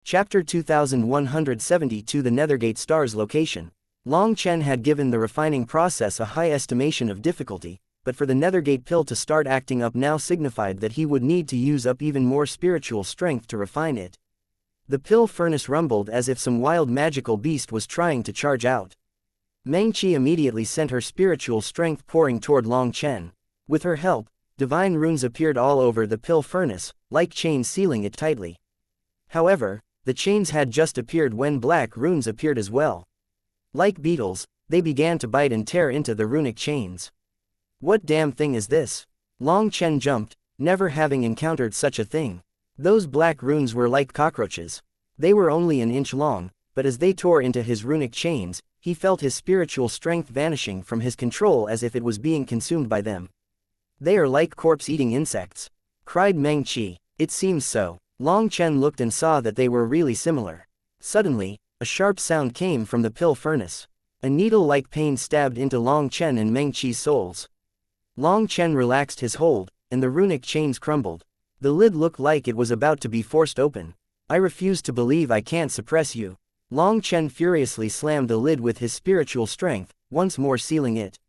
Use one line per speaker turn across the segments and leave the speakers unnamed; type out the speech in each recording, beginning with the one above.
Chapter 2172 The Nethergate Star's Location. Long Chen had given the refining process a high estimation of difficulty, but for the Nethergate pill to start acting up now signified that he would need to use up even more spiritual strength to refine it. The pill furnace rumbled as if some wild magical beast was trying to charge out. Meng Qi immediately sent her spiritual strength pouring toward Long Chen. With her help, divine runes appeared all over the pill furnace, like chains sealing it tightly. However, the chains had just appeared when black runes appeared as well. Like beetles, they began to bite and tear into the runic chains. What damn thing is this? Long Chen jumped, never having encountered such a thing. Those black runes were like cockroaches. They were only an inch long, but as they tore into his runic chains, he felt his spiritual strength vanishing from his control as if it was being consumed by them. They are like corpse-eating insects, cried Meng Qi. It seems so. Long Chen looked and saw that they were really similar. Suddenly, a sharp sound came from the pill furnace. A needle-like pain stabbed into Long Chen and Meng Qi's souls. Long Chen relaxed his hold, and the runic chains crumbled. The lid looked like it was about to be forced open. I refuse to believe I can't suppress you. Long Chen furiously slammed the lid with his spiritual strength, once more sealing it.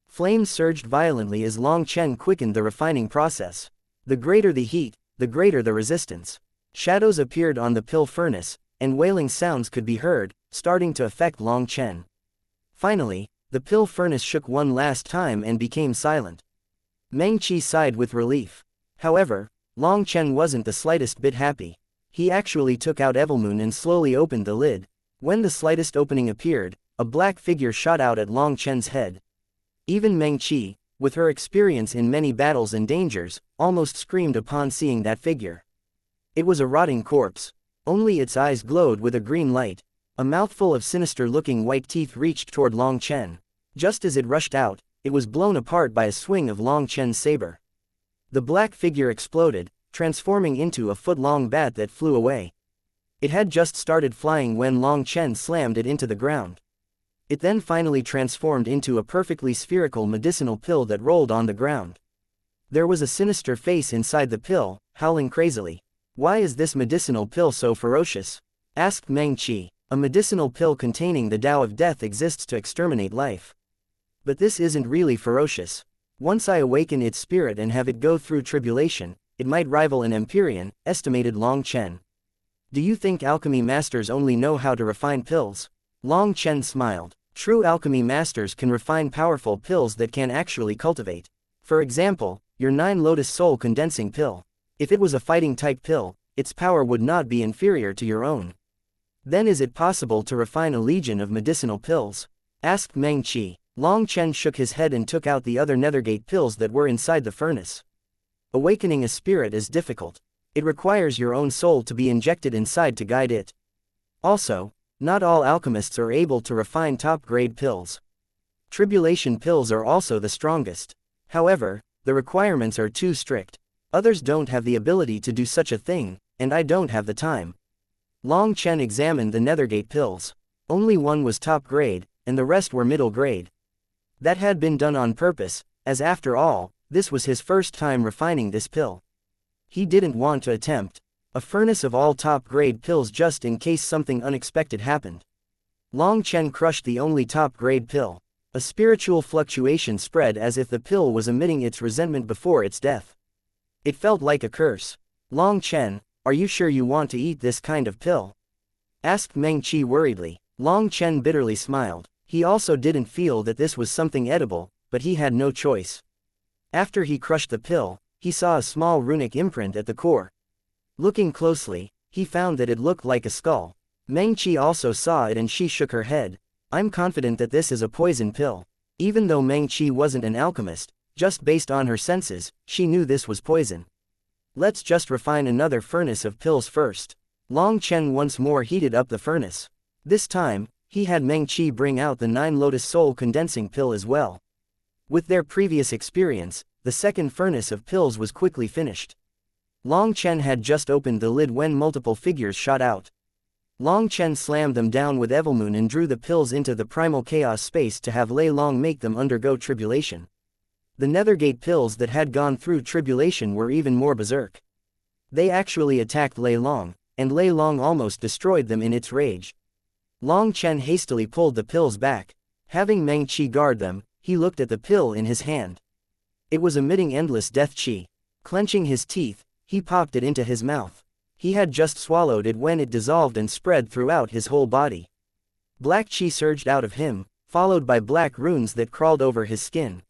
Flames surged violently as Long Chen quickened the refining process. The greater the heat, the greater the resistance. Shadows appeared on the pill furnace, and wailing sounds could be heard, starting to affect Long Chen. Finally, the pill furnace shook one last time and became silent. Meng Qi sighed with relief. However, Long Chen wasn't the slightest bit happy. He actually took out Evilmoon and slowly opened the lid. When the slightest opening appeared, a black figure shot out at Long Chen's head. Even Meng Qi, with her experience in many battles and dangers, almost screamed upon seeing that figure. It was a rotting corpse. Only its eyes glowed with a green light. A mouthful of sinister-looking white teeth reached toward Long Chen. Just as it rushed out, it was blown apart by a swing of Long Chen's saber. The black figure exploded, transforming into a foot-long bat that flew away. It had just started flying when Long Chen slammed it into the ground. It then finally transformed into a perfectly spherical medicinal pill that rolled on the ground. There was a sinister face inside the pill, howling crazily. "Why is this medicinal pill so ferocious?" asked Meng Qi. "A medicinal pill containing the Tao of Death exists to exterminate life. But this isn't really ferocious. Once I awaken its spirit and have it go through tribulation, it might rival an Empyrean," estimated Long Chen. "Do you think alchemy masters only know how to refine pills?" Long Chen smiled. "True alchemy masters can refine powerful pills that can actually cultivate. For example, your 9 Lotus Soul condensing pill. If it was a fighting-type pill, its power would not be inferior to your own." "Then is it possible to refine a legion of medicinal pills?" asked Meng Qi. Long Chen shook his head and took out the other Nethergate pills that were inside the furnace. "Awakening a spirit is difficult. It requires your own soul to be injected inside to guide it. Also, not all alchemists are able to refine top-grade pills. Tribulation pills are also the strongest. However, the requirements are too strict. Others don't have the ability to do such a thing, and I don't have the time." Long Chen examined the Nethergate pills. Only one was top-grade, and the rest were middle-grade. That had been done on purpose, as after all, this was his first time refining this pill. He didn't want to attempt a furnace of all top-grade pills just in case something unexpected happened. Long Chen crushed the only top-grade pill. A spiritual fluctuation spread as if the pill was emitting its resentment before its death. It felt like a curse. "Long Chen, are you sure you want to eat this kind of pill?" asked Meng Qi worriedly. Long Chen bitterly smiled. He also didn't feel that this was something edible, but he had no choice. After he crushed the pill, he saw a small runic imprint at the core. Looking closely, he found that it looked like a skull. Meng Qi also saw it and she shook her head. "I'm confident that this is a poison pill." Even though Meng Qi wasn't an alchemist, just based on her senses, she knew this was poison. "Let's just refine another furnace of pills first." Long Chen once more heated up the furnace. This time, he had Meng Qi bring out the 9 Lotus Soul condensing pill as well. With their previous experience, the second furnace of pills was quickly finished. Long Chen had just opened the lid when multiple figures shot out. Long Chen slammed them down with Evilmoon and drew the pills into the primal chaos space to have Lei Long make them undergo tribulation. The Nethergate pills that had gone through tribulation were even more berserk. They actually attacked Lei Long, and Lei Long almost destroyed them in its rage. Long Chen hastily pulled the pills back. Having Meng Qi guard them, he looked at the pill in his hand. It was emitting endless death qi. Clenching his teeth, he popped it into his mouth. He had just swallowed it when it dissolved and spread throughout his whole body. Black qi surged out of him, followed by black runes that crawled over his skin.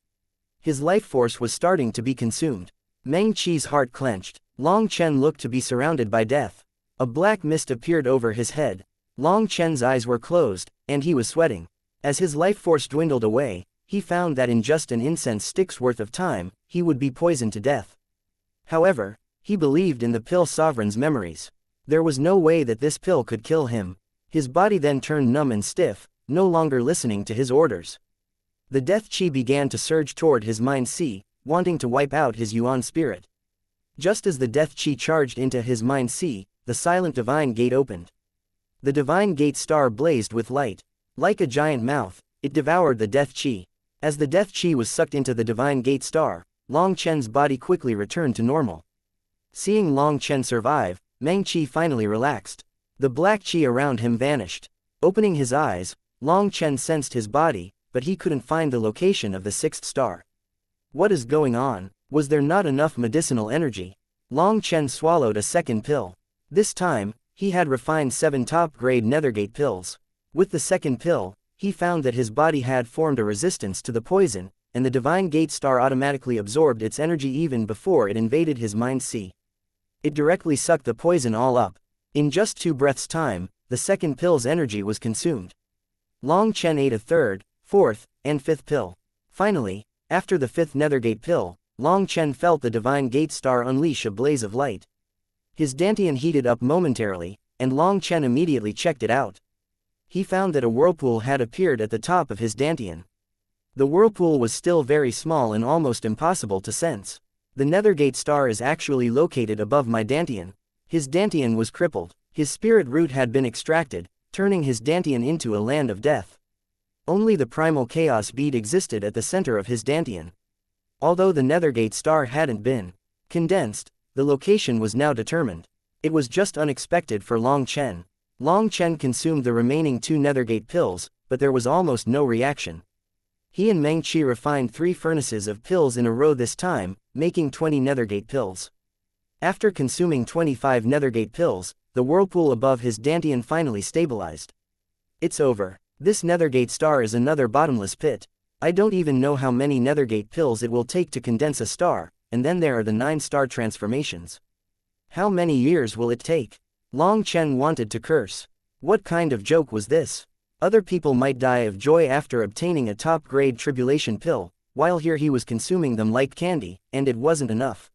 His life force was starting to be consumed. Meng Qi's heart clenched. Long Chen looked to be surrounded by death. A black mist appeared over his head. Long Chen's eyes were closed, and he was sweating. As his life force dwindled away, he found that in just an incense stick's worth of time, he would be poisoned to death. However, he believed in the pill sovereign's memories. There was no way that this pill could kill him. His body then turned numb and stiff, no longer listening to his orders. The death qi began to surge toward his mind si, wanting to wipe out his yuan spirit. Just as the death qi charged into his mind si, the silent divine gate opened. The divine gate star blazed with light. Like a giant mouth, it devoured the death qi. As the death qi was sucked into the divine gate star, Long Chen's body quickly returned to normal. Seeing Long Chen survive, Meng Qi finally relaxed. The black qi around him vanished. Opening his eyes, Long Chen sensed his body, but he couldn't find the location of the sixth star. What is going on? Was there not enough medicinal energy? Long Chen swallowed a second pill. This time, he had refined 7 top-grade nethergate pills. With the second pill, he found that his body had formed a resistance to the poison, and the divine gate star automatically absorbed its energy even before it invaded his mind si. It directly sucked the poison all up. In just 2 breaths' time, the second pill's energy was consumed. Long Chen ate a third, fourth, and fifth pill. Finally, after the 5th nethergate pill, Long Chen felt the divine gate star unleash a blaze of light. His dantian heated up momentarily, and Long Chen immediately checked it out. He found that a whirlpool had appeared at the top of his dantian. The whirlpool was still very small and almost impossible to sense. The nethergate star is actually located above my dantian. His dantian was crippled. His spirit root had been extracted, turning his dantian into a land of death. Only the primal chaos bead existed at the center of his dantian. Although the nethergate star hadn't been condensed, the location was now determined. It was just unexpected for Long Chen. Long Chen consumed the remaining 2 nethergate pills, but there was almost no reaction. He and Meng Qi refined 3 furnaces of pills in a row this time, making 20 nethergate pills. After consuming 25 nethergate pills, the whirlpool above his dantian finally stabilized. It's over. This nethergate star is another bottomless pit. I don't even know how many nethergate pills it will take to condense a star, and then there are the 9 star transformations. How many years will it take? Long Chen wanted to curse. What kind of joke was this? Other people might die of joy after obtaining a top-grade tribulation pill, while here he was consuming them like candy, and it wasn't enough.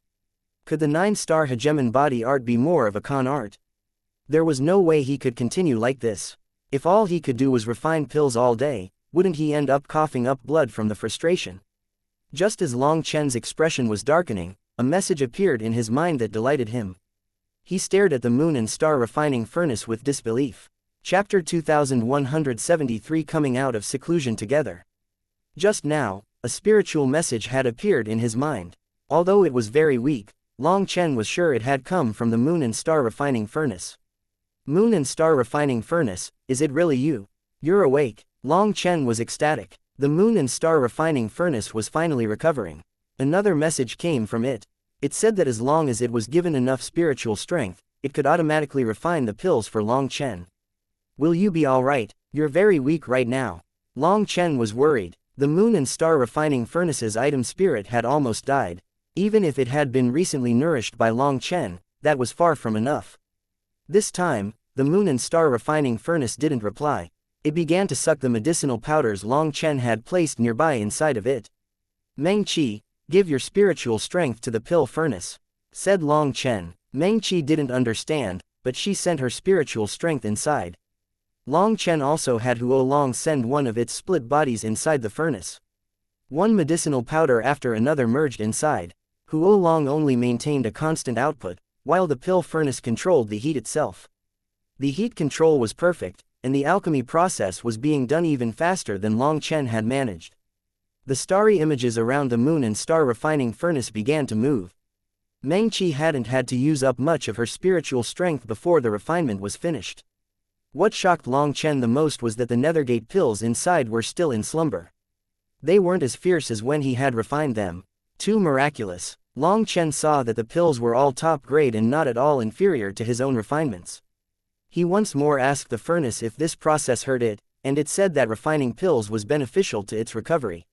Could the 9-star hegemon body art be more of a con art? There was no way he could continue like this. If all he could do was refine pills all day, wouldn't he end up coughing up blood from the frustration? Just as Long Chen's expression was darkening, a message appeared in his mind that delighted him. He stared at the moon and star refining furnace with disbelief. Chapter 2173 Coming out of seclusion together. Just now, a spiritual message had appeared in his mind. Although it was very weak, Long Chen was sure it had come from the moon and star refining furnace. Moon and star refining furnace, is it really you? You're awake. Long Chen was ecstatic. The moon and star refining furnace was finally recovering. Another message came from it. It said that as long as it was given enough spiritual strength, it could automatically refine the pills for Long Chen. Will you be alright? You're very weak right now. Long Chen was worried. The moon and star refining furnace's item spirit had almost died. Even if it had been recently nourished by Long Chen, that was far from enough. This time, the moon and star refining furnace didn't reply. It began to suck the medicinal powders Long Chen had placed nearby inside of it. Meng Qi, give your spiritual strength to the pill furnace, said Long Chen. Meng Qi didn't understand, but she sent her spiritual strength inside. Long Chen also had Huo Long send one of its split bodies inside the furnace. One medicinal powder after another merged inside. Huo Long only maintained a constant output, while the pill furnace controlled the heat itself. The heat control was perfect, and the alchemy process was being done even faster than Long Chen had managed. The starry images around the moon and star refining furnace began to move. Meng Qi hadn't had to use up much of her spiritual strength before the refinement was finished. What shocked Long Chen the most was that the nethergate pills inside were still in slumber. They weren't as fierce as when he had refined them. Too miraculous. Long Chen saw that the pills were all top grade and not at all inferior to his own refinements. He once more asked the furnace if this process hurt it, and it said that refining pills was beneficial to its recovery.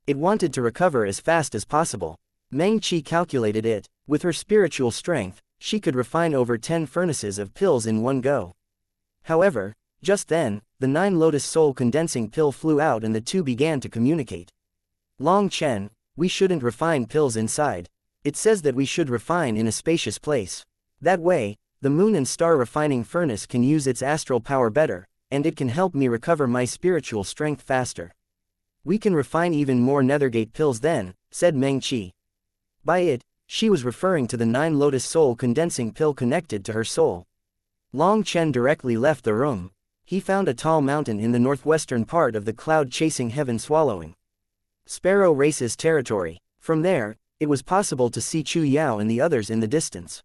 It wanted to recover as fast as possible. Meng Qi calculated it. With her spiritual strength, she could refine over 10 furnaces of pills in one go. However, just then, the 9 Lotus Soul condensing pill flew out and the two began to communicate. Long Chen, we shouldn't refine pills inside. It says that we should refine in a spacious place. That way, the moon and star refining furnace can use its astral power better, and it can help me recover my spiritual strength faster. We can refine even more nethergate pills then, said Meng Qi. By it, she was referring to the 9 Lotus Soul condensing pill connected to her soul. Long Chen directly left the room. He found a tall mountain in the northwestern part of the cloud-chasing heaven swallowing sparrow race's territory. From there, it was possible to see Chu Yao and the others in the distance.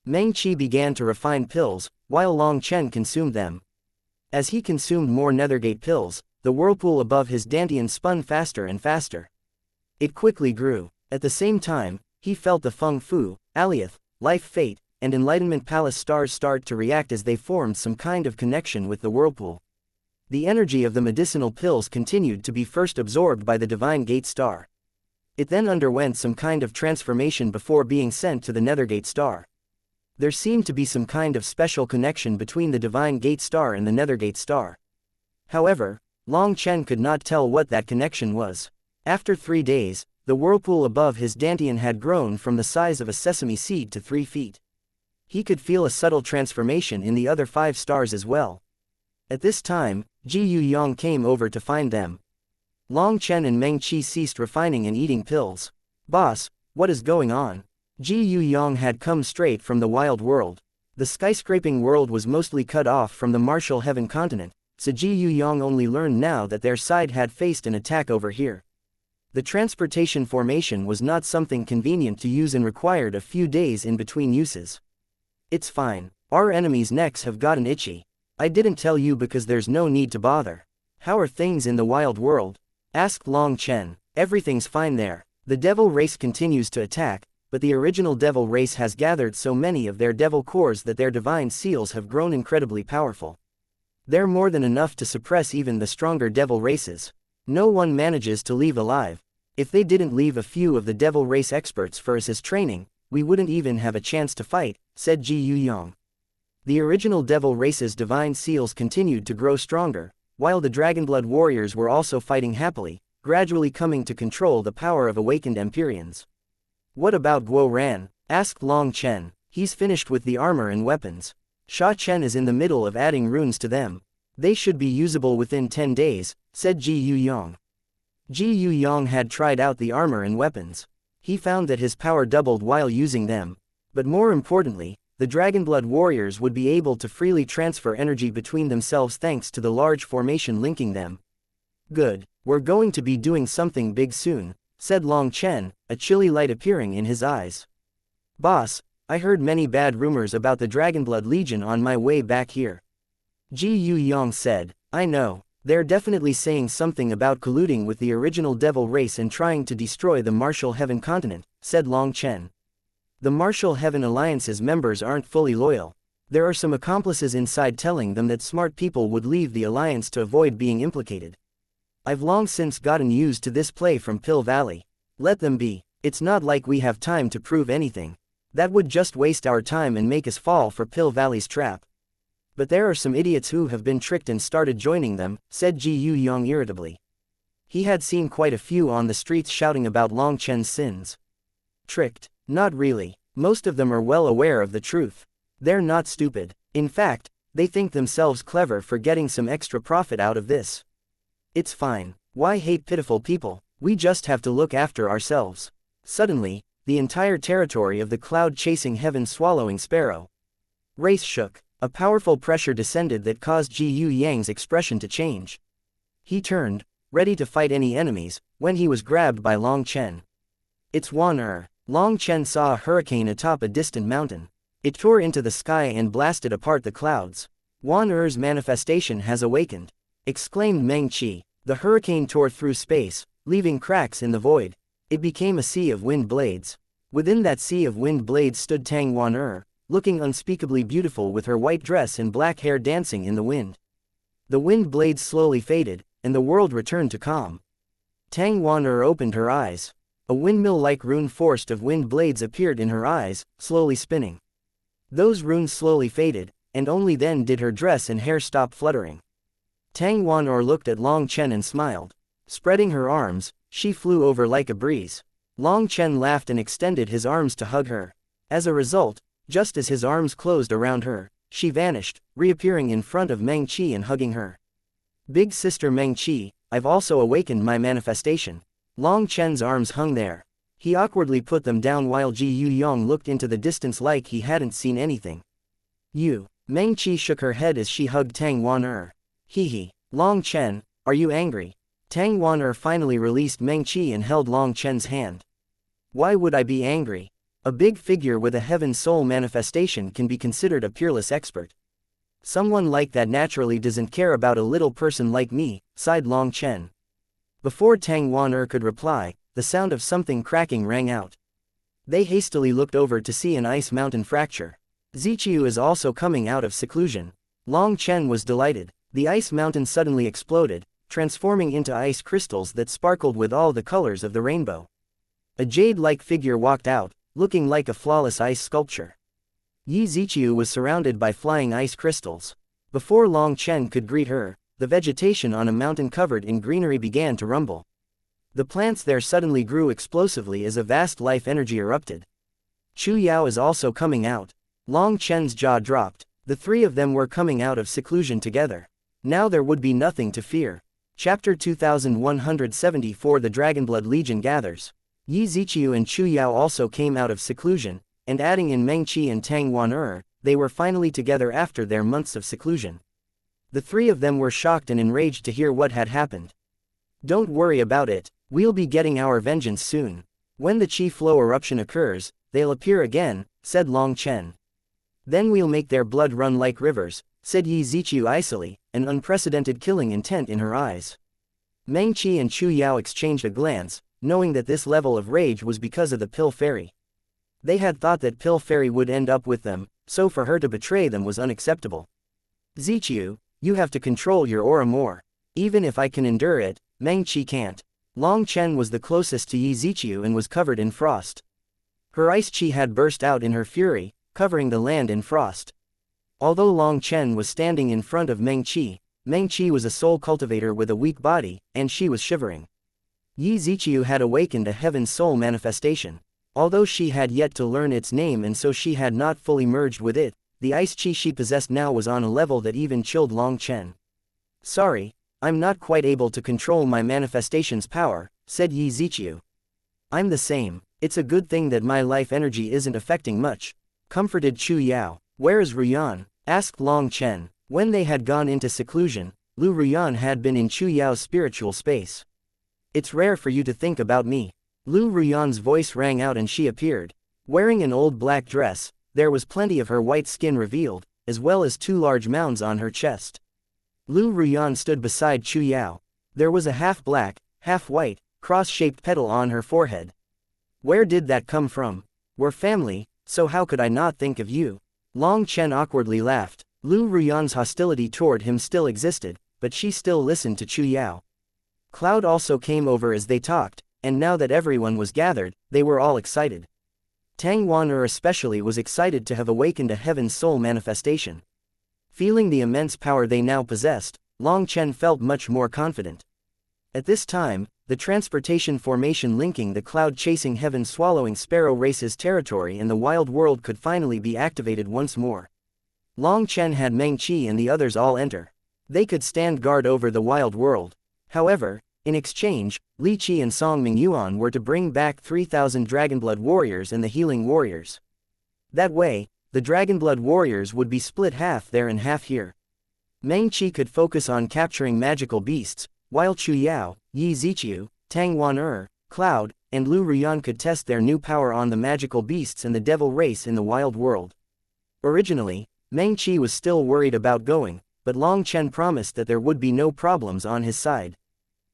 Meng Qi began to refine pills, while Long Chen consumed them. As he consumed more nethergate pills, the whirlpool above his dantian spun faster and faster. It quickly grew. At the same time, he felt the Feng Fu, Alioth, Life Fate, and Enlightenment Palace stars start to react as they formed some kind of connection with the whirlpool. The energy of the medicinal pills continued to be first absorbed by the Divine Gate Star. It then underwent some kind of transformation before being sent to the Nethergate Star. There seemed to be some kind of special connection between the Divine Gate Star and the Nethergate Star. However, Long Chen could not tell what that connection was. After 3 days, the whirlpool above his dantian had grown from the size of a sesame seed to 3 feet. He could feel a subtle transformation in the other 5 stars as well. At this time, Ji Yuyong came over to find them. Long Chen and Meng Qi ceased refining and eating pills. Boss, what is going on? Ji Yuyong had come straight from the wild world. The skyscraping world was mostly cut off from the martial heaven continent, so Ji Yuyong only learned now that their side had faced an attack over here. The transportation formation was not something convenient to use and required a few days in between uses. It's fine. Our enemies' necks have gotten itchy. I didn't tell you because there's no need to bother. How are things in the wild world? Asked Long Chen. Everything's fine there. The devil race continues to attack, but the original devil race has gathered so many of their devil cores that their divine seals have grown incredibly powerful. They're more than enough to suppress even the stronger devil races. No one manages to leave alive. If they didn't leave a few of the devil race experts for us as training, we wouldn't even have a chance to fight, said Ji Yuyong. The original devil race's divine seals continued to grow stronger, while the Dragonblood warriors were also fighting happily, gradually coming to control the power of awakened Empyreans. What about Guo Ran? Asked Long Chen. He's finished with the armor and weapons. Sha Chen is in the middle of adding runes to them. They should be usable within 10 days, said Ji Yuyong. Ji Yuyong had tried out the armor and weapons. He found that his power doubled while using them. But more importantly, the Dragonblood warriors would be able to freely transfer energy between themselves thanks to the large formation linking them. Good, we're going to be doing something big soon, said Long Chen, a chilly light appearing in his eyes. Boss, I heard many bad rumors about the Dragonblood Legion on my way back here. Ji Yuyong said, I know. They're definitely saying something about colluding with the original devil race and trying to destroy the Martial Heaven continent, said Long Chen. The Martial Heaven Alliance's members aren't fully loyal. There are some accomplices inside telling them that smart people would leave the alliance to avoid being implicated. I've long since gotten used to this play from Pill Valley. Let them be. It's not like we have time to prove anything. That would just waste our time and make us fall for Pill Valley's trap. But there are some idiots who have been tricked and started joining them, said Ji Yuyong irritably. He had seen quite a few on the streets shouting about Long Chen's sins. Tricked? Not really. Most of them are well aware of the truth. They're not stupid. In fact, they think themselves clever for getting some extra profit out of this. It's fine. Why hate pitiful people? We just have to look after ourselves. Suddenly, the entire territory of the cloud-chasing heaven-swallowing sparrow race shook. A powerful pressure descended that caused Ji Yuyang's expression to change. He turned, ready to fight any enemies, when he was grabbed by Long Chen. It's Wan Er. Long Chen saw a hurricane atop a distant mountain. It tore into the sky and blasted apart the clouds. Wan Er's manifestation has awakened, exclaimed Meng Qi. The hurricane tore through space, leaving cracks in the void. It became a sea of wind blades. Within that sea of wind blades stood Tang Wan Er, looking unspeakably beautiful with her white dress and black hair dancing in the wind. The wind blades slowly faded, and the world returned to calm. Tang Wan Er opened her eyes. A windmill-like rune forest of wind blades appeared in her eyes, slowly spinning. Those runes slowly faded, and only then did her dress and hair stop fluttering. Tang Wan Er looked at Long Chen and smiled. Spreading her arms, she flew over like a breeze. Long Chen laughed and extended his arms to hug her. As a result, just as his arms closed around her, she vanished, reappearing in front of Meng Qi and hugging her. Big sister Meng Qi, I've also awakened my manifestation. Long Chen's arms hung there. He awkwardly put them down while Ji Yuyong looked into the distance like he hadn't seen anything. You. Meng Qi shook her head as she hugged Tang Wan Er. Hee. Long Chen, are you angry? Tang Wan Er finally released Meng Qi and held Long Chen's hand. Why would I be angry? A big figure with a heaven soul manifestation can be considered a peerless expert. Someone like that naturally doesn't care about a little person like me, sighed Long Chen. Before Tang Wan Er could reply, the sound of something cracking rang out. They hastily looked over to see an ice mountain fracture. Ziqiu is also coming out of seclusion. Long Chen was delighted. The ice mountain suddenly exploded, transforming into ice crystals that sparkled with all the colors of the rainbow. A jade-like figure walked out, looking like a flawless ice sculpture. Yi Ziqiu was surrounded by flying ice crystals. Before Long Chen could greet her, the vegetation on a mountain covered in greenery began to rumble. The plants there suddenly grew explosively as a vast life energy erupted. Chu Yao is also coming out. Long Chen's jaw dropped. The three of them were coming out of seclusion together. Now there would be nothing to fear. Chapter 2174 The Dragonblood Legion gathers. Yi Ziqiu and Chu Yao also came out of seclusion, and adding in Meng Qi and Tang Wan Er, they were finally together after their months of seclusion. The three of them were shocked and enraged to hear what had happened. Don't worry about it, we'll be getting our vengeance soon. When the Qi flow eruption occurs, they'll appear again, said Long Chen. Then we'll make their blood run like rivers, said Yi Ziqiu icily, an unprecedented killing intent in her eyes. Meng Qi and Chu Yao exchanged a glance, knowing that this level of rage was because of the Pill Fairy. They had thought that Pill Fairy would end up with them, so for her to betray them was unacceptable. Ziqiu, you have to control your aura more. Even if I can endure it, Meng Qi can't. Long Chen was the closest to Yi Ziqiu and was covered in frost. Her ice chi had burst out in her fury, covering the land in frost. Although Long Chen was standing in front of Meng Qi was a soul cultivator with a weak body, and she was shivering. Yi Ziqiu had awakened a heaven soul manifestation. Although she had yet to learn its name and so she had not fully merged with it, the ice chi she possessed now was on a level that even chilled Long Chen. Sorry, I'm not quite able to control my manifestation's power, said Yi Ziqiu. I'm the same. It's a good thing that my life energy isn't affecting much, comforted Chu Yao. Where is Ruyan? Asked Long Chen. When they had gone into seclusion, Lu Ruyan had been in Chu Yao's spiritual space. It's rare for you to think about me. Lu Ruyan's voice rang out and she appeared. Wearing an old black dress, there was plenty of her white skin revealed, as well as two large mounds on her chest. Lu Ruyan stood beside Chu Yao. There was a half-black, half-white, cross-shaped petal on her forehead. Where did that come from? We're family, so how could I not think of you? Long Chen awkwardly laughed. Lu Ruyan's hostility toward him still existed, but she still listened to Chu Yao. Cloud also came over as they talked, and now that everyone was gathered, they were all excited. Tang Wan Er especially was excited to have awakened a heaven soul manifestation. Feeling the immense power they now possessed, Long Chen felt much more confident. At this time, the transportation formation linking the cloud-chasing heaven-swallowing sparrow race's territory and the wild world could finally be activated once more. Long Chen had Meng Qi and the others all enter. They could stand guard over the wild world. However, in exchange, Li Qi and Song Mingyuan were to bring back 3,000 Dragonblood warriors and the healing warriors. That way, the Dragonblood warriors would be split half there and half here. Meng Qi could focus on capturing magical beasts, while Chu Yao, Yi Ziqiu, Tang Wan Er, Cloud, and Lu Ruyan could test their new power on the magical beasts and the devil race in the wild world. Originally, Meng Qi was still worried about going, but Long Chen promised that there would be no problems on his side.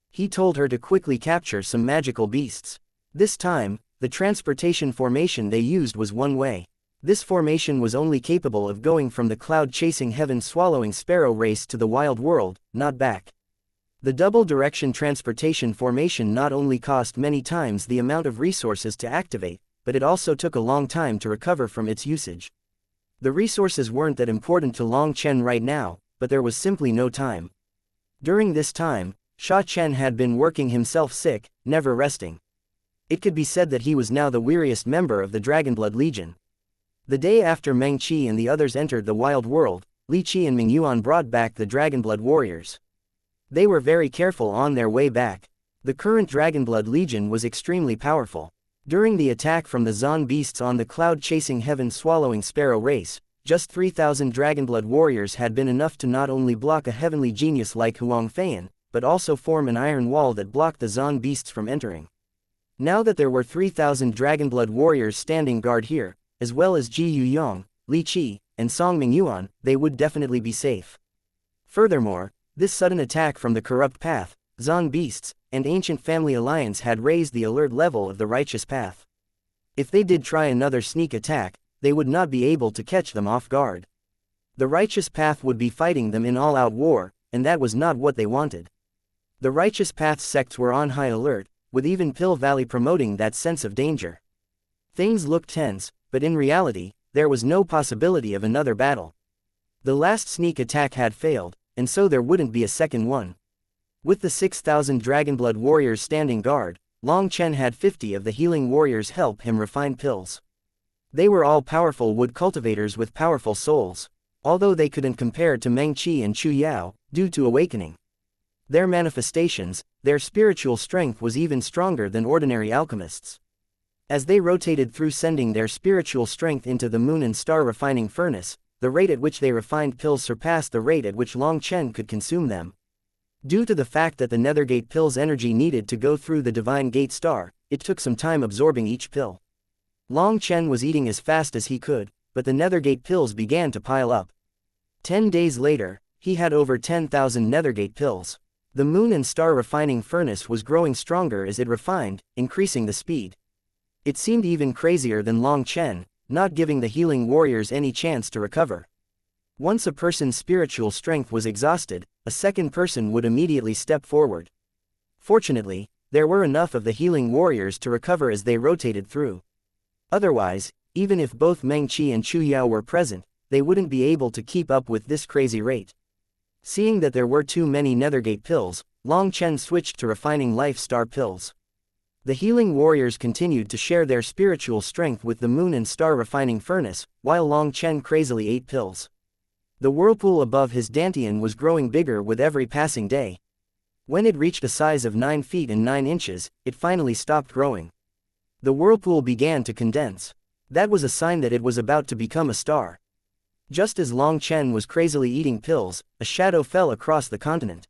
He told her to quickly capture some magical beasts. This time, the transportation formation they used was one way. This formation was only capable of going from the cloud-chasing heaven-swallowing sparrow race to the wild world, not back. The double-direction transportation formation not only cost many times the amount of resources to activate, but it also took a long time to recover from its usage. The resources weren't that important to Long Chen right now, but there was simply no time. During this time, Sha Chen had been working himself sick, never resting. It could be said that he was now the weariest member of the Dragonblood Legion. The day after Meng Qi and the others entered the wild world, Li Qi and Ming Yuan brought back the Dragonblood warriors. They were very careful on their way back. The current Dragonblood Legion was extremely powerful. During the attack from the Zon beasts on the cloud-chasing heaven-swallowing sparrow race, just 3,000 Dragonblood warriors had been enough to not only block a heavenly genius like Huang Feiyan, but also form an iron wall that blocked the Zon beasts from entering. Now that there were 3,000 Dragonblood warriors standing guard here, as well as Ji Yuyong, Li Qi, and Song Mingyuan, they would definitely be safe. Furthermore, this sudden attack from the corrupt path, Zon beasts, and ancient family alliance had raised the alert level of the righteous path. If they did try another sneak attack, they would not be able to catch them off guard. The righteous path would be fighting them in all-out war, and that was not what they wanted. The righteous path's sects were on high alert, with even Pill Valley promoting that sense of danger. Things looked tense, but in reality, there was no possibility of another battle. The last sneak attack had failed, and so there wouldn't be a second one. With the 6,000 Dragonblood warriors standing guard, Long Chen had 50 of the healing warriors help him refine pills. They were all powerful wood cultivators with powerful souls, although they couldn't compare to Meng Qi and Chu Yao, due to awakening. Their manifestations, their spiritual strength was even stronger than ordinary alchemists. As they rotated through sending their spiritual strength into the moon and star refining furnace, the rate at which they refined pills surpassed the rate at which Long Chen could consume them. Due to the fact that the Nethergate pill's energy needed to go through the Divine Gate star, it took some time absorbing each pill. Long Chen was eating as fast as he could, but the Nethergate pills began to pile up. 10 days later, he had over 10,000 Nethergate pills. The moon and star refining furnace was growing stronger as it refined, increasing the speed. It seemed even crazier than Long Chen, not giving the healing warriors any chance to recover. Once a person's spiritual strength was exhausted, a second person would immediately step forward. Fortunately, there were enough of the healing warriors to recover as they rotated through. Otherwise, even if both Meng Qi and Chu Yao were present, they wouldn't be able to keep up with this crazy rate. Seeing that there were too many Nethergate pills, Long Chen switched to refining Life Star pills. The healing warriors continued to share their spiritual strength with the moon and star refining furnace, while Long Chen crazily ate pills. The whirlpool above his dantian was growing bigger with every passing day. When it reached a size of 9 feet and 9 inches, it finally stopped growing. The whirlpool began to condense. That was a sign that it was about to become a star. Just as Long Chen was crazily eating pills, a shadow fell across the continent.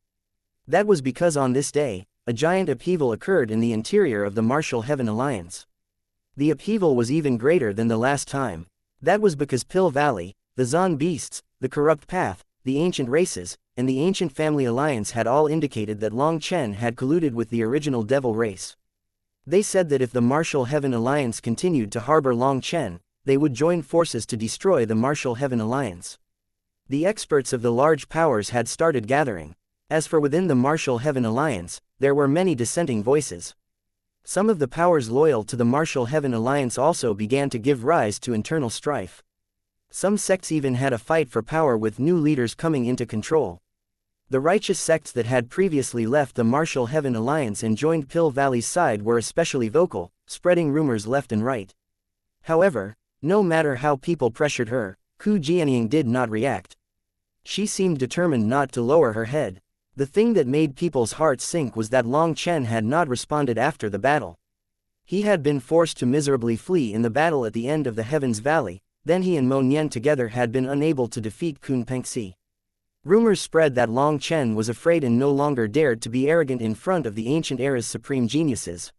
That was because on this day, a giant upheaval occurred in the interior of the Martial Heaven Alliance. The upheaval was even greater than the last time. That was because Pill Valley, the Zon beasts, the corrupt path, the ancient races, and the ancient family alliance had all indicated that Long Chen had colluded with the original devil race. They said that if the Martial Heaven Alliance continued to harbor Long Chen, they would join forces to destroy the Martial Heaven Alliance. The experts of the large powers had started gathering. As for within the Martial Heaven Alliance, there were many dissenting voices. Some of the powers loyal to the Martial Heaven Alliance also began to give rise to internal strife. Some sects even had a fight for power with new leaders coming into control. The righteous sects that had previously left the Martial Heaven Alliance and joined Pill Valley's side were especially vocal, spreading rumors left and right. However, no matter how people pressured her, Ku Jianying did not react. She seemed determined not to lower her head. The thing that made people's hearts sink was that Long Chen had not responded after the battle. He had been forced to miserably flee in the battle at the end of the Heavens Valley, then he and Mo Nian together had been unable to defeat Kun Pengxi. Rumors spread that Long Chen was afraid and no longer dared to be arrogant in front of the ancient era's supreme geniuses.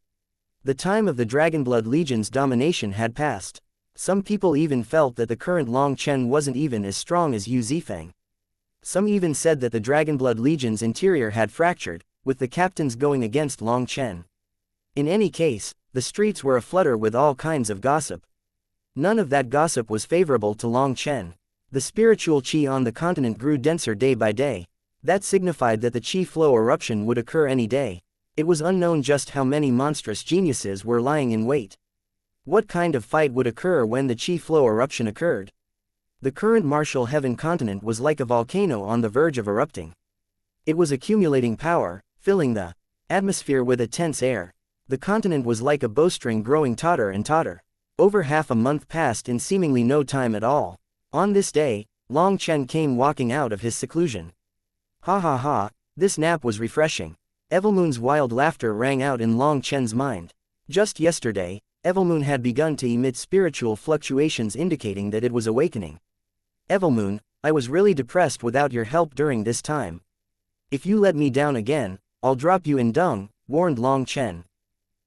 The time of the Dragonblood Legion's domination had passed. Some people even felt that the current Long Chen wasn't even as strong as Yu Zifeng. Some even said that the Dragonblood Legion's interior had fractured, with the captains going against Long Chen. In any case, the streets were aflutter with all kinds of gossip. None of that gossip was favorable to Long Chen. The spiritual qi on the continent grew denser day by day. That signified that the qi flow eruption would occur any day. It was unknown just how many monstrous geniuses were lying in wait. What kind of fight would occur when the qi flow eruption occurred? The current martial heaven continent was like a volcano on the verge of erupting. It was accumulating power, filling the atmosphere with a tense air. The continent was like a bowstring growing tauter and tauter. Over half a month passed in seemingly no time at all. On this day, Long Chen came walking out of his seclusion. Ha ha ha, this nap was refreshing. Evilmoon's wild laughter rang out in Long Chen's mind. Just yesterday, Evilmoon had begun to emit spiritual fluctuations indicating that it was awakening. Evilmoon, I was really depressed without your help during this time. If you let me down again, I'll drop you in dung, warned Long Chen.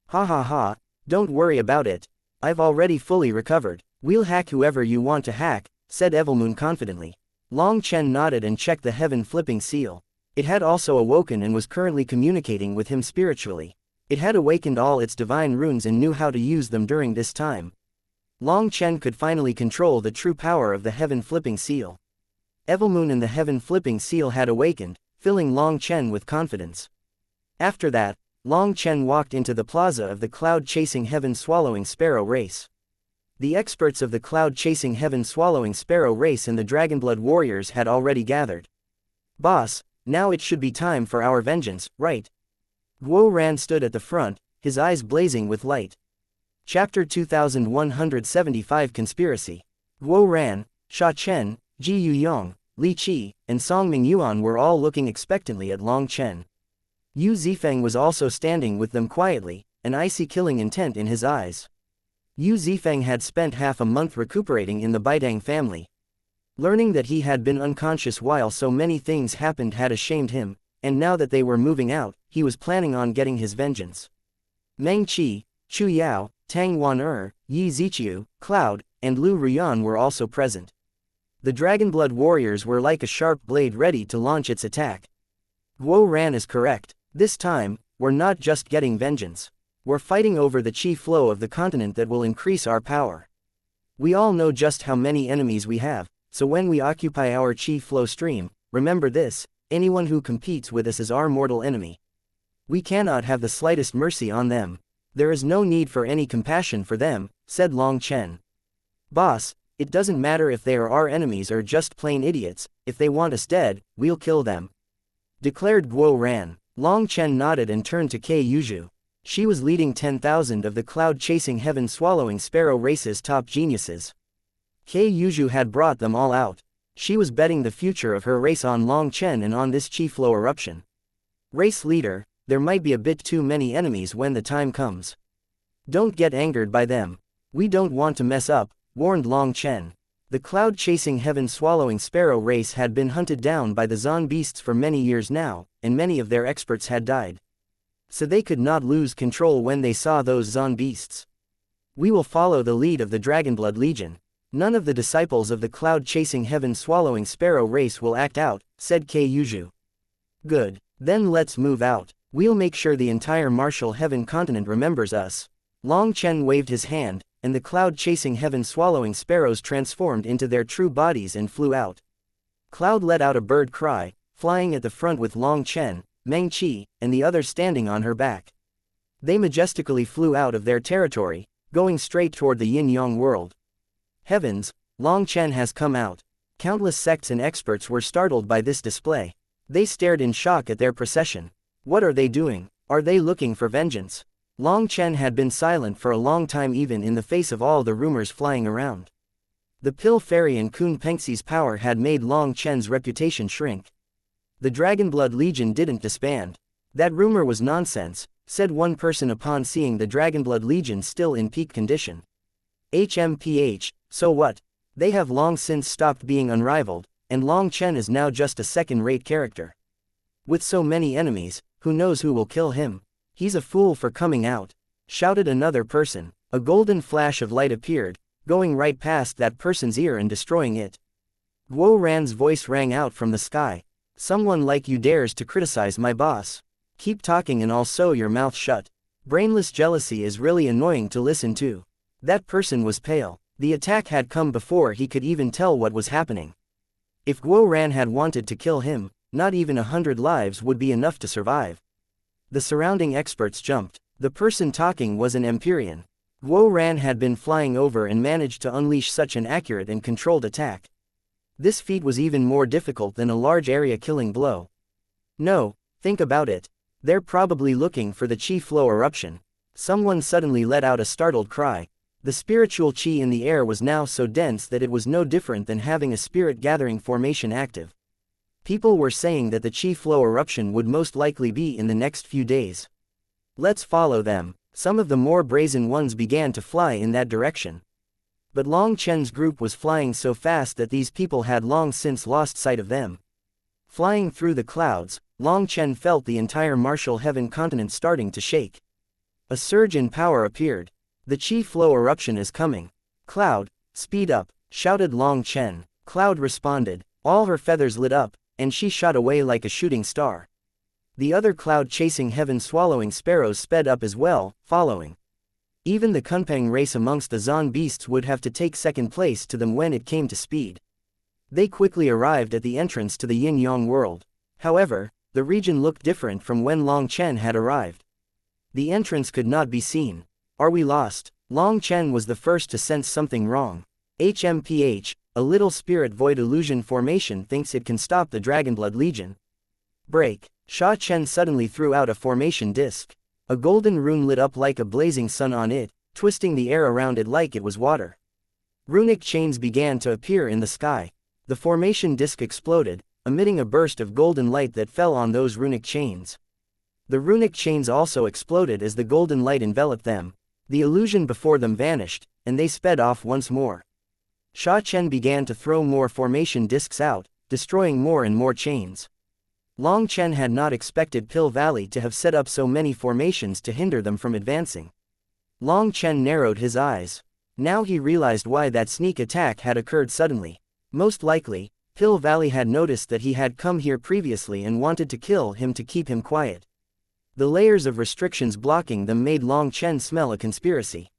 Ha ha ha, don't worry about it. I've already fully recovered. We'll hack whoever you want to hack, said Evilmoon confidently. Long Chen nodded and checked the heaven flipping seal. It had also awoken and was currently communicating with him spiritually. It had awakened all its divine runes and knew how to use them during this time. Long Chen could finally control the true power of the heaven flipping seal. Evilmoon and the heaven flipping seal had awakened, filling Long Chen with confidence. After that, Long Chen walked into the plaza of the cloud-chasing heaven-swallowing sparrow race. The experts of the cloud-chasing heaven-swallowing sparrow race and the Dragonblood warriors had already gathered. Boss, now it should be time for our vengeance, right? Guo Ran stood at the front, his eyes blazing with light. Chapter 2175 Conspiracy. Guo Ran, Sha Chen, Ji Yuyong, Li Qi, and Song Mingyuan were all looking expectantly at Long Chen. Yu Zifeng was also standing with them quietly, an icy killing intent in his eyes. Yu Zifeng had spent half a month recuperating in the Baidang family. Learning that he had been unconscious while so many things happened had ashamed him, and now that they were moving out, he was planning on getting his vengeance. Meng Qi, Chu Yao, Tang Wan Yi Ziqiu, Cloud, and Lu Ruyan were also present. The Dragonblood warriors were like a sharp blade ready to launch its attack. Guo Ran is correct. This time, we're not just getting vengeance. We're fighting over the qi flow of the continent that will increase our power. We all know just how many enemies we have, so when we occupy our qi flow stream, remember this, anyone who competes with us is our mortal enemy. We cannot have the slightest mercy on them. There is no need for any compassion for them, said Long Chen. Boss, it doesn't matter if they are our enemies or just plain idiots, if they want us dead, we'll kill them, declared Guo Ran. Long Chen nodded and turned to Kei Yuju. She was leading 10,000 of the cloud-chasing heaven-swallowing sparrow race's top geniuses. Kei Yuju had brought them all out. She was betting the future of her race on Long Chen and on this qi flow eruption. Race leader, there might be a bit too many enemies when the time comes. Don't get angered by them. We don't want to mess up, warned Long Chen. The cloud-chasing heaven-swallowing sparrow race had been hunted down by the Zon beasts for many years now, and many of their experts had died. So they could not lose control when they saw those Zon beasts. We will follow the lead of the Dragonblood Legion. None of the disciples of the cloud-chasing heaven-swallowing sparrow race will act out, said Kei Yuju. Good. Then let's move out. We'll make sure the entire martial heaven continent remembers us. Long Chen waved his hand, and the cloud-chasing heaven-swallowing sparrows transformed into their true bodies and flew out. Cloud let out a bird cry, flying at the front with Long Chen, Meng Qi, and the others standing on her back. They majestically flew out of their territory, going straight toward the yin-yang world. Heavens, Long Chen has come out. Countless sects and experts were startled by this display. They stared in shock at their procession. What are they doing? Are they looking for vengeance? Long Chen had been silent for a long time even in the face of all the rumors flying around. The Pill Fairy and Kun Pengxi's power had made Long Chen's reputation shrink. The Dragonblood Legion didn't disband. That rumor was nonsense, said one person upon seeing the Dragonblood Legion still in peak condition. HMPH, so what? They have long since stopped being unrivaled, and Long Chen is now just a second-rate character. With so many enemies, who knows who will kill him? He's a fool for coming out. shouted another person. A golden flash of light appeared, going right past that person's ear and destroying it. Guo Ran's voice rang out from the sky. Someone like you dares to criticize my boss. Keep talking and I'll sew your mouth shut. Brainless jealousy is really annoying to listen to. That person was pale. The attack had come before he could even tell what was happening. If Guo Ran had wanted to kill him, not even 100 lives would be enough to survive. The surrounding experts jumped. The person talking was an Empyrean. Guo Ran had been flying over and managed to unleash such an accurate and controlled attack. This feat was even more difficult than a large area killing blow. No, think about it. They're probably looking for the chi flow eruption. Someone suddenly let out a startled cry. The spiritual chi in the air was now so dense that it was no different than having a spirit gathering formation active. People were saying that the chi flow eruption would most likely be in the next few days. Let's follow them. Some of the more brazen ones began to fly in that direction. But Long Chen's group was flying so fast that these people had long since lost sight of them. Flying through the clouds, Long Chen felt the entire martial heaven continent starting to shake. A surge in power appeared. The chi flow eruption is coming. Cloud, speed up, shouted Long Chen. Cloud responded. All her feathers lit up, and she shot away like a shooting star. The other cloud-chasing heaven-swallowing sparrows sped up as well, following. Even the Kunpeng race amongst the Zan beasts would have to take second place to them when it came to speed. They quickly arrived at the entrance to the Yin-Yang world. However, the region looked different from when Long Chen had arrived. The entrance could not be seen. Are we lost? Long Chen was the first to sense something wrong. HMPH, a little spirit void illusion formation thinks it can stop the Dragonblood Legion. Break. Sha Chen suddenly threw out a formation disc. A golden rune lit up like a blazing sun on it, twisting the air around it like it was water. Runic chains began to appear in the sky. The formation disc exploded, emitting a burst of golden light that fell on those runic chains. The runic chains also exploded as the golden light enveloped them. The illusion before them vanished, and they sped off once more. Sha Chen began to throw more formation discs out, destroying more and more chains. Long Chen had not expected Pill Valley to have set up so many formations to hinder them from advancing. Long Chen narrowed his eyes. Now he realized why that sneak attack had occurred suddenly. Most likely, Pill Valley had noticed that he had come here previously and wanted to kill him to keep him quiet. The layers of restrictions blocking them made Long Chen smell a conspiracy.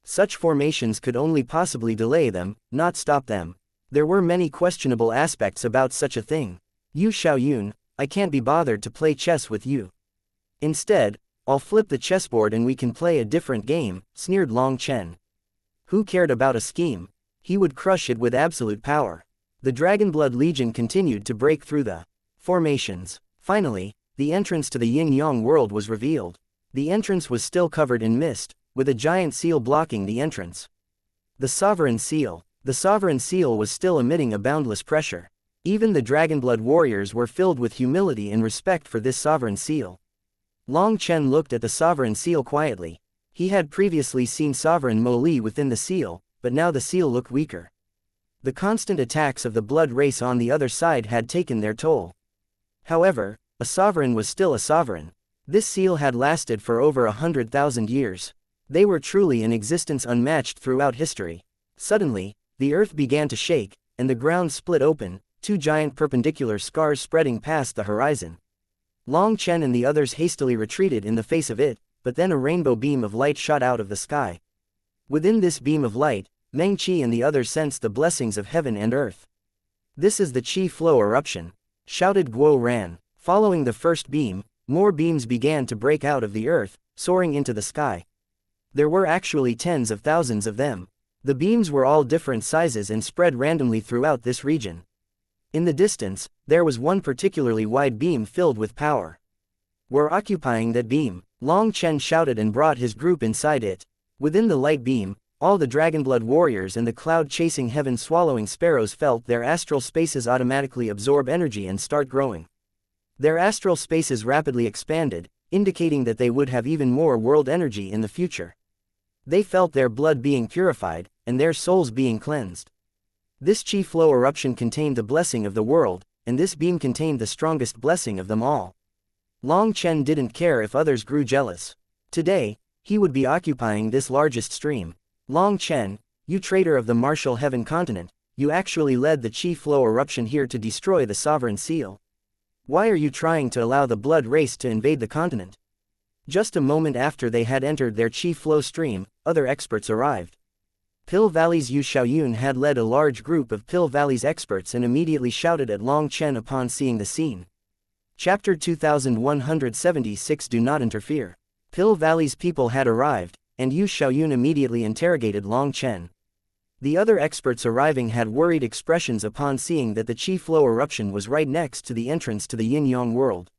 Such formations could only possibly delay them, not stop them. There were many questionable aspects about such a thing. Yu Xiaoyun, I can't be bothered to play chess with you. Instead, I'll flip the chessboard and we can play a different game, sneered Long Chen. Who cared about a scheme? He would crush it with absolute power. The Dragonblood Legion continued to break through the formations. Finally, the entrance to the Yin-Yang world was revealed. The entrance was still covered in mist, with a giant seal blocking the entrance. The Sovereign Seal. The Sovereign Seal was still emitting a boundless pressure. Even the Dragonblood warriors were filled with humility and respect for this Sovereign Seal. Long Chen looked at the Sovereign Seal quietly. He had previously seen Sovereign Mo Li within the seal, but now the seal looked weaker. The constant attacks of the blood race on the other side had taken their toll. However, a sovereign was still a sovereign. This seal had lasted for over 100,000 years. They were truly an existence unmatched throughout history. Suddenly, the earth began to shake, and the ground split open, two giant perpendicular scars spreading past the horizon. Long Chen and the others hastily retreated in the face of it, but then a rainbow beam of light shot out of the sky. Within this beam of light, Meng Qi and the others sensed the blessings of heaven and earth. This is the Qi flow eruption, shouted Guo Ran. Following the first beam, more beams began to break out of the earth, soaring into the sky. There were actually tens of thousands of them. The beams were all different sizes and spread randomly throughout this region. In the distance, there was one particularly wide beam filled with power. We're occupying that beam, Long Chen shouted and brought his group inside it. Within the light beam, all the Dragonblood warriors and the cloud-chasing heaven-swallowing sparrows felt their astral spaces automatically absorb energy and start growing. Their astral spaces rapidly expanded, indicating that they would have even more world energy in the future. They felt their blood being purified, and their souls being cleansed. This Qi flow eruption contained the blessing of the world, and this beam contained the strongest blessing of them all. Long Chen didn't care if others grew jealous. Today, He would be occupying this largest stream. Long Chen, you traitor of the martial heaven continent, you actually led the chi flow eruption here to destroy the sovereign seal. Why are you trying to allow the blood race to invade the continent? Just a moment after they had entered their chi flow stream, other experts arrived. Pill Valley's Yu Xiaoyun had led a large group of Pill Valley's experts and immediately shouted at Long Chen upon seeing the scene. Chapter 2176 Do Not Interfere. Pill Valley's people had arrived, and Yu Xiaoyun immediately interrogated Long Chen. The other experts arriving had worried expressions upon seeing that the chi flow eruption was right next to the entrance to the Yin-Yang world.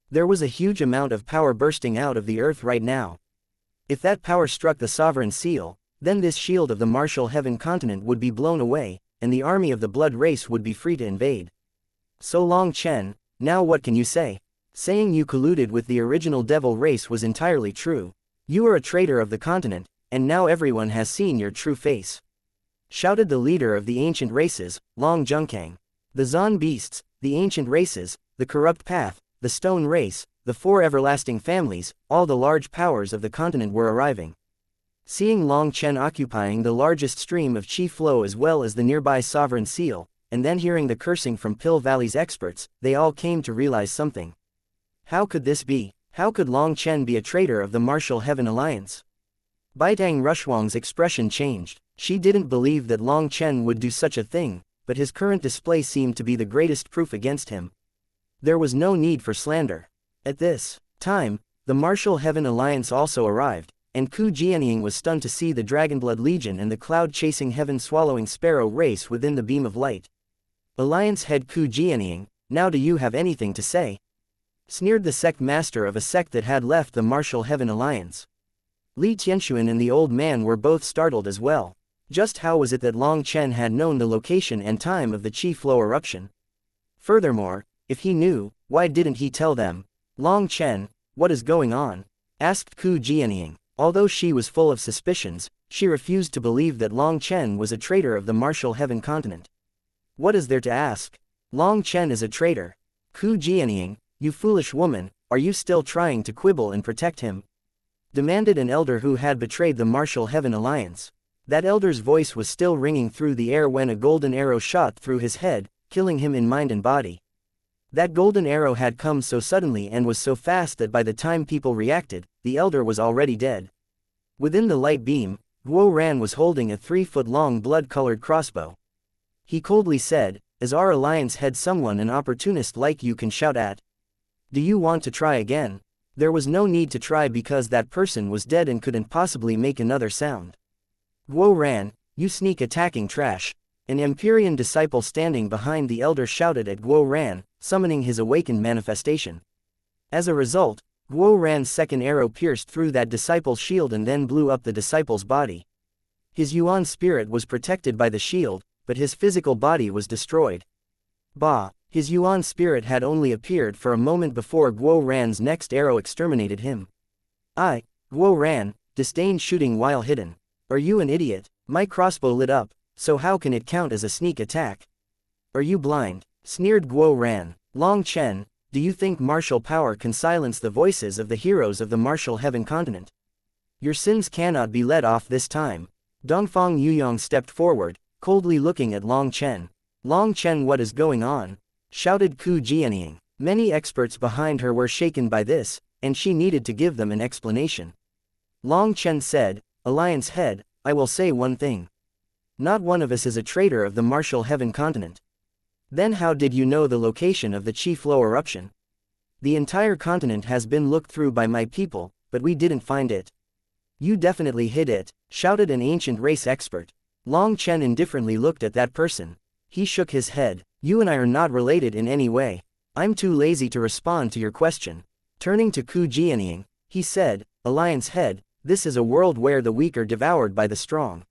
There was a huge amount of power bursting out of the earth right now. If that power struck the sovereign seal, then this shield of the martial heaven continent would be blown away, and the army of the blood race would be free to invade. So Long Chen, now what can you say? Saying you colluded with the original devil race was entirely true. You are a traitor of the continent, and now everyone has seen your true face. Shouted the leader of the ancient races, Long Zhongkang. The Zan beasts, the ancient races, the corrupt path, the stone race, the four everlasting families, all the large powers of the continent were arriving. Seeing Long Chen occupying the largest stream of chi flow as well as the nearby sovereign seal, and then hearing the cursing from Pill Valley's experts, they all came to realize something. How could this be? How could Long Chen be a traitor of the Martial Heaven Alliance? Baitang Rushuang's expression changed. She didn't believe that Long Chen would do such a thing, but his current display seemed to be the greatest proof against him. There was no need for slander. At this time, the Martial Heaven Alliance also arrived, and Ku Jianying was stunned to see the Dragonblood Legion and the cloud-chasing heaven-swallowing sparrow race within the beam of light. Alliance head Ku Jianying, now do you have anything to say? Sneered the sect master of a sect that had left the Martial Heaven Alliance. Li Tianxuan and the old man were both startled as well. Just how was it that Long Chen had known the location and time of the chi flow eruption? Furthermore, if he knew, why didn't he tell them? Long Chen, what is going on? Asked Ku Jianying. Although she was full of suspicions, she refused to believe that Long Chen was a traitor of the Martial Heaven continent. What is there to ask? Long Chen is a traitor. Ku Jianying, you foolish woman, are you still trying to quibble and protect him? Demanded an elder who had betrayed the Martial Heaven Alliance. That elder's voice was still ringing through the air when a golden arrow shot through his head, killing him in mind and body. That golden arrow had come so suddenly and was so fast that by the time people reacted, the elder was already dead. Within the light beam, Guo Ran was holding a 3-foot-long blood-colored crossbow. He coldly said, "As our alliance head, someone an opportunist like you can shout at. Do you want to try again?" There was no need to try because that person was dead and couldn't possibly make another sound. Guo Ran, you sneak attacking trash. An Empyrean disciple standing behind the elder shouted at Guo Ran, summoning his awakened manifestation. As a result, Guo Ran's second arrow pierced through that disciple's shield and then blew up the disciple's body. His Yuan spirit was protected by the shield, but his physical body was destroyed. Bah, his Yuan spirit had only appeared for a moment before Guo Ran's next arrow exterminated him. Guo Ran, disdained shooting while hidden. Are you an idiot? My crossbow lit up, so how can it count as a sneak attack? Are you blind? Sneered Guo Ran. Long Chen, do you think martial power can silence the voices of the heroes of the Martial Heaven continent? Your sins cannot be let off this time. Dongfang Yuyong stepped forward, coldly looking at Long Chen. Long Chen, what is going on? Shouted Ku Jianying. Many experts behind her were shaken by this, and she needed to give them an explanation. Long Chen said, Alliance head, I will say one thing. Not one of us is a traitor of the Martial Heaven continent. Then how did you know the location of the chi flow eruption? The entire continent has been looked through by my people, but we didn't find it. You definitely hid it, shouted an ancient race expert. Long Chen indifferently looked at that person. He shook his head. You and I are not related in any way. I'm too lazy to respond to your question. Turning to Ku Jianying, he said, Alliance head, this is a world where the weak are devoured by the strong.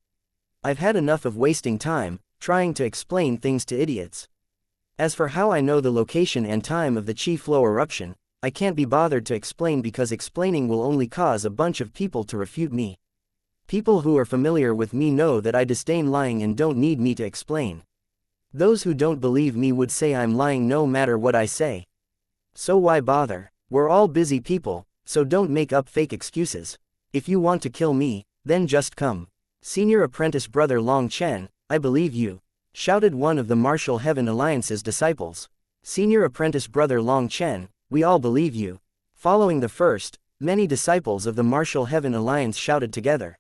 I've had enough of wasting time, trying to explain things to idiots. As for how I know the location and time of the chi flow eruption, I can't be bothered to explain because explaining will only cause a bunch of people to refute me. People who are familiar with me know that I disdain lying and don't need me to explain. Those who don't believe me would say I'm lying no matter what I say. So why bother? We're all busy people, so don't make up fake excuses. If you want to kill me, then just come. Senior apprentice brother Long Chen, I believe you, shouted one of the Martial Heaven Alliance's disciples. Senior apprentice brother Long Chen, we all believe you. Following the first, many disciples of the Martial Heaven Alliance shouted together.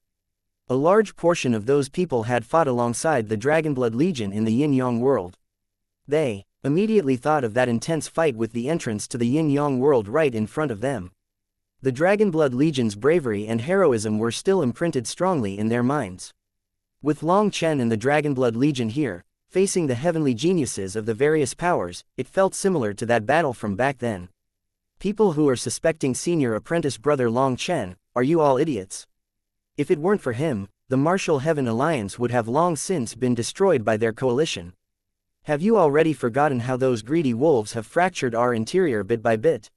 A large portion of those people had fought alongside the Dragonblood Legion in the Yin-Yang world. They immediately thought of that intense fight with the entrance to the Yin-Yang world right in front of them. The Dragonblood Legion's bravery and heroism were still imprinted strongly in their minds. With Long Chen and the Dragonblood Legion here, facing the heavenly geniuses of the various powers, it felt similar to that battle from back then. People who are suspecting senior apprentice brother Long Chen, are you all idiots? If it weren't for him, the Martial Heaven Alliance would have long since been destroyed by their coalition. Have you already forgotten how those greedy wolves have fractured our interior bit by bit?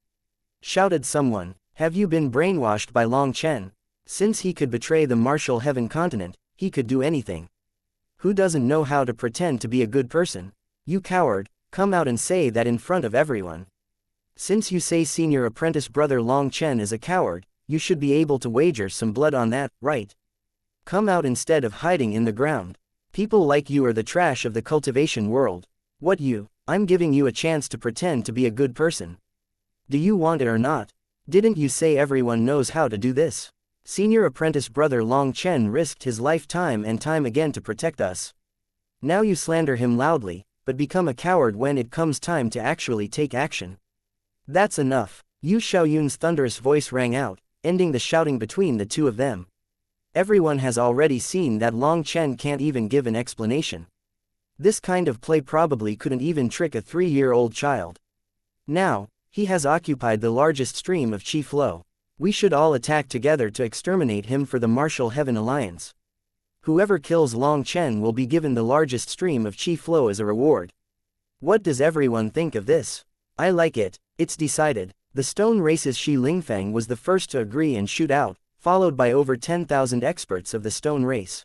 Shouted someone. Have you been brainwashed by Long Chen? Since he could betray the Martial Heaven continent, he could do anything. Who doesn't know how to pretend to be a good person? You coward, come out and say that in front of everyone. Since you say senior apprentice brother Long Chen is a coward, you should be able to wager some blood on that, right? Come out instead of hiding in the ground. People like you are the trash of the cultivation world. What you? I'm giving you a chance to pretend to be a good person. Do you want it or not? Didn't you say everyone knows how to do this? Senior apprentice brother Long Chen risked his life time and time again to protect us. Now you slander him loudly, but become a coward when it comes time to actually take action. That's enough. Yu Xiaoyun's thunderous voice rang out, ending the shouting between the two of them. Everyone has already seen that Long Chen can't even give an explanation. This kind of play probably couldn't even trick a 3-year-old child. Now, he has occupied the largest stream of chi flow. We should all attack together to exterminate him for the Martial Heaven Alliance. Whoever kills Long Chen will be given the largest stream of chi flow as a reward. What does everyone think of this? I like it. It's decided. The Stone Race's Shi Lingfeng was the first to agree and shoot out, followed by over 10,000 experts of the Stone Race.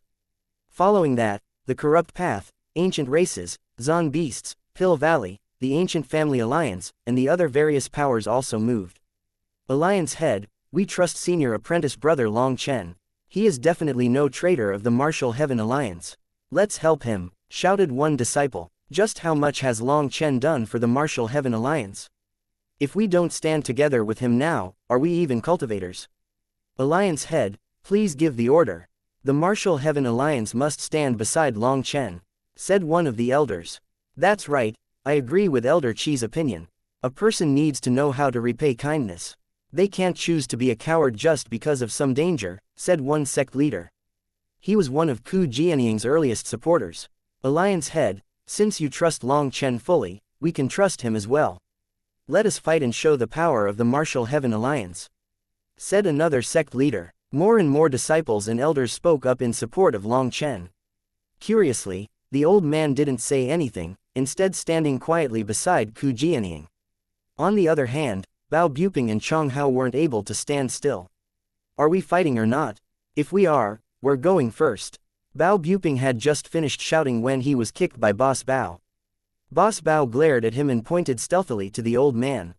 Following that, the Corrupt Path, Ancient Races, Zon Beasts, Pill Valley, the Ancient Family Alliance, and the other various powers also moved. Alliance Head, we trust senior apprentice brother Long Chen. He is definitely no traitor of the Martial Heaven Alliance. Let's help him, shouted one disciple. Just how much has Long Chen done for the Martial Heaven Alliance? If we don't stand together with him now, are we even cultivators? Alliance Head, please give the order. The Martial Heaven Alliance must stand beside Long Chen, said one of the elders. That's right, I agree with Elder Chi's opinion. A person needs to know how to repay kindness. They can't choose to be a coward just because of some danger, said one sect leader. He was one of Ku Jianying's earliest supporters. Alliance Head, since you trust Long Chen fully, we can trust him as well. Let us fight and show the power of the Martial Heaven Alliance, said another sect leader. More and more disciples and elders spoke up in support of Long Chen. Curiously, the old man didn't say anything, instead standing quietly beside Ku Jianying. On the other hand, Bao Buping and Chong Hao weren't able to stand still. Are we fighting or not? If we are, we're going first. Bao Buping had just finished shouting when he was kicked by Boss Bao. Boss Bao glared at him and pointed stealthily to the old man.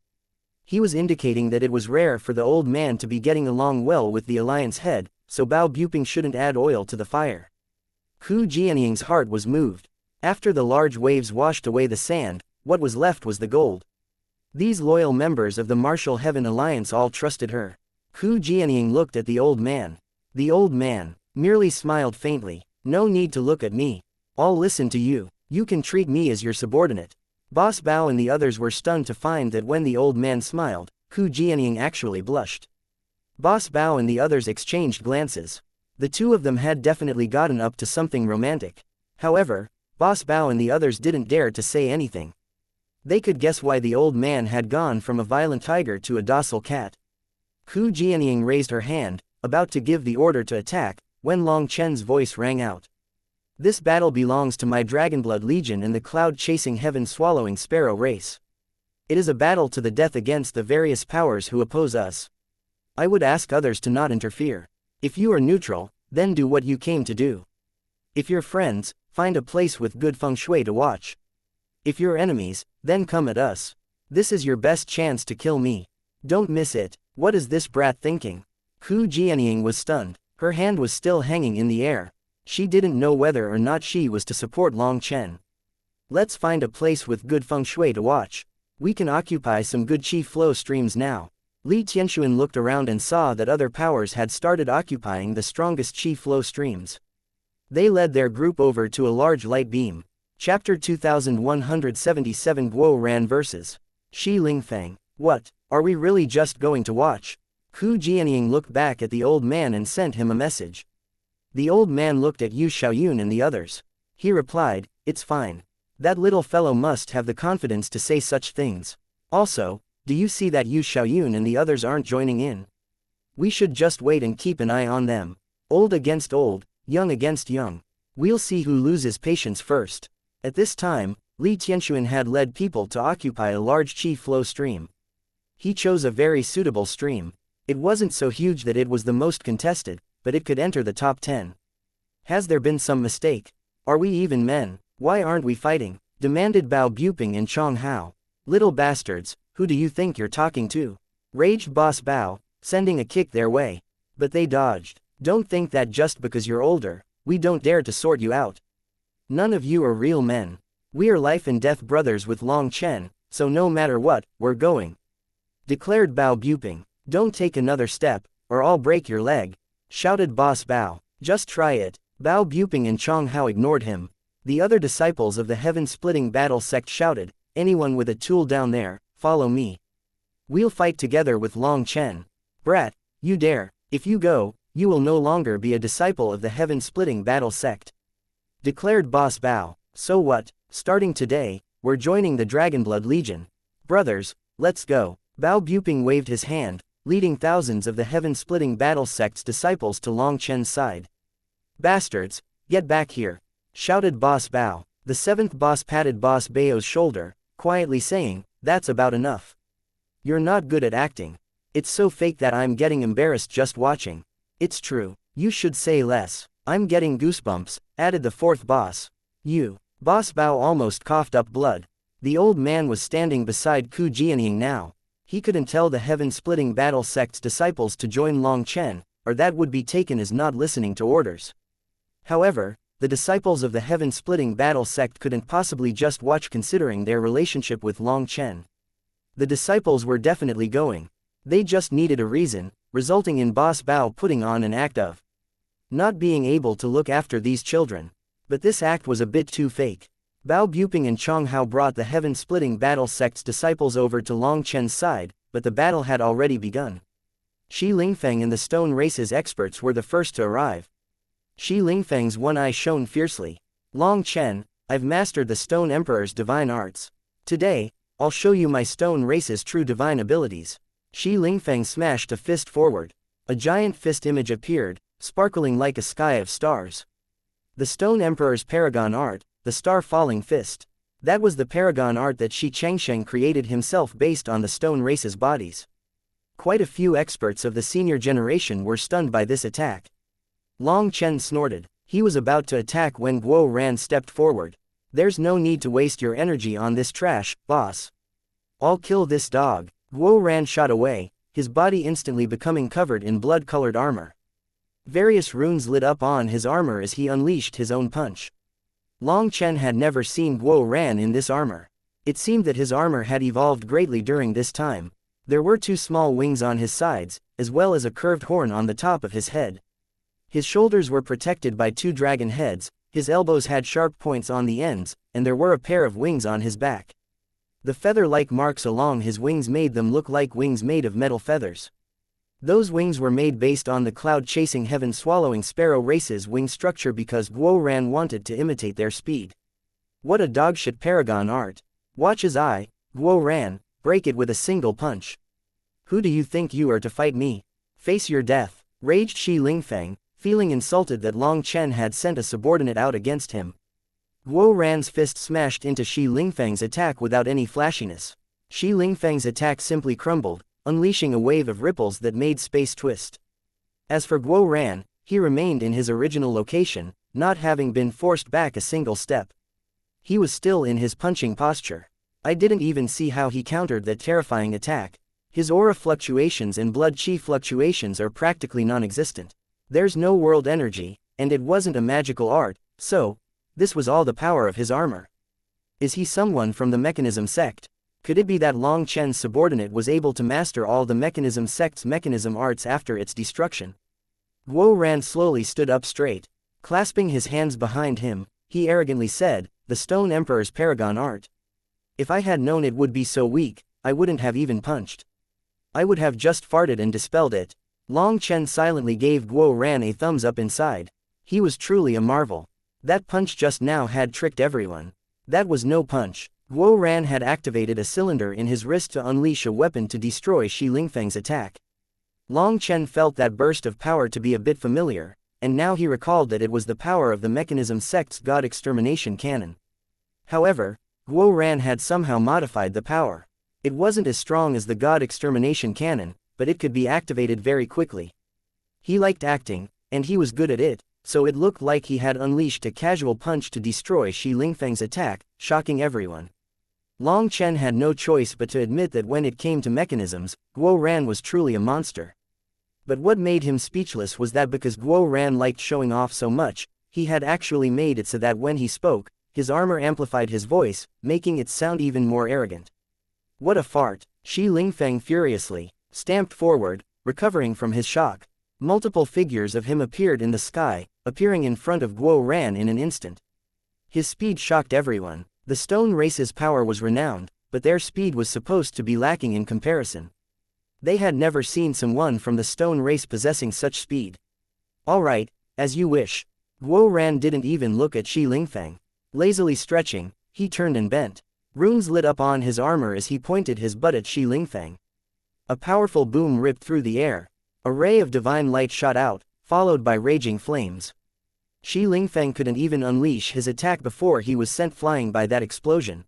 He was indicating that it was rare for the old man to be getting along well with the Alliance Head, so Bao Buping shouldn't add oil to the fire. Ku Jianying's heart was moved. After the large waves washed away the sand, what was left was the gold. These loyal members of the Martial Heaven Alliance all trusted her. Ku Jianying looked at the old man. The old man merely smiled faintly. No need to look at me. I'll listen to you. You can treat me as your subordinate. Boss Bao and the others were stunned to find that when the old man smiled, Ku Jianying actually blushed. Boss Bao and the others exchanged glances. The two of them had definitely gotten up to something romantic. However, Boss Bao and the others didn't dare to say anything. They could guess why the old man had gone from a violent tiger to a docile cat. Ku Jianying raised her hand, about to give the order to attack, when Long Chen's voice rang out. This battle belongs to my Dragonblood Legion and the cloud-chasing heaven-swallowing sparrow race. It is a battle to the death against the various powers who oppose us. I would ask others to not interfere. If you are neutral, then do what you came to do. If you're friends, find a place with good feng shui to watch. If you're enemies, then come at us. This is your best chance to kill me. Don't miss it. What is this brat thinking? Ku Jianying was stunned. Her hand was still hanging in the air. She didn't know whether or not she was to support Long Chen. Let's find a place with good feng shui to watch. We can occupy some good qi flow streams now. Li Tianxuan looked around and saw that other powers had started occupying the strongest qi flow streams. They led their group over to a large light beam. Chapter 2177 Guo Ran vs. Shi Lingfeng. What, are we really just going to watch? Ku Jianying looked back at the old man and sent him a message. The old man looked at Yu Xiaoyun and the others. He replied, "It's fine. That little fellow must have the confidence to say such things. Also, do you see that Yu Xiaoyun and the others aren't joining in? We should just wait and keep an eye on them. Old against old, young against young. We'll see who loses patience first." At this time, Li Tianxuan had led people to occupy a large qi flow stream. He chose a very suitable stream. It wasn't so huge that it was the most contested, but it could enter the top 10. Has there been some mistake? Are we even men? Why aren't we fighting? Demanded Bao Buping and Chong Hao. Little bastards, who do you think you're talking to? Raged Boss Bao, sending a kick their way. But they dodged. Don't think that just because you're older, we don't dare to sort you out. None of you are real men. We are life and death brothers with Long Chen, so no matter what, we're going. Declared Bao Buping. Don't take another step, or I'll break your leg. Shouted Boss Bao. Just try it. Bao Buping and Chong Hao ignored him. The other disciples of the heaven-splitting battle sect shouted, "Anyone with a tool down there, follow me. We'll fight together with Long Chen. Brat, you dare. If you go, you will no longer be a disciple of the heaven-splitting battle sect." Declared Boss Bao. So what, starting today, we're joining the Dragonblood Legion. Brothers, let's go. Bao Buping waved his hand, leading thousands of the heaven-splitting battle sect's disciples to Long Chen's side. "Bastards, get back here," shouted Boss Bao. The seventh boss patted Boss Bao's shoulder, quietly saying, "That's about enough. You're not good at acting. It's so fake that I'm getting embarrassed just watching." "It's true, you should say less. I'm getting goosebumps," added the fourth boss. "You." Boss Bao almost coughed up blood. The old man was standing beside Ku Jianying now. He couldn't tell the heaven-splitting battle sect's disciples to join Long Chen, or that would be taken as not listening to orders. However, the disciples of the heaven-splitting battle sect couldn't possibly just watch considering their relationship with Long Chen. The disciples were definitely going. They just needed a reason, resulting in Boss Bao putting on an act of not being able to look after these children. But this act was a bit too fake. Bao Buping and Chong Hao brought the heaven-splitting battle sect's disciples over to Long Chen's side, but the battle had already begun. Shi Lingfeng and the stone race's experts were the first to arrive. Shi Lingfeng's one eye shone fiercely. "Long Chen, I've mastered the Stone Emperor's divine arts. Today, I'll show you my stone race's true divine abilities." Shi Lingfeng smashed a fist forward. A giant fist image appeared, sparkling like a sky of stars. The Stone Emperor's paragon art, the star-falling fist. That was the paragon art that Shi Changsheng created himself based on the stone race's bodies. Quite a few experts of the senior generation were stunned by this attack. Long Chen snorted. He was about to attack when Guo Ran stepped forward. "There's no need to waste your energy on this trash, boss. I'll kill this dog." Guo Ran shot away, his body instantly becoming covered in blood-colored armor. Various runes lit up on his armor as he unleashed his own punch. Long Chen had never seen Guo Ran in this armor. It seemed that his armor had evolved greatly during this time. There were two small wings on his sides, as well as a curved horn on the top of his head. His shoulders were protected by two dragon heads, his elbows had sharp points on the ends, and there were a pair of wings on his back. The feather-like marks along his wings made them look like wings made of metal feathers. Those wings were made based on the cloud-chasing heaven-swallowing sparrow race's wing structure because Guo Ran wanted to imitate their speed. What a dogshit paragon art. Watch his eye, Guo Ran, break it with a single punch. Who do you think you are to fight me? Face your death, raged Shi Lingfeng, feeling insulted that Long Chen had sent a subordinate out against him. Guo Ran's fist smashed into Shi Lingfeng's attack without any flashiness. Shi Lingfeng's attack simply crumbled, unleashing a wave of ripples that made space twist. As for Guo Ran, he remained in his original location, not having been forced back a single step. He was still in his punching posture. I didn't even see how he countered that terrifying attack. His aura fluctuations and blood chi fluctuations are practically non-existent. There's no world energy, and it wasn't a magical art, so, this was all the power of his armor. Is he someone from the mechanism sect? Could it be that Long Chen's subordinate was able to master all the mechanism sect's mechanism arts after its destruction? Guo Ran slowly stood up straight. Clasping his hands behind him, he arrogantly said, "The Stone Emperor's paragon art. If I had known it would be so weak, I wouldn't have even punched. I would have just farted and dispelled it." Long Chen silently gave Guo Ran a thumbs up inside. He was truly a marvel. That punch just now had tricked everyone. That was no punch. Guo Ran had activated a cylinder in his wrist to unleash a weapon to destroy Shi Lingfeng's attack. Long Chen felt that burst of power to be a bit familiar, and now he recalled that it was the power of the mechanism sect's god extermination cannon. However, Guo Ran had somehow modified the power. It wasn't as strong as the god extermination cannon, but it could be activated very quickly. He liked acting, and he was good at it, so it looked like he had unleashed a casual punch to destroy Shi Lingfeng's attack, shocking everyone. Long Chen had no choice but to admit that when it came to mechanisms, Guo Ran was truly a monster. But what made him speechless was that because Guo Ran liked showing off so much, he had actually made it so that when he spoke, his armor amplified his voice, making it sound even more arrogant. What a fart! Shi Lingfeng furiously stamped forward, recovering from his shock. Multiple figures of him appeared in the sky, appearing in front of Guo Ran in an instant. His speed shocked everyone. The stone race's power was renowned, but their speed was supposed to be lacking in comparison. They had never seen someone from the stone race possessing such speed. "Alright, as you wish." Guo Ran didn't even look at Shi Lingfeng. Lazily stretching, he turned and bent. Runes lit up on his armor as he pointed his butt at Shi Lingfeng. A powerful boom ripped through the air. A ray of divine light shot out, followed by raging flames. Shi Lingfeng couldn't even unleash his attack before he was sent flying by that explosion.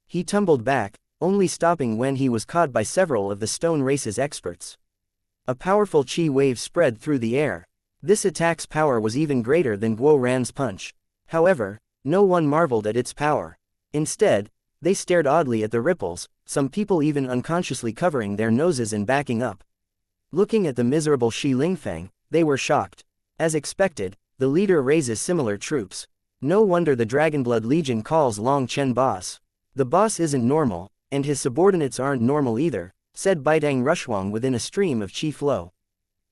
He tumbled back, only stopping when he was caught by several of the stone race's experts. A powerful chi wave spread through the air. This attack's power was even greater than Guo Ran's punch. However, no one marveled at its power. Instead, they stared oddly at the ripples, some people even unconsciously covering their noses and backing up. Looking at the miserable Shi Lingfeng, they were shocked. As expected, the leader raises similar troops. No wonder the Dragonblood Legion calls Long Chen boss. The boss isn't normal, and his subordinates aren't normal either, said Baidang Rushuang within a stream of chi flow.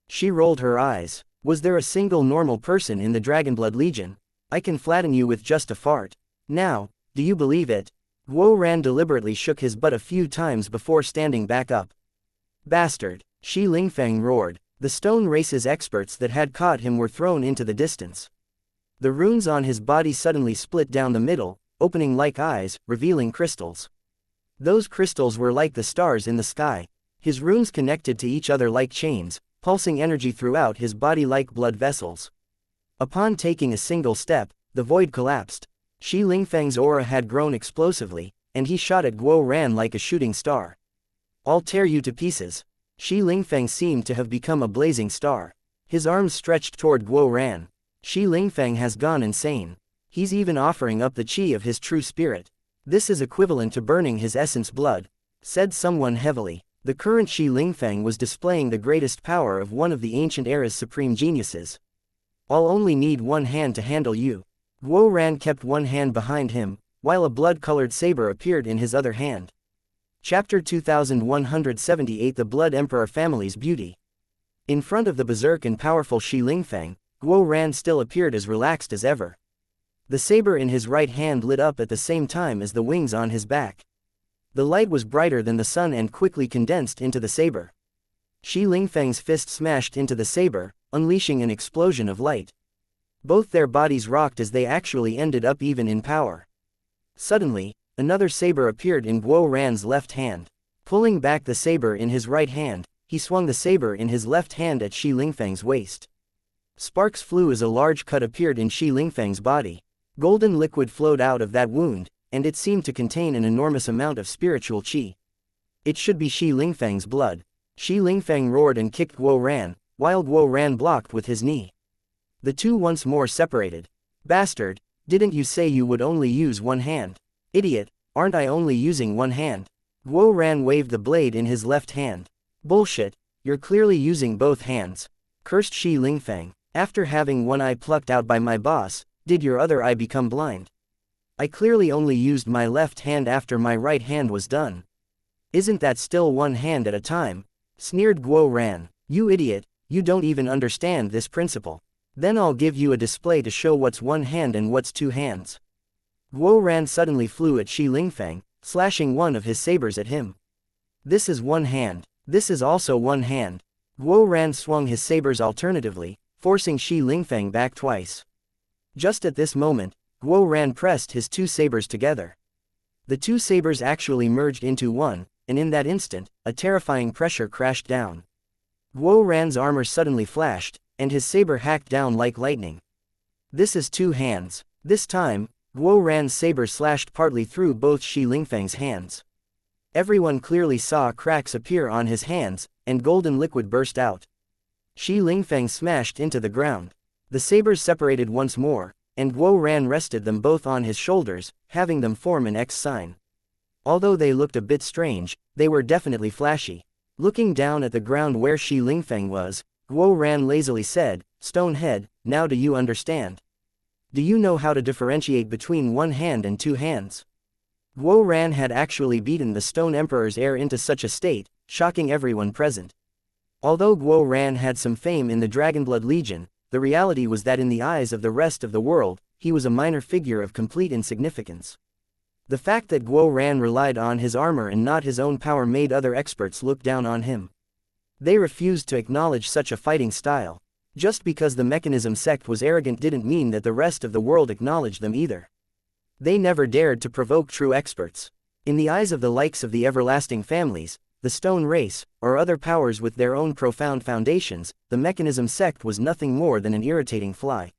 She rolled her eyes. Was there a single normal person in the Dragonblood Legion? I can flatten you with just a fart. Now, do you believe it? Guo Ran deliberately shook his butt a few times before standing back up. Bastard! Shi Lingfeng roared. The stone race's experts that had caught him were thrown into the distance. The runes on his body suddenly split down the middle, opening like eyes, revealing crystals. Those crystals were like the stars in the sky. His runes connected to each other like chains, pulsing energy throughout his body like blood vessels. Upon taking a single step, the void collapsed. Shi Lingfeng's aura had grown explosively, and he shot at Guo Ran like a shooting star. "I'll tear you to pieces." Shi Lingfeng seemed to have become a blazing star. His arms stretched toward Guo Ran. Shi Lingfeng has gone insane. He's even offering up the chi of his true spirit. This is equivalent to burning his essence blood, said someone heavily. The current Shi Lingfeng was displaying the greatest power of one of the ancient era's supreme geniuses. "I'll only need one hand to handle you." Guo Ran kept one hand behind him, while a blood-colored saber appeared in his other hand. Chapter 2178 The Blood Emperor Family's Beauty. In front of the berserk and powerful Shi Lingfeng, Guo Ran still appeared as relaxed as ever. The saber in his right hand lit up at the same time as the wings on his back. The light was brighter than the sun and quickly condensed into the saber. Shi Lingfeng's fist smashed into the saber, unleashing an explosion of light. Both their bodies rocked as they actually ended up even in power. Suddenly, another saber appeared in Guo Ran's left hand. Pulling back the saber in his right hand, he swung the saber in his left hand at Shi Lingfeng's waist. Sparks flew as a large cut appeared in Shi Lingfeng's body. Golden liquid flowed out of that wound, and it seemed to contain an enormous amount of spiritual chi. It should be Shi Lingfeng's blood. Shi Lingfeng roared and kicked Guo Ran, while Guo Ran blocked with his knee. The two once more separated. "Bastard, didn't you say you would only use one hand?" "Idiot, aren't I only using one hand?" Guo Ran waved the blade in his left hand. Bullshit, you're clearly using both hands. Cursed Shi Lingfeng. After having one eye plucked out by my boss, did your other eye become blind? I clearly only used my left hand after my right hand was done. Isn't that still one hand at a time? Sneered Guo Ran. You idiot, you don't even understand this principle. Then I'll give you a display to show what's one hand and what's two hands. Guo Ran suddenly flew at Shi Lingfeng, slashing one of his sabers at him. This is one hand. This is also one hand. Guo Ran swung his sabers alternatively, forcing Shi Lingfeng back twice. Just at this moment, Guo Ran pressed his two sabers together. The two sabers actually merged into one, and in that instant, a terrifying pressure crashed down. Guo Ran's armor suddenly flashed, and his saber hacked down like lightning. This is two hands. This time, Guo Ran's saber slashed partly through both Shi Lingfeng's hands. Everyone clearly saw cracks appear on his hands, and golden liquid burst out. Shi Lingfeng smashed into the ground. The sabers separated once more, and Guo Ran rested them both on his shoulders, having them form an X sign. Although they looked a bit strange, they were definitely flashy. Looking down at the ground where Shi Lingfeng was, Guo Ran lazily said, "Stonehead, now do you understand? Do you know how to differentiate between one hand and two hands?" Guo Ran had actually beaten the Stone Emperor's heir into such a state, shocking everyone present. Although Guo Ran had some fame in the Dragonblood Legion, the reality was that in the eyes of the rest of the world, he was a minor figure of complete insignificance. The fact that Guo Ran relied on his armor and not his own power made other experts look down on him. They refused to acknowledge such a fighting style. Just because the mechanism sect was arrogant didn't mean that the rest of the world acknowledged them either. They never dared to provoke true experts. In the eyes of the likes of the everlasting families, the stone race, or other powers with their own profound foundations, the mechanism sect was nothing more than an irritating fly.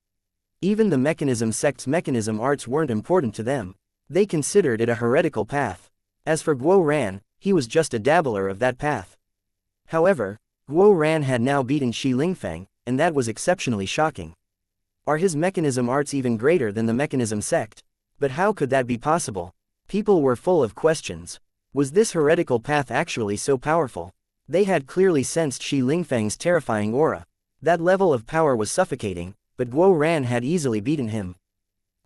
Even the mechanism sect's mechanism arts weren't important to them. They considered it a heretical path. As for Guo Ran, he was just a dabbler of that path. However, Guo Ran had now beaten Shi Lingfeng, and that was exceptionally shocking. Are his mechanism arts even greater than the mechanism sect? But how could that be possible? People were full of questions. Was this heretical path actually so powerful? They had clearly sensed Shi Lingfeng's terrifying aura. That level of power was suffocating, but Guo Ran had easily beaten him.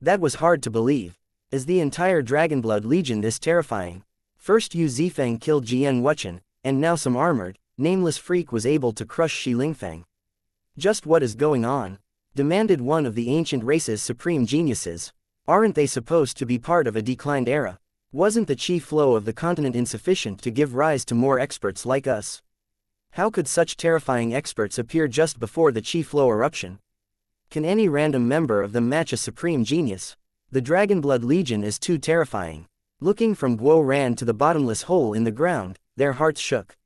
That was hard to believe. Is the entire Dragonblood Legion this terrifying? First Yu Zifeng killed Jian Wuchen, and now some armored, nameless freak was able to crush Shi Lingfeng. Just what is going on? Demanded one of the ancient race's supreme geniuses. Aren't they supposed to be part of a declined era? Wasn't the chi flow of the continent insufficient to give rise to more experts like us? How could such terrifying experts appear just before the chi flow eruption? Can any random member of them match a supreme genius? The Dragonblood Legion is too terrifying. Looking from Guo Ran to the bottomless hole in the ground, their hearts shook.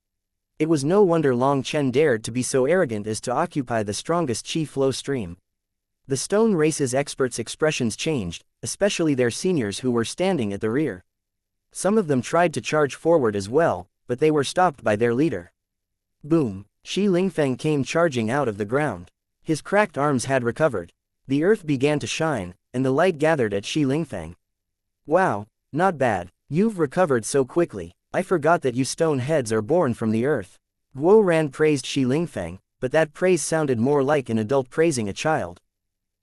It was no wonder Long Chen dared to be so arrogant as to occupy the strongest chi flow stream. The stone race's experts' expressions changed, especially their seniors who were standing at the rear. Some of them tried to charge forward as well, but they were stopped by their leader. Boom! Shi Lingfeng came charging out of the ground. His cracked arms had recovered. The earth began to shine, and the light gathered at Shi Lingfeng. Wow, not bad. You've recovered so quickly. I forgot that you stone heads are born from the earth. Guo Ran praised Shi Lingfeng, but that praise sounded more like an adult praising a child.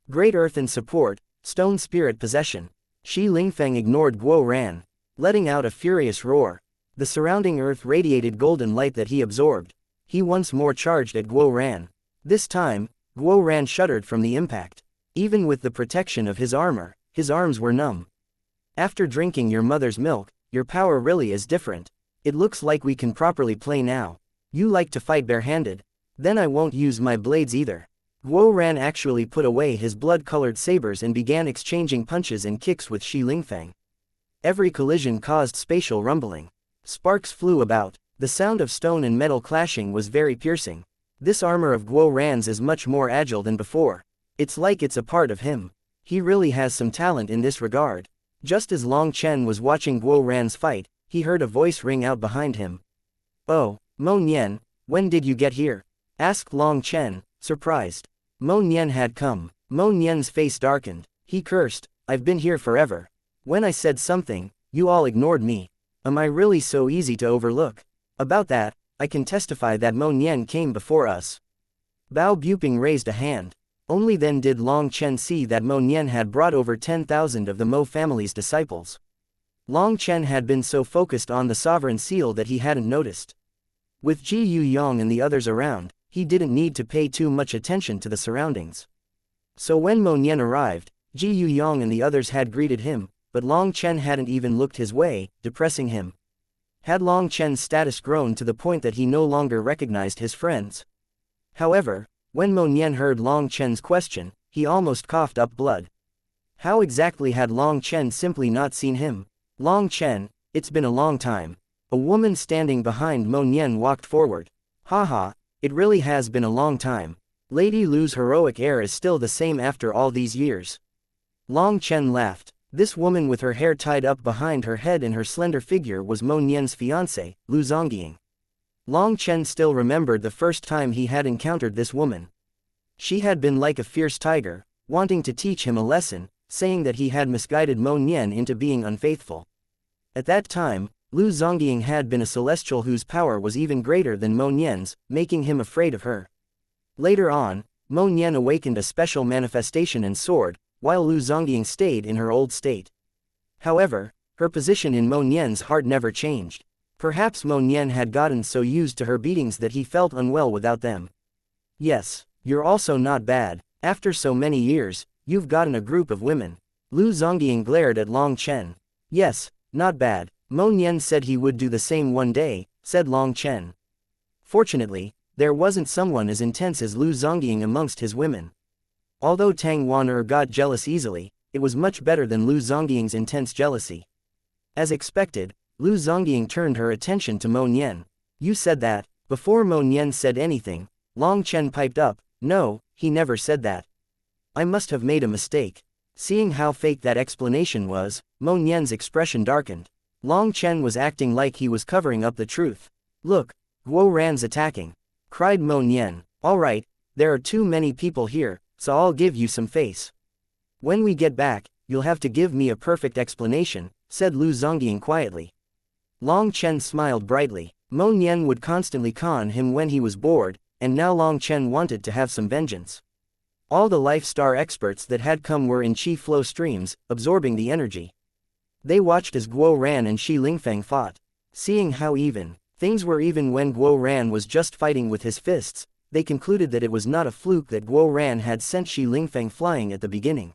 Great earthen support, stone spirit possession. Shi Lingfeng ignored Guo Ran, letting out a furious roar. The surrounding earth radiated golden light that he absorbed. He once more charged at Guo Ran. This time, Guo Ran shuddered from the impact. Even with the protection of his armor, his arms were numb. After drinking your mother's milk, your power really is different. It looks like we can properly play now. You like to fight barehanded? Then I won't use my blades either. Guo Ran actually put away his blood-colored sabers and began exchanging punches and kicks with Shi Lingfeng. Every collision caused spatial rumbling. Sparks flew about. The sound of stone and metal clashing was very piercing. This armor of Guo Ran's is much more agile than before. It's like it's a part of him. He really has some talent in this regard. Just as Long Chen was watching Guo Ran's fight, he heard a voice ring out behind him. "Oh, Mo Nian, when did you get here?" asked Long Chen, surprised. Mo Nian had come. Mo Nian's face darkened. He cursed, "I've been here forever. When I said something, you all ignored me. Am I really so easy to overlook? About that, I can testify that Mo Nian came before us. Bao Buping raised a hand. Only then did Long Chen see that Mo Nian had brought over 10,000 of the Mo family's disciples. Long Chen had been so focused on the sovereign seal that he hadn't noticed. With Ji Yu Yong and the others around, he didn't need to pay too much attention to the surroundings. So when Mo Nian arrived, Ji Yu Yong and the others had greeted him, but Long Chen hadn't even looked his way, depressing him. Had Long Chen's status grown to the point that he no longer recognized his friends? However, when Mo Nian heard Long Chen's question, he almost coughed up blood. How exactly had Long Chen simply not seen him? Long Chen, it's been a long time. A woman standing behind Mo Nian walked forward. Haha, it really has been a long time. Lady Lu's heroic air is still the same after all these years. Long Chen laughed. This woman with her hair tied up behind her head and her slender figure was Mo Nian's fiancée, Lu Zongying. Long Chen still remembered the first time he had encountered this woman. She had been like a fierce tiger, wanting to teach him a lesson, saying that he had misguided Mo Nian into being unfaithful. At that time, Lu Zongying had been a celestial whose power was even greater than Mo Nian's, making him afraid of her. Later on, Mo Nian awakened a special manifestation and soared, while Lu Zongying stayed in her old state. However, her position in Mo Nian's heart never changed. Perhaps Mo Nian had gotten so used to her beatings that he felt unwell without them. Yes, you're also not bad. After so many years, you've gotten a group of women. Lu Zongying glared at Long Chen. Yes, not bad. Mo Nian said he would do the same one day, said Long Chen. Fortunately, there wasn't someone as intense as Lu Zongying amongst his women. Although Tang Wan got jealous easily, it was much better than Lu Zongying's intense jealousy. As expected, Lu Zongying turned her attention to Mo Nian. You said that. Before Mo Nian said anything, Long Chen piped up, no, he never said that. I must have made a mistake. Seeing how fake that explanation was, Mo Nian's expression darkened. Long Chen was acting like he was covering up the truth. Look, Guo Ran's attacking, cried Mo Nian. All right, there are too many people here, so I'll give you some face. When we get back, you'll have to give me a perfect explanation, said Lu Zongying quietly. Long Chen smiled brightly. Mo Nian would constantly con him when he was bored, and now Long Chen wanted to have some vengeance. All the Life Star experts that had come were in Qi flow streams, absorbing the energy. They watched as Guo Ran and Shi Lingfeng fought. Seeing how things were even when Guo Ran was just fighting with his fists, they concluded that it was not a fluke that Guo Ran had sent Shi Lingfeng flying at the beginning.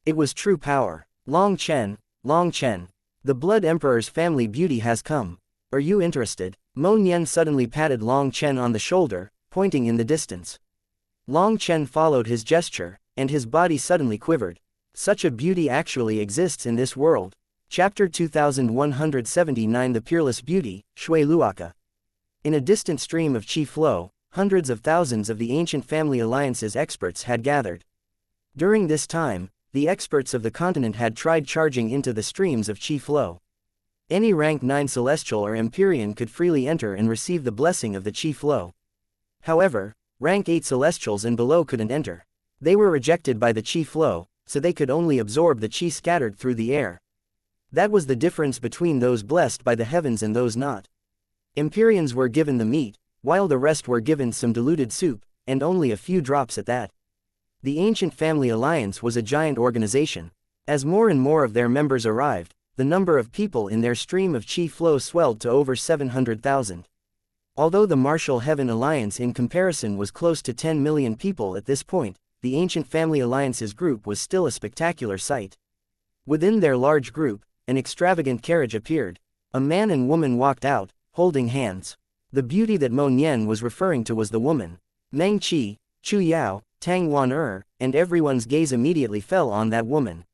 It was true power. Long Chen, the Blood Emperor's family beauty has come. Are you interested? Mo Nian suddenly patted Long Chen on the shoulder, pointing in the distance. Long Chen followed his gesture, and his body suddenly quivered. Such a beauty actually exists in this world. Chapter 2179 The Peerless Beauty, Shui Luoka. In a distant stream of Qi flow, hundreds of thousands of the ancient family alliance's experts had gathered. During this time, the experts of the continent had tried charging into the streams of Qi flow. Any rank 9 celestial or Empyrean could freely enter and receive the blessing of the Qi flow. However, rank 8 celestials and below couldn't enter. They were rejected by the Qi flow, so they could only absorb the Qi scattered through the air. That was the difference between those blessed by the heavens and those not. Empyreans were given the meat, while the rest were given some diluted soup, and only a few drops at that. The Ancient Family Alliance was a giant organization. As more and more of their members arrived, the number of people in their stream of Qi flow swelled to over 700,000. Although the Martial Heaven Alliance in comparison was close to 10 million people at this point, the Ancient Family Alliance's group was still a spectacular sight. Within their large group, an extravagant carriage appeared. A man and woman walked out, holding hands. The beauty that Mo Nian was referring to was the woman. Meng Qi, Chu Yao, Tang Wan and everyone's gaze immediately fell on that woman.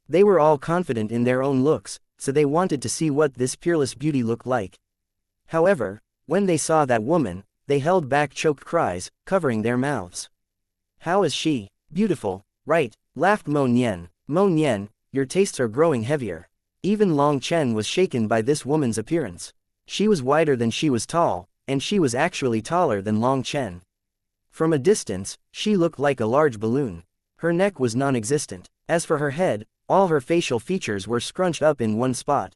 They were all confident in their own looks, so they wanted to see what this peerless beauty looked like. However, when they saw that woman, they held back choked cries, covering their mouths. How is she? Beautiful, right? Laughed Mo Nian. Mo Nian, your tastes are growing heavier. Even Long Chen was shaken by this woman's appearance. She was wider than she was tall, and she was actually taller than Long Chen. From a distance, she looked like a large balloon. Her neck was non-existent. As for her head, all her facial features were scrunched up in one spot.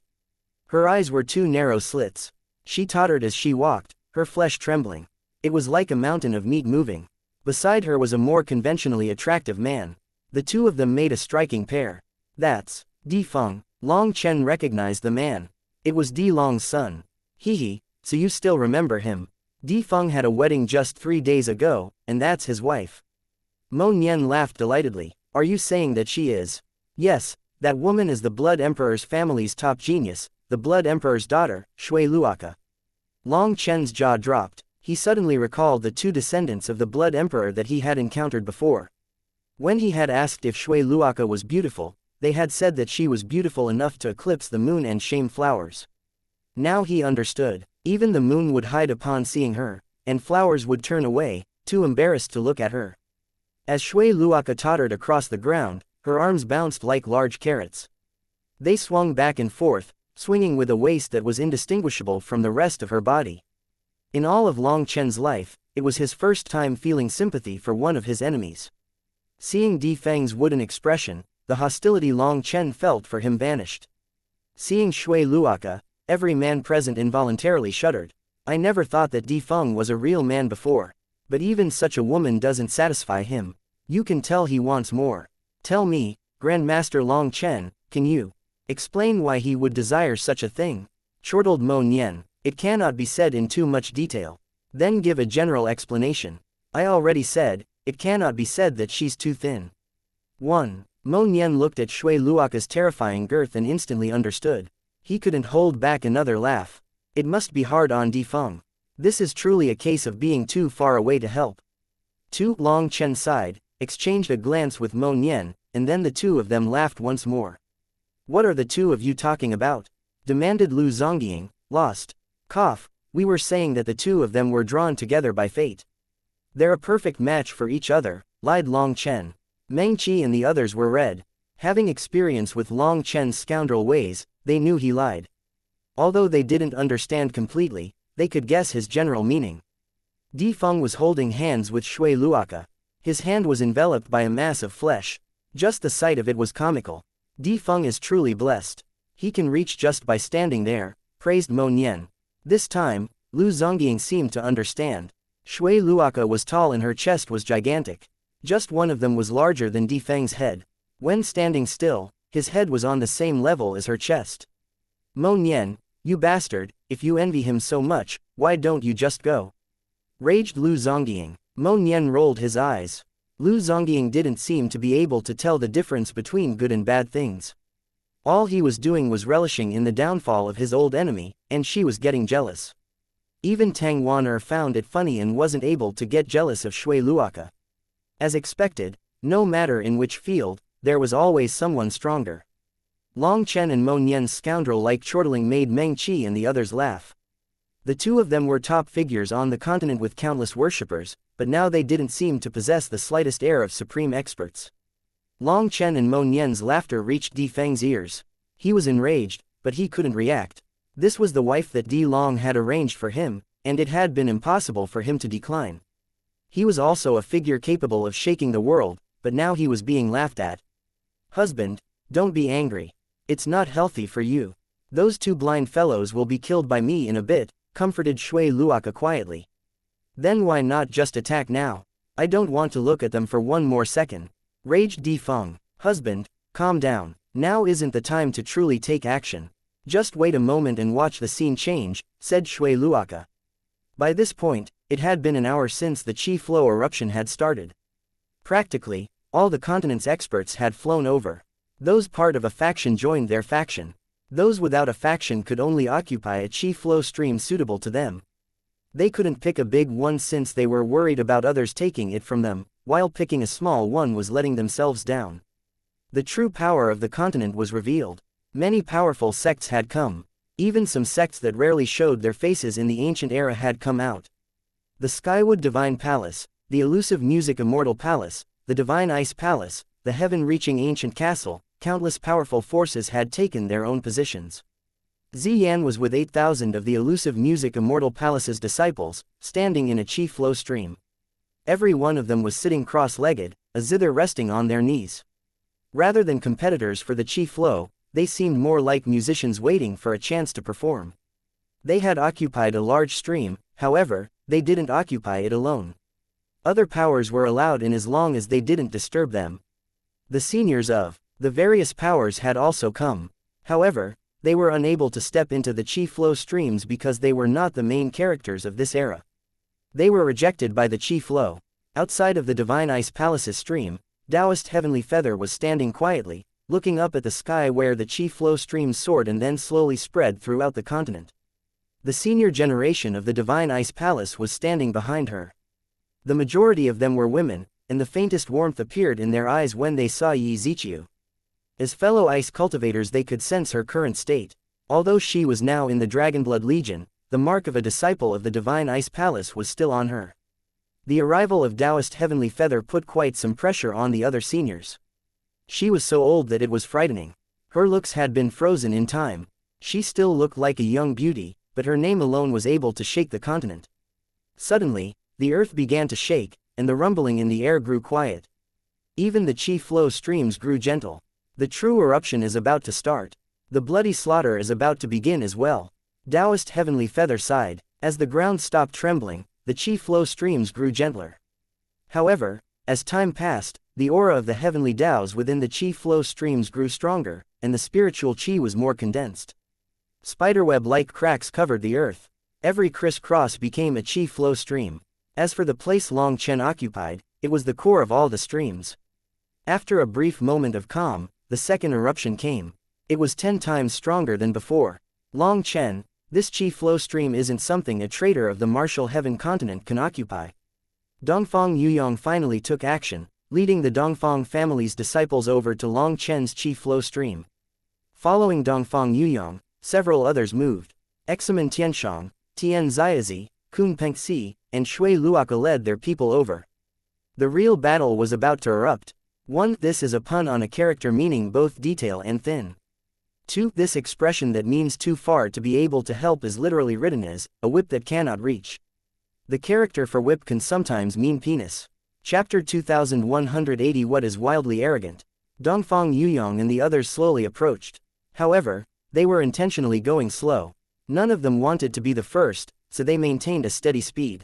Her eyes were two narrow slits. She tottered as she walked, her flesh trembling. It was like a mountain of meat moving. Beside her was a more conventionally attractive man. The two of them made a striking pair. That's Di Feng. Long Chen recognized the man. It was Di Long's son. Hehe, so you still remember him. Di Feng had a wedding just 3 days ago, and that's his wife. Mo Nian laughed delightedly. Are you saying that she is? Yes, that woman is the Blood Emperor's family's top genius, the Blood Emperor's daughter, Shui Luoka. Long Chen's jaw dropped. He suddenly recalled the two descendants of the Blood Emperor that he had encountered before. When he had asked if Shui Luoka was beautiful, they had said that she was beautiful enough to eclipse the moon and shame flowers. Now he understood. Even the moon would hide upon seeing her, and flowers would turn away, too embarrassed to look at her. As Shui Luoka tottered across the ground, her arms bounced like large carrots. They swung back and forth, swinging with a waist that was indistinguishable from the rest of her body. In all of Long Chen's life, it was his first time feeling sympathy for one of his enemies. Seeing Di Feng's wooden expression, the hostility Long Chen felt for him vanished. Seeing Shui Luoka, every man present involuntarily shuddered. I never thought that Di Feng was a real man before. But even such a woman doesn't satisfy him. You can tell he wants more. Tell me, Grandmaster Long Chen, can you explain why he would desire such a thing? Chortled Mo Nian. It cannot be said in too much detail. Then give a general explanation. I already said, it cannot be said that she's too thin. 1. Mo Nian looked at Shui Luoka's terrifying girth and instantly understood. He couldn't hold back another laugh. It must be hard on Di Feng. This is truly a case of being too far away to help. 2. Long Chen sighed, exchanged a glance with Mo Nian, and then the two of them laughed once more. What are the two of you talking about? Demanded Lu Zongying, lost. Cough, we were saying that the two of them were drawn together by fate. They're a perfect match for each other, lied Long Chen. Meng Qi and the others were red. Having experience with Long Chen's scoundrel ways, they knew he lied. Although they didn't understand completely, they could guess his general meaning. Di Feng was holding hands with Shui Luoka. His hand was enveloped by a mass of flesh. Just the sight of it was comical. Di Feng is truly blessed. He can reach just by standing there, praised Mo Nian. This time, Lu Zongying seemed to understand. Shui Luoka was tall and her chest was gigantic. Just one of them was larger than Di Feng's head. When standing still, his head was on the same level as her chest. Mo Nian, you bastard, if you envy him so much, why don't you just go? Raged Lu Zongying. Mo Nian rolled his eyes. Lu Zongying didn't seem to be able to tell the difference between good and bad things. All he was doing was relishing in the downfall of his old enemy, and she was getting jealous. Even Tang Waner found it funny and wasn't able to get jealous of Shui Luoka. As expected, no matter in which field, there was always someone stronger. Long Chen and Mo Nian's scoundrel-like chortling made Meng Qi and the others laugh. The two of them were top figures on the continent with countless worshippers, but now they didn't seem to possess the slightest air of supreme experts. Long Chen and Mo Nian's laughter reached Di Feng's ears. He was enraged, but he couldn't react. This was the wife that Di Long had arranged for him, and it had been impossible for him to decline. He was also a figure capable of shaking the world, but now he was being laughed at. Husband, don't be angry. It's not healthy for you. Those two blind fellows will be killed by me in a bit, comforted Shui Luoka quietly. Then why not just attack now? I don't want to look at them for one more second. Raged Di Feng. Husband, calm down. Now isn't the time to truly take action. Just wait a moment and watch the scene change, said Shui Luoka. By this point, it had been an hour since the Qi flow eruption had started. Practically, all the continent's experts had flown over. Those part of a faction joined their faction. Those without a faction could only occupy a Qi flow stream suitable to them. They couldn't pick a big one since they were worried about others taking it from them, while picking a small one was letting themselves down. The true power of the continent was revealed. Many powerful sects had come. Even some sects that rarely showed their faces in the ancient era had come out. The Skywood Divine Palace, the elusive Music Immortal Palace, the Divine Ice Palace, the heaven-reaching ancient castle, countless powerful forces had taken their own positions. Ziyan was with 8,000 of the elusive Music Immortal Palace's disciples, standing in a Qi flow stream. Every one of them was sitting cross-legged, a zither resting on their knees. Rather than competitors for the Qi flow, they seemed more like musicians waiting for a chance to perform. They had occupied a large stream, however, they didn't occupy it alone. Other powers were allowed in as long as they didn't disturb them. The seniors of the various powers had also come. However, they were unable to step into the chi flow streams because they were not the main characters of this era. They were rejected by the chi flow. Outside of the Divine Ice Palace's stream, Taoist Heavenly Feather was standing quietly, looking up at the sky where the chi flow streams soared and then slowly spread throughout the continent. The senior generation of the Divine Ice Palace was standing behind her. The majority of them were women, and the faintest warmth appeared in their eyes when they saw Yi Ziqiu. As fellow ice cultivators they could sense her current state. Although she was now in the Dragonblood Legion, the mark of a disciple of the Divine Ice Palace was still on her. The arrival of Taoist Heavenly Feather put quite some pressure on the other seniors. She was so old that it was frightening. Her looks had been frozen in time. She still looked like a young beauty, but her name alone was able to shake the continent. Suddenly, the earth began to shake, and the rumbling in the air grew quiet. Even the chi flow streams grew gentle. The true eruption is about to start. The bloody slaughter is about to begin as well. Taoist Heavenly Feather sighed. As the ground stopped trembling, the chi flow streams grew gentler. However, as time passed, the aura of the heavenly Taos within the chi flow streams grew stronger, and the spiritual chi was more condensed. Spiderweb-like cracks covered the earth. Every crisscross became a chi flow stream. As for the place Long Chen occupied, it was the core of all the streams. After a brief moment of calm, the second eruption came. It was 10 times stronger than before. Long Chen, this chi flow stream isn't something a traitor of the martial heaven continent can occupy. Dongfang Yuyong finally took action, leading the Dongfang family's disciples over to Long Chen's chi flow stream. Following Dongfang Yuyong, several others moved. Examen Tianshang, Tian Ziazi, Kun Pengxi, and Shui Luoka led their people over. The real battle was about to erupt. 1. This is a pun on a character meaning both detail and thin. 2. This expression that means too far to be able to help is literally written as, a whip that cannot reach. The character for whip can sometimes mean penis. Chapter 2180. What is wildly arrogant? Dongfang Yuyong and the others slowly approached. However, they were intentionally going slow. None of them wanted to be the first, so they maintained a steady speed.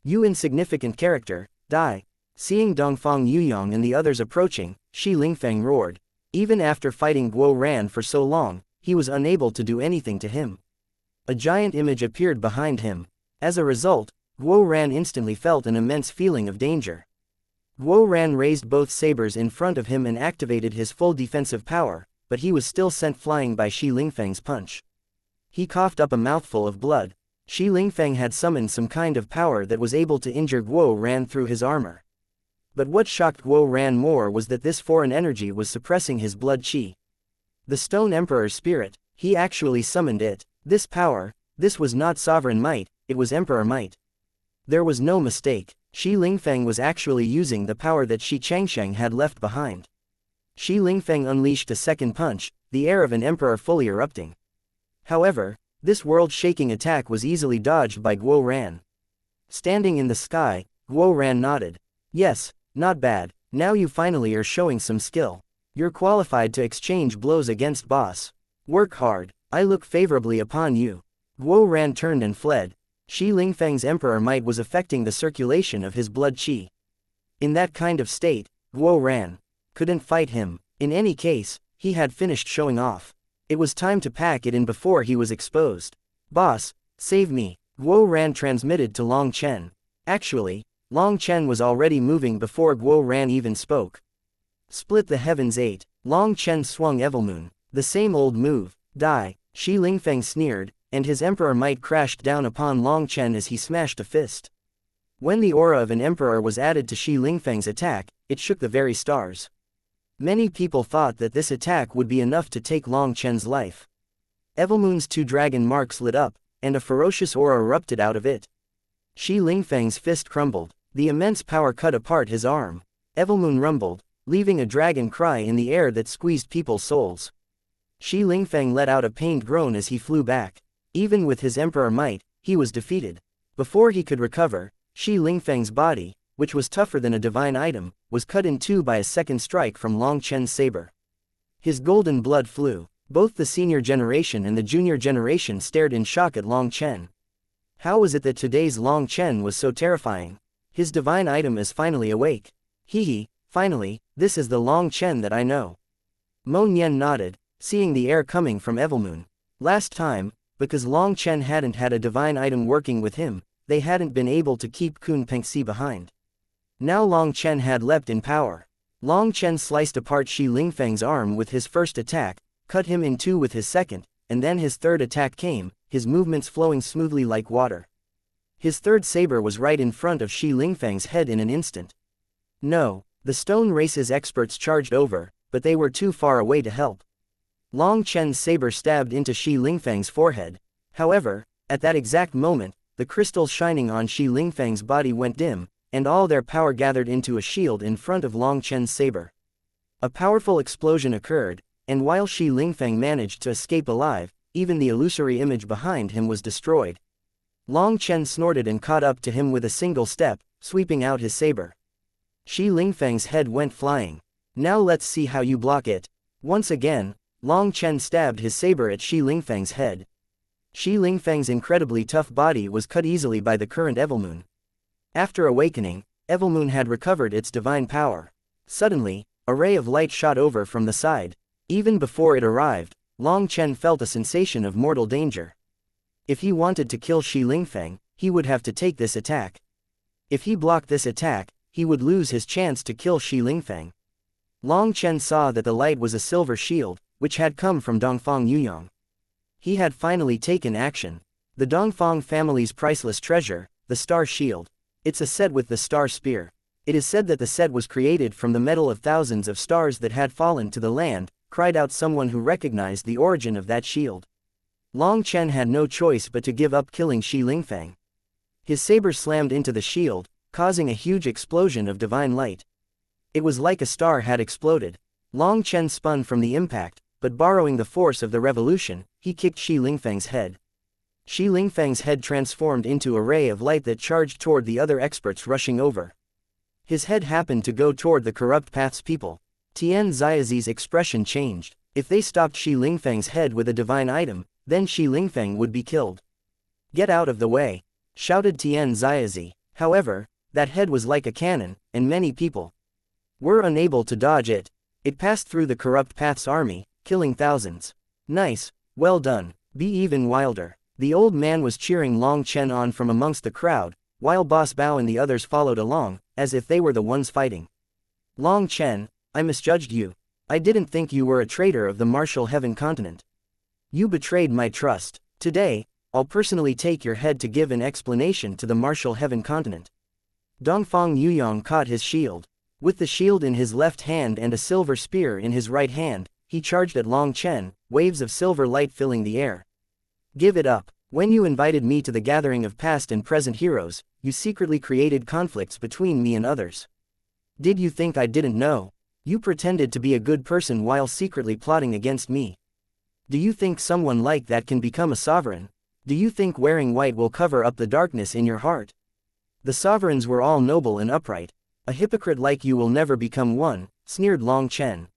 You insignificant character, die. Seeing Dongfang Yuyong and the others approaching, Shi Lingfeng roared. Even after fighting Guo Ran for so long, he was unable to do anything to him. A giant image appeared behind him. As a result, Guo Ran instantly felt an immense feeling of danger. Guo Ran raised both sabers in front of him and activated his full defensive power, but he was still sent flying by Shi Lingfeng's punch. He coughed up a mouthful of blood. Shi Lingfeng had summoned some kind of power that was able to injure Guo Ran through his armor. But what shocked Guo Ran more was that this foreign energy was suppressing his blood chi. The Stone Emperor's spirit, he actually summoned it. This power, this was not sovereign might, it was emperor might. There was no mistake. Shi Lingfeng was actually using the power that Shi Changsheng had left behind. Shi Lingfeng unleashed a second punch, the air of an emperor fully erupting. However, this world-shaking attack was easily dodged by Guo Ran. Standing in the sky, Guo Ran nodded. Yes, not bad, now you finally are showing some skill. You're qualified to exchange blows against boss. Work hard, I look favorably upon you. Guo Ran turned and fled. Shi Lingfeng's emperor might was affecting the circulation of his blood chi. In that kind of state, Guo Ran couldn't fight him. In any case, he had finished showing off. It was time to pack it in before he was exposed. Boss, save me, Guo Ran transmitted to Long Chen. Actually, Long Chen was already moving before Guo Ran even spoke. Split the heavens 8, Long Chen swung Evilmoon. The same old move, die, Shi Lingfeng sneered, and his emperor might crashed down upon Long Chen as he smashed a fist. When the aura of an emperor was added to Shi Lingfeng's attack, it shook the very stars. Many people thought that this attack would be enough to take Long Chen's life. Evilmoon's 2 dragon marks lit up, and a ferocious aura erupted out of it. Shi Lingfeng's fist crumbled. The immense power cut apart his arm. Evilmoon rumbled, leaving a dragon cry in the air that squeezed people's souls. Shi Lingfeng let out a pained groan as he flew back. Even with his emperor might, he was defeated. Before he could recover, Shi Lingfeng's body, which was tougher than a divine item, was cut in two by a second strike from Long Chen's saber. His golden blood flew. Both the senior generation and the junior generation stared in shock at Long Chen. How was it that today's Long Chen was so terrifying? His divine item is finally awake. Hee, finally, this is the Long Chen that I know. Mo Nian nodded, seeing the air coming from Evilmoon. Last time, because Long Chen hadn't had a divine item working with him, they hadn't been able to keep Kun Pengxi behind. Now Long Chen had leapt in power. Long Chen sliced apart Shi Lingfeng's arm with his first attack, cut him in two with his second, and then his third attack came, his movements flowing smoothly like water. His third saber was right in front of Shi Lingfeng's head in an instant. No, the stone race's experts charged over, but they were too far away to help. Long Chen's saber stabbed into Shi Lingfeng's forehead. However, at that exact moment, the crystals shining on Shi Lingfeng's body went dim, and all their power gathered into a shield in front of Long Chen's saber. A powerful explosion occurred, and while Shi Lingfeng managed to escape alive, even the illusory image behind him was destroyed. Long Chen snorted and caught up to him with a single step, sweeping out his saber. Shi Lingfeng's head went flying. Now let's see how you block it. Once again, Long Chen stabbed his saber at Shi Lingfeng's head. Shi Lingfeng's incredibly tough body was cut easily by the current Evilmoon. After awakening, Evilmoon had recovered its divine power. Suddenly, a ray of light shot over from the side. Even before it arrived, Long Chen felt a sensation of mortal danger. If he wanted to kill Shi Lingfeng, he would have to take this attack. If he blocked this attack, he would lose his chance to kill Shi Lingfeng. Long Chen saw that the light was a silver shield, which had come from Dongfang Yuyang. He had finally taken action. The Dongfang family's priceless treasure, the Star Shield. It's a set with the Star Spear. It is said that the set was created from the metal of thousands of stars that had fallen to the land, cried out someone who recognized the origin of that shield. Long Chen had no choice but to give up killing Shi Lingfeng. His saber slammed into the shield, causing a huge explosion of divine light. It was like a star had exploded. Long Chen spun from the impact, but borrowing the force of the revolution, he kicked Shi Lingfeng's head. Shi Lingfeng's head transformed into a ray of light that charged toward the other experts rushing over. His head happened to go toward the corrupt path's people. Tian Xiaozi's expression changed. If they stopped Shi Lingfeng's head with a divine item, then Shi Lingfeng would be killed. "Get out of the way!" shouted Tian Xiaozi. However, that head was like a cannon, and many people were unable to dodge it. It passed through the corrupt path's army, killing thousands. "Nice, well done, be even wilder." The old man was cheering Long Chen on from amongst the crowd, while Boss Bao and the others followed along, as if they were the ones fighting. "Long Chen, I misjudged you. I didn't think you were a traitor of the martial heaven continent. You betrayed my trust. Today, I'll personally take your head to give an explanation to the martial heaven continent." Dongfang Yuyang caught his shield. With the shield in his left hand and a silver spear in his right hand, he charged at Long Chen, waves of silver light filling the air. "Give it up. When you invited me to the gathering of past and present heroes, you secretly created conflicts between me and others. Did you think I didn't know? You pretended to be a good person while secretly plotting against me. Do you think someone like that can become a sovereign? Do you think wearing white will cover up the darkness in your heart? The sovereigns were all noble and upright. A hypocrite like you will never become one," sneered Long Chen.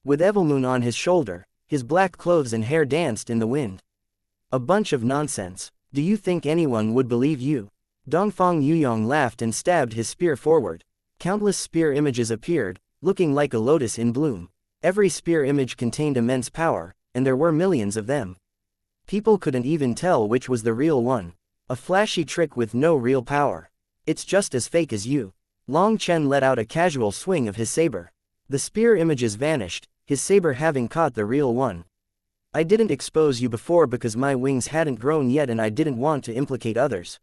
With Evilmoon on his shoulder, his black clothes and hair danced in the wind. "A bunch of nonsense. Do you think anyone would believe you?" Dongfang Yuyang laughed and stabbed his spear forward. Countless spear images appeared, looking like a lotus in bloom. Every spear image contained immense power, and there were millions of them. People couldn't even tell which was the real one. A flashy trick with no real power. It's just as fake as you. Long Chen let out a casual swing of his saber. The spear images vanished, his saber having caught the real one. "I didn't expose you before because my wings hadn't grown yet and I didn't want to implicate others.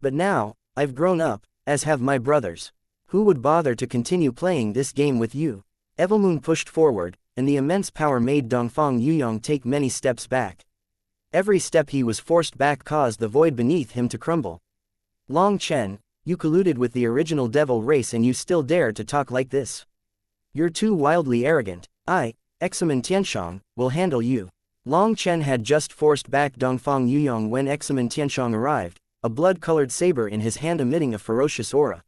But now, I've grown up, as have my brothers. Who would bother to continue playing this game with you?" Evilmoon pushed forward, and the immense power made Dongfang Yuyang take many steps back. Every step he was forced back caused the void beneath him to crumble. "Long Chen, you colluded with the original devil race and you still dare to talk like this. You're too wildly arrogant. I, Examen Tianshang, will handle you." Long Chen had just forced back Dongfang Yuyang when Examen Tianshang arrived, a blood-colored saber in his hand emitting a ferocious aura.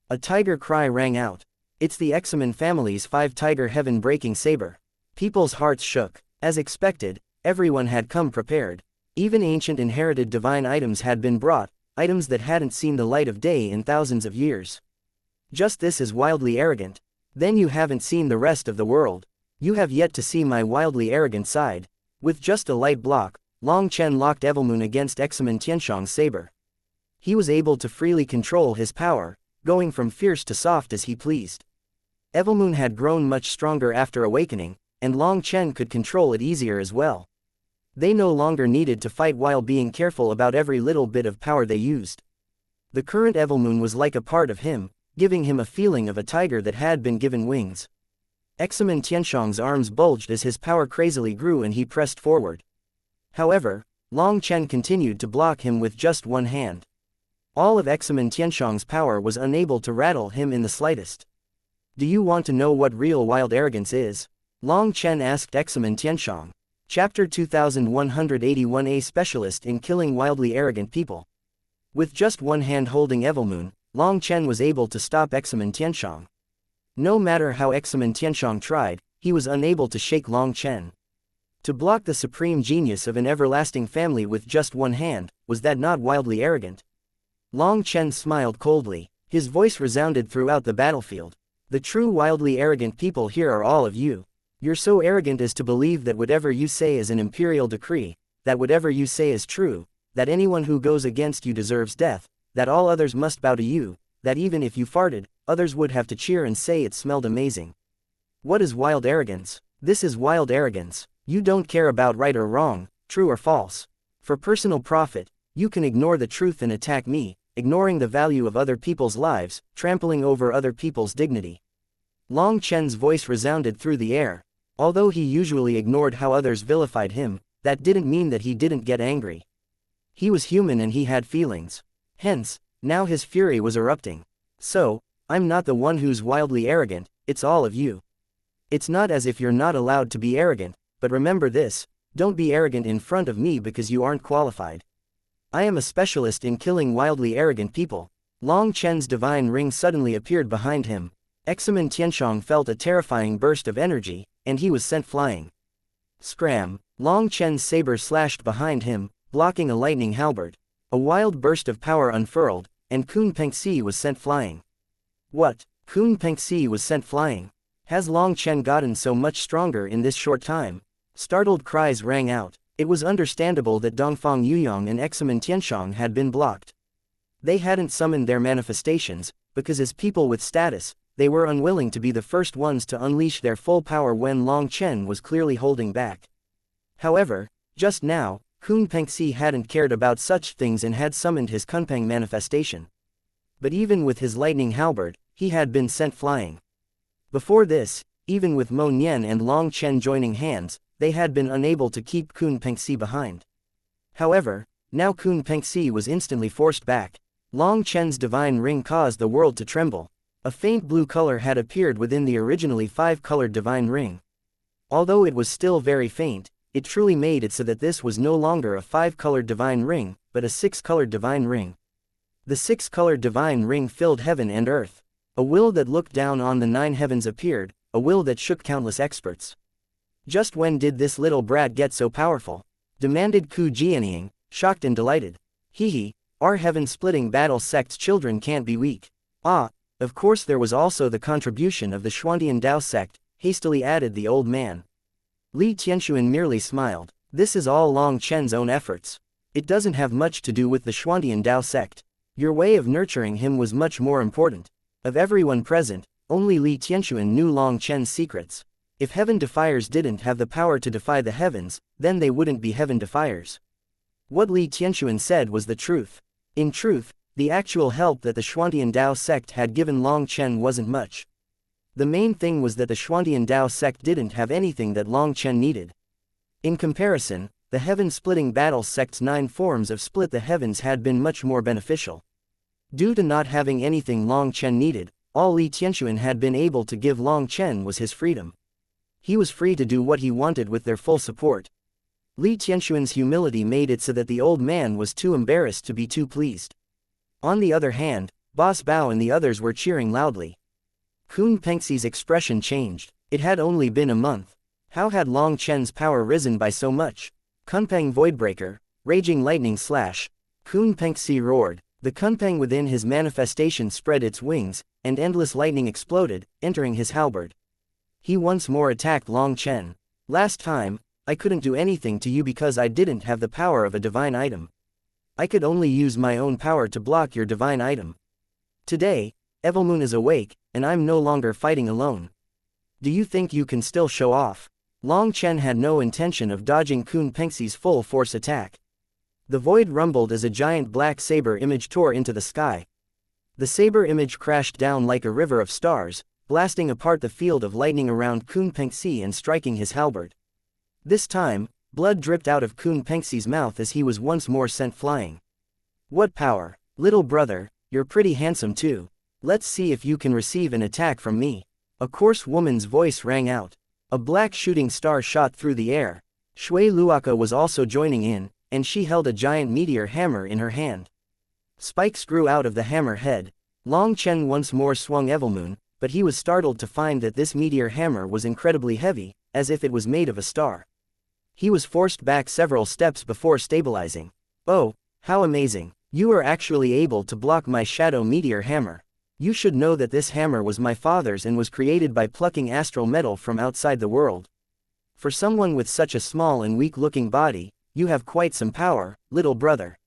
A tiger cry rang out. It's the Examen family's 5 tiger heaven-breaking saber. People's hearts shook. As expected, everyone had come prepared. Even ancient inherited divine items had been brought, items that hadn't seen the light of day in thousands of years. Just this is wildly arrogant. Then you haven't seen the rest of the world. You have yet to see my wildly arrogant side. With just a light block, Long Chen locked Evilmoon against Examen Tianshang's saber. He was able to freely control his power, going from fierce to soft as he pleased. Evilmoon had grown much stronger after awakening, and Long Chen could control it easier as well. They no longer needed to fight while being careful about every little bit of power they used. The current Evilmoon was like a part of him, giving him a feeling of a tiger that had been given wings. Examen Tianshang's arms bulged as his power crazily grew and he pressed forward. However, Long Chen continued to block him with just one hand. All of Examen Tianshang's power was unable to rattle him in the slightest. Do you want to know what real wild arrogance is? Long Chen asked Examen Tianshang. Chapter 2181. A specialist in killing wildly arrogant people. With just one hand holding Evilmoon, Long Chen was able to stop Examen Tianshang. No matter how Examen Tianshang tried, he was unable to shake Long Chen. To block the supreme genius of an everlasting family with just one hand, was that not wildly arrogant? Long Chen smiled coldly. His voice resounded throughout the battlefield. The true wildly arrogant people here are all of you. You're so arrogant as to believe that whatever you say is an imperial decree, that whatever you say is true, that anyone who goes against you deserves death, that all others must bow to you, that even if you farted, others would have to cheer and say it smelled amazing. What is wild arrogance? This is wild arrogance. You don't care about right or wrong, true or false. For personal profit, you can ignore the truth and attack me, ignoring the value of other people's lives, trampling over other people's dignity. Long Chen's voice resounded through the air. Although he usually ignored how others vilified him, that didn't mean that he didn't get angry. He was human and he had feelings. Hence, now his fury was erupting. So, I'm not the one who's wildly arrogant, it's all of you. It's not as if you're not allowed to be arrogant, but remember this, don't be arrogant in front of me because you aren't qualified. I am a specialist in killing wildly arrogant people. Long Chen's divine ring suddenly appeared behind him. Examen Tianshang felt a terrifying burst of energy, and he was sent flying. Scram! Long Chen's saber slashed behind him, blocking a lightning halberd. A wild burst of power unfurled, and Kun Pengxi was sent flying. What? Kun Pengxi was sent flying? Has Long Chen gotten so much stronger in this short time? Startled cries rang out. It was understandable that Dongfang Yuyang and Examen Tianshang had been blocked. They hadn't summoned their manifestations, because as people with status, they were unwilling to be the first ones to unleash their full power when Long Chen was clearly holding back. However, just now, Kun Pengxi hadn't cared about such things and had summoned his Kunpeng manifestation. But even with his lightning halberd, he had been sent flying. Before this, even with Mo Nian and Long Chen joining hands, they had been unable to keep Kun Pengxi behind. However, now Kun Pengxi was instantly forced back. Long Chen's divine ring caused the world to tremble. A faint blue color had appeared within the originally 5-colored divine ring. Although it was still very faint, it truly made it so that this was no longer a 5-colored divine ring, but a 6-colored divine ring. The 6-colored divine ring filled heaven and earth. A will that looked down on the 9 heavens appeared, a will that shook countless experts. Just when did this little brat get so powerful? Demanded Ku Jianying, shocked and delighted. Hee, our heaven-splitting battle sect's children can't be weak. Ah, of course there was also the contribution of the Xuantian Dao sect, hastily added the old man. Li Tianxuan merely smiled. This is all Long Chen's own efforts. It doesn't have much to do with the Xuantian Dao sect. Your way of nurturing him was much more important. Of everyone present, only Li Tianxuan knew Long Chen's secrets. If heaven defiers didn't have the power to defy the heavens, then they wouldn't be heaven defiers. What Li Tianxuan said was the truth. In truth, the actual help that the Xuantian Dao sect had given Long Chen wasn't much. The main thing was that the Xuantian Dao sect didn't have anything that Long Chen needed. In comparison, the heaven-splitting battle sect's 9 forms of split the heavens had been much more beneficial. Due to not having anything Long Chen needed, all Li Tianxuan had been able to give Long Chen was his freedom. He was free to do what he wanted with their full support. Li Tianxuan's humility made it so that the old man was too embarrassed to be too pleased. On the other hand, Boss Bao and the others were cheering loudly. Kun Pengxi's expression changed. It had only been a month. How had Long Chen's power risen by so much? Kunpeng Voidbreaker, Raging Lightning Slash. Kun Pengxi roared. The Kunpeng within his manifestation spread its wings, and endless lightning exploded, entering his halberd. He once more attacked Long Chen. Last time, I couldn't do anything to you because I didn't have the power of a divine item. I could only use my own power to block your divine item. Today, Evilmoon is awake, and I'm no longer fighting alone. Do you think you can still show off? Long Chen had no intention of dodging Kun Pengxi's full force attack. The void rumbled as a giant black saber image tore into the sky. The saber image crashed down like a river of stars, blasting apart the field of lightning around Kun Pengxi and striking his halberd. This time, blood dripped out of Kun Pengxi's mouth as he was once more sent flying. What power! Little brother, you're pretty handsome too. Let's see if you can receive an attack from me. A coarse woman's voice rang out. A black shooting star shot through the air. Shui Luoka was also joining in, and she held a giant meteor hammer in her hand. Spikes grew out of the hammer head. Long Chen once more swung Evilmoon, but he was startled to find that this meteor hammer was incredibly heavy, as if it was made of a star. He was forced back several steps before stabilizing. Oh, how amazing! You are actually able to block my shadow meteor hammer. You should know that this hammer was my father's and was created by plucking astral metal from outside the world. For someone with such a small and weak-looking body, you have quite some power, little brother.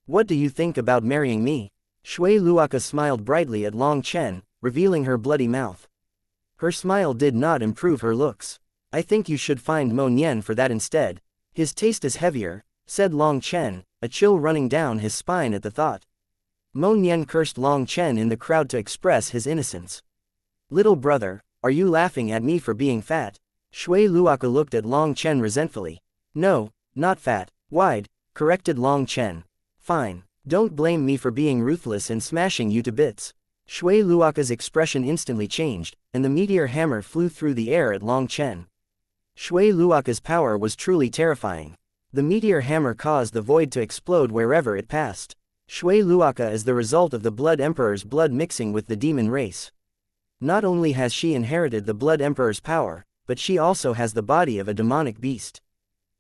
What do you think about marrying me? Shui Luoka smiled brightly at Long Chen, revealing her bloody mouth. Her smile did not improve her looks. I think you should find Mo Nian for that instead. His taste is heavier, said Long Chen, a chill running down his spine at the thought. Mo Nian cursed Long Chen in the crowd to express his innocence. Little brother, are you laughing at me for being fat? Shui Luoka looked at Long Chen resentfully. No, not fat, wide, corrected Long Chen. Fine, don't blame me for being ruthless and smashing you to bits. Shui Luoka's expression instantly changed, and the meteor hammer flew through the air at Long Chen. Shui Luoka's power was truly terrifying. The meteor hammer caused the void to explode wherever it passed. Shui Luoka is the result of the Blood Emperor's blood mixing with the demon race. Not only has she inherited the Blood Emperor's power, but she also has the body of a demonic beast.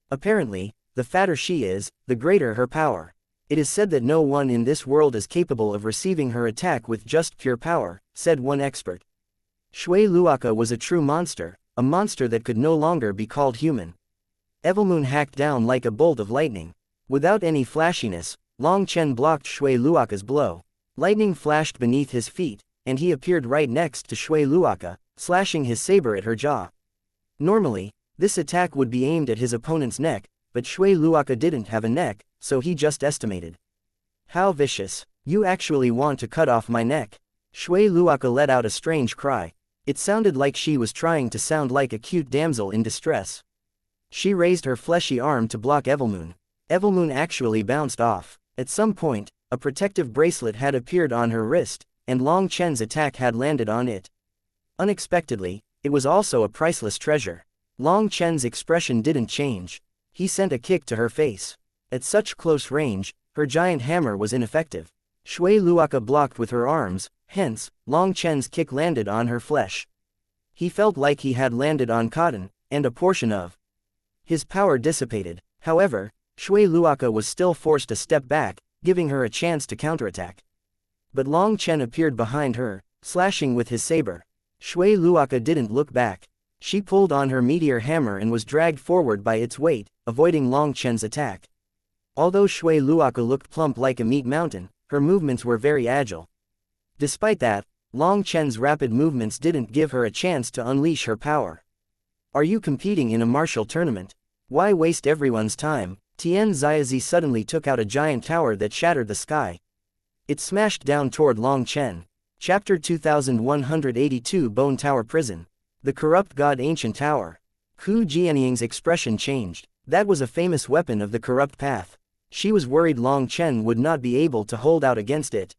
Apparently, the fatter she is, the greater her power. It is said that no one in this world is capable of receiving her attack with just pure power, said one expert. Shui Luoka was a true monster, a monster that could no longer be called human. Evilmoon hacked down like a bolt of lightning. Without any flashiness, Long Chen blocked Shui Luoka's blow. Lightning flashed beneath his feet, and he appeared right next to Shui Luoka, slashing his saber at her jaw. Normally, this attack would be aimed at his opponent's neck, but Shui Luoka didn't have a neck, so he just estimated. How vicious! You actually want to cut off my neck? Shui Luoka let out a strange cry. It sounded like she was trying to sound like a cute damsel in distress. She raised her fleshy arm to block Evilmoon. Evilmoon actually bounced off. At some point, a protective bracelet had appeared on her wrist, and Long Chen's attack had landed on it. Unexpectedly, it was also a priceless treasure. Long Chen's expression didn't change. He sent a kick to her face. At such close range, her giant hammer was ineffective. Shui Luoka blocked with her arms, hence, Long Chen's kick landed on her flesh. He felt like he had landed on cotton, and a portion of his power dissipated. However, Shui Luoka was still forced to step back, giving her a chance to counterattack. But Long Chen appeared behind her, slashing with his saber. Shui Luoka didn't look back. She pulled on her meteor hammer and was dragged forward by its weight, avoiding Long Chen's attack. Although Shui Luoka looked plump like a meat mountain, her movements were very agile. Despite that, Long Chen's rapid movements didn't give her a chance to unleash her power. Are you competing in a martial tournament? Why waste everyone's time? Tian Xiaozi suddenly took out a giant tower that shattered the sky. It smashed down toward Long Chen. Chapter 2182 Bone Tower Prison. The Corrupt God Ancient Tower. Hu Jianying's expression changed. That was a famous weapon of the corrupt path. She was worried Long Chen would not be able to hold out against it.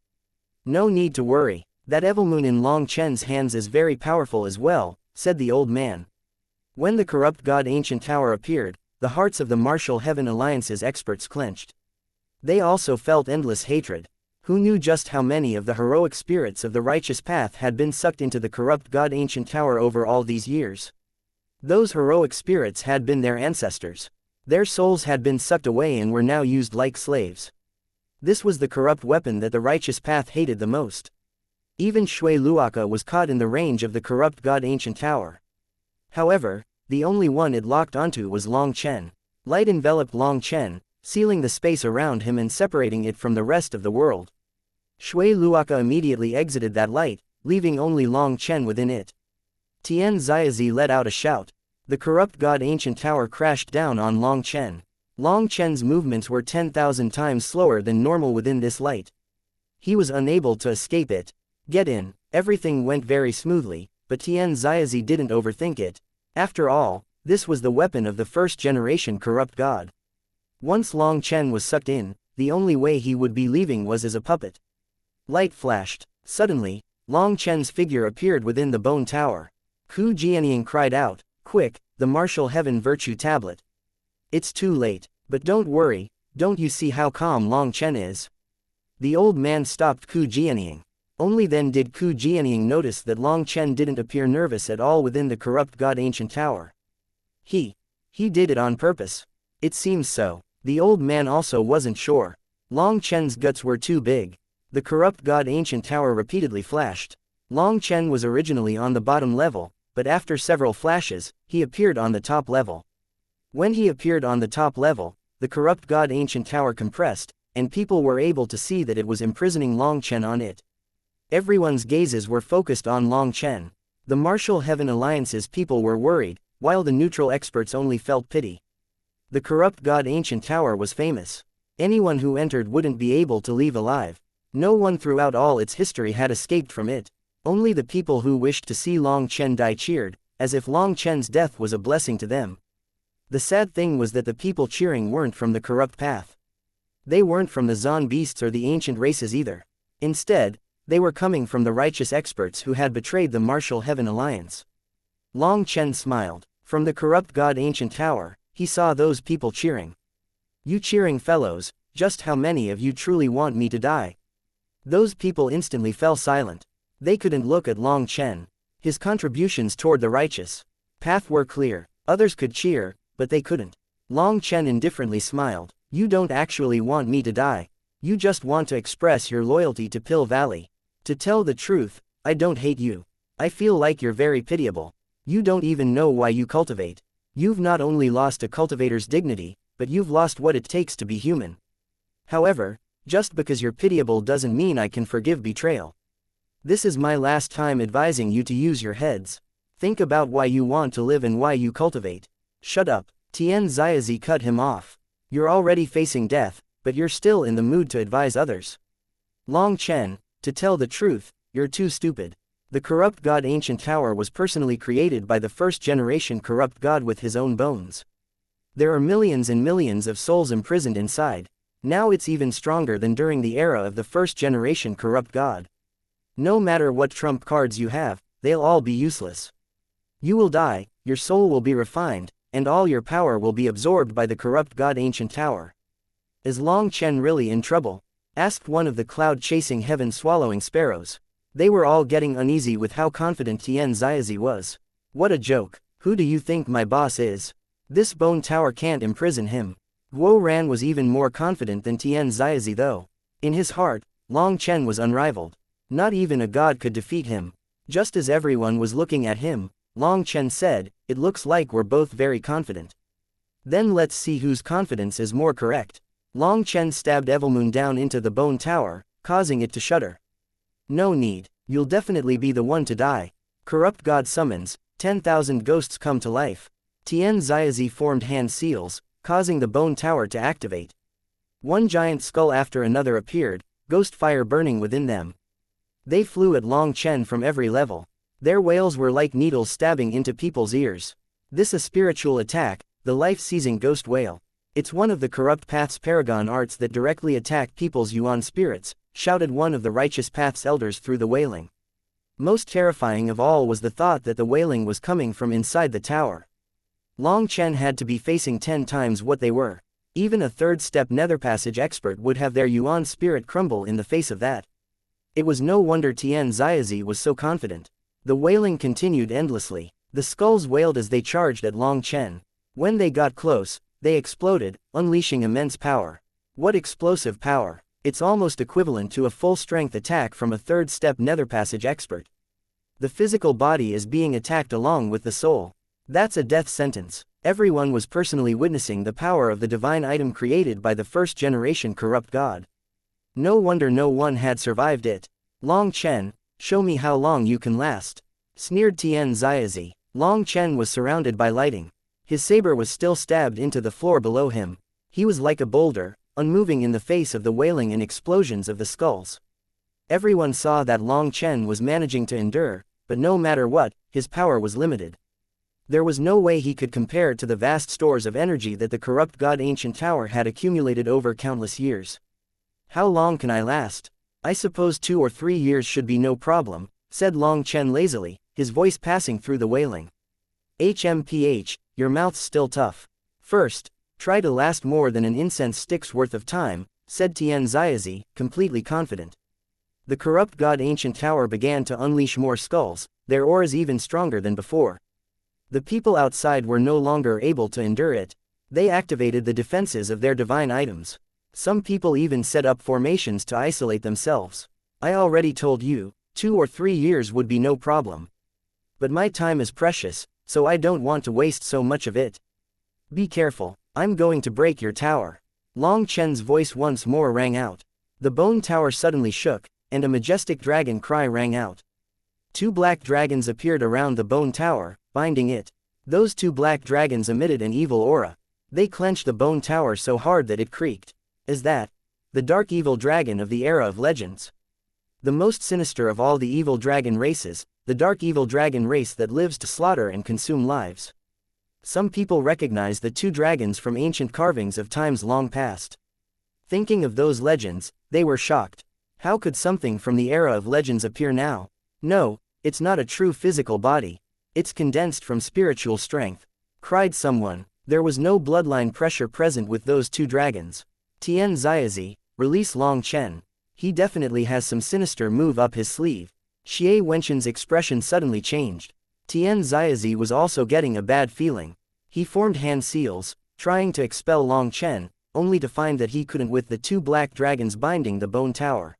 No need to worry. That Evilmoon in Long Chen's hands is very powerful as well, said the old man. When the Corrupt God Ancient Tower appeared, the hearts of the Martial Heaven Alliance's experts clenched. They also felt endless hatred. Who knew just how many of the heroic spirits of the righteous path had been sucked into the Corrupt God Ancient Tower over all these years? Those heroic spirits had been their ancestors. Their souls had been sucked away and were now used like slaves. This was the corrupt weapon that the righteous path hated the most. Even Shui Luoka was caught in the range of the corrupt god ancient tower. However, the only one it locked onto was Long Chen. Light enveloped Long Chen, sealing the space around him and separating it from the rest of the world. Shui Luoka immediately exited that light, leaving only Long Chen within it. Tian Xiaozi let out a shout. The corrupt god ancient tower crashed down on Long Chen. Long Chen's movements were 10,000 times slower than normal within this light. He was unable to escape it. Get in. Everything went very smoothly, but Tian Xiaozi didn't overthink it. After all, this was the weapon of the first-generation corrupt god. Once Long Chen was sucked in, the only way he would be leaving was as a puppet. Light flashed. Suddenly, Long Chen's figure appeared within the bone tower. Hu Jianying cried out, "Quick, the martial heaven virtue tablet." It's too late, but don't worry, don't you see how calm Long Chen is? The old man stopped Ku Jianying. Only then did Ku Jianying notice that Long Chen didn't appear nervous at all within the corrupt god ancient tower. He did it on purpose. It seems so. The old man also wasn't sure. Long Chen's guts were too big. The corrupt god ancient tower repeatedly flashed. Long Chen was originally on the bottom level, but after several flashes, he appeared on the top level. When he appeared on the top level, the corrupt god ancient tower compressed, and people were able to see that it was imprisoning Long Chen on it. Everyone's gazes were focused on Long Chen. The Martial Heaven Alliance's people were worried, while the neutral experts only felt pity. The corrupt god ancient tower was famous. Anyone who entered wouldn't be able to leave alive. No one throughout all its history had escaped from it. Only the people who wished to see Long Chen die cheered, as if Long Chen's death was a blessing to them. The sad thing was that the people cheering weren't from the corrupt path. They weren't from the Zon beasts or the ancient races either. Instead, they were coming from the righteous experts who had betrayed the Martial Heaven Alliance. Long Chen smiled. From the corrupt god ancient tower, he saw those people cheering. "You cheering fellows, just how many of you truly want me to die?" Those people instantly fell silent. They couldn't look at Long Chen. His contributions toward the righteous path were clear. Others could cheer, but they couldn't. Long Chen indifferently smiled. "You don't actually want me to die. You just want to express your loyalty to Pill Valley. To tell the truth, I don't hate you. I feel like you're very pitiable. You don't even know why you cultivate. You've not only lost a cultivator's dignity, but you've lost what it takes to be human. However, just because you're pitiable doesn't mean I can forgive betrayal. This is my last time advising you to use your heads. Think about why you want to live and why you cultivate." "Shut up." Tian Xiaozi cut him off. "You're already facing death, but you're still in the mood to advise others. Long Chen, to tell the truth, you're too stupid. The corrupt god ancient tower was personally created by the first-generation corrupt god with his own bones. There are millions and millions of souls imprisoned inside. Now it's even stronger than during the era of the first-generation corrupt god. No matter what trump cards you have, they'll all be useless. You will die, your soul will be refined, and all your power will be absorbed by the corrupt god ancient tower." "Is Long Chen really in trouble?" asked one of the cloud-chasing heaven-swallowing sparrows. They were all getting uneasy with how confident Tian Xiaozi was. "What a joke. Who do you think my boss is? This bone tower can't imprison him." Guo Ran was even more confident than Tian Xiaozi though. In his heart, Long Chen was unrivaled. Not even a god could defeat him. Just as everyone was looking at him, Long Chen said, "It looks like we're both very confident. Then let's see whose confidence is more correct." Long Chen stabbed Evilmoon down into the bone tower, causing it to shudder. "No need, you'll definitely be the one to die." Corrupt god summons, 10,000 ghosts come to life. Tian Xiaozi formed hand seals, causing the bone tower to activate. One giant skull after another appeared, ghost fire burning within them. They flew at Long Chen from every level. Their wails were like needles stabbing into people's ears. This a spiritual attack, the life-seizing ghost wail. "It's one of the corrupt path's paragon arts that directly attack people's yuan spirits," shouted one of the righteous path's elders through the wailing. Most terrifying of all was the thought that the wailing was coming from inside the tower. Long Chen had to be facing 10 times what they were. Even a third-step netherpassage expert would have their yuan spirit crumble in the face of that. It was no wonder Tian Xiaozi was so confident. The wailing continued endlessly. The skulls wailed as they charged at Long Chen. When they got close, they exploded, unleashing immense power. What explosive power! It's almost equivalent to a full-strength attack from a third-step netherpassage expert. The physical body is being attacked along with the soul. That's a death sentence. Everyone was personally witnessing the power of the divine item created by the first-generation corrupt god. No wonder no one had survived it. Long Chen, show me how long you can last, sneered Xianxia. Long Chen was surrounded by lighting. His saber was still stabbed into the floor below him. He was like a boulder, unmoving in the face of the wailing and explosions of the skulls. Everyone saw that Long Chen was managing to endure, but no matter what, his power was limited. There was no way he could compare to the vast stores of energy that the corrupt god ancient tower had accumulated over countless years. How long can I last? I suppose 2 or 3 years should be no problem, said Long Chen lazily, his voice passing through the wailing. HMPH, your mouth's still tough. First, try to last more than an incense stick's worth of time, said Xianxia, completely confident. The corrupt god ancient tower began to unleash more skulls, their auras even stronger than before. The people outside were no longer able to endure it. They activated the defenses of their divine items. Some people even set up formations to isolate themselves. I already told you, 2 or 3 years would be no problem. But my time is precious, so I don't want to waste so much of it. Be careful, I'm going to break your tower. Long Chen's voice once more rang out. The bone tower suddenly shook, and a majestic dragon cry rang out. 2 black dragons appeared around the bone tower, binding it. Those 2 black dragons emitted an evil aura. They clenched the bone tower so hard that it creaked. Is that the dark evil dragon of the era of legends? The most sinister of all the evil dragon races, the dark evil dragon race that lives to slaughter and consume lives. Some people recognize the 2 dragons from ancient carvings of times long past. Thinking of those legends, they were shocked. How could something from the era of legends appear now? No, it's not a true physical body. It's condensed from spiritual strength, cried someone. There was no bloodline pressure present with those 2 dragons. Xianxia, release Long Chen. He definitely has some sinister move up his sleeve. Xie Wenshan's expression suddenly changed. Xianxia was also getting a bad feeling. He formed hand seals, trying to expel Long Chen, only to find that he couldn't with the 2 black dragons binding the bone tower.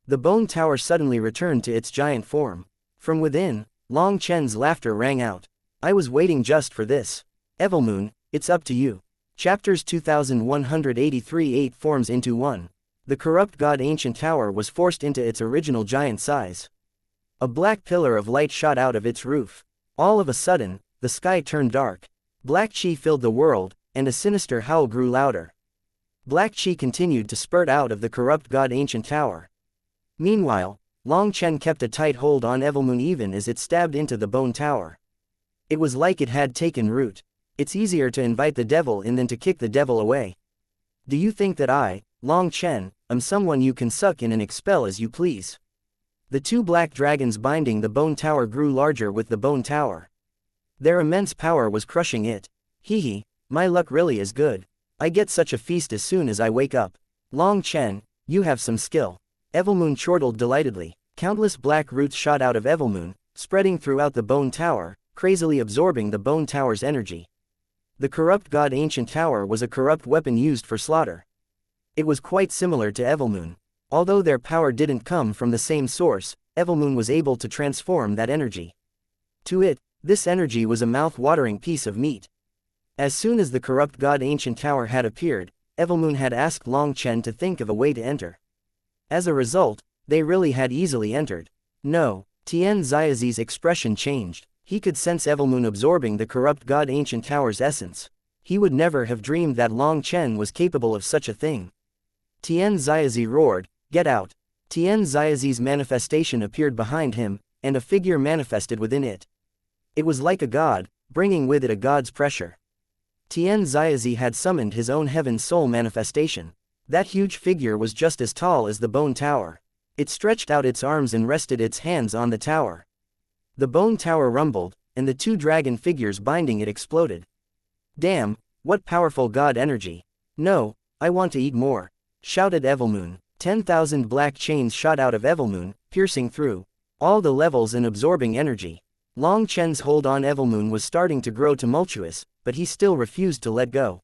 The bone tower suddenly returned to its giant form. From within, Long Chen's laughter rang out. I was waiting just for this. Evilmoon, it's up to you. Chapters 2183 8 forms into 1. The corrupt god ancient tower was forced into its original giant size. A black pillar of light shot out of its roof. All of a sudden, the sky turned dark. Black chi filled the world, and a sinister howl grew louder. Black chi continued to spurt out of the corrupt god ancient tower. Meanwhile, Long Chen kept a tight hold on Evilmoon even as it stabbed into the bone tower. It was like it had taken root. It's easier to invite the devil in than to kick the devil away. Do you think that I, Long Chen, am someone you can suck in and expel as you please? The 2 black dragons binding the bone tower grew larger with the bone tower. Their immense power was crushing it. Hee hee, my luck really is good. I get such a feast as soon as I wake up. Long Chen, you have some skill. Evilmoon chortled delightedly. Countless black roots shot out of Evilmoon, spreading throughout the bone tower, crazily absorbing the bone tower's energy. The corrupt god ancient tower was a corrupt weapon used for slaughter. It was quite similar to Evilmoon. Although their power didn't come from the same source, Evilmoon was able to transform that energy. To it, this energy was a mouth-watering piece of meat. As soon as the corrupt god ancient tower had appeared, Evilmoon had asked Long Chen to think of a way to enter. As a result, they really had easily entered. No, Xianxia's expression changed. He could sense Evilmoon absorbing the corrupt god ancient tower's essence. He would never have dreamed that Long Chen was capable of such a thing. Xianxia roared, get out. Xianxia's manifestation appeared behind him, and a figure manifested within it. It was like a god, bringing with it a god's pressure. Xianxia had summoned his own heaven soul manifestation. That huge figure was just as tall as the bone tower. It stretched out its arms and rested its hands on the tower. The bone tower rumbled, and the 2 dragon figures binding it exploded. Damn, what powerful god energy. No, I want to eat more, shouted Evilmoon. 10,000 black chains shot out of Evilmoon, piercing through all the levels and absorbing energy. Long Chen's hold on Evilmoon was starting to grow tumultuous, but he still refused to let go.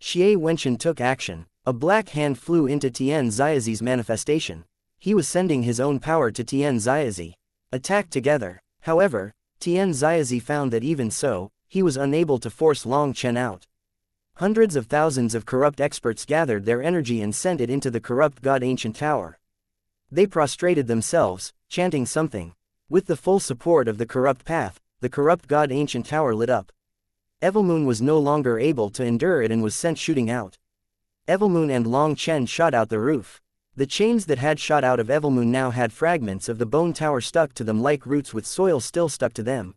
Xie Wenchen took action. A black hand flew into Tian Ziazi's manifestation. He was sending his own power to Tian Ziazi. Attack together. However, Tian Ziazi found that even so, he was unable to force Long Chen out. Hundreds of thousands of corrupt experts gathered their energy and sent it into the corrupt god ancient tower. They prostrated themselves, chanting something. With the full support of the corrupt path, the corrupt god ancient tower lit up. Evilmoon was no longer able to endure it and was sent shooting out. Evilmoon and Long Chen shot out the roof. The chains that had shot out of Evilmoon now had fragments of the bone tower stuck to them like roots with soil still stuck to them.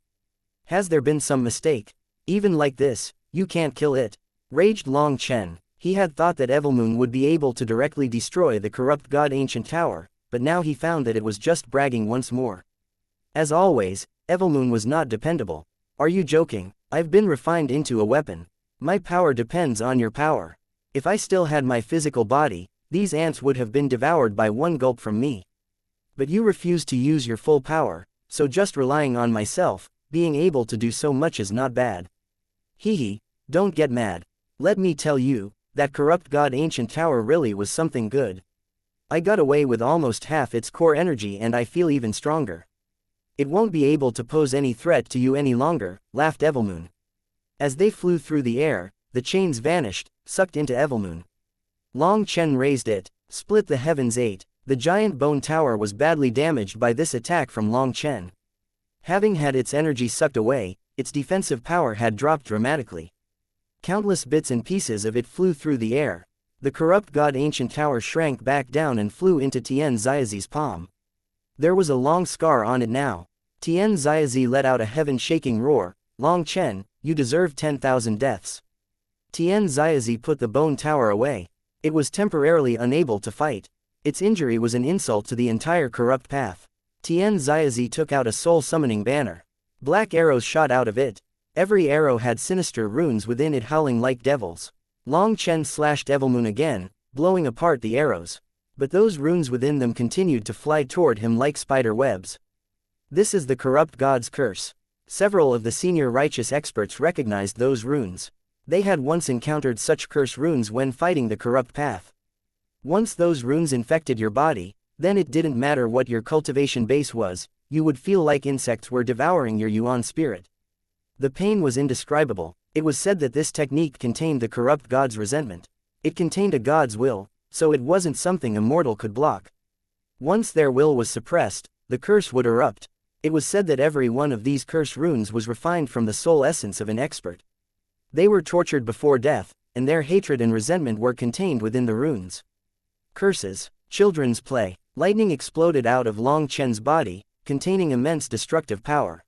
Has there been some mistake? Even like this, you can't kill it, raged Long Chen. He had thought that Evilmoon would be able to directly destroy the corrupt god ancient tower, but now he found that it was just bragging once more. As always, Evilmoon was not dependable. Are you joking? I've been refined into a weapon. My power depends on your power. If I still had my physical body, these ants would have been devoured by one gulp from me. But you refuse to use your full power, so just relying on myself, being able to do so much is not bad. Hehe, don't get mad. Let me tell you, that corrupt god ancient tower really was something good. I got away with almost half its core energy and I feel even stronger. It won't be able to pose any threat to you any longer, laughed Evilmoon. As they flew through the air, the chains vanished, sucked into Evilmoon. Long Chen raised it, split the heavens 8. The giant bone tower was badly damaged by this attack from Long Chen. Having had its energy sucked away, its defensive power had dropped dramatically. Countless bits and pieces of it flew through the air. The corrupt god ancient tower shrank back down and flew into Tian Ziazi's palm. There was a long scar on it now. Tian Ziazi let out a heaven-shaking roar. Long Chen, you deserve 10,000 deaths. Tian Ziazi put the bone tower away. It was temporarily unable to fight. Its injury was an insult to the entire corrupt path. Tian Ziazi took out a soul-summoning banner. Black arrows shot out of it. Every arrow had sinister runes within it howling like devils. Long Chen slashed Evilmoon again, blowing apart the arrows. But those runes within them continued to fly toward him like spider webs. This is the corrupt god's curse. Several of the senior righteous experts recognized those runes. They had once encountered such curse runes when fighting the corrupt path. Once those runes infected your body, then it didn't matter what your cultivation base was, you would feel like insects were devouring your yuan spirit. The pain was indescribable. It was said that this technique contained the corrupt god's resentment. It contained a god's will, so it wasn't something a mortal could block. Once their will was suppressed, the curse would erupt. It was said that every one of these curse runes was refined from the soul essence of an expert. They were tortured before death, and their hatred and resentment were contained within the runes. Curses. Children's play. Lightning exploded out of Long Chen's body, containing immense destructive power.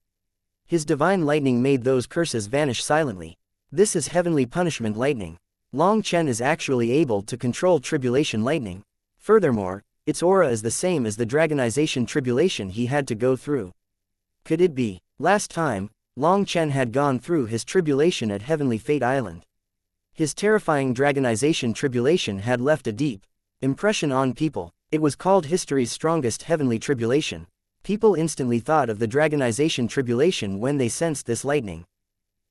His divine lightning made those curses vanish silently. This is heavenly punishment lightning. Long Chen is actually able to control tribulation lightning. Furthermore, its aura is the same as the dragonization tribulation he had to go through. Could it be? Last time, Long Chen had gone through his tribulation at Heavenly Fate Island. His terrifying dragonization tribulation had left a deep impression on people. It was called history's strongest heavenly tribulation. People instantly thought of the dragonization tribulation when they sensed this lightning.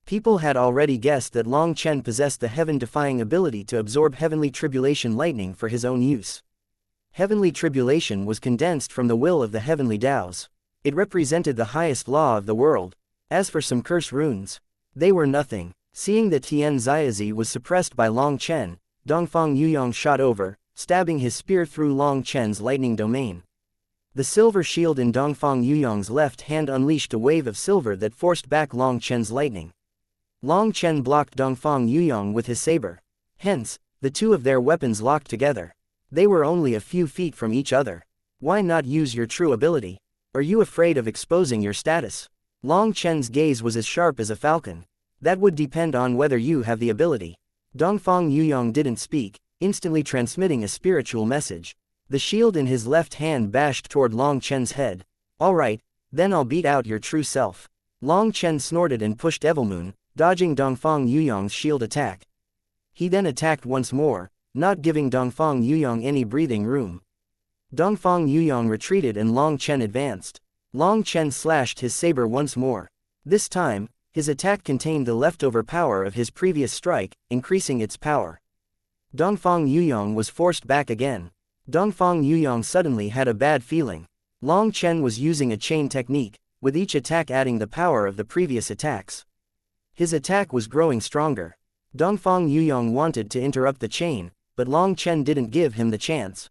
People had already guessed that Long Chen possessed the heaven-defying ability to absorb heavenly tribulation lightning for his own use. Heavenly tribulation was condensed from the will of the heavenly Taos. It represented the highest law of the world. As for some curse runes, they were nothing. Seeing that Tian Ziazi was suppressed by Long Chen, Dongfang Yuyong shot over, stabbing his spear through Long Chen's lightning domain. The silver shield in Dongfang Yuyong's left hand unleashed a wave of silver that forced back Long Chen's lightning. Long Chen blocked Dongfang Yuyong with his saber. Hence, the two of their weapons locked together. They were only a few feet from each other. Why not use your true ability? Are you afraid of exposing your status? Long Chen's gaze was as sharp as a falcon. That would depend on whether you have the ability. Dongfang Yuyong didn't speak, instantly transmitting a spiritual message. The shield in his left hand bashed toward Long Chen's head. Alright, then I'll beat out your true self. Long Chen snorted and pushed Evilmoon, dodging Dongfang Yuyong's shield attack. He then attacked once more, not giving Dongfang Yuyong any breathing room. Dongfang Yuyong retreated and Long Chen advanced. Long Chen slashed his saber once more. This time, his attack contained the leftover power of his previous strike, increasing its power. Dongfang Yuyong was forced back again. Dongfang Yuyong suddenly had a bad feeling. Long Chen was using a chain technique, with each attack adding the power of the previous attacks. His attack was growing stronger. Dongfang Yuyong wanted to interrupt the chain, but Long Chen didn't give him the chance.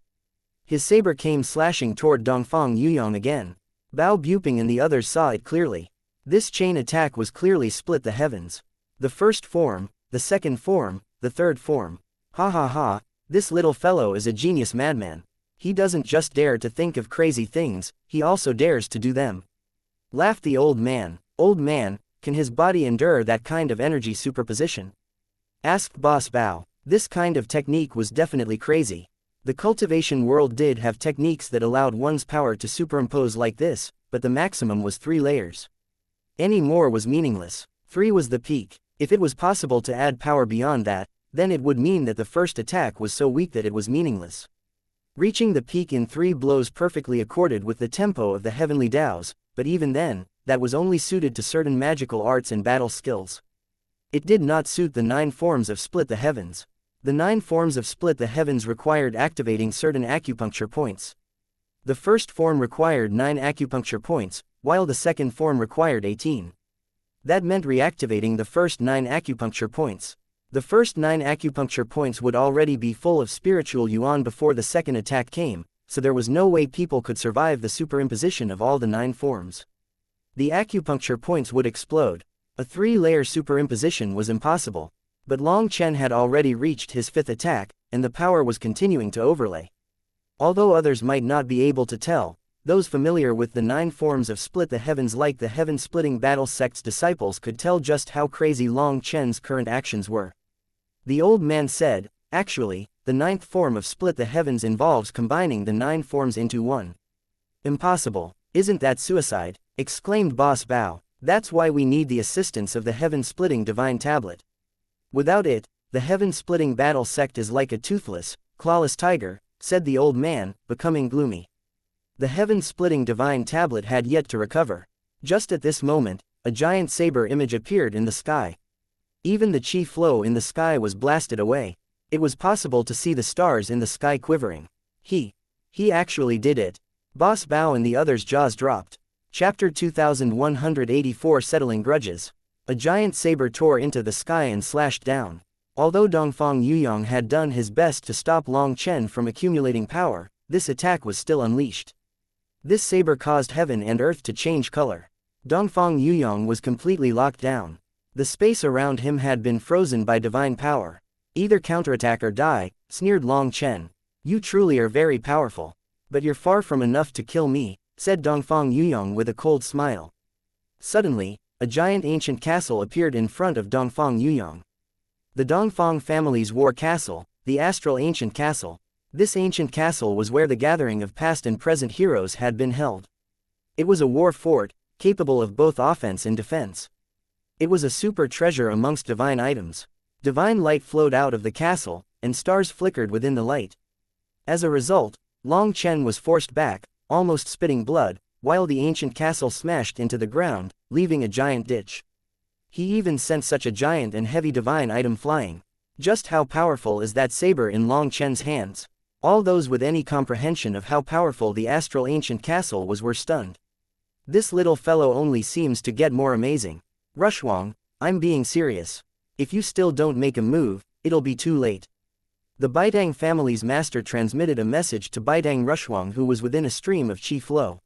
His saber came slashing toward Dongfang Yuyong again. Bao Buping and the others saw it clearly. This chain attack was clearly split the heavens. The first form, the second form, the third form. Ha ha ha, this little fellow is a genius madman. He doesn't just dare to think of crazy things, he also dares to do them. Laughed the old man. Old man, can his body endure that kind of energy superposition? Asked Boss Bao. This kind of technique was definitely crazy. The cultivation world did have techniques that allowed one's power to superimpose like this, but the maximum was 3 layers. Any more was meaningless. 3 was the peak. If it was possible to add power beyond that, then it would mean that the first attack was so weak that it was meaningless. Reaching the peak in 3 blows perfectly accorded with the tempo of the heavenly Daos, but even then, that was only suited to certain magical arts and battle skills. It did not suit the 9 forms of Split the Heavens. The 9 forms of Split the Heavens required activating certain acupuncture points. The first form required 9 acupuncture points, while the second form required 18. That meant reactivating the first 9 acupuncture points. The first 9 acupuncture points would already be full of spiritual yuan before the second attack came, so there was no way people could survive the superimposition of all the 9 forms. The acupuncture points would explode. A 3-layer superimposition was impossible. But Long Chen had already reached his 5th attack, and the power was continuing to overlay. Although others might not be able to tell, those familiar with the 9 forms of Split the Heavens like the Heaven-Splitting Battle Sect's disciples could tell just how crazy Long Chen's current actions were. The old man said, actually, the 9th form of Split the Heavens involves combining the 9 forms into one. Impossible. Isn't that suicide? Exclaimed Boss Bao. That's why we need the assistance of the Heaven-Splitting Divine Tablet. Without it, the Heaven-Splitting Battle Sect is like a toothless, clawless tiger, said the old man, becoming gloomy. The Heaven-Splitting Divine Tablet had yet to recover. Just at this moment, a giant saber image appeared in the sky. Even the chi flow in the sky was blasted away. It was possible to see the stars in the sky quivering. He actually did it. Boss Bao and the others' jaws dropped. Chapter 2184 Settling Grudges. A giant saber tore into the sky and slashed down. Although Dongfang Yuyong had done his best to stop Long Chen from accumulating power, this attack was still unleashed. This saber caused heaven and earth to change color. Dongfang Yuyong was completely locked down. The space around him had been frozen by divine power. Either counterattack or die, sneered Long Chen. You truly are very powerful. But you're far from enough to kill me, said Dongfang Yuyong with a cold smile. Suddenly, a giant ancient castle appeared in front of Dongfang Yuyong. The Dongfang family's war castle, the astral ancient castle. This ancient castle was where the gathering of past and present heroes had been held. It was a war fort, capable of both offense and defense. It was a super treasure amongst divine items. Divine light flowed out of the castle, and stars flickered within the light. As a result, Long Chen was forced back, almost spitting blood, while the ancient castle smashed into the ground, leaving a giant ditch. He even sent such a giant and heavy divine item flying. Just how powerful is that saber in Long Chen's hands? All those with any comprehension of how powerful the astral ancient castle was were stunned. This little fellow only seems to get more amazing. Rushwang, I'm being serious. If you still don't make a move, it'll be too late. The Baidang family's master transmitted a message to Baidang Rushwang, who was within a stream of chi flow.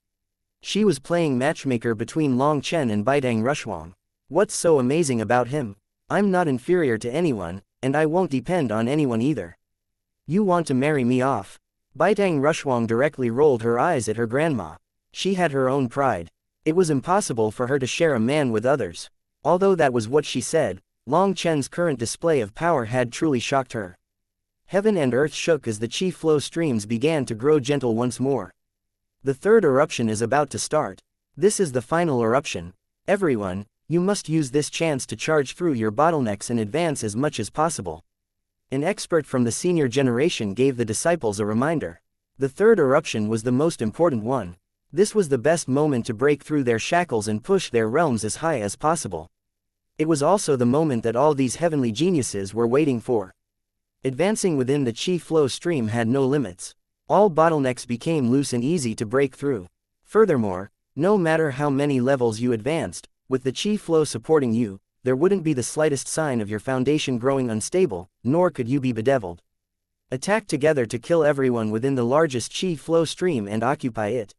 She was playing matchmaker between Long Chen and Baidang Rushwang. What's so amazing about him? I'm not inferior to anyone, and I won't depend on anyone either. You want to marry me off? Baidang Rushwang directly rolled her eyes at her grandma. She had her own pride. It was impossible for her to share a man with others. Although that was what she said, Long Chen's current display of power had truly shocked her. Heaven and earth shook as the chi flow streams began to grow gentle once more. The third eruption is about to start. This is the final eruption. Everyone, you must use this chance to charge through your bottlenecks and advance as much as possible. An expert from the senior generation gave the disciples a reminder. The third eruption was the most important one. This was the best moment to break through their shackles and push their realms as high as possible. It was also the moment that all these heavenly geniuses were waiting for. Advancing within the chi flow stream had no limits. All bottlenecks became loose and easy to break through. Furthermore, no matter how many levels you advanced, with the chi flow supporting you, there wouldn't be the slightest sign of your foundation growing unstable, nor could you be bedeviled. Attack together to kill everyone within the largest chi flow stream and occupy it.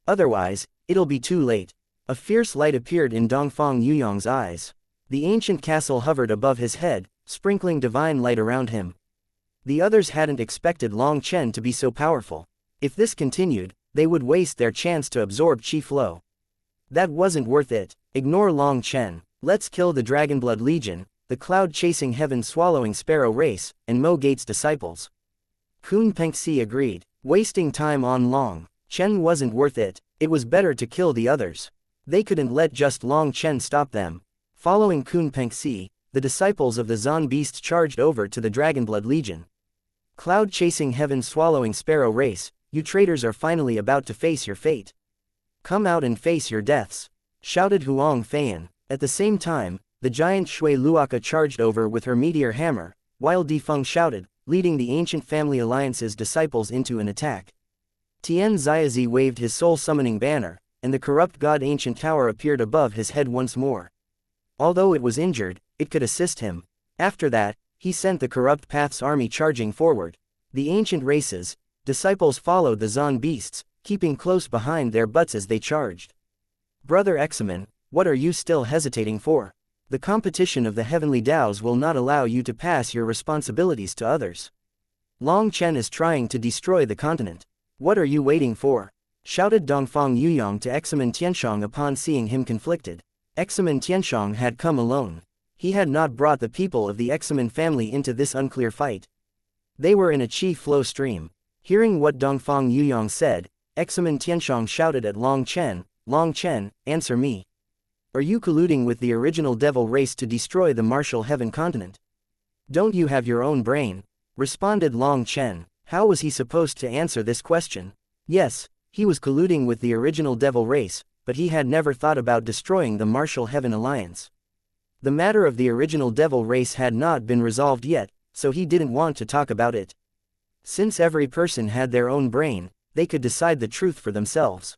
Otherwise, it'll be too late. A fierce light appeared in Dongfang Yuyong's eyes. The ancient castle hovered above his head, sprinkling divine light around him. The others hadn't expected Long Chen to be so powerful. If this continued, they would waste their chance to absorb chi flow. That wasn't worth it. Ignore Long Chen. Let's kill the Dragonblood Legion, the cloud-chasing heaven-swallowing sparrow race, and Mo Gate's disciples. Kun Pengxi agreed. Wasting time on Long Chen wasn't worth it. It was better to kill the others. They couldn't let just Long Chen stop them. Following Kun Pengxi, the disciples of the Zon Beasts charged over to the Dragonblood Legion. Cloud-chasing heaven-swallowing sparrow race, you traitors are finally about to face your fate. Come out and face your deaths, shouted Huang Feiyan. At the same time, the giant Shui Luoka charged over with her meteor hammer, while Di Feng shouted, leading the Ancient Family Alliance's disciples into an attack. Tian Xiaozi waved his soul-summoning banner, and the corrupt god Ancient Tower appeared above his head once more. Although it was injured, it could assist him. After that, he sent the Corrupt Path's army charging forward. The ancient races, disciples followed the Zon Beasts, keeping close behind their butts as they charged. Brother Examen, what are you still hesitating for? The competition of the heavenly Daos will not allow you to pass your responsibilities to others. Long Chen is trying to destroy the continent. What are you waiting for? Shouted Dongfang Yuyong to Examen Tianshong upon seeing him conflicted. Examen Tianshong had come alone. He had not brought the people of the Examen family into this unclear fight. They were in a chi flow stream. Hearing what Dongfang Yuyong said, Examen Tianshong shouted at Long Chen, answer me. Are you colluding with the original devil race to destroy the martial heaven continent? Don't you have your own brain? Responded Long Chen. How was he supposed to answer this question? Yes, he was colluding with the original devil race, but he had never thought about destroying the martial heaven alliance. The matter of the original devil race had not been resolved yet, so he didn't want to talk about it. Since every person had their own brain, they could decide the truth for themselves.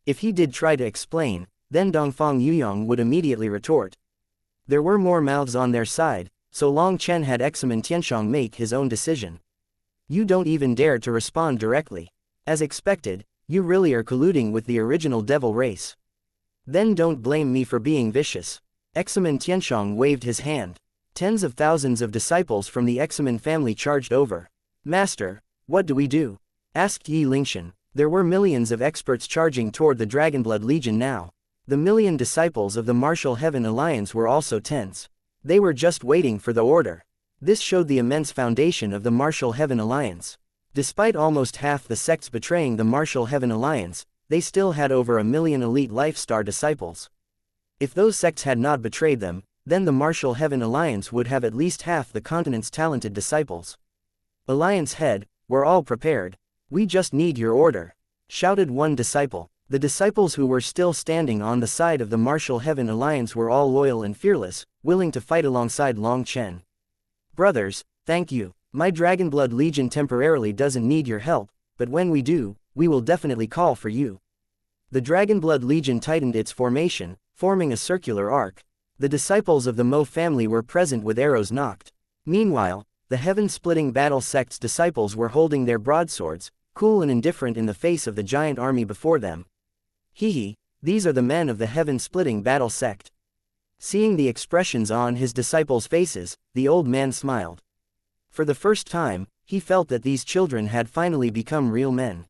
If he did try to explain, then Dongfang Yuyong would immediately retort. There were more mouths on their side, so Long Chen had Examen Tianshong make his own decision. You don't even dare to respond directly. As expected, you really are colluding with the original devil race. Then don't blame me for being vicious. Examen Tianshong waved his hand. Tens of thousands of disciples from the Examen family charged over. Master, what do we do? Asked Yi Lingshan. There were millions of experts charging toward the Dragonblood Legion now. The million disciples of the Martial Heaven Alliance were also tense. They were just waiting for the order. This showed the immense foundation of the Martial Heaven Alliance. Despite almost half the sects betraying the Martial Heaven Alliance, they still had over 1 million elite Life Star disciples. If those sects had not betrayed them, then the Martial Heaven Alliance would have at least half the continent's talented disciples. Alliance head, we're all prepared. We just need your order, shouted one disciple. The disciples who were still standing on the side of the Martial Heaven Alliance were all loyal and fearless, willing to fight alongside Long Chen. Brothers, thank you. My Dragonblood Legion temporarily doesn't need your help, but when we do, we will definitely call for you. The Dragonblood Legion tightened its formation, forming a circular arc. The disciples of the Mo family were present with arrows nocked. Meanwhile, the heaven-splitting battle sect's disciples were holding their broadswords, cool and indifferent in the face of the giant army before them. Hehe, these are the men of the heaven-splitting battle sect. Seeing the expressions on his disciples' faces, the old man smiled. For the first time, he felt that these children had finally become real men.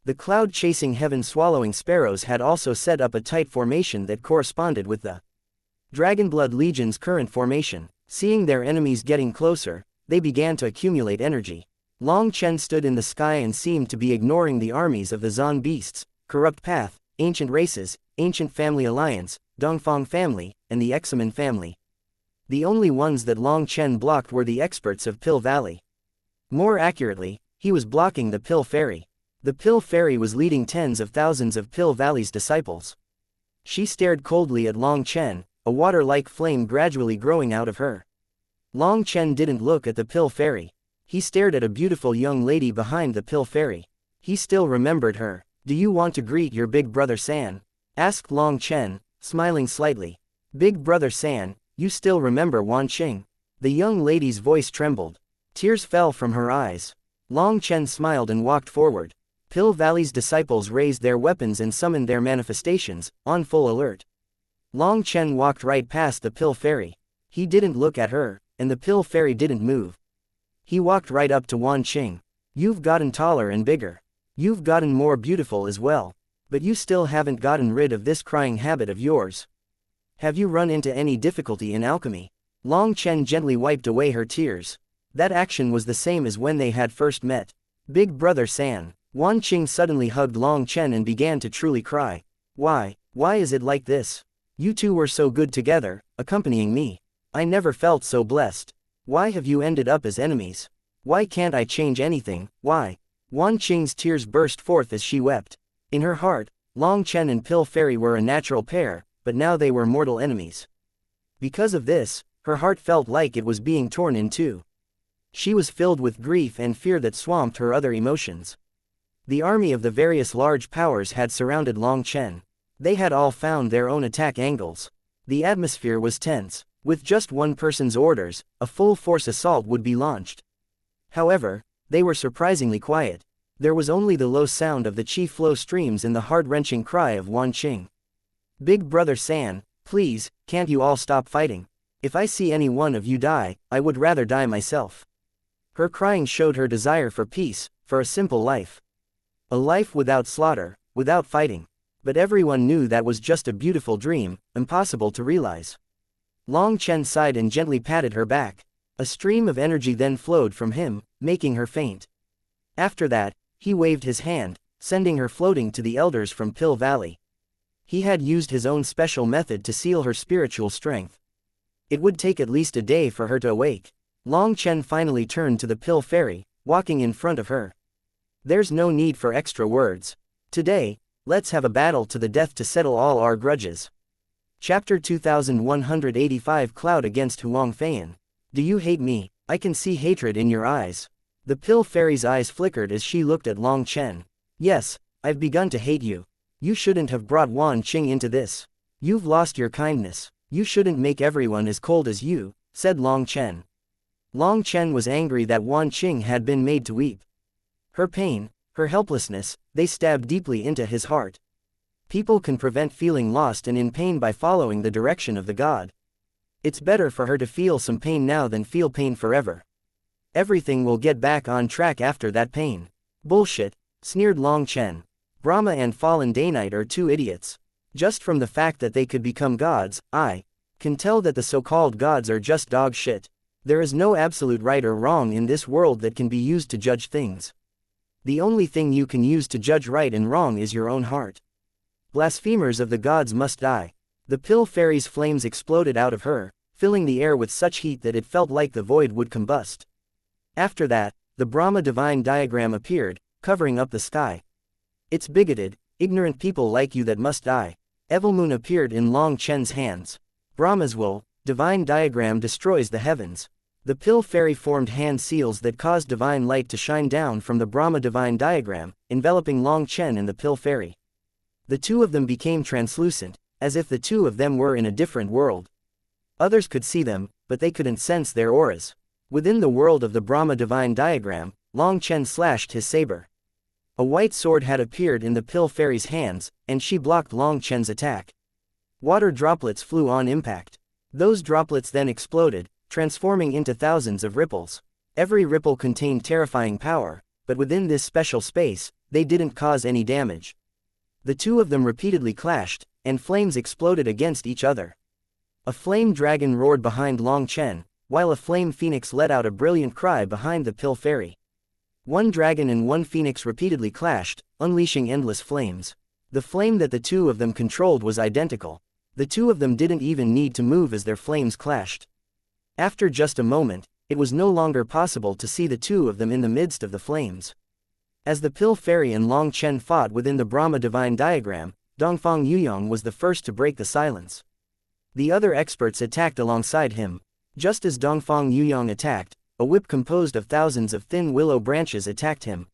The cloud-chasing heaven-swallowing sparrows had also set up a tight formation that corresponded with the Dragonblood Legion's current formation. Seeing their enemies getting closer, they began to accumulate energy. Long Chen stood in the sky and seemed to be ignoring the armies of the Zon Beasts, Corrupt Path, Ancient Races, Ancient Family Alliance, Dongfang family, and the Examen family. The only ones that Long Chen blocked were the experts of Pill Valley. More accurately, he was blocking the Pill Fairy. The Pill Fairy was leading tens of thousands of Pill Valley's disciples. She stared coldly at Long Chen, a water-like flame gradually growing out of her. Long Chen didn't look at the Pill Fairy. He stared at a beautiful young lady behind the Pill Fairy. He still remembered her. "Do you want to greet your big brother San?" asked Long Chen, smiling slightly. "Big brother San, you still remember Wan Qing?" The young lady's voice trembled. Tears fell from her eyes. Long Chen smiled and walked forward. Pill Valley's disciples raised their weapons and summoned their manifestations, on full alert. Long Chen walked right past the Pill Fairy. He didn't look at her, and the Pill Fairy didn't move. He walked right up to Wan Qing. "You've gotten taller and bigger. You've gotten more beautiful as well. But you still haven't gotten rid of this crying habit of yours. Have you run into any difficulty in alchemy?" Long Chen gently wiped away her tears. That action was the same as when they had first met. "Big brother San." Wan Qing suddenly hugged Long Chen and began to truly cry. Why is it like this? You two were so good together, accompanying me. I never felt so blessed. Why have you ended up as enemies? Why can't I change anything, why?" Wan Qing's tears burst forth as she wept. In her heart, Long Chen and Pill Fairy were a natural pair, but now they were mortal enemies. Because of this, her heart felt like it was being torn in two. She was filled with grief and fear that swamped her other emotions. The army of the various large powers had surrounded Long Chen. They had all found their own attack angles. The atmosphere was tense. With just one person's orders, a full-force assault would be launched. However, they were surprisingly quiet. There was only the low sound of the chi flow streams and the heart-wrenching cry of Wan Qing. "Big brother San, please, can't you all stop fighting? If I see any one of you die, I would rather die myself." Her crying showed her desire for peace, for a simple life. A life without slaughter, without fighting. But everyone knew that was just a beautiful dream, impossible to realize. Long Chen sighed and gently patted her back. A stream of energy then flowed from him, making her faint. After that, he waved his hand, sending her floating to the elders from Pill Valley. He had used his own special method to seal her spiritual strength. It would take at least a day for her to awake. Long Chen finally turned to the Pill Fairy, walking in front of her. "There's no need for extra words. Today, let's have a battle to the death to settle all our grudges." Chapter 2185 Cloud against Huang Feiyan. "Do you hate me? I can see hatred in your eyes." The Pill Fairy's eyes flickered as she looked at Long Chen. "Yes, I've begun to hate you. You shouldn't have brought Wan Qing into this. You've lost your kindness. You shouldn't make everyone as cold as you," said Long Chen. Long Chen was angry that Wan Qing had been made to weep. Her pain, her helplessness, they stabbed deeply into his heart. People can prevent feeling lost and in pain by following the direction of the god. It's better for her to feel some pain now than feel pain forever. Everything will get back on track after that pain. "Bullshit," sneered Long Chen. "Brahma and Fallen Daynite are two idiots. Just from the fact that they could become gods, I can tell that the so-called gods are just dog shit. There is no absolute right or wrong in this world that can be used to judge things. The only thing you can use to judge right and wrong is your own heart. Blasphemers of the gods must die." The Pill Fairy's flames exploded out of her, filling the air with such heat that it felt like the void would combust. After that, the Brahma divine diagram appeared, covering up the sky. "It's bigoted, ignorant people like you that must die." Evil Moon appeared in Long Chen's hands. "Brahma's will, divine diagram destroys the heavens." The Pill Fairy formed hand seals that caused divine light to shine down from the Brahma divine diagram, enveloping Long Chen and the Pill Fairy. The two of them became translucent, as if the two of them were in a different world. Others could see them, but they couldn't sense their auras. Within the world of the Brahma divine diagram, Long Chen slashed his saber. A white sword had appeared in the Pill Fairy's hands, and she blocked Long Chen's attack. Water droplets flew on impact. Those droplets then exploded, transforming into thousands of ripples. Every ripple contained terrifying power, but within this special space, they didn't cause any damage. The two of them repeatedly clashed, and flames exploded against each other. A flame dragon roared behind Long Chen, while a flame phoenix let out a brilliant cry behind the Pill Fairy. One dragon and one phoenix repeatedly clashed, unleashing endless flames. The flame that the two of them controlled was identical. The two of them didn't even need to move as their flames clashed. After just a moment, it was no longer possible to see the two of them in the midst of the flames. As the Pill Fairy and Long Chen fought within the Brahma Divine Diagram, Dongfang Yuyong was the first to break the silence. The other experts attacked alongside him. Just as Dongfang Yuyong attacked, a whip composed of thousands of thin willow branches attacked him.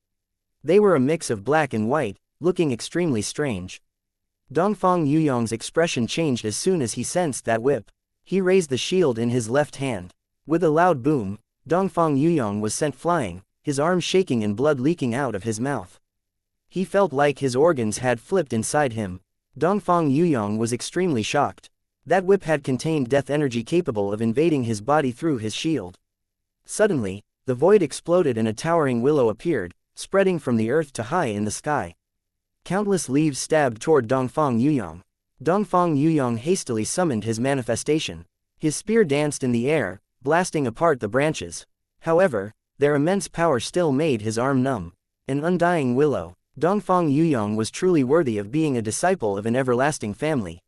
They were a mix of black and white, looking extremely strange. Dongfang Yuyong's expression changed as soon as he sensed that whip. He raised the shield in his left hand. With a loud boom, Dongfang Yuyong was sent flying, his arms shaking and blood leaking out of his mouth. He felt like his organs had flipped inside him. Dongfang Yuyong was extremely shocked. That whip had contained death energy capable of invading his body through his shield. Suddenly, the void exploded and a towering willow appeared, spreading from the earth to high in the sky. Countless leaves stabbed toward Dongfang Yuyong. Dongfang Yuyong hastily summoned his manifestation. His spear danced in the air, blasting apart the branches. However, their immense power still made his arm numb. An undying willow. Dongfang Yuyong was truly worthy of being a disciple of an everlasting family.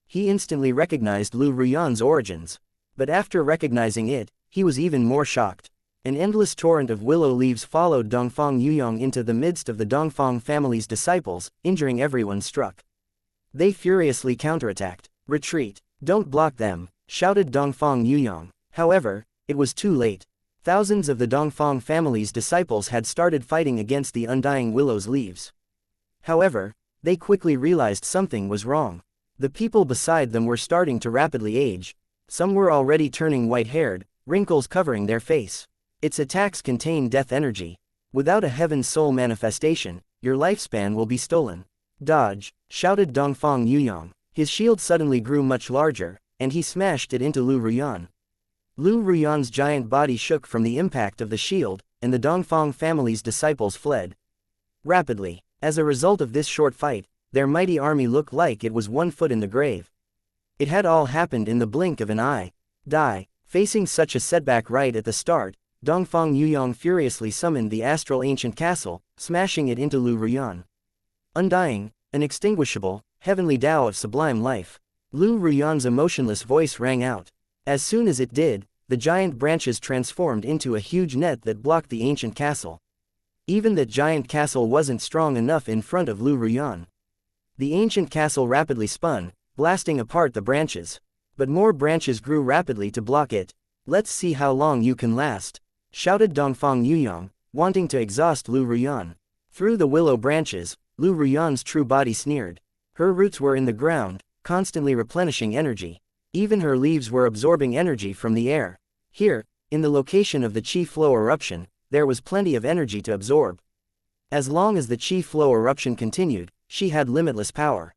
He instantly recognized Lu Ruyan's origins. But after recognizing it, he was even more shocked. An endless torrent of willow leaves followed Dongfang Yuyong into the midst of the Dongfang family's disciples, injuring everyone struck. They furiously counterattacked. "Retreat! Don't block them!" shouted Dongfang Yuyong. However, it was too late. Thousands of the Dongfang family's disciples had started fighting against the undying willow's leaves. However, they quickly realized something was wrong. The people beside them were starting to rapidly age. Some were already turning white-haired, wrinkles covering their face. Its attacks contain death energy. Without a heaven soul manifestation, your lifespan will be stolen. "Dodge!" shouted Dongfang Yuyong. His shield suddenly grew much larger, and he smashed it into Lu Ruyan. Lu Ruyan's giant body shook from the impact of the shield, and the Dongfang family's disciples fled rapidly. As a result of this short fight, their mighty army looked like it was 1 foot in the grave. It had all happened in the blink of an eye. Die. Facing such a setback right at the start, Dongfang Yuyong furiously summoned the astral ancient castle, smashing it into Lu Ruyan. Undying, inextinguishable, heavenly Tao of sublime life. Lu Ruyan's emotionless voice rang out. As soon as it did, the giant branches transformed into a huge net that blocked the ancient castle. Even that giant castle wasn't strong enough in front of Lu Ruyan. The ancient castle rapidly spun, blasting apart the branches. But more branches grew rapidly to block it. "Let's see how long you can last," shouted Dongfang Yuyong, wanting to exhaust Lu Ruyan. Through the willow branches, Lu Ruyan's true body sneered. Her roots were in the ground, constantly replenishing energy. Even her leaves were absorbing energy from the air. Here, in the location of the Qi flow eruption, there was plenty of energy to absorb. As long as the Qi flow eruption continued, she had limitless power.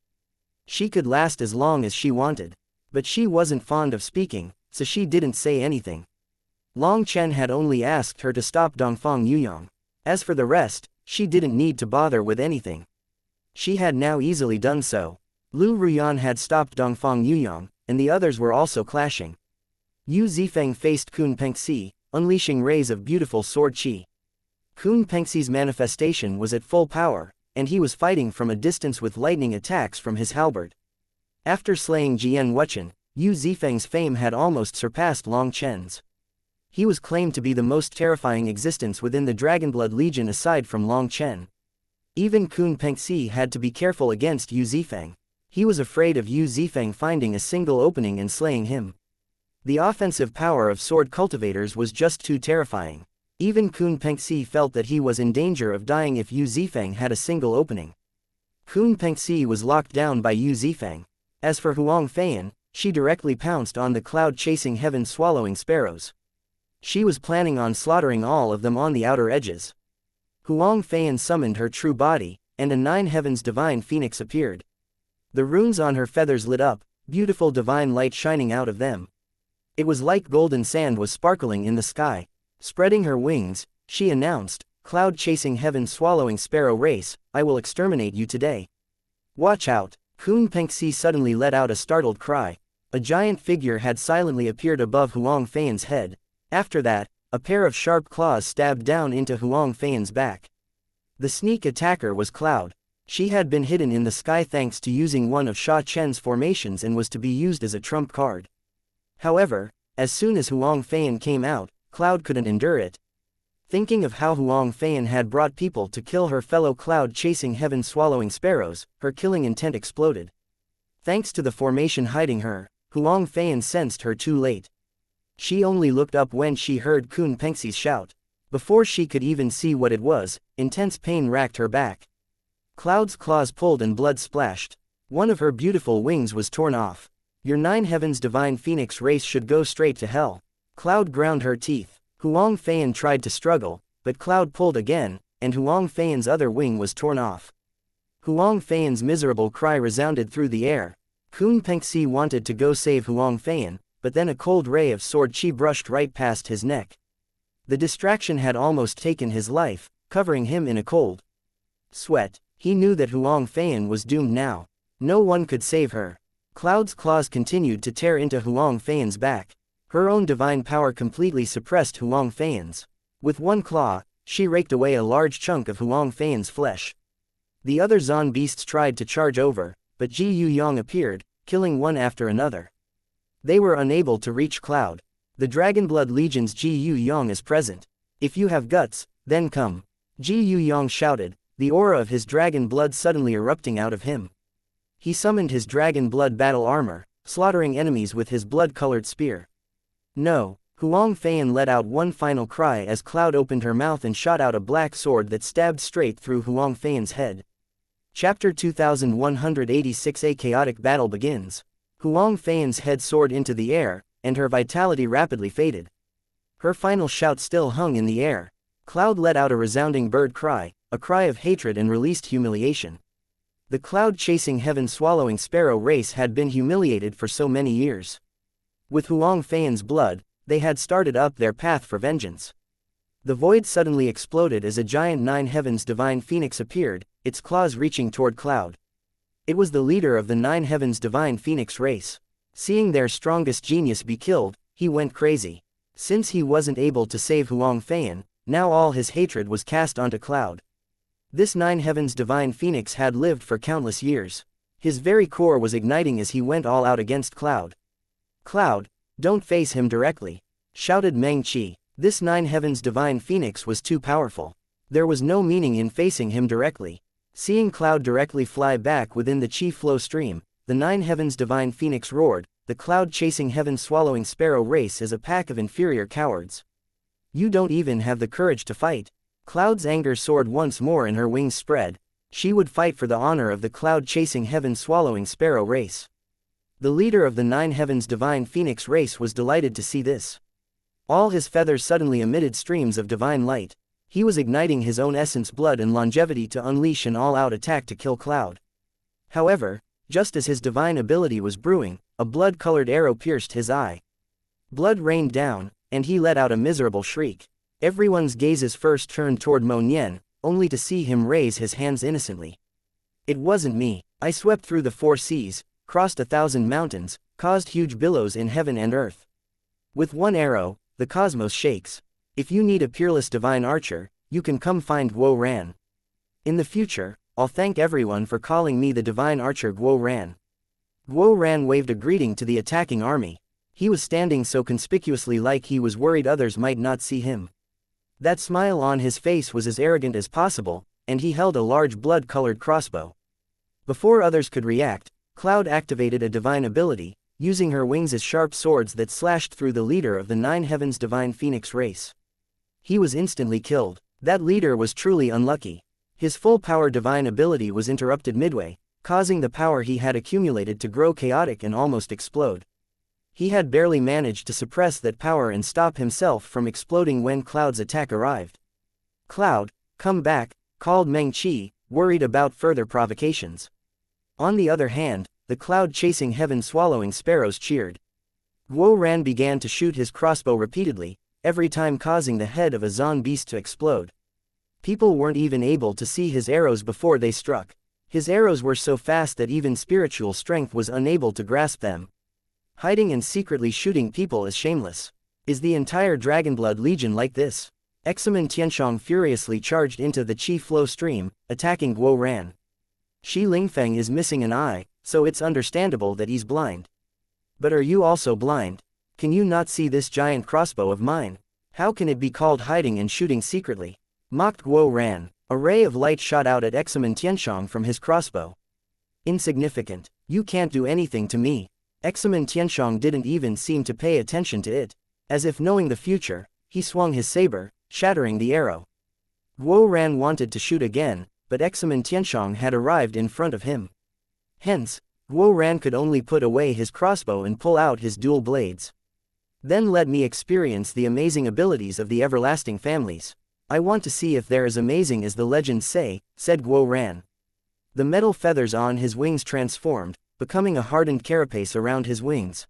She could last as long as she wanted. But she wasn't fond of speaking, so she didn't say anything. Long Chen had only asked her to stop Dongfang Yuyong. As for the rest, she didn't need to bother with anything. She had now easily done so. Lu Ruyan had stopped Dongfang Yuyong, and the others were also clashing. Yu Zifeng faced Kun Pengxi, unleashing rays of beautiful sword qi. Kun Pengxi's manifestation was at full power, and he was fighting from a distance with lightning attacks from his halberd. After slaying Jian Wuchen, Yu Zifeng's fame had almost surpassed Long Chen's. He was claimed to be the most terrifying existence within the Dragonblood Legion aside from Long Chen. Even Kun Pengxi had to be careful against Yu Zifeng. He was afraid of Yu Zifeng finding a single opening and slaying him. The offensive power of sword cultivators was just too terrifying. Even Kun Pengxi felt that he was in danger of dying if Yu Zifeng had a single opening. Kun Pengxi was locked down by Yu Zifeng. As for Huang Feiyan, she directly pounced on the cloud-chasing heaven-swallowing sparrows. She was planning on slaughtering all of them on the outer edges. Huang Feiyan summoned her true body, and a 9 heavens divine phoenix appeared. The runes on her feathers lit up, beautiful divine light shining out of them. It was like golden sand was sparkling in the sky. Spreading her wings, she announced, "Cloud-chasing heaven-swallowing sparrow race, I will exterminate you today. Watch out." Kun Pengxi suddenly let out a startled cry. A giant figure had silently appeared above Huang Feiyan's head. After that, a pair of sharp claws stabbed down into Huang Feiyan's back. The sneak attacker was Cloud. She had been hidden in the sky thanks to using one of Sha Chen's formations and was to be used as a trump card. However, as soon as Huang Feiyan came out, Cloud couldn't endure it. Thinking of how Huang Feiyan had brought people to kill her fellow cloud-chasing heaven-swallowing sparrows, her killing intent exploded. Thanks to the formation hiding her, Huang Feiyan sensed her too late. She only looked up when she heard Kun Pengxi's shout. Before she could even see what it was, intense pain racked her back. Cloud's claws pulled and blood splashed. One of her beautiful wings was torn off. Your 9 heavens divine phoenix race should go straight to hell. Cloud ground her teeth. Huang Feiyan tried to struggle, but Cloud pulled again, and Huang Feiyan's other wing was torn off. Huang Feiyan's miserable cry resounded through the air. Kun Pengxi wanted to go save Huang Feiyan, but then a cold ray of sword chi brushed right past his neck. The distraction had almost taken his life, covering him in a cold sweat. He knew that Huang Feiyan was doomed now. No one could save her. Cloud's claws continued to tear into Huang Feiyan's back. Her own divine power completely suppressed Huang Feiyan's. With one claw, she raked away a large chunk of Huang Feiyan's flesh. The other Zon beasts tried to charge over, but Ji Yuyang appeared, killing one after another. They were unable to reach Cloud. The Dragonblood Legion's Ji Yuyang is present. If you have guts, then come. Ji Yuyang shouted, the aura of his dragon blood suddenly erupting out of him. He summoned his dragon blood battle armor, slaughtering enemies with his blood-colored spear. No, Huang Feiyan let out one final cry as Cloud opened her mouth and shot out a black sword that stabbed straight through Huang Feiyan's head. Chapter 2186. A chaotic battle begins. Huang Feiyan's head soared into the air, and her vitality rapidly faded. Her final shout still hung in the air. Cloud let out a resounding bird cry, a cry of hatred and released humiliation. The cloud-chasing heaven-swallowing sparrow race had been humiliated for so many years. With Huang Feiyan's blood, they had started up their path for vengeance. The void suddenly exploded as a giant 9 heavens divine phoenix appeared, its claws reaching toward Cloud. It was the leader of the 9 heavens divine phoenix race. Seeing their strongest genius be killed, he went crazy. Since he wasn't able to save Huang Feiyan, now all his hatred was cast onto Cloud. This 9 heavens divine phoenix had lived for countless years. His very core was igniting as he went all out against Cloud. Cloud, don't face him directly, shouted Meng Qi. This 9 heavens divine phoenix was too powerful. There was no meaning in facing him directly. Seeing Cloud directly fly back within the chi flow stream, the 9 heavens divine phoenix roared, the cloud-chasing heaven-swallowing sparrow race is a pack of inferior cowards. You don't even have the courage to fight. Cloud's anger soared once more and her wings spread. She would fight for the honor of the cloud-chasing heaven-swallowing sparrow race. The leader of the 9 heavens divine phoenix race was delighted to see this. All his feathers suddenly emitted streams of divine light. He was igniting his own essence, blood and longevity to unleash an all-out attack to kill Cloud. However, just as his divine ability was brewing, a blood-colored arrow pierced his eye. Blood rained down, and he let out a miserable shriek. Everyone's gazes first turned toward Mo Nian, only to see him raise his hands innocently. It wasn't me. I swept through the 4 seas, crossed 1,000 mountains, caused huge billows in heaven and earth. With one arrow, the cosmos shakes. If you need a peerless divine archer, you can come find Guo Ran. In the future, I'll thank everyone for calling me the divine archer Guo Ran. Guo Ran waved a greeting to the attacking army. He was standing so conspicuously like he was worried others might not see him. That smile on his face was as arrogant as possible, and he held a large blood-colored crossbow. Before others could react, Cloud activated a divine ability, using her wings as sharp swords that slashed through the leader of the 9 heavens divine phoenix race. He was instantly killed. That leader was truly unlucky. His full-power divine ability was interrupted midway, causing the power he had accumulated to grow chaotic and almost explode. He had barely managed to suppress that power and stop himself from exploding when Cloud's attack arrived. Cloud, come back, called Meng Qi, worried about further provocations. On the other hand, the cloud-chasing heaven-swallowing sparrows cheered. Guo Ran began to shoot his crossbow repeatedly, every time causing the head of a Zon beast to explode. People weren't even able to see his arrows before they struck. His arrows were so fast that even spiritual strength was unable to grasp them. Hiding and secretly shooting people is shameless. Is the entire Dragonblood Legion like this? Examen Tianshang furiously charged into the chi flow stream, attacking Guo Ran. Shi Lingfeng is missing an eye, so it's understandable that he's blind. But are you also blind? Can you not see this giant crossbow of mine? How can it be called hiding and shooting secretly? Mocked Guo Ran. A ray of light shot out at Examen Tianshang from his crossbow. Insignificant. You can't do anything to me. Examen Tianshang didn't even seem to pay attention to it. As if knowing the future, he swung his saber, shattering the arrow. Guo Ran wanted to shoot again, but Examen Tianshang had arrived in front of him. Hence, Guo Ran could only put away his crossbow and pull out his dual blades. Then let me experience the amazing abilities of the everlasting families. I want to see if they're as amazing as the legends say, said Guo Ran. The metal feathers on his wings transformed, becoming a hardened carapace around his wings.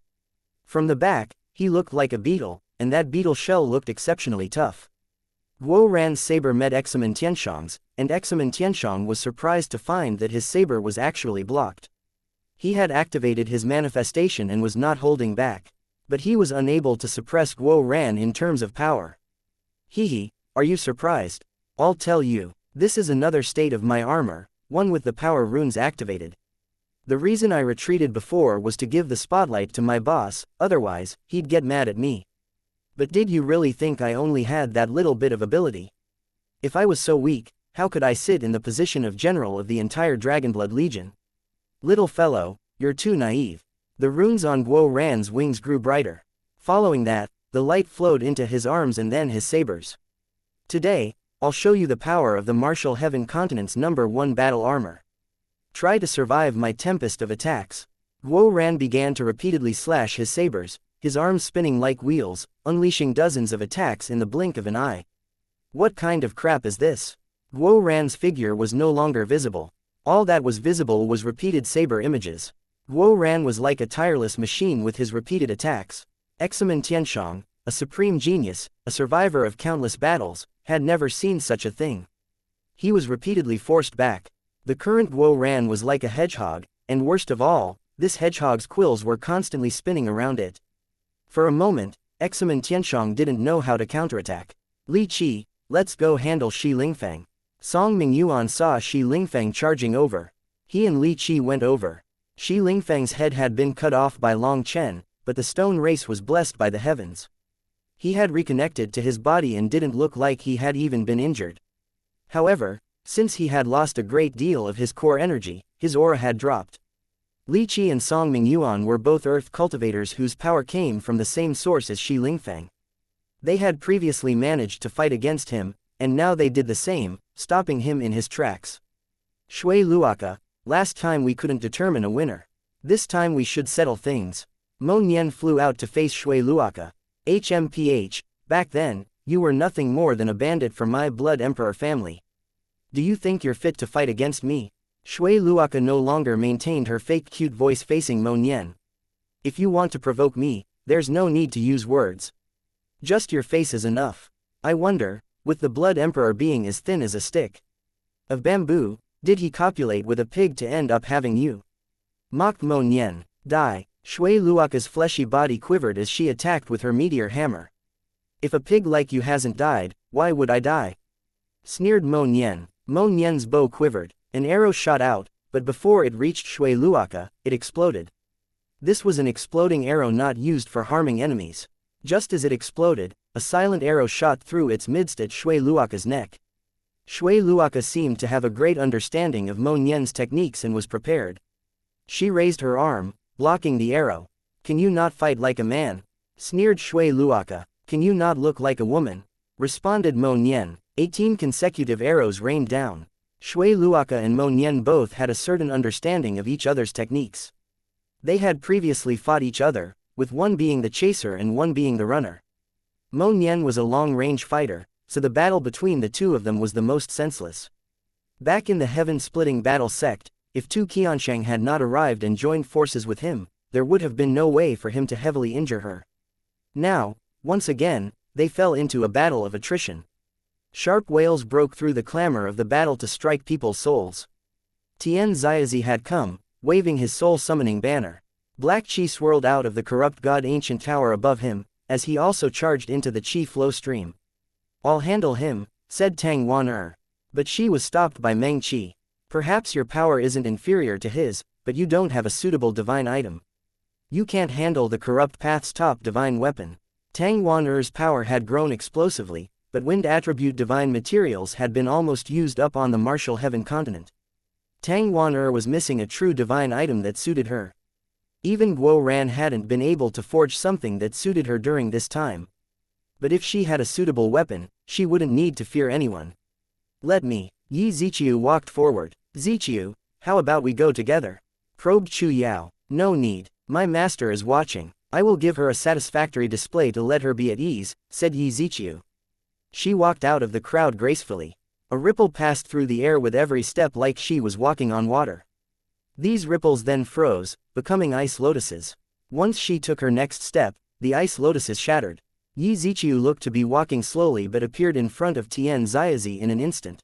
From the back, he looked like a beetle, and that beetle shell looked exceptionally tough. Guo Ran's saber met Examen Tianshang's, and Examen Tianshang was surprised to find that his saber was actually blocked. He had activated his manifestation and was not holding back. But he was unable to suppress Guo Ran in terms of power. Hehe, are you surprised? I'll tell you, this is another state of my armor, one with the power runes activated. The reason I retreated before was to give the spotlight to my boss, otherwise, he'd get mad at me. But did you really think I only had that little bit of ability? If I was so weak, how could I sit in the position of general of the entire Dragonblood Legion? Little fellow, you're too naive. The runes on Guo Ran's wings grew brighter. Following that, the light flowed into his arms and then his sabers. Today, I'll show you the power of the Martial Heaven Continent's #1 battle armor. Try to survive my tempest of attacks. Guo Ran began to repeatedly slash his sabers, his arms spinning like wheels, unleashing dozens of attacks in the blink of an eye. What kind of crap is this? Guo Ran's figure was no longer visible. All that was visible was repeated saber images. Guo Ran was like a tireless machine with his repeated attacks. Examen Tianshang, a supreme genius, a survivor of countless battles, had never seen such a thing. He was repeatedly forced back. The current Guo Ran was like a hedgehog, and worst of all, this hedgehog's quills were constantly spinning around it. For a moment, Examen Tianshang didn't know how to counterattack. Li Qi, let's go handle Shi Lingfang. Song Mingyuan saw Shi Lingfang charging over. He and Li Qi went over. Shi Lingfang's head had been cut off by Long Chen, but the stone race was blessed by the heavens. He had reconnected to his body and didn't look like he had even been injured. However, since he had lost a great deal of his core energy, his aura had dropped. Li Qi and Song Mingyuan were both earth cultivators whose power came from the same source as Shi Lingfang. They had previously managed to fight against him, and now they did the same, stopping him in his tracks. Shui Luoka, last time we couldn't determine a winner. This time we should settle things. Mo Nian flew out to face Shui Luoka. HMPH, back then, you were nothing more than a bandit from my Blood Emperor family. Do you think you're fit to fight against me? Shui Luoka no longer maintained her fake cute voice facing Mo Nian. If you want to provoke me, there's no need to use words. Just your face is enough. I wonder, with the Blood Emperor being as thin as a stick of bamboo, did he copulate with a pig to end up having you? Mocked Mo Nian. Die. Shui Luoka's fleshy body quivered as she attacked with her meteor hammer. If a pig like you hasn't died, why would I die? Sneered Mo Nian. Mo Nian's bow quivered. An arrow shot out, but before it reached Shui Luoka, it exploded. This was an exploding arrow not used for harming enemies. Just as it exploded, a silent arrow shot through its midst at Shui Luoka's neck. Shui Luoka seemed to have a great understanding of Mo Nian's techniques and was prepared. She raised her arm, blocking the arrow. Can you not fight like a man? Sneered Shui Luoka. Can you not look like a woman? Responded Mo Nian. 18 consecutive arrows rained down. Shui Luoka and Mo Nian both had a certain understanding of each other's techniques. They had previously fought each other, with one being the chaser and one being the runner. Mo Nian was a long-range fighter, so the battle between the two of them was the most senseless. Back in the heaven-splitting battle sect, if Tu Qiansheng had not arrived and joined forces with him, there would have been no way for him to heavily injure her. Now, once again, they fell into a battle of attrition. Sharp wails broke through the clamor of the battle to strike people's souls. Tian Xiaozi had come, waving his soul-summoning banner. Black Qi swirled out of the corrupt god ancient tower above him, as he also charged into the Qi flow stream. I'll handle him, said Tang Wan. But she was stopped by Meng Qi. Perhaps your power isn't inferior to his, but you don't have a suitable divine item. You can't handle the corrupt path's top divine weapon. Tang Wan'er's power had grown explosively, but wind attribute divine materials had been almost used up on the martial heaven continent. Tang Wan'er was missing a true divine item that suited her. Even Guo Ran hadn't been able to forge something that suited her during this time. But if she had a suitable weapon, she wouldn't need to fear anyone. Let me. Yi Ziqiu walked forward. Ziqiu, how about we go together? Probed Chu Yao. No need. My master is watching. I will give her a satisfactory display to let her be at ease, said Yi Ziqiu. She walked out of the crowd gracefully. A ripple passed through the air with every step like she was walking on water. These ripples then froze, becoming ice lotuses. Once she took her next step, the ice lotuses shattered. Yi Ziqiu looked to be walking slowly but appeared in front of Tian Xiaozi in an instant.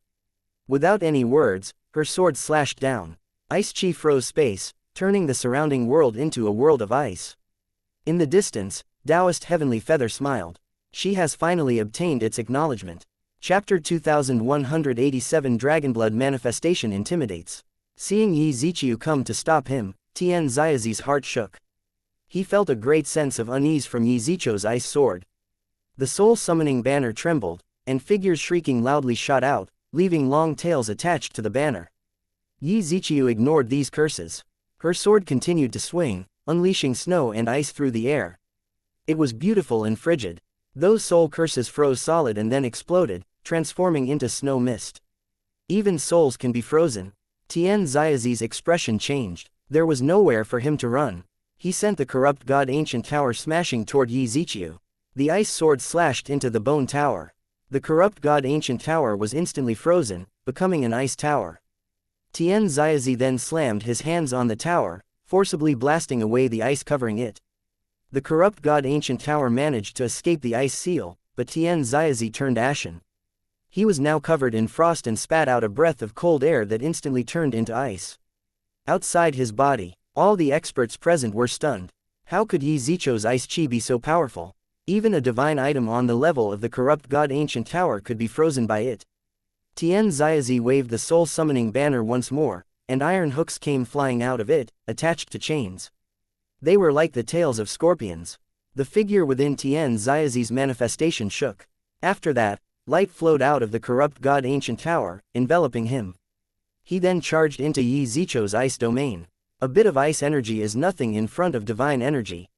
Without any words, her sword slashed down. Ice chi froze space, turning the surrounding world into a world of ice. In the distance, Taoist Heavenly Feather smiled. She has finally obtained its acknowledgement. Chapter 2187 Dragonblood Manifestation Intimidates. Seeing Yi Ziqiu come to stop him, Tian Xiaozi's heart shook. He felt a great sense of unease from Yi Ziqiu's ice sword. The soul-summoning banner trembled, and figures shrieking loudly shot out, leaving long tails attached to the banner. Yi Ziqiu ignored these curses. Her sword continued to swing, unleashing snow and ice through the air. It was beautiful and frigid. Those soul curses froze solid and then exploded, transforming into snow mist. Even souls can be frozen. Tian Xiaozi's expression changed. There was nowhere for him to run. He sent the corrupt god ancient tower smashing toward Yi Ziqiu. The ice sword slashed into the bone tower. The corrupt god ancient tower was instantly frozen, becoming an ice tower. Tian Xiaozi then slammed his hands on the tower, forcibly blasting away the ice covering it. The corrupt god ancient tower managed to escape the ice seal, but Tian Xiaozi turned ashen. He was now covered in frost and spat out a breath of cold air that instantly turned into ice. Outside his body, all the experts present were stunned. How could Yi Ziqiu's ice chi be so powerful? Even a divine item on the level of the corrupt god ancient tower could be frozen by it. Tian Xiaozi waved the soul-summoning banner once more, and iron hooks came flying out of it, attached to chains. They were like the tails of scorpions. The figure within Tian Xiaozi's manifestation shook. After that, light flowed out of the corrupt god ancient tower, enveloping him. He then charged into Yi Ziqiu's ice domain. A bit of ice energy is nothing in front of divine energy.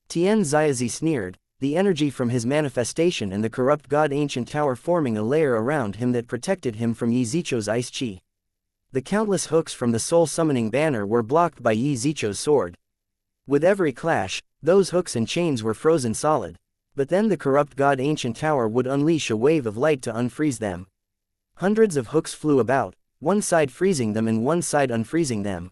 Tian Xiaozi sneered, the energy from his manifestation and the corrupt god ancient tower forming a layer around him that protected him from Yi Ziqiu's ice chi. The countless hooks from the soul-summoning banner were blocked by Yi Ziqiu's sword. With every clash, those hooks and chains were frozen solid. But then the corrupt god ancient tower would unleash a wave of light to unfreeze them. Hundreds of hooks flew about, one side freezing them and one side unfreezing them.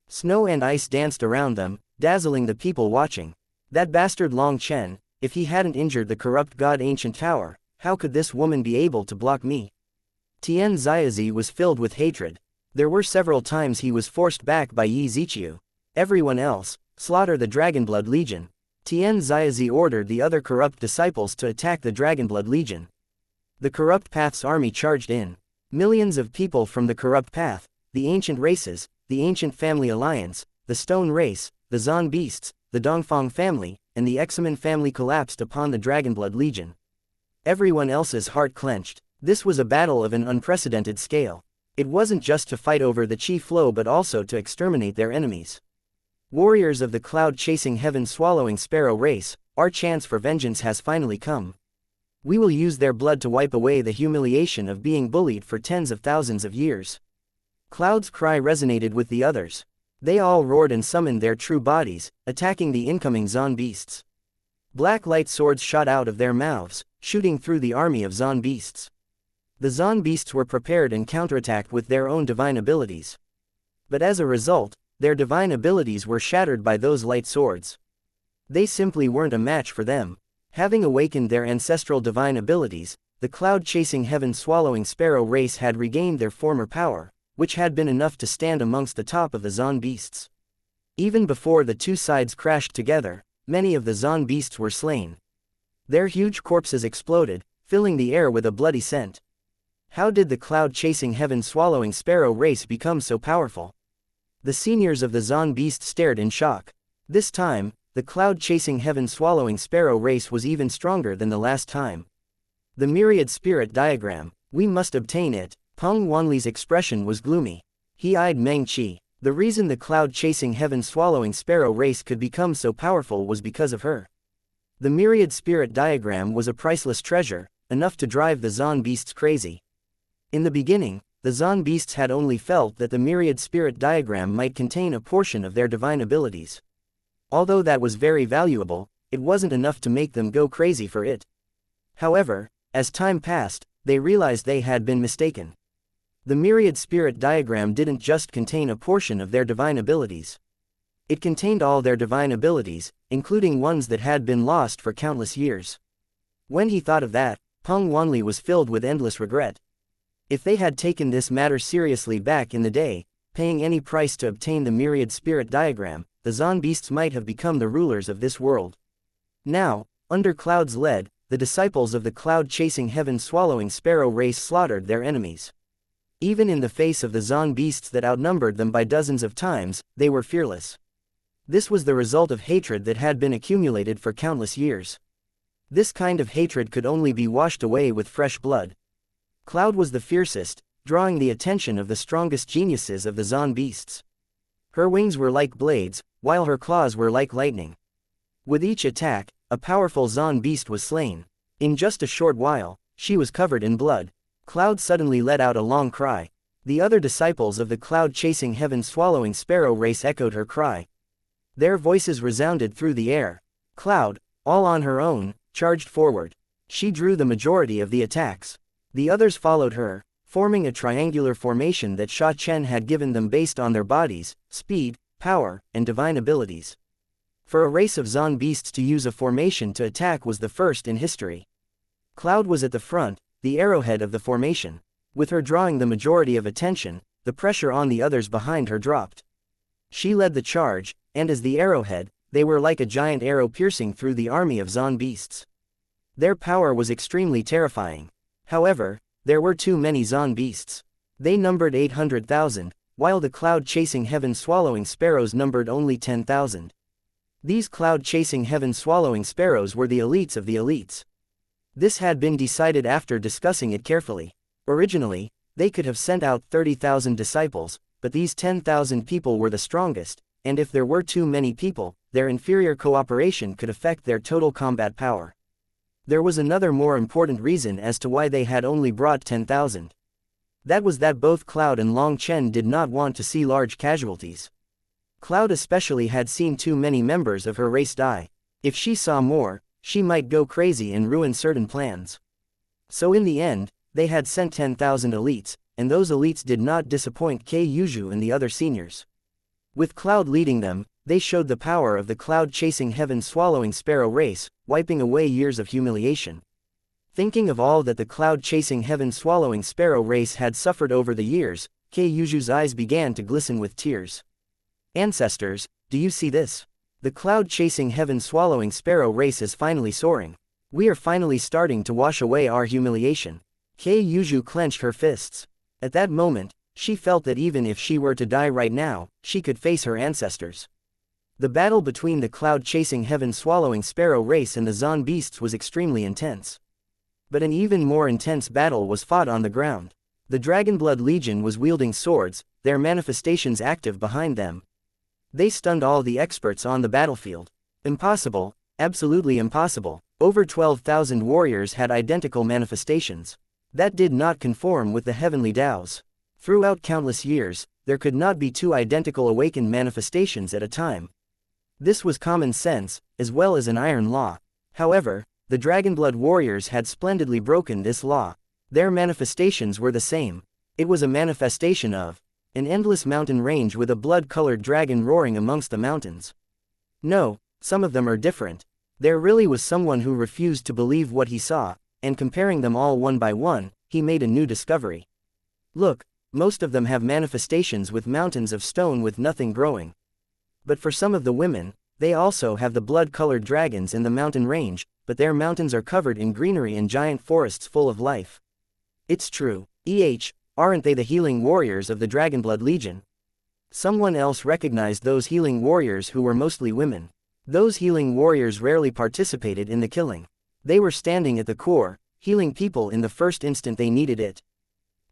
Snow and ice danced around them, dazzling the people watching. That bastard Long Chen, if he hadn't injured the corrupt god ancient tower, how could this woman be able to block me? Tian Xiaozi was filled with hatred. There were several times he was forced back by Yi Ziqiu. Everyone else, slaughter the Dragonblood Legion. Tian Xiaozi ordered the other corrupt disciples to attack the Dragonblood Legion. The Corrupt Path's army charged in. Millions of people from the Corrupt Path, the Ancient Races, the Ancient Family Alliance, the Stone Race, the Zon Beasts, the Dongfang family, and the Examen family collapsed upon the Dragonblood Legion. Everyone else's heart clenched. This was a battle of an unprecedented scale. It wasn't just to fight over the chi flow but also to exterminate their enemies. Warriors of the cloud-chasing heaven-swallowing sparrow race, our chance for vengeance has finally come. We will use their blood to wipe away the humiliation of being bullied for tens of thousands of years. Cloud's cry resonated with the others. They all roared and summoned their true bodies, attacking the incoming Zon beasts. Black light swords shot out of their mouths, shooting through the army of Zon beasts. The Zon beasts were prepared and counterattacked with their own divine abilities. But as a result, their divine abilities were shattered by those light swords. They simply weren't a match for them. Having awakened their ancestral divine abilities, the cloud-chasing heaven-swallowing sparrow race had regained their former power, which had been enough to stand amongst the top of the Zon beasts. Even before the two sides crashed together, many of the Zon beasts were slain. Their huge corpses exploded, filling the air with a bloody scent. How did the cloud-chasing heaven-swallowing sparrow race become so powerful? The seniors of the Zon beast stared in shock. This time, the cloud-chasing heaven-swallowing sparrow race was even stronger than the last time. The myriad spirit diagram. We must obtain it. Peng Wanli's expression was gloomy. He eyed Meng Qi. The reason the cloud-chasing heaven-swallowing sparrow race could become so powerful was because of her. The myriad spirit diagram was a priceless treasure, enough to drive the Zon beasts crazy. In the beginning, the Zon beasts had only felt that the myriad spirit diagram might contain a portion of their divine abilities. Although that was very valuable, it wasn't enough to make them go crazy for it. However, as time passed, they realized they had been mistaken. The myriad spirit diagram didn't just contain a portion of their divine abilities. It contained all their divine abilities, including ones that had been lost for countless years. When he thought of that, Peng Wanli was filled with endless regret. If they had taken this matter seriously back in the day, paying any price to obtain the myriad spirit diagram, the Zon beasts might have become the rulers of this world. Now, under Cloud's lead, the disciples of the cloud-chasing heaven-swallowing sparrow race slaughtered their enemies. Even in the face of the Zon beasts that outnumbered them by dozens of times, they were fearless. This was the result of hatred that had been accumulated for countless years. This kind of hatred could only be washed away with fresh blood. Cloud was the fiercest, drawing the attention of the strongest geniuses of the Zon beasts. Her wings were like blades, while her claws were like lightning. With each attack, a powerful Zon beast was slain. In just a short while, she was covered in blood. Cloud suddenly let out a long cry. The other disciples of the cloud-chasing heaven-swallowing sparrow race echoed her cry. Their voices resounded through the air. Cloud, all on her own, charged forward. She drew the majority of the attacks. The others followed her, forming a triangular formation that Sha Chen had given them based on their bodies, speed, power, and divine abilities. For a race of Zon beasts to use a formation to attack was the first in history. Cloud was at the front, the arrowhead of the formation. With her drawing the majority of attention, the pressure on the others behind her dropped. She led the charge, and as the arrowhead, they were like a giant arrow piercing through the army of Zon beasts. Their power was extremely terrifying. However, there were too many Zon beasts. They numbered 800,000, while the cloud-chasing heaven-swallowing sparrows numbered only 10,000. These cloud-chasing heaven-swallowing sparrows were the elites of the elites. This had been decided after discussing it carefully. Originally, they could have sent out 30,000 disciples, but these 10,000 people were the strongest, and if there were too many people, their inferior cooperation could affect their total combat power. There was another more important reason as to why they had only brought 10,000. That was that both Cloud and Long Chen did not want to see large casualties. Cloud especially had seen too many members of her race die. If she saw more, she might go crazy and ruin certain plans. So in the end, they had sent 10,000 elites, and those elites did not disappoint Kei Yuju and the other seniors. With Cloud leading them, they showed the power of the cloud-chasing heaven-swallowing sparrow race, wiping away years of humiliation. Thinking of all that the cloud-chasing heaven-swallowing sparrow race had suffered over the years, Kei Yuju's eyes began to glisten with tears. Ancestors, do you see this? The cloud-chasing heaven-swallowing sparrow race is finally soaring. We are finally starting to wash away our humiliation. Kei Yuju clenched her fists. At that moment, she felt that even if she were to die right now, she could face her ancestors. The battle between the cloud-chasing heaven-swallowing sparrow race and the Zon beasts was extremely intense. But an even more intense battle was fought on the ground. The Dragonblood Legion was wielding swords, their manifestations active behind them. They stunned all the experts on the battlefield. Impossible, absolutely impossible. Over 12,000 warriors had identical manifestations. That did not conform with the heavenly Taos. Throughout countless years, there could not be two identical awakened manifestations at a time. This was common sense, as well as an iron law. However, the Dragonblood warriors had splendidly broken this law. Their manifestations were the same. It was a manifestation of an endless mountain range with a blood-colored dragon roaring amongst the mountains. No, some of them are different. There really was someone who refused to believe what he saw, and comparing them all one by one, he made a new discovery. Look, most of them have manifestations with mountains of stone with nothing growing. But for some of the women, they also have the blood-colored dragons in the mountain range, but their mountains are covered in greenery and giant forests full of life. It's true. Aren't they the healing warriors of the Dragonblood Legion? Someone else recognized those healing warriors who were mostly women. Those healing warriors rarely participated in the killing. They were standing at the core, healing people in the first instant they needed it.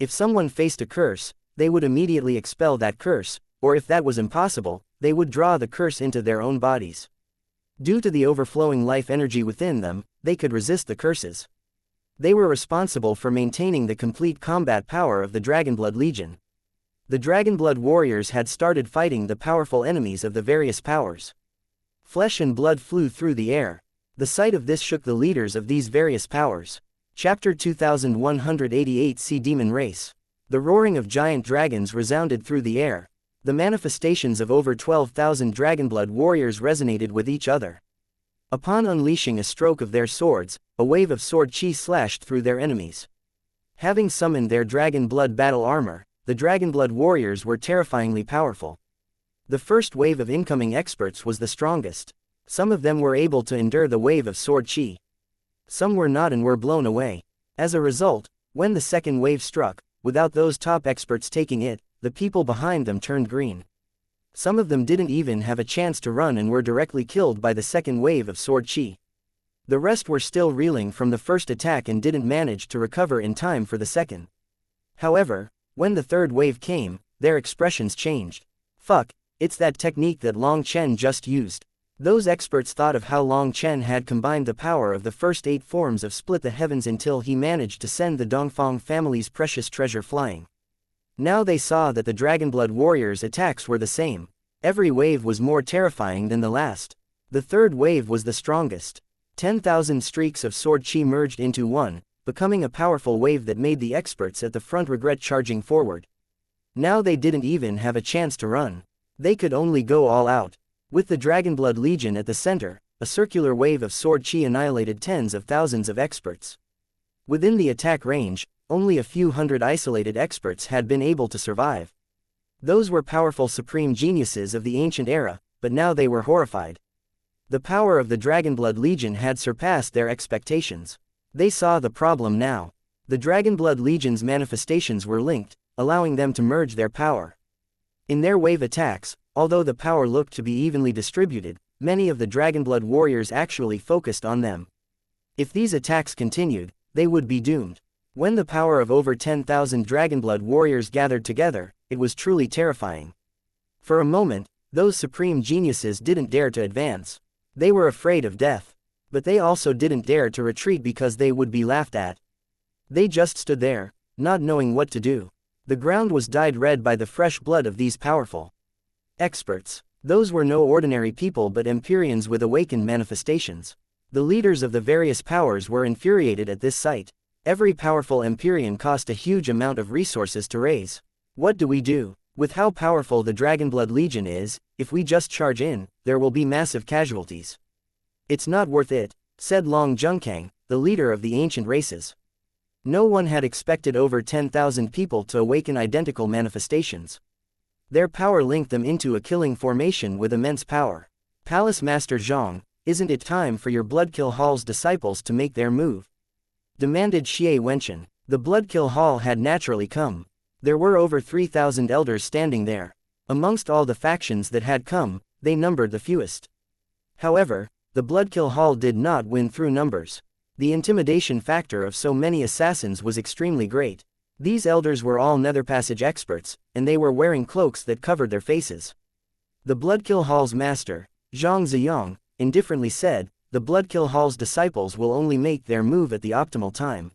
If someone faced a curse, they would immediately expel that curse, or if that was impossible, they would draw the curse into their own bodies. Due to the overflowing life energy within them, they could resist the curses. They were responsible for maintaining the complete combat power of the Dragonblood Legion. The Dragonblood warriors had started fighting the powerful enemies of the various powers. Flesh and blood flew through the air. The sight of this shook the leaders of these various powers. Chapter 2188 Sea Demon Race. The roaring of giant dragons resounded through the air. The manifestations of over 12,000 Dragonblood warriors resonated with each other. Upon unleashing a stroke of their swords, a wave of sword chi slashed through their enemies. Having summoned their Dragonblood battle armor, the Dragonblood warriors were terrifyingly powerful. The first wave of incoming experts was the strongest. Some of them were able to endure the wave of sword chi. Some were not and were blown away. As a result, when the second wave struck, without those top experts taking it, the people behind them turned green. Some of them didn't even have a chance to run and were directly killed by the second wave of sword chi. The rest were still reeling from the first attack and didn't manage to recover in time for the second. However, when the third wave came, their expressions changed. Fuck, it's that technique that Long Chen just used. Those experts thought of how Long Chen had combined the power of the first 8 forms of Split the Heavens until he managed to send the Dongfang family's precious treasure flying. Now they saw that the Dragonblood warriors' attacks were the same. Every wave was more terrifying than the last. The third wave was the strongest. 10,000 streaks of sword chi merged into one, becoming a powerful wave that made the experts at the front regret charging forward. Now they didn't even have a chance to run. They could only go all out. With the Dragonblood Legion at the center, a circular wave of sword chi annihilated tens of thousands of experts. Within the attack range, only a few hundred isolated experts had been able to survive. Those were powerful supreme geniuses of the ancient era, but now they were horrified. The power of the Dragonblood Legion had surpassed their expectations. They saw the problem now. The Dragonblood Legion's manifestations were linked, allowing them to merge their power. In their wave attacks, although the power looked to be evenly distributed, many of the Dragonblood warriors actually focused on them. If these attacks continued, they would be doomed. When the power of over 10,000 Dragonblood warriors gathered together, it was truly terrifying. For a moment, those supreme geniuses didn't dare to advance. They were afraid of death. But they also didn't dare to retreat because they would be laughed at. They just stood there, not knowing what to do. The ground was dyed red by the fresh blood of these powerful experts. Those were no ordinary people but Empyreans with awakened manifestations. The leaders of the various powers were infuriated at this sight. Every powerful Empyrean cost a huge amount of resources to raise. What do we do? With how powerful the Dragonblood Legion is, if we just charge in, there will be massive casualties. It's not worth it, said Long Zhengkang, the leader of the ancient races. No one had expected over 10,000 people to awaken identical manifestations. Their power linked them into a killing formation with immense power. Palace Master Zhang, isn't it time for your Bloodkill Hall's disciples to make their move? Demanded Xie Wenchen. The Bloodkill Hall had naturally come. There were over 3,000 elders standing there. Amongst all the factions that had come, they numbered the fewest. However, the Bloodkill Hall did not win through numbers. The intimidation factor of so many assassins was extremely great. These elders were all Nether Passage experts, and they were wearing cloaks that covered their faces. The Bloodkill Hall's master, Zhang Ziyang, indifferently said, the Bloodkill Hall's disciples will only make their move at the optimal time.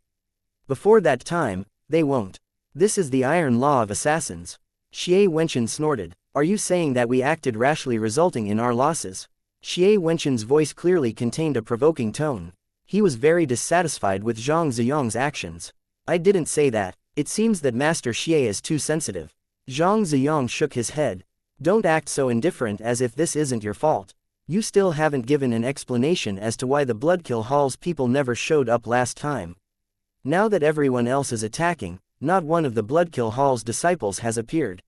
Before that time, they won't. This is the iron law of assassins. Xie Wenchen snorted. Are you saying that we acted rashly resulting in our losses? Xie Wenchen's voice clearly contained a provoking tone. He was very dissatisfied with Zhang Ziyang's actions. I didn't say that. It seems that Master Xie is too sensitive. Zhang Ziyang shook his head. Don't act so indifferent as if this isn't your fault. You still haven't given an explanation as to why the Bloodkill Hall's people never showed up last time. Now that everyone else is attacking, not one of the Bloodkill Hall's disciples has appeared.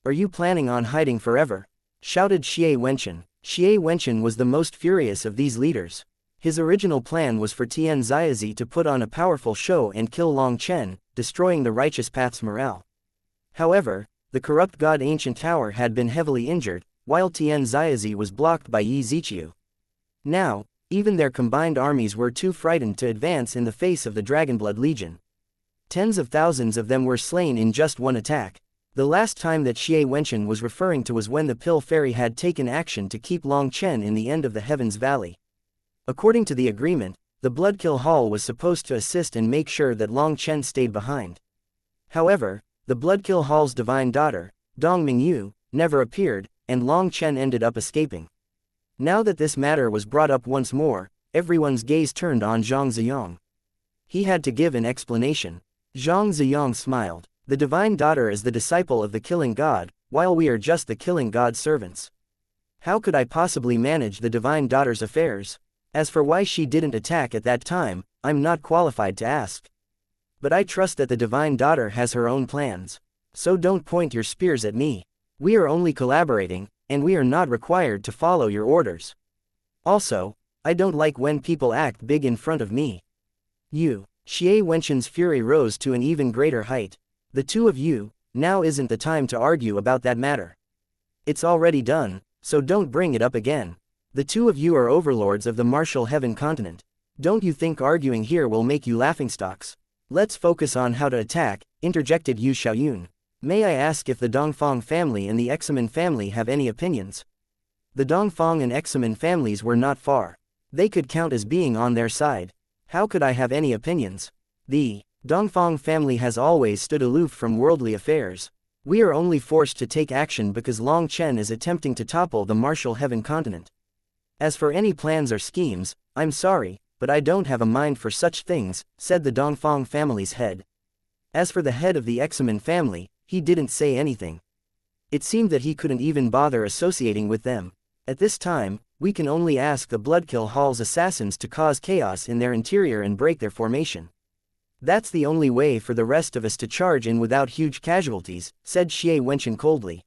Are you planning on hiding forever? Shouted Xie Wenchen. Xie Wenchen was the most furious of these leaders. His original plan was for Tian Xiaozi to put on a powerful show and kill Long Chen, destroying the Righteous Path's morale. However, the corrupt god Ancient Tower had been heavily injured, while Tian Xiaozi was blocked by Yi Ziqiu. Now, even their combined armies were too frightened to advance in the face of the Dragonblood Legion. Tens of thousands of them were slain in just one attack. The last time that Xie Wenchen was referring to was when the Pill Fairy had taken action to keep Long Chen in the end of the Heavens Valley. According to the agreement, the Bloodkill Hall was supposed to assist and make sure that Long Chen stayed behind. However, the Bloodkill Hall's divine daughter, Dong Mingyu, never appeared, and Long Chen ended up escaping. Now that this matter was brought up once more, everyone's gaze turned on Zhang Ziyang. He had to give an explanation. Zhang Ziyang smiled. The divine daughter is the disciple of the killing god, while we are just the killing god's servants. How could I possibly manage the divine daughter's affairs? As for why she didn't attack at that time, I'm not qualified to ask. But I trust that the divine daughter has her own plans. So don't point your spears at me. We are only collaborating, and we are not required to follow your orders. Also, I don't like when people act big in front of me. Xie Wenchen's fury rose to an even greater height. The two of you, now isn't the time to argue about that matter. It's already done, so don't bring it up again. The two of you are overlords of the martial heaven continent. Don't you think arguing here will make you laughingstocks? Let's focus on how to attack, interjected Yu Xiaoyun. May I ask if the Dongfang family and the Examen family have any opinions? The Dongfang and Examen families were not far. They could count as being on their side. How could I have any opinions? The Dongfang family has always stood aloof from worldly affairs. We are only forced to take action because Long Chen is attempting to topple the martial heaven continent. As for any plans or schemes, I'm sorry, but I don't have a mind for such things, said the Dongfang family's head. As for the head of the Examen family, he didn't say anything. It seemed that he couldn't even bother associating with them. At this time, we can only ask the Bloodkill Hall's assassins to cause chaos in their interior and break their formation. That's the only way for the rest of us to charge in without huge casualties, said Xie Wenchen coldly.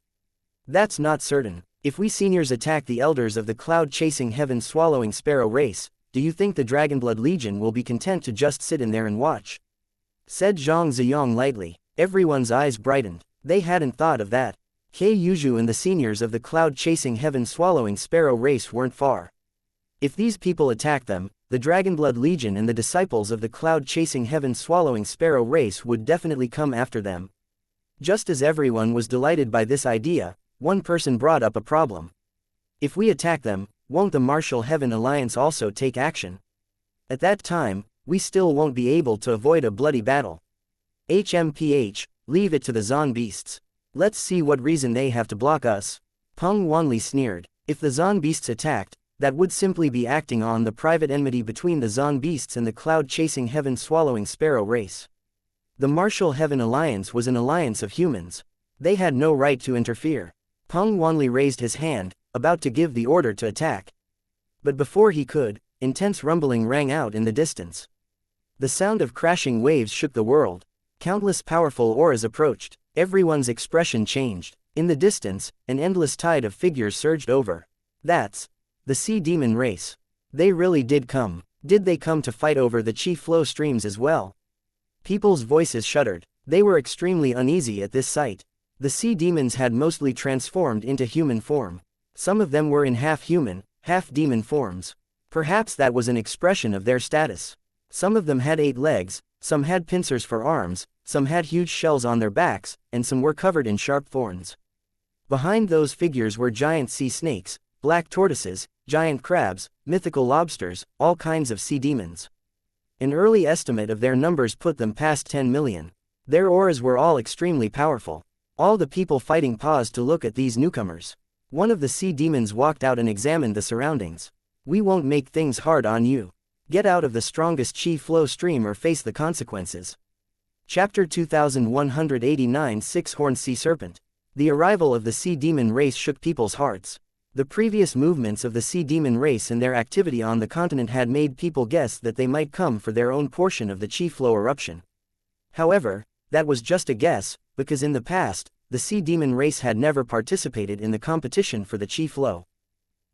That's not certain. If we seniors attack the elders of the cloud-chasing heaven-swallowing sparrow race, do you think the Dragonblood Legion will be content to just sit in there and watch? Said Zhang Ziyang lightly. Everyone's eyes brightened. They hadn't thought of that. Kei Yuzhu and the seniors of the cloud-chasing heaven-swallowing sparrow race weren't far. If these people attack them, the Dragonblood Legion and the disciples of the cloud-chasing heaven-swallowing sparrow race would definitely come after them. Just as everyone was delighted by this idea, one person brought up a problem. If we attack them, won't the Martial Heaven Alliance also take action? At that time, we still won't be able to avoid a bloody battle. HMPH, leave it to the Zon beasts. Let's see what reason they have to block us. Peng Wanli sneered. If the Zon beasts attacked, that would simply be acting on the private enmity between the Zon beasts and the cloud-chasing heaven-swallowing sparrow race. The Martial Heaven Alliance was an alliance of humans. They had no right to interfere. Peng Wanli raised his hand, about to give the order to attack. But before he could, intense rumbling rang out in the distance. The sound of crashing waves shook the world. Countless powerful auras approached. Everyone's expression changed. In the distance, an endless tide of figures surged over. That's the Sea Demon race. They really did come. Did they come to fight over the Chi Flow streams as well? People's voices shuddered. They were extremely uneasy at this sight. The sea demons had mostly transformed into human form. Some of them were in half-human, half-demon forms. Perhaps that was an expression of their status. Some of them had 8 legs, some had pincers for arms, some had huge shells on their backs, and some were covered in sharp thorns. Behind those figures were giant sea snakes, black tortoises, giant crabs, mythical lobsters, all kinds of sea demons. An early estimate of their numbers put them past 10 million. Their auras were all extremely powerful. All the people fighting paused to look at these newcomers. One of the sea demons walked out and examined the surroundings. We won't make things hard on you. Get out of the strongest chi flow stream or face the consequences. Chapter 2189 Six-Horned Sea Serpent. The arrival of the sea demon race shook people's hearts. The previous movements of the sea demon race and their activity on the continent had made people guess that they might come for their own portion of the chi flow eruption. However, that was just a guess, because in the past, the sea demon race had never participated in the competition for the chi flow.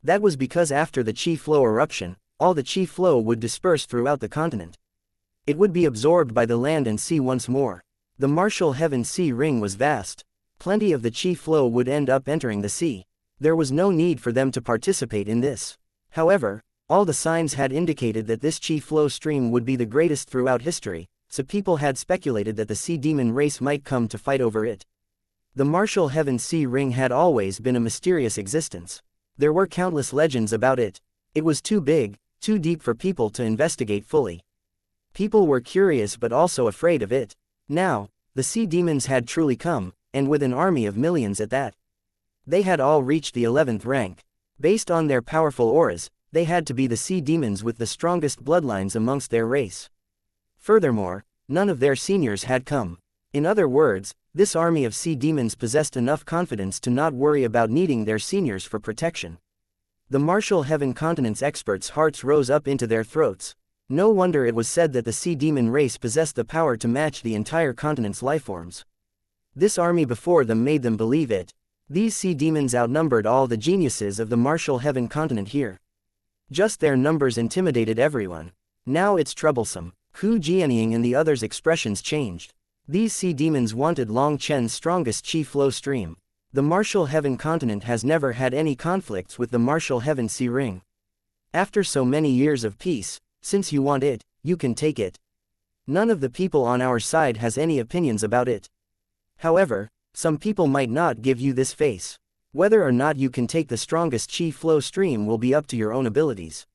That was because after the chi flow eruption, all the chi flow would disperse throughout the continent. It would be absorbed by the land and sea once more. The martial heaven sea ring was vast. Plenty of the chi flow would end up entering the sea. There was no need for them to participate in this. However, All the signs had indicated that this chi flow stream would be the greatest throughout history, so people had speculated that the sea demon race might come to fight over it. The martial heaven sea ring had always been a mysterious existence. There were countless legends about it. It was too big, too deep for people to investigate fully. People were curious but also afraid of it. Now, the sea demons had truly come, and with an army of millions at that. They had all reached the 11th rank. Based on their powerful auras, they had to be the sea demons with the strongest bloodlines amongst their race. Furthermore, none of their seniors had come. In other words, this army of sea demons possessed enough confidence to not worry about needing their seniors for protection. The martial heaven continent's experts' hearts rose up into their throats. No wonder it was said that the sea demon race possessed the power to match the entire continent's lifeforms. This army before them made them believe it. These sea demons outnumbered all the geniuses of the martial heaven continent here. Just their numbers intimidated everyone. Now it's troublesome. Hu Jianying and the others' expressions changed. These sea demons wanted Long Chen's strongest chi flow stream. The martial heaven continent has never had any conflicts with the martial heaven sea ring. After so many years of peace, since you want it, you can take it. None of the people on our side has any opinions about it. However, some people might not give you this face. Whether or not you can take the strongest chi flow stream will be up to your own abilities.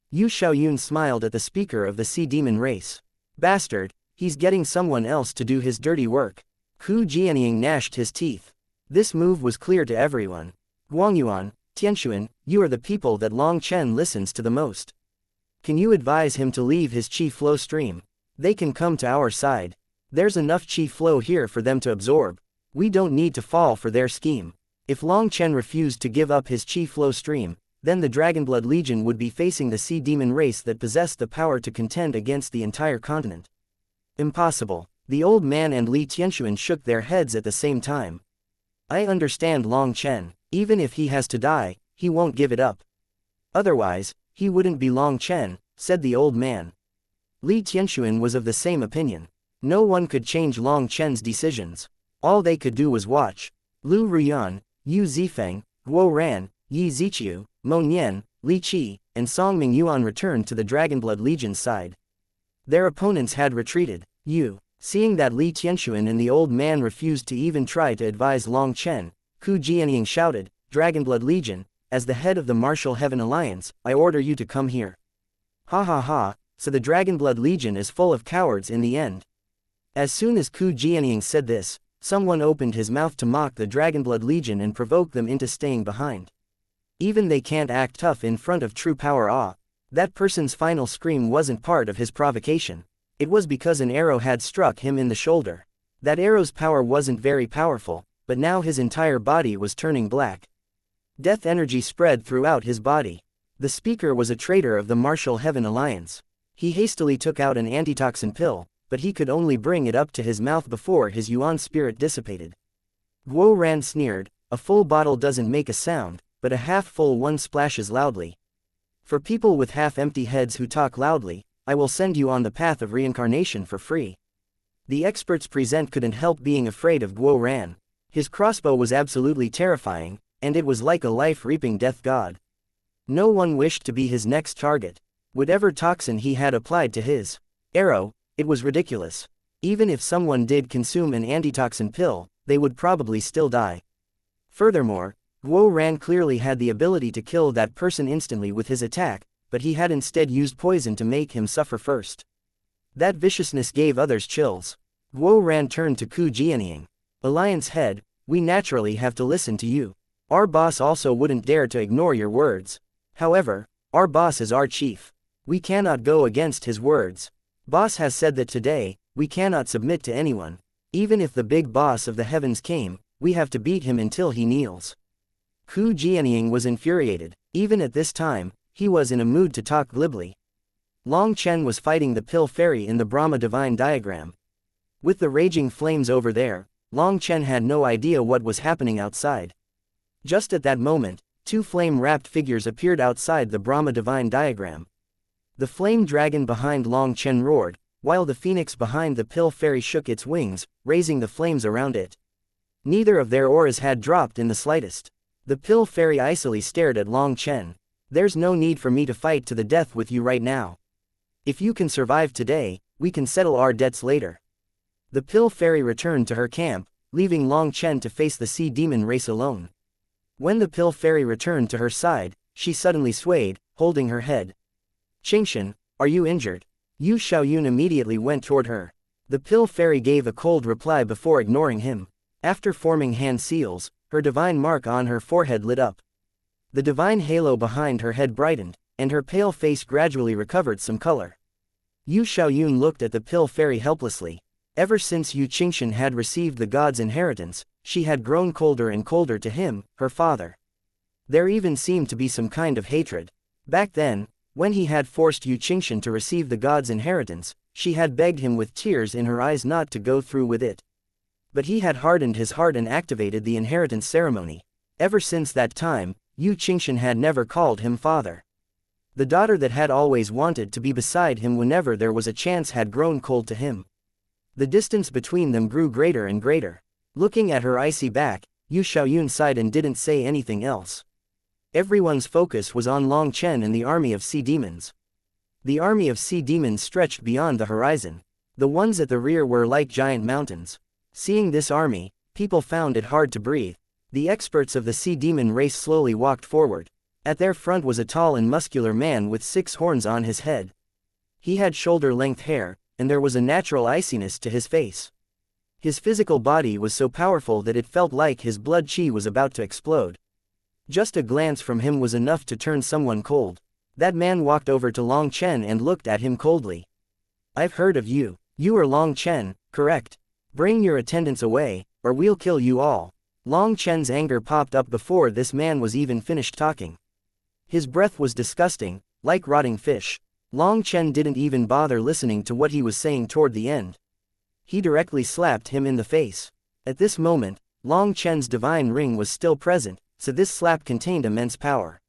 Yu Xiaoyun smiled at the speaker of the sea demon race. Bastard, he's getting someone else to do his dirty work. Hu Jianying gnashed his teeth. This move was clear to everyone. Guangyuan, Tianxuan, you are the people that Long Chen listens to the most. Can you advise him to leave his chi flow stream? They can come to our side. There's enough chi flow here for them to absorb. We don't need to fall for their scheme. If Long Chen refused to give up his chi flow stream, then the Dragonblood Legion would be facing the sea demon race that possessed the power to contend against the entire continent. Impossible. The old man and Li Tianxuan shook their heads at the same time. I understand Long Chen. Even if he has to die, he won't give it up. Otherwise, he wouldn't be Long Chen, said the old man. Li Tianxuan was of the same opinion. No one could change Long Chen's decisions. All they could do was watch. Lu Ruyan, Yu Zifeng, Guo Ran, Yi Ziqiu, Mo Nian, Li Qi, and Song Mingyuan returned to the Dragonblood Legion's side. Their opponents had retreated. Yu, seeing that Li Tianxuan and the old man refused to even try to advise Long Chen, Hu Jianying shouted, Dragonblood Legion, as the head of the Martial Heaven Alliance, I order you to come here. Ha ha ha, so the Dragonblood Legion is full of cowards in the end. As soon as Hu Jianying said this, someone opened his mouth to mock the Dragonblood Legion and provoke them into staying behind. Even they can't act tough in front of true power. That person's final scream wasn't part of his provocation. It was because an arrow had struck him in the shoulder. That arrow's power wasn't very powerful, but now his entire body was turning black. Death energy spread throughout his body. The speaker was a traitor of the Martial Heaven Alliance. He hastily took out an antitoxin pill, but he could only bring it up to his mouth before his yuan spirit dissipated. Guo Ran sneered, a full bottle doesn't make a sound, but a half-full one splashes loudly. For people with half-empty heads who talk loudly, I will send you on the path of reincarnation for free. The experts present couldn't help being afraid of Guo Ran. His crossbow was absolutely terrifying, and it was like a life-reaping death god. No one wished to be his next target. Whatever toxin he had applied to his arrow, it was ridiculous. Even if someone did consume an antitoxin pill, they would probably still die. Furthermore, Guo Ran clearly had the ability to kill that person instantly with his attack, but he had instead used poison to make him suffer first. That viciousness gave others chills. Guo Ran turned to Hu Jianying. Alliance head, we naturally have to listen to you. Our boss also wouldn't dare to ignore your words. However, our boss is our chief. We cannot go against his words. Boss has said that today, we cannot submit to anyone. Even if the big boss of the heavens came, we have to beat him until he kneels. Hu Jianying was infuriated. Even at this time, he was in a mood to talk glibly. Long Chen was fighting the pill fairy in the Brahma divine diagram. With the raging flames over there, Long Chen had no idea what was happening outside. Just at that moment, two flame-wrapped figures appeared outside the Brahma divine diagram. The flame dragon behind Long Chen roared, while the phoenix behind the pill fairy shook its wings, raising the flames around it. Neither of their auras had dropped in the slightest. The pill fairy icily stared at Long Chen. There's no need for me to fight to the death with you right now. If you can survive today, we can settle our debts later. The pill fairy returned to her camp, leaving Long Chen to face the sea demon race alone. When the pill fairy returned to her side, she suddenly swayed, holding her head. "Xianxia, are you injured?" Yu Xiaoyun immediately went toward her. The pill fairy gave a cold reply before ignoring him. After forming hand seals, her divine mark on her forehead lit up. The divine halo behind her head brightened, and her pale face gradually recovered some color. Yu Xiaoyun looked at the pill fairy helplessly. Ever since Yu Qingshan had received the god's inheritance, she had grown colder and colder to him, her father. There even seemed to be some kind of hatred. Back then, when he had forced Yu Qingshan to receive the god's inheritance, she had begged him with tears in her eyes not to go through with it. But he had hardened his heart and activated the inheritance ceremony. Ever since that time, Yu Qingshan had never called him father. The daughter that had always wanted to be beside him whenever there was a chance had grown cold to him. The distance between them grew greater and greater. Looking at her icy back, Yu Xiaoyun sighed and didn't say anything else. Everyone's focus was on Long Chen and the army of sea demons. The army of sea demons stretched beyond the horizon. The ones at the rear were like giant mountains. Seeing this army, people found it hard to breathe. The experts of the sea demon race slowly walked forward. At their front was a tall and muscular man with 6 horns on his head. He had shoulder-length hair, and there was a natural iciness to his face. His physical body was so powerful that it felt like his blood qi was about to explode. Just a glance from him was enough to turn someone cold. That man walked over to Long Chen and looked at him coldly. "I've heard of you. You are Long Chen, correct? Bring your attendants away, or we'll kill you all." Long Chen's anger popped up before this man was even finished talking. His breath was disgusting, like rotting fish. Long Chen didn't even bother listening to what he was saying toward the end. He directly slapped him in the face. At this moment, Long Chen's divine ring was still present, so this slap contained immense power.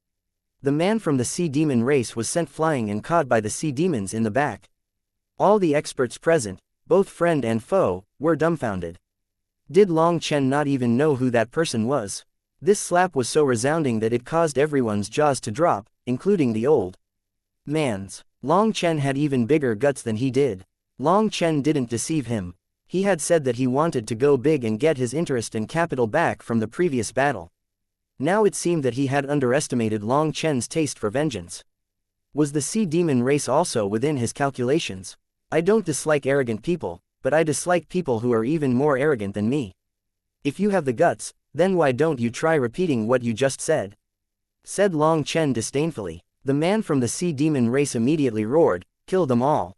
The man from the sea demon race was sent flying and caught by the sea demons in the back. All the experts present, both friend and foe, were dumbfounded. Did Long Chen not even know who that person was? This slap was so resounding that it caused everyone's jaws to drop, including the old man's. Long Chen had even bigger guts than he did. Long Chen didn't deceive him. He had said that he wanted to go big and get his interest and capital back from the previous battle. Now it seemed that he had underestimated Long Chen's taste for vengeance. Was the sea demon race also within his calculations? I don't dislike arrogant people, but I dislike people who are even more arrogant than me. If you have the guts, then why don't you try repeating what you just said? Said Long Chen disdainfully. The man from the sea demon race immediately roared, "Kill them all."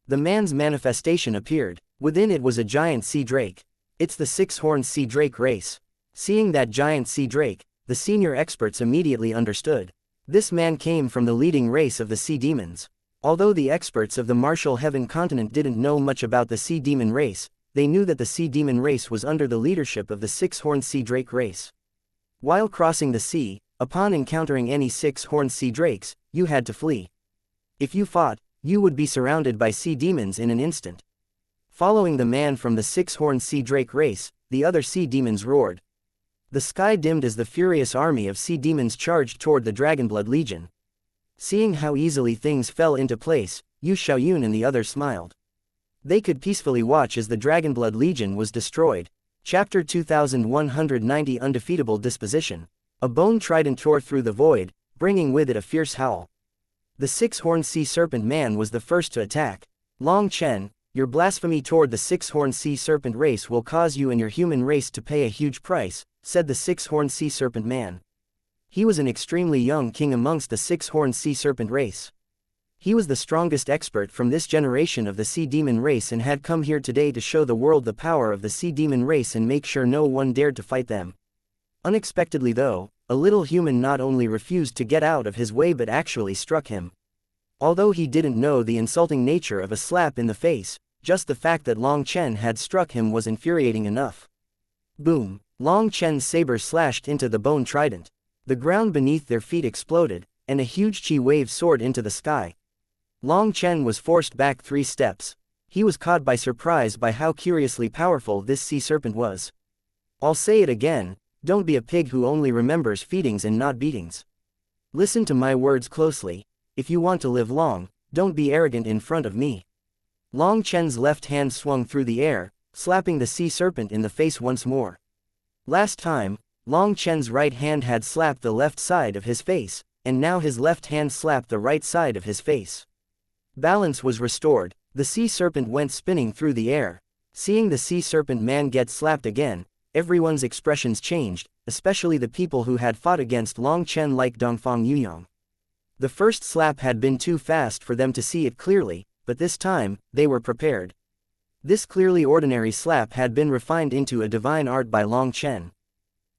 The man's manifestation appeared. Within it was a giant sea drake. It's the 6-horned sea drake race. Seeing that giant sea drake, the senior experts immediately understood. This man came from the leading race of the sea demons. Although the experts of the martial heaven continent didn't know much about the sea demon race, they knew that the sea demon race was under the leadership of the 6-horned sea drake race. While crossing the sea, upon encountering any 6-horned sea drakes, you had to flee. If you fought, you would be surrounded by sea demons in an instant. Following the man from the 6-horned sea drake race, the other sea demons roared. The sky dimmed as the furious army of sea demons charged toward the Dragonblood Legion. Seeing how easily things fell into place, Yu Xiaoyun and the others smiled. They could peacefully watch as the Dragonblood Legion was destroyed. Chapter 2190 Undefeatable Disposition. A bone trident tore through the void, bringing with it a fierce howl. The 6-horned sea serpent man was the first to attack. Long Chen, your blasphemy toward the 6-horned sea serpent race will cause you and your human race to pay a huge price, said the 6-horned sea serpent man. He was an extremely young king amongst the 6-horned sea serpent race. He was the strongest expert from this generation of the sea demon race and had come here today to show the world the power of the sea demon race and make sure no one dared to fight them. Unexpectedly though, a little human not only refused to get out of his way but actually struck him. Although he didn't know the insulting nature of a slap in the face, just the fact that Long Chen had struck him was infuriating enough. Boom! Long Chen's saber slashed into the bone trident. The ground beneath their feet exploded, and a huge chi wave soared into the sky. Long Chen was forced back 3 steps. He was caught by surprise by how curiously powerful this sea serpent was. I'll say it again, don't be a pig who only remembers feedings and not beatings. Listen to my words closely. If you want to live long, don't be arrogant in front of me. Long Chen's left hand swung through the air, slapping the sea serpent in the face once more. Last time, Long Chen's right hand had slapped the left side of his face, and now his left hand slapped the right side of his face. Balance was restored. The sea serpent went spinning through the air. Seeing the sea serpent man get slapped again, everyone's expressions changed, especially the people who had fought against Long Chen like Dongfang Yuyong. The first slap had been too fast for them to see it clearly, but this time, they were prepared. This clearly ordinary slap had been refined into a divine art by Long Chen.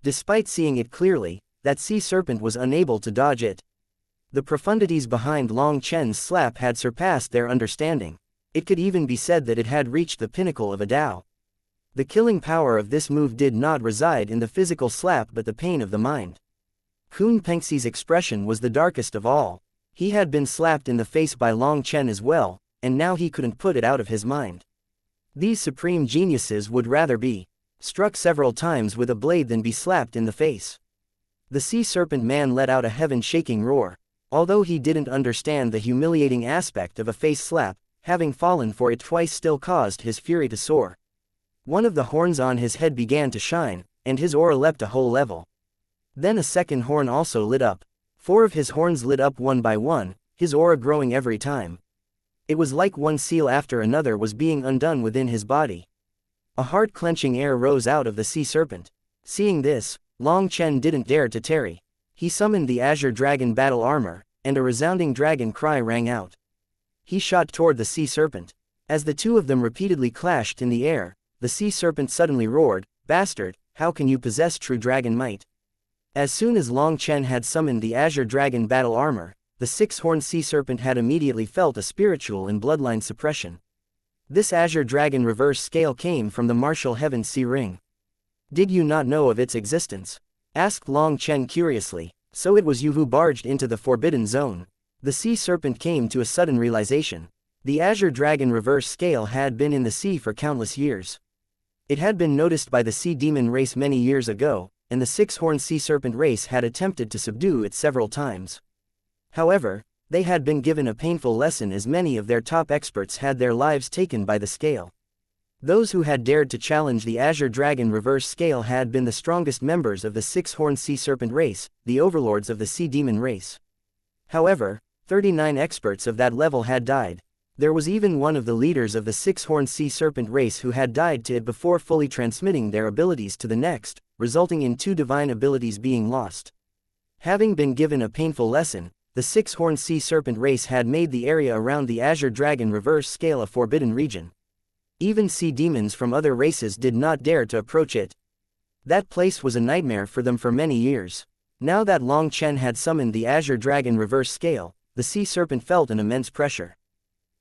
Despite seeing it clearly, that sea serpent was unable to dodge it. The profundities behind Long Chen's slap had surpassed their understanding. It could even be said that it had reached the pinnacle of a Tao. The killing power of this move did not reside in the physical slap but the pain of the mind. Kun Pengxi's expression was the darkest of all. He had been slapped in the face by Long Chen as well, and now he couldn't put it out of his mind. These supreme geniuses would rather be struck several times with a blade than be slapped in the face. The sea serpent man let out a heaven-shaking roar. Although he didn't understand the humiliating aspect of a face slap, having fallen for it twice still caused his fury to soar. One of the horns on his head began to shine, and his aura leapt a whole level. Then a second horn also lit up. 4 of his horns lit up one by one, his aura growing every time. It was like one seal after another was being undone within his body. A heart-clenching air rose out of the sea serpent. Seeing this, Long Chen didn't dare to tarry. He summoned the azure dragon battle armor, and a resounding dragon cry rang out. He shot toward the sea serpent. As the two of them repeatedly clashed in the air, the sea serpent suddenly roared, "Bastard, how can you possess true dragon might?" As soon as Long Chen had summoned the azure dragon battle armor, the 6-horned sea serpent had immediately felt a spiritual and bloodline suppression. This azure dragon reverse scale came from the martial heaven sea ring. "Did you not know of its existence?" asked Long Chen curiously. "So it was you who barged into the forbidden zone." The sea serpent came to a sudden realization. The azure dragon reverse scale had been in the sea for countless years. It had been noticed by the sea demon race many years ago, and the 6-horned sea serpent race had attempted to subdue it several times. However, they had been given a painful lesson as many of their top experts had their lives taken by the scale. Those who had dared to challenge the azure dragon reverse scale had been the strongest members of the 6-horned sea serpent race, the overlords of the sea demon race. However, 39 experts of that level had died. There was even one of the leaders of the 6-horned sea serpent race who had died to it before fully transmitting their abilities to the next, resulting in 2 divine abilities being lost. Having been given a painful lesson, the 6-horned sea serpent race had made the area around the azure dragon reverse scale a forbidden region. Even sea demons from other races did not dare to approach it. That place was a nightmare for them for many years. Now that Long Chen had summoned the azure dragon reverse scale, the sea serpent felt an immense pressure.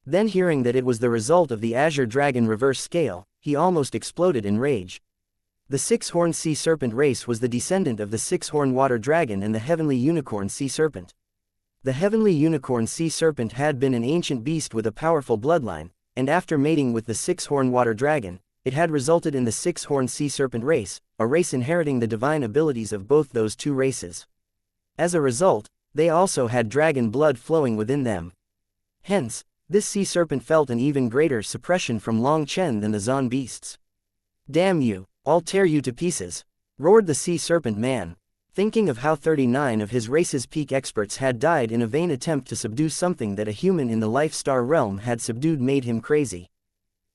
Then hearing that it was the result of the azure dragon reverse scale, he almost exploded in rage. The 6-horned sea serpent race was the descendant of the 6-horned water dragon and the heavenly unicorn sea serpent. The heavenly unicorn sea serpent had been an ancient beast with a powerful bloodline, and after mating with the 6-horned water dragon, it had resulted in the 6-horned sea serpent race, a race inheriting the divine abilities of both those two races. As a result, they also had dragon blood flowing within them. Hence, this sea serpent felt an even greater suppression from Long Chen than the Zon beasts. "Damn you, I'll tear you to pieces," roared the sea serpent man. Thinking of how 39 of his race's peak experts had died in a vain attempt to subdue something that a human in the life star realm had subdued made him crazy.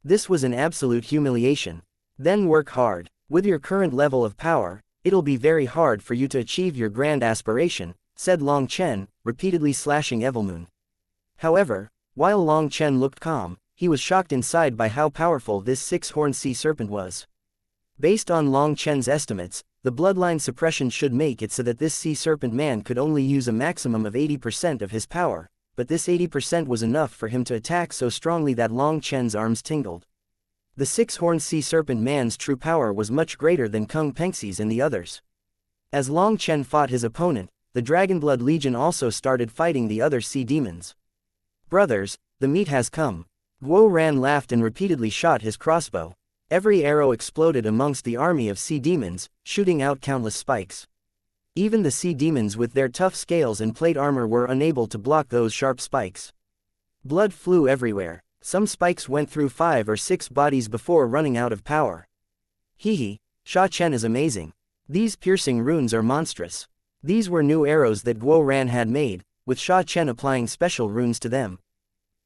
This was an absolute humiliation. "Then work hard. With your current level of power, it'll be very hard for you to achieve your grand aspiration," said Long Chen, repeatedly slashing Evilmoon. However, while Long Chen looked calm, he was shocked inside by how powerful this 6-horned sea serpent was. Based on Long Chen's estimates, the bloodline suppression should make it so that this sea serpent man could only use a maximum of 80% of his power, but this 80% was enough for him to attack so strongly that Long Chen's arms tingled. The 6-horned sea serpent man's true power was much greater than Kung Pengxi's and the others. As Long Chen fought his opponent, the Dragonblood Legion also started fighting the other sea demons. "Brothers, the meat has come." Guo Ran laughed and repeatedly shot his crossbow. Every arrow exploded amongst the army of sea demons, shooting out countless spikes. Even the sea demons with their tough scales and plate armor were unable to block those sharp spikes. Blood flew everywhere. Some spikes went through 5 or 6 bodies before running out of power. Hehe, Sha Chen is amazing. These piercing runes are monstrous. These were new arrows that Guo Ran had made, with Sha Chen applying special runes to them.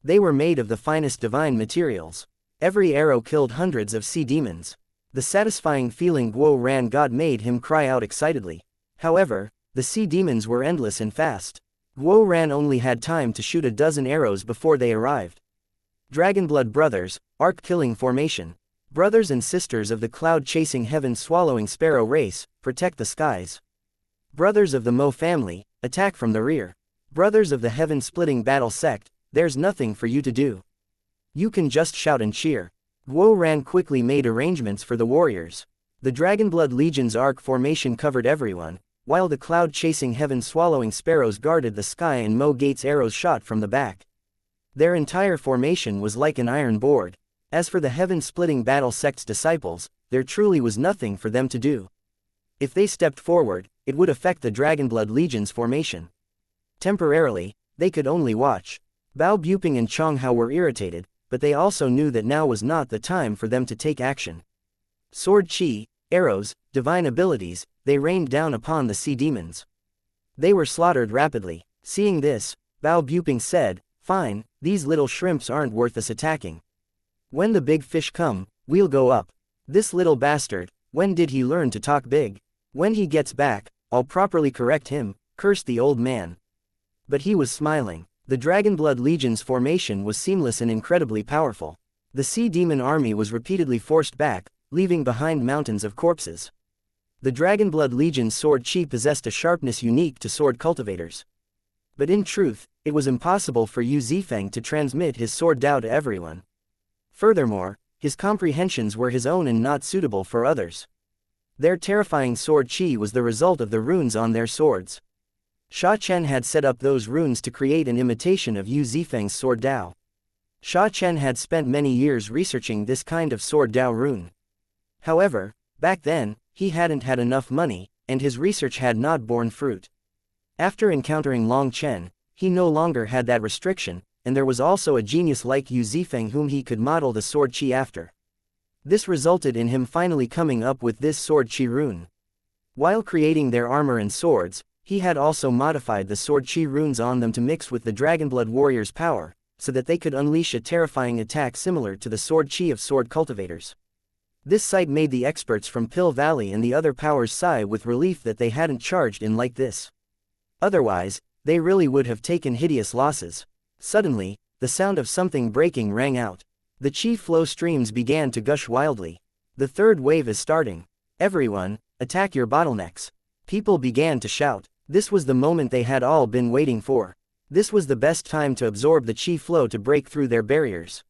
They were made of the finest divine materials. Every arrow killed hundreds of sea demons. The satisfying feeling Guo Ran got made him cry out excitedly. However, the sea demons were endless and fast. Guo Ran only had time to shoot a dozen arrows before they arrived. Dragonblood Brothers, Arc-Killing Formation. Brothers and sisters of the cloud-chasing heaven-swallowing sparrow race, protect the skies. Brothers of the Mo family, attack from the rear. Brothers of the heaven-splitting battle sect, there's nothing for you to do. You can just shout and cheer. Guo Ran quickly made arrangements for the warriors. The Dragonblood Legion's arc formation covered everyone, while the cloud-chasing heaven-swallowing sparrows guarded the sky and Mo Gate's arrows shot from the back. Their entire formation was like an iron board. As for the heaven-splitting battle sect's disciples, there truly was nothing for them to do. If they stepped forward, it would affect the Dragonblood Legion's formation. Temporarily, they could only watch. Bao Buping and Chong Hao were irritated, but they also knew that now was not the time for them to take action. Sword chi, arrows, divine abilities, they rained down upon the sea demons. They were slaughtered rapidly. Seeing this, Bao Buping said, "Fine, these little shrimps aren't worth us attacking. When the big fish come, we'll go up. This little bastard, when did he learn to talk big? When he gets back, I'll properly correct him," cursed the old man. But he was smiling. The Dragonblood Legion's formation was seamless and incredibly powerful. The sea demon army was repeatedly forced back, leaving behind mountains of corpses. The Dragonblood Legion's sword chi possessed a sharpness unique to sword cultivators. But in truth, it was impossible for Yu Zifeng to transmit his sword Dao to everyone. Furthermore, his comprehensions were his own and not suitable for others. Their terrifying sword chi was the result of the runes on their swords. Sha Chen had set up those runes to create an imitation of Yu Zifeng's sword Dao. Sha Chen had spent many years researching this kind of sword Dao rune. However, back then, he hadn't had enough money, and his research had not borne fruit. After encountering Long Chen, he no longer had that restriction, and there was also a genius like Yu Zifeng whom he could model the sword chi after. This resulted in him finally coming up with this sword chi rune. While creating their armor and swords, he had also modified the sword chi runes on them to mix with the Dragonblood warriors' power, so that they could unleash a terrifying attack similar to the sword chi of sword cultivators. This sight made the experts from Pill Valley and the other powers sigh with relief that they hadn't charged in like this. Otherwise, they really would have taken hideous losses. Suddenly, the sound of something breaking rang out. The chi flow streams began to gush wildly. The third wave is starting. Everyone, attack your bottlenecks. People began to shout. This was the moment they had all been waiting for. This was the best time to absorb the chi flow to break through their barriers.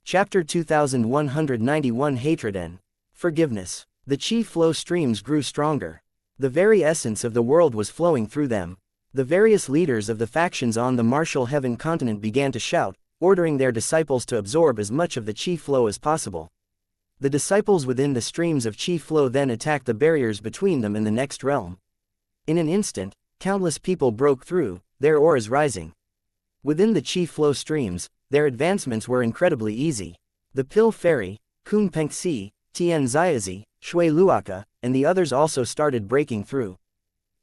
Chapter 2191 Hatred and Forgiveness. The chi flow streams grew stronger. The very essence of the world was flowing through them. The various leaders of the factions on the Martial Heaven continent began to shout, ordering their disciples to absorb as much of the chi flow as possible. The disciples within the streams of chi flow then attacked the barriers between them and the next realm. In an instant, countless people broke through, their auras rising. Within the chi flow streams, their advancements were incredibly easy. The Pill Fairy, Kun Pengxi, Tian Ziazi, Shui Luaka, and the others also started breaking through.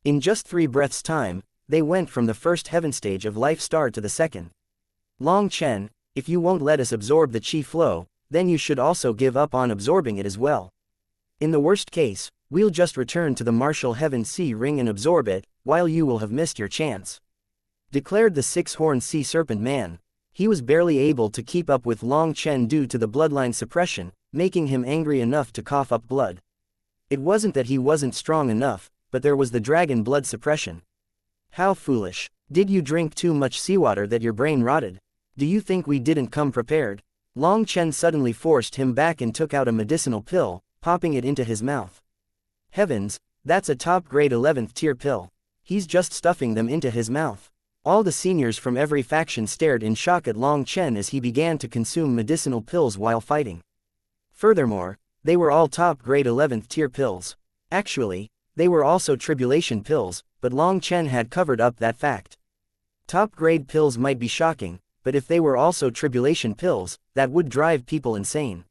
In just 3 breaths' time, they went from the first heaven stage of life star to the second. Long Chen, if you won't let us absorb the chi flow, then you should also give up on absorbing it as well. In the worst case, we'll just return to the Martial Heaven Sea Ring and absorb it, while you will have missed your chance," declared the 6-horned sea serpent man. He was barely able to keep up with Long Chen due to the bloodline suppression, making him angry enough to cough up blood. It wasn't that he wasn't strong enough, but there was the dragon blood suppression. How foolish. Did you drink too much seawater that your brain rotted? Do you think we didn't come prepared? Long Chen suddenly forced him back and took out a medicinal pill, popping it into his mouth. Heavens, that's a top-grade 11th tier pill. He's just stuffing them into his mouth. All the seniors from every faction stared in shock at Long Chen as he began to consume medicinal pills while fighting. Furthermore, they were all top-grade 11th tier pills. Actually, They were also tribulation pills, but Long Chen had covered up that fact. Top-grade pills might be shocking, but if they were also tribulation pills, that would drive people insane.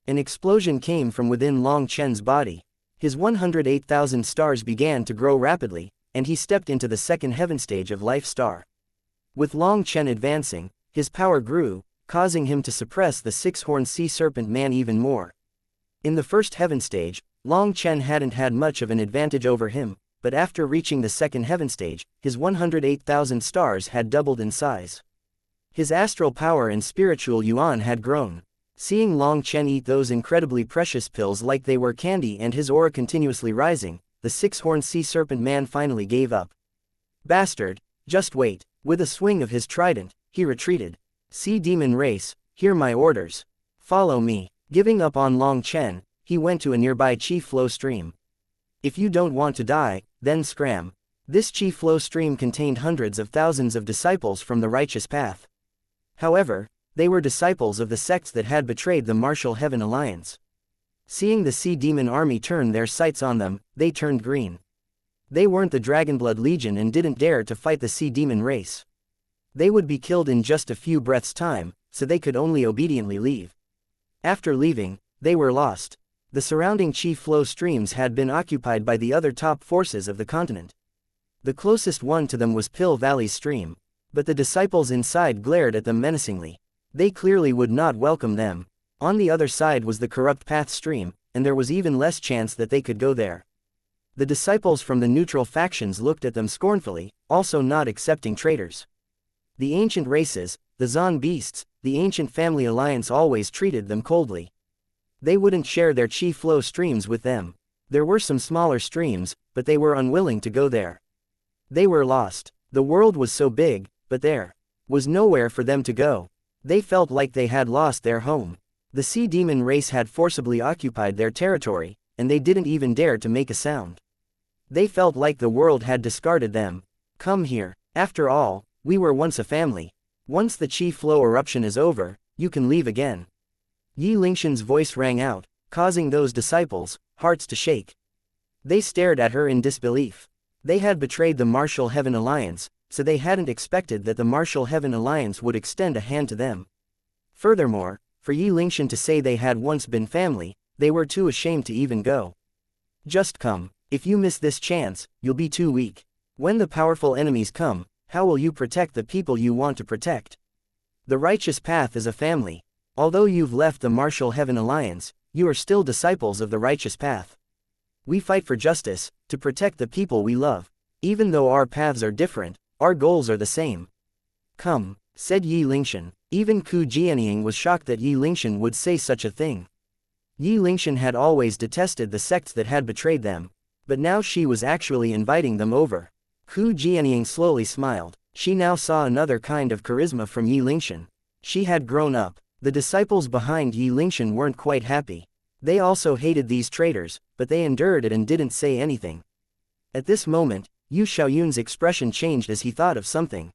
An explosion came from within Long Chen's body. His 108,000 stars began to grow rapidly, and he stepped into the second heaven stage of life star. With Long Chen advancing, his power grew, causing him to suppress the six-horned sea serpent man even more. In the first heaven stage, Long Chen hadn't had much of an advantage over him, but after reaching the second heaven stage, his 108,000 stars had doubled in size. His astral power and spiritual yuan had grown. Seeing Long Chen eat those incredibly precious pills like they were candy and his aura continuously rising, the six-horned sea serpent man finally gave up. Bastard, just wait. With a swing of his trident, he retreated. Sea demon race, hear my orders. Follow me. Giving up on Long Chen, he went to a nearby chi flow stream. If you don't want to die, then scram. This chi flow stream contained hundreds of thousands of disciples from the righteous path. However, they were disciples of the sects that had betrayed the Martial Heaven Alliance. Seeing the sea demon army turn their sights on them, they turned green. They weren't the Dragonblood Legion and didn't dare to fight the sea demon race. They would be killed in just a few breaths' time, so they could only obediently leave. After leaving, they were lost. The surrounding chi flow streams had been occupied by the other top forces of the continent. The closest one to them was Pill Valley's stream, but the disciples inside glared at them menacingly. They clearly would not welcome them. On the other side was the Corrupt Path stream, and there was even less chance that they could go there. The disciples from the neutral factions looked at them scornfully, also not accepting traitors. The ancient races, the Zon beasts, the ancient family alliance always treated them coldly. They wouldn't share their chi flow streams with them. There were some smaller streams, but they were unwilling to go there. They were lost. The world was so big, but there was nowhere for them to go. They felt like they had lost their home. The sea demon race had forcibly occupied their territory, and they didn't even dare to make a sound. They felt like the world had discarded them. Come here. After all, we were once a family. Once the chi flow eruption is over, you can leave again. Yi Lingshan's voice rang out, causing those disciples' hearts to shake. They stared at her in disbelief. They had betrayed the Martial Heaven Alliance, so they hadn't expected that the Martial Heaven Alliance would extend a hand to them. Furthermore, for Yi Lingshan to say they had once been family, they were too ashamed to even go. Just come. If you miss this chance, you'll be too weak. When the powerful enemies come, how will you protect the people you want to protect? The righteous path is a family. Although you've left the Martial Heaven Alliance, you are still disciples of the righteous path. We fight for justice, to protect the people we love. Even though our paths are different, our goals are the same. Come, said Yi Lingshan. Even Ku Jianying was shocked that Yi Lingshan would say such a thing. Yi Lingshan had always detested the sects that had betrayed them, but now she was actually inviting them over. Ku Jianying slowly smiled. She now saw another kind of charisma from Yi Lingshan. She had grown up. The disciples behind Yi Lingshan weren't quite happy. They also hated these traitors, but they endured it and didn't say anything. At this moment, Yu Xiaoyun's expression changed as he thought of something.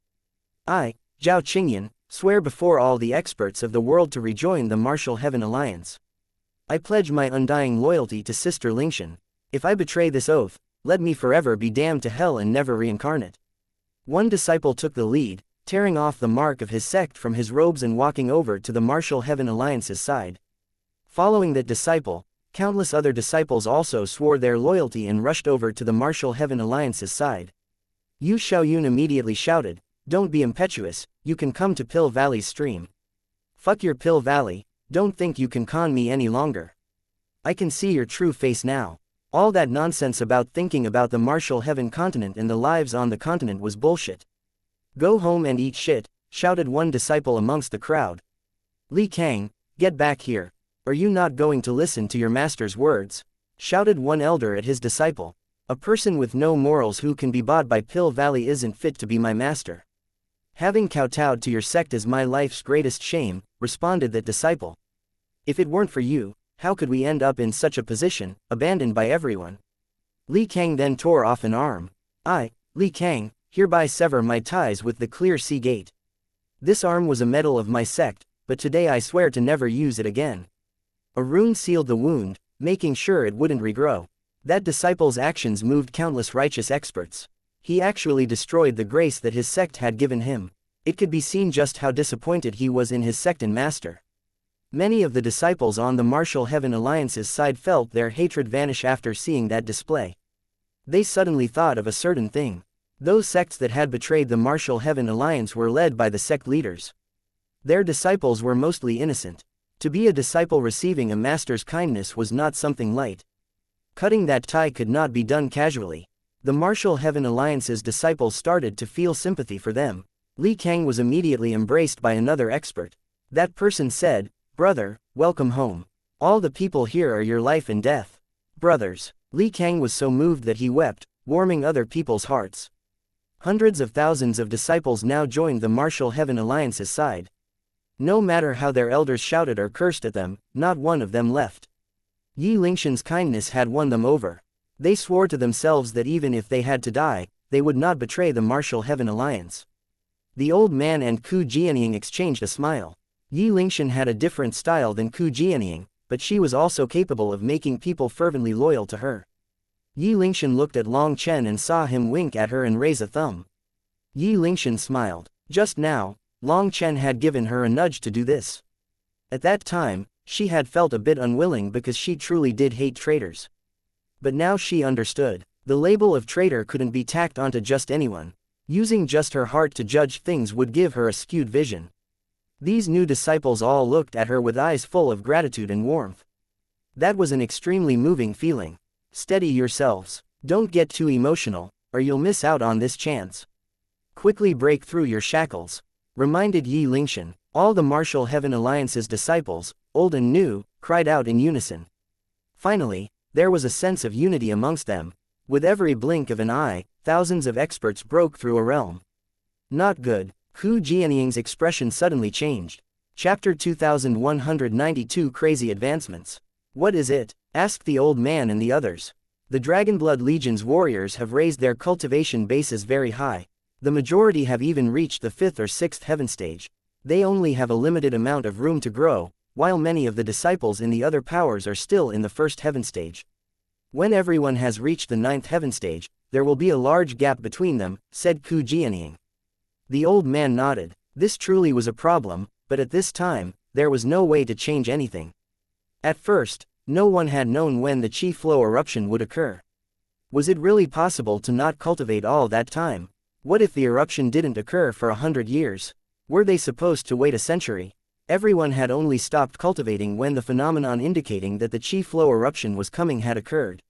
I, Zhao Qingyan, swear before all the experts of the world to rejoin the Martial Heaven Alliance. I pledge my undying loyalty to Sister Lingshan. If I betray this oath, let me forever be damned to hell and never reincarnate. One disciple took the lead, tearing off the mark of his sect from his robes and walking over to the Martial Heaven Alliance's side. Following that disciple, countless other disciples also swore their loyalty and rushed over to the Martial Heaven Alliance's side. Yu Xiaoyun immediately shouted, "Don't be impetuous, you can come to Pill Valley's stream." Fuck your Pill Valley, don't think you can con me any longer. I can see your true face now. All that nonsense about thinking about the Martial Heaven continent and the lives on the continent was bullshit. Go home and eat shit, shouted one disciple amongst the crowd. Li Kang, get back here. Are you not going to listen to your master's words? Shouted one elder at his disciple. A person with no morals who can be bought by Pill Valley isn't fit to be my master. Having kowtowed to your sect is my life's greatest shame, responded that disciple. If it weren't for you, how could we end up in such a position, abandoned by everyone? Li Kang then tore off an arm. I, Li Kang, hereby sever my ties with the Clear Sea Gate. This arm was a medal of my sect, but today I swear to never use it again. A rune sealed the wound, making sure it wouldn't regrow. That disciple's actions moved countless righteous experts. He actually destroyed the grace that his sect had given him. It could be seen just how disappointed he was in his sect and master. Many of the disciples on the Martial Heaven Alliance's side felt their hatred vanish after seeing that display. They suddenly thought of a certain thing. Those sects that had betrayed the Martial Heaven Alliance were led by the sect leaders. Their disciples were mostly innocent. To be a disciple receiving a master's kindness was not something light. Cutting that tie could not be done casually. The Martial Heaven Alliance's disciples started to feel sympathy for them. Li Kang was immediately embraced by another expert. That person said, "Brother, welcome home. All the people here are your life and death. Brothers." Li Kang was so moved that he wept, warming other people's hearts. Hundreds of thousands of disciples now joined the Martial Heaven Alliance's side. No matter how their elders shouted or cursed at them, not one of them left. Yi Lingshan's kindness had won them over. They swore to themselves that even if they had to die, they would not betray the Martial Heaven Alliance. The old man and Ku Jianying exchanged a smile. Yi Lingshan had a different style than Ku Jianying, but she was also capable of making people fervently loyal to her. Yi Lingshan looked at Long Chen and saw him wink at her and raise a thumb. Yi Lingshan smiled. Just now, Long Chen had given her a nudge to do this. At that time, she had felt a bit unwilling because she truly did hate traitors. But now she understood. The label of traitor couldn't be tacked onto just anyone. Using just her heart to judge things would give her a skewed vision. These new disciples all looked at her with eyes full of gratitude and warmth. That was an extremely moving feeling. Steady yourselves. Don't get too emotional, or you'll miss out on this chance. Quickly break through your shackles, reminded Yi Lingshan. All the Martial Heaven Alliance's disciples, old and new, cried out in unison. Finally, there was a sense of unity amongst them. With every blink of an eye, thousands of experts broke through a realm. Not good. Ku Jianying's expression suddenly changed. Chapter 2192 Crazy Advancements. What is it? Asked the old man and the others. The Dragonblood Legion's warriors have raised their cultivation bases very high. The majority have even reached the 5th or 6th heaven stage. They only have a limited amount of room to grow, while many of the disciples in the other powers are still in the 1st heaven stage. When everyone has reached the 9th heaven stage, there will be a large gap between them, said Ku Jianying. The old man nodded. This truly was a problem, but at this time, there was no way to change anything. At first, no one had known when the Chi Flow eruption would occur. Was it really possible to not cultivate all that time? What if the eruption didn't occur for 100 years? Were they supposed to wait a century? Everyone had only stopped cultivating when the phenomenon indicating that the Chi Flow eruption was coming had occurred.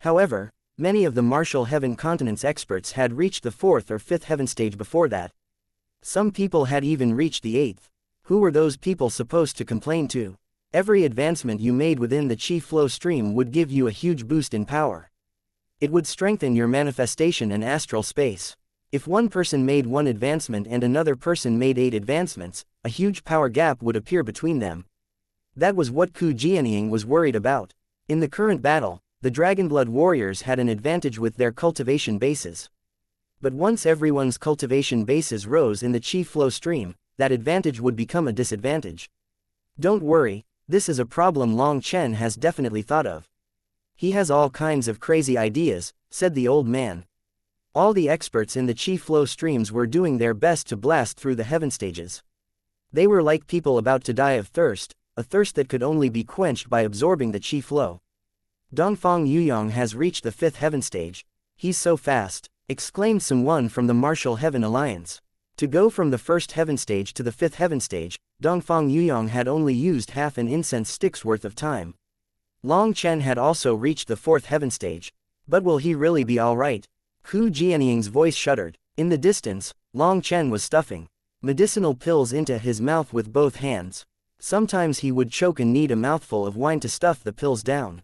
However, many of the Martial Heaven Continent's experts had reached the 4th or 5th heaven stage before that. Some people had even reached the 8th. Who were those people supposed to complain to? Every advancement you made within the Chi Flow stream would give you a huge boost in power. It would strengthen your manifestation and astral space. If one person made one advancement and another person made 8 advancements, a huge power gap would appear between them. That was what Ku Jianying was worried about. In the current battle, the Dragonblood warriors had an advantage with their cultivation bases. But once everyone's cultivation bases rose in the Chi Flow stream, that advantage would become a disadvantage. Don't worry, this is a problem Long Chen has definitely thought of. He has all kinds of crazy ideas, said the old man. All the experts in the Chi Flow streams were doing their best to blast through the heaven stages. They were like people about to die of thirst, a thirst that could only be quenched by absorbing the Chi Flow. Dongfang Yuyong has reached the 5th heaven stage. He's so fast, exclaimed someone from the Martial Heaven Alliance. To go from the 1st heaven stage to the 5th heaven stage, Dongfang Yuyong had only used half an incense stick's worth of time. Long Chen had also reached the 4th heaven stage. But will he really be alright? Ku Jianying's voice shuddered. In the distance, Long Chen was stuffing medicinal pills into his mouth with both hands. Sometimes he would choke and need a mouthful of wine to stuff the pills down.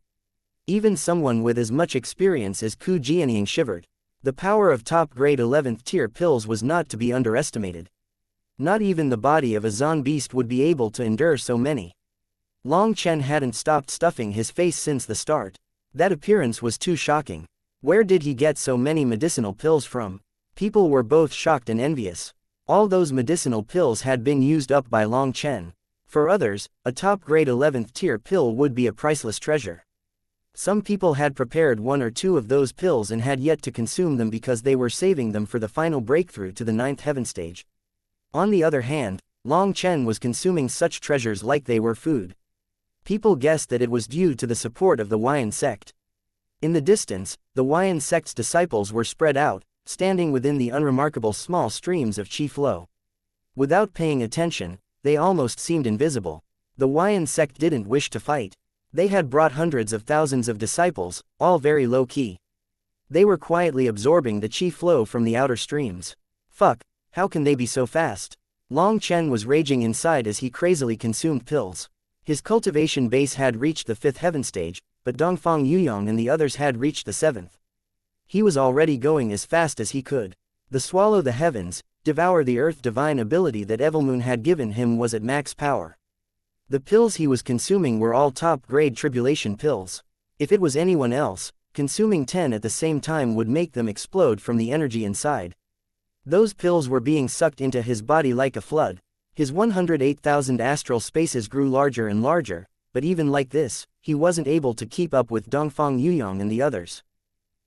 Even someone with as much experience as Ku Jianying shivered. The power of top-grade 11th tier pills was not to be underestimated. Not even the body of a Zon beast would be able to endure so many. Long Chen hadn't stopped stuffing his face since the start. That appearance was too shocking. Where did he get so many medicinal pills from? People were both shocked and envious. All those medicinal pills had been used up by Long Chen. For others, a top-grade 11th tier pill would be a priceless treasure. Some people had prepared 1 or 2 of those pills and had yet to consume them because they were saving them for the final breakthrough to the 9th heaven stage. On the other hand, Long Chen was consuming such treasures like they were food. People guessed that it was due to the support of the Huayan sect. In the distance, the Huayan sect's disciples were spread out, standing within the unremarkable small streams of qi flow. Without paying attention, they almost seemed invisible. The Huayan sect didn't wish to fight. They had brought hundreds of thousands of disciples, all very low-key. They were quietly absorbing the qi flow from the outer streams. Fuck, how can they be so fast? Long Chen was raging inside as he crazily consumed pills. His cultivation base had reached the 5th heaven stage, but Dongfang Yuyong and the others had reached the 7th. He was already going as fast as he could. The swallow the heavens, devour the earth divine ability that Evilmoon had given him was at max power. The pills he was consuming were all top-grade tribulation pills. If it was anyone else, consuming 10 at the same time would make them explode from the energy inside. Those pills were being sucked into his body like a flood. His 108,000 astral spaces grew larger and larger, but even like this, he wasn't able to keep up with Dongfang Yuyong and the others.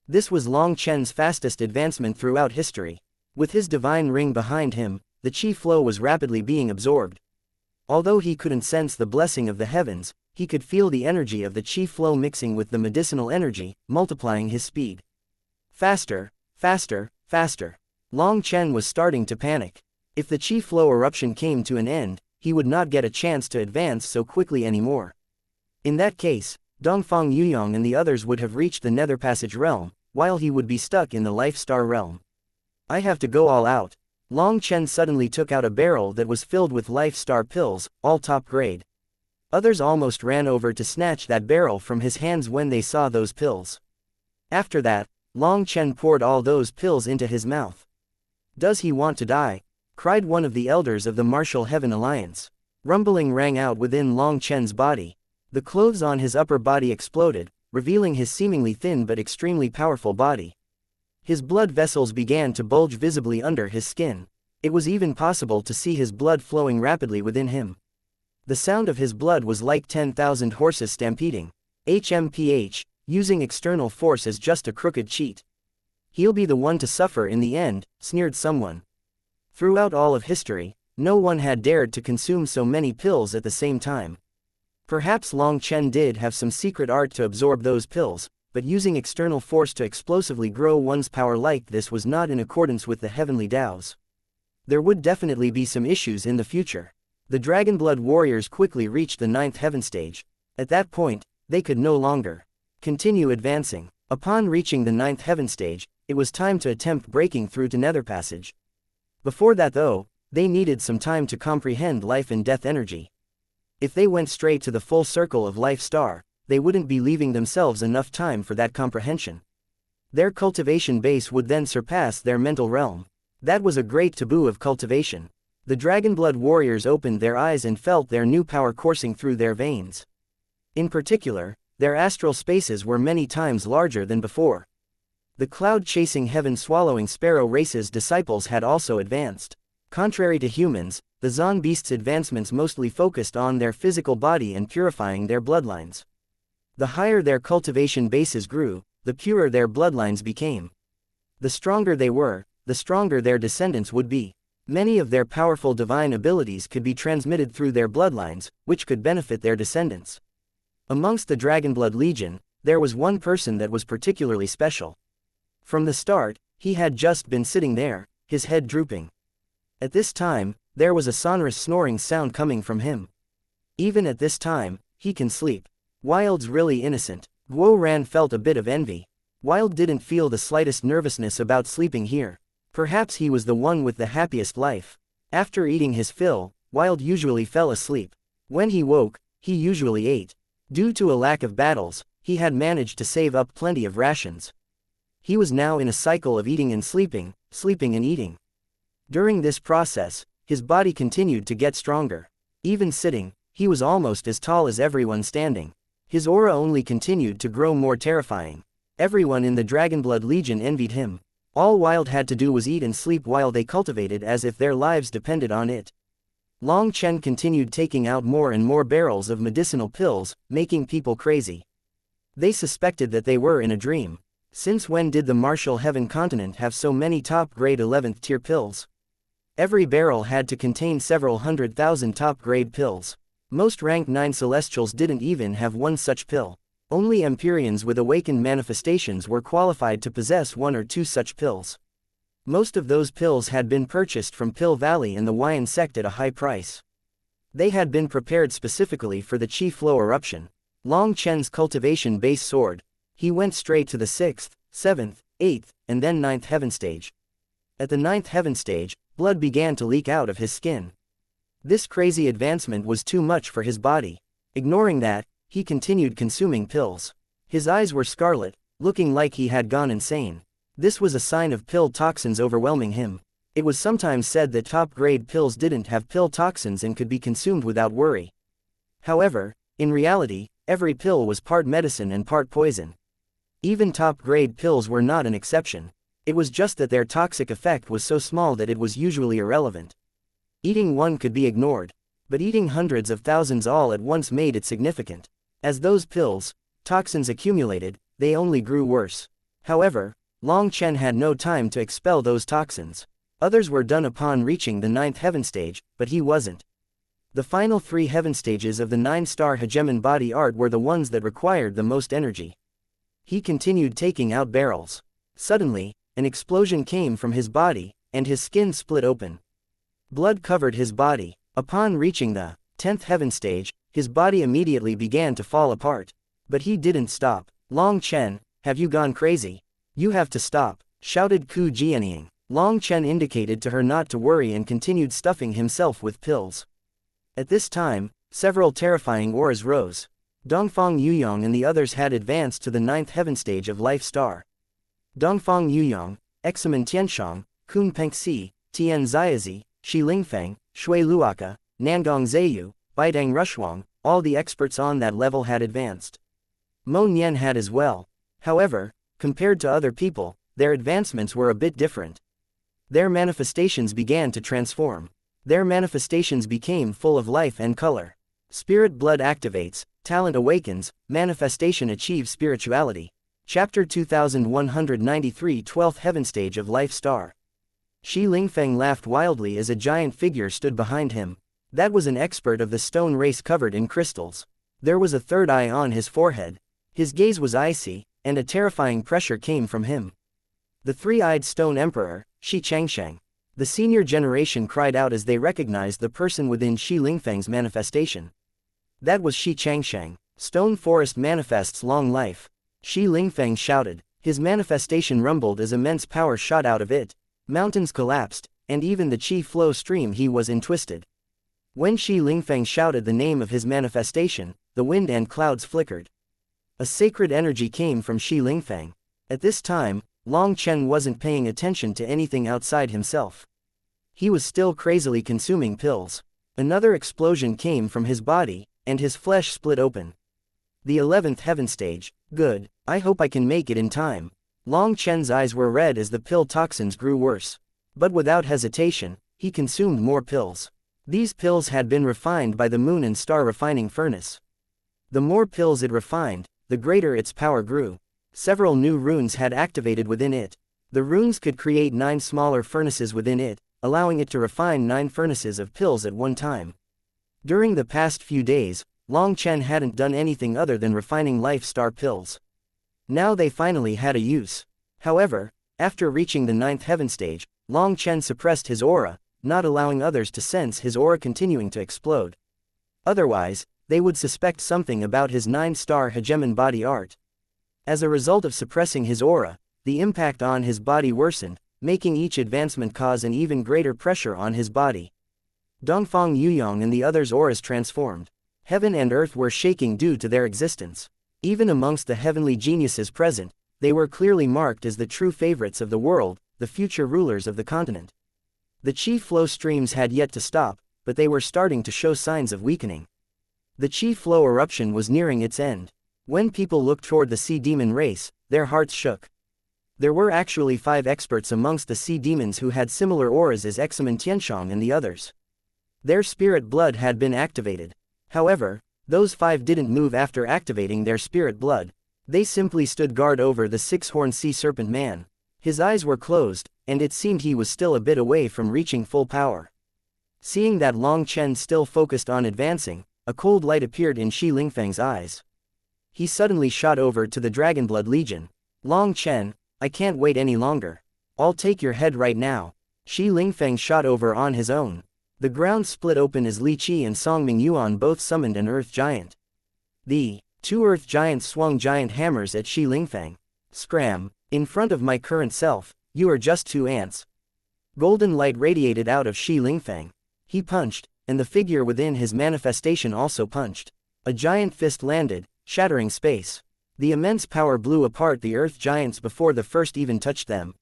This was Long Chen's fastest advancement throughout history. With his divine ring behind him, the qi flow was rapidly being absorbed. Although he couldn't sense the blessing of the heavens, he could feel the energy of the qi flow mixing with the medicinal energy, multiplying his speed. Faster, faster, faster. Long Chen was starting to panic. If the qi flow eruption came to an end, he would not get a chance to advance so quickly anymore. In that case, Dongfang Yuyong and the others would have reached the Nether Passage realm, while he would be stuck in the Life Star realm. I have to go all out. Long Chen suddenly took out a barrel that was filled with Life Star pills, all top grade. Others almost ran over to snatch that barrel from his hands when they saw those pills. After that, Long Chen poured all those pills into his mouth. "Does he want to die?" cried one of the elders of the Martial Heaven Alliance. Rumbling rang out within Long Chen's body. The clothes on his upper body exploded, revealing his seemingly thin but extremely powerful body. His blood vessels began to bulge visibly under his skin. It was even possible to see his blood flowing rapidly within him. The sound of his blood was like 10,000 horses stampeding. HMPH, using external force as just a crooked cheat. "He'll be the one to suffer in the end," sneered someone. Throughout all of history, no one had dared to consume so many pills at the same time. Perhaps Long Chen did have some secret art to absorb those pills, but using external force to explosively grow one's power like this was not in accordance with the heavenly Taos. There would definitely be some issues in the future. The Dragonblood warriors quickly reached the 9th heaven stage. At that point, they could no longer continue advancing. Upon reaching the 9th heaven stage, it was time to attempt breaking through to Nether Passage. Before that though, they needed some time to comprehend life and death energy. If they went straight to the full circle of Life Star, they wouldn't be leaving themselves enough time for that comprehension. Their cultivation base would then surpass their mental realm. That was a great taboo of cultivation. The Dragonblood warriors opened their eyes and felt their new power coursing through their veins. In particular, their astral spaces were many times larger than before. The cloud-chasing heaven-swallowing sparrow race's disciples had also advanced. Contrary to humans, the Zon beasts' advancements mostly focused on their physical body and purifying their bloodlines. The higher their cultivation bases grew, the purer their bloodlines became. The stronger they were, the stronger their descendants would be. Many of their powerful divine abilities could be transmitted through their bloodlines, which could benefit their descendants. Amongst the Dragonblood Legion, there was one person that was particularly special. From the start, he had just been sitting there, his head drooping. At this time, there was a sonorous snoring sound coming from him. Even at this time, he can sleep. Wild's really innocent. Guo Ran felt a bit of envy. Wild didn't feel the slightest nervousness about sleeping here. Perhaps he was the one with the happiest life. After eating his fill, Wild usually fell asleep. When he woke, he usually ate. Due to a lack of battles, he had managed to save up plenty of rations. He was now in a cycle of eating and sleeping, sleeping and eating. During this process, his body continued to get stronger. Even sitting, he was almost as tall as everyone standing. His aura only continued to grow more terrifying. Everyone in the Dragonblood Legion envied him. All Wild had to do was eat and sleep while they cultivated as if their lives depended on it. Long Chen continued taking out more and more barrels of medicinal pills, making people crazy. They suspected that they were in a dream. Since when did the martial heaven continent have so many top-grade 11th tier pills? Every barrel had to contain several 100,000 top-grade pills. Most rank 9 celestials didn't even have one such pill. Only Empyreans with awakened manifestations were qualified to possess 1 or 2 such pills. Most of those pills had been purchased from Pill Valley and the Xian sect at a high price. They had been prepared specifically for the Chi Flow eruption. Long Chen's cultivation base soared. He went straight to the 6th, 7th, 8th, and then 9th heaven stage. At the 9th heaven stage, blood began to leak out of his skin. This crazy advancement was too much for his body. Ignoring that, he continued consuming pills. His eyes were scarlet, looking like he had gone insane. This was a sign of pill toxins overwhelming him. It was sometimes said that top-grade pills didn't have pill toxins and could be consumed without worry. However, in reality, every pill was part medicine and part poison. Even top-grade pills were not an exception. It was just that their toxic effect was so small that it was usually irrelevant. Eating one could be ignored, but eating hundreds of thousands all at once made it significant. As those pills, toxins accumulated, they only grew worse. However, Long Chen had no time to expel those toxins. Others were done upon reaching the 9th heaven stage, but he wasn't. The final 3 heaven stages of the 9-star hegemon body art were the ones that required the most energy. He continued taking out barrels. Suddenly, an explosion came from his body, and his skin split open. Blood covered his body. Upon reaching the 10th heaven stage, his body immediately began to fall apart. But he didn't stop. Long Chen, have you gone crazy? You have to stop, shouted Ku Jianying. Long Chen indicated to her not to worry and continued stuffing himself with pills. At this time, several terrifying auras rose. Dongfang Yuyong and the others had advanced to the 9th heaven stage of Life Star. Dongfang Yuyong, Examen Tianshang, Kun Pengxi, Tian Ziazi, Shi Lingfeng, Shui Luoka, Nangong Zheyu, Baidang Rushuang, all the experts on that level had advanced. Mo Nian had as well. However, compared to other people, their advancements were a bit different. Their manifestations began to transform. Their manifestations became full of life and color. Spirit blood activates, talent awakens, manifestation achieves spirituality. Chapter 2193 12th Heaven Stage of Life Star. Shi Lingfeng laughed wildly as a giant figure stood behind him. That was an expert of the stone race covered in crystals. There was a third eye on his forehead. His gaze was icy, and a terrifying pressure came from him. The three-eyed stone emperor, Shi Changsheng. The senior generation cried out as they recognized the person within Shi Lingfeng's manifestation. That was Shi Changsheng. Stone forest manifests long life. Shi Lingfeng shouted. His manifestation rumbled as immense power shot out of it. Mountains collapsed, and even the Chi flow stream he was in twisted. When Shi Lingfeng shouted the name of his manifestation, the wind and clouds flickered. A sacred energy came from Shi Lingfeng. At this time, Long Chen wasn't paying attention to anything outside himself. He was still crazily consuming pills. Another explosion came from his body, and his flesh split open. The 11th heaven stage. Good, I hope I can make it in time. Long Chen's eyes were red as the pill toxins grew worse. But without hesitation, he consumed more pills. These pills had been refined by the moon and star refining furnace. The more pills it refined, the greater its power grew. Several new runes had activated within it. The runes could create 9 smaller furnaces within it, allowing it to refine 9 furnaces of pills at one time. During the past few days, Long Chen hadn't done anything other than refining Life Star pills. Now they finally had a use. However, after reaching the 9th heaven stage, Long Chen suppressed his aura, not allowing others to sense his aura continuing to explode. Otherwise, they would suspect something about his 9-star hegemon body art. As a result of suppressing his aura, the impact on his body worsened, making each advancement cause an even greater pressure on his body. Dongfang Yuyong and the others' auras transformed. Heaven and earth were shaking due to their existence. Even amongst the heavenly geniuses present, they were clearly marked as the true favorites of the world, the future rulers of the continent. The chi flow streams had yet to stop, but they were starting to show signs of weakening. The chi flow eruption was nearing its end. When people looked toward the sea demon race, their hearts shook. There were actually 5 experts amongst the sea demons who had similar auras as Examen Tianshang and the others. Their spirit blood had been activated. However, those 5 didn't move after activating their spirit blood. They simply stood guard over the six-horned sea serpent man. His eyes were closed, and it seemed he was still a bit away from reaching full power. Seeing that Long Chen still focused on advancing, a cold light appeared in Shi Lingfeng's eyes. He suddenly shot over to the Dragonblood Legion. Long Chen, I can't wait any longer. I'll take your head right now. Shi Lingfeng shot over on his own. The ground split open as Li Qi and Songming Yuan both summoned an earth giant. The two earth giants swung giant hammers at Shi Lingfeng. Scram, in front of my current self, you are just two ants. Golden light radiated out of Shi Lingfeng. He punched, and the figure within his manifestation also punched. A giant fist landed, shattering space. The immense power blew apart the earth giants before the first even touched them.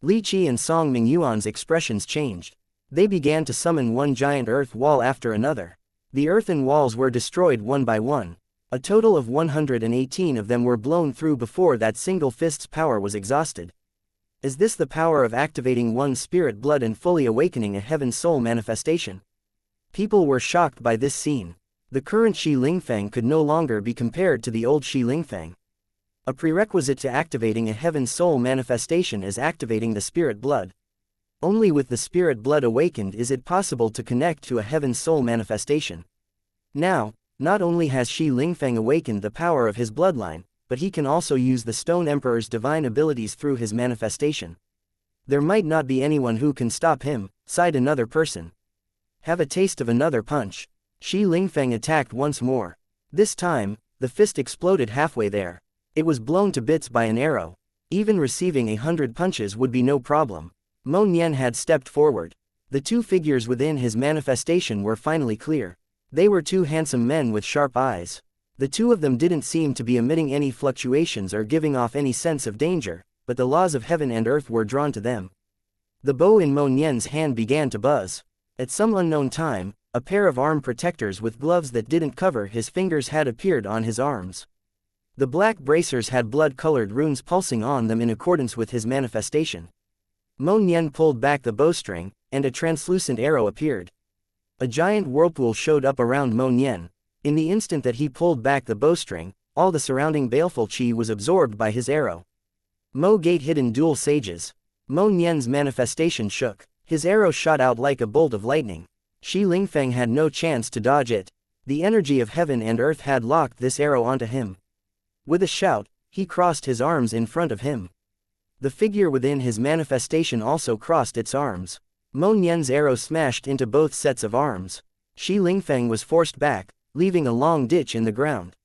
Li Qi and Songming Yuan's expressions changed. They began to summon one giant earth wall after another. The earthen walls were destroyed one by one. A total of 118 of them were blown through before that single fist's power was exhausted. Is this the power of activating one's spirit blood and fully awakening a heaven soul manifestation? People were shocked by this scene. The current Shi Lingfeng could no longer be compared to the old Shi Lingfeng. A prerequisite to activating a heaven soul manifestation is activating the spirit blood. Only with the spirit blood awakened is it possible to connect to a heaven soul manifestation. Now, not only has Shi Lingfeng awakened the power of his bloodline, but he can also use the Stone Emperor's divine abilities through his manifestation. There might not be anyone who can stop him, sighed another person. Have a taste of another punch. Shi Lingfeng attacked once more. This time, the fist exploded halfway there. It was blown to bits by an arrow. Even receiving 100 punches would be no problem. Mo Nian had stepped forward. The two figures within his manifestation were finally clear. They were two handsome men with sharp eyes. The two of them didn't seem to be emitting any fluctuations or giving off any sense of danger, but the laws of heaven and earth were drawn to them. The bow in Mo Nian's hand began to buzz. At some unknown time, a pair of arm protectors with gloves that didn't cover his fingers had appeared on his arms. The black bracers had blood-colored runes pulsing on them in accordance with his manifestation. Mo Nian pulled back the bowstring, and a translucent arrow appeared. A giant whirlpool showed up around Mo Nian. In the instant that he pulled back the bowstring, all the surrounding baleful chi was absorbed by his arrow. Mo Gate hidden dual sages. Mo Nian's manifestation shook. His arrow shot out like a bolt of lightning. Shi Lingfeng had no chance to dodge it. The energy of heaven and earth had locked this arrow onto him. With a shout, he crossed his arms in front of him. The figure within his manifestation also crossed its arms. Mo Nian's arrow smashed into both sets of arms. Shi Lingfeng was forced back, leaving a long ditch in the ground.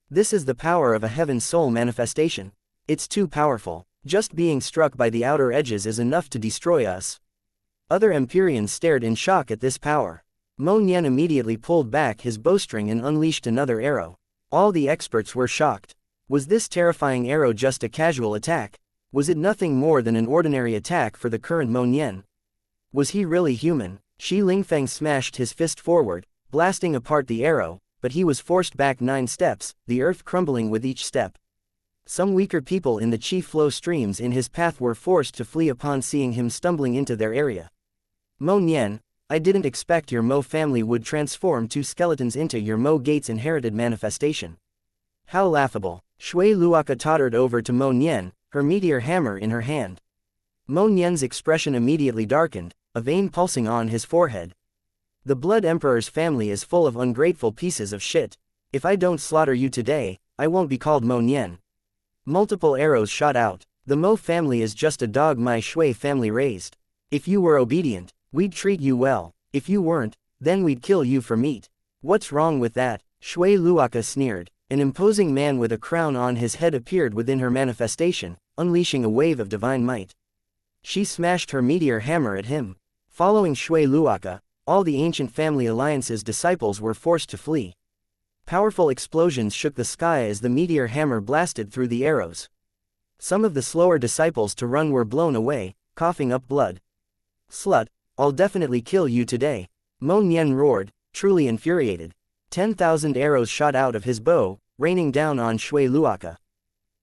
This is the power of a heaven soul manifestation. It's too powerful. Just being struck by the outer edges is enough to destroy us. Other Empyreans stared in shock at this power. Mo Nian immediately pulled back his bowstring and unleashed another arrow. All the experts were shocked. Was this terrifying arrow just a casual attack? Was it nothing more than an ordinary attack for the current Mo Nian? Was he really human? Shi Lingfeng smashed his fist forward, blasting apart the arrow, but he was forced back 9 steps, the earth crumbling with each step. Some weaker people in the chi flow streams in his path were forced to flee upon seeing him stumbling into their area. Mo Nian, I didn't expect your Mo family would transform 2 skeletons into your Mo Gate's inherited manifestation. How laughable. Shui Luoka tottered over to Mo Nian, her meteor hammer in her hand. Mo Nian's expression immediately darkened, a vein pulsing on his forehead. The Blood Emperor's family is full of ungrateful pieces of shit. If I don't slaughter you today, I won't be called Mo Nian. Multiple arrows shot out. The Mo family is just a dog my Shui family raised. If you were obedient, we'd treat you well. If you weren't, then we'd kill you for meat. What's wrong with that? Shui Luoka sneered. An imposing man with a crown on his head appeared within her manifestation, unleashing a wave of divine might. She smashed her meteor hammer at him. Following Shui Luoka, all the ancient family alliance's disciples were forced to flee. Powerful explosions shook the sky as the meteor hammer blasted through the arrows. Some of the slower disciples to run were blown away, coughing up blood. Slut, I'll definitely kill you today. Mo Nian roared, truly infuriated. 10,000 arrows shot out of his bow, raining down on Shui Luoka.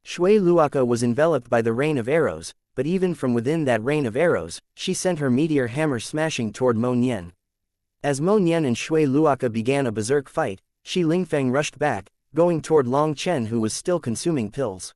Shui Luoka was enveloped by the rain of arrows, but even from within that rain of arrows, she sent her meteor hammer smashing toward Mo Nian. As Mo Nian and Shui Luoka began a berserk fight, Shi Lingfeng rushed back, going toward Long Chen, who was still consuming pills.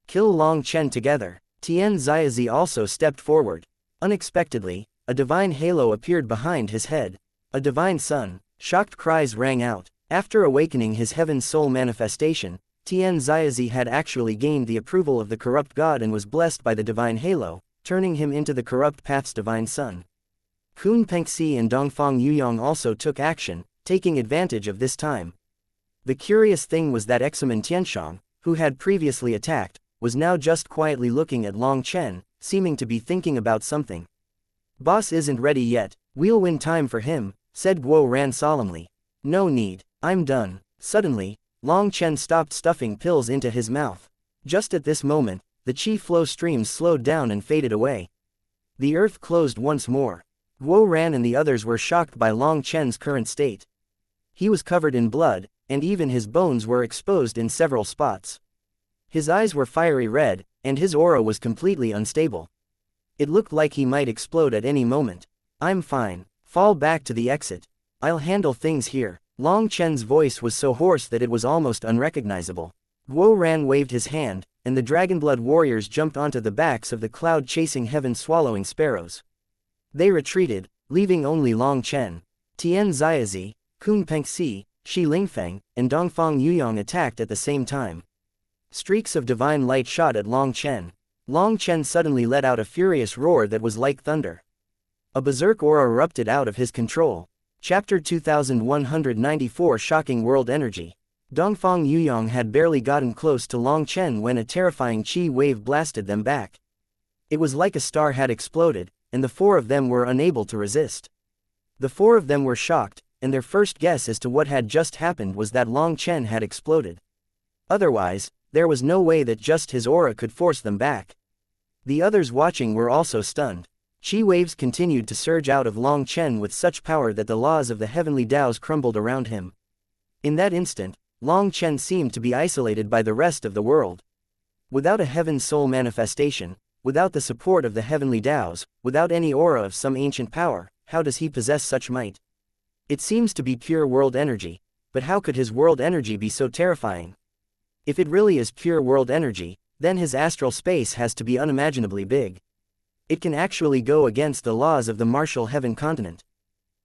Kill Long Chen together. Tian Xiaozi also stepped forward. Unexpectedly, a divine halo appeared behind his head. A divine sun. Shocked cries rang out. After awakening his heaven soul manifestation, Tian Xiaozi had actually gained the approval of the corrupt god and was blessed by the divine halo, turning him into the corrupt path's divine sun. Kun Pengxi and Dongfang Yuyong also took action, taking advantage of this time. The curious thing was that Examen Tianshang, who had previously attacked, was now just quietly looking at Long Chen, seeming to be thinking about something. "Boss isn't ready yet, we'll win time for him," said Guo Ran solemnly. "No need, I'm done." Suddenly, Long Chen stopped stuffing pills into his mouth. Just at this moment, the chi flow streams slowed down and faded away. The earth closed once more. Guo Ran and the others were shocked by Long Chen's current state. He was covered in blood, and even his bones were exposed in several spots. His eyes were fiery red, and his aura was completely unstable. It looked like he might explode at any moment. "I'm fine. Fall back to the exit. I'll handle things here." Long Chen's voice was so hoarse that it was almost unrecognizable. Guo Ran waved his hand, and the Dragonblood warriors jumped onto the backs of the cloud-chasing heaven-swallowing sparrows. They retreated, leaving only Long Chen. Tian Xiaozi, Kun Pengxi, Shi Lingfeng, and Dongfang Yuyong attacked at the same time. Streaks of divine light shot at Long Chen. Long Chen suddenly let out a furious roar that was like thunder. A berserk aura erupted out of his control. Chapter 2194 Shocking World Energy. Dongfang Yuyong had barely gotten close to Long Chen when a terrifying chi wave blasted them back. It was like a star had exploded, and the four of them were unable to resist. The four of them were shocked, and their first guess as to what had just happened was that Long Chen had exploded. Otherwise, there was no way that just his aura could force them back. The others watching were also stunned. Chi waves continued to surge out of Long Chen with such power that the laws of the heavenly Taos crumbled around him. In that instant, Long Chen seemed to be isolated by the rest of the world. Without a heaven soul manifestation, without the support of the heavenly Taos, without any aura of some ancient power, how does he possess such might? It seems to be pure world energy, but how could his world energy be so terrifying? If it really is pure world energy, then his astral space has to be unimaginably big. It can actually go against the laws of the martial heaven continent.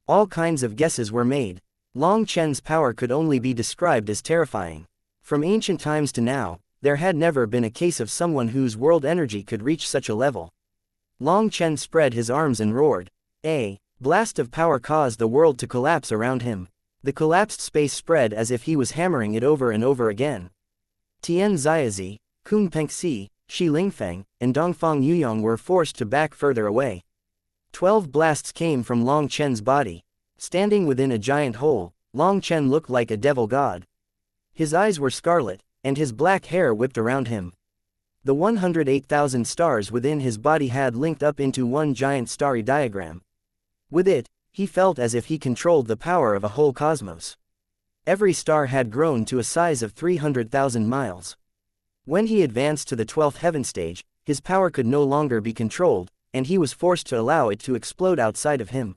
All kinds of guesses were made. Long Chen's power could only be described as terrifying. From ancient times to now, there had never been a case of someone whose world energy could reach such a level. Long Chen spread his arms and roared. A blast of power caused the world to collapse around him. The collapsed space spread as if he was hammering it over and over again. Tian Xiaozi, Kun Pengxi, Shi Lingfeng, and Dongfang Yuyong were forced to back further away. 12 blasts came from Long Chen's body. Standing within a giant hole, Long Chen looked like a devil god. His eyes were scarlet, and his black hair whipped around him. The 108,000 stars within his body had linked up into one giant starry diagram. With it, he felt as if he controlled the power of a whole cosmos. Every star had grown to a size of 300,000 miles. When he advanced to the 12th heaven stage, his power could no longer be controlled, and he was forced to allow it to explode outside of him.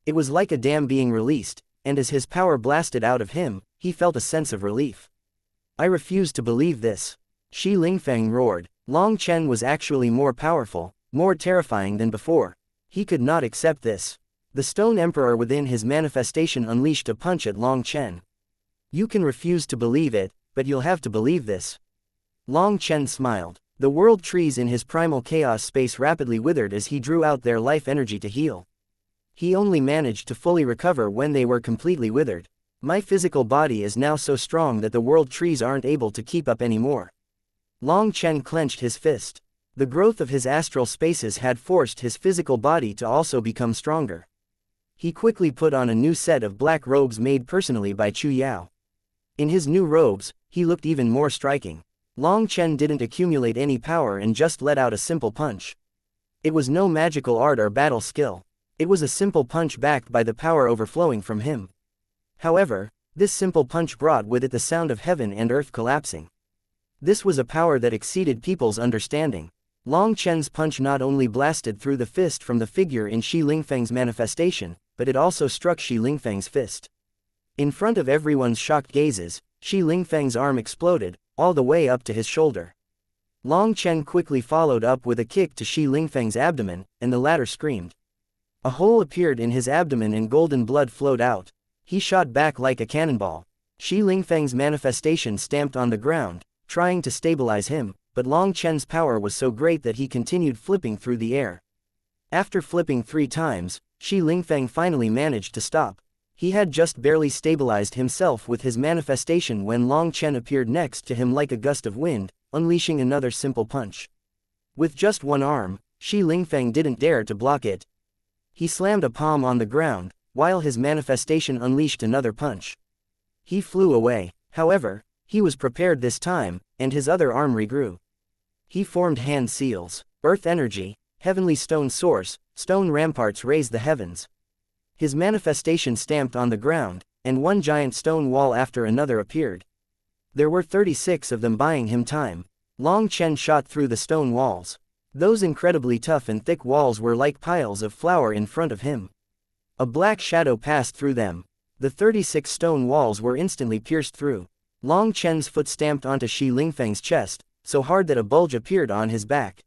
It was like a dam being released, and as his power blasted out of him, he felt a sense of relief. "I refuse to believe this." Shi Lingfeng roared. Long Chen was actually more powerful, more terrifying than before. He could not accept this. The Stone Emperor within his manifestation unleashed a punch at Long Chen. "You can refuse to believe it, but you'll have to believe this." Long Chen smiled. The world trees in his primal chaos space rapidly withered as he drew out their life energy to heal. He only managed to fully recover when they were completely withered. "My physical body is now so strong that the world trees aren't able to keep up anymore." Long Chen clenched his fist. The growth of his astral spaces had forced his physical body to also become stronger. He quickly put on a new set of black robes made personally by Chu Yao. In his new robes, he looked even more striking. Long Chen didn't accumulate any power and just let out a simple punch. It was no magical art or battle skill. It was a simple punch backed by the power overflowing from him. However, this simple punch brought with it the sound of heaven and earth collapsing. This was a power that exceeded people's understanding. Long Chen's punch not only blasted through the fist from the figure in Shi Lingfeng's manifestation, but it also struck Shi Lingfeng's fist. In front of everyone's shocked gazes, Shi Lingfeng's arm exploded, all the way up to his shoulder. Long Chen quickly followed up with a kick to Shi Lingfeng's abdomen, and the latter screamed. A hole appeared in his abdomen and golden blood flowed out. He shot back like a cannonball. Shi Lingfeng's manifestation stamped on the ground, trying to stabilize him, but Long Chen's power was so great that he continued flipping through the air. After flipping 3 times, Shi Lingfeng finally managed to stop. He had just barely stabilized himself with his manifestation when Long Chen appeared next to him like a gust of wind, unleashing another simple punch. With just one arm, Shi Lingfeng didn't dare to block it. He slammed a palm on the ground, while his manifestation unleashed another punch. He flew away. However, he was prepared this time, and his other arm regrew. He formed hand seals, earth energy, heavenly stone source, stone ramparts raised the heavens. His manifestation stamped on the ground, and one giant stone wall after another appeared. There were 36 of them buying him time. Long Chen shot through the stone walls. Those incredibly tough and thick walls were like piles of flour in front of him. A black shadow passed through them. The 36 stone walls were instantly pierced through. Long Chen's foot stamped onto Shi Lingfeng's chest, so hard that a bulge appeared on his back.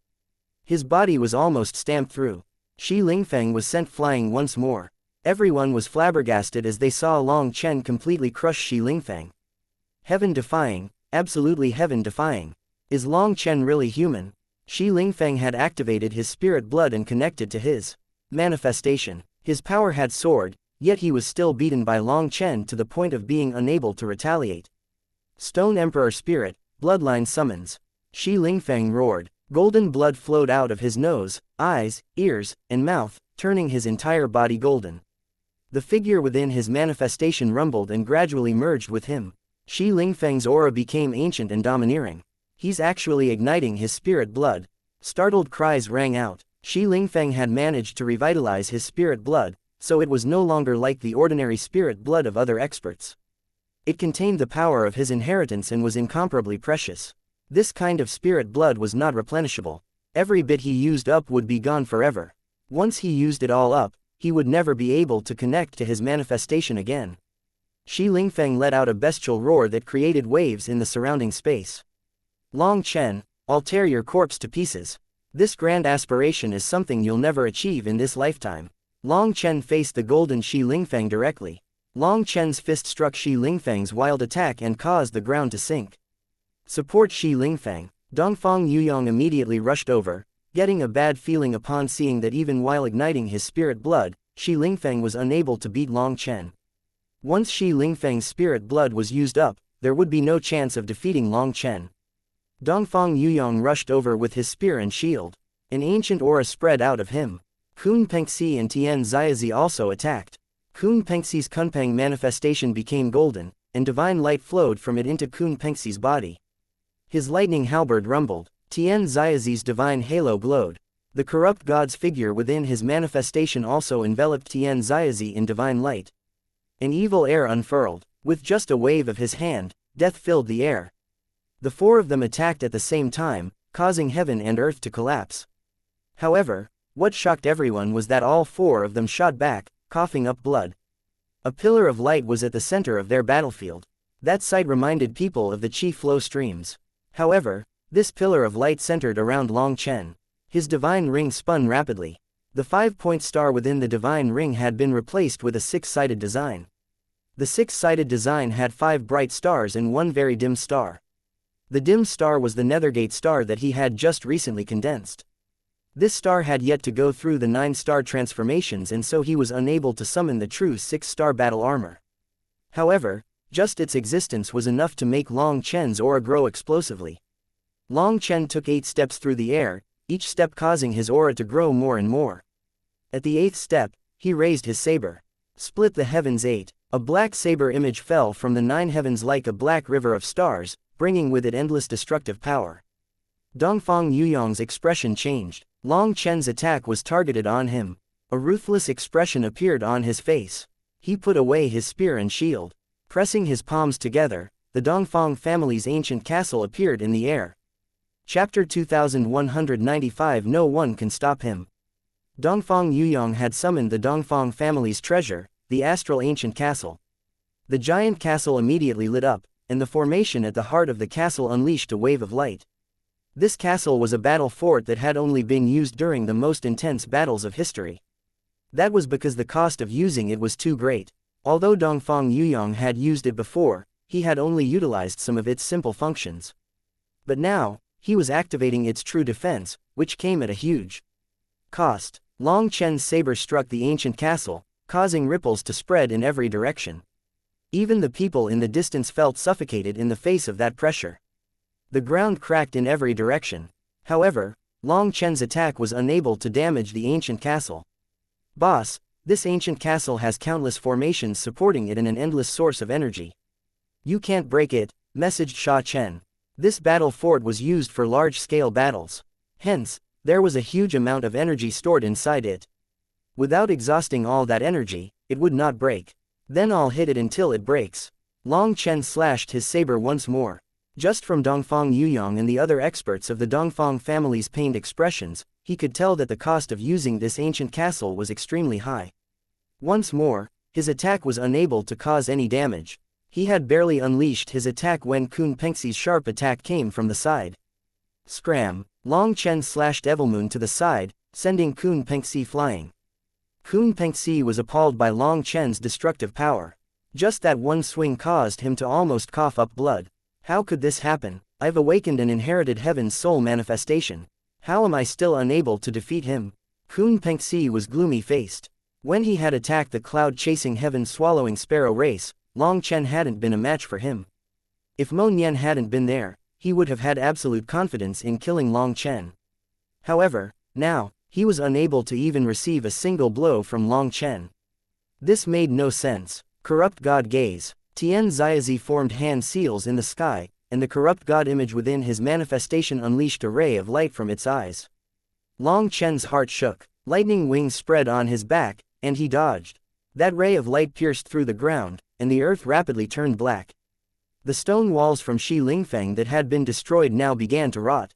His body was almost stamped through. Shi Lingfeng was sent flying once more. Everyone was flabbergasted as they saw Long Chen completely crush Shi Lingfeng. Heaven-defying, absolutely heaven-defying. Is Long Chen really human? Shi Lingfeng had activated his spirit blood and connected to his manifestation. His power had soared, yet he was still beaten by Long Chen to the point of being unable to retaliate. Stone Emperor Spirit, Bloodline summons. Shi Lingfeng roared. Golden blood flowed out of his nose, eyes, ears, and mouth, turning his entire body golden. The figure within his manifestation rumbled and gradually merged with him. Shi Lingfeng's aura became ancient and domineering. He's actually igniting his spirit blood. Startled cries rang out. Shi Lingfeng had managed to revitalize his spirit blood, so it was no longer like the ordinary spirit blood of other experts. It contained the power of his inheritance and was incomparably precious. This kind of spirit blood was not replenishable. Every bit he used up would be gone forever. Once he used it all up, he would never be able to connect to his manifestation again. Shi Lingfeng let out a bestial roar that created waves in the surrounding space. Long Chen, I'll tear your corpse to pieces. This grand aspiration is something you'll never achieve in this lifetime. Long Chen faced the golden Shi Lingfeng directly. Long Chen's fist struck Shi Lingfeng's wild attack and caused the ground to sink. Support Shi Lingfeng. Dongfang Yuyong immediately rushed over, getting a bad feeling upon seeing that even while igniting his spirit blood, Shi Lingfeng was unable to beat Long Chen. Once Shi Lingfeng's spirit blood was used up, there would be no chance of defeating Long Chen. Dongfang Yuyong rushed over with his spear and shield. An ancient aura spread out of him. Kun Pengxi and Tian Xiaozi also attacked. Kun Pengxi's Kunpeng manifestation became golden, and divine light flowed from it into Kun Pengxi's body. His lightning halberd rumbled. Tian Xiaozi's divine halo glowed. The corrupt god's figure within his manifestation also enveloped Tian Xiaozi in divine light. An evil air unfurled. With just a wave of his hand, death filled the air. The 4 of them attacked at the same time, causing heaven and earth to collapse. However, what shocked everyone was that all 4 of them shot back, coughing up blood. A pillar of light was at the center of their battlefield. That sight reminded people of the chi flow streams. However, this pillar of light centered around Long Chen. His divine ring spun rapidly. The 5-point star within the divine ring had been replaced with a 6-sided design. The 6-sided design had 5 bright stars and 1 very dim star. The dim star was the Nethergate star that he had just recently condensed. This star had yet to go through the 9-star transformations, and so he was unable to summon the true 6-star battle armor. However, just its existence was enough to make Long Chen's aura grow explosively. Long Chen took 8 steps through the air, each step causing his aura to grow more and more. At the 8th step, he raised his saber. Split the heavens 8. A black saber image fell from the 9 heavens like a black river of stars, bringing with it endless destructive power. Dongfang Yuyong's expression changed. Long Chen's attack was targeted on him. A ruthless expression appeared on his face. He put away his spear and shield. Pressing his palms together, the Dongfang family's ancient castle appeared in the air. Chapter 2195. No one can stop him. Dongfang Yuyong had summoned the Dongfang family's treasure, the astral ancient castle. The giant castle immediately lit up, and the formation at the heart of the castle unleashed a wave of light. This castle was a battle fort that had only been used during the most intense battles of history. That was because the cost of using it was too great. Although Dongfang Yuyong had used it before, he had only utilized some of its simple functions. But now, he was activating its true defense, which came at a huge cost. Long Chen's saber struck the ancient castle, causing ripples to spread in every direction. Even the people in the distance felt suffocated in the face of that pressure. The ground cracked in every direction. However, Long Chen's attack was unable to damage the ancient castle. Boss, this ancient castle has countless formations supporting it and an endless source of energy. You can't break it, messaged Sha Chen. This battle fort was used for large-scale battles. Hence, there was a huge amount of energy stored inside it. Without exhausting all that energy, it would not break. Then I'll hit it until it breaks. Long Chen slashed his saber once more. Just from Dongfang Yuyong and the other experts of the Dongfang family's pained expressions, he could tell that the cost of using this ancient castle was extremely high. Once more, his attack was unable to cause any damage. He had barely unleashed his attack when Kun Pengxi's sharp attack came from the side. Scram! Long Chen slashed Evilmoon to the side, sending Kun Pengxi flying. Kun Pengxi was appalled by Long Chen's destructive power. Just that one swing caused him to almost cough up blood. How could this happen? I've awakened and inherited heaven's soul manifestation. How am I still unable to defeat him? Kun Pengxi was gloomy-faced. When he had attacked the cloud-chasing heaven-swallowing sparrow race, Long Chen hadn't been a match for him. If Mo Nian hadn't been there, he would have had absolute confidence in killing Long Chen. However, now, he was unable to even receive a single blow from Long Chen. This made no sense. Corrupt God gaze. Tian Xiaozi formed hand seals in the sky, and the corrupt god image within his manifestation unleashed a ray of light from its eyes. Long Chen's heart shook. Lightning wings spread on his back, and he dodged. That ray of light pierced through the ground, and the earth rapidly turned black. The stone walls from Shi Lingfeng that had been destroyed now began to rot.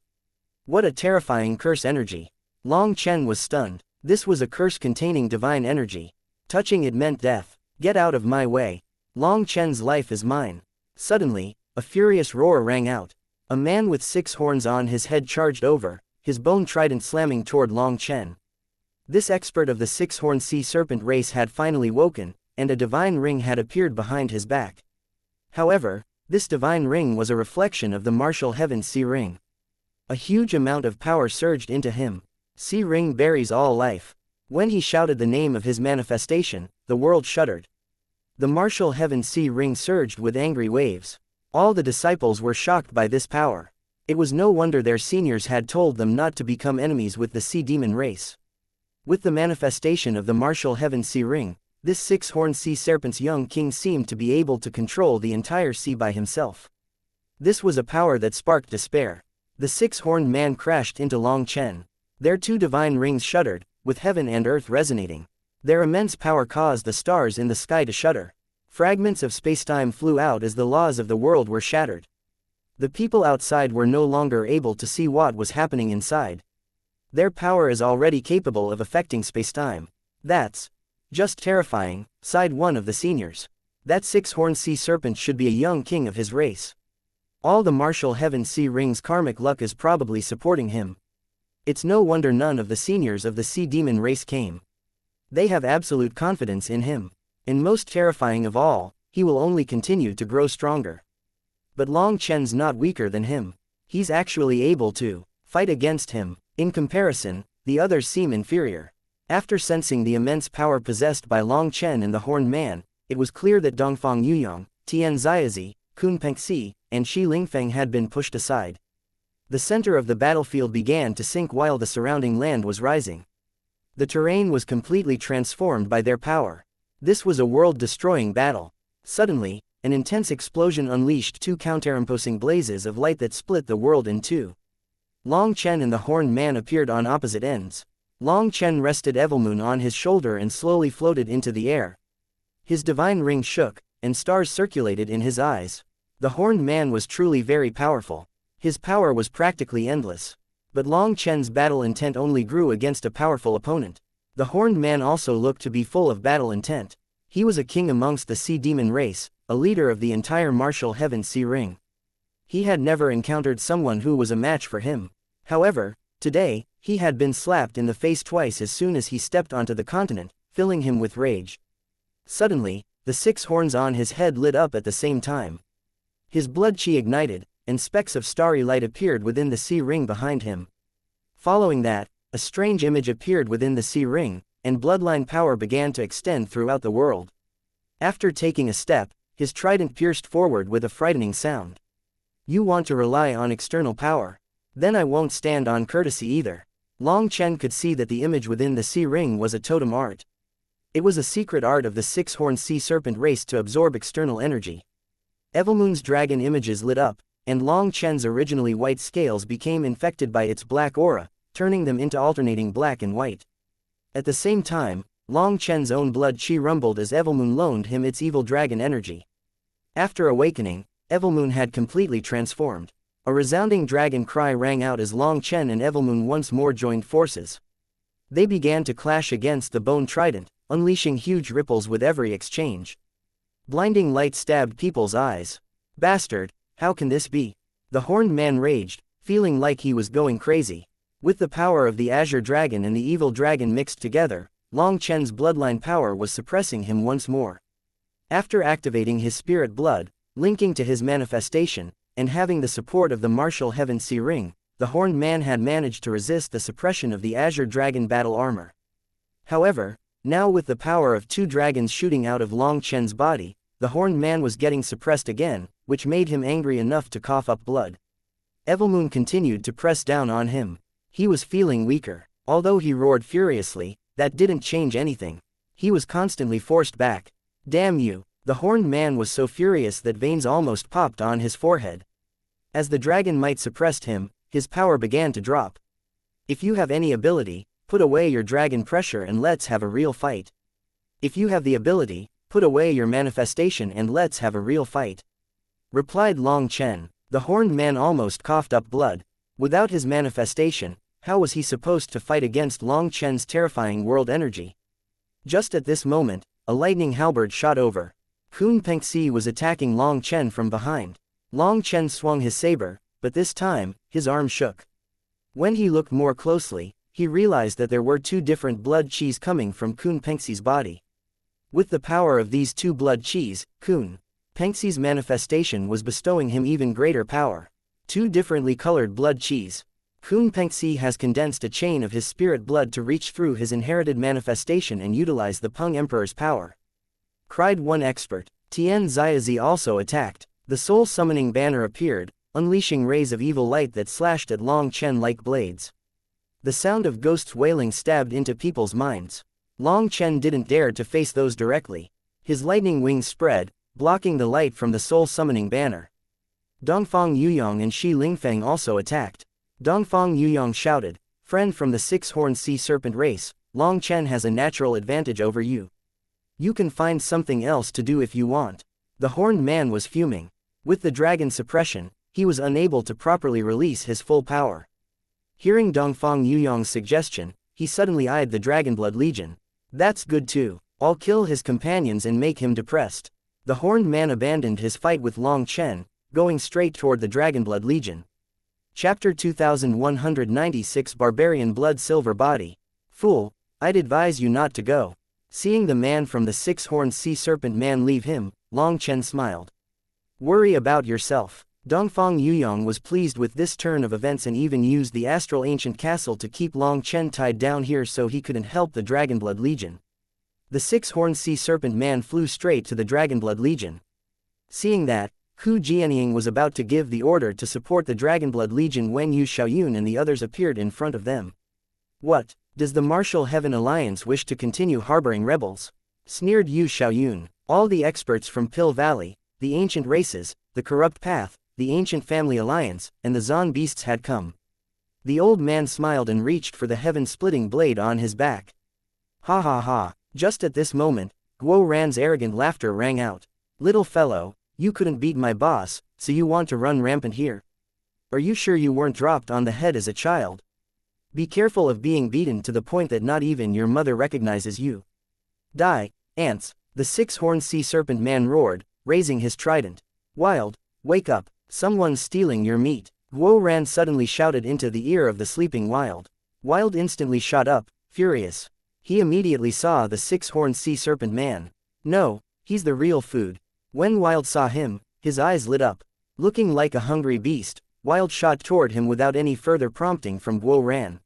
What a terrifying curse energy. Long Chen was stunned. This was a curse containing divine energy. Touching it meant death. Get out of my way. Long Chen's life is mine. Suddenly, a furious roar rang out. A man with 6 horns on his head charged over, his bone trident slamming toward Long Chen. This expert of the 6-horned sea serpent race had finally woken, and a divine ring had appeared behind his back. However, this divine ring was a reflection of the martial heaven sea ring. A huge amount of power surged into him. Sea ring buries all life. When he shouted the name of his manifestation, the world shuddered. The martial heaven sea ring surged with angry waves. All the disciples were shocked by this power. It was no wonder their seniors had told them not to become enemies with the sea demon race. With the manifestation of the martial heaven sea ring, this 6-horned sea serpent's young king seemed to be able to control the entire sea by himself. This was a power that sparked despair. The 6-horned man crashed into Long Chen. Their 2 divine rings shuddered, with heaven and earth resonating. Their immense power caused the stars in the sky to shudder. Fragments of spacetime flew out as the laws of the world were shattered. The people outside were no longer able to see what was happening inside. Their power is already capable of affecting spacetime. That's just terrifying, sighed one of the seniors. That 6-horned sea serpent should be a young king of his race. All the martial heaven sea ring's karmic luck is probably supporting him. It's no wonder none of the seniors of the sea demon race came. They have absolute confidence in him. And most terrifying of all, he will only continue to grow stronger. But Long Chen's not weaker than him. He's actually able to fight against him. In comparison, the others seem inferior. After sensing the immense power possessed by Long Chen and the Horned Man, it was clear that Dongfang Yuyong, Tian Xiaozi, Kun Pengxi, and Shi Lingfeng had been pushed aside. The center of the battlefield began to sink while the surrounding land was rising. The terrain was completely transformed by their power. This was a world-destroying battle. Suddenly, an intense explosion unleashed 2 counterimposing blazes of light that split the world in 2. Long Chen and the Horned Man appeared on opposite ends. Long Chen rested Evilmoon on his shoulder and slowly floated into the air. His divine ring shook, and stars circulated in his eyes. The Horned Man was truly very powerful. His power was practically endless. But Long Chen's battle intent only grew against a powerful opponent. The Horned Man also looked to be full of battle intent. He was a king amongst the sea demon race, a leader of the entire martial heaven sea ring. He had never encountered someone who was a match for him. However, today, he had been slapped in the face twice as soon as he stepped onto the continent, filling him with rage. Suddenly, the 6 horns on his head lit up at the same time. His blood chi ignited, and specks of starry light appeared within the sea ring behind him. Following that, a strange image appeared within the sea ring, and bloodline power began to extend throughout the world. After taking a step, his trident pierced forward with a frightening sound. You want to rely on external power? Then I won't stand on courtesy either. Long Chen could see that the image within the sea ring was a totem art. It was a secret art of the 6-horned sea serpent race to absorb external energy. Evilmoon's dragon images lit up, and Long Chen's originally white scales became infected by its black aura, turning them into alternating black and white. At the same time, Long Chen's own blood chi rumbled as Evilmoon loaned him its evil dragon energy. After awakening, Evilmoon had completely transformed. A resounding dragon cry rang out as Long Chen and Evilmoon once more joined forces. They began to clash against the bone trident, unleashing huge ripples with every exchange. Blinding light stabbed people's eyes. Bastard, how can this be? The horned man raged, feeling like he was going crazy. With the power of the Azure Dragon and the evil dragon mixed together, Long Chen's bloodline power was suppressing him once more. After activating his spirit blood, linking to his manifestation, and having the support of the martial heaven sea ring, the horned man had managed to resist the suppression of the Azure Dragon battle armor. However, now with the power of 2 dragons shooting out of Long Chen's body, the horned man was getting suppressed again, which made him angry enough to cough up blood. Evilmoon continued to press down on him. He was feeling weaker. Although he roared furiously, that didn't change anything. He was constantly forced back. Damn you! The horned man was so furious that veins almost popped on his forehead. As the dragon might suppressed him, his power began to drop. If you have any ability, put away your dragon pressure and let's have a real fight. If you have the ability, put away your manifestation and let's have a real fight. Replied Long Chen. The horned man almost coughed up blood. Without his manifestation, how was he supposed to fight against Long Chen's terrifying world energy? Just at this moment, a lightning halberd shot over. Kun Pengxi was attacking Long Chen from behind. Long Chen swung his saber, but this time, his arm shook. When he looked more closely, he realized that there were 2 different blood chis coming from Kun Pengxi's body. With the power of these 2 blood chis, Kun Pengxi's manifestation was bestowing him even greater power. 2 differently colored blood chis. Kun Pengxi has condensed a chain of his spirit blood to reach through his inherited manifestation and utilize the Peng Emperor's power. Cried one expert. Tian Xiaozi also attacked. The soul summoning banner appeared, unleashing rays of evil light that slashed at Long Chen like blades. The sound of ghosts wailing stabbed into people's minds. Long Chen didn't dare to face those directly. His lightning wings spread, blocking the light from the soul summoning banner. Dongfang Yuyong and Shi Lingfeng also attacked. Dongfang Yuyong shouted, "Friend from the 6-horned sea serpent race, Long Chen has a natural advantage over you. You can find something else to do if you want." The horned man was fuming. With the dragon suppression, he was unable to properly release his full power. Hearing Dongfang Yuyong's suggestion, he suddenly eyed the Dragonblood Legion. That's good too. I'll kill his companions and make him depressed. The horned man abandoned his fight with Long Chen, going straight toward the Dragonblood Legion. Chapter 2196 Barbarian Blood Silver Body. Fool, I'd advise you not to go. Seeing the man from the 6-horned sea serpent man leave him, Long Chen smiled. Worry about yourself. Dongfang Yuyong was pleased with this turn of events and even used the astral ancient castle to keep Long Chen tied down here so he couldn't help the Dragonblood Legion. The 6-horned sea serpent man flew straight to the Dragonblood Legion. Seeing that, Hu Jianying was about to give the order to support the Dragonblood Legion when Yu Xiaoyun and the others appeared in front of them. What, does the Martial Heaven Alliance wish to continue harboring rebels? Sneered Yu Xiaoyun. All the experts from Pill Valley, the ancient races, the corrupt path, the ancient family alliance, and the Zon beasts had come. The old man smiled and reached for the heaven-splitting blade on his back. Ha ha ha. Just at this moment, Guo Ran's arrogant laughter rang out. Little fellow, you couldn't beat my boss, so you want to run rampant here? Are you sure you weren't dropped on the head as a child? Be careful of being beaten to the point that not even your mother recognizes you. Die, ants, the 6-horned sea serpent man roared, raising his trident. "Wild, wake up, someone's stealing your meat," Guo Ran suddenly shouted into the ear of the sleeping Wild. Wild instantly shot up, furious. He immediately saw the six-horned sea serpent man. No, he's the real food. When Wild saw him, his eyes lit up. Looking like a hungry beast, Wild shot toward him without any further prompting from Guo Ran.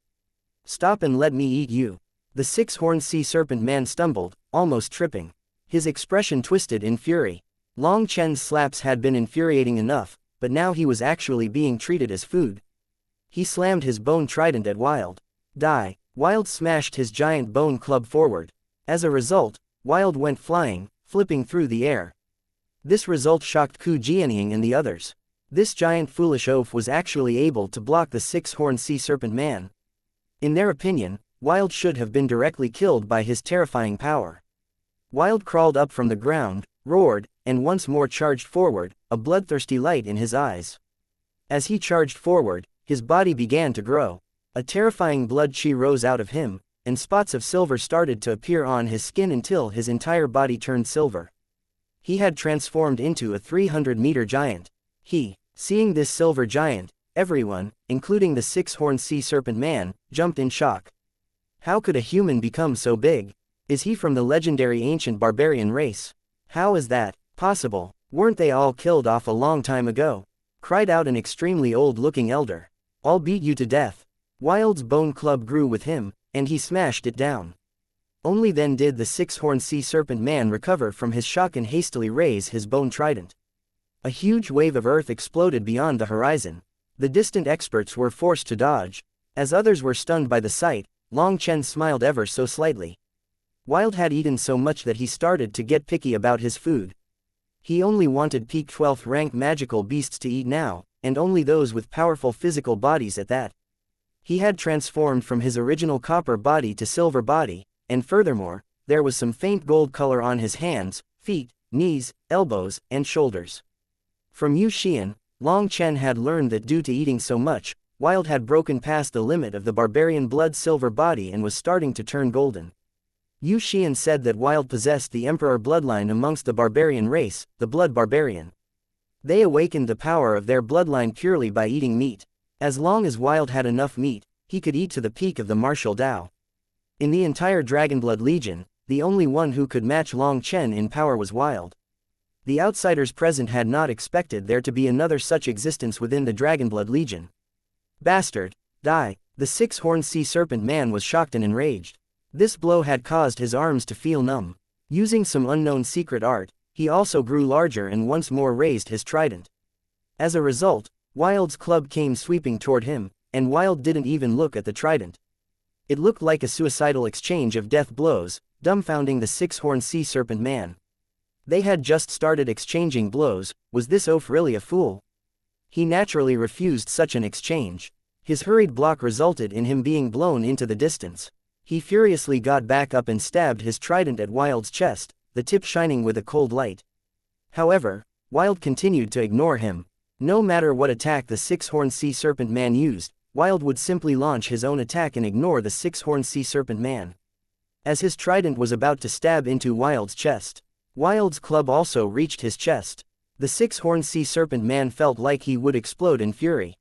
"Stop and let me eat you." The six-horned sea serpent man stumbled, almost tripping. His expression twisted in fury. Long Chen's slaps had been infuriating enough, but now he was actually being treated as food. He slammed his bone trident at Wild. Die! Wild smashed his giant bone club forward. As a result, Wild went flying, flipping through the air. This result shocked Ku Jianying and the others. This giant foolish oaf was actually able to block the six-horned sea serpent man. In their opinion, Wild should have been directly killed by his terrifying power. Wild crawled up from the ground, roared, and once more charged forward, a bloodthirsty light in his eyes. As he charged forward, his body began to grow. A terrifying blood chi rose out of him, and spots of silver started to appear on his skin until his entire body turned silver. He had transformed into a 300-meter giant. Seeing this silver giant, everyone, including the six-horned sea serpent man, jumped in shock. How could a human become so big? Is he from the legendary ancient barbarian race? How is that possible? Weren't they all killed off a long time ago? Cried out an extremely old-looking elder. I'll beat you to death. Wild's bone club grew with him, and he smashed it down. Only then did the six-horned sea serpent man recover from his shock and hastily raise his bone trident. A huge wave of earth exploded beyond the horizon. The distant experts were forced to dodge. As others were stunned by the sight, Long Chen smiled ever so slightly. Wild had eaten so much that he started to get picky about his food. He only wanted peak 12th rank magical beasts to eat now, and only those with powerful physical bodies at that. He had transformed from his original copper body to silver body, and furthermore, there was some faint gold color on his hands, feet, knees, elbows, and shoulders. From Yu Xian, Long Chen had learned that due to eating so much, Wild had broken past the limit of the barbarian blood silver body and was starting to turn golden. Yu Xian said that Wild possessed the emperor bloodline amongst the barbarian race, the blood barbarian. They awakened the power of their bloodline purely by eating meat. As long as Wild had enough meat, he could eat to the peak of the martial Dao. In the entire Dragonblood Legion, the only one who could match Long Chen in power was Wild. The outsiders present had not expected there to be another such existence within the Dragonblood Legion. Bastard! Die! The six-horned sea serpent man was shocked and enraged. This blow had caused his arms to feel numb. Using some unknown secret art, he also grew larger and once more raised his trident. As a result, Wild's club came sweeping toward him, and Wild didn't even look at the trident. It looked like a suicidal exchange of death blows, dumbfounding the six-horned sea serpent man. They had just started exchanging blows. Was this oaf really a fool? He naturally refused such an exchange. His hurried block resulted in him being blown into the distance. He furiously got back up and stabbed his trident at Wild's chest, the tip shining with a cold light. However, Wild continued to ignore him. No matter what attack the six-horned sea serpent man used, Wild would simply launch his own attack and ignore the six-horned sea serpent man. As his trident was about to stab into Wild's chest, Wild's club also reached his chest. The six-horned sea serpent man felt like he would explode in fury.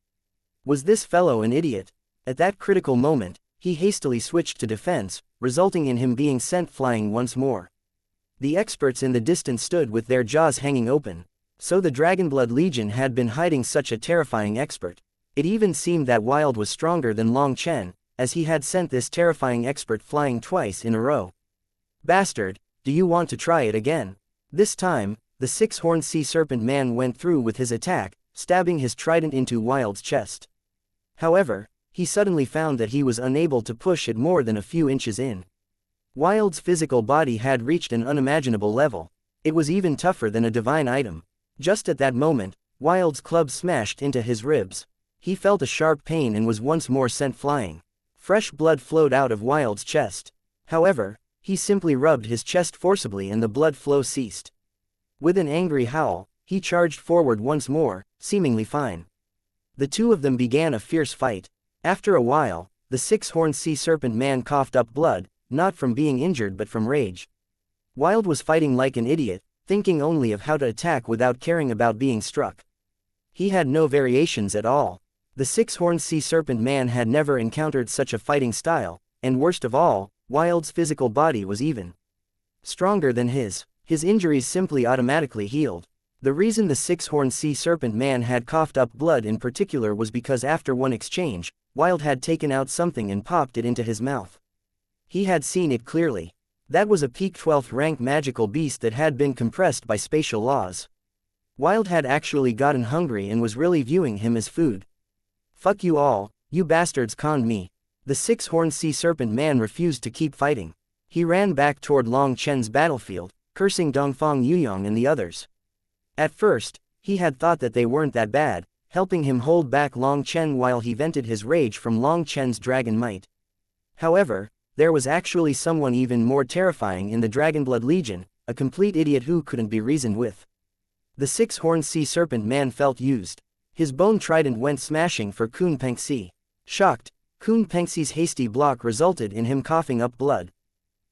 Was this fellow an idiot? At that critical moment, he hastily switched to defense, resulting in him being sent flying once more. The experts in the distance stood with their jaws hanging open. So the Dragonblood Legion had been hiding such a terrifying expert. It even seemed that Wild was stronger than Long Chen, as he had sent this terrifying expert flying twice in a row. Bastard, do you want to try it again? This time, the six-horned sea serpent man went through with his attack, stabbing his trident into Wild's chest. However, he suddenly found that he was unable to push it more than a few inches in. Wild's physical body had reached an unimaginable level. It was even tougher than a divine item. Just at that moment, Wild's club smashed into his ribs. He felt a sharp pain and was once more sent flying. Fresh blood flowed out of Wild's chest. However, he simply rubbed his chest forcibly and the blood flow ceased. With an angry howl, he charged forward once more, seemingly fine. The two of them began a fierce fight. After a while, the six-horned sea serpent man coughed up blood, not from being injured but from rage. Wild was fighting like an idiot, thinking only of how to attack without caring about being struck. He had no variations at all. The six-horned sea serpent man had never encountered such a fighting style, and worst of all, Wild's physical body was even stronger than his. His injuries simply automatically healed. The reason the six-horned sea serpent man had coughed up blood in particular was because after one exchange, Wild had taken out something and popped it into his mouth. He had seen it clearly. That was a peak 12th rank magical beast that had been compressed by spatial laws. Wild had actually gotten hungry and was really viewing him as food. "Fuck you all, you bastards conned me." The six-horned sea serpent man refused to keep fighting. He ran back toward Long Chen's battlefield, cursing Dongfang Yuyong and the others. At first, he had thought that they weren't that bad, helping him hold back Long Chen while he vented his rage from Long Chen's dragon might. However, there was actually someone even more terrifying in the Dragonblood Legion, a complete idiot who couldn't be reasoned with. The six-horned sea serpent man felt used. His bone trident went smashing for Kun Pengxi. Shocked, Kun Pengxi's hasty block resulted in him coughing up blood.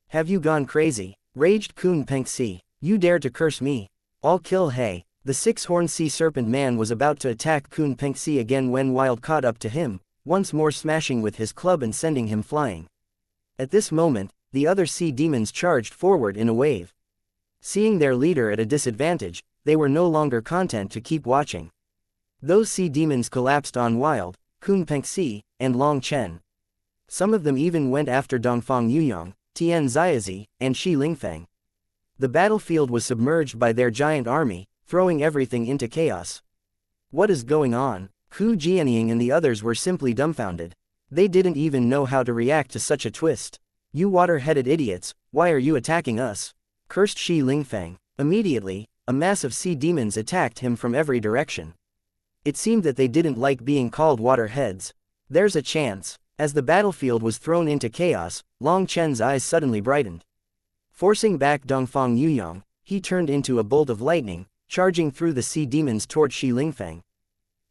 "Have you gone crazy?" raged Kun Pengxi. "You dare to curse me? I'll kill He." The six-horned sea serpent man was about to attack Kun Pengxi again when Wild caught up to him, once more smashing with his club and sending him flying. At this moment, the other sea demons charged forward in a wave. Seeing their leader at a disadvantage, they were no longer content to keep watching. Those sea demons collapsed on Wild, Kun Pengxi, and Long Chen. Some of them even went after Dongfang Yuyong, Tian Ziazi, and Shi Lingfeng. The battlefield was submerged by their giant army, throwing everything into chaos. What is going on? Hu Jianying and the others were simply dumbfounded. They didn't even know how to react to such a twist. "You water-headed idiots, why are you attacking us?" cursed Shi Lingfeng. Immediately, a mass of sea demons attacked him from every direction. It seemed that they didn't like being called waterheads. "There's a chance." As the battlefield was thrown into chaos, Long Chen's eyes suddenly brightened. Forcing back Dongfang Yuyong, he turned into a bolt of lightning, charging through the sea demons toward Shi Lingfeng.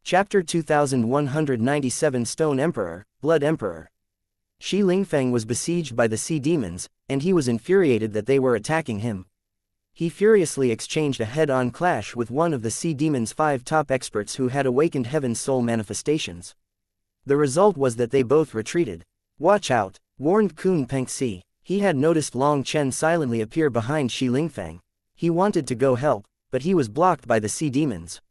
Chapter 2197 Stone Emperor, Blood Emperor. Shi Lingfeng was besieged by the sea demons, and he was infuriated that they were attacking him. He furiously exchanged a head-on clash with one of the sea demons' 5 top experts who had awakened Heaven's soul manifestations. The result was that they both retreated. "Watch out," warned Kun Pengxi. He had noticed Long Chen silently appear behind Shi Lingfeng. He wanted to go help, but he was blocked by the sea demons.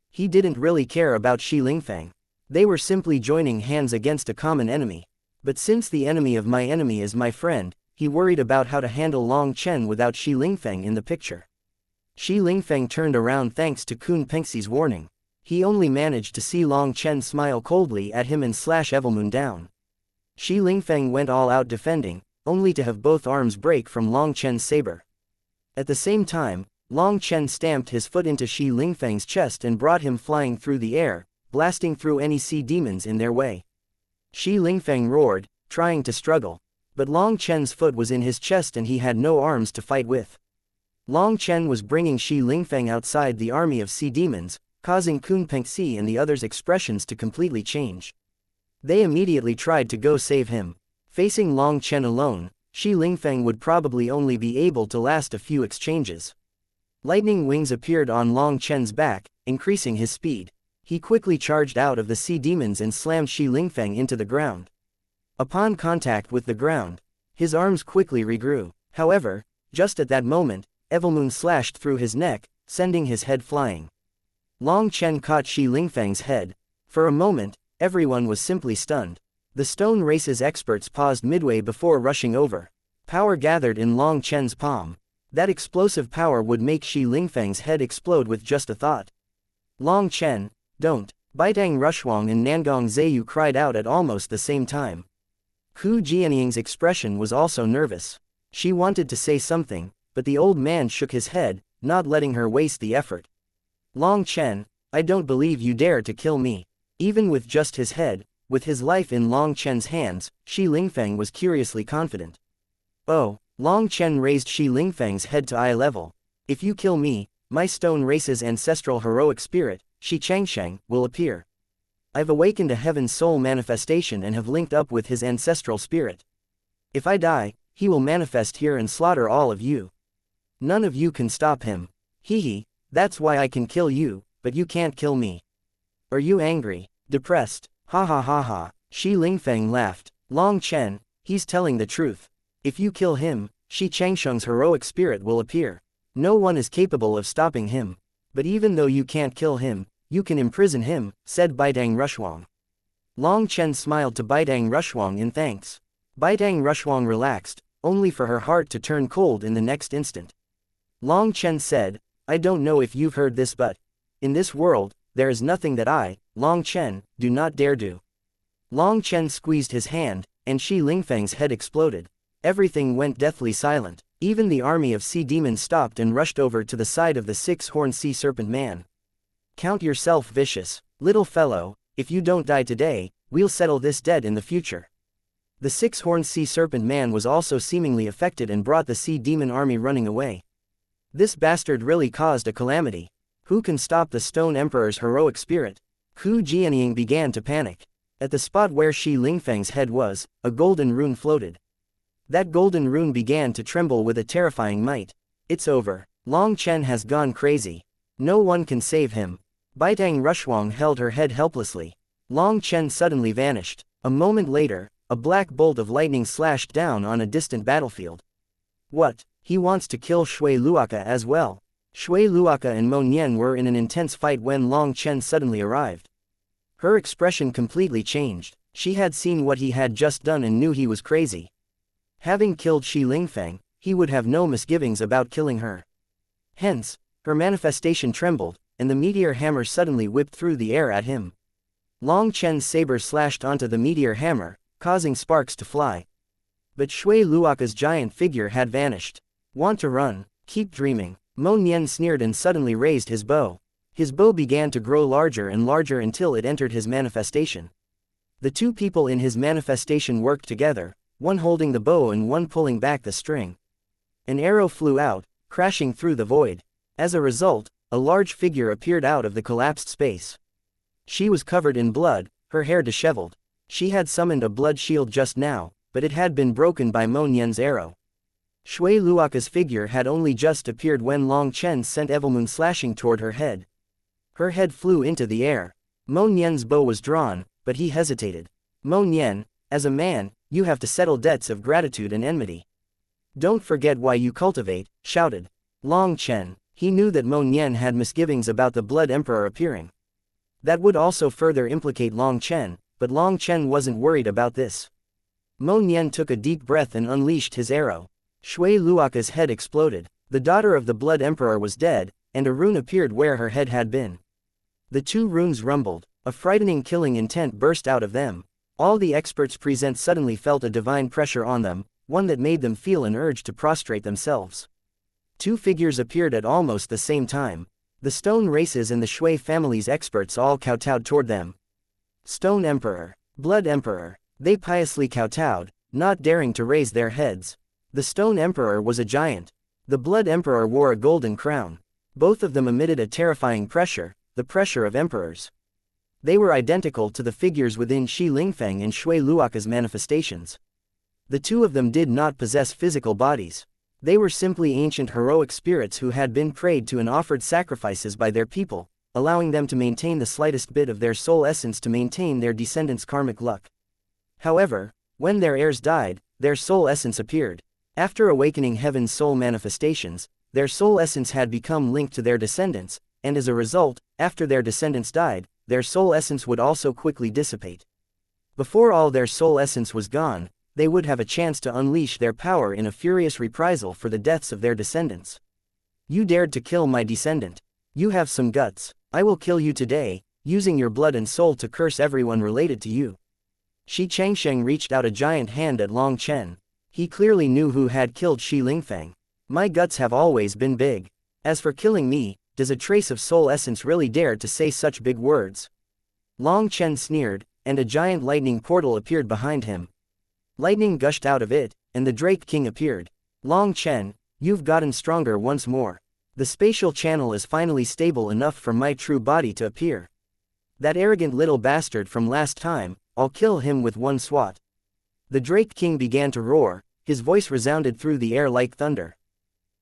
He didn't really care about Shi Lingfeng. They were simply joining hands against a common enemy. But since the enemy of my enemy is my friend, he worried about how to handle Long Chen without Shi Lingfeng in the picture. Shi Lingfeng turned around thanks to Kun Pengxi's warning. He only managed to see Long Chen smile coldly at him and slash Evilmoon down. Shi Lingfeng went all out defending, only to have both arms break from Long Chen's saber. At the same time, Long Chen stamped his foot into Shi Lingfeng's chest and brought him flying through the air, blasting through any sea demons in their way. Shi Lingfeng roared, trying to struggle. But Long Chen's foot was in his chest and he had no arms to fight with. Long Chen was bringing Shi Lingfeng outside the army of sea demons, causing Kun Pengxi and the others' expressions to completely change. They immediately tried to go save him. Facing Long Chen alone, Shi Lingfeng would probably only be able to last a few exchanges. Lightning wings appeared on Long Chen's back, increasing his speed. He quickly charged out of the sea demons and slammed Shi Lingfeng into the ground. Upon contact with the ground, his arms quickly regrew. However, just at that moment, Evilmoon slashed through his neck, sending his head flying. Long Chen caught Shi Lingfeng's head. For a moment, everyone was simply stunned. The Stone Race's experts paused midway before rushing over. Power gathered in Long Chen's palm. That explosive power would make Shi Lingfeng's head explode with just a thought. "Long Chen, don't!" Baitang Rushwang and Nangong Zheyu cried out at almost the same time. Hu Jianying's expression was also nervous. She wanted to say something, but the old man shook his head, not letting her waste the effort. "Long Chen, I don't believe you dare to kill me." Even with just his head, with his life in Long Chen's hands, Shi Lingfeng was curiously confident. "Oh," Long Chen raised Shi Lingfeng's head to eye level. "If you kill me, my Stone Race's ancestral heroic spirit, xianxia, will appear. I've awakened a Heaven's soul manifestation and have linked up with his ancestral spirit. If I die, he will manifest here and slaughter all of you. None of you can stop him." Hee, that's why I can kill you, but you can't kill me. Are you angry? Depressed? Ha ha ha ha. Shi Lingfeng laughed. Long Chen, he's telling the truth. If you kill him, Shi Changsheng's heroic spirit will appear. No one is capable of stopping him. But even though you can't kill him, you can imprison him, said Baidang Rushuang. Long Chen smiled to Baidang Rushuang in thanks. Baidang Rushuang relaxed, only for her heart to turn cold in the next instant. Long Chen said, I don't know if you've heard this, but in this world, there is nothing that I, Long Chen, do not dare do. Long Chen squeezed his hand, and Shi Lingfeng's head exploded. Everything went deathly silent. Even the army of sea demons stopped and rushed over to the side of the six-horned sea serpent man. Count yourself vicious, little fellow, if you don't die today, we'll settle this debt in the future. The six-horned sea serpent man was also seemingly affected and brought the sea demon army running away. This bastard really caused a calamity. Who can stop the Stone Emperor's heroic spirit? Hu Jianying began to panic. At the spot where Shi Lingfeng's head was, a golden rune floated. That golden rune began to tremble with a terrifying might. It's over. Long Chen has gone crazy. No one can save him. Baitang Rushuang held her head helplessly. Long Chen suddenly vanished. A moment later, a black bolt of lightning slashed down on a distant battlefield. What? He wants to kill Shui Luoka as well. Shui Luoka and Mo Nian were in an intense fight when Long Chen suddenly arrived. Her expression completely changed. She had seen what he had just done and knew he was crazy. Having killed Shi Lingfeng, he would have no misgivings about killing her. Hence, her manifestation trembled, and the meteor hammer suddenly whipped through the air at him. Long Chen's saber slashed onto the meteor hammer, causing sparks to fly. But Shui Luoka's giant figure had vanished. Want to run? Keep dreaming. Mo Nian sneered and suddenly raised his bow. His bow began to grow larger and larger until it entered his manifestation. The two people in his manifestation worked together, one holding the bow and one pulling back the string. An arrow flew out, crashing through the void. As a result, a large figure appeared out of the collapsed space. She was covered in blood, her hair disheveled. She had summoned a blood shield just now, but it had been broken by Mo Nian's arrow. Shui Luoka's figure had only just appeared when Long Chen sent Evilmoon slashing toward her head. Her head flew into the air. Mo Nian's bow was drawn, but he hesitated. Mo Nian, as a man, you have to settle debts of gratitude and enmity. Don't forget why you cultivate, shouted Long Chen. He knew that Mo Nian had misgivings about the Blood Emperor appearing. That would also further implicate Long Chen, but Long Chen wasn't worried about this. Mo Nian took a deep breath and unleashed his arrow. Shui Luoka's head exploded. The daughter of the Blood Emperor was dead, and a rune appeared where her head had been. The two runes rumbled. A frightening killing intent burst out of them. All the experts present suddenly felt a divine pressure on them, one that made them feel an urge to prostrate themselves. Two figures appeared at almost the same time. The Stone Races and the Shui family's experts all kowtowed toward them. Stone Emperor, Blood Emperor, they piously kowtowed, not daring to raise their heads. The Stone Emperor was a giant. The Blood Emperor wore a golden crown. Both of them emitted a terrifying pressure, the pressure of emperors. They were identical to the figures within Shi Lingfeng and Shui Luoka's manifestations. The two of them did not possess physical bodies. They were simply ancient heroic spirits who had been prayed to and offered sacrifices by their people, allowing them to maintain the slightest bit of their soul essence to maintain their descendants' karmic luck. However, when their heirs died, their soul essence appeared. After awakening heaven's soul manifestations, their soul essence had become linked to their descendants, and as a result, after their descendants died, their soul essence would also quickly dissipate. Before all their soul essence was gone, they would have a chance to unleash their power in a furious reprisal for the deaths of their descendants. You dared to kill my descendant. You have some guts. I will kill you today, using your blood and soul to curse everyone related to you. Shi Changsheng reached out a giant hand at Long Chen. He clearly knew who had killed Shi Lingfeng. My guts have always been big. As for killing me, does a trace of soul essence really dare to say such big words? Long Chen sneered, and a giant lightning portal appeared behind him. Lightning gushed out of it, and the Drake King appeared. Long Chen, you've gotten stronger once more. The spatial channel is finally stable enough for my true body to appear. That arrogant little bastard from last time, I'll kill him with one swat. The Drake King began to roar, his voice resounded through the air like thunder.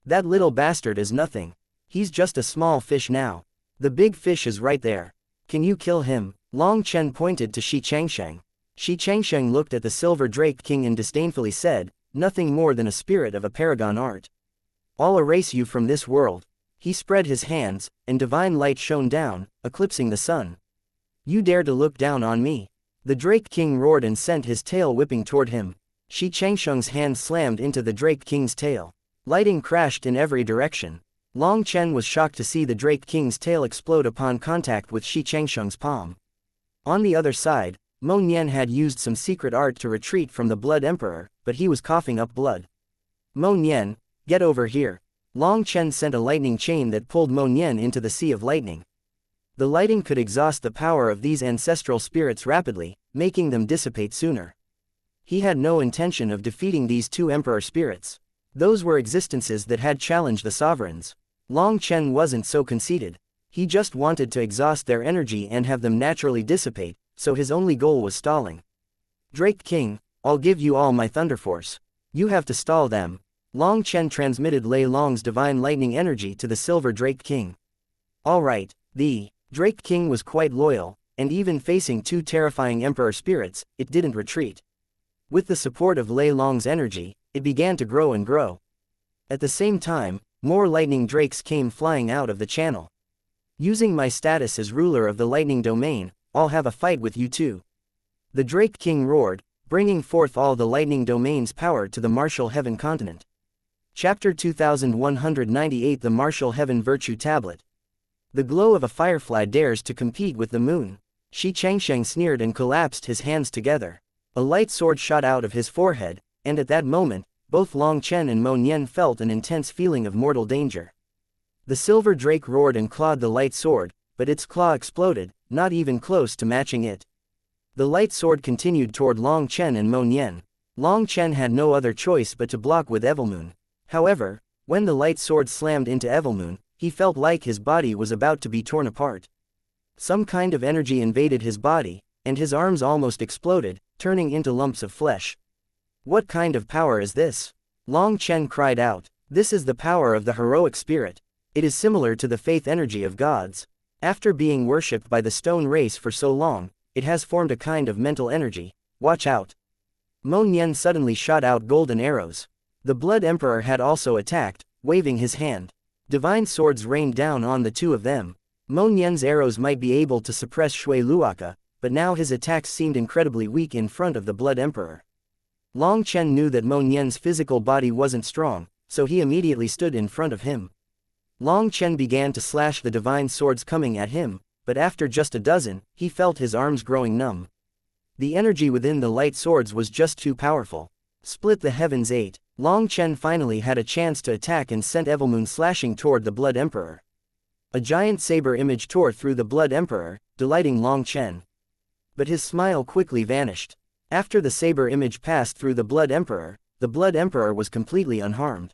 That little bastard is nothing. He's just a small fish now. The big fish is right there. Can you kill him? Long Chen pointed to xianxia. Xianxia looked at the silver drake king and disdainfully said, nothing more than a spirit of a paragon art. I'll erase you from this world. He spread his hands, and divine light shone down, eclipsing the sun. You dare to look down on me? The Drake King roared and sent his tail whipping toward him. Xianxia's hand slammed into the Drake King's tail. Lightning crashed in every direction. Long Chen was shocked to see the Drake King's tail explode upon contact with Xianxia's palm. On the other side, Mo Nian had used some secret art to retreat from the Blood Emperor, but he was coughing up blood. Mo Nian, get over here. Long Chen sent a lightning chain that pulled Mo Nian into the sea of lightning. The lightning could exhaust the power of these ancestral spirits rapidly, making them dissipate sooner. He had no intention of defeating these two emperor spirits. Those were existences that had challenged the sovereigns. Long Chen wasn't so conceited. He just wanted to exhaust their energy and have them naturally dissipate, so his only goal was stalling. Drake King, I'll give you all my thunder force. You have to stall them. Long Chen transmitted Lei Long's divine lightning energy to the silver Drake King. Alright, the Drake King was quite loyal, and even facing two terrifying emperor spirits, it didn't retreat. With the support of Lei Long's energy, it began to grow and grow. At the same time, more lightning drakes came flying out of the channel. Using my status as ruler of the lightning domain, I'll have a fight with you too. The Drake King roared, bringing forth all the lightning domain's power to the martial heaven continent. Chapter 2198 The Martial Heaven Virtue Tablet. The glow of a firefly dares to compete with the moon. Xianxia sneered and collapsed his hands together. A light sword shot out of his forehead, and at that moment, both Long Chen and Mo Nian felt an intense feeling of mortal danger. The silver drake roared and clawed the light sword, but its claw exploded, not even close to matching it. The light sword continued toward Long Chen and Mo Nian. Long Chen had no other choice but to block with Evilmoon. However, when the light sword slammed into Evilmoon, he felt like his body was about to be torn apart. Some kind of energy invaded his body, and his arms almost exploded, turning into lumps of flesh. What kind of power is this? Long Chen cried out. This is the power of the heroic spirit. It is similar to the faith energy of gods. After being worshipped by the stone race for so long, it has formed a kind of mental energy. Watch out. Mo Nian suddenly shot out golden arrows. The Blood Emperor had also attacked, waving his hand. Divine swords rained down on the two of them. Mo Nian's arrows might be able to suppress Shui Luoka, but now his attacks seemed incredibly weak in front of the Blood Emperor. Long Chen knew that Mo Nian's physical body wasn't strong, so he immediately stood in front of him. Long Chen began to slash the divine swords coming at him, but after just a dozen, he felt his arms growing numb. The energy within the light swords was just too powerful. Split the heavens 8. Long Chen finally had a chance to attack and sent Evilmoon slashing toward the Blood Emperor. A giant saber image tore through the Blood Emperor, delighting Long Chen. But his smile quickly vanished. After the saber image passed through the Blood Emperor was completely unharmed.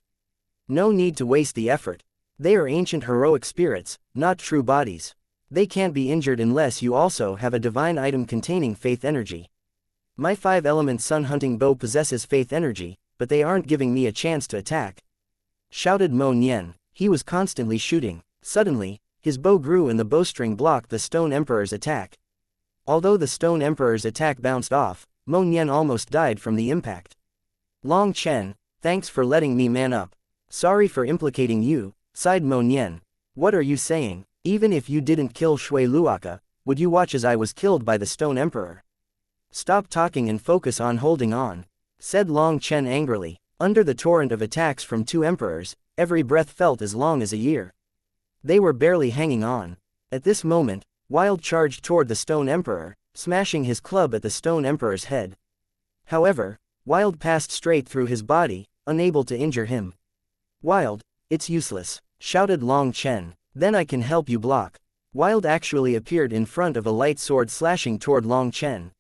No need to waste the effort. They are ancient heroic spirits, not true bodies. They can't be injured unless you also have a divine item containing faith energy. My 5-element sun hunting bow possesses faith energy, but they aren't giving me a chance to attack. Shouted Mo Nian. He was constantly shooting. Suddenly, his bow grew and the bowstring blocked the Stone Emperor's attack. Although the Stone Emperor's attack bounced off, Mo Nian almost died from the impact. Long Chen, thanks for letting me man up. Sorry for implicating you, sighed Mo Nian. What are you saying? Even if you didn't kill Shui Luoka, would you watch as I was killed by the Stone Emperor? Stop talking and focus on holding on, said Long Chen angrily. Under the torrent of attacks from two emperors, every breath felt as long as a year. They were barely hanging on. At this moment, Wild charged toward the Stone Emperor, smashing his club at the Stone Emperor's head. However, Wild passed straight through his body, unable to injure him. Wild, it's useless, shouted Long Chen. Then I can help you block. Wild actually appeared in front of a light sword slashing toward Long Chen.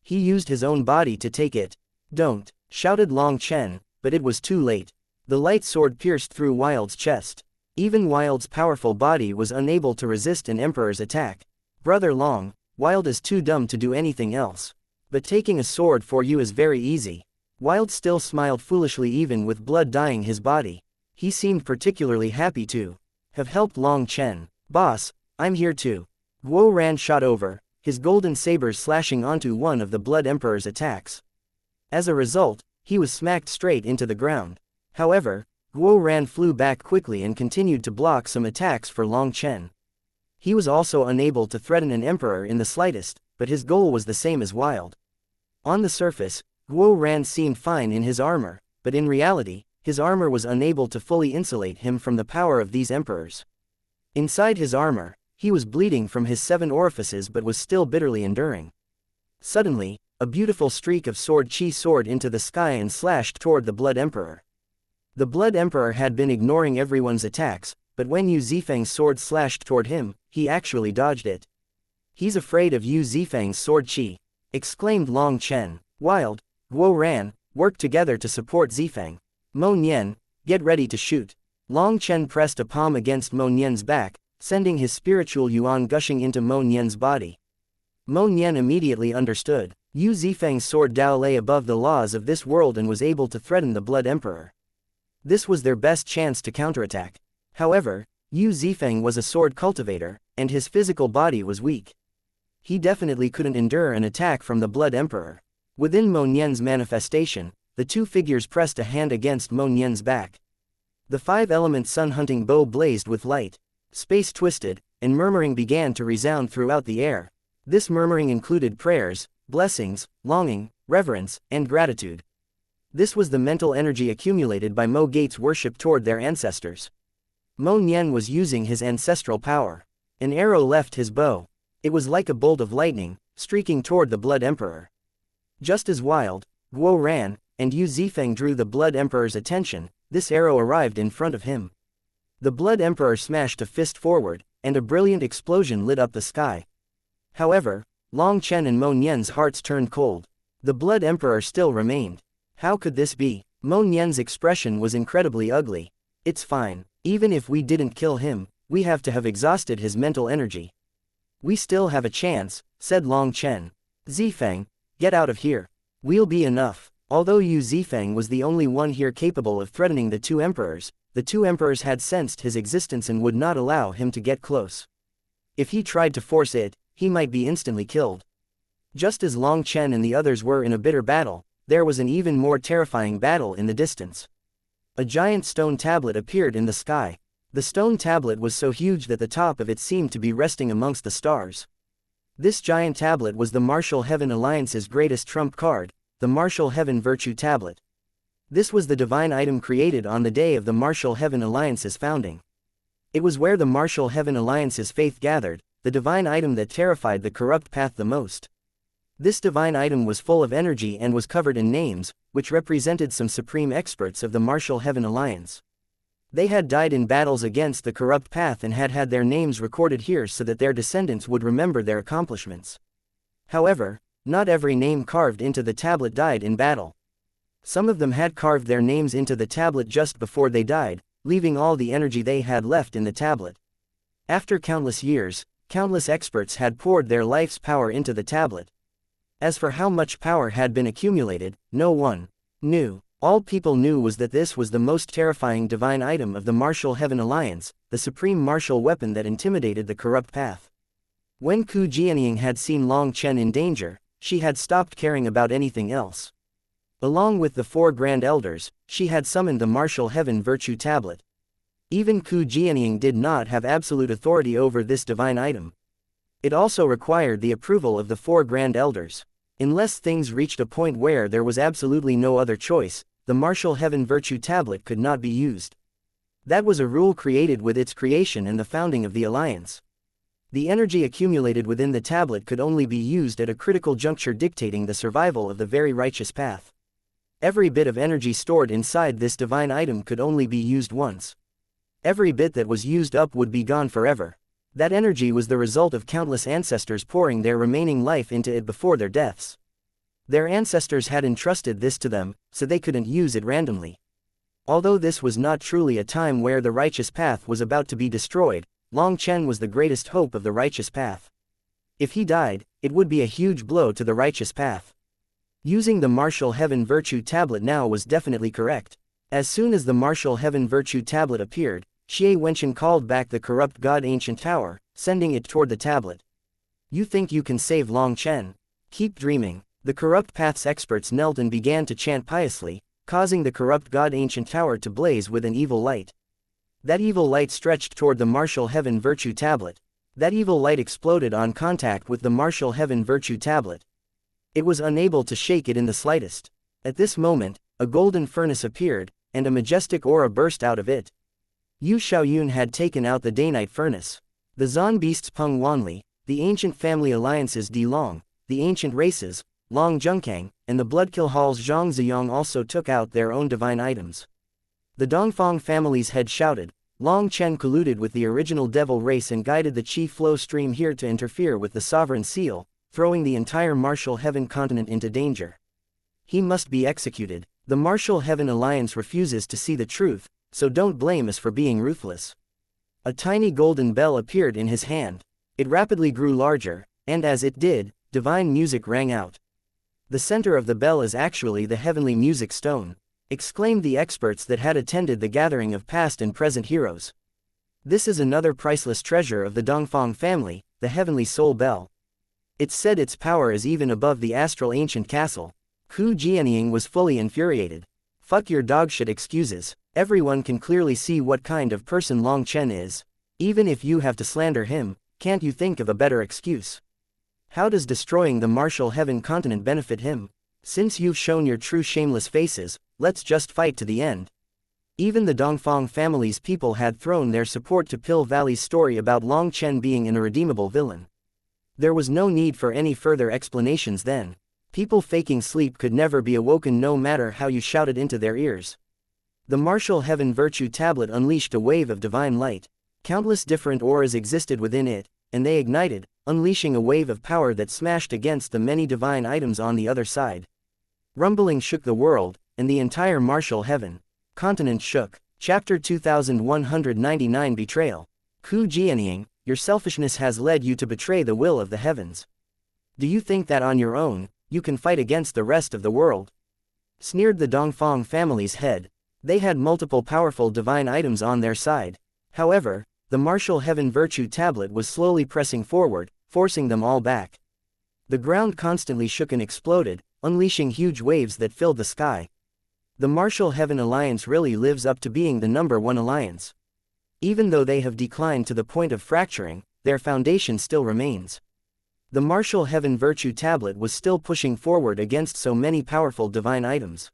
He used his own body to take it. Don't, shouted Long Chen, but it was too late. The light sword pierced through Wild's chest. Even Wild's powerful body was unable to resist an emperor's attack. Brother Long, Wild is too dumb to do anything else. But taking a sword for you is very easy. Wild still smiled foolishly even with blood dyeing his body. He seemed particularly happy too. have helped Long Chen. Boss, I'm here too. Guo Ran shot over, his golden sabers slashing onto one of the Blood Emperor's attacks. As a result, he was smacked straight into the ground. However, Guo Ran flew back quickly and continued to block some attacks for Long Chen. He was also unable to threaten an emperor in the slightest, but his goal was the same as Wild. On the surface, Guo Ran seemed fine in his armor, but in reality, his armor was unable to fully insulate him from the power of these emperors. Inside his armor, he was bleeding from his 7 orifices but was still bitterly enduring. Suddenly, a beautiful streak of sword chi soared into the sky and slashed toward the Blood Emperor. The Blood Emperor had been ignoring everyone's attacks, but when Yu Zifeng's sword slashed toward him, he actually dodged it. "He's afraid of Yu Zifeng's sword chi," exclaimed Long Chen. Wild, Guo Ran, worked together to support Zifeng. Mo Nian, get ready to shoot. Long Chen pressed a palm against Mo Nian's back, sending his spiritual yuan gushing into Mo Nian's body. Mo Nian immediately understood. Yu Zifeng's sword Dao lay above the laws of this world and was able to threaten the Blood Emperor. This was their best chance to counterattack. However, Yu Zifeng was a sword cultivator, and his physical body was weak. He definitely couldn't endure an attack from the Blood Emperor. Within Mo Nian's manifestation, the two figures pressed a hand against Mo Nian's back. The 5-element sun-hunting bow blazed with light. Space twisted, and murmuring began to resound throughout the air. This murmuring included prayers, blessings, longing, reverence, and gratitude. This was the mental energy accumulated by Mo Gate's worship toward their ancestors. Mo Nian was using his ancestral power. An arrow left his bow. It was like a bolt of lightning, streaking toward the Blood Emperor. Just as Wild, Guo Ran, and Yu Zifeng drew the Blood Emperor's attention, this arrow arrived in front of him. The Blood Emperor smashed a fist forward, and a brilliant explosion lit up the sky. However, Long Chen and Mo Nian's hearts turned cold. The Blood Emperor still remained. How could this be? Mo Nian's expression was incredibly ugly. "It's fine. Even if we didn't kill him, we have to have exhausted his mental energy." "We still have a chance," said Long Chen. "Zifeng, get out of here. We'll be enough." Although Yu Zifeng was the only one here capable of threatening the two emperors had sensed his existence and would not allow him to get close. If he tried to force it, he might be instantly killed. Just as Long Chen and the others were in a bitter battle, there was an even more terrifying battle in the distance. A giant stone tablet appeared in the sky. The stone tablet was so huge that the top of it seemed to be resting amongst the stars. This giant tablet was the Martial Heaven Alliance's greatest trump card, the Martial Heaven Virtue Tablet. This was the divine item created on the day of the Martial Heaven Alliance's founding. It was where the Martial Heaven Alliance's faith gathered, the divine item that terrified the corrupt path the most. This divine item was full of energy and was covered in names, which represented some supreme experts of the Martial Heaven Alliance. They had died in battles against the corrupt path and had had their names recorded here so that their descendants would remember their accomplishments. However, not every name carved into the tablet died in battle. Some of them had carved their names into the tablet just before they died, leaving all the energy they had left in the tablet. After countless years, countless experts had poured their life's power into the tablet. As for how much power had been accumulated, no one knew. All people knew was that this was the most terrifying divine item of the Martial Heaven Alliance, the supreme martial weapon that intimidated the corrupt path. When Ku Jianying had seen Long Chen in danger, she had stopped caring about anything else. Along with the 4 Grand Elders, she had summoned the Martial Heaven Virtue Tablet. Even Ku Jianying did not have absolute authority over this divine item. It also required the approval of the 4 Grand Elders. Unless things reached a point where there was absolutely no other choice, the Martial Heaven Virtue Tablet could not be used. That was a rule created with its creation and the founding of the Alliance. The energy accumulated within the tablet could only be used at a critical juncture dictating the survival of the very righteous path. Every bit of energy stored inside this divine item could only be used once. Every bit that was used up would be gone forever. That energy was the result of countless ancestors pouring their remaining life into it before their deaths. Their ancestors had entrusted this to them, so they couldn't use it randomly. Although this was not truly a time where the righteous path was about to be destroyed, Long Chen was the greatest hope of the righteous path. If he died, it would be a huge blow to the righteous path. Using the Martial Heaven Virtue Tablet now was definitely correct. As soon as the Martial Heaven Virtue Tablet appeared, Xie Wenchen called back the corrupt god ancient tower, sending it toward the tablet. You think you can save Long Chen? Keep dreaming. The corrupt path's experts knelt and began to chant piously, causing the corrupt god ancient tower to blaze with an evil light. That evil light stretched toward the martial heaven virtue tablet. That evil light exploded on contact with the martial heaven virtue tablet. It was unable to shake it in the slightest. At this moment, a golden furnace appeared, and a majestic aura burst out of it. Yu Xiaoyun had taken out the Day-Night furnace. The Zan beasts Peng Wanli, the ancient family alliances Di Long, the ancient races, Long Zhengkang, and the Bloodkill Hall's Zhang Ziyang also took out their own divine items. The Dongfang family's head shouted. Long Chen colluded with the original devil race and guided the Qi flow stream here to interfere with the sovereign seal, throwing the entire martial heaven continent into danger. He must be executed. The martial heaven alliance refuses to see the truth, so don't blame us for being ruthless. A tiny golden bell appeared in his hand. It rapidly grew larger, and as it did, divine music rang out. The center of the bell is actually the heavenly music stone, exclaimed the experts that had attended the gathering of past and present heroes. This is another priceless treasure of the Dongfang family, the heavenly soul bell. It's said its power is even above the astral ancient castle. Ku Jianying was fully infuriated. Fuck your dogshit excuses. Everyone can clearly see what kind of person Long Chen is. Even if you have to slander him, can't you think of a better excuse? How does destroying the martial heaven continent benefit him? Since you've shown your true shameless faces, let's just fight to the end. Even the Dongfang family's people had thrown their support to Pill Valley's story about Long Chen being an irredeemable villain. There was no need for any further explanations then. People faking sleep could never be awoken no matter how you shouted into their ears. The martial heaven virtue tablet unleashed a wave of divine light. Countless different auras existed within it, and they ignited, unleashing a wave of power that smashed against the many divine items on the other side. Rumbling shook the world, and the entire martial heaven continent shook. Chapter 2199 Betrayal. Ku Jianying, your selfishness has led you to betray the will of the heavens. Do you think that on your own, you can fight against the rest of the world? Sneered the Dongfang family's head. They had multiple powerful divine items on their side. However, the martial heaven virtue tablet was slowly pressing forward, forcing them all back. The ground constantly shook and exploded, unleashing huge waves that filled the sky. The martial heaven alliance really lives up to being the #1 alliance. Even though they have declined to the point of fracturing, their foundation still remains. The martial heaven virtue tablet was still pushing forward against so many powerful divine items.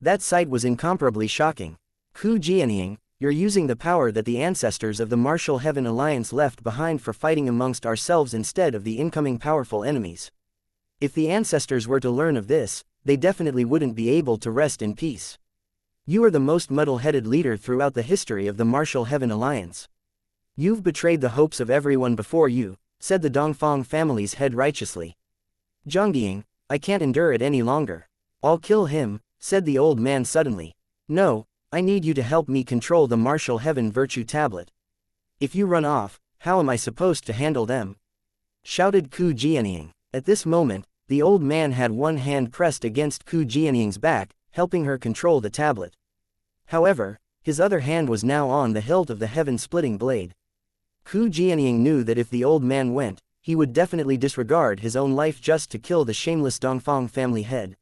That sight was incomparably shocking. Ku Jianying, you're using the power that the ancestors of the martial heaven alliance left behind for fighting amongst ourselves instead of the incoming powerful enemies. If the ancestors were to learn of this, they definitely wouldn't be able to rest in peace. You are the most muddle-headed leader throughout the history of the martial heaven alliance. You've betrayed the hopes of everyone before you, said the Dongfang family's head righteously. Zhanggying, I can't endure it any longer. I'll kill him, said the old man suddenly. No, I need you to help me control the martial heaven virtue tablet. If you run off, how am I supposed to handle them? Shouted Ku Jianying. At this moment, the old man had one hand pressed against Ku Jianying's back, helping her control the tablet. However, his other hand was now on the hilt of the heaven-splitting blade. Ku Jianying knew that if the old man went, he would definitely disregard his own life just to kill the shameless Dongfang family head.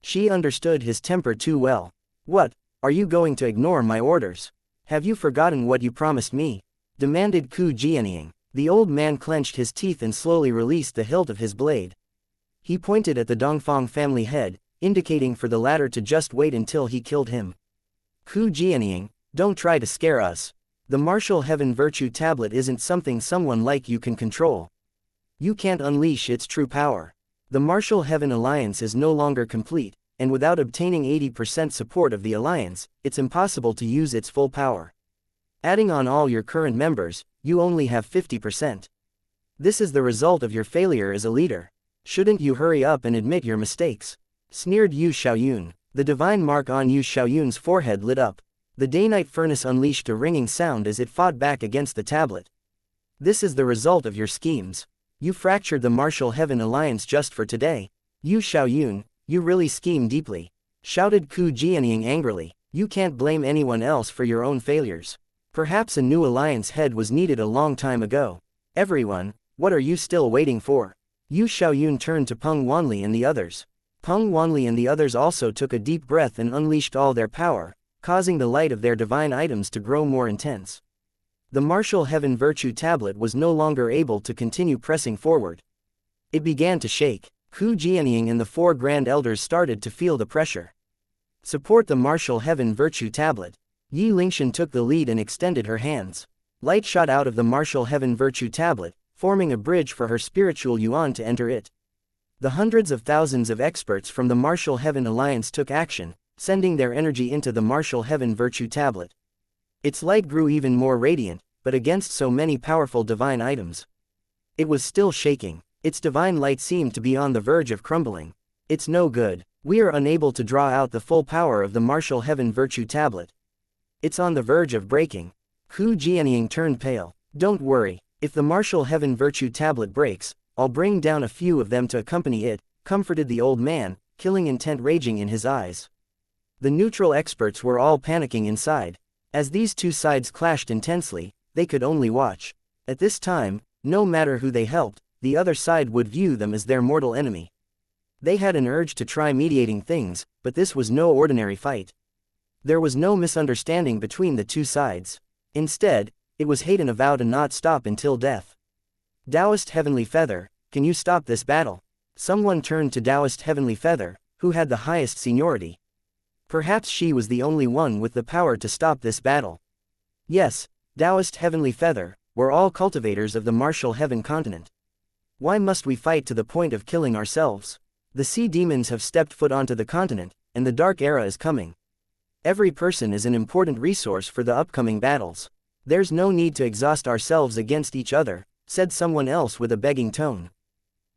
She understood his temper too well. What, are you going to ignore my orders? Have you forgotten what you promised me? Demanded Ku Jianying. The old man clenched his teeth and slowly released the hilt of his blade. He pointed at the Dongfang family head, indicating for the latter to just wait until he killed him. Ku Jianying, don't try to scare us. The martial heaven virtue tablet isn't something someone like you can control. You can't unleash its true power. The martial heaven alliance is no longer complete, and without obtaining 80% support of the alliance, it's impossible to use its full power. Adding on all your current members, you only have 50%. This is the result of your failure as a leader. Shouldn't you hurry up and admit your mistakes? Sneered Yu Xiaoyun. The divine mark on Yu Xiaoyun's forehead lit up. The day-night furnace unleashed a ringing sound as it fought back against the tablet. This is the result of your schemes. You fractured the martial heaven alliance just for today. Yu Xiaoyun, you really scheme deeply. Shouted Ku Jianying angrily. You can't blame anyone else for your own failures. Perhaps a new alliance head was needed a long time ago. Everyone, what are you still waiting for? Yu Xiaoyun turned to Peng Wanli and the others. Peng Wanli and the others also took a deep breath and unleashed all their power, causing the light of their divine items to grow more intense. The martial heaven virtue tablet was no longer able to continue pressing forward. It began to shake. Hu Jianying and the four grand elders started to feel the pressure. Support the martial heaven virtue tablet. Yi Lingshan took the lead and extended her hands. Light shot out of the martial heaven virtue tablet, forming a bridge for her spiritual yuan to enter it. The hundreds of thousands of experts from the martial heaven alliance took action, sending their energy into the martial heaven virtue tablet. Its light grew even more radiant, but against so many powerful divine items, it was still shaking. Its divine light seemed to be on the verge of crumbling. It's no good. We are unable to draw out the full power of the martial heaven virtue tablet. It's on the verge of breaking. Hu Jianying turned pale. Don't worry, if the martial heaven virtue tablet breaks, I'll bring down a few of them to accompany it, comforted the old man, killing intent raging in his eyes. The neutral experts were all panicking inside. As these two sides clashed intensely, they could only watch. At this time, no matter who they helped, the other side would view them as their mortal enemy. They had an urge to try mediating things, but this was no ordinary fight. There was no misunderstanding between the two sides. Instead, it was hate and a vow to not stop until death. Taoist Heavenly Feather, can you stop this battle? Someone turned to Taoist Heavenly Feather, who had the highest seniority. Perhaps she was the only one with the power to stop this battle. Yes, Taoist Heavenly Feather, we're all cultivators of the martial heaven continent. Why must we fight to the point of killing ourselves? The sea demons have stepped foot onto the continent, and the dark era is coming. Every person is an important resource for the upcoming battles. There's no need to exhaust ourselves against each other, said someone else with a begging tone.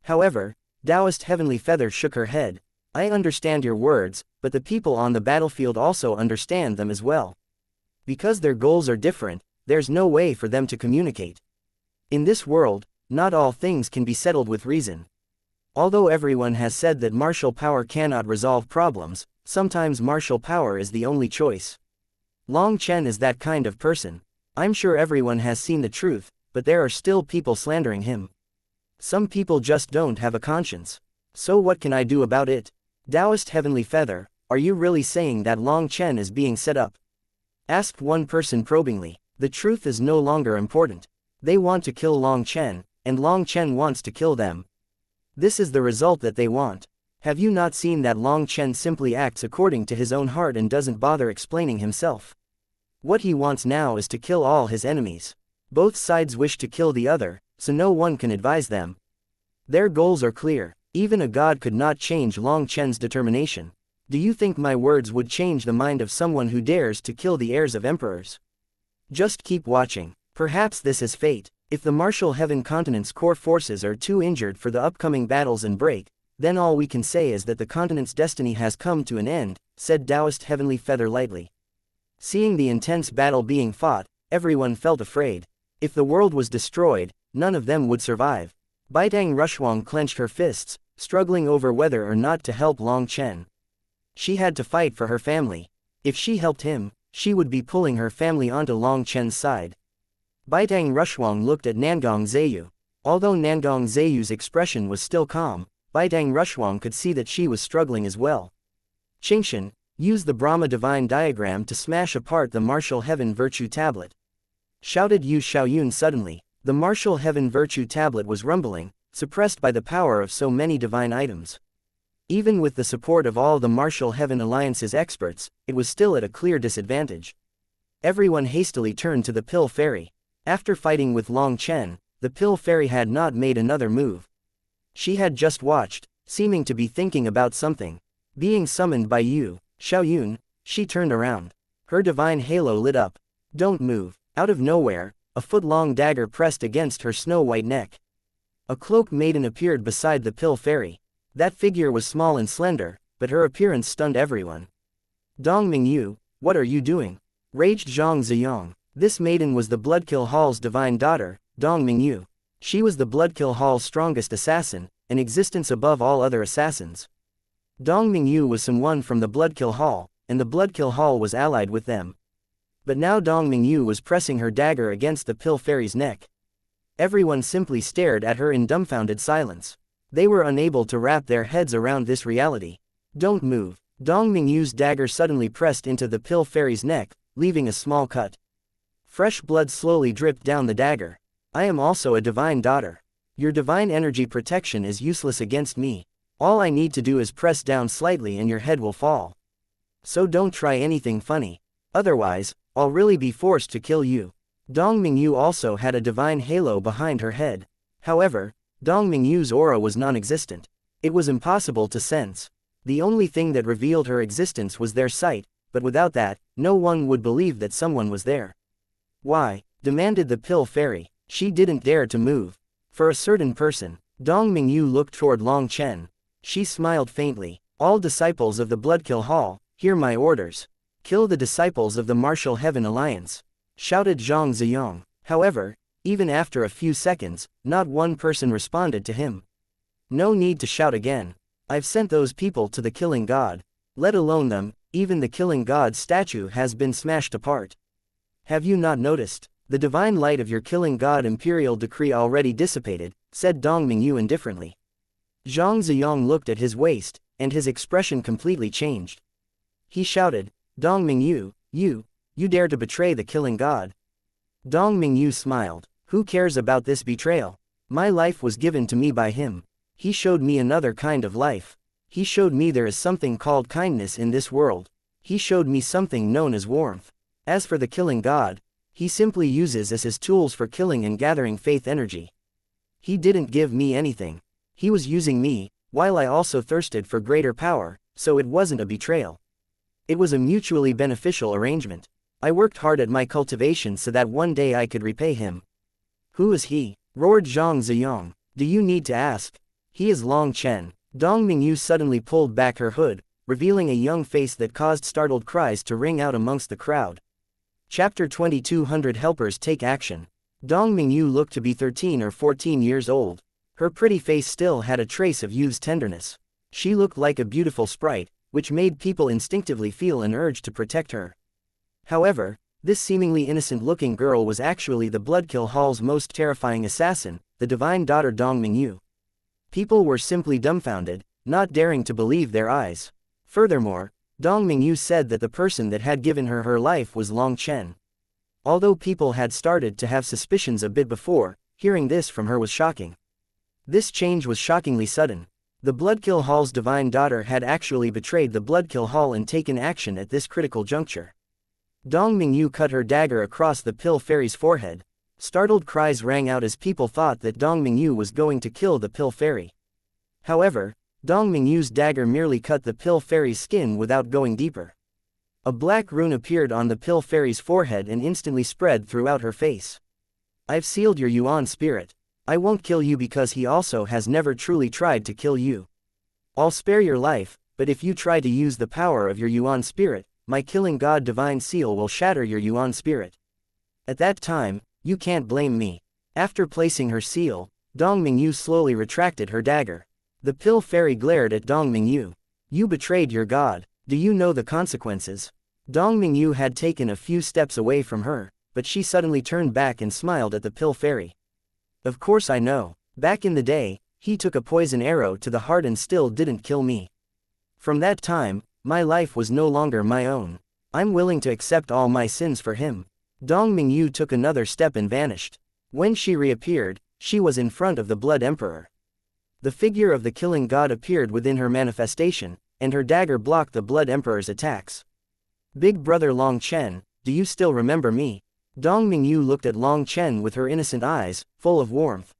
However, Taoist Heavenly Feather shook her head. I understand your words, but the people on the battlefield also understand them as well. Because their goals are different, there's no way for them to communicate. In this world, not all things can be settled with reason. Although everyone has said that martial power cannot resolve problems, sometimes martial power is the only choice. Long Chen is that kind of person. I'm sure everyone has seen the truth, but there are still people slandering him. Some people just don't have a conscience. So what can I do about it? Taoist Heavenly Feather, are you really saying that Long Chen is being set up? Asked one person probingly. The truth is no longer important. They want to kill Long Chen, and Long Chen wants to kill them. This is the result that they want. Have you not seen that Long Chen simply acts according to his own heart and doesn't bother explaining himself? What he wants now is to kill all his enemies. Both sides wish to kill the other, so no one can advise them. Their goals are clear. Even a god could not change Long Chen's determination. Do you think my words would change the mind of someone who dares to kill the heirs of emperors? Just keep watching. Perhaps this is fate. If the martial heaven continent's core forces are too injured for the upcoming battles and break, then all we can say is that the continent's destiny has come to an end, said Taoist Heavenly Feather lightly. Seeing the intense battle being fought, everyone felt afraid. If the world was destroyed, none of them would survive. Baitang Rushuang clenched her fists, struggling over whether or not to help Long Chen. She had to fight for her family. If she helped him, she would be pulling her family onto Long Chen's side. Baitang Rushuang looked at Nangong Zayu. Although Nangong Zayu's expression was still calm, Baitang Rushuang could see that she was struggling as well. Xianxia, use the Brahma Divine Diagram to smash apart the Martial Heaven Virtue Tablet. Shouted Yu Xiaoyun suddenly. The Martial Heaven Virtue Tablet was rumbling, suppressed by the power of so many divine items. Even with the support of all the Martial Heaven Alliance's experts, it was still at a clear disadvantage. Everyone hastily turned to the Pill Fairy. After fighting with Long Chen, the Pill Fairy had not made another move. She had just watched, seeming to be thinking about something. Being summoned by Yu Xiaoyun, she turned around. Her divine halo lit up. Don't move. Out of nowhere, a foot-long dagger pressed against her snow-white neck. A cloaked maiden appeared beside the Pill Fairy. That figure was small and slender, but her appearance stunned everyone. Dong Mingyu, what are you doing? Raged Zhang Ziyang. This maiden was the Bloodkill Hall's divine daughter, Dong Mingyu. She was the Bloodkill Hall's strongest assassin, an existence above all other assassins. Dong Mingyu was someone from the Bloodkill Hall, and the Bloodkill Hall was allied with them. But now Dong Mingyu was pressing her dagger against the pill fairy's neck. Everyone simply stared at her in dumbfounded silence. They were unable to wrap their heads around this reality. Don't move. Dong Mingyu's dagger suddenly pressed into the pill fairy's neck, leaving a small cut. Fresh blood slowly dripped down the dagger. I am also a divine daughter. Your divine energy protection is useless against me. All I need to do is press down slightly and your head will fall. So don't try anything funny. Otherwise, I'll really be forced to kill you. Dong Mingyu also had a divine halo behind her head. However, Dong Mingyu's aura was non-existent. It was impossible to sense. The only thing that revealed her existence was their sight, but without that, no one would believe that someone was there. Why? Demanded the pill fairy. She didn't dare to move. For a certain person. Dong Mingyu looked toward Long Chen. She smiled faintly. All disciples of the Bloodkill Hall, hear my orders. Kill the disciples of the Martial Heaven Alliance. Shouted Zhang Ziyong. However, even after a few seconds, not one person responded to him. No need to shout again. I've sent those people to the Killing God. Let alone them, even the Killing God statue has been smashed apart. Have you not noticed? The divine light of your Killing God imperial decree already dissipated, said Dong Mingyu indifferently. Zhang Ziyong looked at his waist, and his expression completely changed. He shouted, Dong Mingyu, you dare to betray the Killing God. Dong Mingyu smiled. Who cares about this betrayal? My life was given to me by him. He showed me another kind of life. He showed me there is something called kindness in this world. He showed me something known as warmth. As for the Killing God, he simply uses as his tools for killing and gathering faith energy. He didn't give me anything. He was using me, while I also thirsted for greater power, so it wasn't a betrayal. It was a mutually beneficial arrangement. I worked hard at my cultivation so that one day I could repay him. Who is he? Roared Zhang Ziyong. Do you need to ask? He is Long Chen. Dong Mingyu suddenly pulled back her hood, revealing a young face that caused startled cries to ring out amongst the crowd. Chapter 2200 Helpers Take Action. Dong Mingyu looked to be 13 or 14 years old. Her pretty face still had a trace of youth's tenderness. She looked like a beautiful sprite, which made people instinctively feel an urge to protect her. However, this seemingly innocent-looking girl was actually the Bloodkill Hall's most terrifying assassin, the divine daughter Dong Mingyu. People were simply dumbfounded, not daring to believe their eyes. Furthermore, Dong Mingyu said that the person that had given her her life was Long Chen. Although people had started to have suspicions a bit before, hearing this from her was shocking. This change was shockingly sudden. The Bloodkill Hall's divine daughter had actually betrayed the Bloodkill Hall and taken action at this critical juncture. Dong Mingyu cut her dagger across the pill fairy's forehead. Startled cries rang out as people thought that Dong Mingyu was going to kill the pill fairy. However, Dong Mingyu's dagger merely cut the pill fairy's skin without going deeper. A black rune appeared on the pill fairy's forehead and instantly spread throughout her face. I've sealed your Yuan spirit. I won't kill you because he also has never truly tried to kill you. I'll spare your life, but if you try to use the power of your Yuan spirit, my Killing God divine seal will shatter your Yuan spirit. At that time, you can't blame me. After placing her seal, Dong Mingyu slowly retracted her dagger. The pill fairy glared at Dong Mingyu. You betrayed your god. Do you know the consequences? Dong Mingyu had taken a few steps away from her, but she suddenly turned back and smiled at the pill fairy. Of course I know. Back in the day, he took a poison arrow to the heart and still didn't kill me. From that time, my life was no longer my own. I'm willing to accept all my sins for him. Dong Mingyu took another step and vanished. When she reappeared, she was in front of the Blood Emperor. The figure of the Killing God appeared within her manifestation, and her dagger blocked the Blood Emperor's attacks. Big brother Long Chen, do you still remember me? Dong Mingyu looked at Long Chen with her innocent eyes, full of warmth.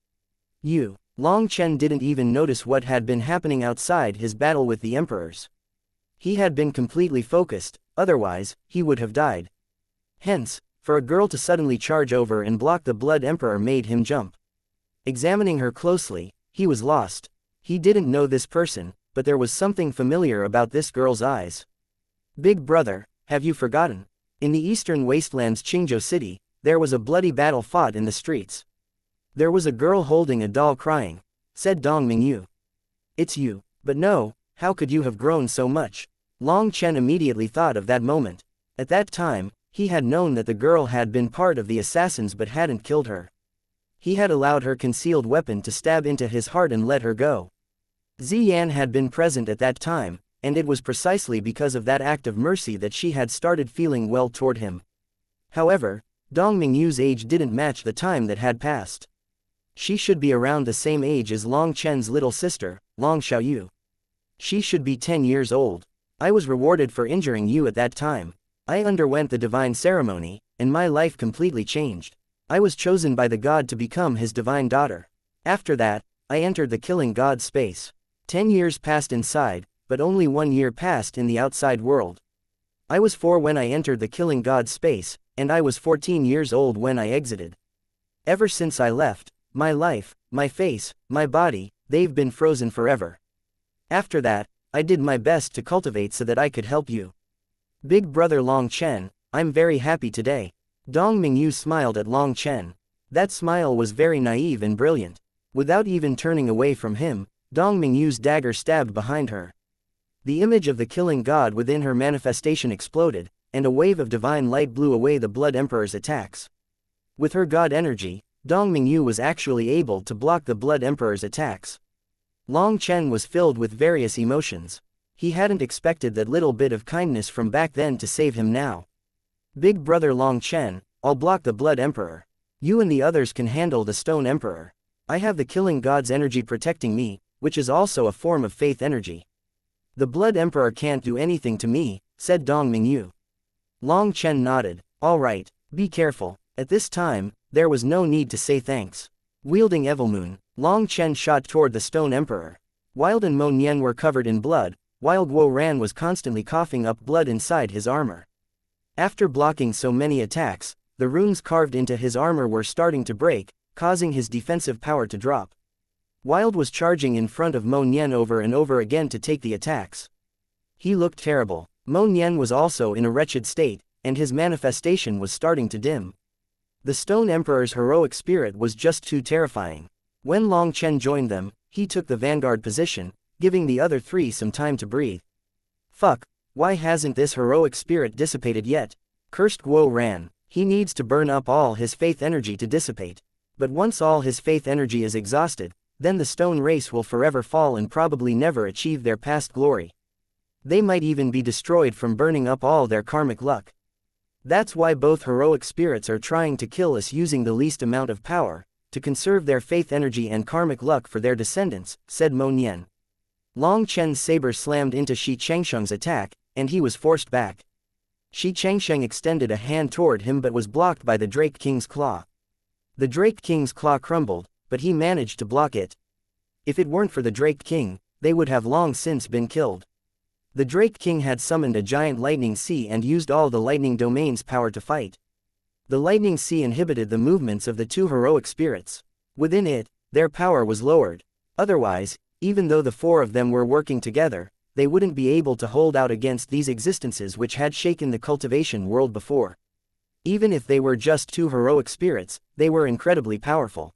Long Chen didn't even notice what had been happening outside his battle with the emperors. He had been completely focused, otherwise, he would have died. Hence, for a girl to suddenly charge over and block the Blood Emperor made him jump. Examining her closely, he was lost. He didn't know this person, but there was something familiar about this girl's eyes. Big brother, have you forgotten? In the eastern wastelands Qingzhou City, there was a bloody battle fought in the streets. There was a girl holding a doll crying, said Dong Mingyu. It's you, but no, how could you have grown so much? Long Chen immediately thought of that moment. At that time, He had known that the girl had been part of the assassins but hadn't killed her. He had allowed her concealed weapon to stab into his heart and let her go. Ziyan had been present at that time, and it was precisely because of that act of mercy that she had started feeling well toward him. However, Dong Mingyu's age didn't match the time that had passed. She should be around the same age as Long Chen's little sister, Long Xiaoyu. She should be 10 years old. I was rewarded for injuring you at that time. I underwent the divine ceremony, and my life completely changed. I was chosen by the god to become his divine daughter. After that, I entered the killing god's space. 10 years passed inside, but only 1 year passed in the outside world. I was 4 when I entered the killing god's space, and I was 14 years old when I exited. Ever since I left, my life, my face, my body, they've been frozen forever. After that, I did my best to cultivate so that I could help you. Big brother Long Chen, I'm very happy today. Dong Mingyu smiled at Long Chen. That smile was very naive and brilliant. Without even turning away from him, Dong Mingyu's dagger stabbed behind her. The image of the killing god within her manifestation exploded, and a wave of divine light blew away the Blood Emperor's attacks. With her god energy, Dong Mingyu was actually able to block the Blood Emperor's attacks. Long Chen was filled with various emotions. He hadn't expected that little bit of kindness from back then to save him now. Big brother Long Chen, I'll block the Blood Emperor. You and the others can handle the Stone Emperor. I have the killing god's energy protecting me, which is also a form of faith energy. The Blood Emperor can't do anything to me, said Dong Mingyu. Long Chen nodded. All right, be careful. At this time, there was no need to say thanks. Wielding Evilmoon, Long Chen shot toward the Stone Emperor. Wild and Mo Nian were covered in blood, while Guo Ran was constantly coughing up blood inside his armor. After blocking so many attacks, the runes carved into his armor were starting to break, causing his defensive power to drop. Wild was charging in front of Mo Nian over and over again to take the attacks. He looked terrible. Mo Nian was also in a wretched state, and his manifestation was starting to dim. The Stone Emperor's heroic spirit was just too terrifying. When Long Chen joined them, he took the vanguard position, giving the other 3 some time to breathe. Fuck, why hasn't this heroic spirit dissipated yet? Cursed Guo Ran. He needs to burn up all his faith energy to dissipate. But once all his faith energy is exhausted, then the stone race will forever fall and probably never achieve their past glory. They might even be destroyed from burning up all their karmic luck. That's why both heroic spirits are trying to kill us using the least amount of power, to conserve their faith energy and karmic luck for their descendants, said Mo Nian. Long Chen's saber slammed into xianxia's attack, and he was forced back. Xianxia extended a hand toward him but was blocked by the Drake King's claw. The Drake King's claw crumbled, but he managed to block it. If it weren't for the Drake King, they would have long since been killed. The Drake King had summoned a giant lightning sea and used all the lightning domain's power to fight. The lightning sea inhibited the movements of the 2 heroic spirits. Within it, their power was lowered. Otherwise, even though the 4 of them were working together, they wouldn't be able to hold out against these existences which had shaken the cultivation world before. Even if they were just 2 heroic spirits, they were incredibly powerful.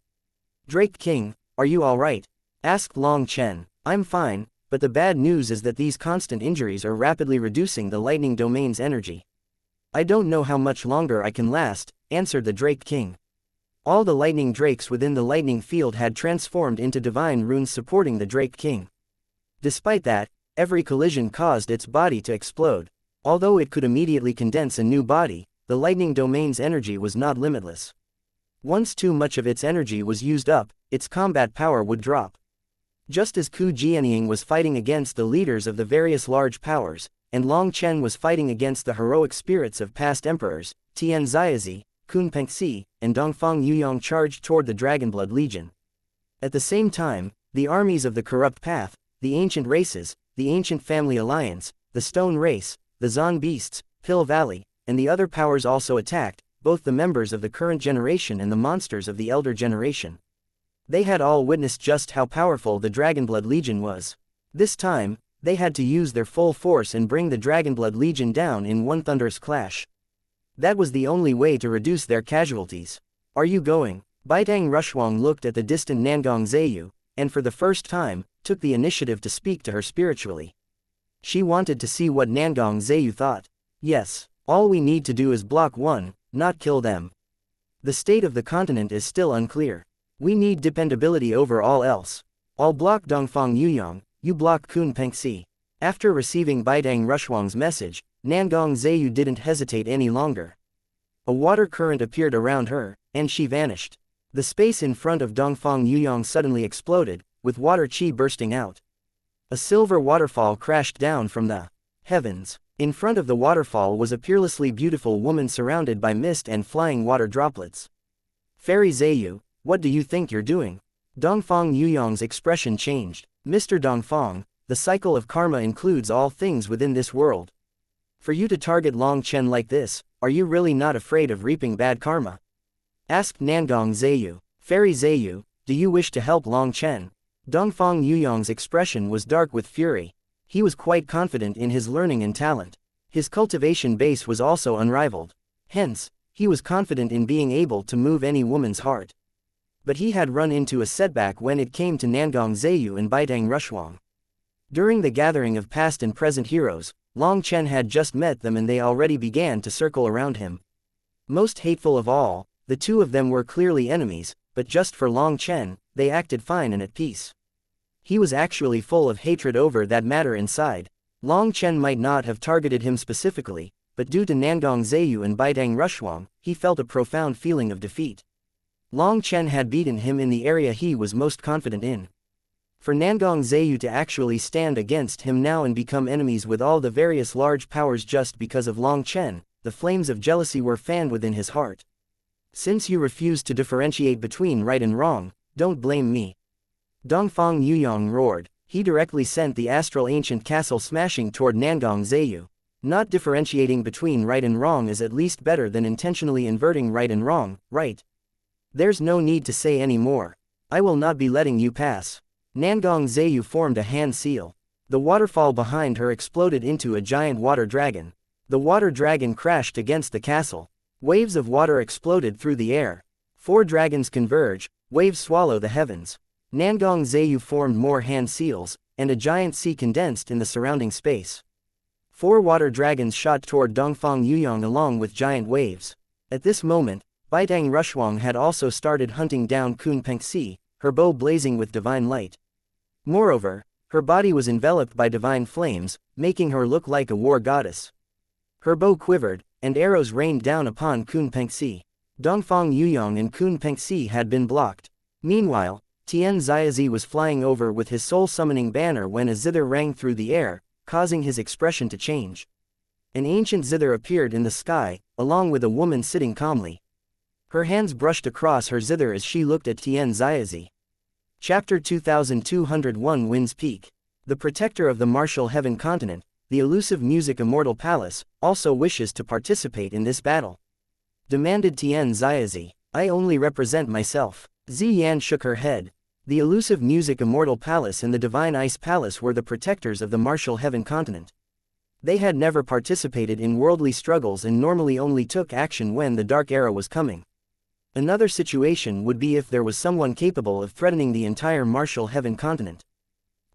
Drake King, are you alright? Asked Long Chen. I'm fine, but the bad news is that these constant injuries are rapidly reducing the lightning domain's energy. I don't know how much longer I can last, answered the Drake King. All the lightning drakes within the lightning field had transformed into divine runes supporting the Drake King. Despite that, every collision caused its body to explode. Although it could immediately condense a new body, the lightning domain's energy was not limitless. Once too much of its energy was used up, its combat power would drop. Just as Ku Jianying was fighting against the leaders of the various large powers, and Long Chen was fighting against the heroic spirits of past emperors, Tian Ziazi, Kun Pengxi, and Dongfang Yuyong charged toward the Dragonblood Legion. At the same time, the armies of the Corrupt Path, the Ancient Races, the Ancient Family Alliance, the Stone Race, the Zon Beasts, Pill Valley, and the other powers also attacked, both the members of the current generation and the monsters of the elder generation. They had all witnessed just how powerful the Dragonblood Legion was. This time, they had to use their full force and bring the Dragonblood Legion down in one thunderous clash. That was the only way to reduce their casualties. Are you going? Baitang Rushuang looked at the distant Nangong Zheyu, and for the first time, took the initiative to speak to her spiritually. She wanted to see what Nangong Zheyu thought. Yes, All we need to do is block one, not kill them. The state of the continent is still unclear. We need dependability over all else. I'll block Dongfang Yuyang, you block Kun Pengxi. After receiving Baidang Rushuang's message, Nangong Zheyu didn't hesitate any longer. A water current appeared around her, and she vanished. The space in front of Dongfang Yuyang suddenly exploded, with water chi bursting out. A silver waterfall crashed down from the heavens. In front of the waterfall was a peerlessly beautiful woman surrounded by mist and flying water droplets. Fairy Zheyu, what do you think you're doing? Dongfang Yuyang's expression changed. Mr. Dongfang, the cycle of karma includes all things within this world. For you to target Long Chen like this, are you really not afraid of reaping bad karma? Asked Nangong Zheyu. Fairy Zheyu, do you wish to help Long Chen? Dongfang Yuyang's expression was dark with fury. He was quite confident in his learning and talent. His cultivation base was also unrivaled. Hence, he was confident in being able to move any woman's heart. But he had run into a setback when it came to Nangong Zheyu and Baidang Rushuang. During the gathering of past and present heroes, Long Chen had just met them and they already began to circle around him. Most hateful of all, the two of them were clearly enemies, but just for Long Chen, they acted fine and at peace. He was actually full of hatred over that matter inside. Long Chen might not have targeted him specifically, but due to Nangong Zheyu and Baidang Rushuang, he felt a profound feeling of defeat. Long Chen had beaten him in the area he was most confident in. For Nangong Zheyu to actually stand against him now and become enemies with all the various large powers just because of Long Chen, the flames of jealousy were fanned within his heart. Since you refuse to differentiate between right and wrong, don't blame me. Dongfang Yuyang roared. He directly sent the astral ancient castle smashing toward Nangong Zheyu. Not differentiating between right and wrong is at least better than intentionally inverting right and wrong, right? There's no need to say any more. I will not be letting you pass. Nangong Zheyu formed a hand seal. The waterfall behind her exploded into a giant water dragon. The water dragon crashed against the castle. Waves of water exploded through the air. 4 dragons converge, waves swallow the heavens. Nangong Zheyu formed more hand seals, and a giant sea condensed in the surrounding space. 4 water dragons shot toward Dongfang Yuyang along with giant waves. At this moment, Baidang Rushuang had also started hunting down Kun Pengxi, her bow blazing with divine light. Moreover, her body was enveloped by divine flames, making her look like a war goddess. Her bow quivered, and arrows rained down upon Kun Pengxi. Dongfang Yuyang and Kun Pengxi had been blocked. Meanwhile, Tian Xiaozi was flying over with his soul-summoning banner when a zither rang through the air, causing his expression to change. An ancient zither appeared in the sky, along with a woman sitting calmly. Her hands brushed across her zither as she looked at Tian Xiaozi. Chapter 2201 Wind's Peak. The protector of the martial heaven continent, the elusive music immortal palace, also wishes to participate in this battle. Demanded Tian Xiaozi. I only represent myself. Ziyan shook her head. The elusive music immortal palace and the divine ice palace were the protectors of the martial heaven continent. They had never participated in worldly struggles and normally only took action when the dark era was coming. Another situation would be if there was someone capable of threatening the entire martial heaven continent.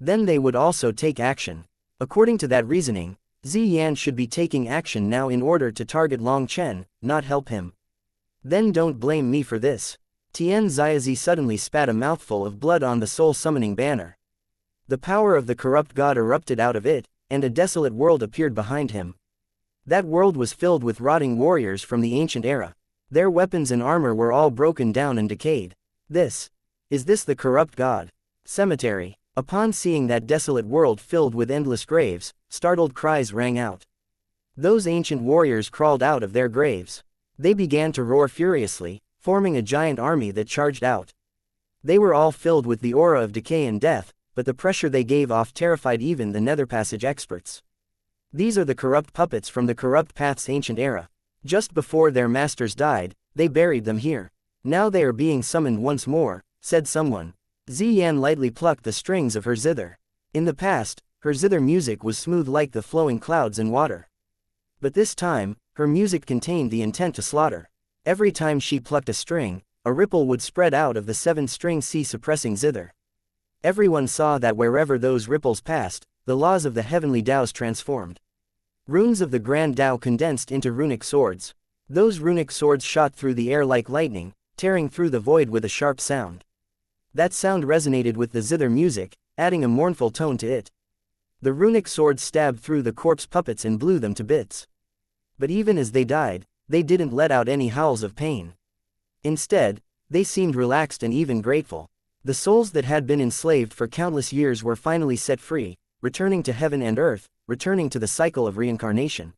Then they would also take action. According to that reasoning, Ziyan should be taking action now in order to target Long Chen, not help him. Then don't blame me for this. Tian Xiaozi suddenly spat a mouthful of blood on the soul-summoning banner. The power of the corrupt god erupted out of it, and a desolate world appeared behind him. That world was filled with rotting warriors from the ancient era. Their weapons and armor were all broken down and decayed. Is this the corrupt god? Cemetery. Upon seeing that desolate world filled with endless graves, startled cries rang out. Those ancient warriors crawled out of their graves. They began to roar furiously, forming a giant army that charged out. They were all filled with the aura of decay and death, but the pressure they gave off terrified even the Nether Passage experts. These are the corrupt puppets from the corrupt path's ancient era. Just before their masters died, they buried them here. Now they are being summoned once more, said someone. Ziyan lightly plucked the strings of her zither. In the past, her zither music was smooth like the flowing clouds and water. But this time, her music contained the intent to slaughter. Every time she plucked a string, a ripple would spread out of the 7-string sea-suppressing zither. Everyone saw that wherever those ripples passed, the laws of the heavenly Tao's transformed. Runes of the Grand Tao condensed into runic swords. Those runic swords shot through the air like lightning, tearing through the void with a sharp sound. That sound resonated with the zither music, adding a mournful tone to it. The runic swords stabbed through the corpse puppets and blew them to bits. But even as they died, they didn't let out any howls of pain. Instead, they seemed relaxed and even grateful. The souls that had been enslaved for countless years were finally set free, returning to heaven and earth, returning to the cycle of reincarnation.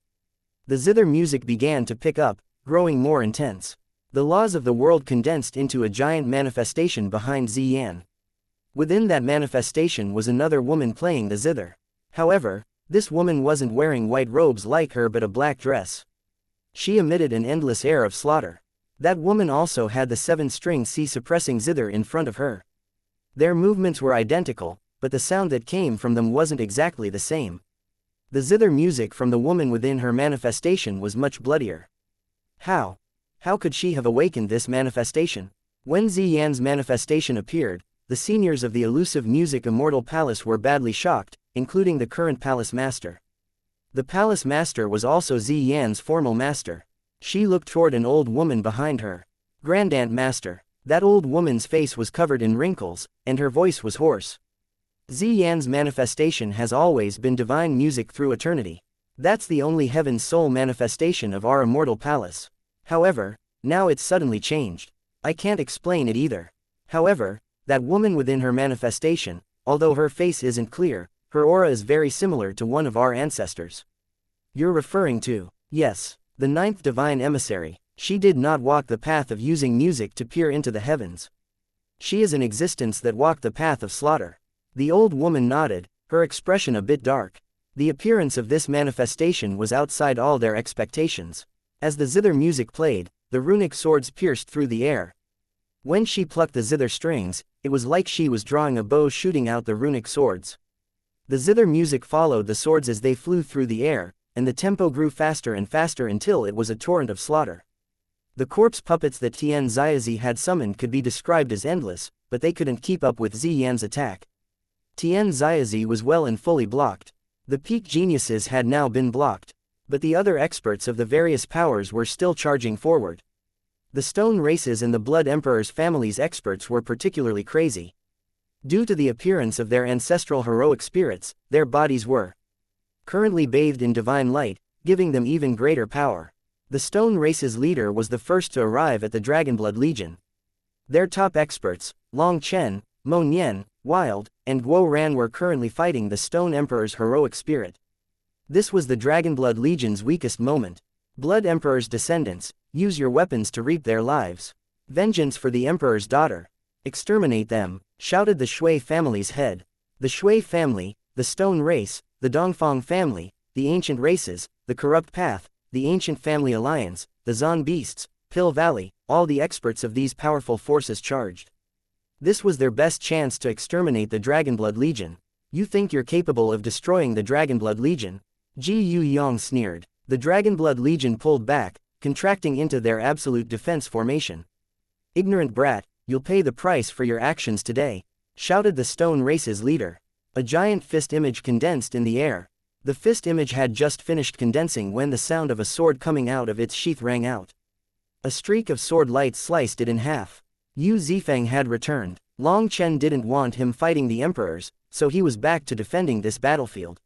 The zither music began to pick up, growing more intense. The laws of the world condensed into a giant manifestation behind Xian. Within that manifestation was another woman playing the zither. However, this woman wasn't wearing white robes like her but a black dress. She emitted an endless air of slaughter. That woman also had the 7-string C suppressing zither in front of her. Their movements were identical, but the sound that came from them wasn't exactly the same. The zither music from the woman within her manifestation was much bloodier. How could she have awakened this manifestation? When Xian's manifestation appeared, the seniors of the elusive music immortal palace were badly shocked, including the current palace master. The palace master was also Xian's formal master. She looked toward an old woman behind her. Grandaunt master. That old woman's face was covered in wrinkles, and her voice was hoarse. Xian's manifestation has always been divine music through eternity. That's the only heaven's soul manifestation of our immortal palace. However, now it's suddenly changed. I can't explain it either. However, that woman within her manifestation, although her face isn't clear, her aura is very similar to one of our ancestors. You're referring to, yes, the 9th divine emissary. She did not walk the path of using music to peer into the heavens. She is an existence that walked the path of slaughter. The old woman nodded, her expression a bit dark. The appearance of this manifestation was outside all their expectations. As the zither music played, the runic swords pierced through the air. When she plucked the zither strings, it was like she was drawing a bow shooting out the runic swords. The zither music followed the swords as they flew through the air, and the tempo grew faster and faster until it was a torrent of slaughter. The corpse puppets that Xianxia had summoned could be described as endless, but they couldn't keep up with Xian's attack. Xianxia was well and fully blocked. The peak geniuses had now been blocked. But the other experts of the various powers were still charging forward. The stone races and the blood emperor's family's experts were particularly crazy. Due to the appearance of their ancestral heroic spirits, their bodies were currently bathed in divine light, giving them even greater power. The stone race's leader was the first to arrive at the Dragonblood Legion. Their top experts, Long Chen, Mo Nian, Wild, and Guo Ran were currently fighting the Stone Emperor's heroic spirit. This was the Dragonblood Legion's weakest moment. Blood Emperor's descendants, use your weapons to reap their lives. Vengeance for the Emperor's daughter. Exterminate them, shouted the Shui family's head. The Shui family, the Stone Race, the Dongfang family, the Ancient Races, the Corrupt Path, the Ancient Family Alliance, the Zon Beasts, Pill Valley, all the experts of these powerful forces charged. This was their best chance to exterminate the Dragonblood Legion. You think you're capable of destroying the Dragonblood Legion? Ji Yu Yang sneered. The Dragonblood Legion pulled back, contracting into their absolute defense formation. Ignorant brat, you'll pay the price for your actions today, shouted the Stone Race's leader. A giant fist image condensed in the air. The fist image had just finished condensing when the sound of a sword coming out of its sheath rang out. A streak of sword light sliced it in half. Yu Zifeng had returned. Long Chen didn't want him fighting the emperors, so he was back to defending this battlefield.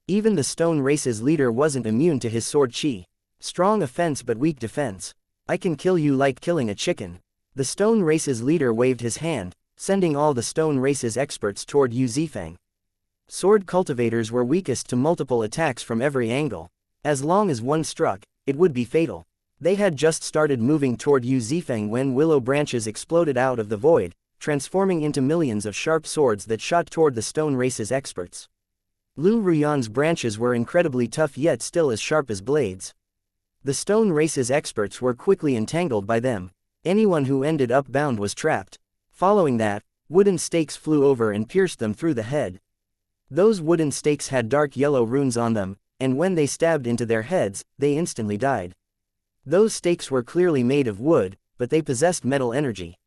Even the Stone Race's leader wasn't immune to his sword chi. Strong offense but weak defense. I can kill you like killing a chicken. The Stone Race's leader waved his hand, sending all the Stone Race's experts toward Yu Zifeng. Sword cultivators were weakest to multiple attacks from every angle. As long as one struck, it would be fatal. They had just started moving toward Yu Zifeng when willow branches exploded out of the void, transforming into millions of sharp swords that shot toward the Stone Race's experts. Lu Ruyan's branches were incredibly tough yet still as sharp as blades. The Stone Race's experts were quickly entangled by them. Anyone who ended up bound was trapped. Following that, wooden stakes flew over and pierced them through the head. Those wooden stakes had dark yellow runes on them, and when they stabbed into their heads, they instantly died. Those stakes were clearly made of wood, but they possessed metal energy.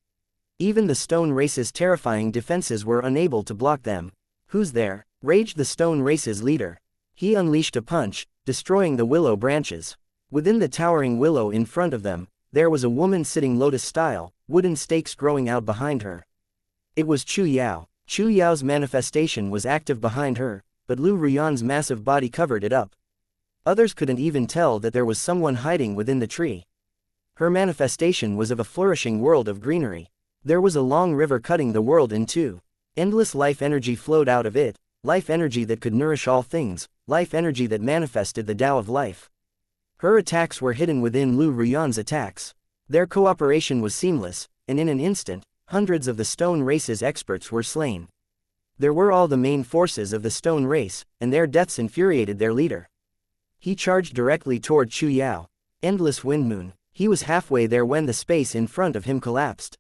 Even the Stone Race's terrifying defenses were unable to block them. Who's there? Raged the Stone Race's leader. He unleashed a punch, destroying the willow branches. Within the towering willow in front of them, there was a woman sitting lotus-style, wooden stakes growing out behind her. It was Chu Yao. Chu Yao's manifestation was active behind her, but Lu Ruyan's massive body covered it up. Others couldn't even tell that there was someone hiding within the tree. Her manifestation was of a flourishing world of greenery. There was a long river cutting the world in two. Endless life energy flowed out of it, life energy that could nourish all things, life energy that manifested the Tao of life. Her attacks were hidden within Lu Ruyan's attacks. Their cooperation was seamless, and in an instant, hundreds of the stone race's experts were slain. There were all the main forces of the stone race, and their deaths infuriated their leader. He charged directly toward Chu Yao. Endless wind moon. He was halfway there when the space in front of him collapsed.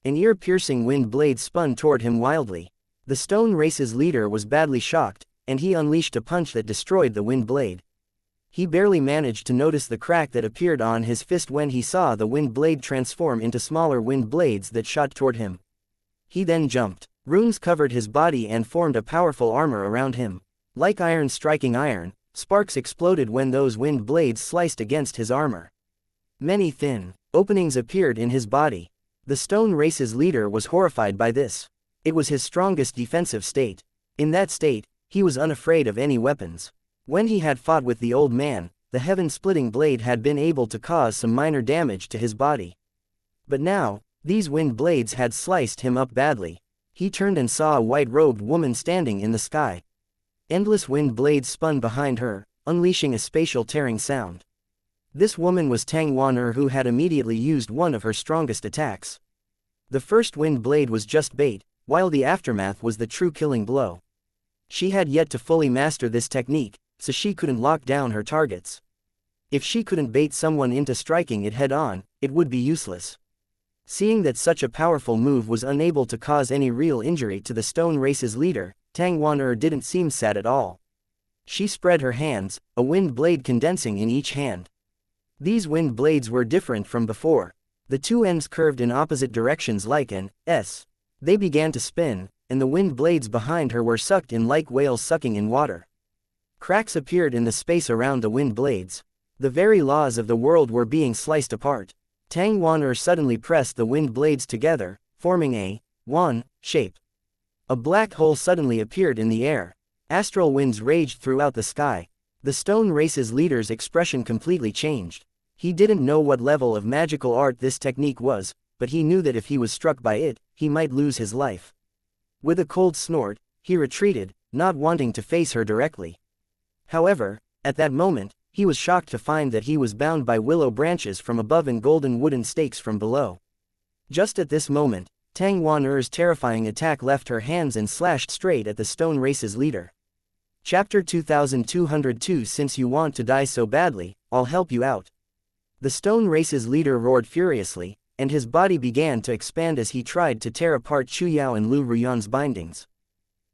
An ear-piercing wind blade spun toward him wildly. The stone race's leader was badly shocked, and he unleashed a punch that destroyed the wind blade. He barely managed to notice the crack that appeared on his fist when he saw the wind blade transform into smaller wind blades that shot toward him. He then jumped. Runes covered his body and formed a powerful armor around him. Like iron striking iron, sparks exploded when those wind blades sliced against his armor. Many thin openings appeared in his body. The stone race's leader was horrified by this. It was his strongest defensive state. In that state, he was unafraid of any weapons. When he had fought with the old man, the heaven-splitting blade had been able to cause some minor damage to his body. But now, these wind blades had sliced him up badly. He turned and saw a white-robed woman standing in the sky. Endless wind blades spun behind her, unleashing a spatial tearing sound. This woman was Tang Wan, who had immediately used one of her strongest attacks. The first wind blade was just bait, while the aftermath was the true killing blow. She had yet to fully master this technique, so she couldn't lock down her targets. If she couldn't bait someone into striking it head-on, it would be useless. Seeing that such a powerful move was unable to cause any real injury to the stone race's leader, Tang Wan didn't seem sad at all. She spread her hands, a wind blade condensing in each hand. These wind blades were different from before. The two ends curved in opposite directions like an S. They began to spin, and the wind blades behind her were sucked in like whales sucking in water. Cracks appeared in the space around the wind blades. The very laws of the world were being sliced apart. Tang Wan suddenly pressed the wind blades together, forming a Wan shape. A black hole suddenly appeared in the air. Astral winds raged throughout the sky. The stone race's leader's expression completely changed. He didn't know what level of magical art this technique was, but he knew that if he was struck by it, he might lose his life. With a cold snort, he retreated, not wanting to face her directly. However, at that moment, he was shocked to find that he was bound by willow branches from above and golden wooden stakes from below. Just at this moment, Tang Wan's terrifying attack left her hands and slashed straight at the stone race's leader. Chapter 2202. Since you want to die so badly, I'll help you out. The stone race's leader roared furiously, and his body began to expand as he tried to tear apart Chu Yao and Lu Ruyan's bindings.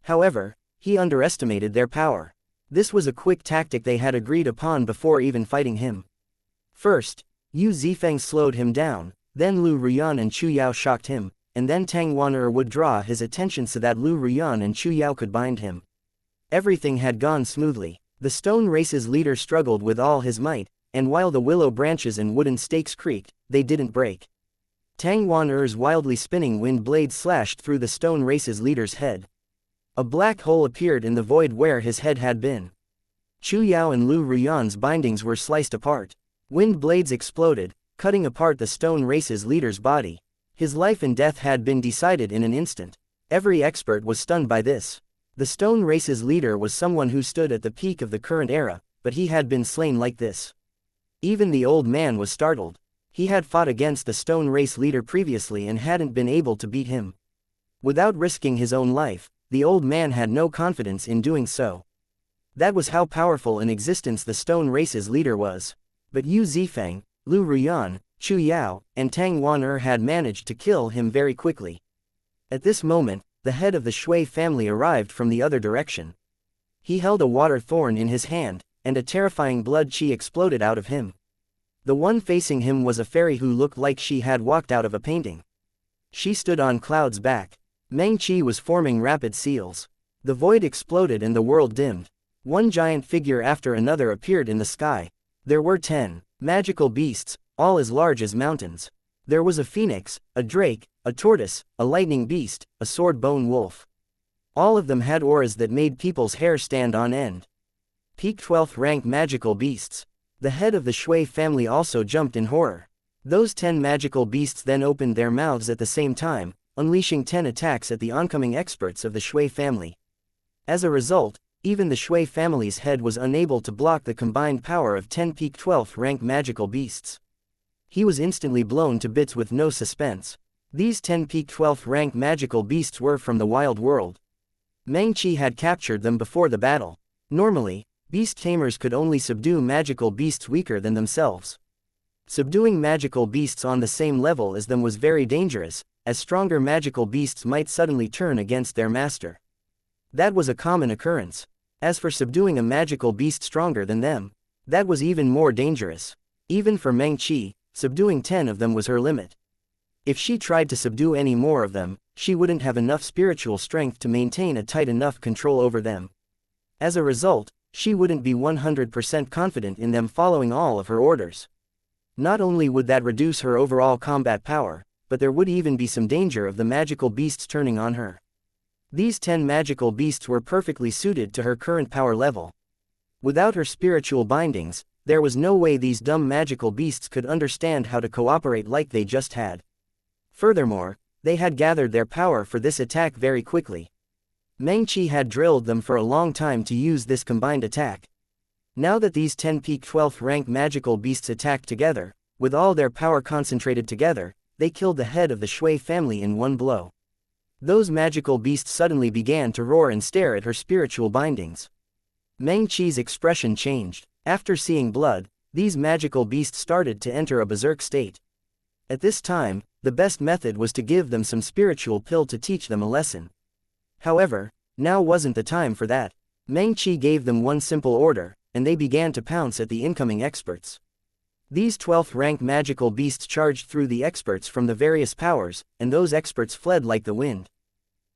However, he underestimated their power. This was a quick tactic they had agreed upon before even fighting him. First, Yu Zifeng slowed him down, then Lu Ruyan and Chu Yao shocked him, and then Tang Wan would draw his attention so that Lu Ruyan and Chu Yao could bind him. Everything had gone smoothly. The stone race's leader struggled with all his might, and while the willow branches and wooden stakes creaked, they didn't break. Tang Wan's wildly spinning wind blade slashed through the stone race's leader's head. A black hole appeared in the void where his head had been. Chu Yao and Lu Ruyan's bindings were sliced apart. Wind blades exploded, cutting apart the stone race's leader's body. His life and death had been decided in an instant. Every expert was stunned by this. The stone race's leader was someone who stood at the peak of the current era, but he had been slain like this. Even the old man was startled. He had fought against the stone race leader previously and hadn't been able to beat him. Without risking his own life, the old man had no confidence in doing so. That was how powerful in existence the stone race's leader was. But Yu Zifeng, Lu Ruyan, Chu Yao, and Tang Wan had managed to kill him very quickly. At this moment, the head of the Shui family arrived from the other direction. He held a water thorn in his hand, and a terrifying blood chi exploded out of him. The one facing him was a fairy who looked like she had walked out of a painting. She stood on Cloud's back. Meng Qi was forming rapid seals. The void exploded and the world dimmed. One giant figure after another appeared in the sky. There were 10 magical beasts, all as large as mountains. There was a phoenix, a drake, a tortoise, a lightning beast, a sword-bone wolf. All of them had auras that made people's hair stand on end. Peak 12th rank magical beasts. The head of the Shui family also jumped in horror. Those 10 magical beasts then opened their mouths at the same time, unleashing 10 attacks at the oncoming experts of the Shui family. As a result, even the Shui family's head was unable to block the combined power of 10 peak 12th rank magical beasts. He was instantly blown to bits with no suspense. These 10 peak 12th rank magical beasts were from the wild world. Meng Qi had captured them before the battle. Normally, beast tamers could only subdue magical beasts weaker than themselves. Subduing magical beasts on the same level as them was very dangerous, as stronger magical beasts might suddenly turn against their master. That was a common occurrence. As for subduing a magical beast stronger than them, that was even more dangerous. Even for Meng Qi, subduing 10 of them was her limit. If she tried to subdue any more of them, she wouldn't have enough spiritual strength to maintain a tight enough control over them. As a result, she wouldn't be 100% confident in them following all of her orders. Not only would that reduce her overall combat power, but there would even be some danger of the magical beasts turning on her. These 10 magical beasts were perfectly suited to her current power level. Without her spiritual bindings, there was no way these dumb magical beasts could understand how to cooperate like they just had. Furthermore, they had gathered their power for this attack very quickly. Meng Qi had drilled them for a long time to use this combined attack. Now that these 10 peak 12th rank magical beasts attacked together, with all their power concentrated together, they killed the head of the Shui family in one blow. Those magical beasts suddenly began to roar and stare at her spiritual bindings. Meng Qi's expression changed. After seeing blood, these magical beasts started to enter a berserk state. At this time, the best method was to give them some spiritual pill to teach them a lesson. However, now wasn't the time for that. Meng Qi gave them one simple order, and they began to pounce at the incoming experts. These 12th rank magical beasts charged through the experts from the various powers, and those experts fled like the wind.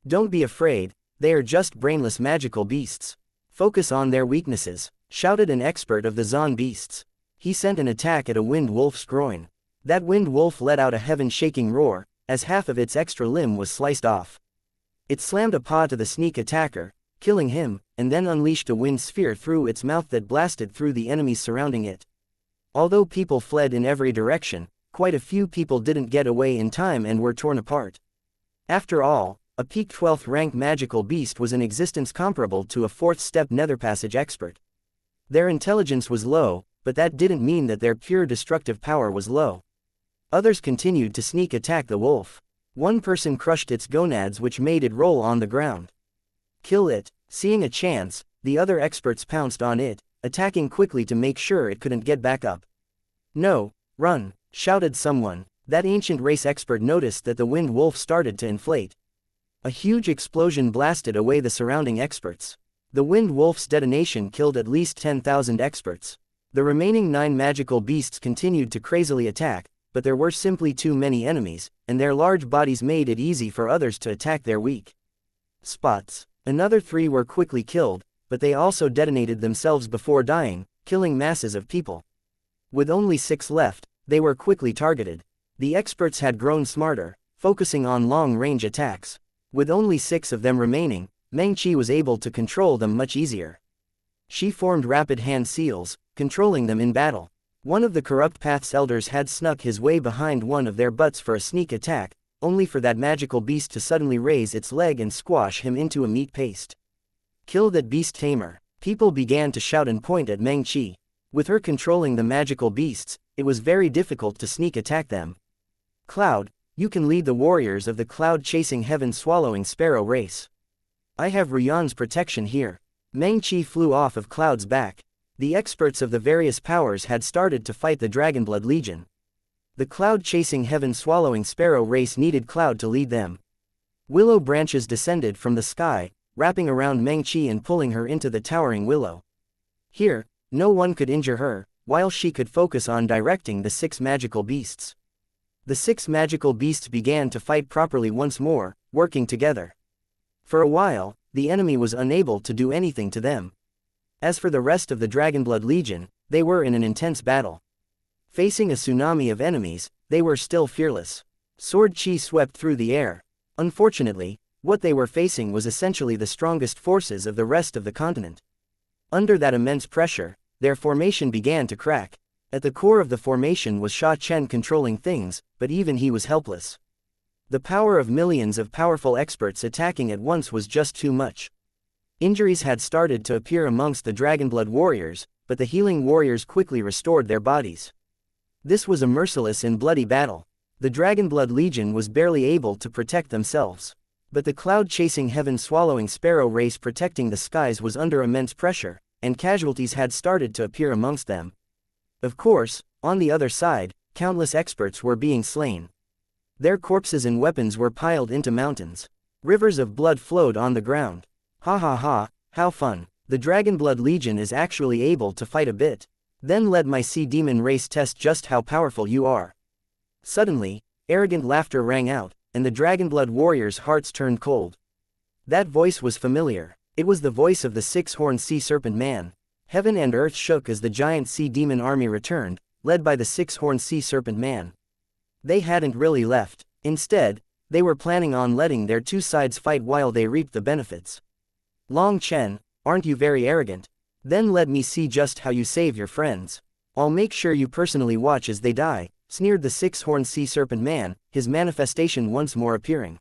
Don't be afraid, they are just brainless magical beasts. Focus on their weaknesses, shouted an expert of the Zon beasts. He sent an attack at a wind wolf's groin. That wind wolf let out a heaven-shaking roar, as half of its extra limb was sliced off. It slammed a paw to the sneak attacker, killing him, and then unleashed a wind sphere through its mouth that blasted through the enemies surrounding it. Although people fled in every direction, quite a few people didn't get away in time and were torn apart. After all, a peak 12th rank magical beast was in existence comparable to a 4th step nether passage expert. Their intelligence was low, but that didn't mean that their pure destructive power was low. Others continued to sneak attack the wolf. One person crushed its gonads, which made it roll on the ground. Kill it. Seeing a chance, the other experts pounced on it, attacking quickly to make sure it couldn't get back up. No, run, shouted someone. That ancient race expert noticed that the wind wolf started to inflate. A huge explosion blasted away the surrounding experts. The wind wolf's detonation killed at least 10,000 experts. The remaining 9 magical beasts continued to crazily attack, but there were simply too many enemies, and their large bodies made it easy for others to attack their weak spots. Another 3 were quickly killed, but they also detonated themselves before dying, killing masses of people. With only 6 left, they were quickly targeted. The experts had grown smarter, focusing on long-range attacks. With only 6 of them remaining, Meng Qi was able to control them much easier. She formed rapid hand seals, controlling them in battle. One of the Corrupt Path's elders had snuck his way behind one of their butts for a sneak attack, only for that magical beast to suddenly raise its leg and squash him into a meat paste. Kill that beast tamer. People began to shout and point at Meng Qi. With her controlling the magical beasts, it was very difficult to sneak attack them. Cloud, you can lead the warriors of the cloud-chasing heaven-swallowing sparrow race. I have Ruyan's protection here. Meng Qi flew off of Cloud's back. The experts of the various powers had started to fight the Dragonblood Legion. The cloud-chasing heaven-swallowing sparrow race needed Cloud to lead them. Willow branches descended from the sky, wrapping around Meng Qi and pulling her into the towering willow. Here, no one could injure her, while she could focus on directing the 6 magical beasts. The 6 magical beasts began to fight properly once more, working together. For a while, the enemy was unable to do anything to them. As for the rest of the Dragonblood Legion, they were in an intense battle. Facing a tsunami of enemies, they were still fearless. Sword chi swept through the air. Unfortunately, what they were facing was essentially the strongest forces of the rest of the continent. Under that immense pressure, their formation began to crack. At the core of the formation was Sha Chen controlling things, but even he was helpless. The power of millions of powerful experts attacking at once was just too much. Injuries had started to appear amongst the Dragonblood warriors, but the healing warriors quickly restored their bodies. This was a merciless and bloody battle. The Dragonblood Legion was barely able to protect themselves. But the cloud-chasing heaven-swallowing sparrow race protecting the skies was under immense pressure, and casualties had started to appear amongst them. Of course, on the other side, countless experts were being slain. Their corpses and weapons were piled into mountains. Rivers of blood flowed on the ground. Ha ha ha, how fun. The Dragonblood Legion is actually able to fight a bit. Then let my sea demon race test just how powerful you are. Suddenly, arrogant laughter rang out, and the Dragonblood warriors' hearts turned cold. That voice was familiar. It was the voice of the six-horned sea serpent man. Heaven and earth shook as the giant sea demon army returned, led by the six-horned sea serpent man. They hadn't really left. Instead, they were planning on letting their two sides fight while they reaped the benefits. Long Chen, aren't you very arrogant? Then let me see just how you save your friends. I'll make sure you personally watch as they die, sneered the six-horned sea serpent man, his manifestation once more appearing.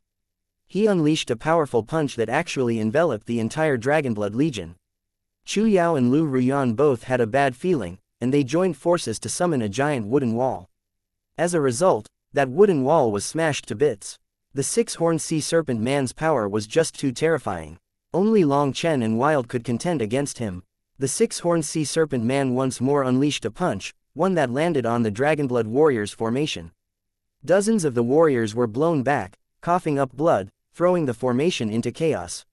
He unleashed a powerful punch that actually enveloped the entire Dragonblood Legion. Chu Yao and Lu Ruyan both had a bad feeling, and they joined forces to summon a giant wooden wall. As a result, that wooden wall was smashed to bits. The six-horned sea serpent man's power was just too terrifying. Only Long Chen and Wild could contend against him. The six-horned sea serpent man once more unleashed a punch, one that landed on the Dragonblood warriors' formation. Dozens of the warriors were blown back, coughing up blood, throwing the formation into chaos.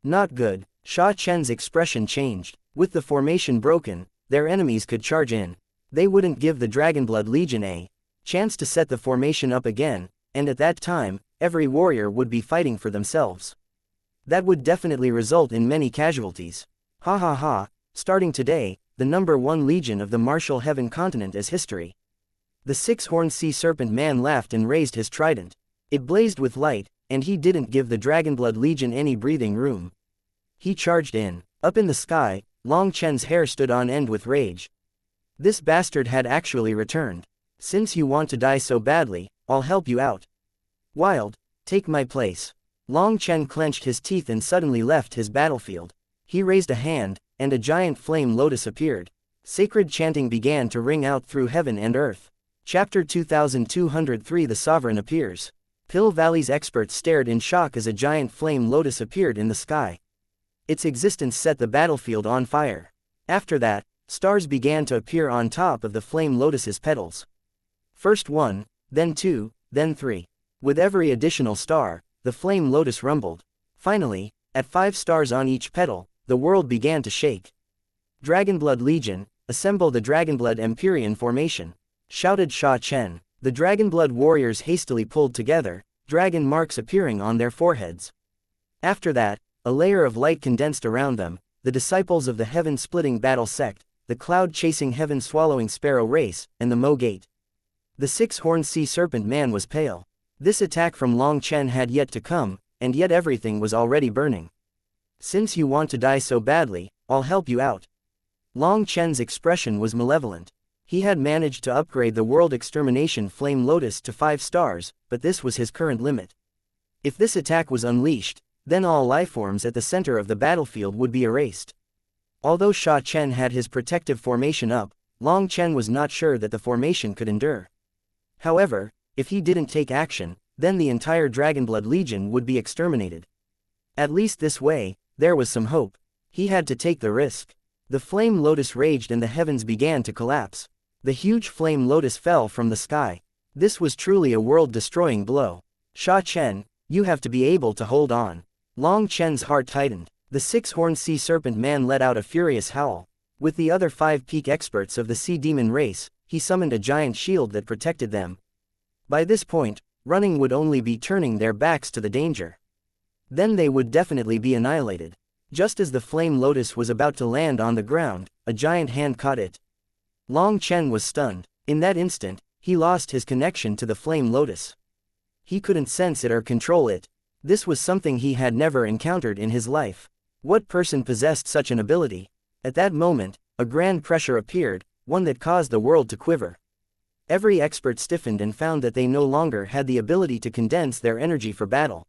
Not good. Sha Chen's expression changed. With the formation broken, their enemies could charge in. They wouldn't give the Dragonblood Legion a chance to set the formation up again, and at that time, every warrior would be fighting for themselves. That would definitely result in many casualties. Ha ha ha, starting today, the #1 legion of the martial heaven continent is history. The six-horned sea serpent man laughed and raised his trident. It blazed with light, and he didn't give the Dragonblood Legion any breathing room. He charged in. Up in the sky, Long Chen's hair stood on end with rage. This bastard had actually returned. Since you want to die so badly, I'll help you out. Wild, take my place. Long Chen clenched his teeth and suddenly left his battlefield. He raised a hand, and a giant flame lotus appeared. Sacred chanting began to ring out through heaven and earth. Chapter 2203 The Sovereign appears. Pill Valley's experts stared in shock as a giant flame lotus appeared in the sky. Its existence set the battlefield on fire. After that, stars began to appear on top of the flame lotus's petals. First one, then two, then three. With every additional star, the flame lotus rumbled. Finally, at 5 stars on each petal, the world began to shake. Dragonblood Legion, assemble the Dragonblood Empyrean formation, shouted Sha Chen. The Dragonblood warriors hastily pulled together, dragon marks appearing on their foreheads. After that, a layer of light condensed around them, the disciples of the heaven-splitting battle sect, the cloud-chasing heaven-swallowing sparrow race, and the Mo Gate. The six-horned sea serpent man was pale. This attack from Long Chen had yet to come, and yet everything was already burning. Since you want to die so badly, I'll help you out. Long Chen's expression was malevolent. He had managed to upgrade the World Extermination Flame Lotus to 5 stars, but this was his current limit. If this attack was unleashed, then all lifeforms at the center of the battlefield would be erased. Although Sha Chen had his protective formation up, Long Chen was not sure that the formation could endure. However, if he didn't take action, then the entire Dragonblood Legion would be exterminated. At least this way, there was some hope. He had to take the risk. The flame lotus raged and the heavens began to collapse. The huge flame lotus fell from the sky. This was truly a world-destroying blow. Sha Chen, you have to be able to hold on. Long Chen's heart tightened. The six-horned sea serpent man let out a furious howl. With the other 5 peak experts of the sea demon race, he summoned a giant shield that protected them. By this point, running would only be turning their backs to the danger. Then they would definitely be annihilated. Just as the flame lotus was about to land on the ground, a giant hand caught it. Long Chen was stunned. In that instant, he lost his connection to the flame lotus. He couldn't sense it or control it. This was something he had never encountered in his life. What person possessed such an ability? At that moment, a grand pressure appeared, one that caused the world to quiver. Every expert stiffened and found that they no longer had the ability to condense their energy for battle.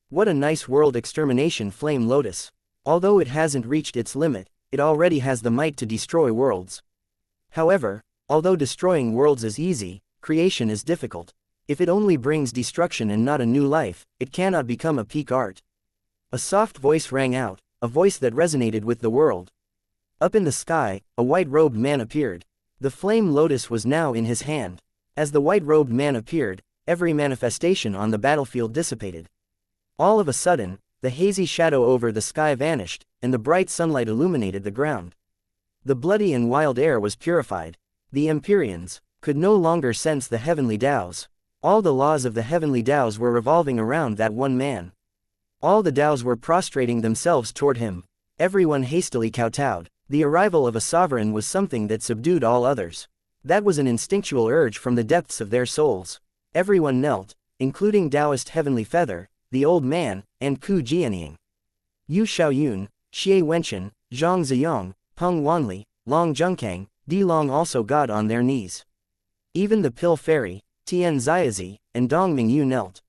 What a nice world extermination flame lotus. Although it hasn't reached its limit, it already has the might to destroy worlds. However, although destroying worlds is easy, creation is difficult. If it only brings destruction and not a new life, it cannot become a peak art. A soft voice rang out, a voice that resonated with the world. Up in the sky, a white-robed man appeared. The flame lotus was now in his hand. As the white-robed man appeared, every manifestation on the battlefield dissipated. All of a sudden, the hazy shadow over the sky vanished, and the bright sunlight illuminated the ground. The bloody and wild air was purified. The Empyreans could no longer sense the heavenly Taos. All the laws of the heavenly Taos were revolving around that one man. All the Taos were prostrating themselves toward him. Everyone hastily kowtowed. The arrival of a sovereign was something that subdued all others. That was an instinctual urge from the depths of their souls. Everyone knelt, including Taoist Heavenly Feather, the old man, and Ku Jianying. Yu Xiaoyun, Xie Wenchen, Zhang Ziyang, Peng Wanli, Long Zhengkang, Di Long also got on their knees. Even the Pill Fairy, Tian Ziazi, and Dong Mingyu knelt.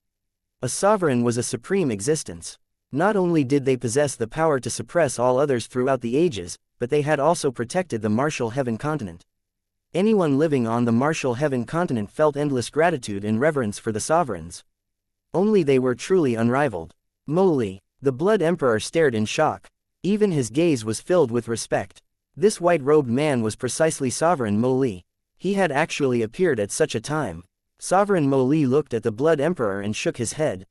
A sovereign was a supreme existence. Not only did they possess the power to suppress all others throughout the ages, but they had also protected the Martial Heaven continent. Anyone living on the Martial Heaven continent felt endless gratitude and reverence for the sovereigns. Only they were truly unrivaled. Mo Li, the Blood Emperor, stared in shock. Even his gaze was filled with respect. This white-robed man was precisely Sovereign Mo Li. He had actually appeared at such a time. Sovereign Mo Li looked at the Blood Emperor and shook his head.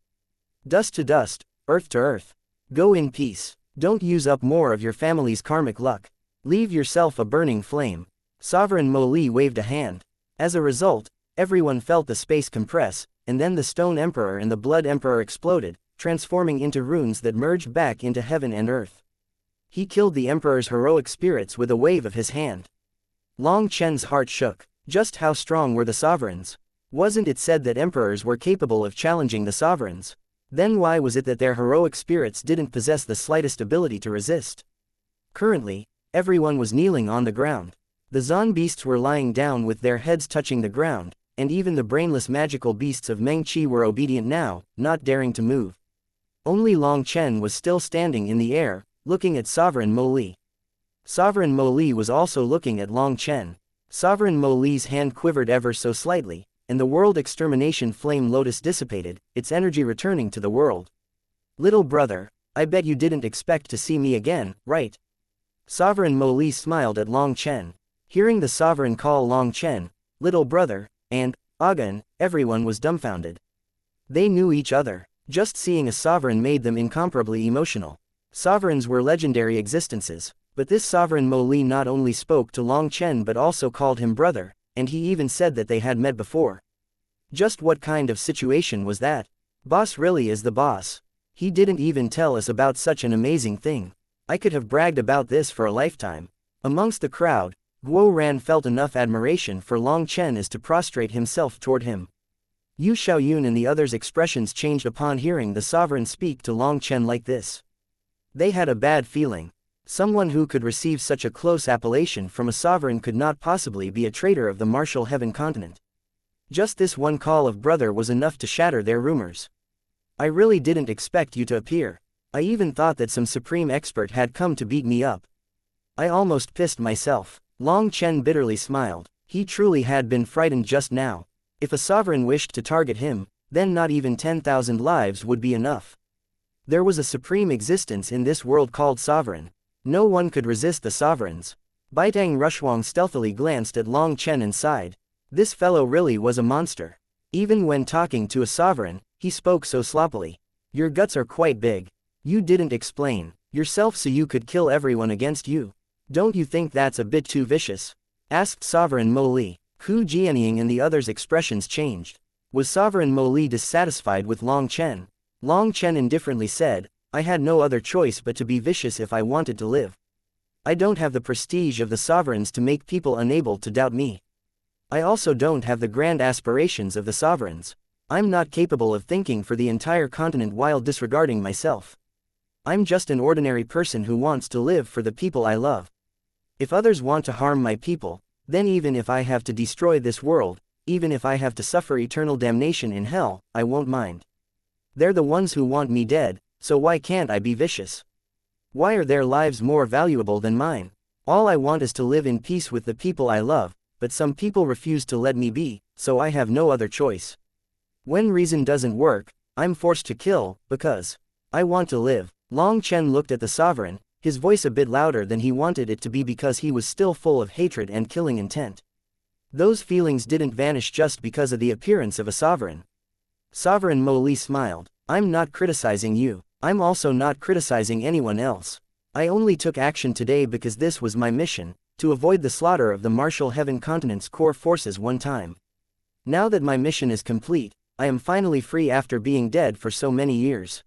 Dust to dust, earth to earth. Go in peace. Don't use up more of your family's karmic luck. Leave yourself a burning flame. Sovereign Mo Li waved a hand. As a result, everyone felt the space compress, and then the Stone Emperor and the Blood Emperor exploded, transforming into runes that merged back into heaven and earth. He killed the Emperor's heroic spirits with a wave of his hand. Long Chen's heart shook. Just how strong were the sovereigns? Wasn't it said that emperors were capable of challenging the sovereigns? Then why was it that their heroic spirits didn't possess the slightest ability to resist? Currently, everyone was kneeling on the ground. The Zon beasts were lying down with their heads touching the ground, and even the brainless magical beasts of Meng Qi were obedient now, not daring to move. Only Long Chen was still standing in the air, looking at Sovereign Mo Li. Sovereign Mo Li was also looking at Long Chen. Sovereign Mo Li's hand quivered ever so slightly, and the world extermination flame lotus dissipated, its energy returning to the world. Little brother, I bet you didn't expect to see me again, right? Sovereign Mo Li smiled at Long Chen. Hearing the sovereign call Long Chen, little brother, and Agan, everyone was dumbfounded. They knew each other. Just seeing a sovereign made them incomparably emotional. Sovereigns were legendary existences, but this Sovereign Mo Li not only spoke to Long Chen but also called him brother, and he even said that they had met before. Just what kind of situation was that? Boss really is the boss. He didn't even tell us about such an amazing thing. I could have bragged about this for a lifetime. Amongst the crowd, Guo Ran felt enough admiration for Long Chen as to prostrate himself toward him. Yu Xiaoyun and the others' expressions changed upon hearing the sovereign speak to Long Chen like this. They had a bad feeling. Someone who could receive such a close appellation from a sovereign could not possibly be a traitor of the Martial Heaven continent. Just this one call of brother was enough to shatter their rumors. I really didn't expect you to appear. I even thought that some supreme expert had come to beat me up. I almost pissed myself. Long Chen bitterly smiled. He truly had been frightened just now. If a sovereign wished to target him, then not even 10,000 lives would be enough. There was a supreme existence in this world called sovereign. No one could resist the sovereigns. Baitang Rushuang stealthily glanced at Long Chen and sighed. This fellow really was a monster. Even when talking to a sovereign, he spoke so sloppily. Your guts are quite big. You didn't explain yourself so you could kill everyone against you. Don't you think that's a bit too vicious? Asked Sovereign Mo Li. Ku Jianying and the others' expressions changed. Was Sovereign Mo Li dissatisfied with Long Chen? Long Chen indifferently said, I had no other choice but to be vicious if I wanted to live. I don't have the prestige of the sovereigns to make people unable to doubt me. I also don't have the grand aspirations of the sovereigns. I'm not capable of thinking for the entire continent while disregarding myself. I'm just an ordinary person who wants to live for the people I love. If others want to harm my people, then even if I have to destroy this world, even if I have to suffer eternal damnation in hell, I won't mind. They're the ones who want me dead, so why can't I be vicious? Why are their lives more valuable than mine? All I want is to live in peace with the people I love, but some people refuse to let me be, so I have no other choice. When reason doesn't work, I'm forced to kill, because I want to live. Long Chen looked at the sovereign, his voice a bit louder than he wanted it to be because he was still full of hatred and killing intent. Those feelings didn't vanish just because of the appearance of a sovereign. Sovereign Mo Li smiled. I'm not criticizing you. I'm also not criticizing anyone else. I only took action today because this was my mission, to avoid the slaughter of the Martial Heaven Continent's core forces one time. Now that my mission is complete, I am finally free after being dead for so many years.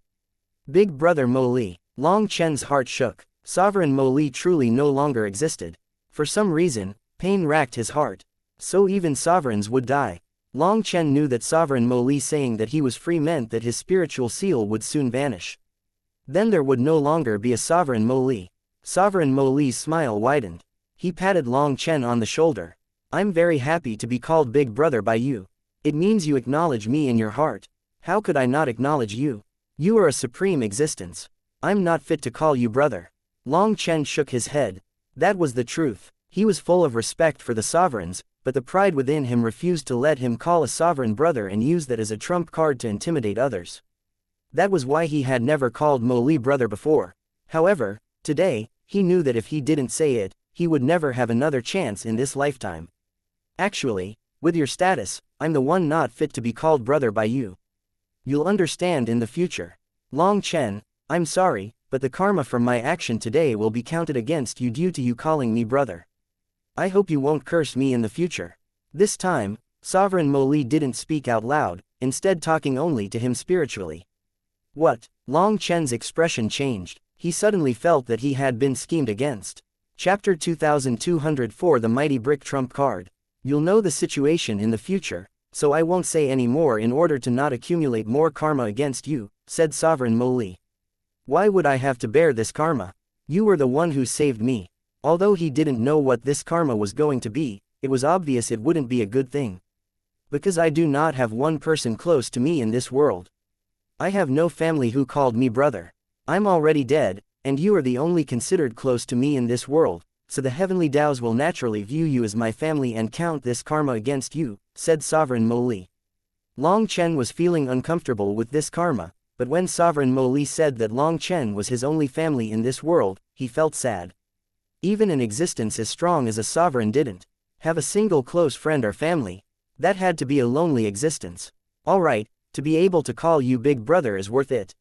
Big Brother Mo Li. Long Chen's heart shook. Sovereign Mo Li truly no longer existed. For some reason, pain racked his heart. So even sovereigns would die. Long Chen knew that Sovereign Mo Li saying that he was free meant that his spiritual seal would soon vanish. Then there would no longer be a Sovereign Mo Li. Sovereign Mo Li's smile widened. He patted Long Chen on the shoulder. I'm very happy to be called Big Brother by you. It means you acknowledge me in your heart. How could I not acknowledge you? You are a supreme existence. I'm not fit to call you brother. Long Chen shook his head. That was the truth. He was full of respect for the sovereigns, but the pride within him refused to let him call a sovereign brother and use that as a trump card to intimidate others. That was why he had never called Mo Li brother before. However, today, he knew that if he didn't say it, he would never have another chance in this lifetime. Actually, with your status, I'm the one not fit to be called brother by you. You'll understand in the future. Long Chen, I'm sorry, but the karma from my action today will be counted against you due to you calling me brother. I hope you won't curse me in the future. This time, Sovereign Mo Li didn't speak out loud, instead talking only to him spiritually. What? Long Chen's expression changed. He suddenly felt that he had been schemed against. Chapter 2204 The Mighty Brick Trump Card. You'll know the situation in the future, so I won't say any more in order to not accumulate more karma against you, said Sovereign Mo Li. Why would I have to bear this karma? You were the one who saved me. Although he didn't know what this karma was going to be, it was obvious it wouldn't be a good thing. Because I do not have one person close to me in this world. I have no family who called me brother. I'm already dead, and you are the only considered close to me in this world, so the heavenly Taos will naturally view you as my family and count this karma against you, said Sovereign Mo Li. Long Chen was feeling uncomfortable with this karma, but when Sovereign Mo Li said that Long Chen was his only family in this world, he felt sad. Even an existence as strong as a sovereign didn't have a single close friend or family. That had to be a lonely existence. Alright, to be able to call you big brother is worth it.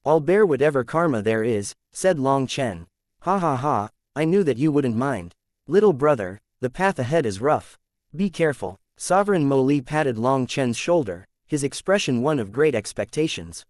I'll bear whatever karma there is, said Long Chen. Ha ha ha, I knew that you wouldn't mind. Little brother, the path ahead is rough. Be careful. Sovereign Mo Li patted Long Chen's shoulder, his expression one of great expectations.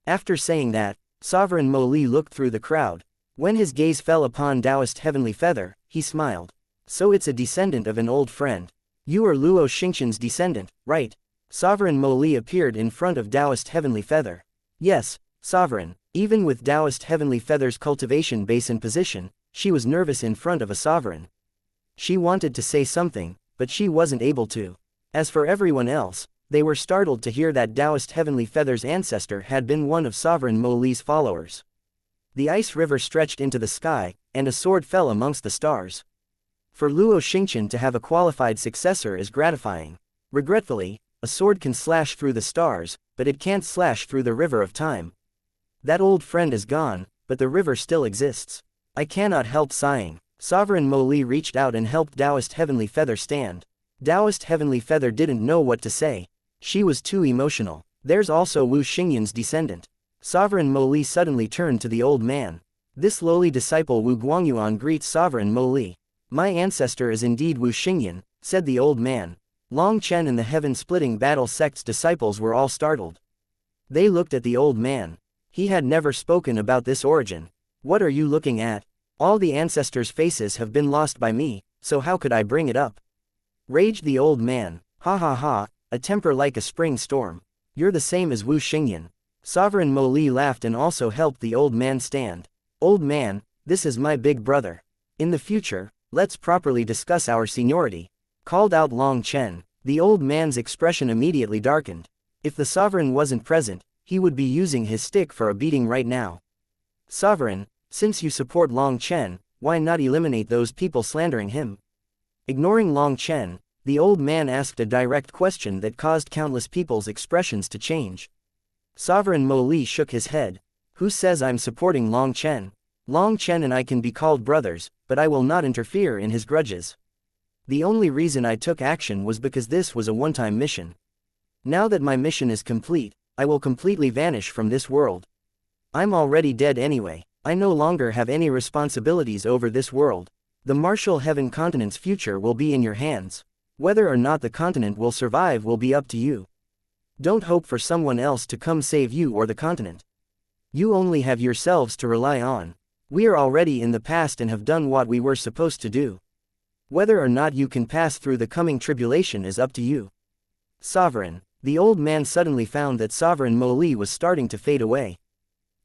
After saying that, Sovereign Mo Li looked through the crowd. When his gaze fell upon Taoist Heavenly Feather, he smiled. So it's a descendant of an old friend. You are Luo Xingqian's descendant, right? Sovereign Mo Li appeared in front of Taoist Heavenly Feather. Yes, Sovereign. Even with Taoist Heavenly Feather's cultivation base and position, she was nervous in front of a sovereign. She wanted to say something, but she wasn't able to. As for everyone else, they were startled to hear that Taoist Heavenly Feather's ancestor had been one of Sovereign Mo Li's followers. The ice river stretched into the sky, and a sword fell amongst the stars. For Luo Xingqian to have a qualified successor is gratifying. Regretfully, a sword can slash through the stars, but it can't slash through the river of time. That old friend is gone, but the river still exists. I cannot help sighing. Sovereign Mo Li reached out and helped Taoist Heavenly Feather stand. Taoist Heavenly Feather didn't know what to say. She was too emotional. There's also Wu Xingyan's descendant. Sovereign Mo Li suddenly turned to the old man. This lowly disciple Wu Guangyuan greets Sovereign Mo Li. My ancestor is indeed Wu Xingyan, said the old man. Long Chen and the heaven-splitting battle sect's disciples were all startled. They looked at the old man. He had never spoken about this origin. What are you looking at? All the ancestors' faces have been lost by me, so how could I bring it up? Raged the old man. Ha ha ha, a temper like a spring storm. You're the same as Wu Xingyan. Sovereign Mo Li laughed and also helped the old man stand. Old man, this is my big brother. In the future, let's properly discuss our seniority, called out Long Chen. The old man's expression immediately darkened. If the sovereign wasn't present, he would be using his stick for a beating right now. Sovereign, since you support Long Chen, why not eliminate those people slandering him? Ignoring Long Chen, the old man asked a direct question that caused countless people's expressions to change. Sovereign Mo Li shook his head. Who says I'm supporting Long Chen? Long Chen and I can be called brothers, but I will not interfere in his grudges. The only reason I took action was because this was a one-time mission. Now that my mission is complete, I will completely vanish from this world. I'm already dead anyway. I no longer have any responsibilities over this world. The Martial Heaven continent's future will be in your hands. Whether or not the continent will survive will be up to you. Don't hope for someone else to come save you or the continent. You only have yourselves to rely on. We are already in the past and have done what we were supposed to do. Whether or not you can pass through the coming tribulation is up to you. Sovereign. The old man suddenly found that Sovereign Mo Li was starting to fade away.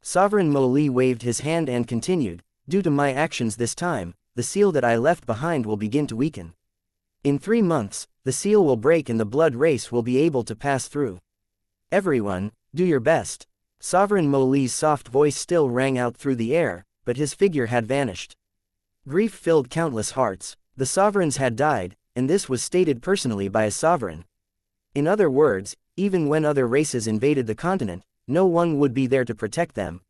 Sovereign Mo Li waved his hand and continued, due to my actions this time, the seal that I left behind will begin to weaken. In 3 months, the seal will break and the blood race will be able to pass through. Everyone, do your best. Sovereign Mo Li's soft voice still rang out through the air, but his figure had vanished. Grief filled countless hearts. The sovereigns had died, and this was stated personally by a sovereign. In other words, even when other races invaded the continent, no one would be there to protect them.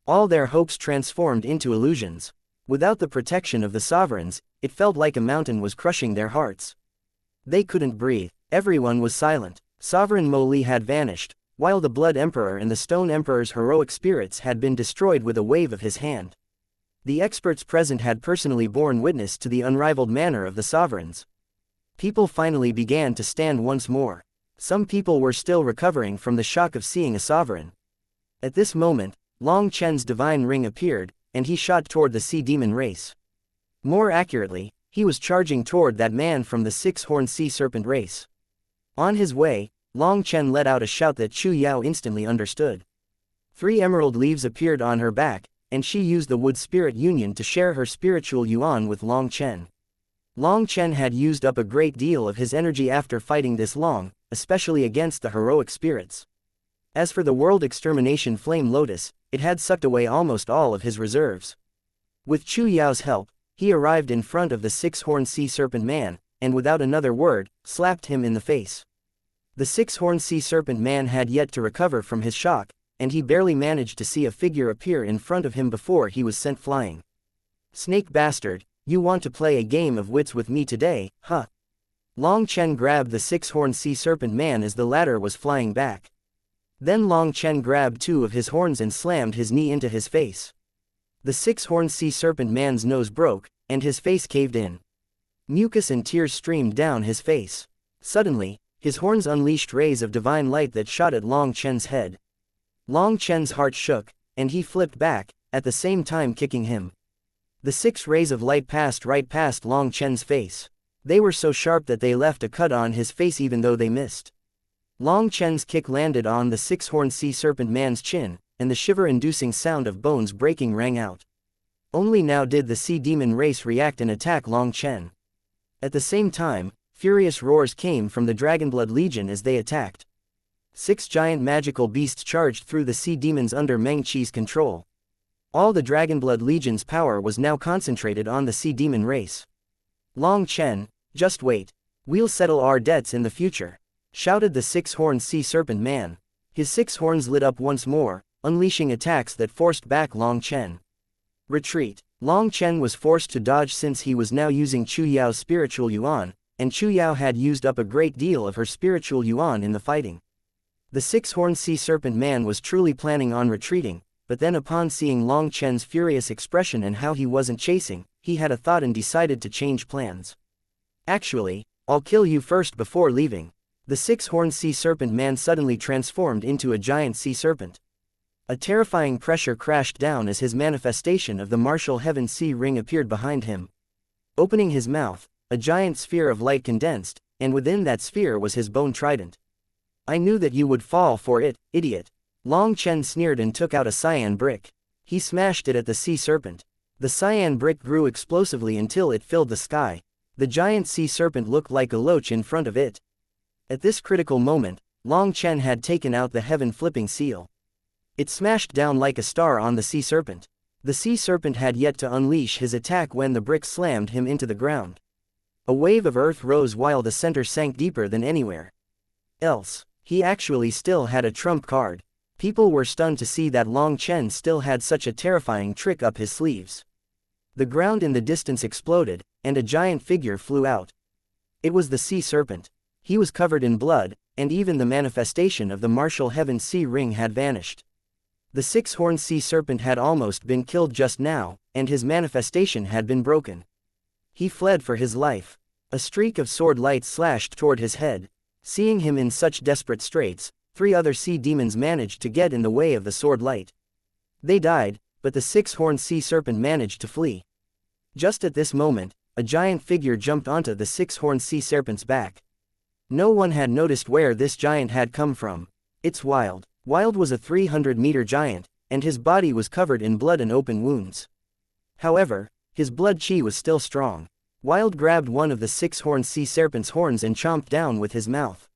All their hopes transformed into illusions. Without the protection of the sovereigns, it felt like a mountain was crushing their hearts. They couldn't breathe. Everyone was silent. Sovereign Mo Li had vanished, while the Blood Emperor and the Stone Emperor's heroic spirits had been destroyed with a wave of his hand. The experts present had personally borne witness to the unrivaled manner of the sovereigns. People finally began to stand once more. Some people were still recovering from the shock of seeing a sovereign. At this moment, Long Chen's divine ring appeared, and he shot toward the sea demon race. More accurately, he was charging toward that man from the 6-horned sea serpent race. On his way, Long Chen let out a shout that Chu Yao instantly understood. 3 emerald leaves appeared on her back, and she used the wood spirit union to share her spiritual yuan with Long Chen. Long Chen had used up a great deal of his energy after fighting this long, especially against the heroic spirits. As for the world extermination flame lotus, it had sucked away almost all of his reserves. With Chu Yao's help, he arrived in front of the 6-horned sea serpent man, and without another word, slapped him in the face. The 6-horned sea serpent man had yet to recover from his shock, and he barely managed to see a figure appear in front of him before he was sent flying. Snake bastard, you want to play a game of wits with me today, huh? Long Chen grabbed the 6-horned sea serpent man as the latter was flying back. Then Long Chen grabbed 2 of his horns and slammed his knee into his face. The 6-horned sea serpent man's nose broke, and his face caved in. Mucus and tears streamed down his face. Suddenly, his horns unleashed rays of divine light that shot at Long Chen's head. Long Chen's heart shook, and he flipped back, at the same time kicking him. The 6 rays of light passed right past Long Chen's face. They were so sharp that they left a cut on his face even though they missed. Long Chen's kick landed on the 6-horned sea serpent man's chin, and the shiver-inducing sound of bones breaking rang out. Only now did the sea demon race react and attack Long Chen. At the same time, furious roars came from the Dragonblood Legion as they attacked. 6 giant magical beasts charged through the sea demons under Meng Qi's control. All the Dragonblood Legion's power was now concentrated on the sea demon race. Long Chen, just wait. We'll settle our debts in the future, shouted the 6-horned sea serpent man. His 6 horns lit up once more, unleashing attacks that forced back Long Chen. Retreat. Long Chen was forced to dodge since he was now using Chu Yao's spiritual yuan, and Chu Yao had used up a great deal of her spiritual yuan in the fighting. The 6-horned sea serpent man was truly planning on retreating, but then upon seeing Long Chen's furious expression and how he wasn't chasing, he had a thought and decided to change plans. Actually, I'll kill you first before leaving. The 6-horned sea serpent man suddenly transformed into a giant sea serpent. A terrifying pressure crashed down as his manifestation of the martial heaven sea ring appeared behind him. Opening his mouth, a giant sphere of light condensed, and within that sphere was his bone trident. "I knew that you would fall for it, idiot." Long Chen sneered and took out a cyan brick. He smashed it at the sea serpent. The cyan brick grew explosively until it filled the sky. The giant sea serpent looked like a loach in front of it. At this critical moment, Long Chen had taken out the heaven-flipping seal. It smashed down like a star on the sea serpent. The sea serpent had yet to unleash his attack when the brick slammed him into the ground. A wave of earth rose while the center sank deeper than anywhere else. He actually still had a trump card. People were stunned to see that Long Chen still had such a terrifying trick up his sleeves. The ground in the distance exploded, and a giant figure flew out. It was the sea serpent. He was covered in blood, and even the manifestation of the martial heaven sea ring had vanished. The six-horned sea serpent had almost been killed just now, and his manifestation had been broken. He fled for his life. A streak of sword light slashed toward his head. Seeing him in such desperate straits, 3 other sea demons managed to get in the way of the sword light. They died, but the six-horned sea serpent managed to flee. Just at this moment, a giant figure jumped onto the six-horned sea serpent's back. No one had noticed where this giant had come from. It's Wild. Wild was a 300-meter giant, and his body was covered in blood and open wounds. However, his blood chi was still strong. Wild grabbed one of the six-horned sea serpent's horns and chomped down with his mouth.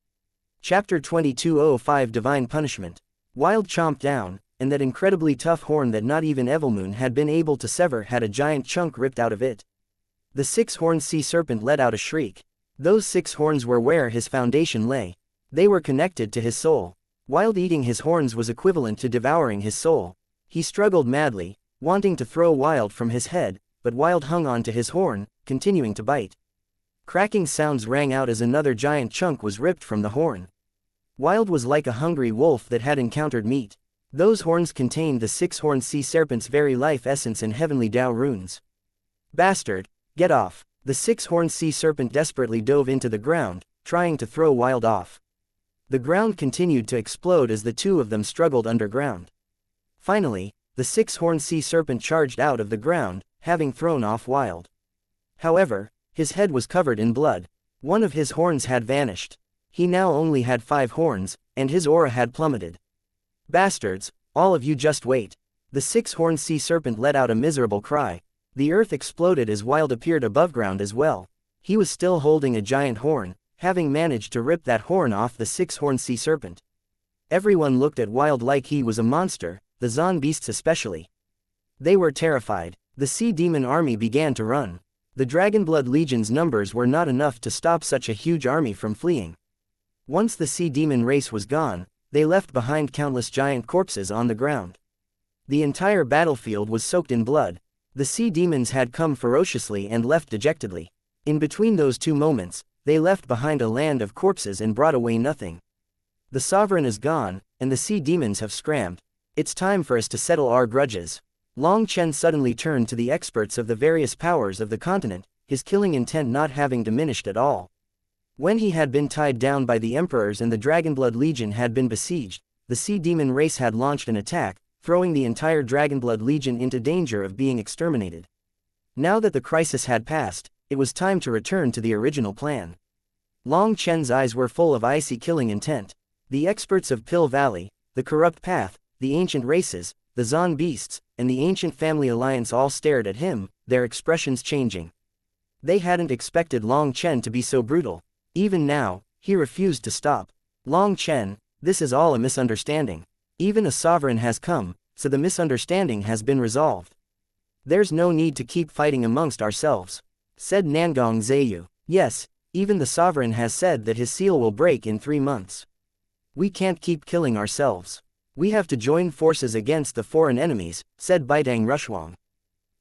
Chapter 2205 Divine Punishment. Wild chomped down, and that incredibly tough horn that not even Evilmoon had been able to sever had a giant chunk ripped out of it. The six-horned sea serpent let out a shriek. Those 6 horns were where his foundation lay. They were connected to his soul. Wild eating his horns was equivalent to devouring his soul. He struggled madly, wanting to throw Wild from his head, but Wild hung on to his horn, continuing to bite. Cracking sounds rang out as another giant chunk was ripped from the horn. Wild was like a hungry wolf that had encountered meat. Those horns contained the six-horned sea serpent's very life essence and heavenly Dao runes. "Bastard, get off!" The six-horned sea serpent desperately dove into the ground, trying to throw Wild off. The ground continued to explode as the 2 of them struggled underground. Finally, the six-horned sea serpent charged out of the ground, having thrown off Wild. However, his head was covered in blood. One of his horns had vanished. He now only had 5 horns, and his aura had plummeted. "Bastards, all of you just wait." The six-horned sea serpent let out a miserable cry. The earth exploded as Wild appeared above ground as well. He was still holding a giant horn, having managed to rip that horn off the six-horned sea serpent. Everyone looked at Wild like he was a monster, the Zon beasts especially. They were terrified. The sea demon army began to run. The Dragonblood Legion's numbers were not enough to stop such a huge army from fleeing. Once the sea demon race was gone, they left behind countless giant corpses on the ground. The entire battlefield was soaked in blood. The sea demons had come ferociously and left dejectedly. In between those 2 moments, they left behind a land of corpses and brought away nothing. The sovereign is gone, and the sea demons have scrammed. It's time for us to settle our grudges. Long Chen suddenly turned to the experts of the various powers of the continent, his killing intent not having diminished at all. When he had been tied down by the emperors and the Dragonblood Legion had been besieged, the sea demon race had launched an attack, throwing the entire Dragonblood Legion into danger of being exterminated. Now that the crisis had passed, it was time to return to the original plan. Long Chen's eyes were full of icy killing intent. The experts of Pill Valley, the Corrupt Path, the Ancient Races, the Zon Beasts, and the Ancient Family Alliance all stared at him, their expressions changing. They hadn't expected Long Chen to be so brutal. Even now, he refused to stop. "Long Chen, this is all a misunderstanding. Even a sovereign has come, so the misunderstanding has been resolved. There's no need to keep fighting amongst ourselves," said Nangong Zayu. "Yes, even the sovereign has said that his seal will break in 3 months. We can't keep killing ourselves. We have to join forces against the foreign enemies," said Baidang Rushuang.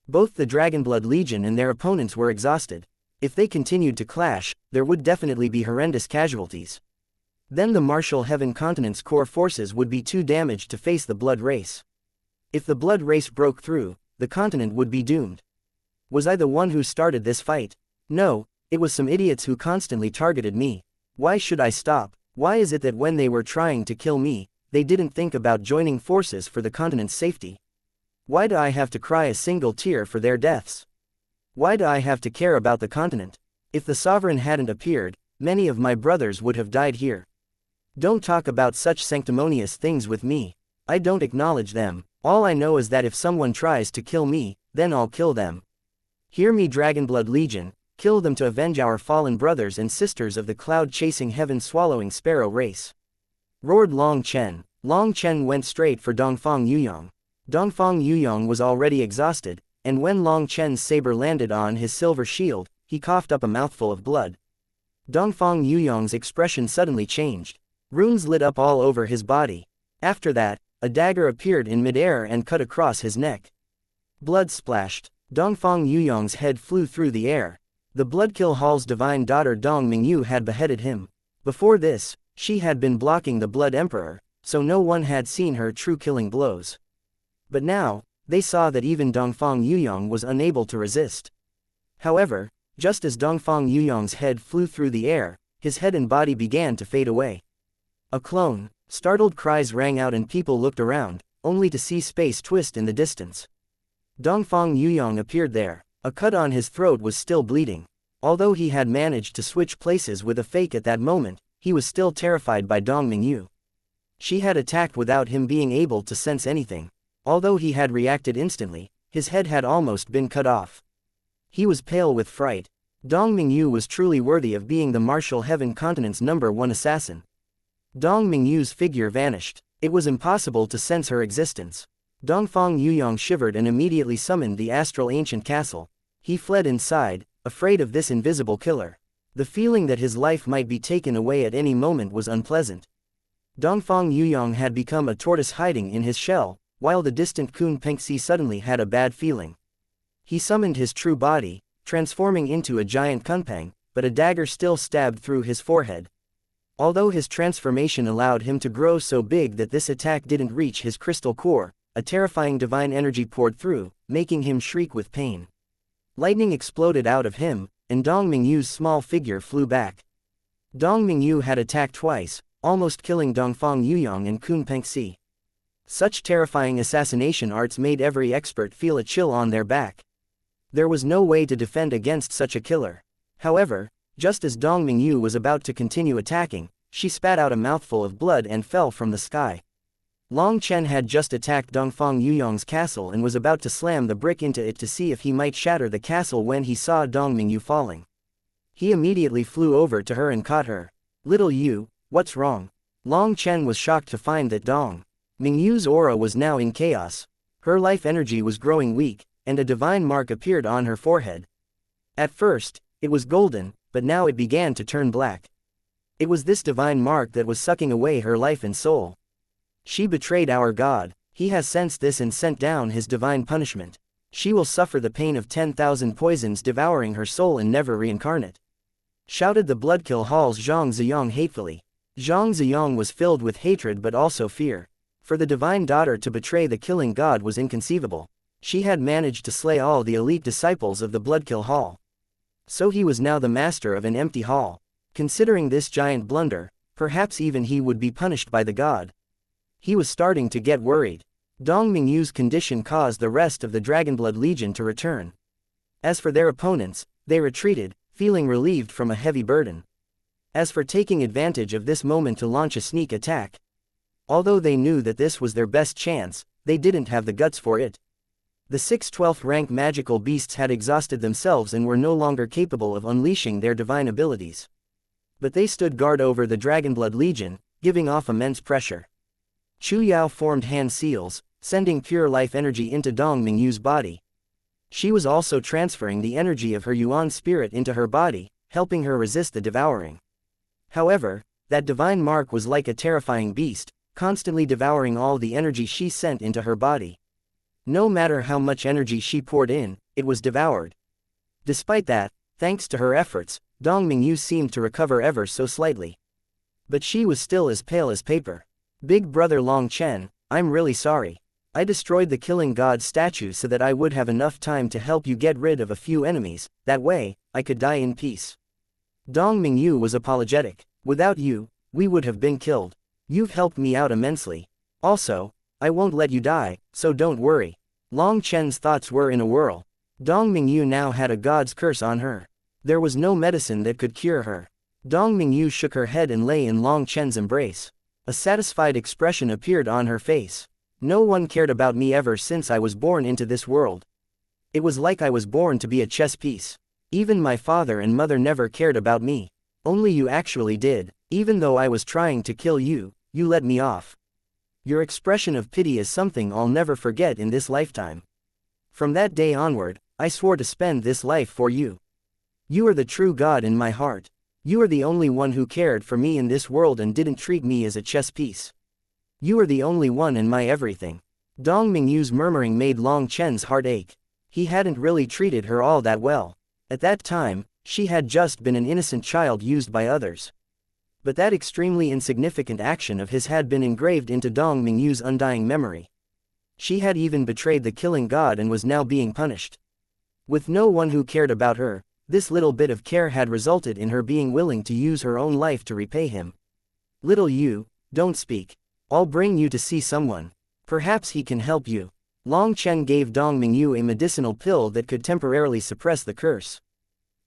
Both the Dragonblood Legion and their opponents were exhausted. If they continued to clash, there would definitely be horrendous casualties. Then the Martial Heaven Continent's core forces would be too damaged to face the Blood Race. If the Blood Race broke through, the continent would be doomed. Was I the one who started this fight? No, it was some idiots who constantly targeted me. Why should I stop? Why is it that when they were trying to kill me, they didn't think about joining forces for the continent's safety. Why do I have to cry a single tear for their deaths? Why do I have to care about the continent? If the sovereign hadn't appeared, many of my brothers would have died here. Don't talk about such sanctimonious things with me. I don't acknowledge them. All I know is that if someone tries to kill me, then I'll kill them. Hear me, Dragonblood Legion, kill them to avenge our fallen brothers and sisters of the cloud-chasing heaven-swallowing sparrow race. Roared Long Chen. Long Chen went straight for Dongfang Yuyong. Dongfang Yuyong was already exhausted, and when Long Chen's saber landed on his silver shield, he coughed up a mouthful of blood. Dongfang Yuyong's expression suddenly changed. Runes lit up all over his body. After that, a dagger appeared in midair and cut across his neck. Blood splashed. Dongfang Yuyong's head flew through the air. The Bloodkill Hall's divine daughter Dong Mingyu had beheaded him. Before this, she had been blocking the Blood Emperor, so no one had seen her true killing blows. But now, they saw that even Dongfang Yuyong was unable to resist. However, just as Dongfang Yuyong's head flew through the air, his head and body began to fade away. A clone. Startled cries rang out and people looked around, only to see space twist in the distance. Dongfang Yuyong appeared there. A cut on his throat was still bleeding. Although he had managed to switch places with a fake at that moment, he was still terrified by Dong Mingyu. She had attacked without him being able to sense anything. Although he had reacted instantly, his head had almost been cut off. He was pale with fright. Dong Mingyu was truly worthy of being the Martial Heaven continent's #1 assassin. Dong Mingyu's figure vanished. It was impossible to sense her existence. Dongfang Yuyong shivered and immediately summoned the astral ancient castle. He fled inside, afraid of this invisible killer. The feeling that his life might be taken away at any moment was unpleasant. Dongfang Yuyong had become a tortoise hiding in his shell, while the distant Kun Pengxi suddenly had a bad feeling. He summoned his true body, transforming into a giant kunpeng, but a dagger still stabbed through his forehead. Although his transformation allowed him to grow so big that this attack didn't reach his crystal core, a terrifying divine energy poured through, making him shriek with pain. Lightning exploded out of him, and Dong Mingyu's small figure flew back. Dong Mingyu had attacked twice, almost killing Dongfang Yuyong and Kun Pengxi. Such terrifying assassination arts made every expert feel a chill on their back. There was no way to defend against such a killer. However, just as Dong Mingyu was about to continue attacking, she spat out a mouthful of blood and fell from the sky. Long Chen had just attacked Dongfang Yuyong's castle and was about to slam the brick into it to see if he might shatter the castle when he saw Dong Mingyu falling. He immediately flew over to her and caught her. "Little Yu, what's wrong?" Long Chen was shocked to find that Dong Mingyu's aura was now in chaos. Her life energy was growing weak, and a divine mark appeared on her forehead. At first, it was golden, but now it began to turn black. It was this divine mark that was sucking away her life and soul. She betrayed our God. He has sensed this and sent down his divine punishment. She will suffer the pain of 10,000 poisons devouring her soul and never reincarnate. Shouted the Bloodkill Hall's Zhang Ziyong hatefully. Zhang Ziyong was filled with hatred but also fear. For the divine daughter to betray the killing god was inconceivable. She had managed to slay all the elite disciples of the Bloodkill Hall. So he was now the master of an empty hall. Considering this giant blunder, perhaps even he would be punished by the god. He was starting to get worried. Dong Mingyu's condition caused the rest of the Dragonblood Legion to return. As for their opponents, they retreated, feeling relieved from a heavy burden. As for taking advantage of this moment to launch a sneak attack, although they knew that this was their best chance, they didn't have the guts for it. The 6 12th rank magical beasts had exhausted themselves and were no longer capable of unleashing their divine abilities. But they stood guard over the Dragonblood Legion, giving off immense pressure. Chu Yao formed hand seals, sending pure life energy into Dong Mingyu's body. She was also transferring the energy of her Yuan spirit into her body, helping her resist the devouring. However, that divine mark was like a terrifying beast, constantly devouring all the energy she sent into her body. No matter how much energy she poured in, it was devoured. Despite that, thanks to her efforts, Dong Mingyu seemed to recover ever so slightly. But she was still as pale as paper. "Big brother Long Chen, I'm really sorry. I destroyed the killing god statue so that I would have enough time to help you get rid of a few enemies, that way, I could die in peace." Dong Mingyu was apologetic. "Without you, we would have been killed. You've helped me out immensely. Also, I won't let you die, so don't worry. Long Chen's thoughts were in a whirl. Dong Mingyu now had a god's curse on her. There was no medicine that could cure her. Dong Mingyu shook her head and lay in Long Chen's embrace. A satisfied expression appeared on her face. No one cared about me ever since I was born into this world. It was like I was born to be a chess piece. Even my father and mother never cared about me. Only you actually did. Even though I was trying to kill you, you let me off. Your expression of pity is something I'll never forget in this lifetime. From that day onward, I swore to spend this life for you. You are the true God in my heart. You are the only one who cared for me in this world and didn't treat me as a chess piece. You are the only one in my everything. Dong Mingyu's murmuring made Long Chen's heart ache. He hadn't really treated her all that well. At that time, she had just been an innocent child used by others. But that extremely insignificant action of his had been engraved into Dong Mingyu's undying memory. She had even betrayed the killing god and was now being punished. With no one who cared about her, this little bit of care had resulted in her being willing to use her own life to repay him. Little you, don't speak. I'll bring you to see someone. Perhaps he can help you. Long Chen gave Dong Mingyu a medicinal pill that could temporarily suppress the curse.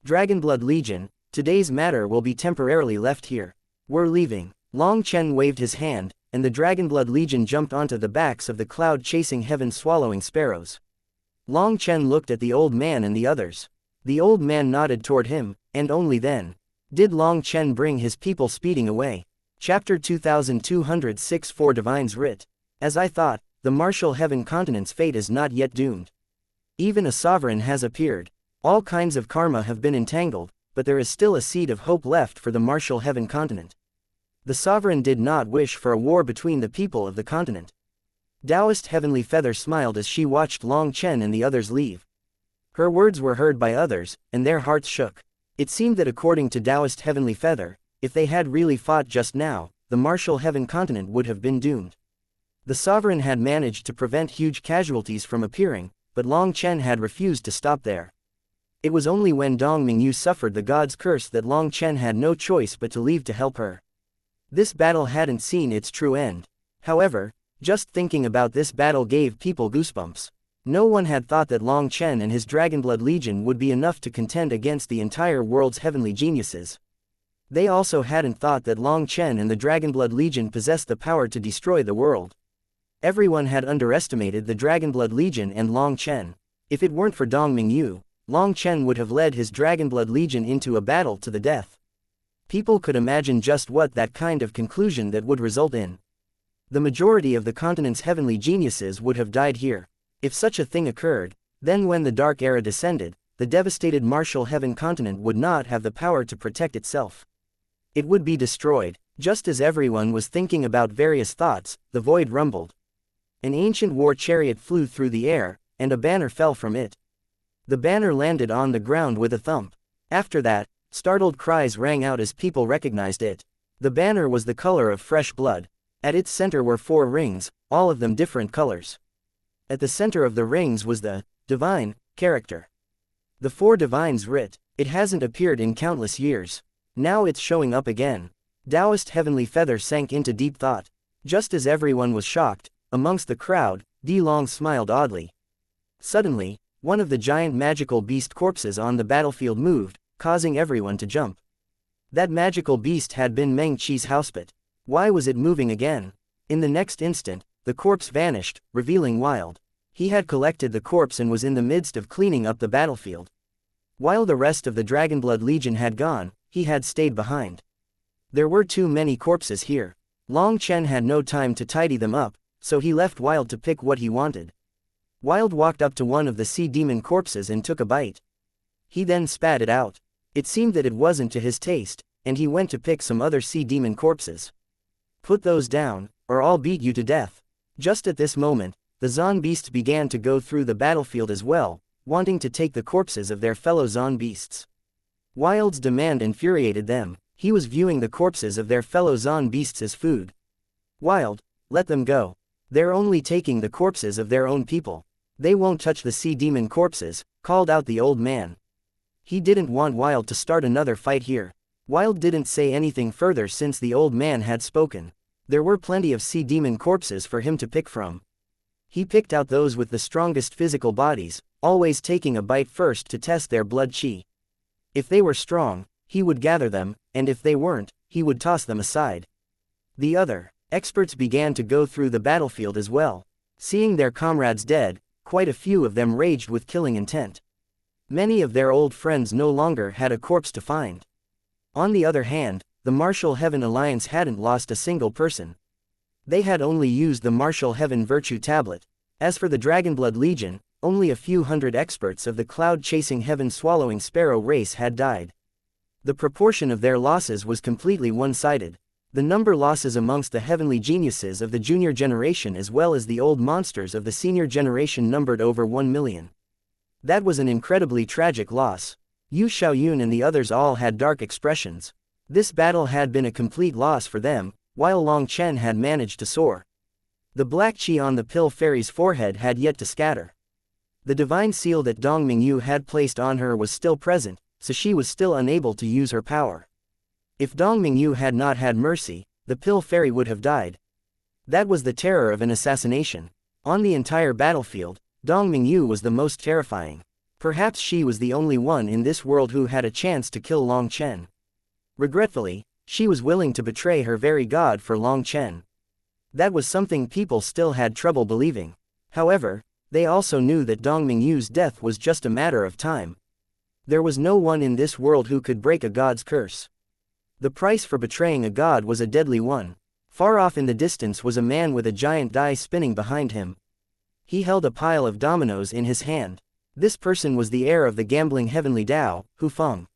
Dragonblood Legion, today's matter will be temporarily left here. We're leaving. Long Chen waved his hand, and the Dragonblood Legion jumped onto the backs of the cloud-chasing heaven-swallowing sparrows. Long Chen looked at the old man and the others. The old man nodded toward him, and only then did Long Chen bring his people speeding away. Chapter 2206 For Divine's Writ. As I thought, the martial heaven continent's fate is not yet doomed. Even a sovereign has appeared. All kinds of karma have been entangled, but there is still a seed of hope left for the martial heaven continent. The sovereign did not wish for a war between the people of the continent. Taoist Heavenly Feather smiled as she watched Long Chen and the others leave. Her words were heard by others, and their hearts shook. It seemed that according to Taoist Heavenly Feather, if they had really fought just now, the martial heaven continent would have been doomed. The sovereign had managed to prevent huge casualties from appearing, but Long Chen had refused to stop there. It was only when Dong Mingyu suffered the god's curse that Long Chen had no choice but to leave to help her. This battle hadn't seen its true end. However, just thinking about this battle gave people goosebumps. No one had thought that Long Chen and his Dragonblood Legion would be enough to contend against the entire world's heavenly geniuses. They also hadn't thought that Long Chen and the Dragonblood Legion possessed the power to destroy the world. Everyone had underestimated the Dragonblood Legion and Long Chen. If it weren't for Dong Mingyu, Long Chen would have led his Dragonblood Legion into a battle to the death. People could imagine just what that kind of conclusion that would result in. The majority of the continent's heavenly geniuses would have died here. If such a thing occurred, then when the Dark Era descended, the devastated martial heaven continent would not have the power to protect itself. It would be destroyed. Just as everyone was thinking about various thoughts, the void rumbled. An ancient war chariot flew through the air, and a banner fell from it. The banner landed on the ground with a thump. After that, startled cries rang out as people recognized it. The banner was the color of fresh blood. At its center were 4 rings, all of them different colors. At the center of the rings was the divine character. The 4 divines writ. It hasn't appeared in countless years. Now it's showing up again. Taoist Heavenly Feather sank into deep thought. Just as everyone was shocked, amongst the crowd, Di Long smiled oddly. Suddenly, one of the giant magical beast corpses on the battlefield moved, causing everyone to jump. That magical beast had been Meng Qi's housepet. Why was it moving again? In the next instant, the corpse vanished, revealing Wild. He had collected the corpse and was in the midst of cleaning up the battlefield. While the rest of the Dragonblood Legion had gone, he had stayed behind. There were too many corpses here. Long Chen had no time to tidy them up, so he left Wild to pick what he wanted. Wild walked up to one of the sea demon corpses and took a bite. He then spat it out. It seemed that it wasn't to his taste, and he went to pick some other sea demon corpses. Put those down, or I'll beat you to death. Just at this moment, the Zon beasts began to go through the battlefield as well, wanting to take the corpses of their fellow Zon beasts. Wild's demand infuriated them. He was viewing the corpses of their fellow Zon beasts as food. Wild, let them go. They're only taking the corpses of their own people. They won't touch the sea demon corpses, called out the old man. He didn't want Wild to start another fight here. Wild didn't say anything further since the old man had spoken. There were plenty of sea demon corpses for him to pick from. He picked out those with the strongest physical bodies, always taking a bite first to test their blood chi. If they were strong, he would gather them, and if they weren't, he would toss them aside. The other experts began to go through the battlefield as well. Seeing their comrades dead, quite a few of them raged with killing intent. Many of their old friends no longer had a corpse to find. On the other hand, the Martial Heaven Alliance hadn't lost a single person. They had only used the Martial Heaven Virtue Tablet. As for the Dragonblood Legion, only a few hundred experts of the cloud-chasing heaven-swallowing sparrow race had died. The proportion of their losses was completely one-sided. The number losses amongst the heavenly geniuses of the junior generation as well as the old monsters of the senior generation numbered over 1 million. That was an incredibly tragic loss. Yu Xiaoyun and the others all had dark expressions. This battle had been a complete loss for them, while Long Chen had managed to soar. The black chi on the pill fairy's forehead had yet to scatter. The divine seal that Dong Mingyu had placed on her was still present, so she was still unable to use her power. If Dong Mingyu had not had mercy, the pill fairy would have died. That was the terror of an assassination. On the entire battlefield, Dong Mingyu was the most terrifying. Perhaps she was the only one in this world who had a chance to kill Long Chen. Regretfully, she was willing to betray her very god for Long Chen. That was something people still had trouble believing. However, they also knew that Dong Mingyu's death was just a matter of time. There was no one in this world who could break a god's curse. The price for betraying a god was a deadly one. Far off in the distance was a man with a giant die spinning behind him. He held a pile of dominoes in his hand. This person was the heir of the gambling heavenly Dao, Hu Feng.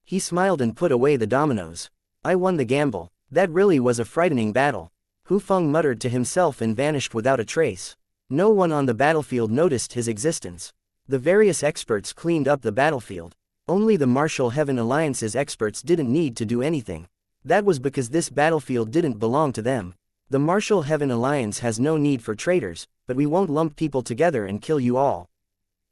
He smiled and put away the dominoes. I won the gamble. That really was a frightening battle. Hu Feng muttered to himself and vanished without a trace. No one on the battlefield noticed his existence. The various experts cleaned up the battlefield. Only the Martial Heaven Alliance's experts didn't need to do anything. That was because this battlefield didn't belong to them. The Martial Heaven Alliance has no need for traitors, but we won't lump people together and kill you all.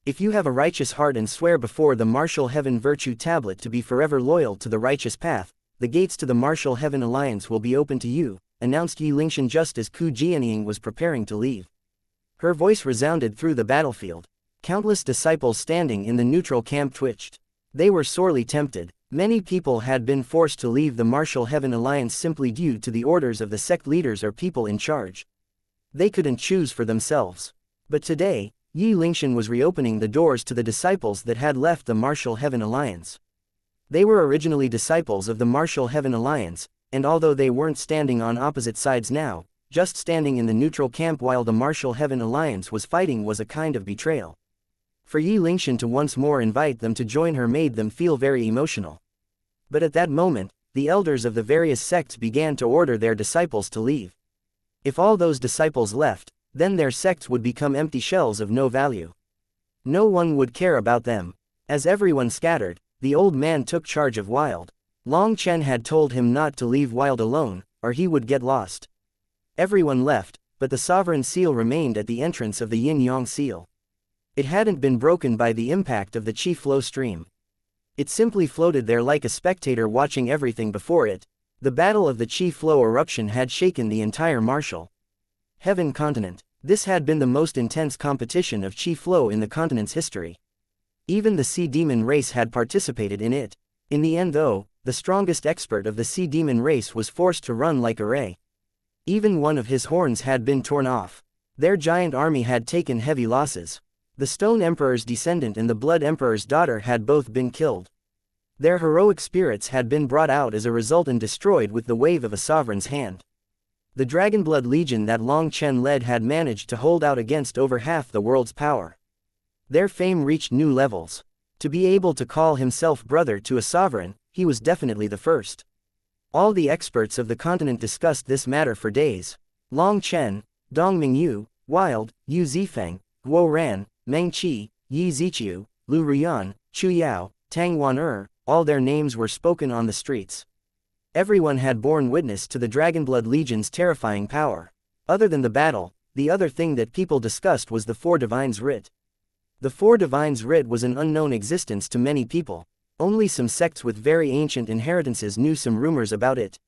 If you have a righteous heart and swear before the Martial Heaven Virtue Tablet to be forever loyal to the righteous path, the gates to the Martial Heaven Alliance will be open to you, announced Yi Lingshan just as Ku Jianying was preparing to leave. Her voice resounded through the battlefield. Countless disciples standing in the neutral camp twitched. They were sorely tempted. Many people had been forced to leave the Martial Heaven Alliance simply due to the orders of the sect leaders or people in charge. They couldn't choose for themselves. But today, Yi Lingshan was reopening the doors to the disciples that had left the Martial Heaven Alliance. They were originally disciples of the Martial Heaven Alliance, and although they weren't standing on opposite sides now, just standing in the neutral camp while the Martial Heaven Alliance was fighting was a kind of betrayal. For Yi Lingshan to once more invite them to join her made them feel very emotional. But at that moment, the elders of the various sects began to order their disciples to leave. If all those disciples left, then their sects would become empty shells of no value. No one would care about them. As everyone scattered, the old man took charge of Wild. Long Chen had told him not to leave Wild alone, or he would get lost. Everyone left, but the sovereign seal remained at the entrance of the yin-yang seal. It hadn't been broken by the impact of the chi flow stream. It simply floated there like a spectator watching everything before it. The battle of the chi flow eruption had shaken the entire Martial Heaven continent. This had been the most intense competition of chi flow in the continent's history. Even the sea demon race had participated in it. In the end though, the strongest expert of the sea demon race was forced to run like a ray. Even one of his horns had been torn off. Their giant army had taken heavy losses. The Stone Emperor's descendant and the Blood Emperor's daughter had both been killed. Their heroic spirits had been brought out as a result and destroyed with the wave of a sovereign's hand. The Dragonblood Legion that Long Chen led had managed to hold out against over half the world's power. Their fame reached new levels. To be able to call himself brother to a sovereign, he was definitely the first. All the experts of the continent discussed this matter for days. Long Chen, Dong Mingyu, Wild, Yu Zifeng, Guo Ran, Meng Qi, Yi Ziqiu, Lu Ruyan, Chu Yao, Tang Wan all their names were spoken on the streets. Everyone had borne witness to the Dragonblood Legion's terrifying power. Other than the battle, the other thing that people discussed was the Four Divines Writ. The Four Divines Writ was an unknown existence to many people. Only some sects with very ancient inheritances knew some rumors about it.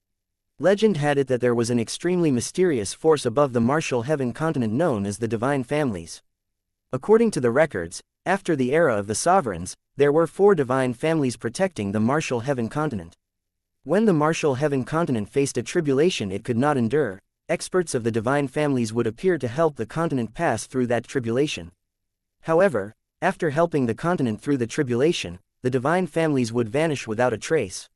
Legend had it that there was an extremely mysterious force above the martial heaven continent known as the Divine Families. According to the records, after the era of the sovereigns, there were 4 divine families protecting the martial heaven continent. When the martial heaven continent faced a tribulation it could not endure, experts of the divine families would appear to help the continent pass through that tribulation. However, after helping the continent through the tribulation, the divine families would vanish without a trace.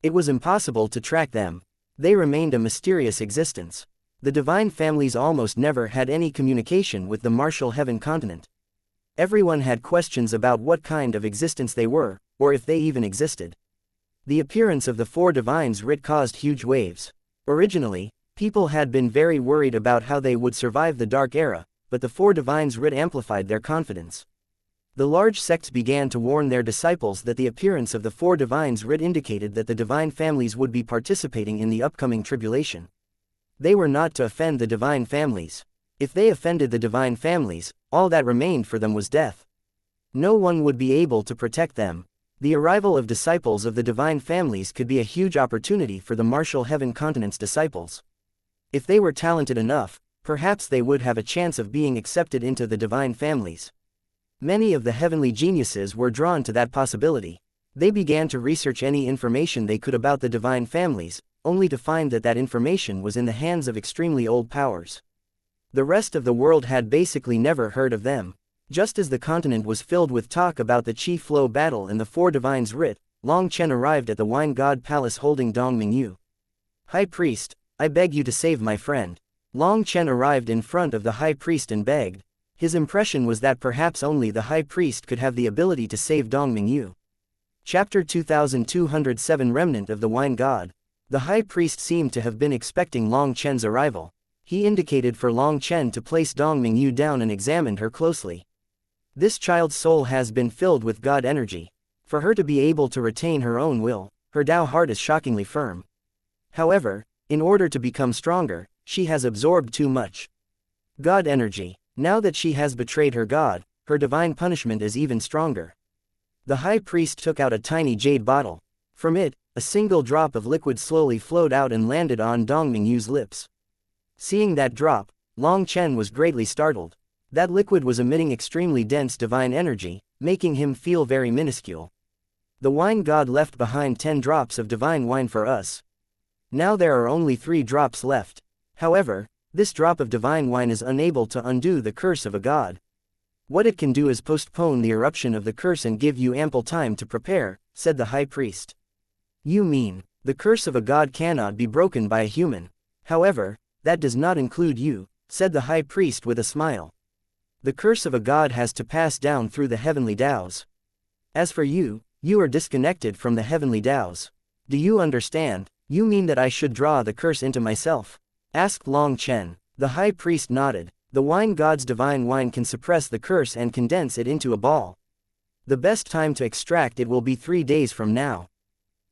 It was impossible to track them. They remained a mysterious existence. The divine families almost never had any communication with the martial heaven continent. Everyone had questions about what kind of existence they were, or if they even existed. The appearance of the 4 divines writ caused huge waves. Originally, people had been very worried about how they would survive the Dark Era, but the 4 divines writ amplified their confidence. The large sects began to warn their disciples that the appearance of the 4 divines writ indicated that the divine families would be participating in the upcoming tribulation. They were not to offend the divine families. If they offended the divine families, all that remained for them was death. No one would be able to protect them. The arrival of disciples of the divine families could be a huge opportunity for the martial heaven continent's disciples. If they were talented enough, perhaps they would have a chance of being accepted into the divine families. Many of the heavenly geniuses were drawn to that possibility. They began to research any information they could about the divine families, only to find that that information was in the hands of extremely old powers. The rest of the world had basically never heard of them. Just as the continent was filled with talk about the Chi Flow battle and the 4 divines writ, Long Chen arrived at the Wine God Palace holding Dong Mingyu. "High Priest, I beg you to save my friend." Long Chen arrived in front of the High Priest and begged. His impression was that perhaps only the High Priest could have the ability to save Dong Mingyu. Chapter 2207 Remnant of the Wine God. The High Priest seemed to have been expecting Long Chen's arrival. He indicated for Long Chen to place Dong Mingyu down and examined her closely. This child's soul has been filled with God energy. For her to be able to retain her own will, her Tao heart is shockingly firm. However, in order to become stronger, she has absorbed too much God energy. Now that she has betrayed her God, her divine punishment is even stronger. The High Priest took out a tiny jade bottle. From it, a single drop of liquid slowly flowed out and landed on Dong Mingyu's lips. Seeing that drop, Long Chen was greatly startled. That liquid was emitting extremely dense divine energy, making him feel very minuscule. The wine god left behind 10 drops of divine wine for us. Now there are only 3 drops left. However, this drop of divine wine is unable to undo the curse of a god. What it can do is postpone the eruption of the curse and give you ample time to prepare, said the High Priest. You mean, the curse of a god cannot be broken by a human. However, that does not include you, said the High Priest with a smile. The curse of a god has to pass down through the heavenly Taos. As for you, you are disconnected from the heavenly Taos. Do you understand? You mean that I should draw the curse into myself? Asked Long Chen. The High Priest nodded. The wine god's divine wine can suppress the curse and condense it into a ball. The best time to extract it will be 3 days from now.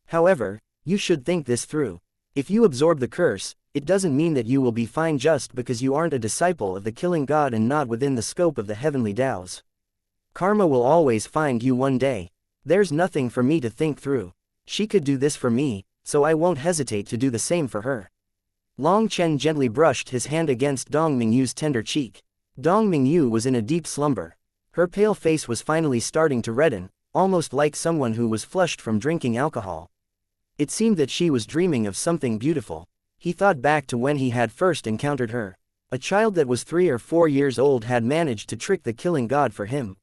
However, you should think this through. If you absorb the curse, it doesn't mean that you will be fine just because you aren't a disciple of the killing god and not within the scope of the heavenly Taos. Karma will always find you one day. There's nothing for me to think through. She could do this for me, so I won't hesitate to do the same for her. Long Chen gently brushed his hand against Dong Mingyu's tender cheek. Dong Mingyu was in a deep slumber. Her pale face was finally starting to redden, almost like someone who was flushed from drinking alcohol. It seemed that she was dreaming of something beautiful. He thought back to when he had first encountered her. A child that was 3 or 4 years old had managed to trick the killing god for him.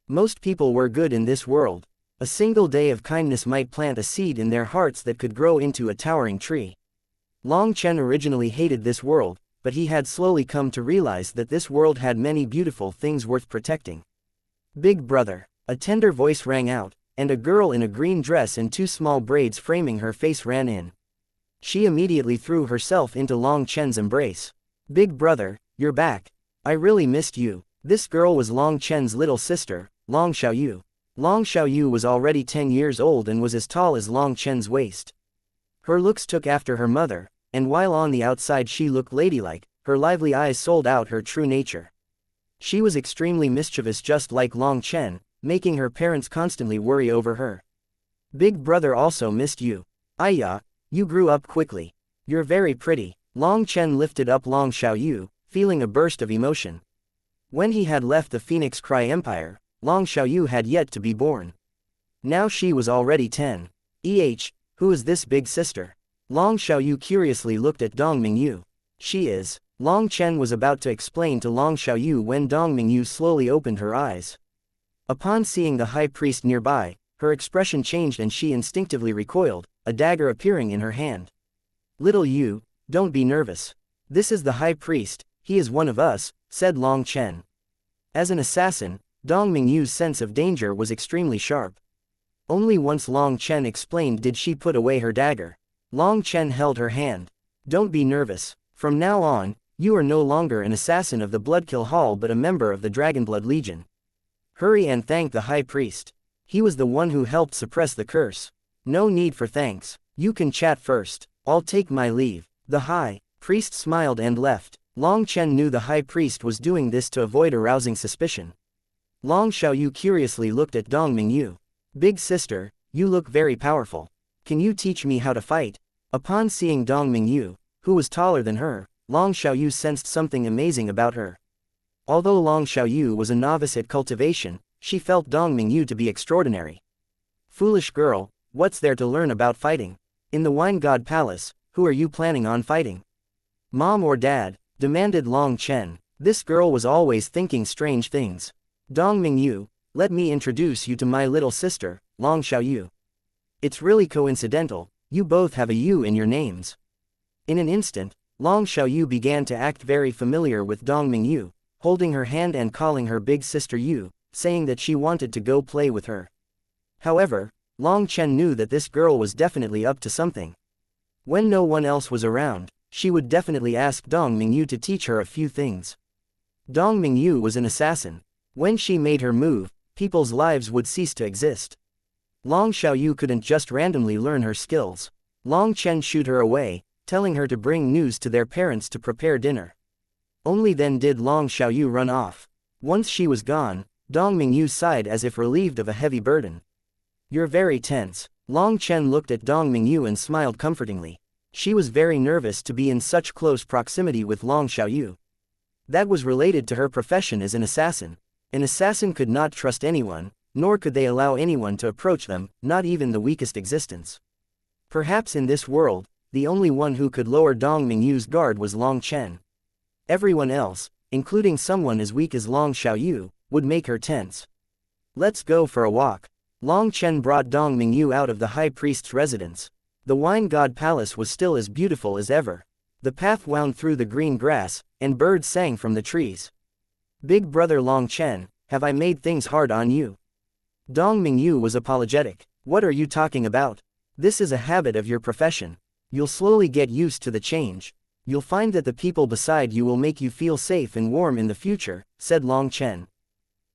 Most people were good in this world. A single day of kindness might plant a seed in their hearts that could grow into a towering tree. Long Chen originally hated this world, but he had slowly come to realize that this world had many beautiful things worth protecting. Big brother, a tender voice rang out, and a girl in a green dress and 2 small braids framing her face ran in. She immediately threw herself into Long Chen's embrace. Big brother, you're back. I really missed you. This girl was Long Chen's little sister, Long Xiaoyu. Long Xiaoyu was already 10 years old and was as tall as Long Chen's waist. Her looks took after her mother, and while on the outside she looked ladylike, her lively eyes sold out her true nature. She was extremely mischievous just like Long Chen, making her parents constantly worry over her. Big brother also missed you. Aiya, you grew up quickly. You're very pretty. Long Chen lifted up Long Xiaoyu, feeling a burst of emotion. When he had left the Phoenix Cry Empire, Long Xiaoyu had yet to be born. Now she was already 10. Who is this big sister? Long Xiaoyu curiously looked at Dong Mingyu. She is. Long Chen was about to explain to Long Xiaoyu when Dong Mingyu slowly opened her eyes. Upon seeing the high priest nearby, her expression changed and she instinctively recoiled, a dagger appearing in her hand. Little Yu, don't be nervous. This is the high priest, he is one of us, said Long Chen. As an assassin, Dong Mingyu's sense of danger was extremely sharp. Only once Long Chen explained did she put away her dagger. Long Chen held her hand. Don't be nervous. From now on, you are no longer an assassin of the Bloodkill Hall but a member of the Dragonblood Legion. Hurry and thank the high priest. He was the one who helped suppress the curse. No need for thanks. You can chat first. I'll take my leave. The high priest smiled and left. Long Chen knew the high priest was doing this to avoid arousing suspicion. Long Xiaoyu curiously looked at Dong Mingyu. Big sister, you look very powerful. Can you teach me how to fight? Upon seeing Dong Mingyu, who was taller than her, Long Xiaoyu sensed something amazing about her. Although Long Xiaoyu was a novice at cultivation, she felt Dong Mingyu to be extraordinary. Foolish girl, what's there to learn about fighting? In the Wine God Palace, who are you planning on fighting? Mom or dad? Demanded Long Chen. This girl was always thinking strange things. Dong Mingyu, let me introduce you to my little sister, Long Xiaoyu. It's really coincidental, you both have a Yu in your names. In an instant, Long Xiaoyu began to act very familiar with Dong Mingyu, holding her hand and calling her big sister Yu, saying that she wanted to go play with her. However, Long Chen knew that this girl was definitely up to something. When no one else was around, she would definitely ask Dong Mingyu to teach her a few things. Dong Mingyu was an assassin. When she made her move, people's lives would cease to exist. Long Xiaoyu couldn't just randomly learn her skills. Long Chen shooed her away, telling her to bring news to their parents to prepare dinner. Only then did Long Xiaoyu run off. Once she was gone, Dong Mingyu sighed as if relieved of a heavy burden. You're very tense. Long Chen looked at Dong Mingyu and smiled comfortingly. She was very nervous to be in such close proximity with Long Xiaoyu. That was related to her profession as an assassin. An assassin could not trust anyone, nor could they allow anyone to approach them, not even the weakest existence. Perhaps in this world, the only one who could lower Dong Mingyu's guard was Long Chen. Everyone else, including someone as weak as Long Xiaoyu, would make her tense. Let's go for a walk. Long Chen brought Dong Mingyu out of the high priest's residence. The Wine God Palace was still as beautiful as ever. The path wound through the green grass, and birds sang from the trees. Big brother Long Chen, have I made things hard on you? Dong Mingyu was apologetic. What are you talking about? This is a habit of your profession. You'll slowly get used to the change. You'll find that the people beside you will make you feel safe and warm in the future, said Long Chen.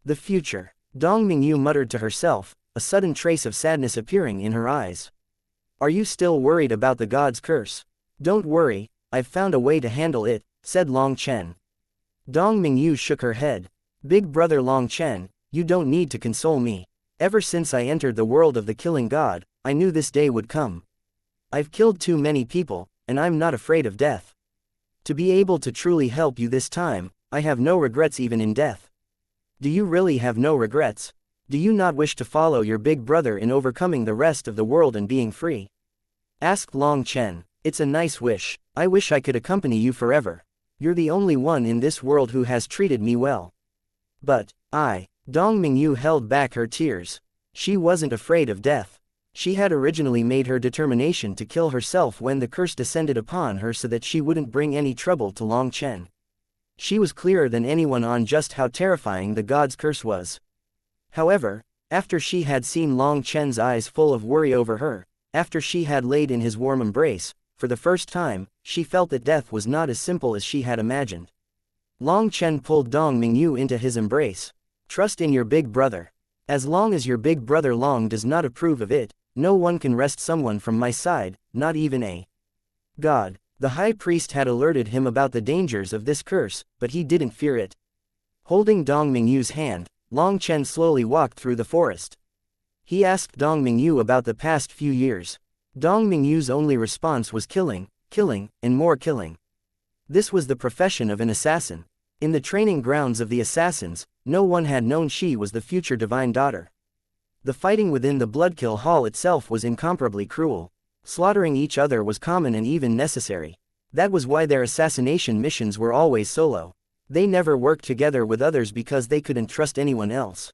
The future. Dong Mingyu muttered to herself, a sudden trace of sadness appearing in her eyes. Are you still worried about the god's curse? Don't worry, I've found a way to handle it, said Long Chen. Dong Mingyu shook her head. Big brother Long Chen, you don't need to console me. Ever since I entered the world of the killing god, I knew this day would come. I've killed too many people, and I'm not afraid of death. To be able to truly help you this time, I have no regrets even in death. Do you really have no regrets? Do you not wish to follow your big brother in overcoming the rest of the world and being free? Asked Long Chen. It's a nice wish. I wish I could accompany you forever. You're the only one in this world who has treated me well. But, Dong Mingyu held back her tears. She wasn't afraid of death. She had originally made her determination to kill herself when the curse descended upon her so that she wouldn't bring any trouble to Long Chen. She was clearer than anyone on just how terrifying the god's curse was. However, after she had seen Long Chen's eyes full of worry over her, after she had laid in his warm embrace, for the first time, she felt that death was not as simple as she had imagined. Long Chen pulled Dong Mingyu into his embrace. Trust in your big brother. As long as your big brother Long does not approve of it, no one can wrest someone from my side, not even a god. The high priest had alerted him about the dangers of this curse, but he didn't fear it. Holding Dong Mingyu's hand, Long Chen slowly walked through the forest. He asked Dong Mingyu about the past few years. Dong Mingyu's only response was killing, killing, and more killing. This was the profession of an assassin. In the training grounds of the assassins, no one had known she was the future divine daughter. The fighting within the Bloodkill Hall itself was incomparably cruel. Slaughtering each other was common and even necessary. That was why their assassination missions were always solo. They never worked together with others because they couldn't trust anyone else.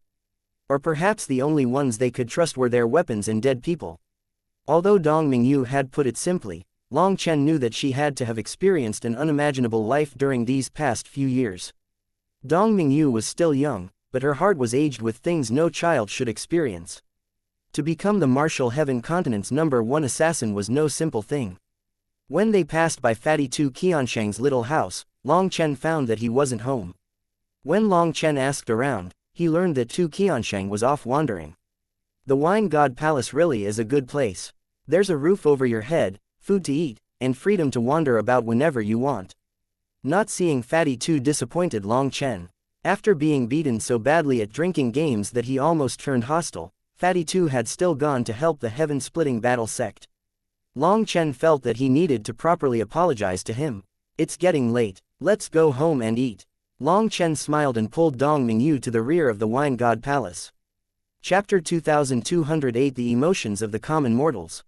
Or perhaps the only ones they could trust were their weapons and dead people. Although Dong Mingyu had put it simply, Long Chen knew that she had to have experienced an unimaginable life during these past few years. Dong Mingyu was still young, but her heart was aged with things no child should experience. To become the Martial Heaven Continent's #1 assassin was no simple thing. When they passed by Fatty Tu Qiansheng's little house, Long Chen found that he wasn't home. When Long Chen asked around, he learned that Tu Qiansheng was off wandering. The Wine God Palace really is a good place. There's a roof over your head, food to eat, and freedom to wander about whenever you want. Not seeing Fatty Tu disappointed Long Chen. After being beaten so badly at drinking games that he almost turned hostile, Fatty Tu had still gone to help the heaven-splitting battle sect. Long Chen felt that he needed to properly apologize to him. It's getting late, let's go home and eat. Long Chen smiled and pulled Dong Mingyu to the rear of the Wine God Palace. Chapter 2208 The Emotions of the Common Mortals.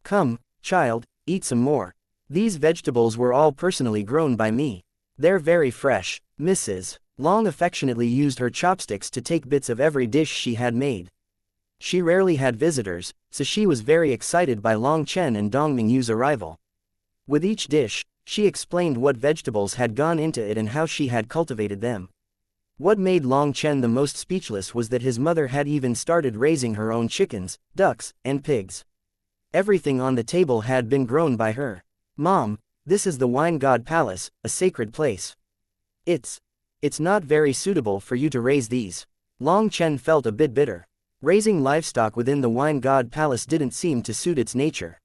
Come, child, eat some more. These vegetables were all personally grown by me. They're very fresh, Mrs. Long affectionately used her chopsticks to take bits of every dish she had made. She rarely had visitors, so she was very excited by Long Chen and Dong Mingyu's arrival. With each dish, she explained what vegetables had gone into it and how she had cultivated them. What made Long Chen the most speechless was that his mother had even started raising her own chickens, ducks, and pigs. Everything on the table had been grown by her. Mom, this is the Wine God Palace, a sacred place. It's not very suitable for you to raise these. Long Chen felt a bit bitter. Raising livestock within the Wine God Palace didn't seem to suit its nature.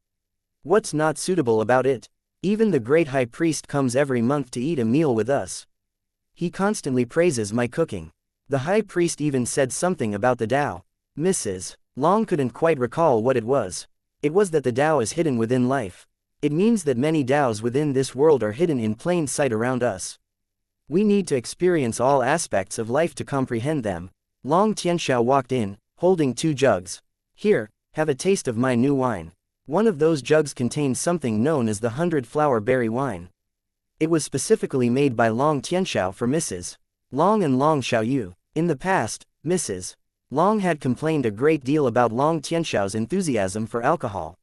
What's not suitable about it? Even the great high priest comes every month to eat a meal with us. He constantly praises my cooking. The high priest even said something about the Tao. Mrs. Long couldn't quite recall what it was. It was that the Tao is hidden within life. It means that many Taos within this world are hidden in plain sight around us. We need to experience all aspects of life to comprehend them. Long Tianxiao walked in, holding 2 jugs. Here, have a taste of my new wine. One of those jugs contains something known as the 100-flower berry wine. It was specifically made by Long Tianxiao for Mrs. Long and Long Xiaoyu. In the past, Mrs. Long had complained a great deal about Long Tianxiao's enthusiasm for alcohol.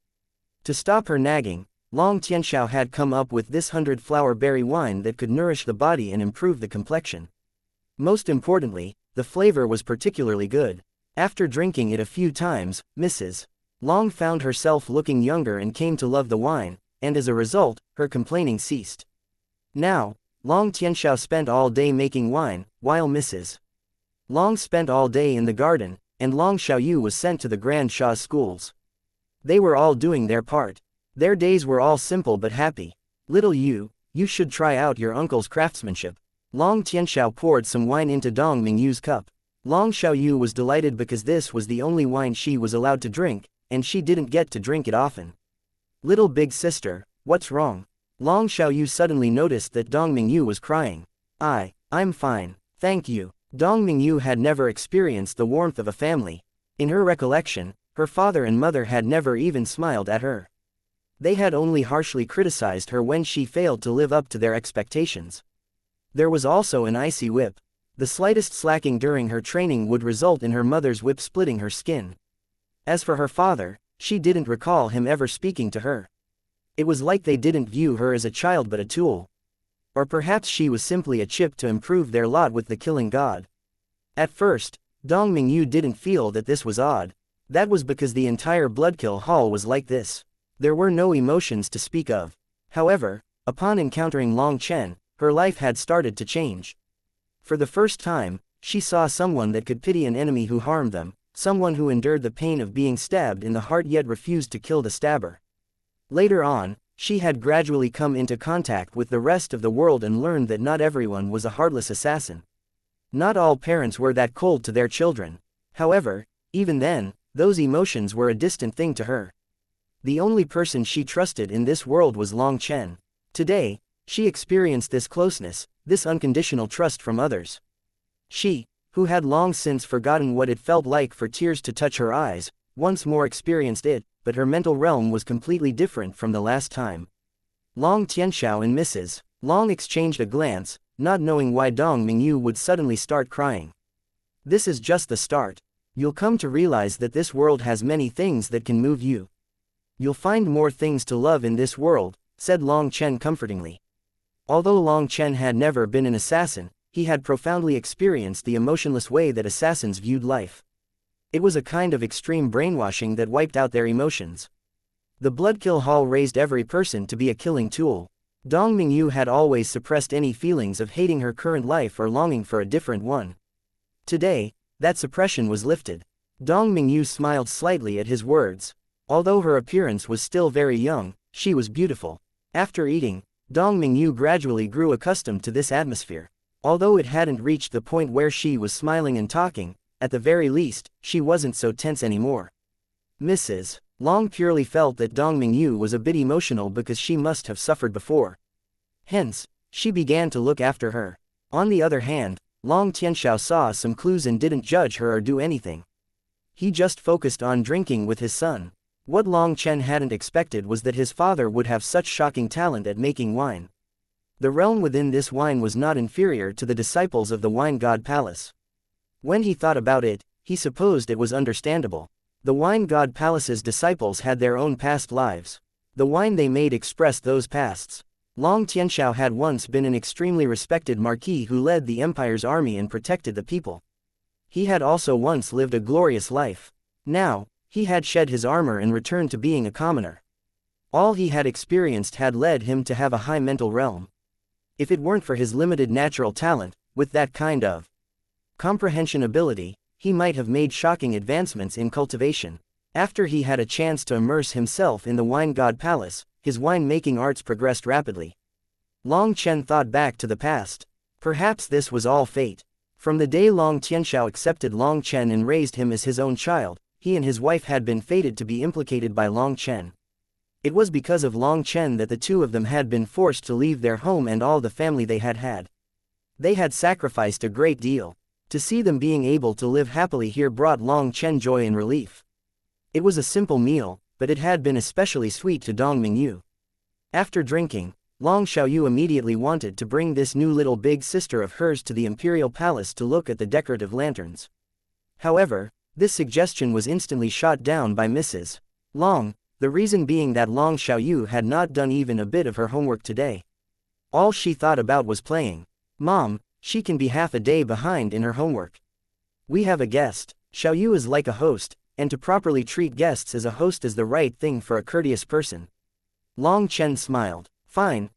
To stop her nagging, Long Tianxiao had come up with this 100-flower berry wine that could nourish the body and improve the complexion. Most importantly, the flavor was particularly good. After drinking it a few times, Mrs. Long found herself looking younger and came to love the wine, and as a result, her complaining ceased. Now, Long Tianxiao spent all day making wine, while Mrs. Long spent all day in the garden, and Long Xiaoyu was sent to the Grand Shah's schools. They were all doing their part. Their days were all simple but happy. Little you should try out your uncle's craftsmanship. Long Tianxiao poured some wine into Dong Mingyu's cup. Long Xiaoyu was delighted because this was the only wine she was allowed to drink, and she didn't get to drink it often. Little big sister, what's wrong? Long Xiaoyu suddenly noticed that Dong Mingyu was crying. I'm fine, thank you. Dong Mingyu had never experienced the warmth of a family. In her recollection, her father and mother had never even smiled at her. They had only harshly criticized her when she failed to live up to their expectations. There was also an icy whip. The slightest slacking during her training would result in her mother's whip splitting her skin. As for her father, she didn't recall him ever speaking to her. It was like they didn't view her as a child but a tool. Or perhaps she was simply a chip to improve their lot with the killing god. At first, Dong Mingyu didn't feel that this was odd. That was because the entire Bloodkill Hall was like this. There were no emotions to speak of. However, upon encountering Long Chen, her life had started to change. For the first time, she saw someone that could pity an enemy who harmed them, someone who endured the pain of being stabbed in the heart yet refused to kill the stabber. Later on, she had gradually come into contact with the rest of the world and learned that not everyone was a heartless assassin. Not all parents were that cold to their children. However, even then, those emotions were a distant thing to her. The only person she trusted in this world was Long Chen. Today, she experienced this closeness, this unconditional trust from others. She, who had long since forgotten what it felt like for tears to touch her eyes, once more experienced it, but her mental realm was completely different from the last time. Long Tianxiao and Mrs. Long exchanged a glance, not knowing why Dong Mingyu would suddenly start crying. This is just the start. You'll come to realize that this world has many things that can move you. You'll find more things to love in this world, said Long Chen comfortingly. Although Long Chen had never been an assassin, he had profoundly experienced the emotionless way that assassins viewed life. It was a kind of extreme brainwashing that wiped out their emotions. The Bloodkill Hall raised every person to be a killing tool. Dong Mingyu had always suppressed any feelings of hating her current life or longing for a different one. Today, that suppression was lifted. Dong Mingyu smiled slightly at his words. Although her appearance was still very young, she was beautiful. After eating, Dong Mingyu gradually grew accustomed to this atmosphere. Although it hadn't reached the point where she was smiling and talking, at the very least, she wasn't so tense anymore. Mrs. Long purely felt that Dong Mingyu was a bit emotional because she must have suffered before. Hence, she began to look after her. On the other hand, Long Tianxiao saw some clues and didn't judge her or do anything. He just focused on drinking with his son. What Long Chen hadn't expected was that his father would have such shocking talent at making wine. The realm within this wine was not inferior to the disciples of the wine god palace. When he thought about it, he supposed it was understandable. The wine god palace's disciples had their own past lives. The wine they made expressed those pasts. Long Tianxiao had once been an extremely respected marquis who led the empire's army and protected the people. He had also once lived a glorious life. Now, he had shed his armor and returned to being a commoner. All he had experienced had led him to have a high mental realm. If it weren't for his limited natural talent, with that kind of comprehension ability, he might have made shocking advancements in cultivation. After he had a chance to immerse himself in the wine god palace, his wine-making arts progressed rapidly. Long Chen thought back to the past. Perhaps this was all fate. From the day Long Tianxiao accepted Long Chen and raised him as his own child, he and his wife had been fated to be implicated by Long Chen. It was because of Long Chen that the two of them had been forced to leave their home and all the family they had had. They had sacrificed a great deal. To see them being able to live happily here brought Long Chen joy and relief. It was a simple meal, but it had been especially sweet to Dong Mingyu. After drinking, Long Xiaoyu immediately wanted to bring this new little big sister of hers to the imperial palace to look at the decorative lanterns. However, this suggestion was instantly shot down by Mrs. Long, the reason being that Long Xiaoyu had not done even a bit of her homework today. All she thought about was playing. Mom, she can be half a day behind in her homework. We have a guest. Xiaoyu is like a host, and to properly treat guests as a host is the right thing for a courteous person. Long Chen smiled. Fine,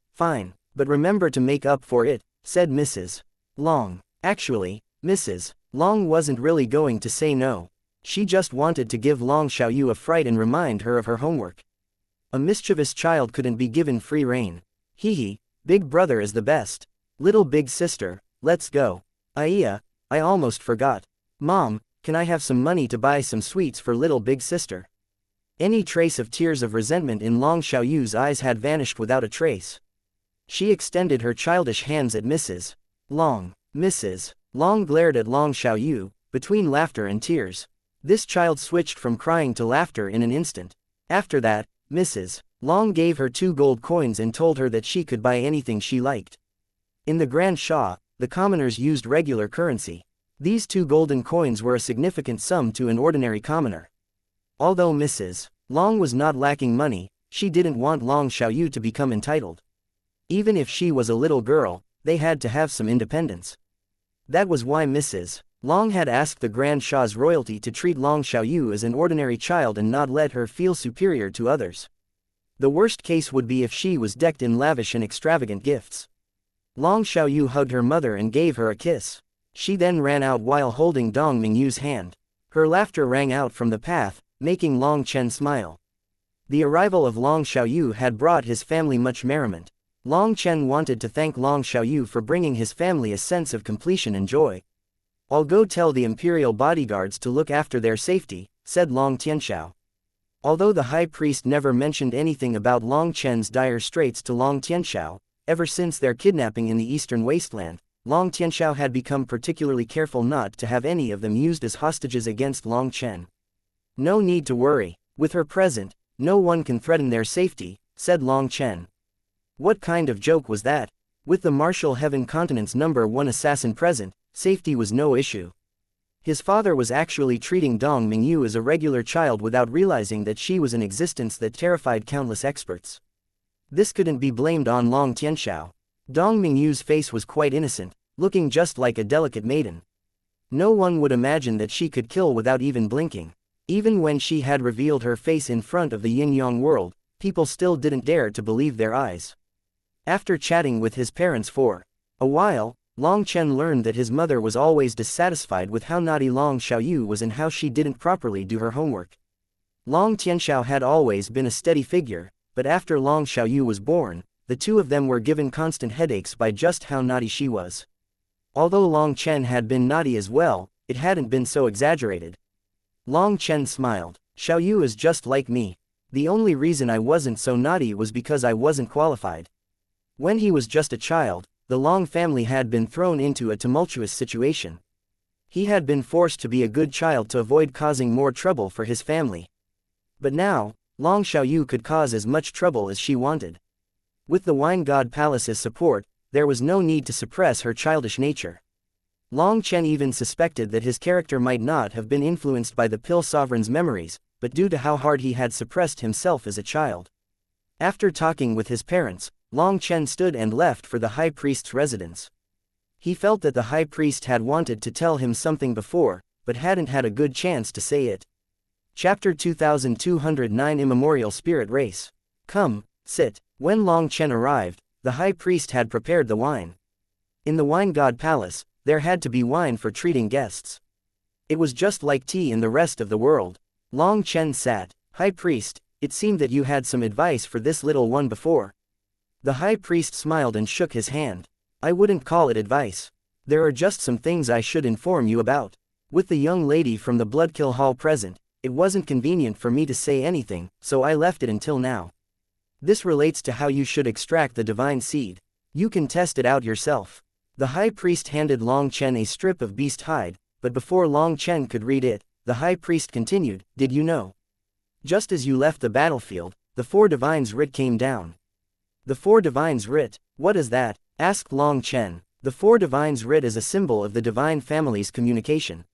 but remember to make up for it, said Mrs. Long. Actually, Mrs. Long wasn't really going to say no. She just wanted to give Long Xiaoyu a fright and remind her of her homework. A mischievous child couldn't be given free rein. Hee, big brother is the best. Little big sister, let's go. I almost forgot. Mom, can I have some money to buy some sweets for little big sister? Any trace of tears of resentment in Long Xiaoyu's eyes had vanished without a trace. She extended her childish hands at Mrs. Long. Mrs. Long glared at Long Xiaoyu, between laughter and tears. This child switched from crying to laughter in an instant. After that, Mrs. Long gave her 2 gold coins and told her that she could buy anything she liked. In the Grand Shah, the commoners used regular currency. These 2 golden coins were a significant sum to an ordinary commoner. Although Mrs. Long was not lacking money, she didn't want Long Xiaoyu to become entitled. Even if she was a little girl, they had to have some independence. That was why Mrs. Long had asked the Grand Shah's royalty to treat Long Xiaoyu as an ordinary child and not let her feel superior to others. The worst case would be if she was decked in lavish and extravagant gifts. Long Xiaoyu hugged her mother and gave her a kiss. She then ran out while holding Dong Mingyu's hand. Her laughter rang out from the path, making Long Chen smile. The arrival of Long Xiaoyu had brought his family much merriment. Long Chen wanted to thank Long Xiaoyu for bringing his family a sense of completion and joy. I'll go tell the imperial bodyguards to look after their safety, said Long Tianxiao. Although the high priest never mentioned anything about Long Chen's dire straits to Long Tianxiao, ever since their kidnapping in the eastern wasteland, Long Tianxiao had become particularly careful not to have any of them used as hostages against Long Chen. No need to worry. With her present, no one can threaten their safety, said Long Chen. What kind of joke was that? With the Martial Heaven Continent's #1 assassin present, safety was no issue. His father was actually treating Dong Mingyu as a regular child without realizing that she was an existence that terrified countless experts. This couldn't be blamed on Long Tianxiao. Dong Mingyu's face was quite innocent, looking just like a delicate maiden. No one would imagine that she could kill without even blinking. Even when she had revealed her face in front of the yin-yang world, people still didn't dare to believe their eyes. After chatting with his parents for a while, Long Chen learned that his mother was always dissatisfied with how naughty Long Xiaoyu was and how she didn't properly do her homework. Long Tianxiao had always been a steady figure, but after Long Xiaoyu was born, the two of them were given constant headaches by just how naughty she was. Although Long Chen had been naughty as well, it hadn't been so exaggerated. Long Chen smiled. Xiaoyu is just like me. The only reason I wasn't so naughty was because I wasn't qualified. When he was just a child, the Long family had been thrown into a tumultuous situation. He had been forced to be a good child to avoid causing more trouble for his family. But now, Long Xiaoyu could cause as much trouble as she wanted. With the Wine God Palace's support, there was no need to suppress her childish nature. Long Chen even suspected that his character might not have been influenced by the Pill Sovereign's memories, but due to how hard he had suppressed himself as a child. After talking with his parents, Long Chen stood and left for the High Priest's residence. He felt that the High Priest had wanted to tell him something before, but hadn't had a good chance to say it. Chapter 2209 Immemorial Spirit Race. Come, sit. When Long Chen arrived, the High Priest had prepared the wine. In the Wine God Palace, there had to be wine for treating guests. It was just like tea in the rest of the world. Long Chen sat. High Priest, it seemed that you had some advice for this little one before. The High Priest smiled and shook his hand. I wouldn't call it advice. There are just some things I should inform you about. With the young lady from the Bloodkill Hall present, it wasn't convenient for me to say anything, so I left it until now. This relates to how you should extract the divine seed. You can test it out yourself. The High Priest handed Long Chen a strip of beast hide, but before Long Chen could read it, the High Priest continued, did you know? Just as you left the battlefield, the 4 Divines Writ came down. The 4 Divines Writ, what is that? Asked Long Chen. The 4 Divines Writ is a symbol of the divine family's communication.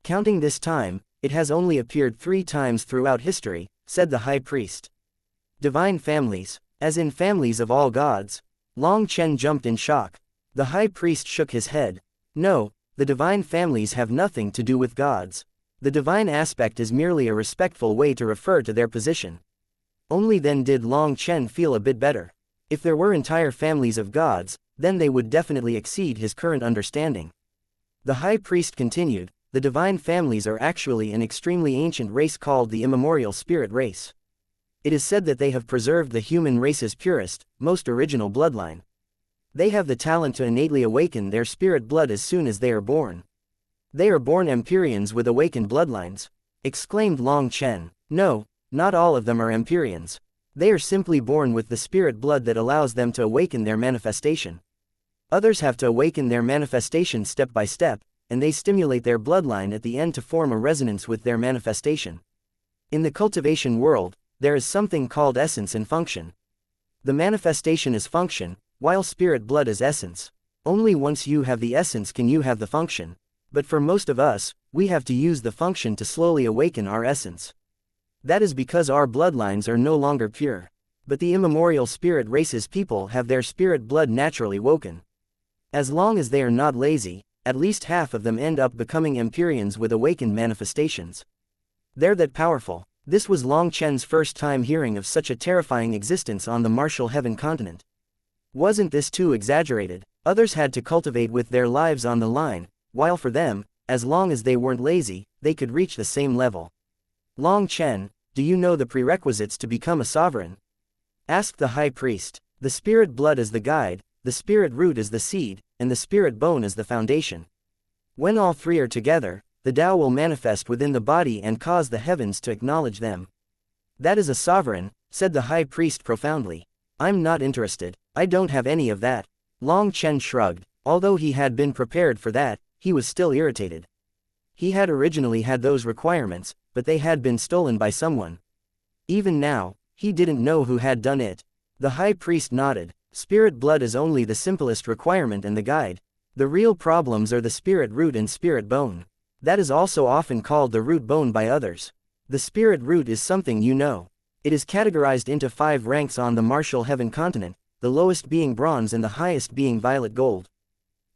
Counting this time, it has only appeared 3 times throughout history, said the High Priest. Divine families, as in families of all gods? Long Chen jumped in shock. The High Priest shook his head. No, the divine families have nothing to do with gods. The divine aspect is merely a respectful way to refer to their position. Only then did Long Chen feel a bit better. If there were entire families of gods, then they would definitely exceed his current understanding. The High Priest continued, the divine families are actually an extremely ancient race called the Immemorial Spirit Race. It is said that they have preserved the human race's purest, most original bloodline. They have the talent to innately awaken their spirit blood as soon as they are born. They are born Empyreans with awakened bloodlines, exclaimed Long Chen. No, not all of them are Empyreans. They are simply born with the spirit blood that allows them to awaken their manifestation. Others have to awaken their manifestation step by step, and they stimulate their bloodline at the end to form a resonance with their manifestation. In the cultivation world, there is something called essence and function. The manifestation is function, while spirit blood is essence. Only once you have the essence can you have the function. But for most of us, we have to use the function to slowly awaken our essence. That is because our bloodlines are no longer pure. But the immemorial spirit race's people have their spirit blood naturally woken. As long as they are not lazy, at least half of them end up becoming Empyreans with awakened manifestations. They're that powerful. This was Long Chen's first time hearing of such a terrifying existence on the Martial Heaven continent. Wasn't this too exaggerated? Others had to cultivate with their lives on the line, while for them, as long as they weren't lazy, they could reach the same level. Long Chen, do you know the prerequisites to become a sovereign? Asked the High Priest. The spirit blood is the guide, the spirit root is the seed, and the spirit bone is the foundation. When all 3 are together, the Tao will manifest within the body and cause the heavens to acknowledge them. That is a sovereign, said the high priest profoundly. I'm not interested. I don't have any of that. Long Chen shrugged. Although he had been prepared for that, he was still irritated. He had originally had those requirements, but they had been stolen by someone. Even now, he didn't know who had done it. The high priest nodded. Spirit blood is only the simplest requirement and the guide. The real problems are the spirit root and spirit bone. That is also often called the root bone by others. The spirit root is something you know. It is categorized into 5 ranks on the martial heaven continent, the lowest being bronze and the highest being violet gold.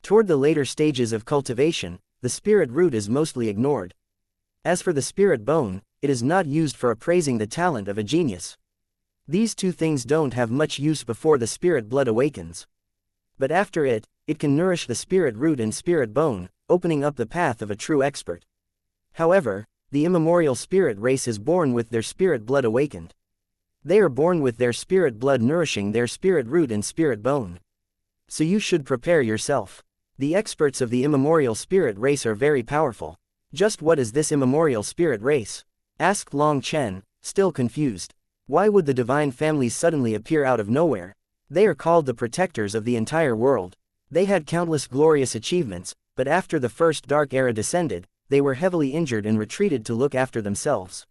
Toward the later stages of cultivation, the spirit root is mostly ignored. As for the spirit bone, it is not used for appraising the talent of a genius. These 2 things don't have much use before the spirit blood awakens. But after it can nourish the spirit root and spirit bone, opening up the path of a true expert. However, the immemorial spirit race is born with their spirit blood awakened. They are born with their spirit blood nourishing their spirit root and spirit bone. So you should prepare yourself. The experts of the immemorial spirit race are very powerful. Just what is this immemorial spirit race? Asked Long Chen, still confused. Why would the divine families suddenly appear out of nowhere? They are called the protectors of the entire world. They had countless glorious achievements, but after the first dark era descended, they were heavily injured and retreated to look after themselves.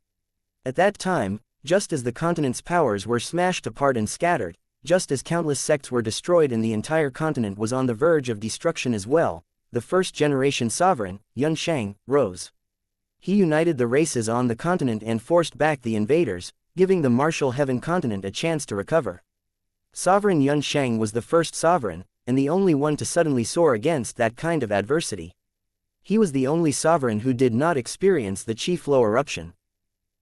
At that time, just as the continent's powers were smashed apart and scattered, just as countless sects were destroyed and the entire continent was on the verge of destruction as well, the first-generation sovereign, xianxia, rose. He united the races on the continent and forced back the invaders, giving the martial heaven continent a chance to recover. Sovereign xianxia was the first sovereign, and the only one to suddenly soar against that kind of adversity. He was the only sovereign who did not experience the chi flow eruption.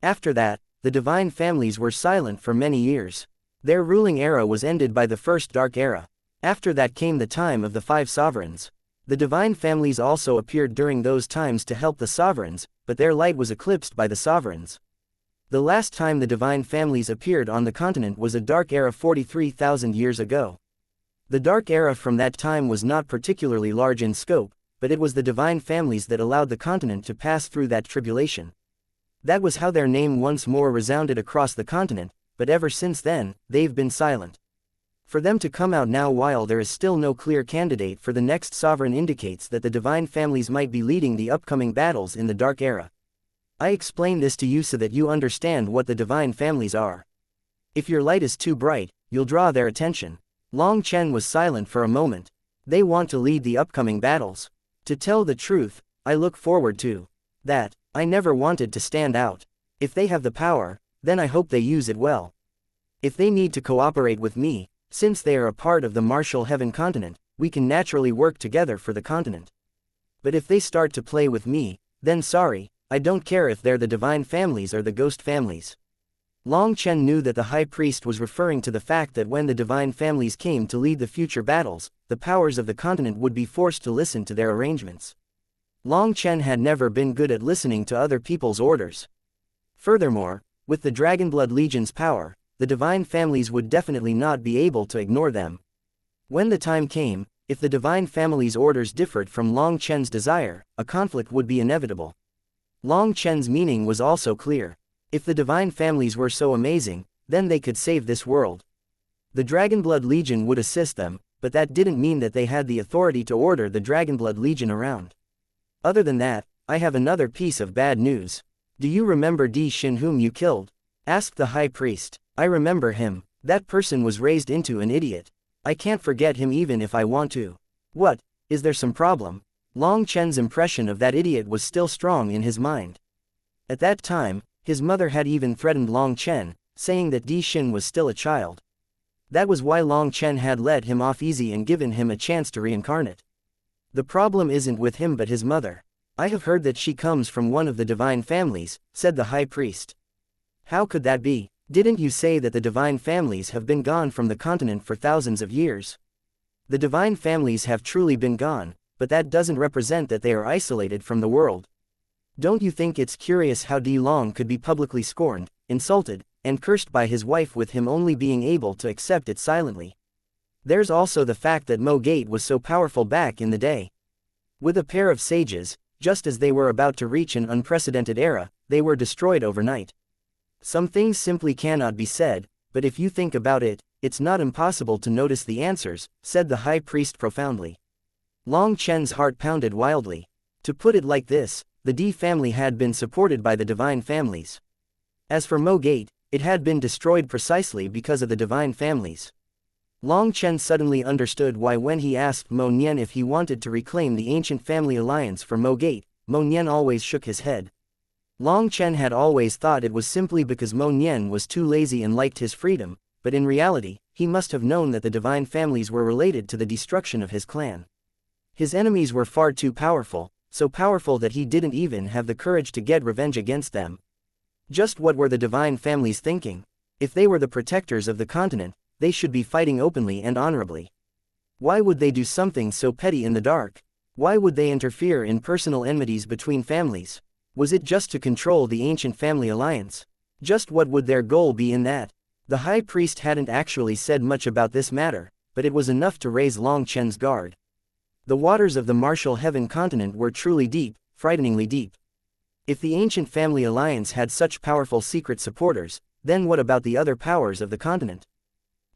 After that, the divine families were silent for many years. Their ruling era was ended by the first dark era. After that came the time of the 5 sovereigns. The divine families also appeared during those times to help the sovereigns, but their light was eclipsed by the sovereigns. The last time the divine families appeared on the continent was a dark era 43,000 years ago. The dark era from that time was not particularly large in scope, but it was the divine families that allowed the continent to pass through that tribulation. That was how their name once more resounded across the continent, but ever since then, they've been silent. For them to come out now while there is still no clear candidate for the next sovereign indicates that the divine families might be leading the upcoming battles in the dark era. I explain this to you so that you understand what the divine families are. If your light is too bright, you'll draw their attention. Long Chen was silent for a moment. They want to lead the upcoming battles. To tell the truth, I look forward to that. I never wanted to stand out. If they have the power, then I hope they use it well. If they need to cooperate with me, since they are a part of the martial heaven continent, we can naturally work together for the continent. But if they start to play with me, then sorry, I don't care if they're the divine families or the ghost families. Long Chen knew that the high priest was referring to the fact that when the divine families came to lead the future battles, the powers of the continent would be forced to listen to their arrangements. Long Chen had never been good at listening to other people's orders. Furthermore, with the Dragonblood Legion's power, the divine families would definitely not be able to ignore them. When the time came, if the divine family's orders differed from Long Chen's desire, a conflict would be inevitable. Long Chen's meaning was also clear. If the divine families were so amazing, then they could save this world. The Dragonblood Legion would assist them, but that didn't mean that they had the authority to order the Dragonblood Legion around. Other than that, I have another piece of bad news. Do you remember Di Xin whom you killed? Asked the high priest. I remember him. That person was raised into an idiot. I can't forget him even if I want to. What? Is there some problem? Long Chen's impression of that idiot was still strong in his mind. At that time, his mother had even threatened Long Chen, saying that Di Xin was still a child. That was why Long Chen had let him off easy and given him a chance to reincarnate. The problem isn't with him but his mother. I have heard that she comes from one of the divine families, said the high priest. How could that be? Didn't you say that the divine families have been gone from the continent for thousands of years? The divine families have truly been gone, but that doesn't represent that they are isolated from the world. Don't you think it's curious how Di Long could be publicly scorned, insulted, and cursed by his wife with him only being able to accept it silently? There's also the fact that Mo Gate was so powerful back in the day. With a pair of sages, just as they were about to reach an unprecedented era, they were destroyed overnight. Some things simply cannot be said, but if you think about it, it's not impossible to notice the answers, said the high priest profoundly. Long Chen's heart pounded wildly. To put it like this, the D family had been supported by the divine families. As for Mo Gate, it had been destroyed precisely because of the divine families. Long Chen suddenly understood why when he asked Mo Nian if he wanted to reclaim the ancient family alliance for Mo Gate, Mo Nian always shook his head. Long Chen had always thought it was simply because Mo Nian was too lazy and liked his freedom, but in reality, he must have known that the divine families were related to the destruction of his clan. His enemies were far too powerful, so powerful that he didn't even have the courage to get revenge against them. Just what were the divine families thinking? If they were the protectors of the continent, they should be fighting openly and honorably. Why would they do something so petty in the dark? Why would they interfere in personal enmities between families? Was it just to control the ancient family alliance? Just what would their goal be in that? The high priest hadn't actually said much about this matter, but it was enough to raise Long Chen's guard. The waters of the martial heaven continent were truly deep, frighteningly deep. If the ancient family alliance had such powerful secret supporters, then what about the other powers of the continent?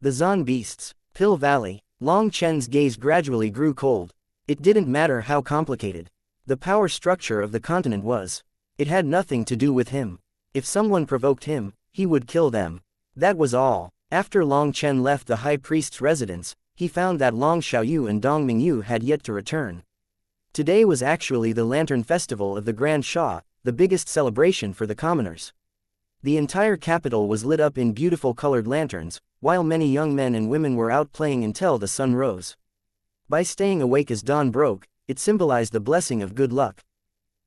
The Zan beasts, Pill Valley. Long Chen's gaze gradually grew cold. It didn't matter how complicated the power structure of the continent was. It had nothing to do with him. If someone provoked him, he would kill them. That was all. After Long Chen left the high priest's residence, he found that Long Xiaoyu and Dong Mingyu had yet to return. Today was actually the Lantern Festival of the Grand Shah, the biggest celebration for the commoners. The entire capital was lit up in beautiful colored lanterns, while many young men and women were out playing until the sun rose. By staying awake as dawn broke, it symbolized the blessing of good luck.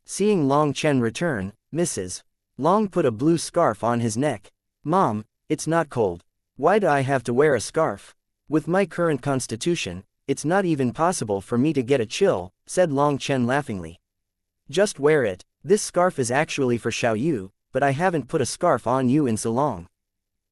Seeing Long Chen return, Mrs. Long put a blue scarf on his neck. "Mom, it's not cold. Why do I have to wear a scarf? With my current constitution, it's not even possible for me to get a chill," said Long Chen laughingly. "Just wear it. This scarf is actually for Xiaoyu, but I haven't put a scarf on you in so long.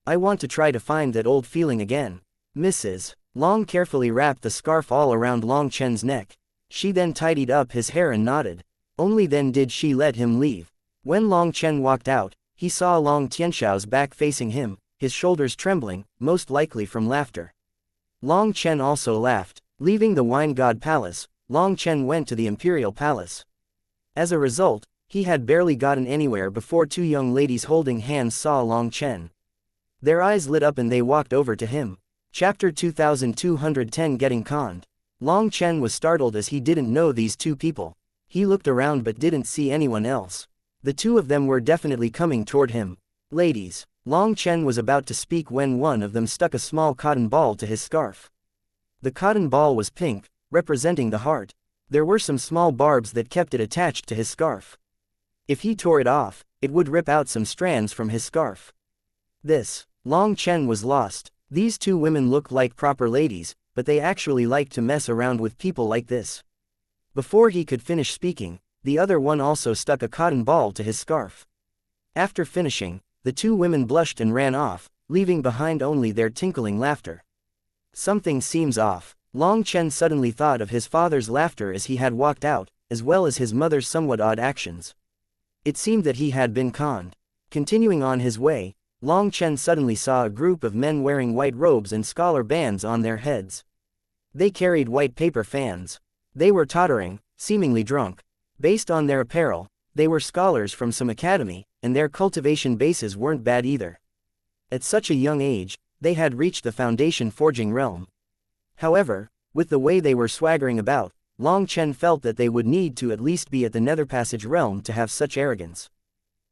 I want to try to find that old feeling again." Mrs. Long carefully wrapped the scarf all around Long Chen's neck. She then tidied up his hair and nodded. Only then did she let him leave. When Long Chen walked out, he saw Long Tianxiao's back facing him, his shoulders trembling, most likely from laughter. Long Chen also laughed. Leaving the Wine God Palace, Long Chen went to the Imperial Palace. As a result, he had barely gotten anywhere before two young ladies holding hands saw Long Chen. Their eyes lit up and they walked over to him. Chapter 2210 Getting Conned. Long Chen was startled as he didn't know these two people. He looked around but didn't see anyone else. The two of them were definitely coming toward him. "Ladies." Long Chen was about to speak when one of them stuck a small cotton ball to his scarf. The cotton ball was pink, representing the heart. There were some small barbs that kept it attached to his scarf. If he tore it off, it would rip out some strands from his scarf. Long Chen was lost. These two women looked like proper ladies, but they actually liked to mess around with people like this. Before he could finish speaking, the other one also stuck a cotton ball to his scarf. After finishing, the two women blushed and ran off, leaving behind only their tinkling laughter. Something seems off. Long Chen suddenly thought of his father's laughter as he had walked out, as well as his mother's somewhat odd actions. It seemed that he had been conned. Continuing on his way, Long Chen suddenly saw a group of men wearing white robes and scholar bands on their heads. They carried white paper fans. They were tottering, seemingly drunk. Based on their apparel, they were scholars from some academy, and their cultivation bases weren't bad either. At such a young age, they had reached the foundation forging realm. However, with the way they were swaggering about, Long Chen felt that they would need to at least be at the Nether Passage realm to have such arrogance.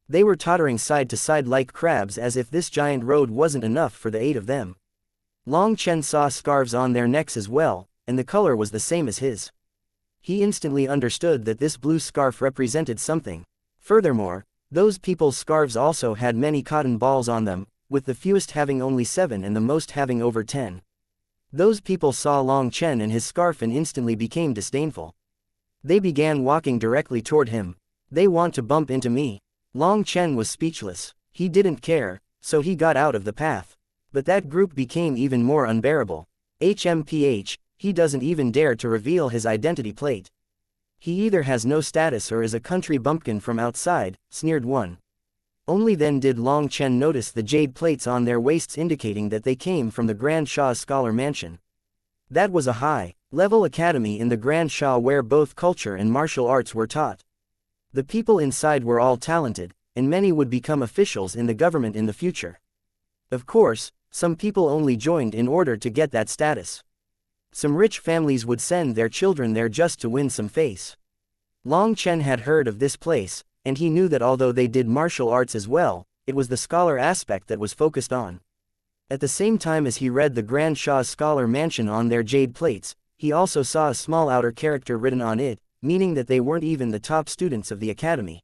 They were tottering side to side like crabs as if this giant road wasn't enough for the 8 of them. Long Chen saw scarves on their necks as well, and the color was the same as his. He instantly understood that this blue scarf represented something. Furthermore, those people's scarves also had many cotton balls on them, with the fewest having only 7 and the most having over 10. Those people saw Long Chen and his scarf and instantly became disdainful. They began walking directly toward him. "They want to bump into me." Long Chen was speechless. He didn't care, so he got out of the path. But that group became even more unbearable. HMPH, he doesn't even dare to reveal his identity plate. He either has no status or is a country bumpkin from outside, sneered one. Only then did Long Chen notice the jade plates on their waists indicating that they came from the Grand Shah's scholar mansion. That was a high-level academy in the Grand Shah where both culture and martial arts were taught. The people inside were all talented, and many would become officials in the government in the future. Of course, some people only joined in order to get that status. Some rich families would send their children there just to win some face. Long Chen had heard of this place, and he knew that although they did martial arts as well, it was the scholar aspect that was focused on. At the same time as he read the Grand Shah's scholar mansion on their jade plates, he also saw a small outer character written on it, meaning that they weren't even the top students of the academy.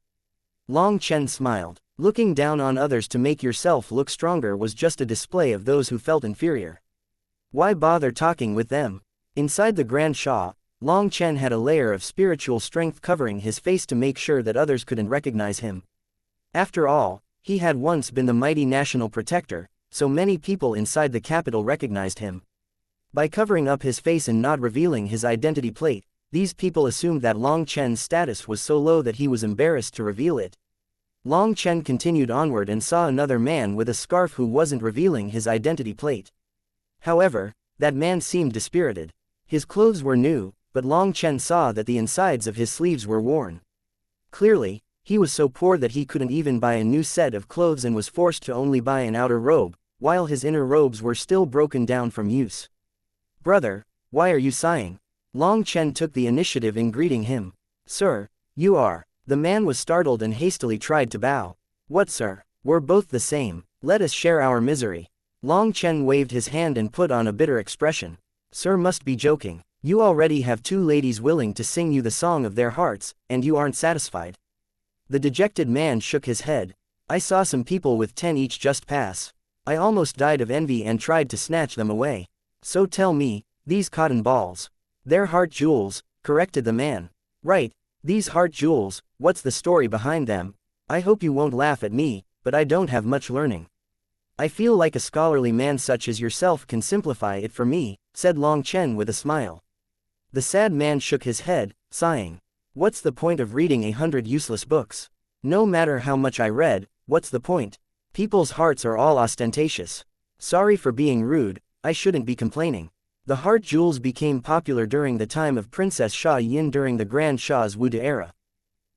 Long Chen smiled. Looking down on others to make yourself look stronger was just a display of those who felt inferior. Why bother talking with them? Inside the Grand Shah, Long Chen had a layer of spiritual strength covering his face to make sure that others couldn't recognize him. After all, he had once been the mighty national protector, so many people inside the capital recognized him. By covering up his face and not revealing his identity plate, these people assumed that Long Chen's status was so low that he was embarrassed to reveal it. Long Chen continued onward and saw another man with a scarf who wasn't revealing his identity plate. However, that man seemed dispirited. His clothes were new, but Long Chen saw that the insides of his sleeves were worn. Clearly, he was so poor that he couldn't even buy a new set of clothes and was forced to only buy an outer robe, while his inner robes were still broken down from use. "Brother, why are you sighing?" Long Chen took the initiative in greeting him. "Sir, you are." The man was startled and hastily tried to bow. "What, sir? We're both the same. Let us share our misery." Long Chen waved his hand and put on a bitter expression. "Sir must be joking. You already have 2 ladies willing to sing you the song of their hearts, and you aren't satisfied." The dejected man shook his head. "I saw some people with 10 each just pass. I almost died of envy and tried to snatch them away. So tell me, these cotton balls." "They're heart jewels," corrected the man. "Right, these heart jewels, what's the story behind them? I hope you won't laugh at me, but I don't have much learning. I feel like a scholarly man such as yourself can simplify it for me," said Long Chen with a smile. The sad man shook his head, sighing. "What's the point of reading 100 useless books? No matter how much I read, what's the point? People's hearts are all ostentatious. Sorry for being rude, I shouldn't be complaining." The heart jewels became popular during the time of Princess Sha Yin during the Grand Shah's Wude era.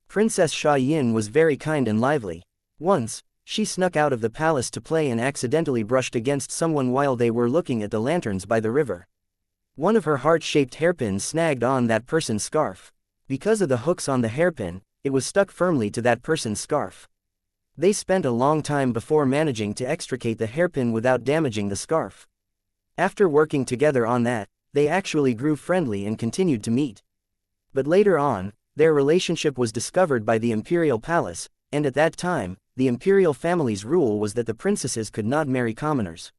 Princess Sha Yin was very kind and lively. Once, she snuck out of the palace to play and accidentally brushed against someone while they were looking at the lanterns by the river. One of her heart-shaped hairpins snagged on that person's scarf. Because of the hooks on the hairpin, it was stuck firmly to that person's scarf. They spent a long time before managing to extricate the hairpin without damaging the scarf. After working together on that, they actually grew friendly and continued to meet. But later on, their relationship was discovered by the imperial palace, and at that time, the imperial family's rule was that the princesses could not marry commoners.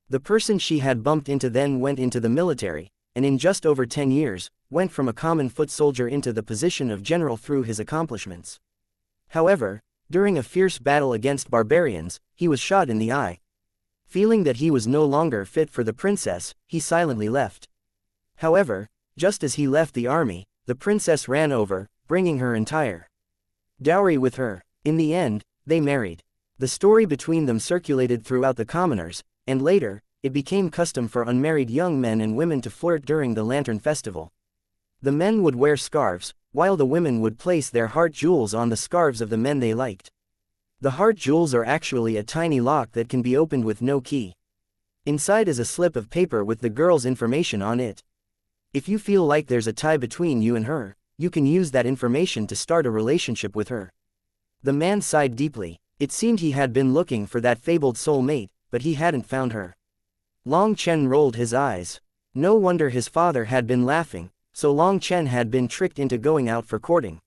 The person she had bumped into then went into the military, and in just over 10 years, went from a common foot soldier into the position of general through his accomplishments. However, during a fierce battle against barbarians, he was shot in the eye. Feeling that he was no longer fit for the princess, he silently left. However, just as he left the army, the princess ran over, bringing her entire dowry with her. In the end, they married. The story between them circulated throughout the commoners, and later, it became custom for unmarried young men and women to flirt during the Lantern Festival. The men would wear scarves, while the women would place their heart jewels on the scarves of the men they liked. The heart jewels are actually a tiny lock that can be opened with no key. Inside is a slip of paper with the girl's information on it. If you feel like there's a tie between you and her, you can use that information to start a relationship with her. The man sighed deeply. It seemed he had been looking for that fabled soulmate, but he hadn't found her. Long Chen rolled his eyes. No wonder his father had been laughing, so Long Chen had been tricked into going out for courting.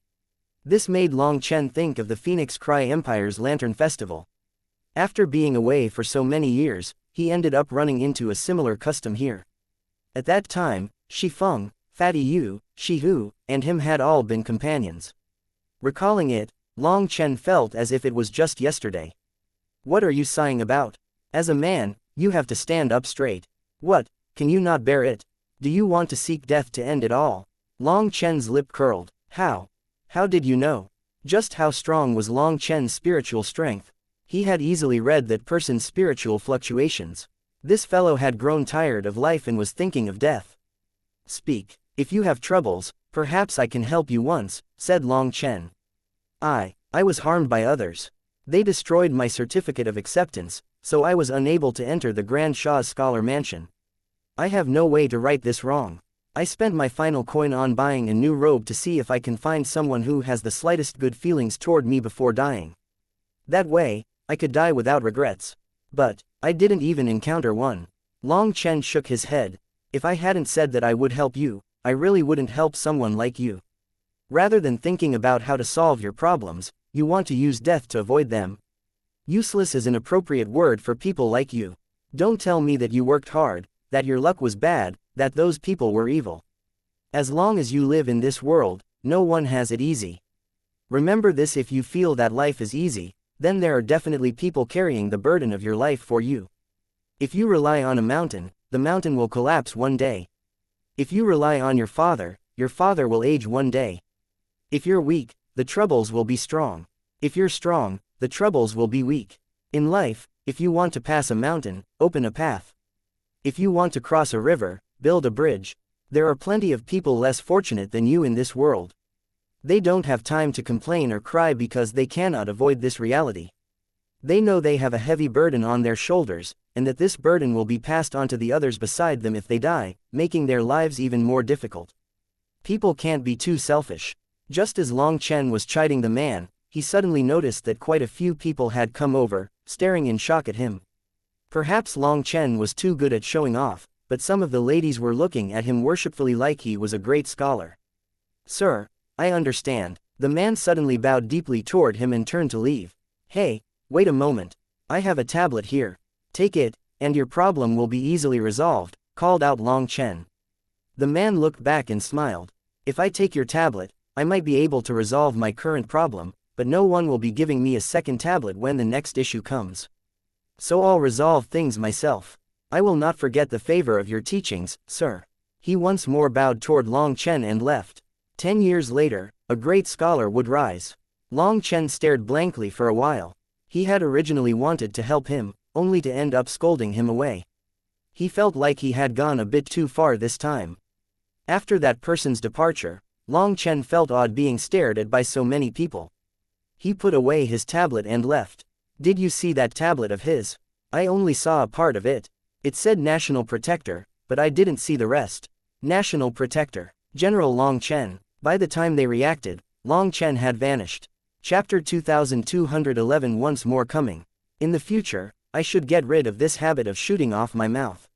This made Long Chen think of the Phoenix Cry Empire's Lantern Festival. After being away for so many years, he ended up running into a similar custom here. At that time, Shi Feng, Fatty Yu, Shi Hu, and him had all been companions. Recalling it, Long Chen felt as if it was just yesterday. "What are you sighing about? As a man, you have to stand up straight. What, can you not bear it? Do you want to seek death to end it all?" Long Chen's lip curled. How did you know? Just how strong was Long Chen's spiritual strength? He had easily read that person's spiritual fluctuations. This fellow had grown tired of life and was thinking of death. Speak. If you have troubles, perhaps I can help you once, said Long Chen. I was harmed by others. They destroyed my certificate of acceptance, so I was unable to enter the Grand Shah's scholar mansion. I have no way to right this wrong. I spent my final coin on buying a new robe to see if I can find someone who has the slightest good feelings toward me before dying. That way, I could die without regrets. But I didn't even encounter one. Long Chen shook his head. If I hadn't said that I would help you, I really wouldn't help someone like you. Rather than thinking about how to solve your problems, you want to use death to avoid them. Useless is an appropriate word for people like you. Don't tell me that you worked hard, that your luck was bad, that those people were evil. As long as you live in this world, no one has it easy. Remember this: if you feel that life is easy, then there are definitely people carrying the burden of your life for you. If you rely on a mountain, the mountain will collapse one day. If you rely on your father will age one day. If you're weak, the troubles will be strong. If you're strong, the troubles will be weak. In life, if you want to pass a mountain, open a path. If you want to cross a river, build a bridge. There are plenty of people less fortunate than you in this world. They don't have time to complain or cry because they cannot avoid this reality. They know they have a heavy burden on their shoulders, and that this burden will be passed on to the others beside them if they die, making their lives even more difficult. People can't be too selfish. Just as Long Chen was chiding the man, he suddenly noticed that quite a few people had come over, staring in shock at him. Perhaps Long Chen was too good at showing off, but some of the ladies were looking at him worshipfully like he was a great scholar. Sir, I understand. The man suddenly bowed deeply toward him and turned to leave. Hey, wait a moment. I have a tablet here. Take it, and your problem will be easily resolved, called out Long Chen. The man looked back and smiled. If I take your tablet, I might be able to resolve my current problem, but no one will be giving me a second tablet when the next issue comes. So I'll resolve things myself. I will not forget the favor of your teachings, sir. He once more bowed toward Long Chen and left. 10 years later, a great scholar would rise. Long Chen stared blankly for a while. He had originally wanted to help him, only to end up scolding him away. He felt like he had gone a bit too far this time. After that person's departure, Long Chen felt odd being stared at by so many people. He put away his tablet and left. Did you see that tablet of his? I only saw a part of it. It said National Protector, but I didn't see the rest. National Protector. General Long Chen. By the time they reacted, Long Chen had vanished. Chapter 2211. Once more coming. In the future, I should get rid of this habit of shooting off my mouth.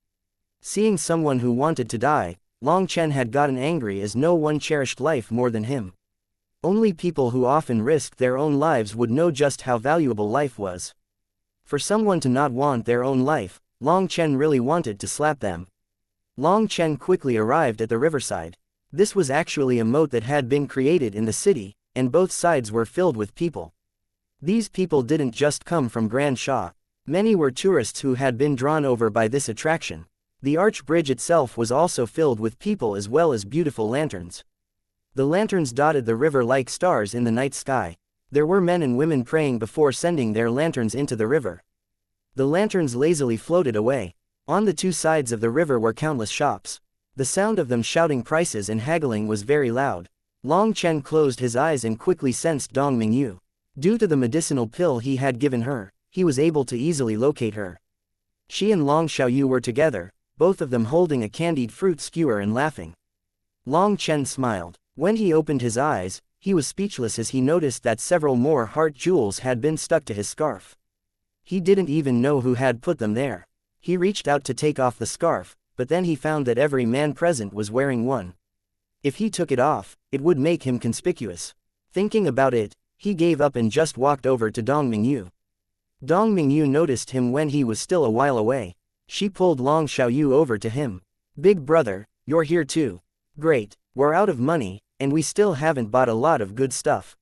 Seeing someone who wanted to die, Long Chen had gotten angry as no one cherished life more than him. Only people who often risked their own lives would know just how valuable life was. For someone to not want their own life, Long Chen really wanted to slap them. Long Chen quickly arrived at the riverside. This was actually a moat that had been created in the city, and both sides were filled with people. These people didn't just come from Grand Sha. Many were tourists who had been drawn over by this attraction. The arch bridge itself was also filled with people as well as beautiful lanterns. The lanterns dotted the river like stars in the night sky. There were men and women praying before sending their lanterns into the river. The lanterns lazily floated away. On the two sides of the river were countless shops. The sound of them shouting prices and haggling was very loud. Long Chen closed his eyes and quickly sensed Dong Mingyu. Due to the medicinal pill he had given her, he was able to easily locate her. She and Long Xiaoyu were together, both of them holding a candied fruit skewer and laughing. Long Chen smiled. When he opened his eyes, he was speechless as he noticed that several more heart jewels had been stuck to his scarf. He didn't even know who had put them there. He reached out to take off the scarf, but then he found that every man present was wearing one. If he took it off, it would make him conspicuous. Thinking about it, he gave up and just walked over to Dong Mingyu. Dong Mingyu noticed him when he was still a while away. She pulled Long Xiaoyu over to him. Big brother, you're here too. Great, we're out of money, and we still haven't bought a lot of good stuff.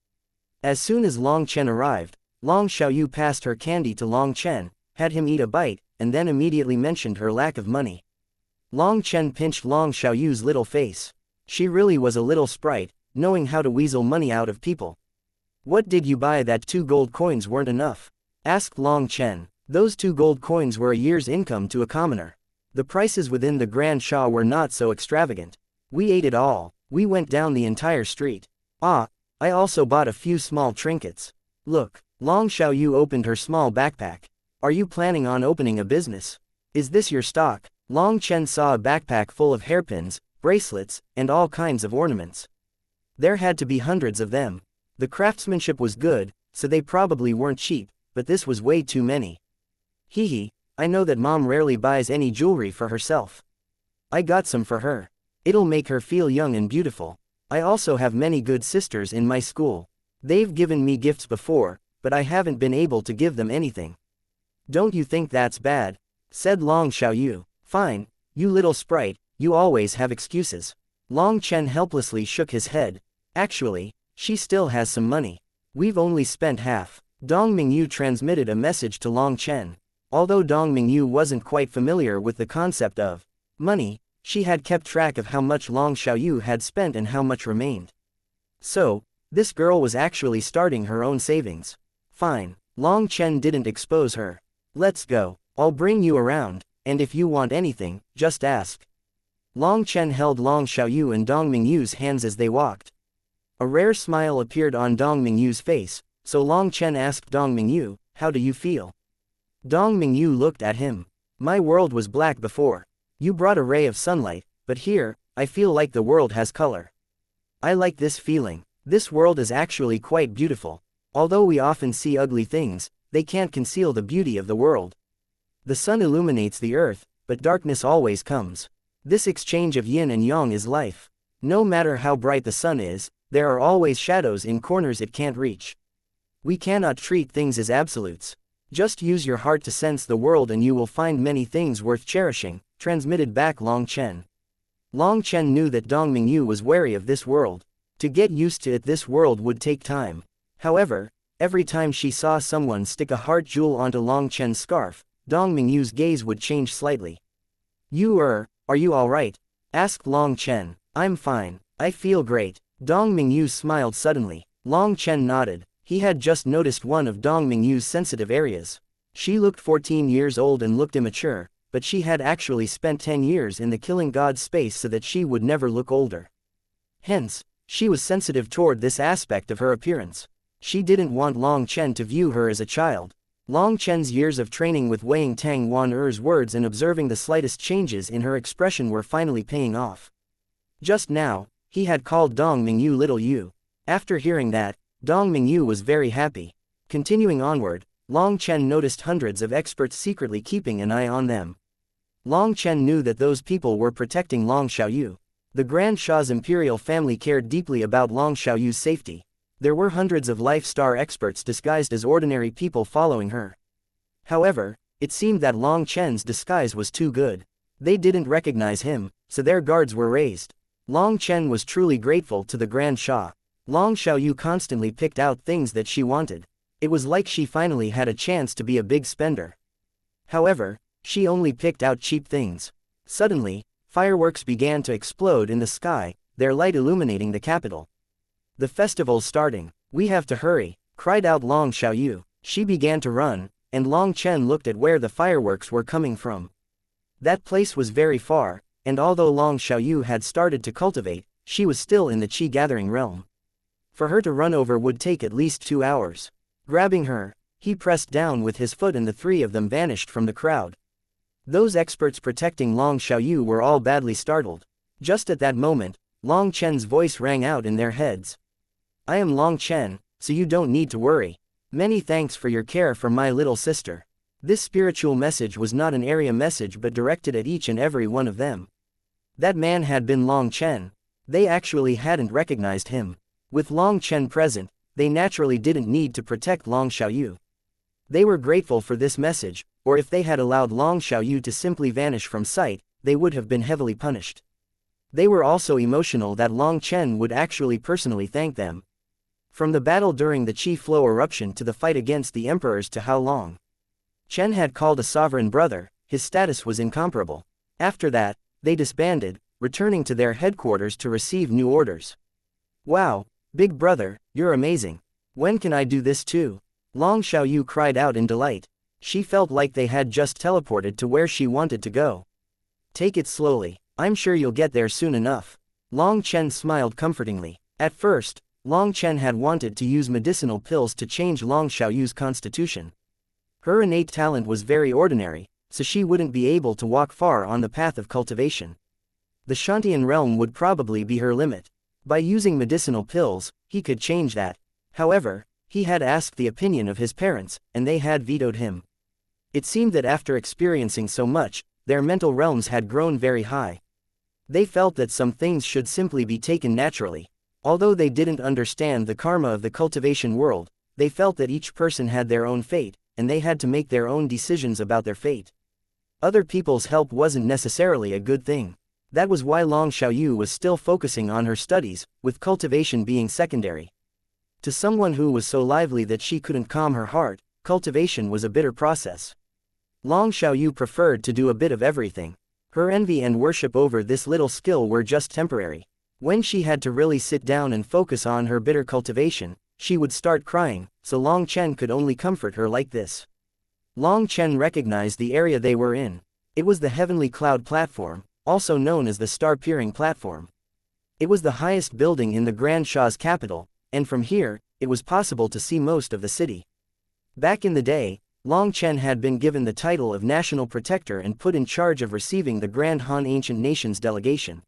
As soon as Long Chen arrived, Long Xiaoyu passed her candy to Long Chen, had him eat a bite, and then immediately mentioned her lack of money. Long Chen pinched Long Xiaoyu's little face. She really was a little sprite, knowing how to weasel money out of people. What did you buy that 2 gold coins weren't enough? asked Long Chen. Those 2 gold coins were a year's income to a commoner. The prices within the Grand Shah were not so extravagant. We ate it all. We went down the entire street. Ah, I also bought a few small trinkets. Look, Long Xiaoyu opened her small backpack. Are you planning on opening a business? Is this your stock? Long Chen saw a backpack full of hairpins, bracelets, and all kinds of ornaments. There had to be hundreds of them. The craftsmanship was good, so they probably weren't cheap, but this was way too many. Hee, I know that mom rarely buys any jewelry for herself. I got some for her. It'll make her feel young and beautiful. I also have many good sisters in my school. They've given me gifts before, but I haven't been able to give them anything. Don't you think that's bad? Said Long Xiaoyu. Fine, you little sprite, you always have excuses. Long Chen helplessly shook his head. Actually, she still has some money. We've only spent half. Dong Mingyu transmitted a message to Long Chen. Although Dong Mingyu wasn't quite familiar with the concept of money, she had kept track of how much Long Xiaoyu had spent and how much remained. So, this girl was actually starting her own savings. Fine, Long Chen didn't expose her. Let's go, I'll bring you around, and if you want anything, just ask. Long Chen held Long Xiaoyu and Dong Mingyu's hands as they walked. A rare smile appeared on Dong Mingyu's face, so Long Chen asked Dong Mingyu, how do you feel? Dong Mingyu looked at him. My world was black before. You brought a ray of sunlight, but here, I feel like the world has color. I like this feeling. This world is actually quite beautiful. Although we often see ugly things, they can't conceal the beauty of the world. The sun illuminates the earth, but darkness always comes. This exchange of yin and yang is life. No matter how bright the sun is, there are always shadows in corners it can't reach. We cannot treat things as absolutes. Just use your heart to sense the world and you will find many things worth cherishing, transmitted back Long Chen. Long Chen knew that Dong Mingyu was wary of this world. To get used to it, this world would take time. However, every time she saw someone stick a heart jewel onto Long Chen's scarf, Dong Mingyu's gaze would change slightly. Are you alright? Asked Long Chen. I'm fine, I feel great. Dong Mingyu smiled suddenly. Long Chen nodded. He had just noticed one of Dong Mingyu's sensitive areas. She looked 14 years old and looked immature, but she had actually spent 10 years in the killing god's space so that she would never look older. Hence, she was sensitive toward this aspect of her appearance. She didn't want Long Chen to view her as a child. Long Chen's years of training with weighing Tang Wan-er's words and observing the slightest changes in her expression were finally paying off. Just now, he had called Dong Mingyu Little Yu. After hearing that, Dong Mingyu was very happy. Continuing onward, Long Chen noticed hundreds of experts secretly keeping an eye on them. Long Chen knew that those people were protecting Long Xiaoyu. The Grand Shah's imperial family cared deeply about Long Xiaoyu's safety. There were hundreds of life-star experts disguised as ordinary people following her. However, it seemed that Long Chen's disguise was too good. They didn't recognize him, so their guards were raised. Long Chen was truly grateful to the Grand Shah. Long Xiaoyu constantly picked out things that she wanted. It was like she finally had a chance to be a big spender. However, she only picked out cheap things. Suddenly, fireworks began to explode in the sky, their light illuminating the capital. The festival's starting. We have to hurry, cried out Long Xiaoyu. She began to run, and Long Chen looked at where the fireworks were coming from. That place was very far, and although Long Xiaoyu had started to cultivate, she was still in the qi gathering realm. For her to run over would take at least 2 hours. Grabbing her, he pressed down with his foot and the 3 of them vanished from the crowd. Those experts protecting Long Xiaoyu were all badly startled. Just at that moment, Long Chen's voice rang out in their heads. I am Long Chen, so you don't need to worry. Many thanks for your care for my little sister. This spiritual message was not an area message but directed at each and every one of them. That man had been Long Chen. They actually hadn't recognized him. With Long Chen present, they naturally didn't need to protect Long Xiaoyu. They were grateful for this message, or if they had allowed Long Xiaoyu to simply vanish from sight, they would have been heavily punished. They were also emotional that Long Chen would actually personally thank them. From the battle during the Qi Flow eruption to the fight against the emperors to how Long Chen had called a sovereign brother, his status was incomparable. After that, they disbanded, returning to their headquarters to receive new orders. Wow, big brother, you're amazing. When can I do this too? Long Xiaoyu cried out in delight. She felt like they had just teleported to where she wanted to go. Take it slowly, I'm sure you'll get there soon enough. Long Chen smiled comfortingly. At first, Long Chen had wanted to use medicinal pills to change Long Xiaoyu's constitution. Her innate talent was very ordinary, so she wouldn't be able to walk far on the path of cultivation. The Shantian realm would probably be her limit. By using medicinal pills, he could change that. However, he had asked the opinion of his parents, and they had vetoed him. It seemed that after experiencing so much, their mental realms had grown very high. They felt that some things should simply be taken naturally. Although they didn't understand the karma of the cultivation world, they felt that each person had their own fate, and they had to make their own decisions about their fate. Other people's help wasn't necessarily a good thing. That was why Long Xiaoyu was still focusing on her studies, with cultivation being secondary. To someone who was so lively that she couldn't calm her heart, cultivation was a bitter process. Long Xiaoyu preferred to do a bit of everything. Her envy and worship over this little skill were just temporary. When she had to really sit down and focus on her bitter cultivation, she would start crying, so Long Chen could only comfort her like this. Long Chen recognized the area they were in. It was the Heavenly Cloud Platform, also known as the Star-Peering Platform. It was the highest building in the Grand Shah's capital, and from here, it was possible to see most of the city. Back in the day, Long Chen had been given the title of National Protector and put in charge of receiving the Grand Han Ancient Nations delegation.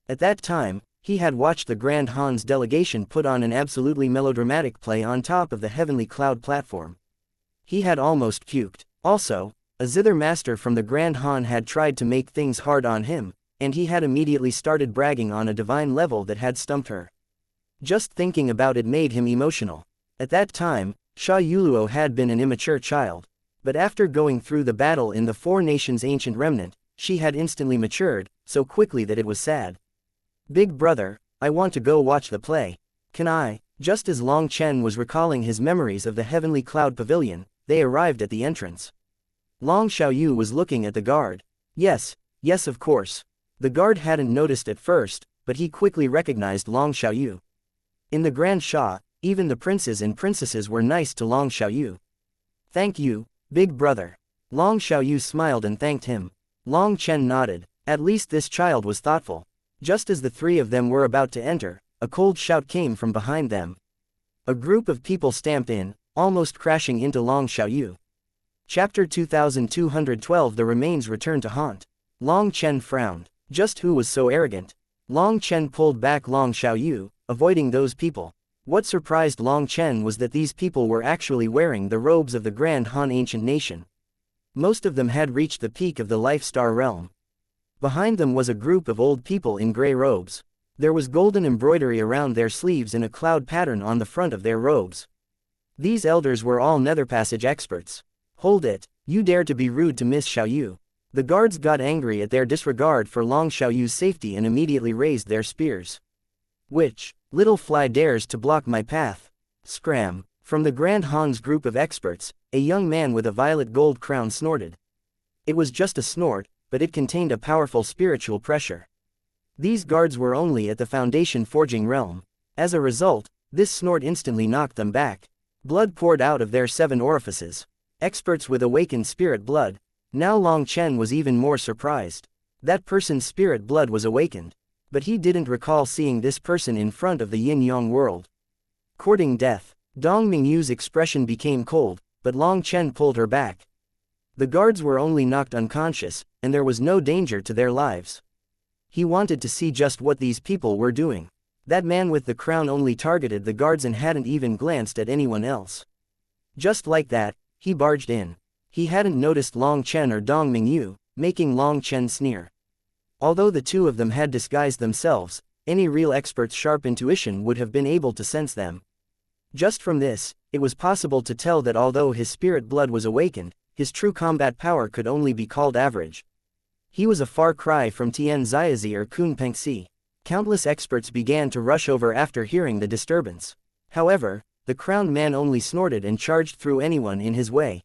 At that time, he had watched the Grand Han's delegation put on an absolutely melodramatic play on top of the Heavenly Cloud Platform. He had almost puked. Also, a zither master from the Grand Han had tried to make things hard on him, and he had immediately started bragging on a divine level that had stumped her. Just thinking about it made him emotional. At that time, Sha Yuluo had been an immature child. But after going through the battle in the Four Nations Ancient Remnant, she had instantly matured, so quickly that it was sad. Big brother, I want to go watch the play. Can I? Just as Long Chen was recalling his memories of the Heavenly Cloud Pavilion, they arrived at the entrance. Long Xiaoyu was looking at the guard. Yes, of course. The guard hadn't noticed at first, but he quickly recognized Long Xiaoyu. In the Grand Shah, even the princes and princesses were nice to Long Xiaoyu. Thank you, big brother. Long Xiaoyu smiled and thanked him. Long Chen nodded. At least this child was thoughtful. Just as the three of them were about to enter, a cold shout came from behind them. A group of people stamped in, almost crashing into Long Xiaoyu. Chapter 2212 The Remains Return to Haunt. Long Chen frowned. Just who was so arrogant? Long Chen pulled back Long Xiaoyu, avoiding those people. What surprised Long Chen was that these people were actually wearing the robes of the Grand Han Ancient Nation. Most of them had reached the peak of the Life Star realm. Behind them was a group of old people in gray robes. There was golden embroidery around their sleeves and a cloud pattern on the front of their robes. These elders were all nether passage experts. Hold it, you dare to be rude to Miss Xiaoyu. The guards got angry at their disregard for Long Xiaoyu's safety and immediately raised their spears. Which little fly dares to block my path? Scram! From the Grand Han's group of experts, a young man with a violet gold crown snorted. It was just a snort, but it contained a powerful spiritual pressure. These guards were only at the foundation forging realm. As a result, this snort instantly knocked them back. Blood poured out of their 7 orifices. Experts with awakened spirit blood. Now Long Chen was even more surprised. That person's spirit blood was awakened. But he didn't recall seeing this person in front of the yin-yang world. Courting death. Dong Mingyu's expression became cold, but Long Chen pulled her back. The guards were only knocked unconscious, and there was no danger to their lives. He wanted to see just what these people were doing. That man with the crown only targeted the guards and hadn't even glanced at anyone else. Just like that, he barged in. He hadn't noticed Long Chen or Dong Mingyu, making Long Chen sneer. Although the two of them had disguised themselves, any real expert's sharp intuition would have been able to sense them. Just from this, it was possible to tell that although his spirit blood was awakened, his true combat power could only be called average. He was a far cry from Tian Xiaozi or Kun Pengxi. Countless experts began to rush over after hearing the disturbance. However, the crowned man only snorted and charged through anyone in his way.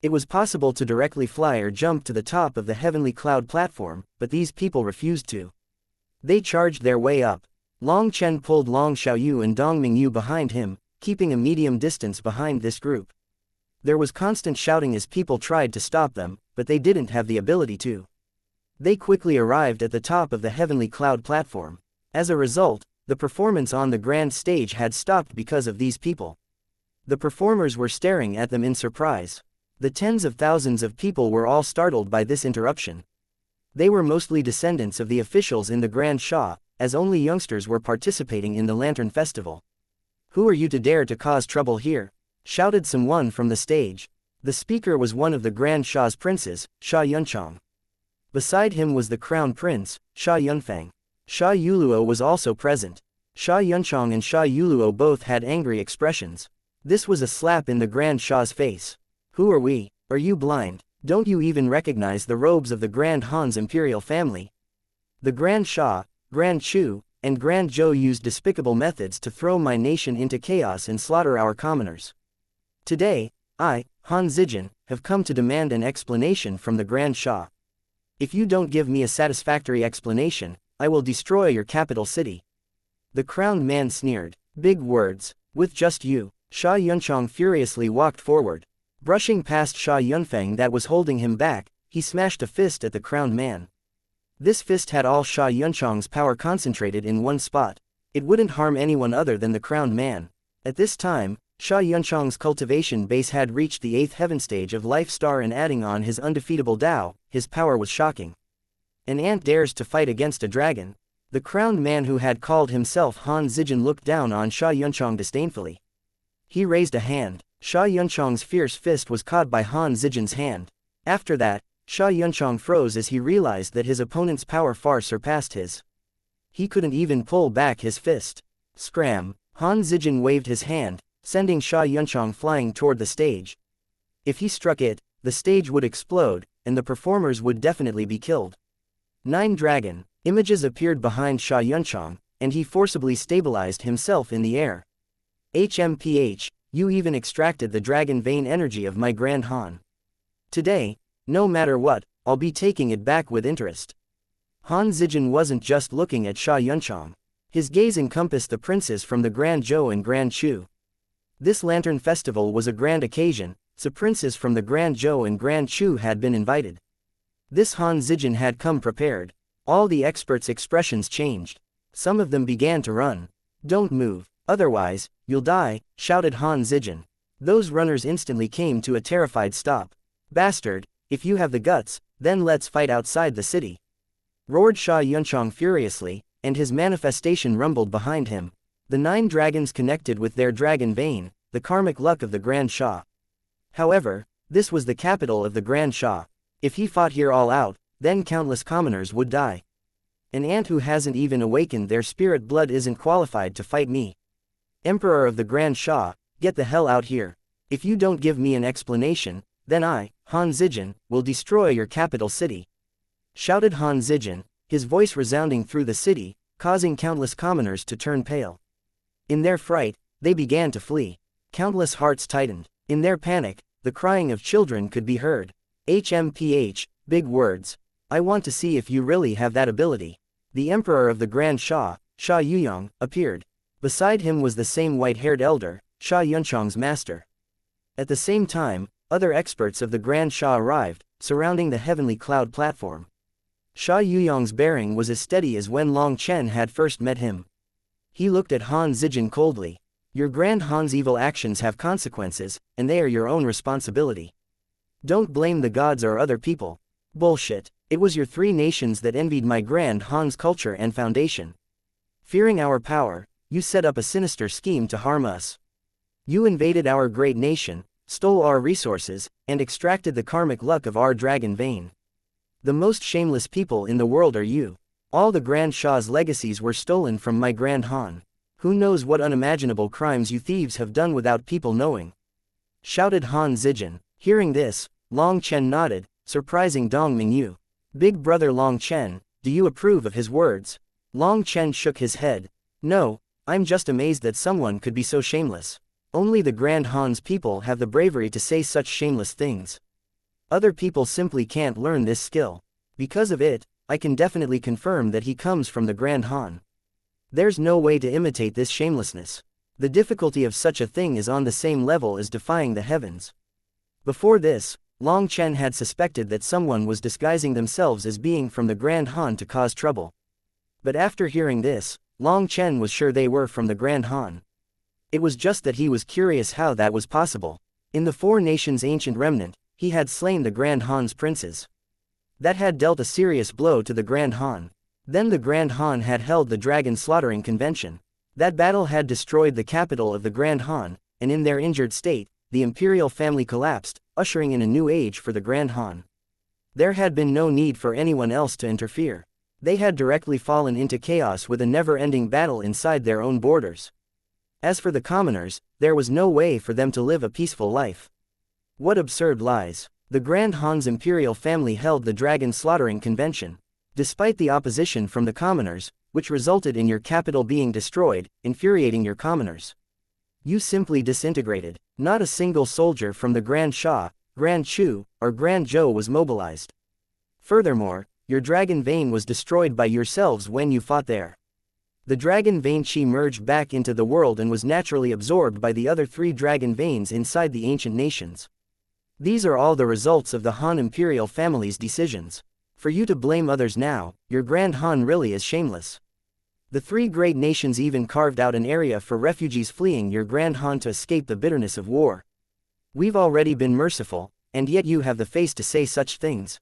It was possible to directly fly or jump to the top of the Heavenly Cloud Platform, but these people refused to. They charged their way up. Long Chen pulled Long Xiaoyu and Dong Mingyu behind him, keeping a medium distance behind this group. There was constant shouting as people tried to stop them, but they didn't have the ability to. They quickly arrived at the top of the heavenly cloud platform. As a result, the performance on the grand stage had stopped because of these people. The performers were staring at them in surprise. The tens of thousands of people were all startled by this interruption. They were mostly descendants of the officials in the Grand Shah, as only youngsters were participating in the Lantern Festival. "Who are you to dare to cause trouble here?" shouted someone from the stage. The speaker was one of the Grand Shah's princes, Sha Yunchang. Beside him was the Crown Prince, Sha Yunfeng. Sha Yuluo was also present. Sha Yunchang and Sha Yuluo both had angry expressions. This was a slap in the Grand Shah's face. "Who are we? Are you blind? Don't you even recognize the robes of the Grand Han's imperial family?" The Grand Shah, Grand Chu, and Grand Zhou used despicable methods to throw my nation into chaos and slaughter our commoners. Today, I, Han Zijin, have come to demand an explanation from the Grand Shah. If you don't give me a satisfactory explanation, I will destroy your capital city. The crowned man sneered. "Big words. With just you." Sha Yunchang furiously walked forward. Brushing past Sha Yunfeng that was holding him back, he smashed a fist at the crowned man. This fist had all Sha Yunchang's power concentrated in one spot. It wouldn't harm anyone other than the crowned man. At this time, Sha Yunchang's cultivation base had reached the 8th heaven stage of life star, and adding on his undefeatable Dao, his power was shocking. An ant dares to fight against a dragon. The crowned man who had called himself Han Zijin looked down on Sha Yunchang disdainfully. He raised a hand. Sha Yunchang's fierce fist was caught by Han Zijin's hand. After that, Sha Yunchang froze as he realized that his opponent's power far surpassed his. He couldn't even pull back his fist. Scram! Han Zijin waved his hand, sending Sha Yunchang flying toward the stage. If he struck it, the stage would explode, and the performers would definitely be killed. 9 Dragon images appeared behind Sha Yunchang, and he forcibly stabilized himself in the air. HMPH, you even extracted the dragon vein energy of my Grand Han. Today, no matter what, I'll be taking it back with interest. Han Zijin wasn't just looking at Sha Yunchang. His gaze encompassed the princes from the Grand Zhou and Grand Chu. This Lantern Festival was a grand occasion, so princes from the Grand Zhou and Grand Chu had been invited. This Han Zijin had come prepared. All the experts' expressions changed. Some of them began to run. "Don't move, otherwise, you'll die," shouted Han Zijin. Those runners instantly came to a terrified stop. "Bastard, if you have the guts, then let's fight outside the city," roared Sha Yunchang furiously, and his manifestation rumbled behind him. The 9 dragons connected with their dragon vein, the karmic luck of the Grand Shah. However, this was the capital of the Grand Shah. If he fought here all out, then countless commoners would die. An ant who hasn't even awakened their spirit blood isn't qualified to fight me. Emperor of the Grand Shah, get the hell out here. If you don't give me an explanation, then I, Han Zijin, will destroy your capital city," shouted Han Zijin, his voice resounding through the city, causing countless commoners to turn pale. In their fright, they began to flee. Countless hearts tightened. In their panic, the crying of children could be heard. HMPH, big words. I want to see if you really have that ability. The Emperor of the Grand Shah, Sha Yuyang, appeared. Beside him was the same white-haired elder, Sha Yunchang's master. At the same time, other experts of the Grand Shah arrived, surrounding the heavenly cloud platform. Sha Yuyang's bearing was as steady as when Long Chen had first met him. He looked at Han Zijin coldly. "Your Grand Han's evil actions have consequences, and they are your own responsibility. Don't blame the gods or other people." "Bullshit. It was your 3 nations that envied my Grand Han's culture and foundation. Fearing our power, you set up a sinister scheme to harm us. You invaded our great nation, stole our resources, and extracted the karmic luck of our dragon vein. The most shameless people in the world are you. All the Grand Shah's legacies were stolen from my Grand Han. Who knows what unimaginable crimes you thieves have done without people knowing," shouted Han Zijin. Hearing this, Long Chen nodded, surprising Dong Mingyu. "Big brother Long Chen, do you approve of his words?" Long Chen shook his head. "No, I'm just amazed that someone could be so shameless. Only the Grand Han's people have the bravery to say such shameless things. Other people simply can't learn this skill. Because of it, I can definitely confirm that he comes from the Grand Han. There's no way to imitate this shamelessness." The difficulty of such a thing is on the same level as defying the heavens. Before this, Long Chen had suspected that someone was disguising themselves as being from the Grand Han to cause trouble. But after hearing this, Long Chen was sure they were from the Grand Han. It was just that he was curious how that was possible. In the Four Nations Ancient Remnant, he had slain the Grand Han's princes. That had dealt a serious blow to the Grand Han. Then the Grand Han had held the Dragon Slaughtering Convention. That battle had destroyed the capital of the Grand Han, and in their injured state, the imperial family collapsed, ushering in a new age for the Grand Han. There had been no need for anyone else to interfere. They had directly fallen into chaos with a never-ending battle inside their own borders. As for the commoners, there was no way for them to live a peaceful life. What absurd lies! The Grand Han's imperial family held the Dragon Slaughtering Convention. Despite the opposition from the commoners, which resulted in your capital being destroyed, infuriating your commoners. You simply disintegrated. Not a single soldier from the Grand Shah, Grand Chu, or Grand Zhou was mobilized. Furthermore, your dragon vein was destroyed by yourselves when you fought there. The dragon vein chi merged back into the world and was naturally absorbed by the other 3 dragon veins inside the ancient nations. These are all the results of the Han imperial family's decisions. For you to blame others now, your Grand Han really is shameless. The 3 great nations even carved out an area for refugees fleeing your Grand Han to escape the bitterness of war. We've already been merciful, and yet you have the face to say such things.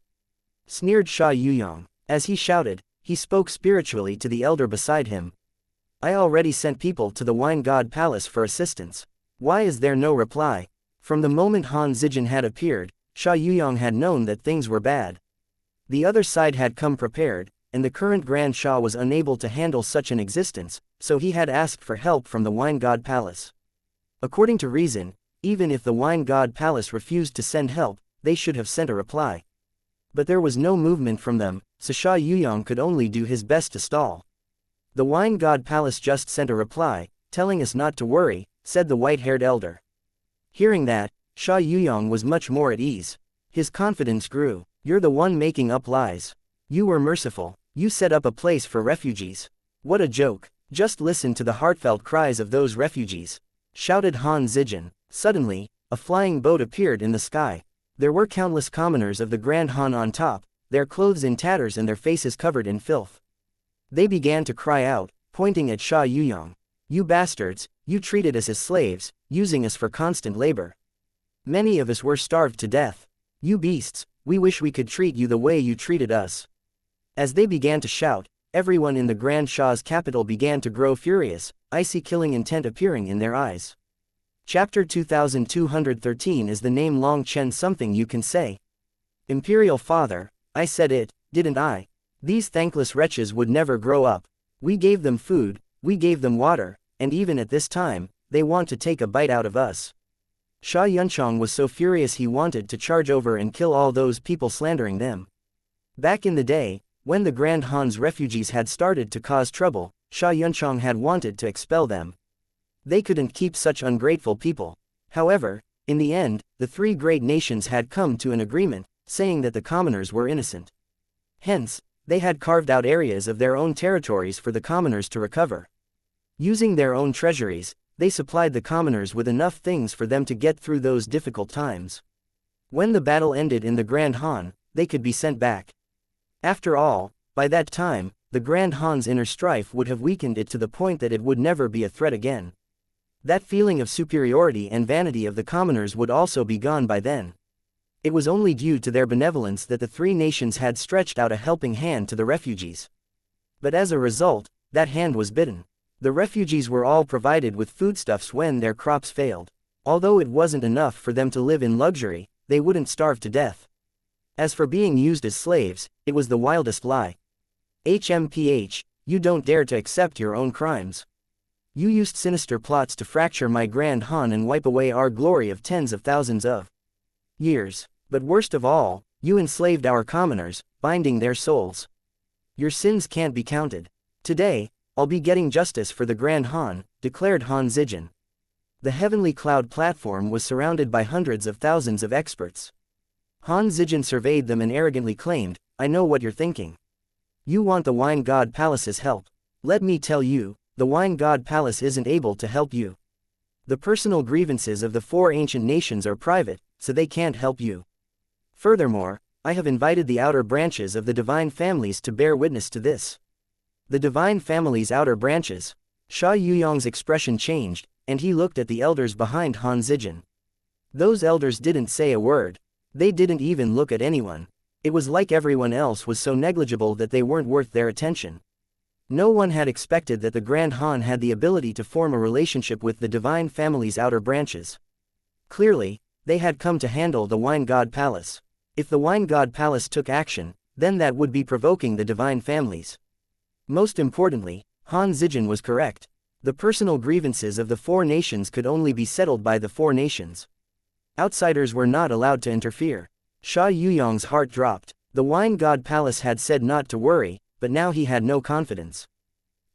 Sneered Sha Yuyong. As he shouted, he spoke spiritually to the elder beside him. I already sent people to the Wine God Palace for assistance. Why is there no reply? From the moment Han Zijin had appeared, Sha Yuyong had known that things were bad. The other side had come prepared, and the current Grand Shah was unable to handle such an existence, so he had asked for help from the Wine God Palace. According to reason, even if the Wine God Palace refused to send help, they should have sent a reply. But there was no movement from them, so Sha Yuyong could only do his best to stall. The Wine God Palace just sent a reply, telling us not to worry, said the white-haired elder. Hearing that, Sha Yuyong was much more at ease. His confidence grew. You're the one making up lies. You were merciful. You set up a place for refugees. What a joke. Just listen to the heartfelt cries of those refugees, shouted Han Zijin. Suddenly, a flying boat appeared in the sky. There were countless commoners of the Grand Han on top, their clothes in tatters and their faces covered in filth. They began to cry out, pointing at Sha Yuyong. You bastards, you treated us as slaves, using us for constant labor. Many of us were starved to death. You beasts, we wish we could treat you the way you treated us. As they began to shout, everyone in the Grand Shah's capital began to grow furious, icy killing intent appearing in their eyes. Chapter 2213 is the name Long Chen something you can say? Imperial Father, I said it, didn't I? These thankless wretches would never grow up. We gave them food, we gave them water, and even at this time, they want to take a bite out of us. Sha Yunchong was so furious he wanted to charge over and kill all those people slandering them. Back in the day, when the Grand Han's refugees had started to cause trouble, Sha Yunchong had wanted to expel them. They couldn't keep such ungrateful people. However, in the end, the 3 great nations had come to an agreement, saying that the commoners were innocent. Hence, they had carved out areas of their own territories for the commoners to recover. Using their own treasuries, they supplied the commoners with enough things for them to get through those difficult times. When the battle ended in the Grand Han, they could be sent back. After all, by that time, the Grand Han's inner strife would have weakened it to the point that it would never be a threat again. That feeling of superiority and vanity of the commoners would also be gone by then. It was only due to their benevolence that the 3 nations had stretched out a helping hand to the refugees. But as a result, that hand was bitten. The refugees were all provided with foodstuffs when their crops failed. Although it wasn't enough for them to live in luxury, they wouldn't starve to death. As for being used as slaves, it was the wildest lie. HMPH, you don't dare to accept your own crimes. You used sinister plots to fracture my Grand Han and wipe away our glory of tens of thousands of years. But worst of all, you enslaved our commoners, binding their souls. Your sins can't be counted. Today, I'll be getting justice for the Grand Han, declared Han Zijin. The heavenly cloud platform was surrounded by hundreds of thousands of experts. Han Zijin surveyed them and arrogantly claimed, I know what you're thinking. You want the Wine God Palace's help. Let me tell you, the Wine God Palace isn't able to help you. The personal grievances of the 4 ancient nations are private, so they can't help you. Furthermore, I have invited the outer branches of the divine families to bear witness to this. The divine family's outer branches. Sha Yuyong's expression changed, and he looked at the elders behind Han Zijin. Those elders didn't say a word. They didn't even look at anyone. It was like everyone else was so negligible that they weren't worth their attention. No one had expected that the Grand Han had the ability to form a relationship with the divine family's outer branches. Clearly, they had come to handle the Wine God Palace. If the Wine God Palace took action, then that would be provoking the divine families. Most importantly, Han Zijin was correct. The personal grievances of the 4 nations could only be settled by the 4 nations. Outsiders were not allowed to interfere. Sha Yuyong's heart dropped. The Wine God Palace had said not to worry, but now he had no confidence.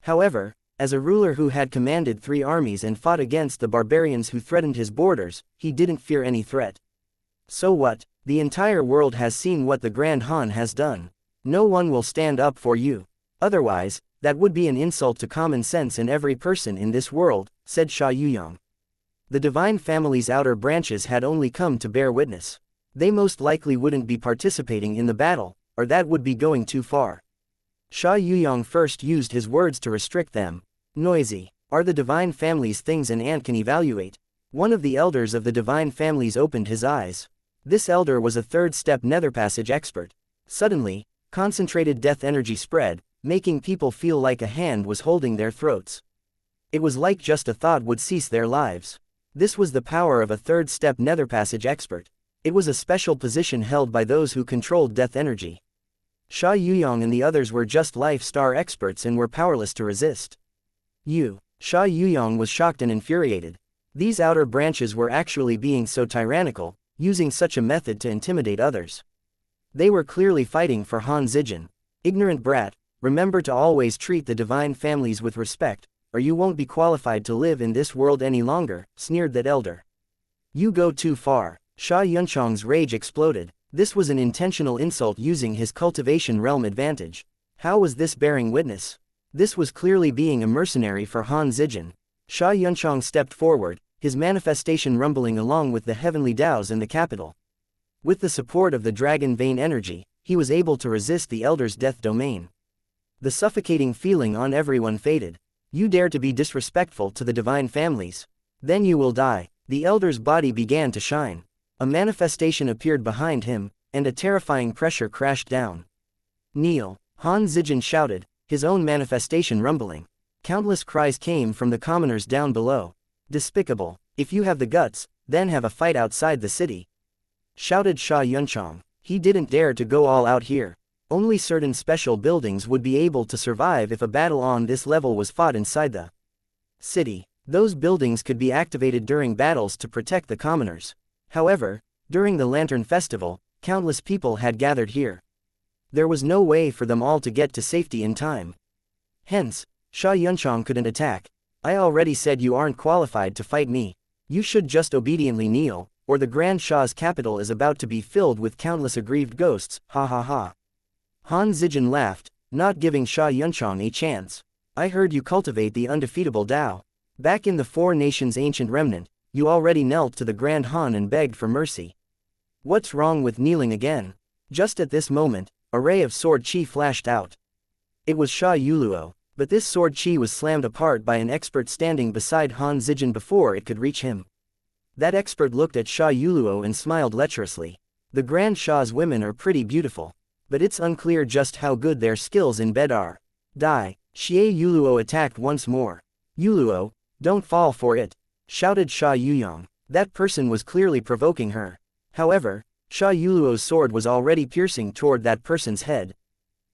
However, as a ruler who had commanded 3 armies and fought against the barbarians who threatened his borders, he didn't fear any threat. So what? The entire world has seen what the Grand Han has done. No one will stand up for you. Otherwise, that would be an insult to common sense in every person in this world, said Sha Yuyong. The divine family's outer branches had only come to bear witness. They most likely wouldn't be participating in the battle, or that would be going too far. Sha Yuyong first used his words to restrict them. Noisy. Are the divine family's things an ant can evaluate? One of the elders of the divine families opened his eyes. This elder was a 3rd-step netherpassage expert. Suddenly, concentrated death energy spread, making people feel like a hand was holding their throats. It was like just a thought would cease their lives. This was the power of a 3rd-step netherpassage expert. It was a special position held by those who controlled death energy. Sha Yuyong and the others were just life star experts and were powerless to resist. Sha Yuyong was shocked and infuriated. These outer branches were actually being so tyrannical, using such a method to intimidate others. They were clearly fighting for Han Zijin. Ignorant brat, remember to always treat the divine families with respect, or you won't be qualified to live in this world any longer, sneered that elder. You go too far. Sha Yunchong's rage exploded. This was an intentional insult using his cultivation realm advantage. How was this bearing witness? This was clearly being a mercenary for Han Zijin. Sha Yunchong stepped forward, his manifestation rumbling along with the heavenly Taos in the capital. With the support of the dragon vein energy, he was able to resist the elder's death domain. The suffocating feeling on everyone faded. You dare to be disrespectful to the divine families? Then you will die. The elder's body began to shine. A manifestation appeared behind him, and a terrifying pressure crashed down. Kneel, Han Zijin shouted, his own manifestation rumbling. Countless cries came from the commoners down below. Despicable. If you have the guts, then have a fight outside the city, shouted Sha Yunchong. He didn't dare to go all out here. Only certain special buildings would be able to survive if a battle on this level was fought inside the city. Those buildings could be activated during battles to protect the commoners. However, during the Lantern Festival, countless people had gathered here. There was no way for them all to get to safety in time. Hence, Sha Yunchong couldn't attack. I already said you aren't qualified to fight me. You should just obediently kneel, or the Grand Shah's capital is about to be filled with countless aggrieved ghosts, ha ha ha. Han Zijin laughed, not giving Sha Yunchong a chance. I heard you cultivate the undefeatable Tao. Back in the 4 nations' ancient remnant, you already knelt to the Grand Han and begged for mercy. What's wrong with kneeling again? Just at this moment, a ray of sword chi flashed out. It was Sha Yuluo, but this sword chi was slammed apart by an expert standing beside Han Zijin before it could reach him. That expert looked at Sha Yuluo and smiled lecherously. The Grand Shah's women are pretty beautiful, but it's unclear just how good their skills in bed are. Die. Xie Yuluo attacked once more. Yuluo, don't fall for it, shouted Sha Yuyong. That person was clearly provoking her. However, Sha Yuluo's sword was already piercing toward that person's head.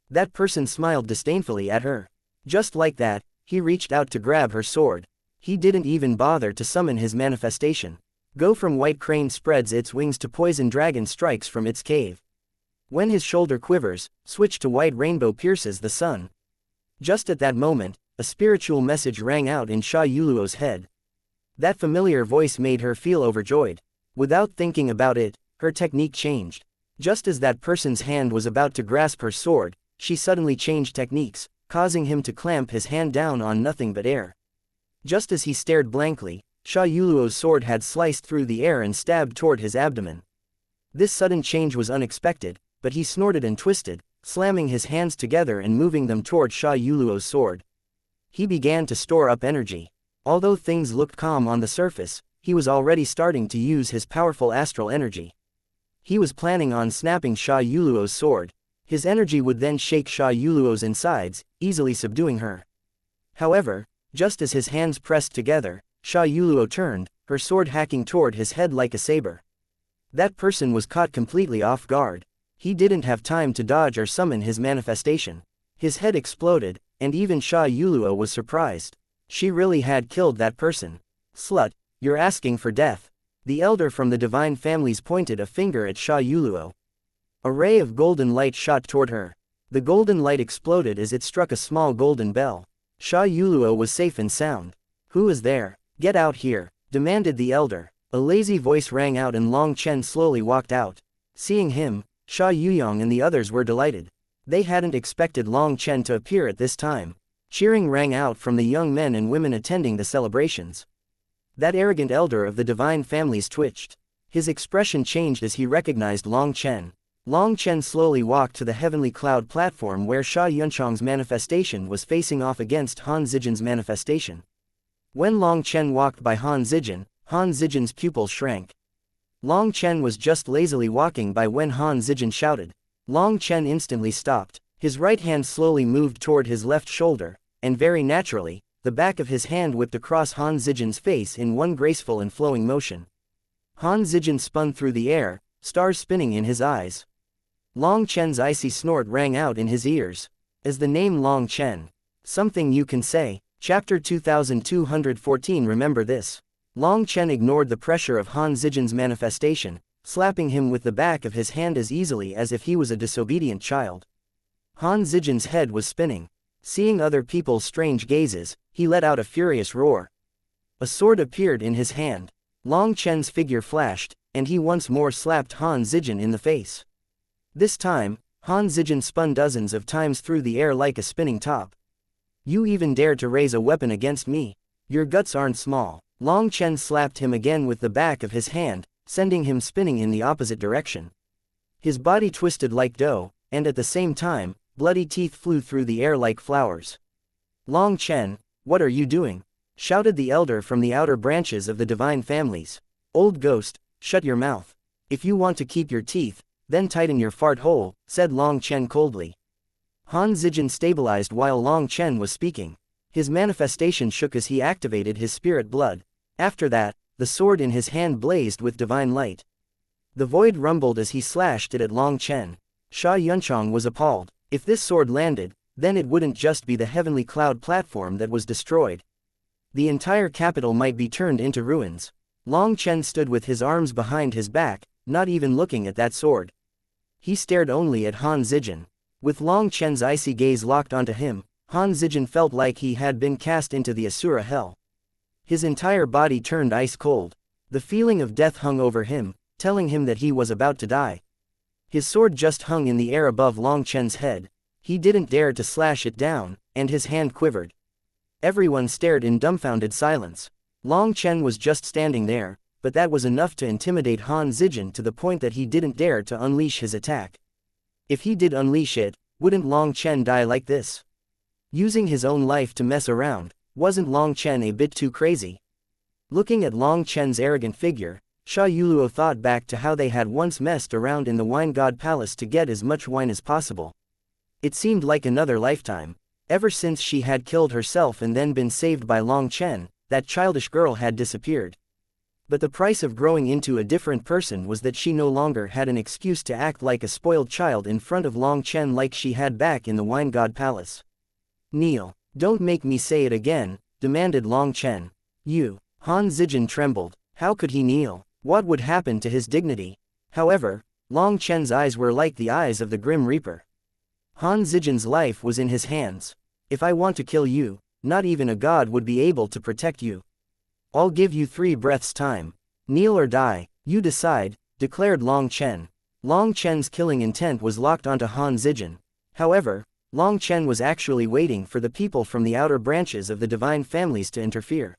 That person smiled disdainfully at her. Just like that, he reached out to grab her sword. He didn't even bother to summon his manifestation. Go from white crane spreads its wings to poison dragon strikes from its cave. When his shoulder quivers, switch to white rainbow pierces the sun. Just at that moment, a spiritual message rang out in Sha Yuluo's head. That familiar voice made her feel overjoyed. Without thinking about it, her technique changed. Just as that person's hand was about to grasp her sword, she suddenly changed techniques, causing him to clamp his hand down on nothing but air. Just as he stared blankly, Sha Yuluo's sword had sliced through the air and stabbed toward his abdomen. This sudden change was unexpected, but he snorted and twisted, slamming his hands together and moving them toward Sha Yuluo's sword. He began to store up energy. Although things looked calm on the surface, he was already starting to use his powerful astral energy. He was planning on snapping Sha Yuluo's sword. His energy would then shake Sha Yuluo's insides, easily subduing her. However, just as his hands pressed together, Sha Yuluo turned, her sword hacking toward his head like a saber. That person was caught completely off guard. He didn't have time to dodge or summon his manifestation. His head exploded, and even Sha Yuluo was surprised. She really had killed that person. Slut, you're asking for death. The elder from the divine families pointed a finger at Sha Yuluo. A ray of golden light shot toward her. The golden light exploded as it struck a small golden bell. Sha Yuluo was safe and sound. Who is there? Get out here, demanded the elder. A lazy voice rang out and Long Chen slowly walked out. Seeing him, Sha Yuyong and the others were delighted. They hadn't expected Long Chen to appear at this time. Cheering rang out from the young men and women attending the celebrations. That arrogant elder of the divine families twitched. His expression changed as he recognized Long Chen. Long Chen slowly walked to the heavenly cloud platform where Sha Yunchang's manifestation was facing off against Han Zijin's manifestation. When Long Chen walked by Han Zijin's pupil shrank. Long Chen was just lazily walking by when Han Zijin shouted. Long Chen instantly stopped. His right hand slowly moved toward his left shoulder, and very naturally, the back of his hand whipped across Han Zijin's face in one graceful and flowing motion. Han Zijin spun through the air, stars spinning in his eyes. Long Chen's icy snort rang out in his ears. As the name Long Chen. Something you can say. Chapter 2214. Remember this. Long Chen ignored the pressure of Han Zijin's manifestation, slapping him with the back of his hand as easily as if he was a disobedient child. Han Zijin's head was spinning. Seeing other people's strange gazes, he let out a furious roar. A sword appeared in his hand. Long Chen's figure flashed, and he once more slapped Han Zijin in the face. This time, Han Zijin spun dozens of times through the air like a spinning top. You even dare to raise a weapon against me? Your guts aren't small. Long Chen slapped him again with the back of his hand, sending him spinning in the opposite direction. His body twisted like dough, and at the same time, bloody teeth flew through the air like flowers. Long Chen, what are you doing? Shouted the elder from the outer branches of the divine families. Old ghost, shut your mouth. If you want to keep your teeth, then tighten your fart hole, said Long Chen coldly. Han Zijin stabilized while Long Chen was speaking. His manifestation shook as he activated his spirit blood. After that, the sword in his hand blazed with divine light. The void rumbled as he slashed it at Long Chen. Sha Yunchang was appalled. If this sword landed, then it wouldn't just be the heavenly cloud platform that was destroyed. The entire capital might be turned into ruins. Long Chen stood with his arms behind his back, not even looking at that sword. He stared only at Han Zijin. With Long Chen's icy gaze locked onto him, Han Zijin felt like he had been cast into the Asura hell. His entire body turned ice cold. The feeling of death hung over him, telling him that he was about to die. His sword just hung in the air above Long Chen's head. He didn't dare to slash it down, and his hand quivered. Everyone stared in dumbfounded silence. Long Chen was just standing there, but that was enough to intimidate Han Zijin to the point that he didn't dare to unleash his attack. If he did unleash it, wouldn't Long Chen die like this? Using his own life to mess around, wasn't Long Chen a bit too crazy? Looking at Long Chen's arrogant figure, Sha Yuluo thought back to how they had once messed around in the wine god palace to get as much wine as possible. It seemed like another lifetime. Ever since she had killed herself and then been saved by Long Chen, that childish girl had disappeared. But the price of growing into a different person was that she no longer had an excuse to act like a spoiled child in front of Long Chen like she had back in the wine god palace. Kneel. Don't make me say it again, demanded Long Chen. You. Han Zijin trembled. How could he kneel? What would happen to his dignity? However, Long Chen's eyes were like the eyes of the Grim Reaper. Han Zijin's life was in his hands. If I want to kill you, not even a god would be able to protect you. I'll give you 3 breaths time. Kneel or die, you decide, declared Long Chen. Long Chen's killing intent was locked onto Han Zijin. However, Long Chen was actually waiting for the people from the outer branches of the divine families to interfere.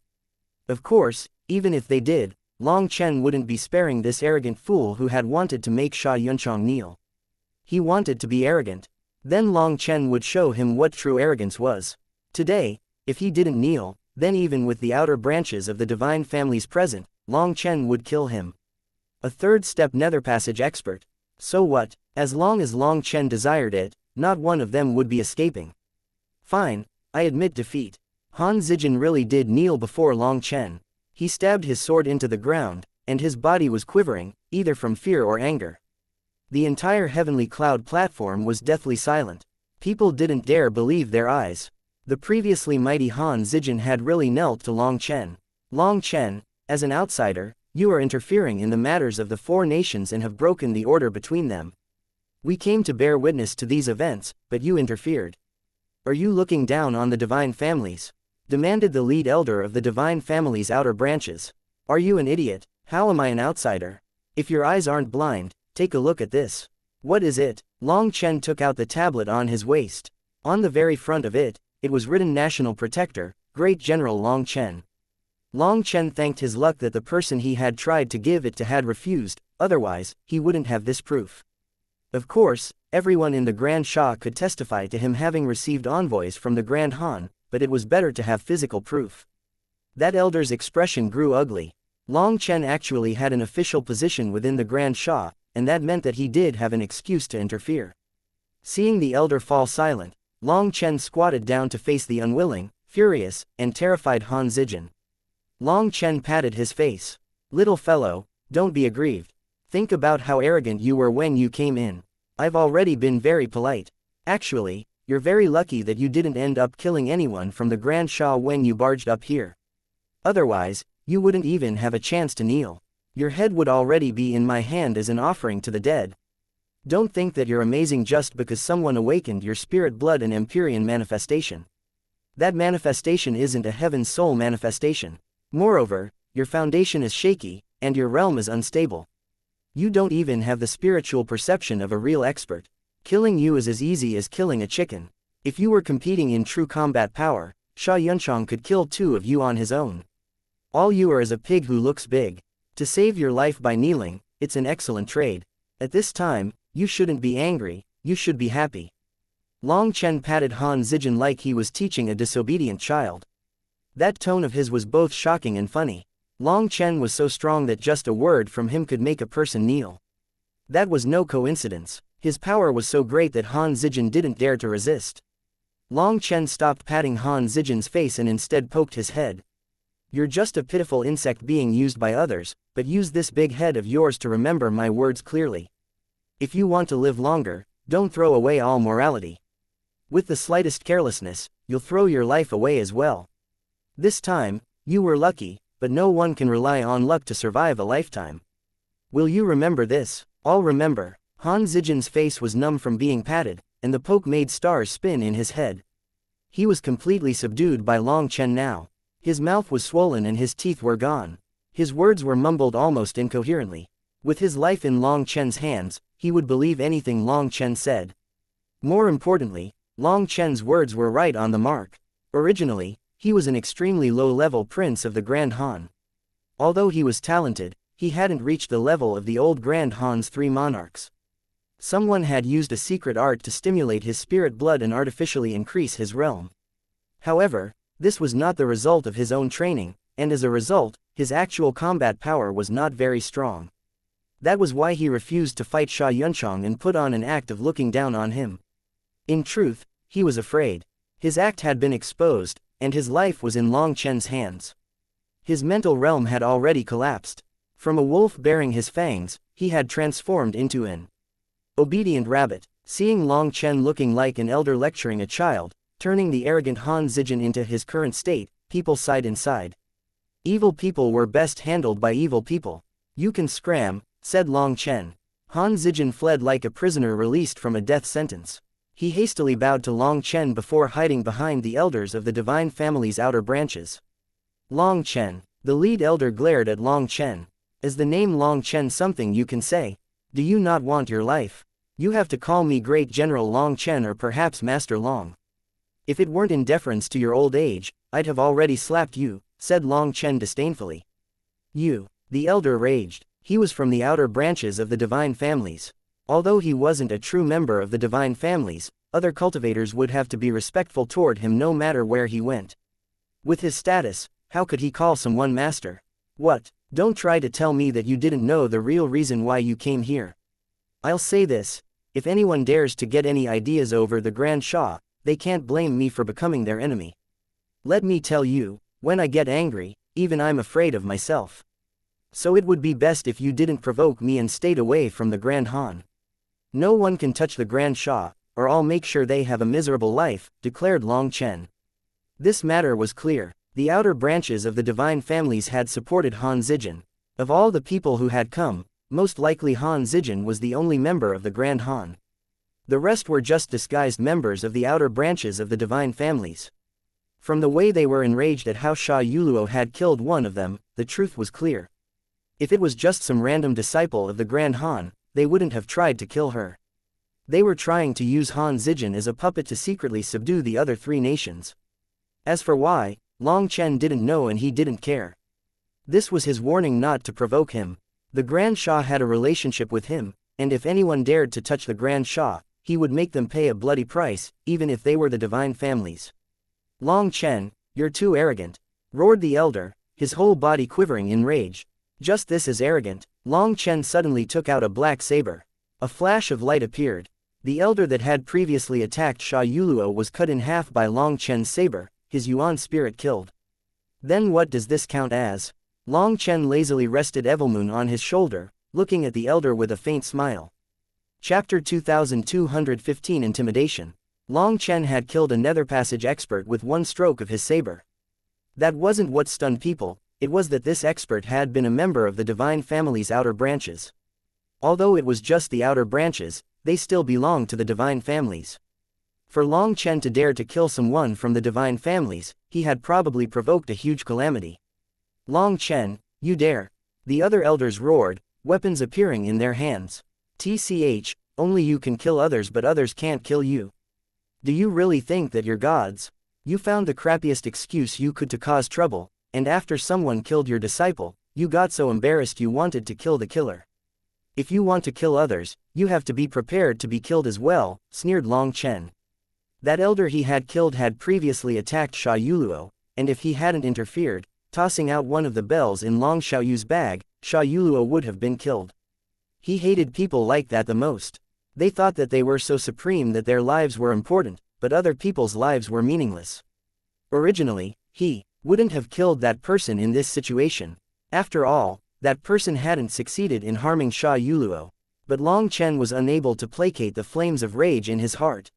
Of course, Even if they did, Long Chen wouldn't be sparing this arrogant fool who had wanted to make xianxia kneel. He wanted to be arrogant. Then Long Chen would show him what true arrogance was. Today, if he didn't kneel, then even with the outer branches of the divine families present, Long Chen would kill him. A third-step nether passage expert. So what, as long as Long Chen desired it, not one of them would be escaping. Fine, I admit defeat. Han Zijin really did kneel before Long Chen. He stabbed his sword into the ground, and his body was quivering, either from fear or anger. The entire heavenly cloud platform was deathly silent. People didn't dare believe their eyes. The previously mighty Han Zijin had really knelt to Long Chen. Long Chen, as an outsider, you are interfering in the matters of the four nations and have broken the order between them. We came to bear witness to these events, but you interfered. Are you looking down on the divine families? Demanded the lead elder of the divine family's outer branches. Are you an idiot? How am I an outsider? If your eyes aren't blind, take a look at this. What is it? Long Chen took out the tablet on his waist. On the very front of it, it was written National Protector, Great General Long Chen. Long Chen thanked his luck that the person he had tried to give it to had refused, otherwise, he wouldn't have this proof. Of course, everyone in the Grand Shah could testify to him having received envoys from the Grand Han, but it was better to have physical proof. That elder's expression grew ugly. Long Chen actually had an official position within the Grand Shah, and that meant that he did have an excuse to interfere. Seeing the elder fall silent, Long Chen squatted down to face the unwilling, furious, and terrified Han Zijin. Long Chen patted his face. Little fellow, don't be aggrieved. Think about how arrogant you were when you came in. I've already been very polite. Actually, you're very lucky that you didn't end up killing anyone from the Grand Shah when you barged up here. Otherwise, you wouldn't even have a chance to kneel. Your head would already be in my hand as an offering to the dead. Don't think that you're amazing just because someone awakened your spirit blood and Empyrean manifestation. That manifestation isn't a heaven soul manifestation. Moreover, your foundation is shaky, and your realm is unstable. You don't even have the spiritual perception of a real expert. Killing you is as easy as killing a chicken. If you were competing in true combat power, xianxia could kill two of you on his own. All you are is a pig who looks big. To save your life by kneeling, it's an excellent trade. At this time, you shouldn't be angry, you should be happy. Long Chen patted Han Zijin like he was teaching a disobedient child. That tone of his was both shocking and funny. Long Chen was so strong that just a word from him could make a person kneel. That was no coincidence. His power was so great that Han Zijin didn't dare to resist. Long Chen stopped patting Han Zijin's face and instead poked his head. You're just a pitiful insect being used by others, but use this big head of yours to remember my words clearly. If you want to live longer, don't throw away all morality. With the slightest carelessness, you'll throw your life away as well. This time, you were lucky, but no one can rely on luck to survive a lifetime. Will you remember this? I'll remember. Han Zijin's face was numb from being patted, and the poke made stars spin in his head. He was completely subdued by Long Chen now. His mouth was swollen and his teeth were gone. His words were mumbled almost incoherently. With his life in Long Chen's hands, he would believe anything Long Chen said. More importantly, Long Chen's words were right on the mark. Originally, he was an extremely low-level prince of the Grand Han. Although he was talented, he hadn't reached the level of the old Grand Han's 3 monarchs. Someone had used a secret art to stimulate his spirit blood and artificially increase his realm. However, this was not the result of his own training, and as a result, his actual combat power was not very strong. That was why he refused to fight xianxia and put on an act of looking down on him. In truth, he was afraid. His act had been exposed, and his life was in Long Chen's hands. His mental realm had already collapsed. From a wolf bearing his fangs, he had transformed into an obedient rabbit. Seeing Long Chen looking like an elder lecturing a child, turning the arrogant Han Zijin into his current state, people sighed inside. Evil people were best handled by evil people. You can scram, said Long Chen. Han Zijin fled like a prisoner released from a death sentence. He hastily bowed to Long Chen before hiding behind the elders of the divine family's outer branches. Long Chen. The lead elder glared at Long Chen. Is the name Long Chen something you can say? Do you not want your life? You have to call me Great General Long Chen or perhaps Master Long. If it weren't in deference to your old age, I'd have already slapped you, said Long Chen disdainfully. The elder raged. He was from the outer branches of the divine families. Although he wasn't a true member of the divine families, other cultivators would have to be respectful toward him no matter where he went. With his status, how could he call someone master? What? Don't try to tell me that you didn't know the real reason why you came here. I'll say this, if anyone dares to get any ideas over the Grand Shah, they can't blame me for becoming their enemy. Let me tell you, when I get angry, even I'm afraid of myself. So it would be best if you didn't provoke me and stayed away from the Grand Han. No one can touch the Grand Shah, or I'll make sure they have a miserable life, declared Long Chen. This matter was clear. The outer branches of the divine families had supported Han Zijin. Of all the people who had come, most likely Han Zijin was the only member of the Grand Han. The rest were just disguised members of the outer branches of the divine families. From the way they were enraged at how Sha Yuluo had killed one of them, the truth was clear. If it was just some random disciple of the Grand Han, they wouldn't have tried to kill her. They were trying to use Han Zijin as a puppet to secretly subdue the other three nations. As for why, Long Chen didn't know and he didn't care. This was his warning not to provoke him. The Grand Shah had a relationship with him, and if anyone dared to touch the Grand Shah, he would make them pay a bloody price, even if they were the divine families. Long Chen, you're too arrogant, roared the elder, his whole body quivering in rage. Just this is arrogant. Long Chen suddenly took out a black saber. A flash of light appeared. The elder that had previously attacked Sha Yuluo was cut in half by Long Chen's saber, his Yuan spirit killed. Then what does this count as? Long Chen lazily rested Evilmoon on his shoulder, looking at the elder with a faint smile. Chapter 2215 Intimidation. Long Chen had killed a nether passage expert with one stroke of his saber. That wasn't what stunned people, it was that this expert had been a member of the divine family's outer branches. Although it was just the outer branches, they still belonged to the divine families. For Long Chen to dare to kill someone from the divine families, he had probably provoked a huge calamity. Long Chen, you dare! The other elders roared, weapons appearing in their hands. TCH, only you can kill others but others can't kill you. Do you really think that you're gods? You found the crappiest excuse you could to cause trouble, and after someone killed your disciple, you got so embarrassed you wanted to kill the killer. If you want to kill others, you have to be prepared to be killed as well, sneered Long Chen. That elder he had killed had previously attacked Sha Yuluo, and if he hadn't interfered, tossing out one of the bells in Long Xiaoyu's bag, Sha Yuluo would have been killed. He hated people like that the most. They thought that they were so supreme that their lives were important, but other people's lives were meaningless. Originally, he wouldn't have killed that person in this situation. After all, that person hadn't succeeded in harming Sha Yuluo. But Long Chen was unable to placate the flames of rage in his heart.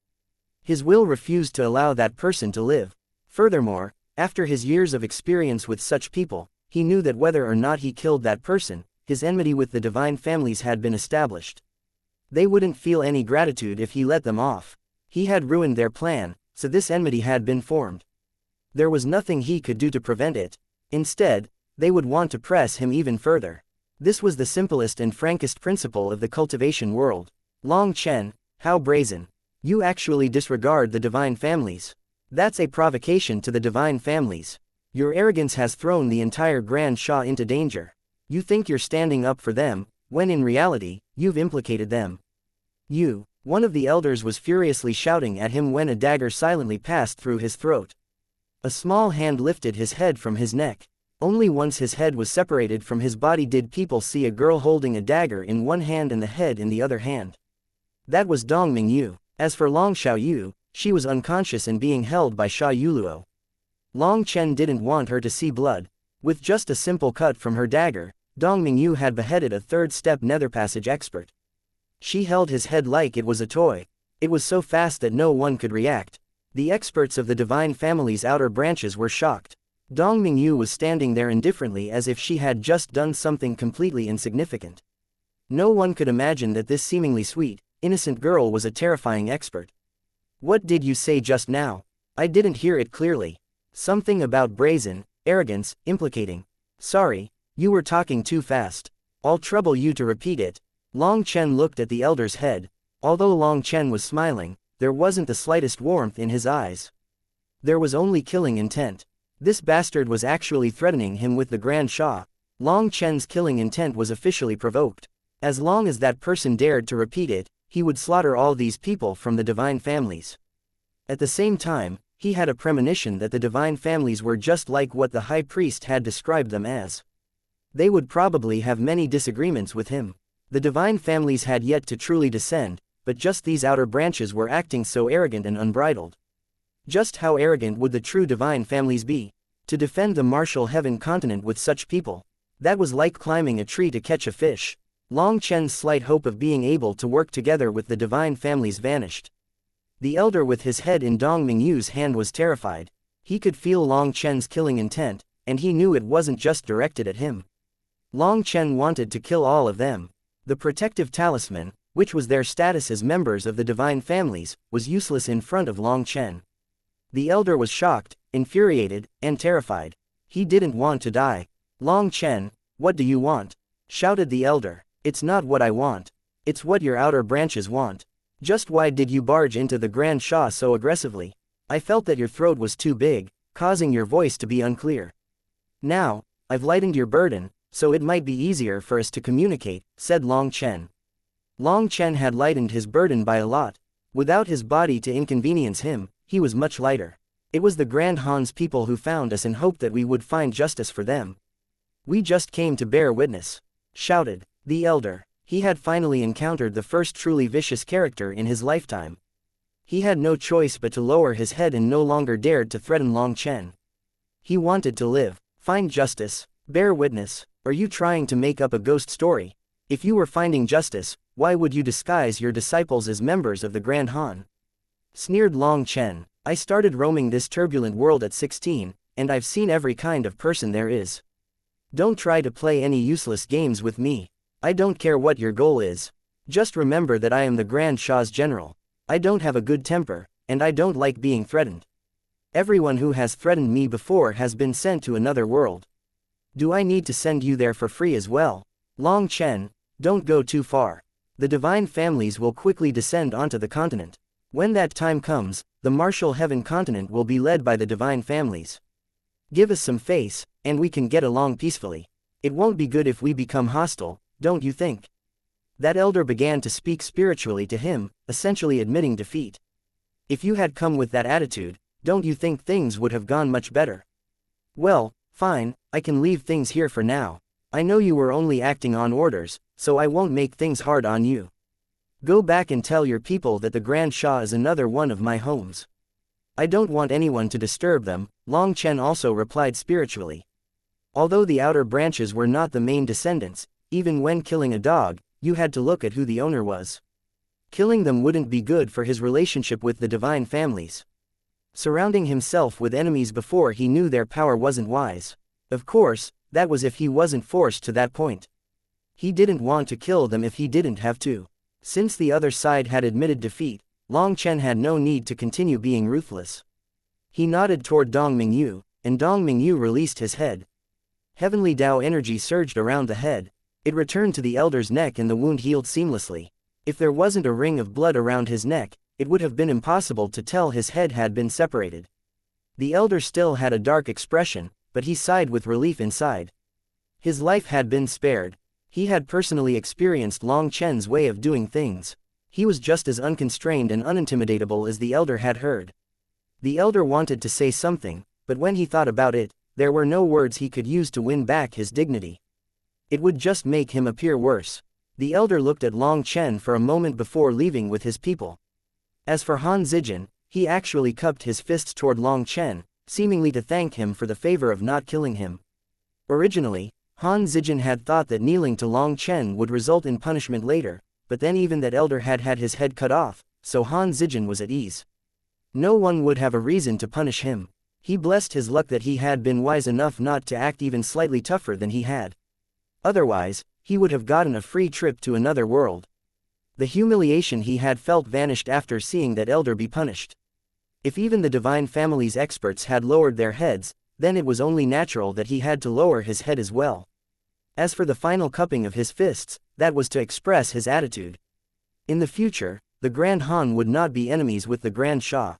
His will refused to allow that person to live. Furthermore, after his years of experience with such people, he knew that whether or not he killed that person, his enmity with the divine families had been established. They wouldn't feel any gratitude if he let them off. He had ruined their plan, so this enmity had been formed. There was nothing he could do to prevent it. Instead, they would want to press him even further. This was the simplest and frankest principle of the cultivation world. Long Chen, how brazen. You actually disregard the divine families. That's a provocation to the divine families. Your arrogance has thrown the entire Grand Shah into danger. You think you're standing up for them, when in reality, you've implicated them. One of the elders was furiously shouting at him when a dagger silently passed through his throat. A small hand lifted his head from his neck. Only once his head was separated from his body did people see a girl holding a dagger in one hand and the head in the other hand. That was Dongming Yu. As for Long Xiaoyu, she was unconscious and being held by Sha Yuluo. Long Chen didn't want her to see blood. With just a simple cut from her dagger, Dongming Yu had beheaded a third-step nether passage expert. She held his head like it was a toy. It was so fast that no one could react. The experts of the divine family's outer branches were shocked. Dongming Yu was standing there indifferently as if she had just done something completely insignificant. No one could imagine that this seemingly sweet, innocent girl was a terrifying expert. What did you say just now? I didn't hear it clearly. Something about brazen, arrogance, implicating. Sorry, you were talking too fast. I'll trouble you to repeat it. Long Chen looked at the elder's head. Although Long Chen was smiling, there wasn't the slightest warmth in his eyes. There was only killing intent. This bastard was actually threatening him with the Grand Shah. Long Chen's killing intent was officially provoked. As long as that person dared to repeat it, he would slaughter all these people from the divine families. At the same time, he had a premonition that the divine families were just like what the high priest had described them as. They would probably have many disagreements with him. The divine families had yet to truly descend, but just these outer branches were acting so arrogant and unbridled. Just how arrogant would the true divine families be? To defend the martial heaven continent with such people? That was like climbing a tree to catch a fish. Long Chen's slight hope of being able to work together with the divine families vanished. The elder with his head in Dong Mingyu's hand was terrified. He could feel Long Chen's killing intent, and he knew it wasn't just directed at him. Long Chen wanted to kill all of them. The protective talisman, which was their status as members of the divine families, was useless in front of Long Chen. The elder was shocked, infuriated, and terrified. He didn't want to die. "Long Chen, what do you want?" shouted the elder. "It's not what I want. It's what your outer branches want. Just why did you barge into the Grand Sha so aggressively? I felt that your throat was too big, causing your voice to be unclear. Now, I've lightened your burden, so it might be easier for us to communicate," said Long Chen. Long Chen had lightened his burden by a lot. Without his body to inconvenience him, he was much lighter. It was the Grand Han's people who found us and hoped that we would find justice for them. "We just came to bear witness," shouted the elder. He had finally encountered the first truly vicious character in his lifetime. He had no choice but to lower his head and no longer dared to threaten Long Chen. He wanted to live, find justice, bear witness. "Are you trying to make up a ghost story? If you were finding justice, why would you disguise your disciples as members of the Grand Han?" sneered Long Chen. "I started roaming this turbulent world at 16, and I've seen every kind of person there is. Don't try to play any useless games with me. I don't care what your goal is. Just remember that I am the Grand Sha's general. I don't have a good temper, and I don't like being threatened. Everyone who has threatened me before has been sent to another world. Do I need to send you there for free as well? Long Chen, don't go too far. The divine families will quickly descend onto the continent. When that time comes, the martial heaven continent will be led by the divine families. Give us some face, and we can get along peacefully. It won't be good if we become hostile, don't you think?" That elder began to speak spiritually to him, essentially admitting defeat. "If you had come with that attitude, don't you think things would have gone much better?" "Well, fine, I can leave things here for now. I know you were only acting on orders, so I won't make things hard on you. Go back and tell your people that the Grand Sha is another one of my homes. I don't want anyone to disturb them," Long Chen also replied spiritually. Although the outer branches were not the main descendants, even when killing a dog, you had to look at who the owner was. Killing them wouldn't be good for his relationship with the divine families. Surrounding himself with enemies before he knew their power wasn't wise. Of course, that was if he wasn't forced to that point. He didn't want to kill them if he didn't have to. Since the other side had admitted defeat, Long Chen had no need to continue being ruthless. He nodded toward Dong Mingyu, and Dong Mingyu released his head. Heavenly Tao energy surged around the head. It returned to the elder's neck and the wound healed seamlessly. If there wasn't a ring of blood around his neck, it would have been impossible to tell his head had been separated. The elder still had a dark expression, but he sighed with relief inside. His life had been spared. He had personally experienced Long Chen's way of doing things. He was just as unconstrained and unintimidatable as the elder had heard. The elder wanted to say something, but when he thought about it, there were no words he could use to win back his dignity. It would just make him appear worse. The elder looked at Long Chen for a moment before leaving with his people. As for Han Zijin, he actually cupped his fists toward Long Chen, seemingly to thank him for the favor of not killing him. Originally, Han Zijin had thought that kneeling to Long Chen would result in punishment later, but then even that elder had had his head cut off, so Han Zijin was at ease. No one would have a reason to punish him. He blessed his luck that he had been wise enough not to act even slightly tougher than he had. Otherwise, he would have gotten a free trip to another world. The humiliation he had felt vanished after seeing that elder be punished. If even the divine family's experts had lowered their heads, then it was only natural that he had to lower his head as well. As for the final cupping of his fists, that was to express his attitude. In the future, the Grand Han would not be enemies with the Grand Sha.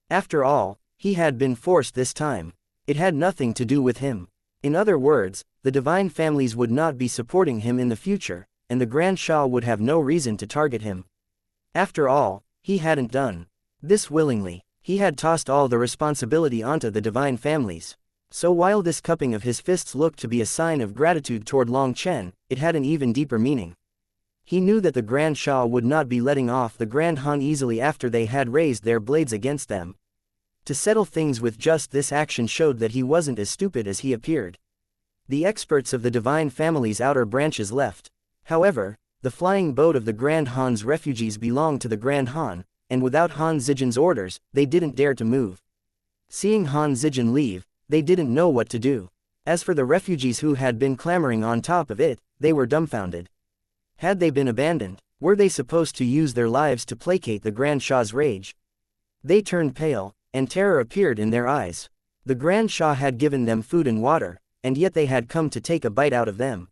After all, he had been forced this time. It had nothing to do with him. In other words, the divine families would not be supporting him in the future, and the Grand Shah would have no reason to target him. After all, he hadn't done this willingly. He had tossed all the responsibility onto the divine families. So while this cupping of his fists looked to be a sign of gratitude toward Long Chen, it had an even deeper meaning. He knew that the Grand Shah would not be letting off the Grand Han easily after they had raised their blades against them. To settle things with just this action showed that he wasn't as stupid as he appeared. The experts of the divine family's outer branches left. However, the flying boat of the Grand Han's refugees belonged to the Grand Han, and without Han Zijin's orders, they didn't dare to move. Seeing Han Zijin leave, they didn't know what to do. As for the refugees who had been clamoring on top of it, they were dumbfounded. Had they been abandoned? Were they supposed to use their lives to placate the Grand Shah's rage? They turned pale, and terror appeared in their eyes. The Grand Shah had given them food and water, and yet they had come to take a bite out of them.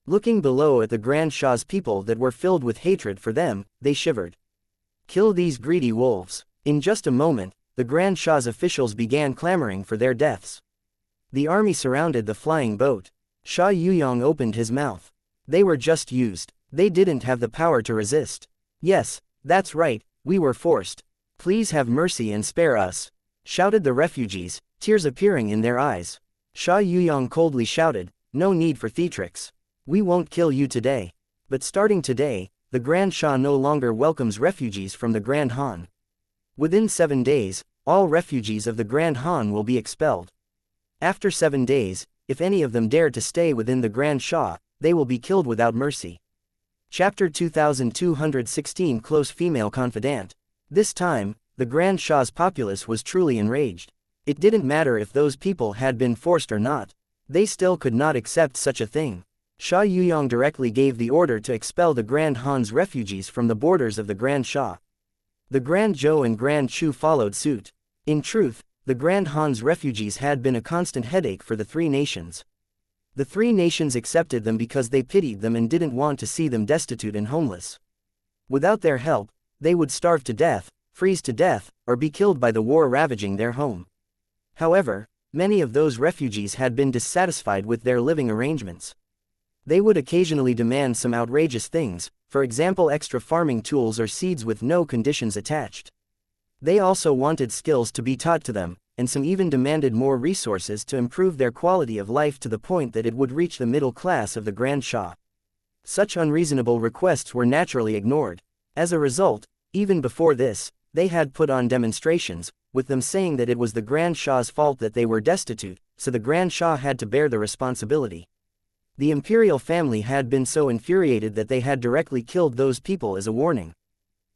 Looking below at the Grand Shah's people that were filled with hatred for them, they shivered. Kill these greedy wolves. In just a moment, the Grand Shah's officials began clamoring for their deaths. The army surrounded the flying boat. Sha Yuyong opened his mouth. They were just used. They didn't have the power to resist. Yes, that's right, we were forced. Please have mercy and spare us, shouted the refugees, tears appearing in their eyes. Sha Yuyong coldly shouted, no need for theatrics. We won't kill you today. But starting today, the Grand Shah no longer welcomes refugees from the Grand Han. Within 7 days, all refugees of the Grand Han will be expelled. After 7 days, if any of them dare to stay within the Grand Shah, they will be killed without mercy. Chapter 2216 Close Female Confidant. This time, the Grand Shah's populace was truly enraged. It didn't matter if those people had been forced or not. They still could not accept such a thing. Sha Yuyong directly gave the order to expel the Grand Han's refugees from the borders of the Grand Shah. The Grand Zhou and Grand Chu followed suit. In truth, the Grand Han's refugees had been a constant headache for the three nations. The three nations accepted them because they pitied them and didn't want to see them destitute and homeless. Without their help, they would starve to death, freeze to death, or be killed by the war ravaging their home. However, many of those refugees had been dissatisfied with their living arrangements. They would occasionally demand some outrageous things, for example extra farming tools or seeds with no conditions attached. They also wanted skills to be taught to them, and some even demanded more resources to improve their quality of life to the point that it would reach the middle class of the Grand Shah. Such unreasonable requests were naturally ignored. As a result, even before this, they had put on demonstrations, with them saying that it was the Grand Shah's fault that they were destitute, so the Grand Shah had to bear the responsibility. The imperial family had been so infuriated that they had directly killed those people as a warning.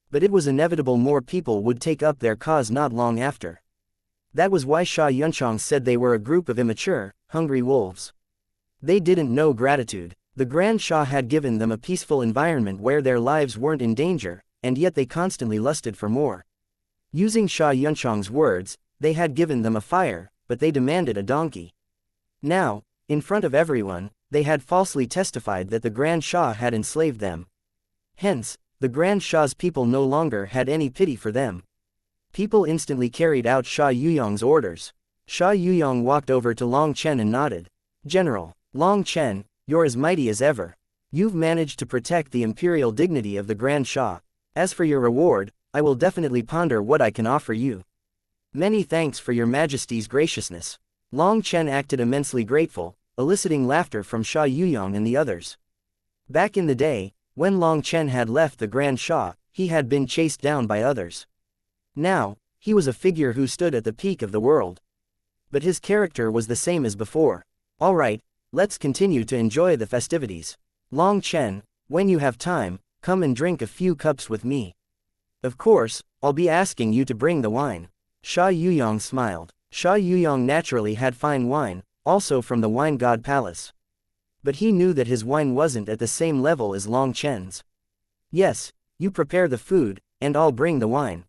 But it was inevitable more people would take up their cause not long after. That was why Sha Yunchang said they were a group of immature, hungry wolves. They didn't know gratitude. The Grand Shah had given them a peaceful environment where their lives weren't in danger, and yet they constantly lusted for more. Using Sha Yunchang's words, they had given them a fire, but they demanded a donkey. Now, in front of everyone, they had falsely testified that the Grand Shah had enslaved them. Hence, the Grand Shah's people no longer had any pity for them. People instantly carried out Sha Yuyong's orders. Sha Yuyong walked over to Long Chen and nodded. General, Long Chen, you're as mighty as ever. You've managed to protect the imperial dignity of the Grand Shah. As for your reward, I will definitely ponder what I can offer you. Many thanks for your majesty's graciousness. Long Chen acted immensely grateful, eliciting laughter from Sha Yuyong and the others. Back in the day, when Long Chen had left the Grand Shah, he had been chased down by others. Now, he was a figure who stood at the peak of the world. But his character was the same as before. Alright, let's continue to enjoy the festivities. Long Chen, when you have time, come and drink a few cups with me. Of course, I'll be asking you to bring the wine. Sha Yuyong smiled. Sha Yuyong naturally had fine wine, also from the wine god palace. But he knew that his wine wasn't at the same level as Long Chen's. Yes, you prepare the food, and I'll bring the wine.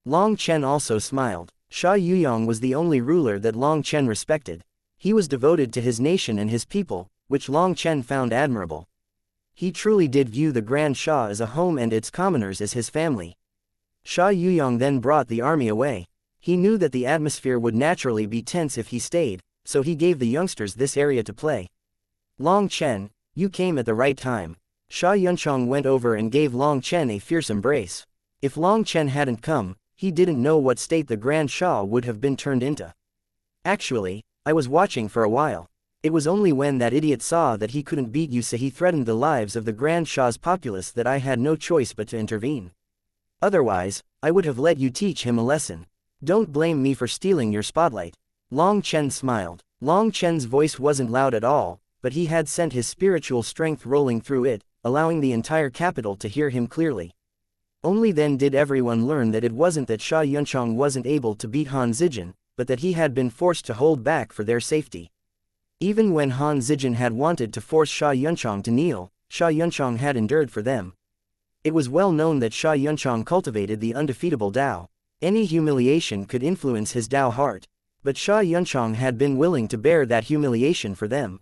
Long Chen also smiled. Sha Yuyong was the only ruler that Long Chen respected. He was devoted to his nation and his people, which Long Chen found admirable. He truly did view the Grand Shah as a home and its commoners as his family. Sha Yuyong then brought the army away. He knew that the atmosphere would naturally be tense if he stayed, so he gave the youngsters this area to play. Long Chen, you came at the right time. Xianxia went over and gave Long Chen a fierce embrace. If Long Chen hadn't come, he didn't know what state the Grand Shah would have been turned into. Actually, I was watching for a while. It was only when that idiot saw that he couldn't beat you so he threatened the lives of the Grand Shah's populace that I had no choice but to intervene. Otherwise, I would have let you teach him a lesson. Don't blame me for stealing your spotlight. Long Chen smiled. Long Chen's voice wasn't loud at all, but he had sent his spiritual strength rolling through it, allowing the entire capital to hear him clearly. Only then did everyone learn that it wasn't that Xianxia wasn't able to beat Han Zijin, but that he had been forced to hold back for their safety. Even when Han Zijin had wanted to force Xianxia to kneel, Xianxia had endured for them. It was well known that Xianxia cultivated the undefeatable Dao. Any humiliation could influence his Dao heart, but Xianxia had been willing to bear that humiliation for them.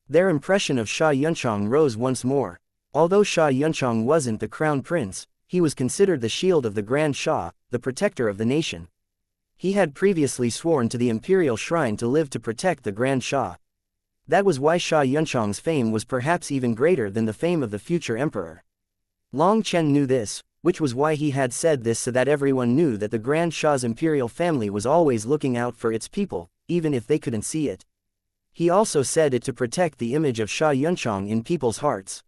Their impression of Xianxia rose once more. Although Xianxia wasn't the crown prince, he was considered the shield of the Grand Shah, the protector of the nation. He had previously sworn to the imperial shrine to live to protect the Grand Shah. That was why Xianxia's fame was perhaps even greater than the fame of the future emperor. Long Chen knew this, which was why he had said this so that everyone knew that the Grand Shah's imperial family was always looking out for its people, even if they couldn't see it. He also said it to protect the image of Xianxia in people's hearts.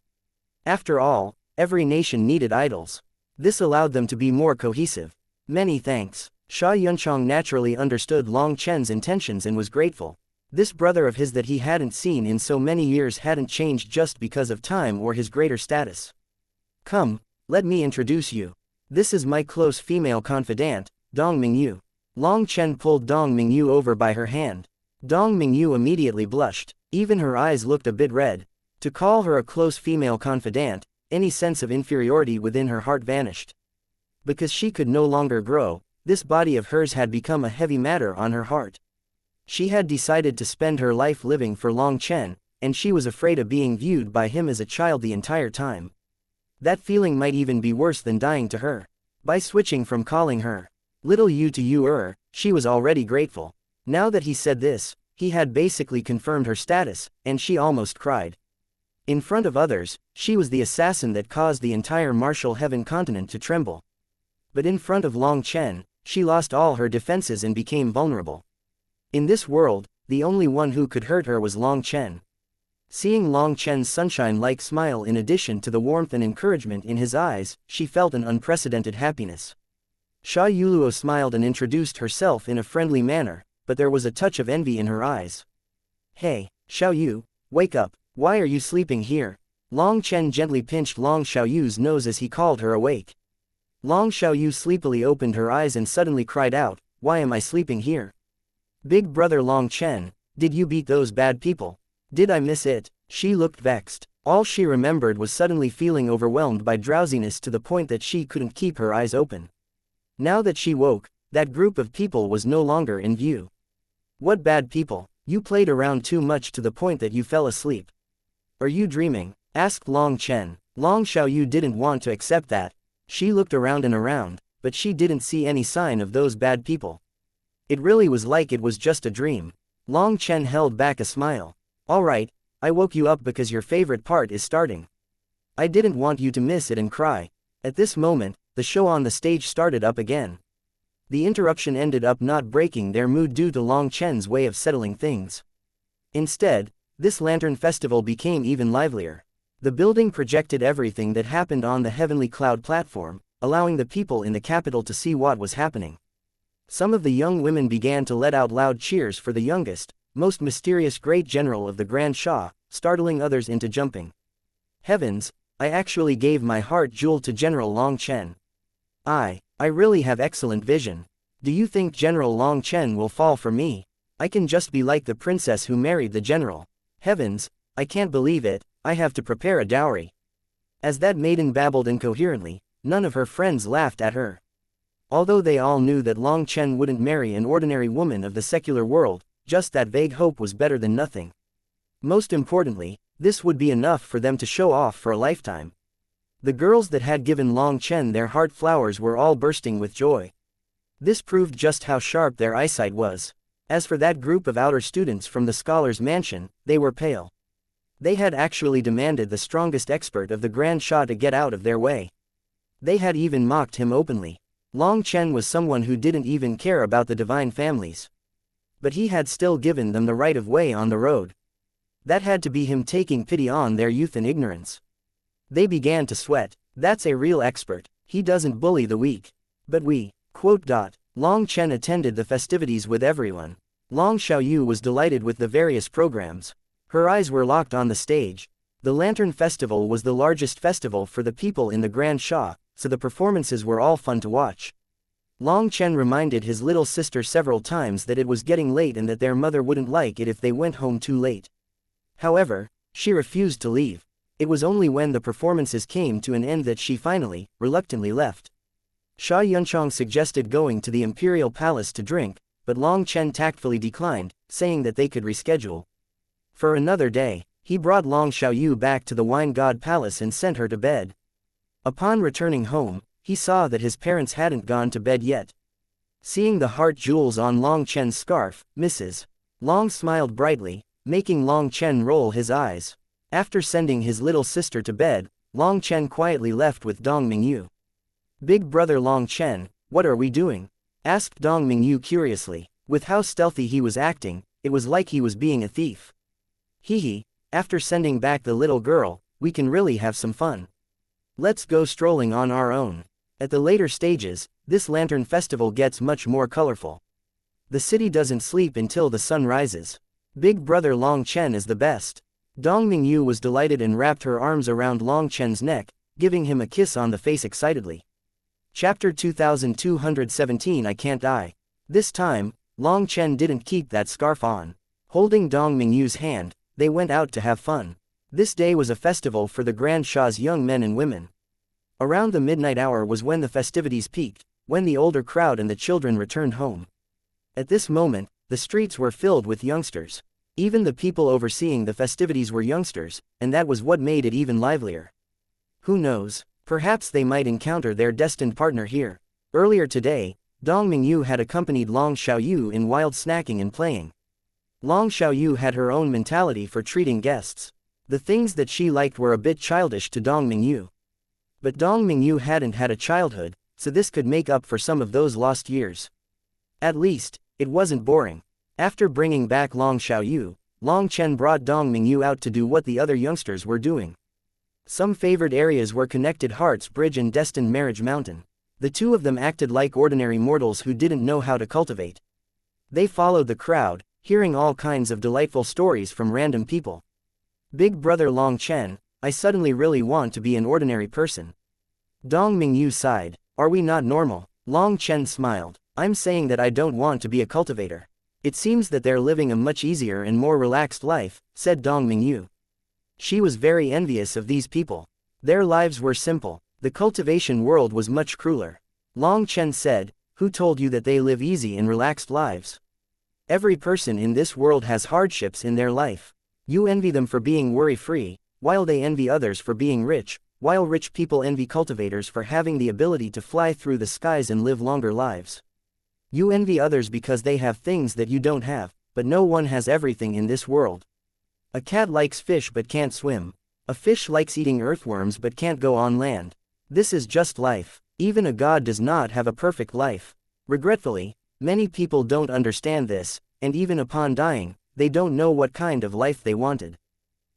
After all, every nation needed idols. This allowed them to be more cohesive. Many thanks. Xianxia naturally understood Long Chen's intentions and was grateful. This brother of his that he hadn't seen in so many years hadn't changed just because of time or his greater status. Come, let me introduce you. This is my close female confidant, Dong Mingyu. Long Chen pulled Dong Mingyu over by her hand. Dong Mingyu immediately blushed. Even her eyes looked a bit red. To call her a close female confidant, any sense of inferiority within her heart vanished. Because she could no longer grow, this body of hers had become a heavy matter on her heart. She had decided to spend her life living for Long Chen, and she was afraid of being viewed by him as a child the entire time. That feeling might even be worse than dying to her. By switching from calling her little you to you, she was already grateful. Now that he said this, he had basically confirmed her status, and she almost cried. In front of others, she was the assassin that caused the entire martial heaven continent to tremble. But in front of Long Chen, she lost all her defenses and became vulnerable. In this world, the only one who could hurt her was Long Chen. Seeing Long Chen's sunshine-like smile in addition to the warmth and encouragement in his eyes, she felt an unprecedented happiness. Xia Yuluo smiled and introduced herself in a friendly manner, but there was a touch of envy in her eyes. Hey, Xiaoyu, wake up, why are you sleeping here? Long Chen gently pinched Long Xiaoyu's nose as he called her awake. Long Xiaoyu sleepily opened her eyes and suddenly cried out, why am I sleeping here? Big brother Long Chen, did you beat those bad people? Did I miss it? She looked vexed. All she remembered was suddenly feeling overwhelmed by drowsiness to the point that she couldn't keep her eyes open. Now that she woke, that group of people was no longer in view. What bad people? You played around too much to the point that you fell asleep. Are you dreaming? Asked Long Chen. Long Xiaoyu didn't want to accept that. She looked around and around, but she didn't see any sign of those bad people. It really was like it was just a dream. Long Chen held back a smile. Alright, I woke you up because your favorite part is starting. I didn't want you to miss it and cry. At this moment, the show on the stage started up again. The interruption ended up not breaking their mood due to Long Chen's way of settling things. Instead, this lantern festival became even livelier. The building projected everything that happened on the heavenly cloud platform, allowing the people in the capital to see what was happening. Some of the young women began to let out loud cheers for the youngest, most mysterious great general of the Grand Shah, startling others into jumping. Heavens, I actually gave my heart jewel to General Long Chen. I really have excellent vision. Do you think General Long Chen will fall for me? I can just be like the princess who married the general. Heavens, I can't believe it, I have to prepare a dowry. As that maiden babbled incoherently, none of her friends laughed at her. Although they all knew that Long Chen wouldn't marry an ordinary woman of the secular world, just that vague hope was better than nothing. Most importantly, this would be enough for them to show off for a lifetime. The girls that had given Long Chen their heart flowers were all bursting with joy. This proved just how sharp their eyesight was. As for that group of outer students from the scholar's mansion, they were pale. They had actually demanded the strongest expert of the Grand Shah to get out of their way. They had even mocked him openly. Long Chen was someone who didn't even care about the divine families. But he had still given them the right of way on the road. That had to be him taking pity on their youth and ignorance. They began to sweat. That's a real expert. He doesn't bully the weak. But we. Long Chen attended the festivities with everyone. Long Xiaoyu was delighted with the various programs. Her eyes were locked on the stage. The Lantern Festival was the largest festival for the people in the Grand Shah, so the performances were all fun to watch. Long Chen reminded his little sister several times that it was getting late and that their mother wouldn't like it if they went home too late. However, she refused to leave. It was only when the performances came to an end that she finally, reluctantly left. Sha Yunchong suggested going to the Imperial Palace to drink, but Long Chen tactfully declined, saying that they could reschedule for another day. He brought Long Xiaoyu back to the Wine God Palace and sent her to bed. Upon returning home, he saw that his parents hadn't gone to bed yet. Seeing the heart jewels on Long Chen's scarf, Mrs. Long smiled brightly, making Long Chen roll his eyes. After sending his little sister to bed, Long Chen quietly left with Dong Mingyu. "Big brother Long Chen, what are we doing?" asked Dong Mingyu curiously. With how stealthy he was acting, it was like he was being a thief. "Hee, after sending back the little girl, we can really have some fun. Let's go strolling on our own." At the later stages, this lantern festival gets much more colorful. The city doesn't sleep until the sun rises. Big brother Long Chen is the best. Dong Mingyu was delighted and wrapped her arms around Long Chen's neck, giving him a kiss on the face excitedly. Chapter 2217 I Can't Die. This time, Long Chen didn't keep that scarf on. Holding Dong Mingyu's hand, they went out to have fun. This day was a festival for the Grand Shah's young men and women. Around the midnight hour was when the festivities peaked, when the older crowd and the children returned home. At this moment, the streets were filled with youngsters. Even the people overseeing the festivities were youngsters, and that was what made it even livelier. Who knows? Perhaps they might encounter their destined partner here. Earlier today, Dong Mingyu had accompanied Long Xiaoyu in wild snacking and playing. Long Xiaoyu had her own mentality for treating guests. The things that she liked were a bit childish to Dong Mingyu. But Dong Mingyu hadn't had a childhood, so this could make up for some of those lost years. At least, it wasn't boring. After bringing back Long Xiaoyu, Long Chen brought Dong Mingyu out to do what the other youngsters were doing. Some favored areas were Connected Hearts Bridge and Destined Marriage Mountain. The two of them acted like ordinary mortals who didn't know how to cultivate. They followed the crowd, hearing all kinds of delightful stories from random people. "Big brother Long Chen, I suddenly really want to be an ordinary person." Dong Mingyu sighed. "Are we not normal?" Long Chen smiled. "I'm saying that I don't want to be a cultivator. It seems that they're living a much easier and more relaxed life," said Dong Mingyu. She was very envious of these people. Their lives were simple. The cultivation world was much crueler. Long Chen said, "Who told you that they live easy and relaxed lives? Every person in this world has hardships in their life. You envy them for being worry-free, while they envy others for being rich, while rich people envy cultivators for having the ability to fly through the skies and live longer lives. You envy others because they have things that you don't have, but no one has everything in this world. A cat likes fish but can't swim. A fish likes eating earthworms but can't go on land. This is just life. Even a god does not have a perfect life. Regretfully, many people don't understand this, and even upon dying, they don't know what kind of life they wanted.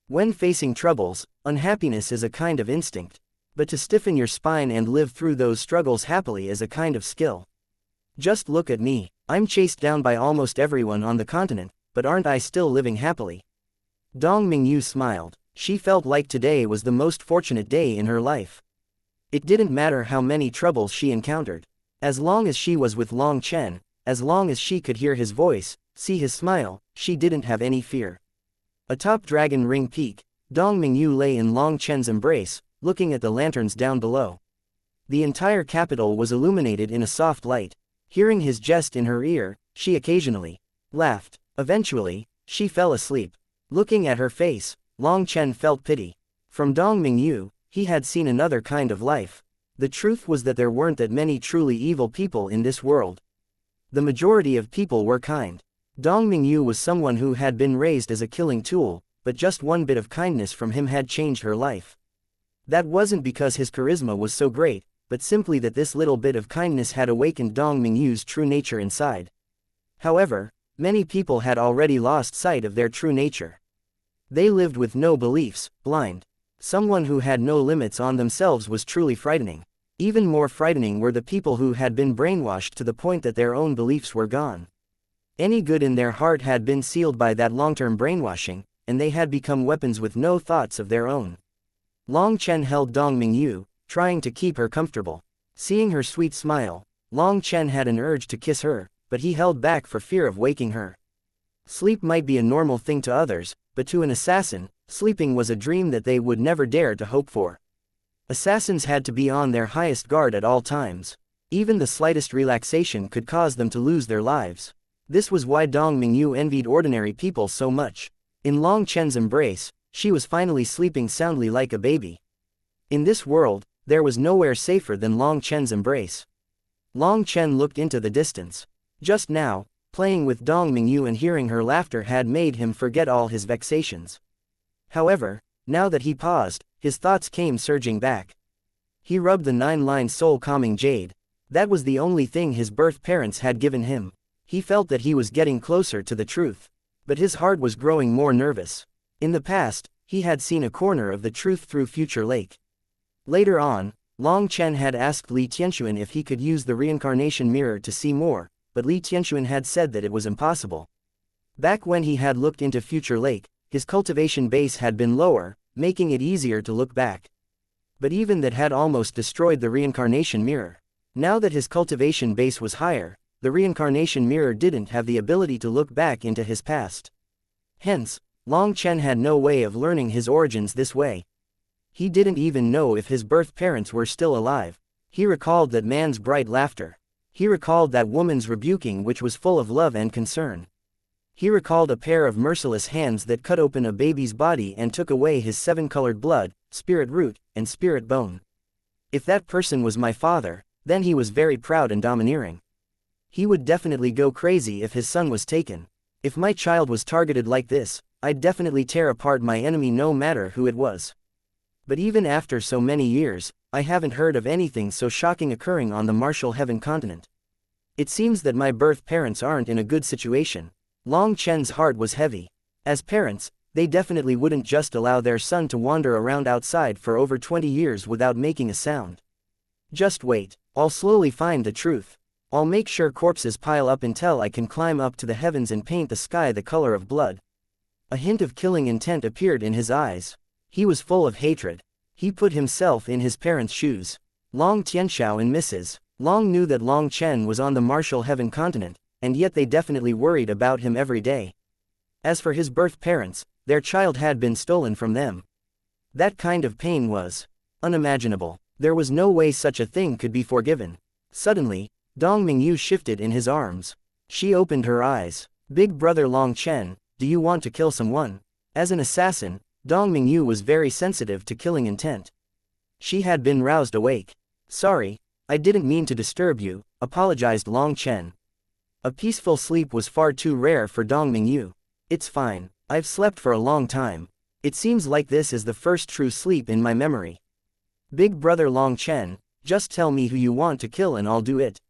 When facing troubles, unhappiness is a kind of instinct. But to stiffen your spine and live through those struggles happily is a kind of skill. Just look at me. I'm chased down by almost everyone on the continent, but aren't I still living happily?" Dong Mingyu smiled. She felt like today was the most fortunate day in her life. It didn't matter how many troubles she encountered. As long as she was with Long Chen, as long as she could hear his voice, see his smile, she didn't have any fear. Atop Dragon Ring Peak, Dong Mingyu lay in Long Chen's embrace, looking at the lanterns down below. The entire capital was illuminated in a soft light. Hearing his jest in her ear, she occasionally laughed. Eventually, she fell asleep. Looking at her face, Long Chen felt pity. From Dong Mingyu, he had seen another kind of life. The truth was that there weren't that many truly evil people in this world. The majority of people were kind. Dong Mingyu was someone who had been raised as a killing tool, but just one bit of kindness from him had changed her life. That wasn't because his charisma was so great, but simply that this little bit of kindness had awakened Dong Mingyu's true nature inside. However, many people had already lost sight of their true nature. They lived with no beliefs, blind. Someone who had no limits on themselves was truly frightening. Even more frightening were the people who had been brainwashed to the point that their own beliefs were gone. Any good in their heart had been sealed by that long-term brainwashing, and they had become weapons with no thoughts of their own. Long Chen held Dong Mingyu, trying to keep her comfortable. Seeing her sweet smile, Long Chen had an urge to kiss her, but he held back for fear of waking her. Sleep might be a normal thing to others, but to an assassin, sleeping was a dream that they would never dare to hope for. Assassins had to be on their highest guard at all times. Even the slightest relaxation could cause them to lose their lives. This was why Dong Mingyu envied ordinary people so much. In Long Chen's embrace, she was finally sleeping soundly like a baby. In this world, there was nowhere safer than Long Chen's embrace. Long Chen looked into the distance. Just now, playing with Dong Mingyu and hearing her laughter had made him forget all his vexations. However, now that he paused, his thoughts came surging back. He rubbed the 9-line soul-calming jade. That was the only thing his birth parents had given him. He felt that he was getting closer to the truth. But his heart was growing more nervous. In the past, he had seen a corner of the truth through Future Lake. Later on, Long Chen had asked Li Tianxuan if he could use the reincarnation mirror to see more, but Li Tianxuan had said that it was impossible. Back when he had looked into Future Lake, his cultivation base had been lower, making it easier to look back. But even that had almost destroyed the reincarnation mirror. Now that his cultivation base was higher, the reincarnation mirror didn't have the ability to look back into his past. Hence, Long Chen had no way of learning his origins this way. He didn't even know if his birth parents were still alive. He recalled that man's bright laughter. He recalled that woman's rebuking which was full of love and concern. He recalled a pair of merciless hands that cut open a baby's body and took away his 7-colored blood, spirit root, and spirit bone. If that person was my father, then he was very proud and domineering. He would definitely go crazy if his son was taken. If my child was targeted like this, I'd definitely tear apart my enemy no matter who it was. But even after so many years, I haven't heard of anything so shocking occurring on the Martial Heaven continent. It seems that my birth parents aren't in a good situation. Long Chen's heart was heavy. As parents, they definitely wouldn't just allow their son to wander around outside for over 20 years without making a sound. Just wait, I'll slowly find the truth. I'll make sure corpses pile up until I can climb up to the heavens and paint the sky the color of blood. A hint of killing intent appeared in his eyes. He was full of hatred. He put himself in his parents' shoes. Long Tianxiao and Mrs. Long knew that Long Chen was on the Martial Heaven continent, and yet they definitely worried about him every day. As for his birth parents, their child had been stolen from them. That kind of pain was unimaginable. There was no way such a thing could be forgiven. Suddenly, Dong Mingyu shifted in his arms. She opened her eyes. Big brother Long Chen, do you want to kill someone? As an assassin, Dong Mingyu was very sensitive to killing intent. She had been roused awake. Sorry, I didn't mean to disturb you, apologized Long Chen. A peaceful sleep was far too rare for Dong Mingyu. It's fine, I've slept for a long time. It seems like this is the first true sleep in my memory. Big brother Long Chen, just tell me who you want to kill and I'll do it.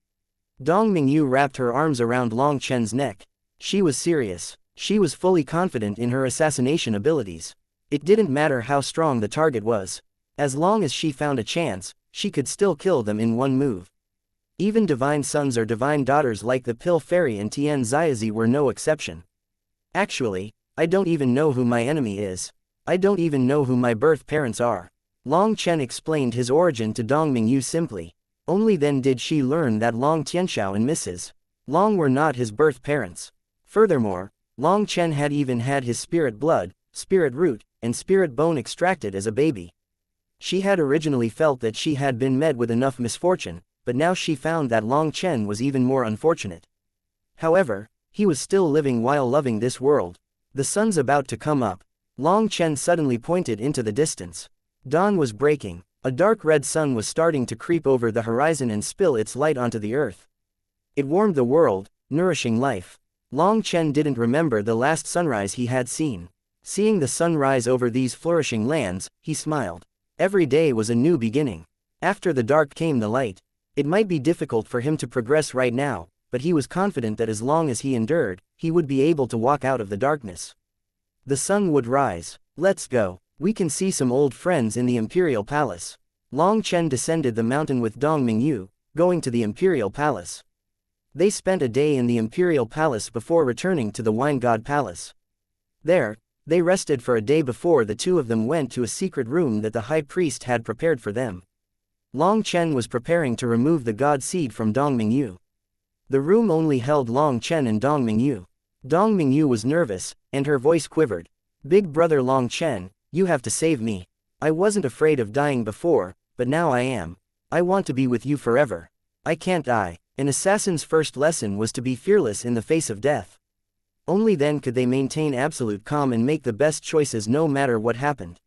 Dong Mingyu wrapped her arms around Long Chen's neck. She was serious. She was fully confident in her assassination abilities. It didn't matter how strong the target was. As long as she found a chance, she could still kill them in one move. Even divine sons or divine daughters like the Pill Fairy and Tian Xiaozi were no exception. Actually, I don't even know who my enemy is. I don't even know who my birth parents are. Long Chen explained his origin to Dong Mingyu simply. Only then did she learn that Long Tianxiao and Mrs. Long were not his birth parents. Furthermore, Long Chen had even had his spirit blood, spirit root, and spirit bone extracted as a baby. She had originally felt that she had been met with enough misfortune, but now she found that Long Chen was even more unfortunate. However, he was still living while loving this world. The sun's about to come up. Long Chen suddenly pointed into the distance. Dawn was breaking. A dark red sun was starting to creep over the horizon and spill its light onto the earth. It warmed the world, nourishing life. Long Chen didn't remember the last sunrise he had seen. Seeing the sun rise over these flourishing lands, he smiled. Every day was a new beginning. After the dark came the light. It might be difficult for him to progress right now, but he was confident that as long as he endured, he would be able to walk out of the darkness. The sun would rise. Let's go. We can see some old friends in the Imperial Palace. Long Chen descended the mountain with Dong Mingyu, going to the Imperial Palace. They spent a day in the Imperial Palace before returning to the Wine God Palace. There, they rested for a day before the two of them went to a secret room that the high priest had prepared for them. Long Chen was preparing to remove the god seed from Dong Mingyu. The room only held Long Chen and Dong Mingyu. Dong Mingyu was nervous, and her voice quivered. Big brother Long Chen, you have to save me. I wasn't afraid of dying before, but now I am. I want to be with you forever. I can't die. An assassin's first lesson was to be fearless in the face of death. Only then could they maintain absolute calm and make the best choices no matter what happened.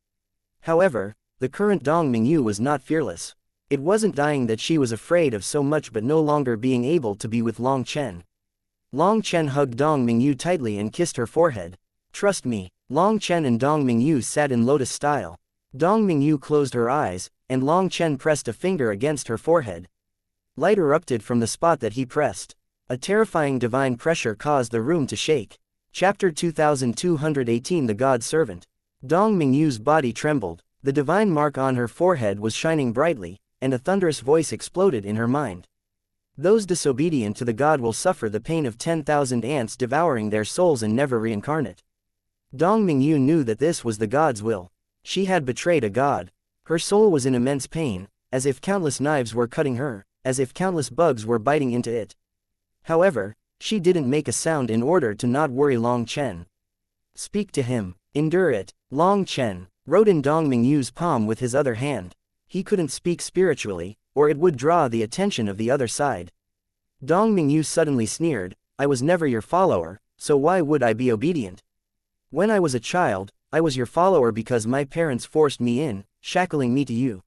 However, the current Dong Mingyu was not fearless. It wasn't dying that she was afraid of so much but no longer being able to be with Long Chen. Long Chen hugged Dong Mingyu tightly and kissed her forehead. Trust me. Long Chen and Dong Mingyu sat in lotus style. Dong Mingyu closed her eyes, and Long Chen pressed a finger against her forehead. Light erupted from the spot that he pressed. A terrifying divine pressure caused the room to shake. Chapter 2218 The God Servant. Dong Mingyu's body trembled. The divine mark on her forehead was shining brightly, and a thunderous voice exploded in her mind. Those disobedient to the god will suffer the pain of 10,000 ants devouring their souls and never reincarnate. Dong Mingyu knew that this was the god's will. She had betrayed a god. Her soul was in immense pain, as if countless knives were cutting her, as if countless bugs were biting into it. However, she didn't make a sound in order to not worry Long Chen. Speak to him. Endure it. Long Chen wrote in Dong Mingyu's palm with his other hand. He couldn't speak spiritually, or it would draw the attention of the other side. Dong Mingyu suddenly sneered, I was never your follower, so why would I be obedient? When I was a child, I was your follower because my parents forced me in, shackling me to you.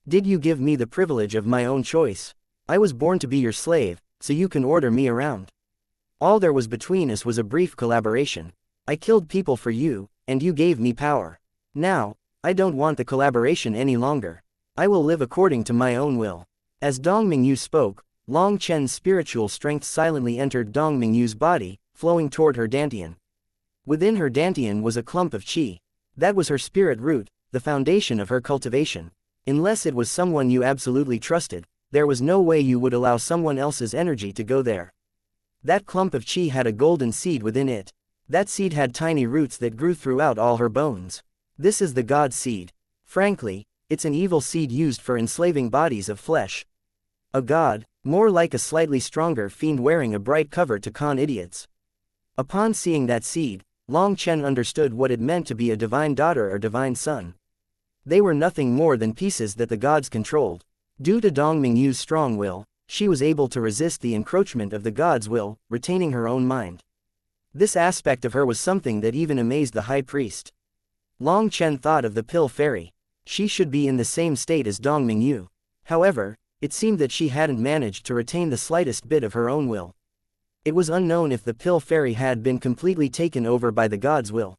Did you give me the privilege of my own choice? I was born to be your slave, so you can order me around. All there was between us was a brief collaboration. I killed people for you, and you gave me power. Now, I don't want the collaboration any longer. I will live according to my own will. As Dong Mingyu spoke, Long Chen's spiritual strength silently entered Dong Mingyu's body, flowing toward her dantian. Within her dantian was a clump of qi. That was her spirit root, the foundation of her cultivation. Unless it was someone you absolutely trusted, there was no way you would allow someone else's energy to go there. That clump of qi had a golden seed within it. That seed had tiny roots that grew throughout all her bones. This is the god seed. Frankly, it's an evil seed used for enslaving bodies of flesh. A god, more like a slightly stronger fiend wearing a bright cover to con idiots. Upon seeing that seed, Long Chen understood what it meant to be a divine daughter or divine son. They were nothing more than pieces that the gods controlled. Due to Dong Mingyu's strong will, she was able to resist the encroachment of the god's will, retaining her own mind. This aspect of her was something that even amazed the high priest. Long Chen thought of the pill fairy. She should be in the same state as Dong Mingyu. However, it seemed that she hadn't managed to retain the slightest bit of her own will. It was unknown if the pill fairy had been completely taken over by the god's will.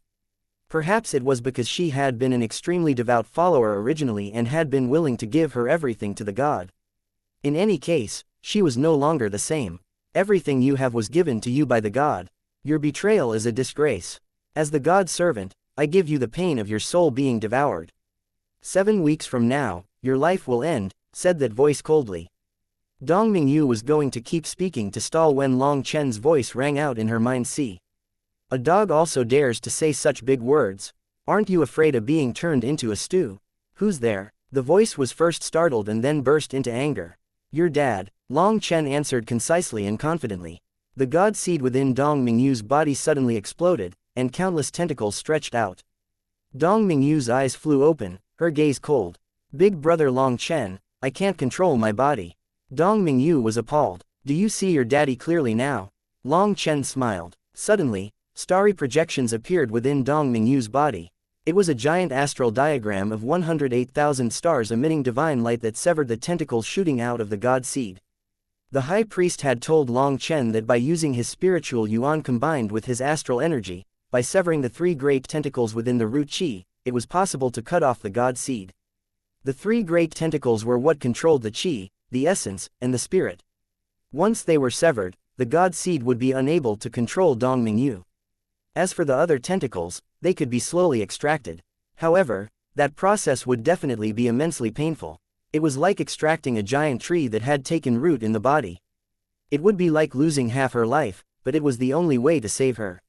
Perhaps it was because she had been an extremely devout follower originally and had been willing to give her everything to the god. In any case, she was no longer the same. Everything you have was given to you by the god. Your betrayal is a disgrace. As the god's servant, I give you the pain of your soul being devoured. 7 weeks from now, your life will end, said that voice coldly. Dong Mingyu was going to keep speaking to stall when Long Chen's voice rang out in her mind. See. A dog also dares to say such big words. Aren't you afraid of being turned into a stew? Who's there? The voice was first startled and then burst into anger. Your dad, Long Chen answered concisely and confidently. The god seed within Dong Mingyu's body suddenly exploded, and countless tentacles stretched out. Dong Mingyu's eyes flew open, her gaze cold. Big brother Long Chen, I can't control my body. Dong Mingyu was appalled. Do you see your daddy clearly now? Long Chen smiled. Suddenly, starry projections appeared within Dong Mingyu's body. It was a giant astral diagram of 108,000 stars emitting divine light that severed the tentacles shooting out of the god seed. The high priest had told Long Chen that by using his spiritual yuan combined with his astral energy, by severing the 3 great tentacles within the root chi, it was possible to cut off the god seed. The 3 great tentacles were what controlled the chi, the essence, and the spirit. Once they were severed, the god seed would be unable to control Dongmingyu. As for the other tentacles, they could be slowly extracted. However, that process would definitely be immensely painful. It was like extracting a giant tree that had taken root in the body. It would be like losing half her life, but it was the only way to save her.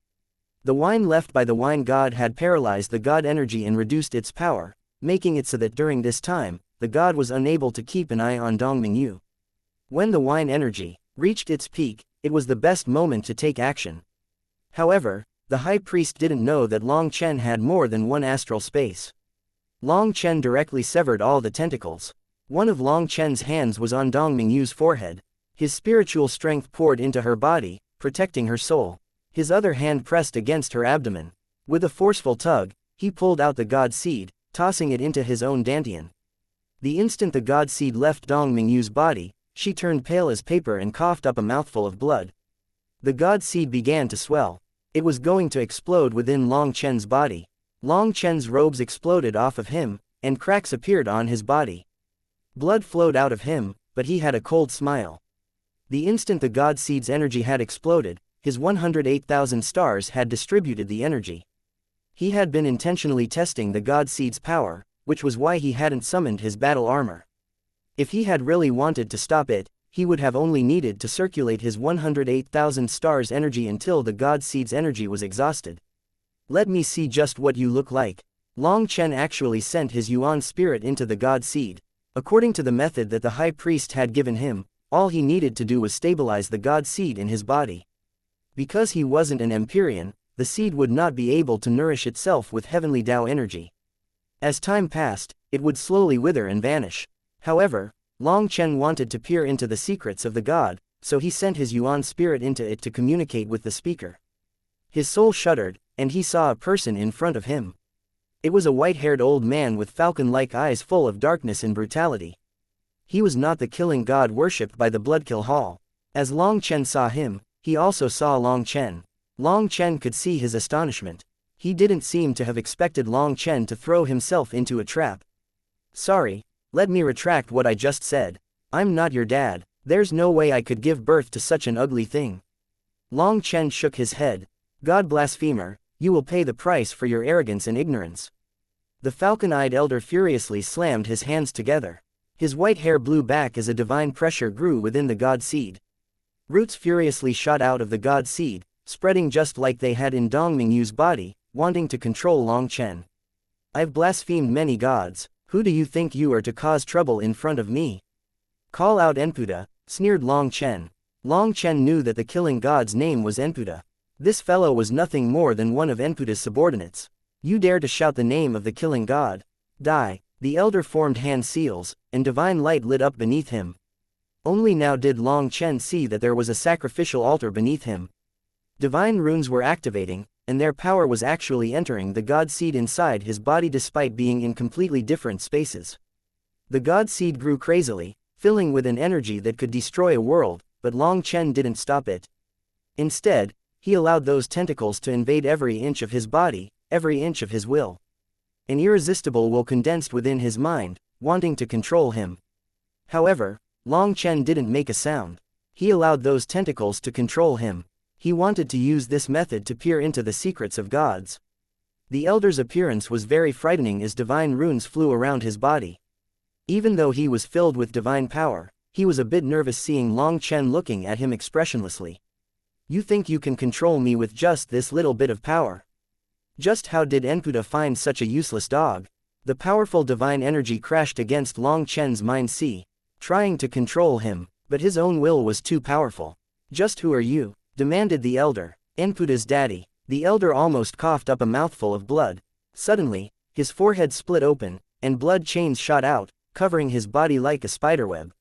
The wine left by the wine god had paralyzed the god energy and reduced its power, making it so that during this time, the god was unable to keep an eye on Dongmingyu. When the wine energy reached its peak, it was the best moment to take action. However, the high priest didn't know that Long Chen had more than one astral space. Long Chen directly severed all the tentacles. One of Long Chen's hands was on Dongmingyu's forehead. His spiritual strength poured into her body, protecting her soul. His other hand pressed against her abdomen. With a forceful tug, he pulled out the god seed, tossing it into his own dantian. The instant the god seed left Dongmingyu's body, she turned pale as paper and coughed up a mouthful of blood. The god seed began to swell. It was going to explode within Long Chen's body. Long Chen's robes exploded off of him, and cracks appeared on his body. Blood flowed out of him, but he had a cold smile. The instant the god seed's energy had exploded, his 108,000 stars had distributed the energy. He had been intentionally testing the god seed's power, which was why he hadn't summoned his battle armor. If he had really wanted to stop it, he would have only needed to circulate his 108,000 stars energy until the god seed's energy was exhausted. Let me see just what you look like. Long Chen actually sent his yuan spirit into the god seed. According to the method that the high priest had given him, all he needed to do was stabilize the god seed in his body. Because he wasn't an Empyrean, the seed would not be able to nourish itself with heavenly Tao energy. As time passed, it would slowly wither and vanish. However, Long Chen wanted to peer into the secrets of the god, so he sent his yuan spirit into it to communicate with the speaker. His soul shuddered, and he saw a person in front of him. It was a white-haired old man with falcon-like eyes full of darkness and brutality. He was not the killing god worshipped by the Bloodkill Hall. As Long Chen saw him, he also saw Long Chen. Long Chen could see his astonishment. He didn't seem to have expected Long Chen to throw himself into a trap. Sorry, let me retract what I just said. I'm not your dad. There's no way I could give birth to such an ugly thing. Long Chen shook his head. God blasphemer, you will pay the price for your arrogance and ignorance. The falcon-eyed elder furiously slammed his hands together. His white hair blew back as a divine pressure grew within the god seed. Roots furiously shot out of the god seed, spreading just like they had in Dongmingyu's body, wanting to control Long Chen. I've blasphemed many gods. Who do you think you are to cause trouble in front of me? Call out Enputa, sneered Long Chen. Long Chen knew that the killing god's name was Enputa. This fellow was nothing more than one of Enputa's subordinates. You dare to shout the name of the killing god? Die. The elder formed hand seals, and divine light lit up beneath him. Only now did Long Chen see that there was a sacrificial altar beneath him. Divine runes were activating, and their power was actually entering the god seed inside his body despite being in completely different spaces. The god seed grew crazily, filling with an energy that could destroy a world, but Long Chen didn't stop it. Instead, he allowed those tentacles to invade every inch of his body, every inch of his will. An irresistible will condensed within his mind, wanting to control him. However, Long Chen didn't make a sound. He allowed those tentacles to control him. He wanted to use this method to peer into the secrets of gods. The elder's appearance was very frightening as divine runes flew around his body. Even though he was filled with divine power, he was a bit nervous seeing Long Chen looking at him expressionlessly. You think you can control me with just this little bit of power? Just how did Enputa find such a useless dog? The powerful divine energy crashed against Long Chen's mind sea, trying to control him, but his own will was too powerful. Just who are you? Demanded the elder. Enputa's daddy. The elder almost coughed up a mouthful of blood. Suddenly, his forehead split open, and blood chains shot out, covering his body like a spiderweb.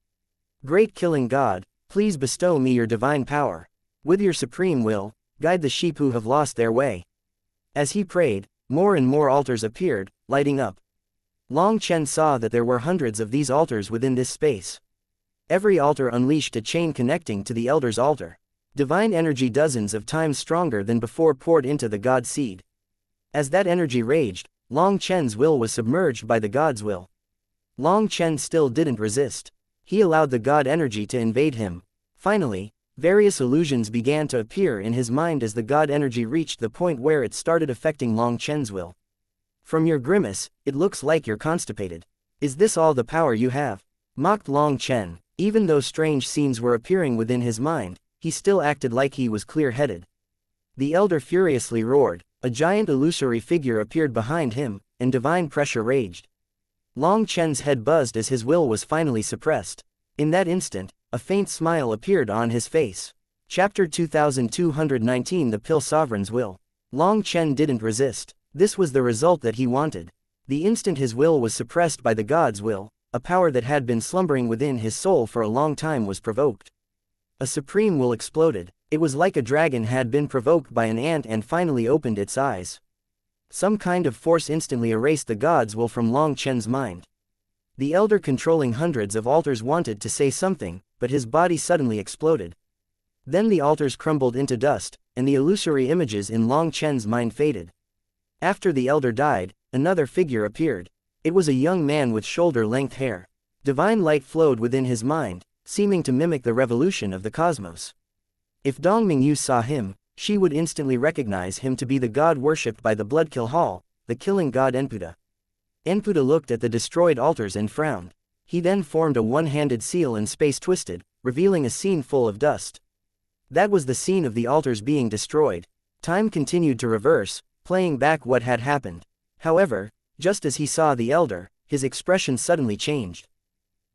Great killing god, please bestow me your divine power. With your supreme will, guide the sheep who have lost their way. As he prayed, more and more altars appeared, lighting up. Long Chen saw that there were hundreds of these altars within this space. Every altar unleashed a chain connecting to the elder's altar. Divine energy dozens of times stronger than before poured into the God seed. As that energy raged, Long Chen's will was submerged by the God's will. Long Chen still didn't resist. He allowed the God energy to invade him. Finally, various illusions began to appear in his mind as the God energy reached the point where it started affecting Long Chen's will. From your grimace, it looks like you're constipated. Is this all the power you have? Mocked Long Chen. Even though strange scenes were appearing within his mind, he still acted like he was clear-headed. The elder furiously roared. A giant illusory figure appeared behind him, and divine pressure raged. Long Chen's head buzzed as his will was finally suppressed. In that instant, a faint smile appeared on his face. Chapter 2219 The Pill Sovereign's Will. Long Chen didn't resist. This was the result that he wanted. The instant his will was suppressed by the God's will, a power that had been slumbering within his soul for a long time was provoked. A supreme will exploded. It was like a dragon had been provoked by an ant and finally opened its eyes. Some kind of force instantly erased the God's will from Long Chen's mind. The elder controlling hundreds of altars wanted to say something, but his body suddenly exploded. Then the altars crumbled into dust, and the illusory images in Long Chen's mind faded. After the elder died, another figure appeared. It was a young man with shoulder-length hair. Divine light flowed within his mind, seeming to mimic the revolution of the cosmos. If Dong Mingyu saw him, she would instantly recognize him to be the god worshipped by the Bloodkill Hall, the killing god Enputa. Enputa looked at the destroyed altars and frowned. He then formed a one-handed seal and space twisted, revealing a scene full of dust. That was the scene of the altars being destroyed. Time continued to reverse, playing back what had happened. However, just as he saw the elder, his expression suddenly changed.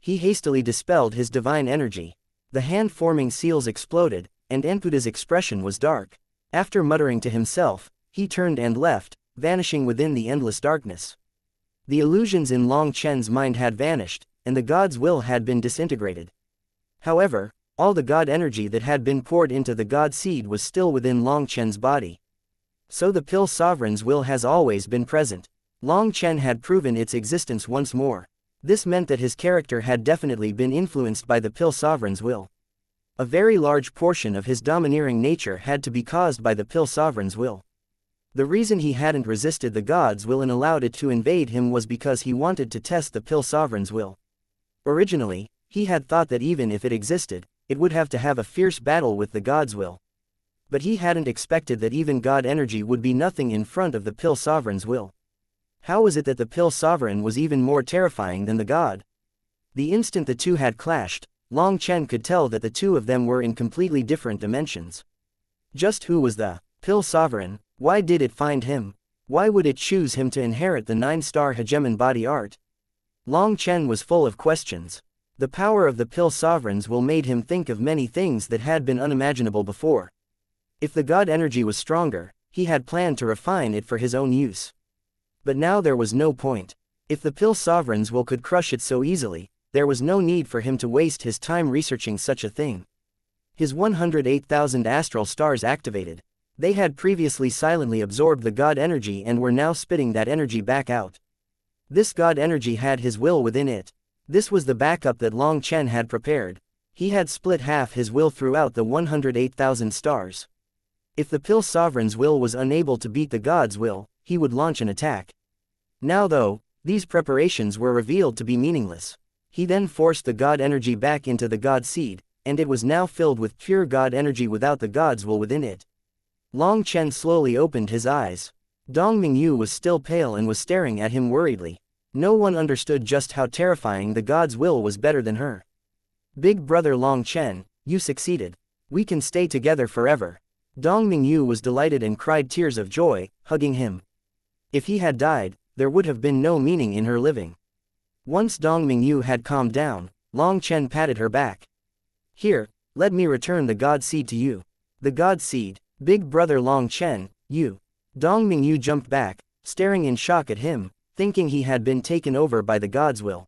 He hastily dispelled his divine energy. The hand-forming seals exploded, and Enputa's expression was dark. After muttering to himself, he turned and left, vanishing within the endless darkness. The illusions in Long Chen's mind had vanished, and the god's will had been disintegrated. However, all the god energy that had been poured into the god seed was still within Long Chen's body. So the Pill Sovereign's will has always been present. Long Chen had proven its existence once more. This meant that his character had definitely been influenced by the Pill Sovereign's will. A very large portion of his domineering nature had to be caused by the Pill Sovereign's will. The reason he hadn't resisted the God's will and allowed it to invade him was because he wanted to test the Pill Sovereign's will. Originally, he had thought that even if it existed, it would have to have a fierce battle with the God's will. But he hadn't expected that even God energy would be nothing in front of the Pill Sovereign's will. How was it that the Pill Sovereign was even more terrifying than the God? The instant the two had clashed, Long Chen could tell that the two of them were in completely different dimensions. Just who was the Pill Sovereign? Why did it find him? Why would it choose him to inherit the 9-star hegemon body art? Long Chen was full of questions. The power of the Pill Sovereign's will made him think of many things that had been unimaginable before. If the God energy was stronger, he had planned to refine it for his own use. But now there was no point. If the Pill Sovereign's will could crush it so easily, there was no need for him to waste his time researching such a thing. His 108,000 astral stars activated. They had previously silently absorbed the God energy and were now spitting that energy back out. This God energy had his will within it. This was the backup that Long Chen had prepared. He had split half his will throughout the 108,000 stars. If the Pill Sovereign's will was unable to beat the God's will, he would launch an attack. Now though, these preparations were revealed to be meaningless. He then forced the God energy back into the God seed, and it was now filled with pure God energy without the God's will within it. Long Chen slowly opened his eyes. Dong Mingyu was still pale and was staring at him worriedly. No one understood just how terrifying the God's will was better than her. Big brother Long Chen, you succeeded. We can stay together forever. Dong Mingyu was delighted and cried tears of joy, hugging him. If he had died, there would have been no meaning in her living. Once Dong Mingyu had calmed down, Long Chen patted her back. Here, let me return the God seed to you. The God seed, big brother Long Chen, you. Dong Mingyu jumped back, staring in shock at him, thinking he had been taken over by the God's will.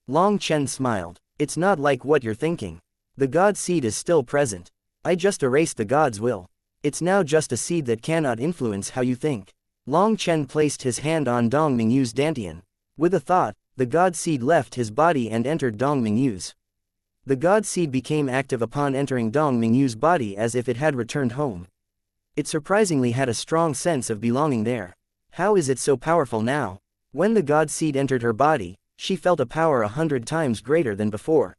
Long Chen smiled. It's not like what you're thinking. The God seed is still present. I just erased the God's will. It's now just a seed that cannot influence how you think. Long Chen placed his hand on Dong Mingyu's dantian. With a thought, the God seed left his body and entered Dong Mingyu's. The god seed became active upon entering Dong Mingyu's body as if it had returned home. It surprisingly had a strong sense of belonging there. How is it so powerful now? When the god seed entered her body, she felt a power 100 times greater than before.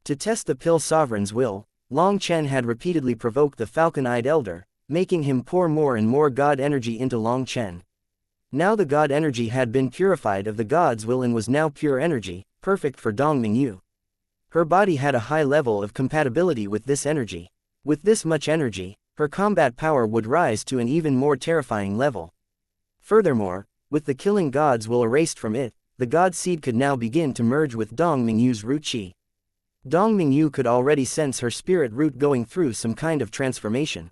To test the pill sovereign's will, Long Chen had repeatedly provoked the falcon-eyed elder, making him pour more and more god energy into Long Chen. Now the god energy had been purified of the god's will and was now pure energy, perfect for Dong Mingyu. Her body had a high level of compatibility with this energy. With this much energy, her combat power would rise to an even more terrifying level. Furthermore, with the killing god's will erased from it, the god seed could now begin to merge with Dong Mingyu's root qi. Dong Mingyu could already sense her spirit root going through some kind of transformation.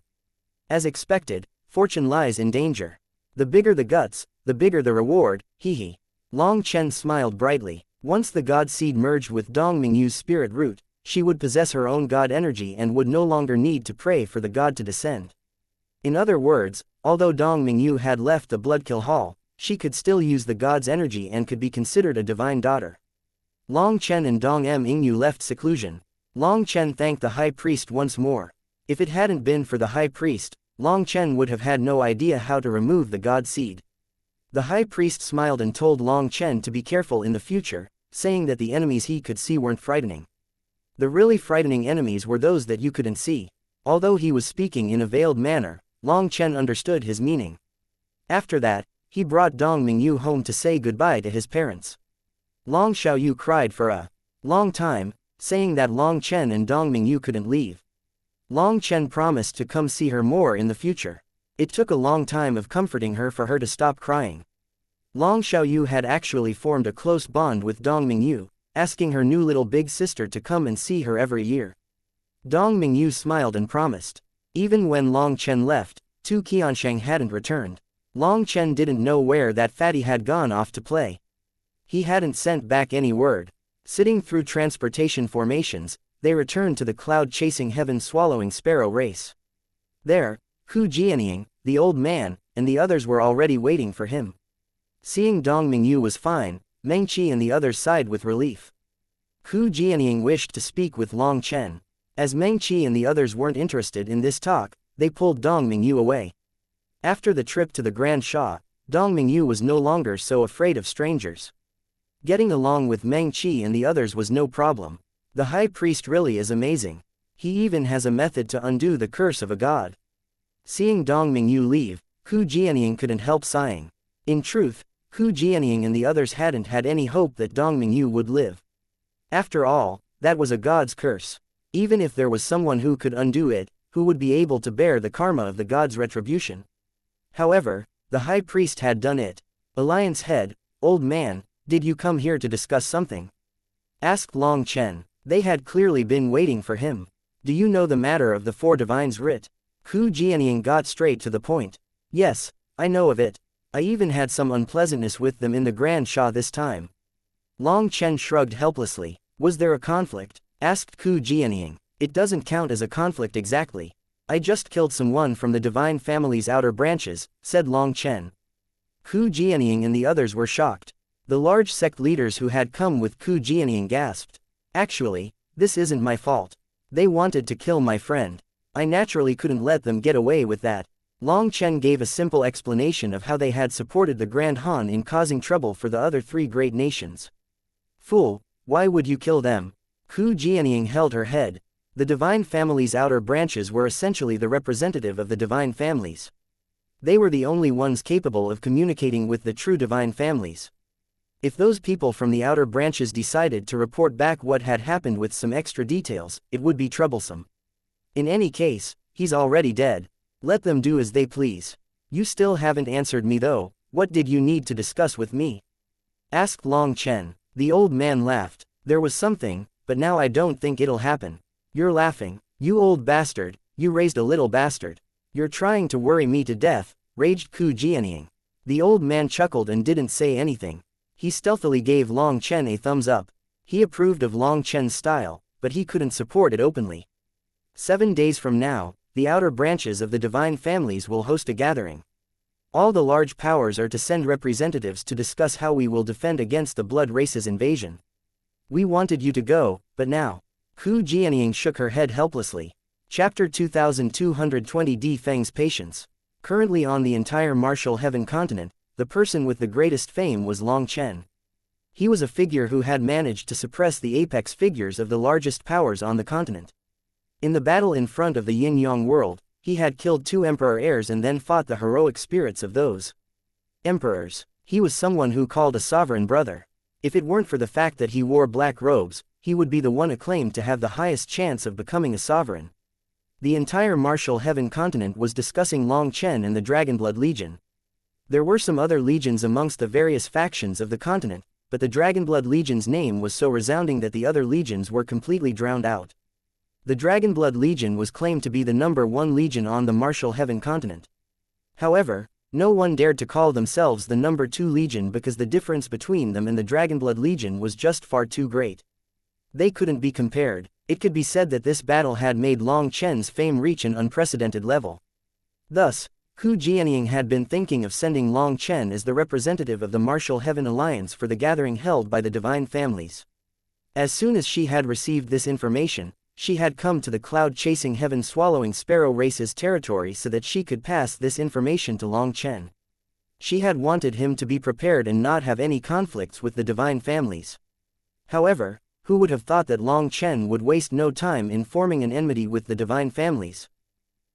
As expected, fortune lies in danger. The bigger the guts, the bigger the reward, hee. Long Chen smiled brightly. Once the god seed merged with Dong Mingyu's spirit root, she would possess her own god energy and would no longer need to pray for the god to descend. In other words, although Dong Mingyu had left the Bloodkill Hall, she could still use the god's energy and could be considered a divine daughter. Long Chen and Dong Mingyu left seclusion. Long Chen thanked the high priest once more. If it hadn't been for the high priest, Long Chen would have had no idea how to remove the god seed. The high priest smiled and told Long Chen to be careful in the future, saying that the enemies he could see weren't frightening. The really frightening enemies were those that you couldn't see. Although he was speaking in a veiled manner, Long Chen understood his meaning. After that, he brought Dong Mingyu home to say goodbye to his parents. Long Xiaoyu cried for a long time, saying that Long Chen and Dong Mingyu couldn't leave. Long Chen promised to come see her more in the future. It took a long time of comforting her for her to stop crying. Long Xiaoyu had actually formed a close bond with Dong Mingyu, asking her new little big sister to come and see her every year. Dong Mingyu smiled and promised. Even when Long Chen left, Tu Qianxiang hadn't returned. Long Chen didn't know where that fatty had gone off to play. He hadn't sent back any word. Sitting through transportation formations, they returned to the cloud-chasing heaven-swallowing sparrow race. There, Hu Jianying, the old man, and the others were already waiting for him. Seeing Dong Mingyu was fine, Meng Qi and the others sighed with relief. Hu Jianying wished to speak with Long Chen. As Meng Qi and the others weren't interested in this talk, they pulled Dong Mingyu away. After the trip to the Grand Sha, Dong Mingyu was no longer so afraid of strangers. Getting along with Meng Qi and the others was no problem. The high priest really is amazing. He even has a method to undo the curse of a god. Seeing Dong Mingyu leave, Hu Jianying couldn't help sighing. In truth, Hu Jianying and the others hadn't had any hope that Dong Mingyu would live. After all, that was a god's curse. Even if there was someone who could undo it, who would be able to bear the karma of the god's retribution? However, the high priest had done it. Alliance head, old man, did you come here to discuss something? Asked Long Chen. They had clearly been waiting for him. Do you know the matter of the four divines writ? Hu Jianying got straight to the point. Yes, I know of it. I even had some unpleasantness with them in the Grand Sha this time. Long Chen shrugged helplessly. Was there a conflict? Asked Hu Jianying. It doesn't count as a conflict exactly. I just killed someone from the divine family's outer branches, said Long Chen. Hu Jianying and the others were shocked. The large sect leaders who had come with Hu Jianying gasped. Actually, this isn't my fault. They wanted to kill my friend. I naturally couldn't let them get away with that. Long Chen gave a simple explanation of how they had supported the Grand Han in causing trouble for the other three great nations. Fool, why would you kill them? Hu Jianying held her head. The divine family's outer branches were essentially the representative of the divine families. They were the only ones capable of communicating with the true divine families. If those people from the outer branches decided to report back what had happened with some extra details, it would be troublesome. In any case, he's already dead. Let them do as they please. You still haven't answered me though. What did you need to discuss with me? Asked Long Chen. The old man laughed. There was something, but now I don't think it'll happen. You're laughing. You old bastard, you raised a little bastard. You're trying to worry me to death, raged Hu Jianying. The old man chuckled and didn't say anything. He stealthily gave Long Chen a thumbs up. He approved of Long Chen's style, but he couldn't support it openly. 7 days from now, the outer branches of the divine families will host a gathering. All the large powers are to send representatives to discuss how we will defend against the blood race's invasion. We wanted you to go, but now. Hu Jianying shook her head helplessly. Chapter 2220 Di Feng's Patience. Currently on the entire martial heaven continent, the person with the greatest fame was Long Chen. He was a figure who had managed to suppress the apex figures of the largest powers on the continent. In the battle in front of the Yin-Yang world, he had killed 2 emperor heirs and then fought the heroic spirits of those emperors. He was someone who called a sovereign brother. If it weren't for the fact that he wore black robes, he would be the one acclaimed to have the highest chance of becoming a sovereign. The entire martial heaven continent was discussing Long Chen and the Dragonblood Legion. There were some other legions amongst the various factions of the continent, but the Dragonblood Legion's name was so resounding that the other legions were completely drowned out. The Dragonblood Legion was claimed to be the #1 legion on the martial heaven continent. However, no one dared to call themselves the #2 legion because the difference between them and the Dragonblood Legion was just far too great. They couldn't be compared. It could be said that this battle had made Long Chen's fame reach an unprecedented level. Thus, Hu Jianying had been thinking of sending Long Chen as the representative of the Martial Heaven Alliance for the gathering held by the divine families. As soon as she had received this information, she had come to the cloud-chasing heaven-swallowing sparrow race's territory so that she could pass this information to Long Chen. She had wanted him to be prepared and not have any conflicts with the divine families. However, who would have thought that Long Chen would waste no time in forming an enmity with the divine families?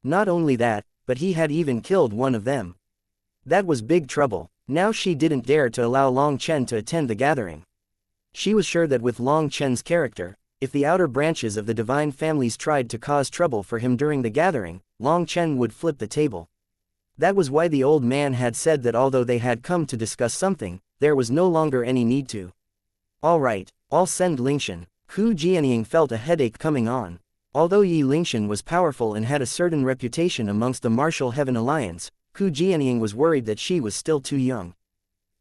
Not only that, but he had even killed one of them. That was big trouble. Now she didn't dare to allow Long Chen to attend the gathering. She was sure that with Long Chen's character, if the outer branches of the divine families tried to cause trouble for him during the gathering, Long Chen would flip the table. That was why the old man had said that although they had come to discuss something, there was no longer any need to. All right, I'll send Lingshan. Hu Jianying felt a headache coming on. Although Yi Lingshan was powerful and had a certain reputation amongst the Martial Heaven Alliance, Hu Jianying was worried that she was still too young.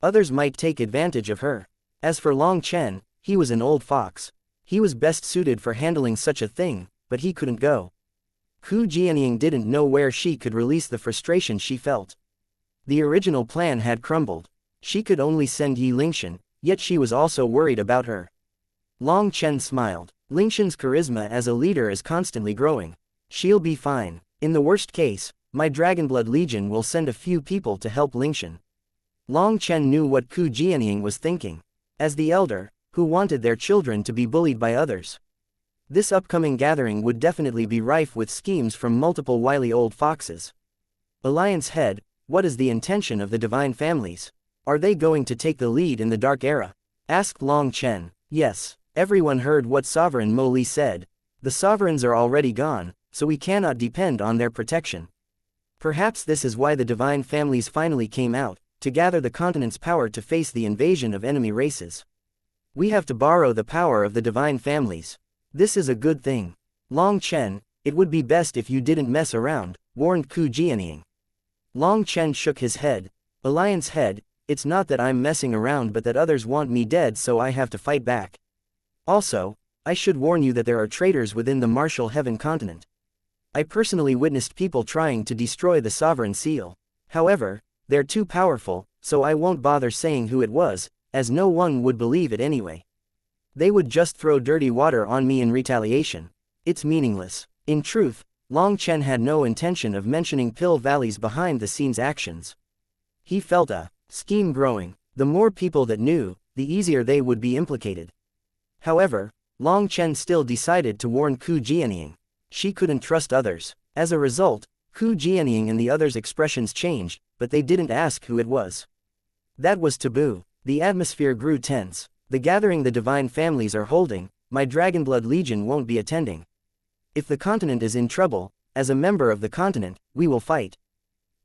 Others might take advantage of her. As for Long Chen, he was an old fox. He was best suited for handling such a thing, but he couldn't go. Hu Jianying didn't know where she could release the frustration she felt. The original plan had crumbled. She could only send Yi Lingshan, yet she was also worried about her. Long Chen smiled. Lingshan's charisma as a leader is constantly growing. She'll be fine. In the worst case, my Dragonblood Legion will send a few people to help Lingshan. Long Chen knew what Hu Jianying was thinking. As the elder, who wanted their children to be bullied by others. This upcoming gathering would definitely be rife with schemes from multiple wily old foxes. Alliance head, what is the intention of the divine families? Are they going to take the lead in the Dark Era? Asked Long Chen. Yes. Everyone heard what Sovereign Mo Li said. The sovereigns are already gone, so we cannot depend on their protection. Perhaps this is why the divine families finally came out, to gather the continent's power to face the invasion of enemy races. We have to borrow the power of the divine families. This is a good thing. Long Chen, it would be best if you didn't mess around, warned Hu Jianying. Long Chen shook his head. Alliance head, it's not that I'm messing around but that others want me dead so I have to fight back. Also, I should warn you that there are traitors within the Martial Heaven continent. I personally witnessed people trying to destroy the Sovereign Seal. However, they're too powerful, so I won't bother saying who it was, as no one would believe it anyway. They would just throw dirty water on me in retaliation. It's meaningless. In truth, Long Chen had no intention of mentioning Pill Valley's behind-the-scenes actions. He felt a scheme growing. The more people that knew, the easier they would be implicated. However, Long Chen still decided to warn Hu Jianying. She couldn't trust others. As a result, Hu Jianying and the others' expressions changed, but they didn't ask who it was. That was taboo. The atmosphere grew tense. The gathering the divine families are holding, my Dragonblood Legion won't be attending. If the continent is in trouble, as a member of the continent, we will fight.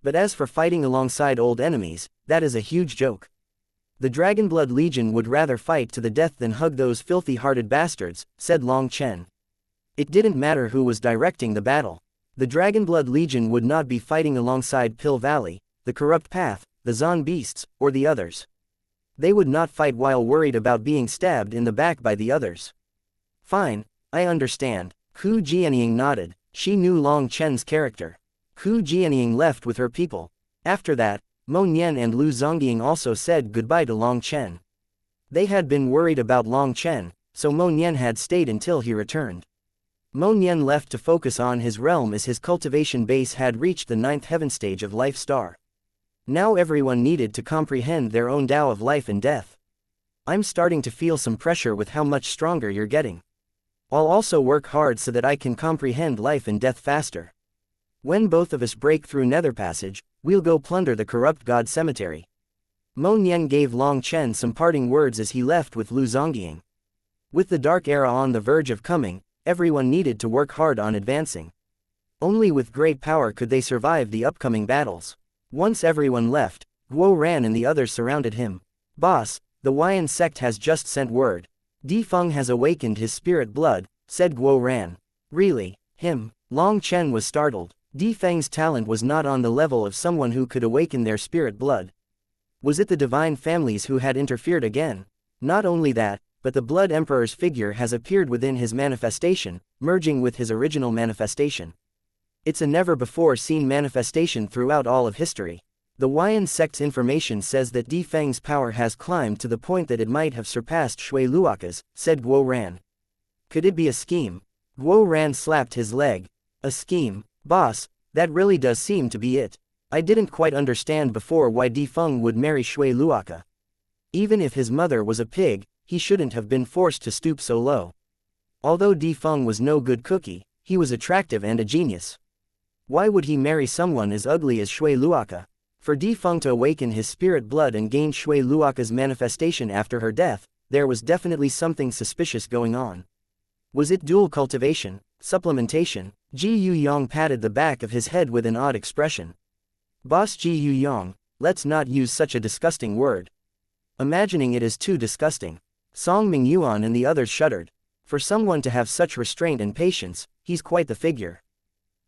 But as for fighting alongside old enemies, that is a huge joke. The Dragonblood Legion would rather fight to the death than hug those filthy-hearted bastards, said Long Chen. It didn't matter who was directing the battle. The Dragonblood Legion would not be fighting alongside Pill Valley, the Corrupt Path, the Zon Beasts, or the others. They would not fight while worried about being stabbed in the back by the others. Fine, I understand. Hu Jianying nodded. She knew Long Chen's character. Hu Jianying left with her people. After that, Mo Nian and Lu Zongying also said goodbye to Long Chen. They had been worried about Long Chen, so Mo Nian had stayed until he returned. Mo Nian left to focus on his realm as his cultivation base had reached the 9th heaven stage of life star. Now everyone needed to comprehend their own Tao of life and death. I'm starting to feel some pressure with how much stronger you're getting. I'll also work hard so that I can comprehend life and death faster. When both of us break through Nether Passage, we'll go plunder the corrupt god cemetery. Mo Nian gave Long Chen some parting words as he left with Lu Zongying. With the dark era on the verge of coming, everyone needed to work hard on advancing. Only with great power could they survive the upcoming battles. Once everyone left, Guo Ran and the others surrounded him. Boss, the Huayan sect has just sent word. Di Feng has awakened his spirit blood, said Guo Ran. Really? Him? Long Chen was startled. Di Feng's talent was not on the level of someone who could awaken their spirit blood. Was it the divine families who had interfered again? Not only that, but the Blood Emperor's figure has appeared within his manifestation, merging with his original manifestation. It's a never-before-seen manifestation throughout all of history. The Huayan sect's information says that Di Feng's power has climbed to the point that it might have surpassed Shui Luoka's, said Guo Ran. Could it be a scheme? Guo Ran slapped his leg. A scheme? Boss, that really does seem to be it. I didn't quite understand before why Di Feng would marry Shui Luoka. Even if his mother was a pig, he shouldn't have been forced to stoop so low. Although Di Feng was no good cookie, he was attractive and a genius. Why would he marry someone as ugly as Shui Luoka? For Di Feng to awaken his spirit blood and gain Shui Luoka's manifestation after her death, there was definitely something suspicious going on. Was it dual cultivation, supplementation? Ji Yuyong patted the back of his head with an odd expression. Boss Ji Yuyong, let's not use such a disgusting word. Imagining it is too disgusting. Song Mingyuan and the others shuddered. For someone to have such restraint and patience, he's quite the figure.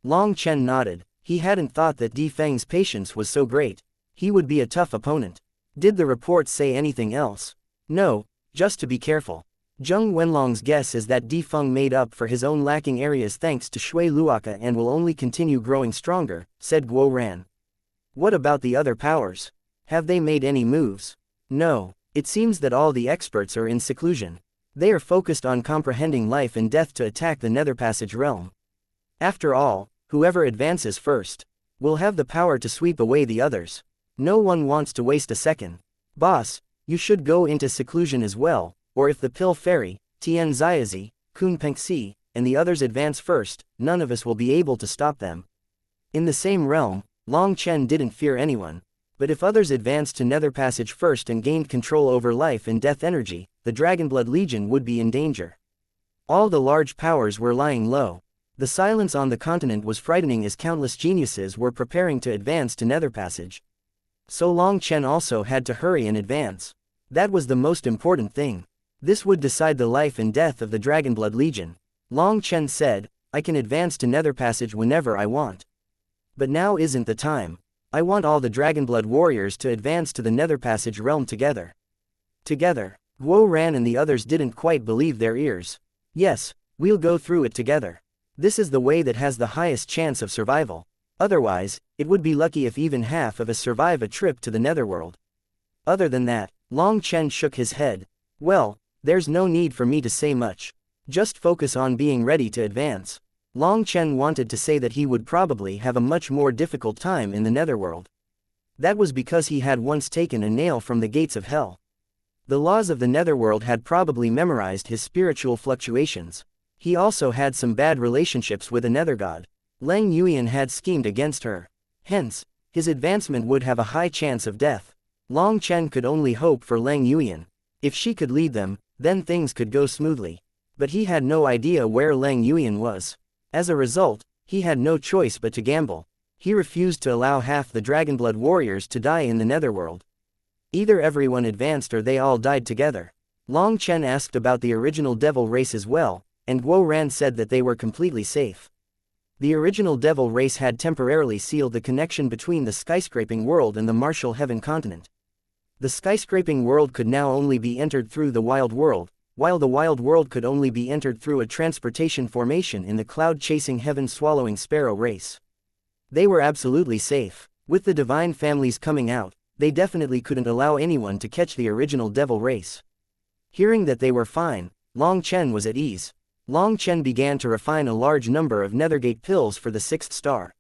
Long Chen nodded. He hadn't thought that Di Feng's patience was so great. He would be a tough opponent. Did the reports say anything else? No, just to be careful. Zheng Wenlong's guess is that Di Feng made up for his own lacking areas thanks to Shui Luoka and will only continue growing stronger, said Guo Ran. What about the other powers? Have they made any moves? No, it seems that all the experts are in seclusion. They are focused on comprehending life and death to attack the Nether Passage realm. After all, whoever advances first will have the power to sweep away the others. No one wants to waste a second. Boss, you should go into seclusion as well, or if the Pill Fairy, Tian Ziazi, Kun Pengxi, and the others advance first, none of us will be able to stop them. In the same realm, Long Chen didn't fear anyone. But if others advanced to Nether Passage first and gained control over life and death energy, the Dragonblood Legion would be in danger. All the large powers were lying low. The silence on the continent was frightening as countless geniuses were preparing to advance to Nether Passage. So Long Chen also had to hurry and advance. That was the most important thing. This would decide the life and death of the Dragonblood Legion. Long Chen said, I can advance to Nether Passage whenever I want. But now isn't the time. I want all the Dragonblood warriors to advance to the Nether Passage realm together. Together. Guo Ran and the others didn't quite believe their ears. Yes, we'll go through it together. This is the way that has the highest chance of survival. Otherwise, it would be lucky if even half of us survive a trip to the Netherworld. Other than that, Long Chen shook his head. Well, there's no need for me to say much. Just focus on being ready to advance. Long Chen wanted to say that he would probably have a much more difficult time in the Netherworld. That was because he had once taken a nail from the gates of hell. The laws of the Netherworld had probably memorized his spiritual fluctuations. He also had some bad relationships with a Nether god. Lang Yuyan had schemed against her. Hence, his advancement would have a high chance of death. Long Chen could only hope for Lang Yuyan. If she could lead them, then things could go smoothly. But he had no idea where Lang Yuyan was. As a result, he had no choice but to gamble. He refused to allow half the Dragonblood warriors to die in the Netherworld. Either everyone advanced or they all died together. Long Chen asked about the original devil race as well, and Guo Ran said that they were completely safe. The original devil race had temporarily sealed the connection between the skyscraping world and the martial heaven continent. The skyscraping world could now only be entered through the wild world, while the wild world could only be entered through a transportation formation in the cloud-chasing heaven-swallowing sparrow race. They were absolutely safe. With the divine families coming out, they definitely couldn't allow anyone to catch the original devil race. Hearing that they were fine, Long Chen was at ease. Long Chen began to refine a large number of Nethergate pills for the 6th star.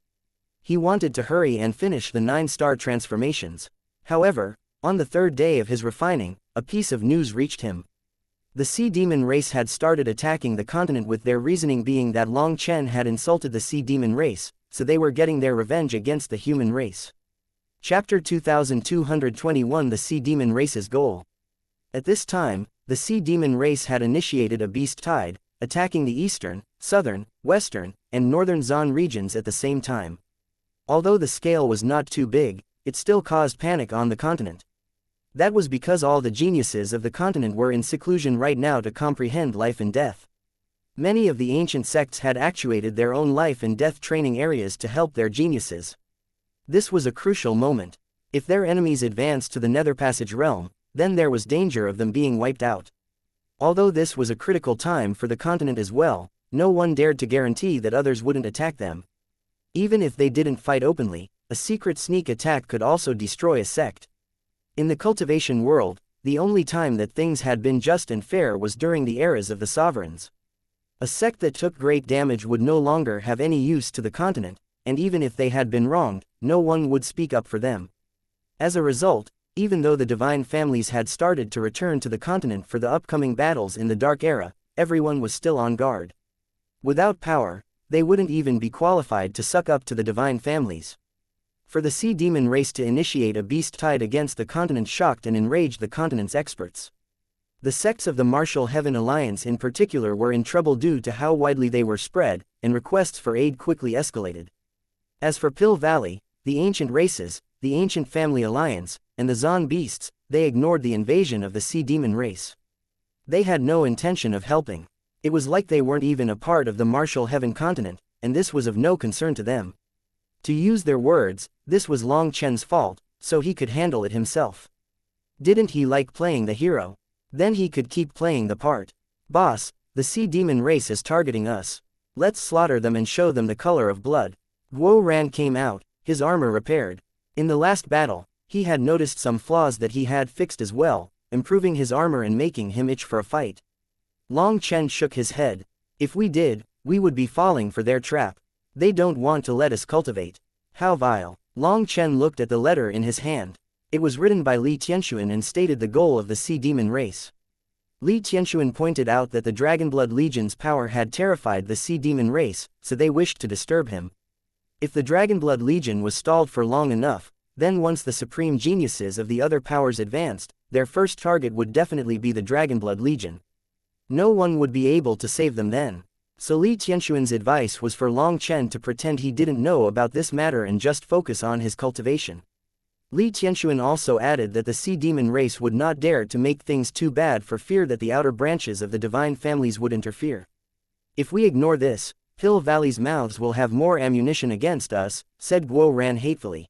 He wanted to hurry and finish the 9-star transformations. However, on the 3rd day of his refining, a piece of news reached him. The Sea Demon race had started attacking the continent, with their reasoning being that Long Chen had insulted the Sea Demon race, so they were getting their revenge against the human race. Chapter 2221 The Sea Demon Race's Goal. At this time, the Sea Demon race had initiated a beast tide, attacking the eastern, southern, western, and northern Zon regions at the same time. Although the scale was not too big, it still caused panic on the continent. That was because all the geniuses of the continent were in seclusion right now to comprehend life and death. Many of the ancient sects had actuated their own life and death training areas to help their geniuses. This was a crucial moment. If their enemies advanced to the Nether Passage realm, then there was danger of them being wiped out. Although this was a critical time for the continent as well, no one dared to guarantee that others wouldn't attack them. Even if they didn't fight openly, a secret sneak attack could also destroy a sect. In the cultivation world, the only time that things had been just and fair was during the eras of the sovereigns. A sect that took great damage would no longer have any use to the continent, and even if they had been wronged, no one would speak up for them. As a result, even though the divine families had started to return to the continent for the upcoming battles in the Dark Era, everyone was still on guard. Without power, they wouldn't even be qualified to suck up to the divine families. For the Sea Demon race to initiate a beast tide against the continent shocked and enraged the continent's experts. The sects of the Martial Heaven Alliance in particular were in trouble due to how widely they were spread, and requests for aid quickly escalated. As for Pill Valley, the ancient races, the Ancient Family Alliance, and the Zon beasts, they ignored the invasion of the Sea Demon race. They had no intention of helping. It was like they weren't even a part of the Martial Heaven continent, and this was of no concern to them. To use their words, this was Long Chen's fault, so he could handle it himself. Didn't he like playing the hero? Then he could keep playing the part. Boss, the Sea Demon race is targeting us. Let's slaughter them and show them the color of blood. Guo Ran came out, his armor repaired. In the last battle, he had noticed some flaws that he had fixed as well, improving his armor and making him itch for a fight. Long Chen shook his head. If we did, we would be falling for their trap. They don't want to let us cultivate. How vile. Long Chen looked at the letter in his hand. It was written by Li Tianxuan and stated the goal of the Sea Demon race. Li Tianxuan pointed out that the Dragonblood Legion's power had terrified the Sea Demon race, so they wished to disturb him. If the Dragonblood Legion was stalled for long enough, then once the supreme geniuses of the other powers advanced, their first target would definitely be the Dragonblood Legion. No one would be able to save them then. So Li Tianxuan's advice was for Long Chen to pretend he didn't know about this matter and just focus on his cultivation. Li Tianxuan also added that the Sea Demon race would not dare to make things too bad for fear that the outer branches of the divine families would interfere. If we ignore this, Pill Valley's mouths will have more ammunition against us, said Guo Ran hatefully.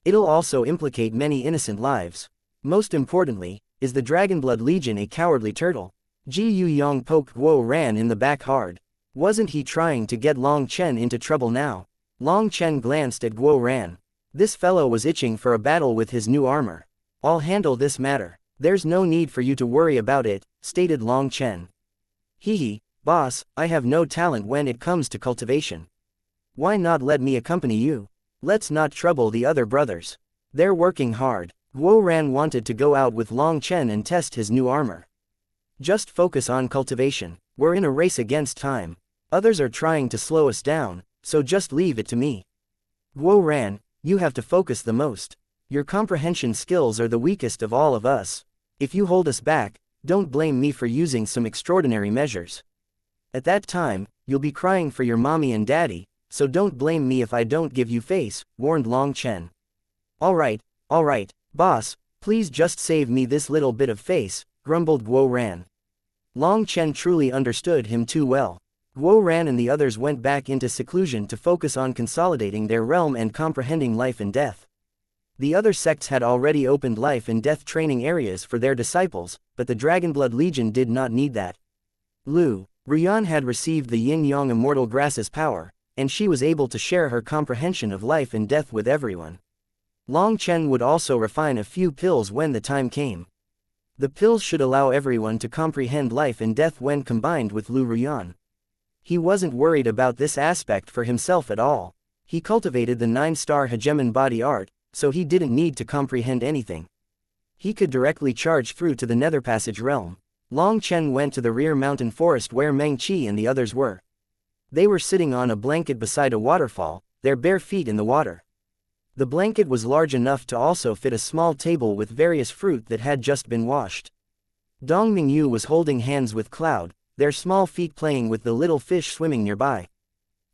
It'll also implicate many innocent lives. Most importantly, is the Dragonblood Legion a cowardly turtle? Ji Yu Yong poked Guo Ran in the back hard. Wasn't he trying to get Long Chen into trouble now? Long Chen glanced at Guo Ran. This fellow was itching for a battle with his new armor. I'll handle this matter. There's no need for you to worry about it, stated Long Chen. Hehe, boss, I have no talent when it comes to cultivation. Why not let me accompany you? Let's not trouble the other brothers. They're working hard. Guo Ran wanted to go out with Long Chen and test his new armor. Just focus on cultivation. We're in a race against time. Others are trying to slow us down, so just leave it to me. Guo Ran, you have to focus the most. Your comprehension skills are the weakest of all of us. If you hold us back, don't blame me for using some extraordinary measures. At that time, you'll be crying for your mommy and daddy, so don't blame me if I don't give you face, warned Long Chen. Alright, boss, please just save me this little bit of face, grumbled Guo Ran. Long Chen truly understood him too well. Guo Ran and the others went back into seclusion to focus on consolidating their realm and comprehending life and death. The other sects had already opened life and death training areas for their disciples, but the Dragonblood Legion did not need that. Lu Ruyan had received the Yin-Yang Immortal Grass's power, and she was able to share her comprehension of life and death with everyone. Long Chen would also refine a few pills when the time came. The pills should allow everyone to comprehend life and death when combined with Lu Ruyan. He wasn't worried about this aspect for himself at all. He cultivated the 9-star hegemon body art, so he didn't need to comprehend anything. He could directly charge through to the Nether Passage realm. Long Chen went to the rear mountain forest where Meng Qi and the others were. They were sitting on a blanket beside a waterfall, their bare feet in the water. The blanket was large enough to also fit a small table with various fruit that had just been washed. Dong Mingyu was holding hands with Cloud, their small feet playing with the little fish swimming nearby.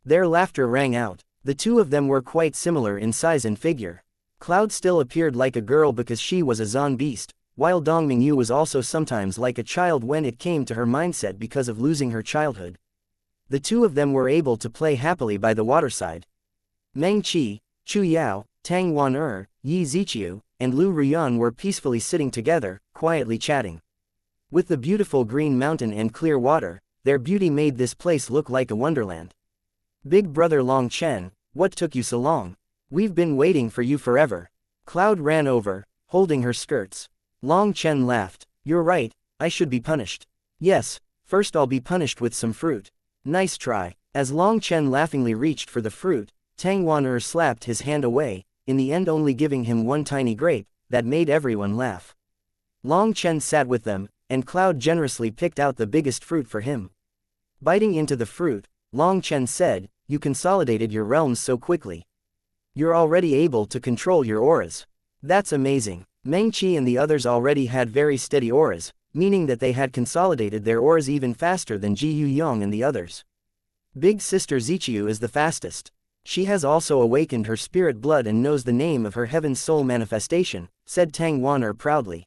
Their laughter rang out. The two of them were quite similar in size and figure. Cloud still appeared like a girl because she was a Zon beast, while Dong Mingyu was also sometimes like a child when it came to her mindset because of losing her childhood. The two of them were able to play happily by the waterside. Meng Qi, Chu Yao, Tang Wan Yi Ziqiu, and Lu Ruyan were peacefully sitting together, quietly chatting. With the beautiful green mountain and clear water, their beauty made this place look like a wonderland. Big brother Long Chen, what took you so long? We've been waiting for you forever. Cloud ran over, holding her skirts. Long Chen laughed. You're right, I should be punished. Yes, first I'll be punished with some fruit. Nice try. As Long Chen laughingly reached for the fruit, Tang Wan slapped his hand away, in the end only giving him one tiny grape, that made everyone laugh. Long Chen sat with them, and Cloud generously picked out the biggest fruit for him. Biting into the fruit, Long Chen said, You consolidated your realms so quickly. You're already able to control your auras. That's amazing. Meng Qi and the others already had very steady auras, meaning that they had consolidated their auras even faster than Ji Yuyong and the others. Big sister Ziqiu is the fastest. She has also awakened her spirit blood and knows the name of her heaven's soul manifestation, said Tang Waner proudly.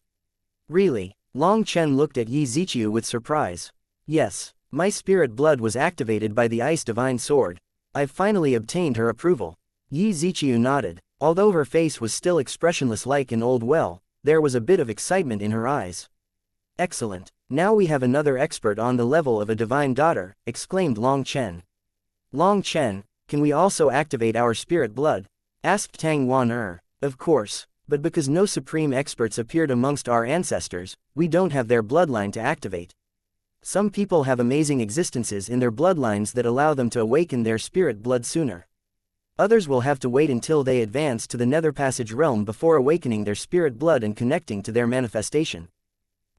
Really? Long Chen looked at Yi Ziqiu with surprise. Yes, my spirit blood was activated by the Ice Divine Sword. I've finally obtained her approval. Yi Ziqiu nodded. Although her face was still expressionless like an old well, there was a bit of excitement in her eyes. Excellent. Now we have another expert on the level of a divine daughter, exclaimed Long Chen. Long Chen, can we also activate our spirit blood? Asked Tang Wan. Of course, but because no supreme experts appeared amongst our ancestors, we don't have their bloodline to activate. Some people have amazing existences in their bloodlines that allow them to awaken their spirit blood sooner. Others will have to wait until they advance to the Nether Passage realm before awakening their spirit blood and connecting to their manifestation.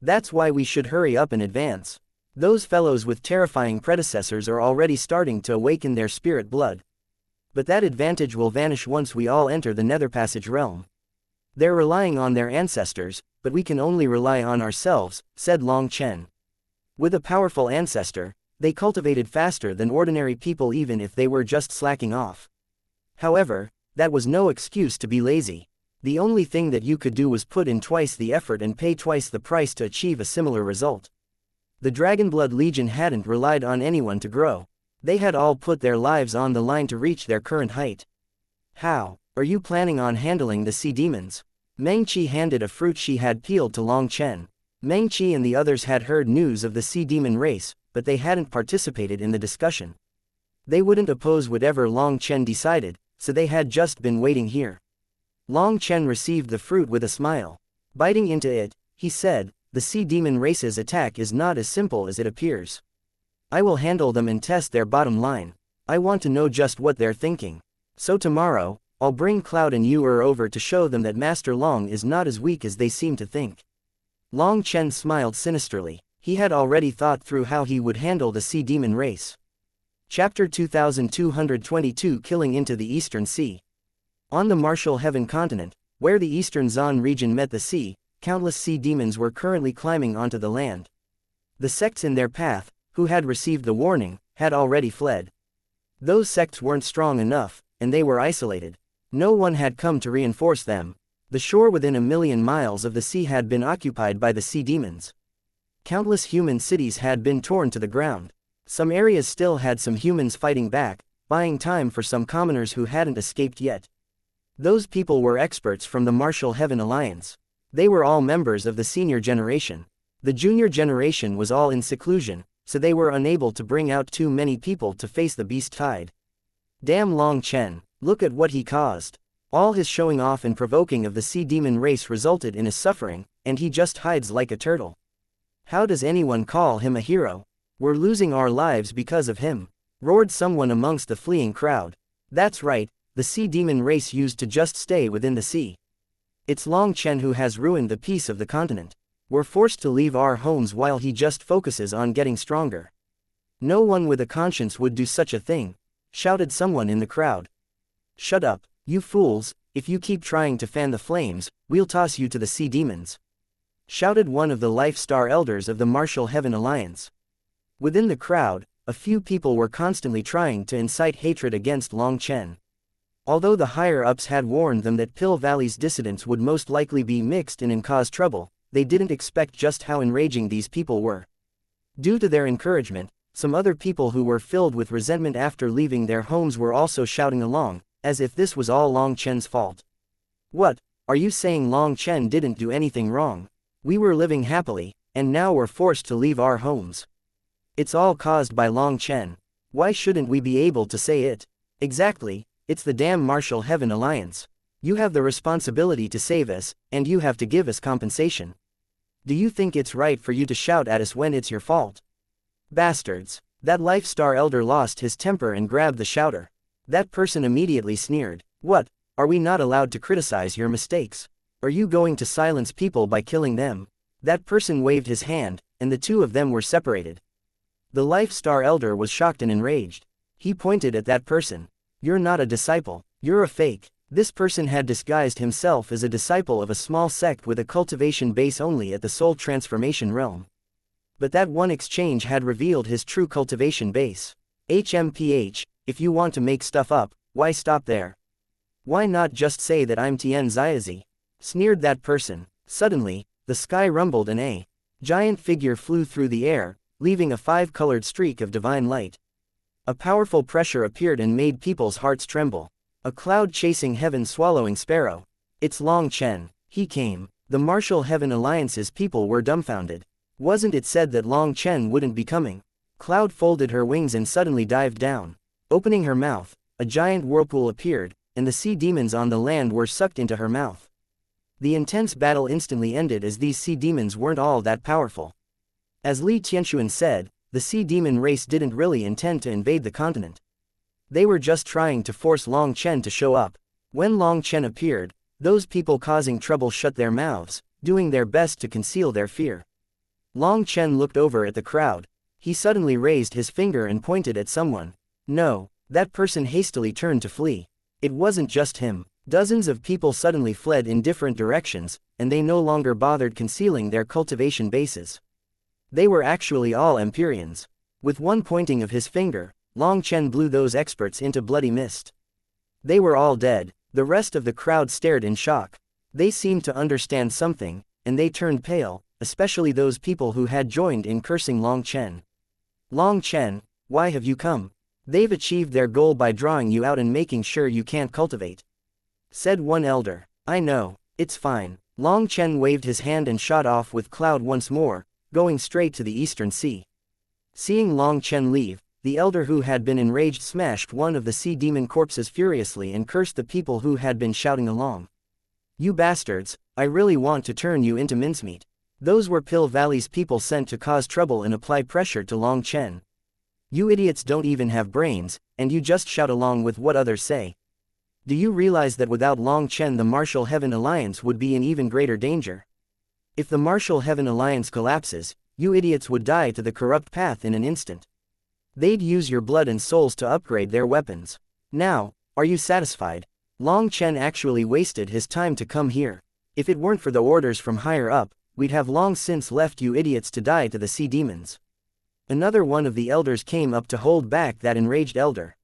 That's why we should hurry up and advance. Those fellows with terrifying predecessors are already starting to awaken their spirit blood. But that advantage will vanish once we all enter the Nether Passage realm. They're relying on their ancestors, but we can only rely on ourselves, said Long Chen. With a powerful ancestor, they cultivated faster than ordinary people even if they were just slacking off. However, that was no excuse to be lazy. The only thing that you could do was put in twice the effort and pay twice the price to achieve a similar result. The Dragonblood Legion hadn't relied on anyone to grow. They had all put their lives on the line to reach their current height. How are you planning on handling the sea demons? Meng Qi handed a fruit she had peeled to Long Chen. Meng Qi and the others had heard news of the sea demon race, but they hadn't participated in the discussion. They wouldn't oppose whatever Long Chen decided, so they had just been waiting here. Long Chen received the fruit with a smile. Biting into it, he said, the sea demon race's attack is not as simple as it appears. I will handle them and test their bottom line. I want to know just what they're thinking. So tomorrow, I'll bring Cloud and Yu over to show them that Master Long is not as weak as they seem to think. Long Chen smiled sinisterly. He had already thought through how he would handle the sea demon race. Chapter 2222 Killing into the Eastern Sea. On the Martial Heaven continent, where the Eastern Zon region met the sea, countless sea demons were currently climbing onto the land. The sects in their path, who had received the warning, had already fled. Those sects weren't strong enough, and they were isolated. No one had come to reinforce them. The shore within 1,000,000 miles of the sea had been occupied by the sea demons. Countless human cities had been torn to the ground. Some areas still had some humans fighting back, buying time for some commoners who hadn't escaped yet. Those people were experts from the Martial Heaven Alliance. They were all members of the senior generation. The junior generation was all in seclusion, so they were unable to bring out too many people to face the beast tide. Damn Long Chen, look at what he caused. All his showing off and provoking of the sea demon race resulted in his suffering, and he just hides like a turtle. How does anyone call him a hero? We're losing our lives because of him, roared someone amongst the fleeing crowd. That's right, the sea demon race used to just stay within the sea. It's Long Chen who has ruined the peace of the continent. We're forced to leave our homes while he just focuses on getting stronger. No one with a conscience would do such a thing, shouted someone in the crowd. Shut up, you fools, if you keep trying to fan the flames, we'll toss you to the sea demons, shouted one of the Life Star elders of the Martial Heaven Alliance. Within the crowd, a few people were constantly trying to incite hatred against Long Chen. Although the higher-ups had warned them that Pill Valley's dissidents would most likely be mixed in and cause trouble, they didn't expect just how enraging these people were. Due to their encouragement, some other people who were filled with resentment after leaving their homes were also shouting along, as if this was all Long Chen's fault. What, are you saying Long Chen didn't do anything wrong? We were living happily, and now we're forced to leave our homes. It's all caused by Long Chen. Why shouldn't we be able to say it? Exactly, it's the damn Martial Heaven Alliance. You have the responsibility to save us, and you have to give us compensation. Do you think it's right for you to shout at us when it's your fault? Bastards. That Life Star elder lost his temper and grabbed the shouter. That person immediately sneered. What, are we not allowed to criticize your mistakes? Are you going to silence people by killing them? That person waved his hand, and the two of them were separated. The Life Star elder was shocked and enraged. He pointed at that person. You're not a disciple, you're a fake. This person had disguised himself as a disciple of a small sect with a cultivation base only at the soul transformation realm. But that one exchange had revealed his true cultivation base. HMPH, if you want to make stuff up, why stop there? Why not just say that I'm Tian Xiaozi? Sneered that person. Suddenly, the sky rumbled and a giant figure flew through the air, leaving a five-colored streak of divine light. A powerful pressure appeared and made people's hearts tremble. A cloud chasing heaven swallowing sparrow. It's Long Chen. He came. The Martial Heaven Alliance's people were dumbfounded. Wasn't it said that Long Chen wouldn't be coming? Cloud folded her wings and suddenly dived down. Opening her mouth, a giant whirlpool appeared, and the sea demons on the land were sucked into her mouth. The intense battle instantly ended as these sea demons weren't all that powerful. As Li Tianxuan said, the sea demon race didn't really intend to invade the continent. They were just trying to force Long Chen to show up. When Long Chen appeared, those people causing trouble shut their mouths, doing their best to conceal their fear. Long Chen looked over at the crowd. He suddenly raised his finger and pointed at someone. No, that person hastily turned to flee. It wasn't just him. Dozens of people suddenly fled in different directions, and they no longer bothered concealing their cultivation bases. They were actually all Empyreans. With one pointing of his finger, Long Chen blew those experts into bloody mist. They were all dead. The rest of the crowd stared in shock. They seemed to understand something, and they turned pale, especially those people who had joined in cursing Long Chen. Long Chen, why have you come? They've achieved their goal by drawing you out and making sure you can't cultivate, said one elder. I know, it's fine. Long Chen waved his hand and shot off with Cloud once more, going straight to the Eastern Sea. Seeing Long Chen leave, the elder who had been enraged smashed one of the sea demon corpses furiously and cursed the people who had been shouting along. You bastards, I really want to turn you into mincemeat. Those were Pill Valley's people sent to cause trouble and apply pressure to Long Chen. You idiots don't even have brains, and you just shout along with what others say. Do you realize that without Long Chen the Martial Heaven Alliance would be in even greater danger? If the Martial Heaven Alliance collapses, you idiots would die to the corrupt path in an instant. They'd use your blood and souls to upgrade their weapons. Now, are you satisfied? Long Chen actually wasted his time to come here. If it weren't for the orders from higher up, we'd have long since left you idiots to die to the sea demons. Another one of the elders came up to hold back that enraged elder.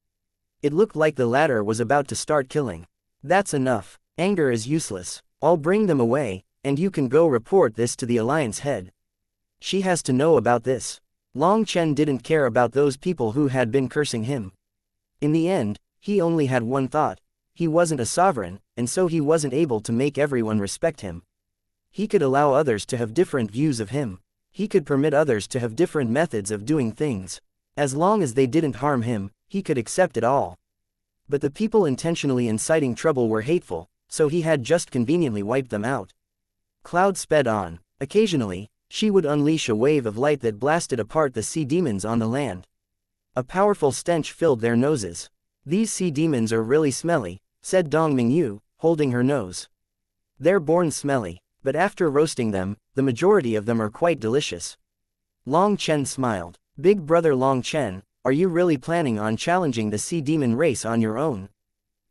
It looked like the latter was about to start killing. That's enough. Anger is useless. I'll bring them away, and you can go report this to the Alliance head. She has to know about this. Long Chen didn't care about those people who had been cursing him. In the end, he only had one thought. He wasn't a sovereign, and so he wasn't able to make everyone respect him. He could allow others to have different views of him. He could permit others to have different methods of doing things. As long as they didn't harm him, he could accept it all. But the people intentionally inciting trouble were hateful, so he had just conveniently wiped them out. Cloud sped on. Occasionally, She would unleash a wave of light that blasted apart the sea demons on the land. A powerful stench filled their noses. "These sea demons are really smelly," said Dong Mingyu, holding her nose. "They're born smelly, but after roasting them, the majority of them are quite delicious." Long Chen smiled. "Big brother Long Chen, are you really planning on challenging the sea demon race on your own?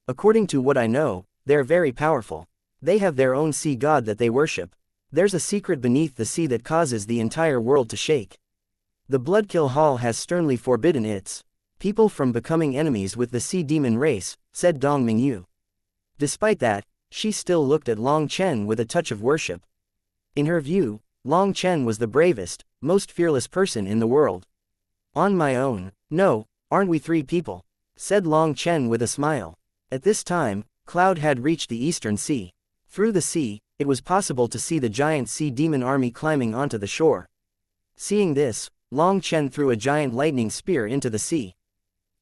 According to what I know, they're very powerful. They have their own sea god that they worship. There's a secret beneath the sea that causes the entire world to shake. The Bloodkill Hall has sternly forbidden its people from becoming enemies with the sea demon race," said Dong Mingyu. Despite that, she still looked at Long Chen with a touch of worship. In her view, Long Chen was the bravest, most fearless person in the world. "On my own? No, aren't we 3 people?" said Long Chen with a smile. At this time, Cloud had reached the eastern sea. Through the sea, it was possible to see the giant sea demon army climbing onto the shore. Seeing this, Long Chen threw a giant lightning spear into the sea.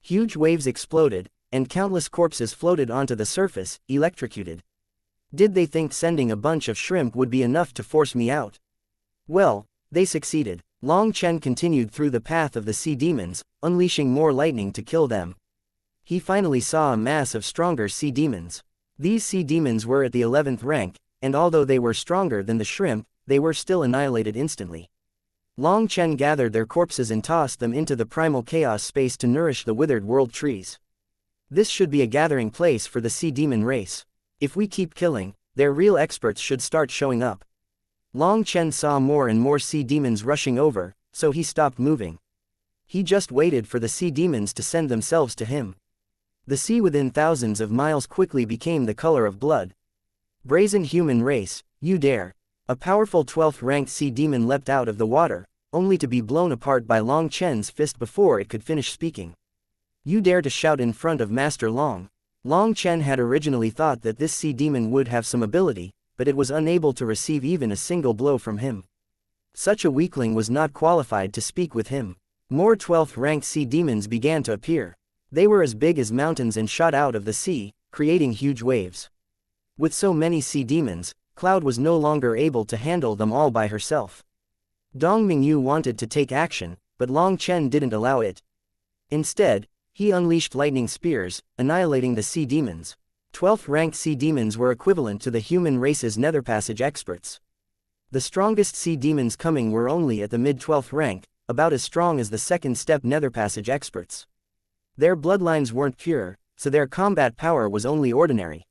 Huge waves exploded, and countless corpses floated onto the surface, electrocuted. Did they think sending a bunch of shrimp would be enough to force me out? Well, they succeeded. Long Chen continued through the path of the sea demons, unleashing more lightning to kill them. He finally saw a mass of stronger sea demons. These sea demons were at the 11th rank, and although they were stronger than the shrimp, they were still annihilated instantly. Long Chen gathered their corpses and tossed them into the primal chaos space to nourish the withered world trees. This should be a gathering place for the sea demon race. If we keep killing, their real experts should start showing up. Long Chen saw more and more sea demons rushing over, so he stopped moving. He just waited for the sea demons to send themselves to him. The sea within thousands of miles quickly became the color of blood. "Brazen human race, you dare!" A powerful 12th-ranked sea demon leapt out of the water, only to be blown apart by Long Chen's fist before it could finish speaking. "You dare to shout in front of Master Long?" Long Chen had originally thought that this sea demon would have some ability, but it was unable to receive even a single blow from him. Such a weakling was not qualified to speak with him. More 12th-ranked sea demons began to appear. They were as big as mountains and shot out of the sea, creating huge waves. With so many sea demons, Cloud was no longer able to handle them all by herself. Dong Mingyu wanted to take action, but Long Chen didn't allow it. Instead, he unleashed lightning spears, annihilating the sea demons. 12th-ranked sea demons were equivalent to the human race's nether passage experts. The strongest sea demons coming were only at the mid-12th rank, about as strong as the second-step nether passage experts. Their bloodlines weren't pure, so their combat power was only ordinary.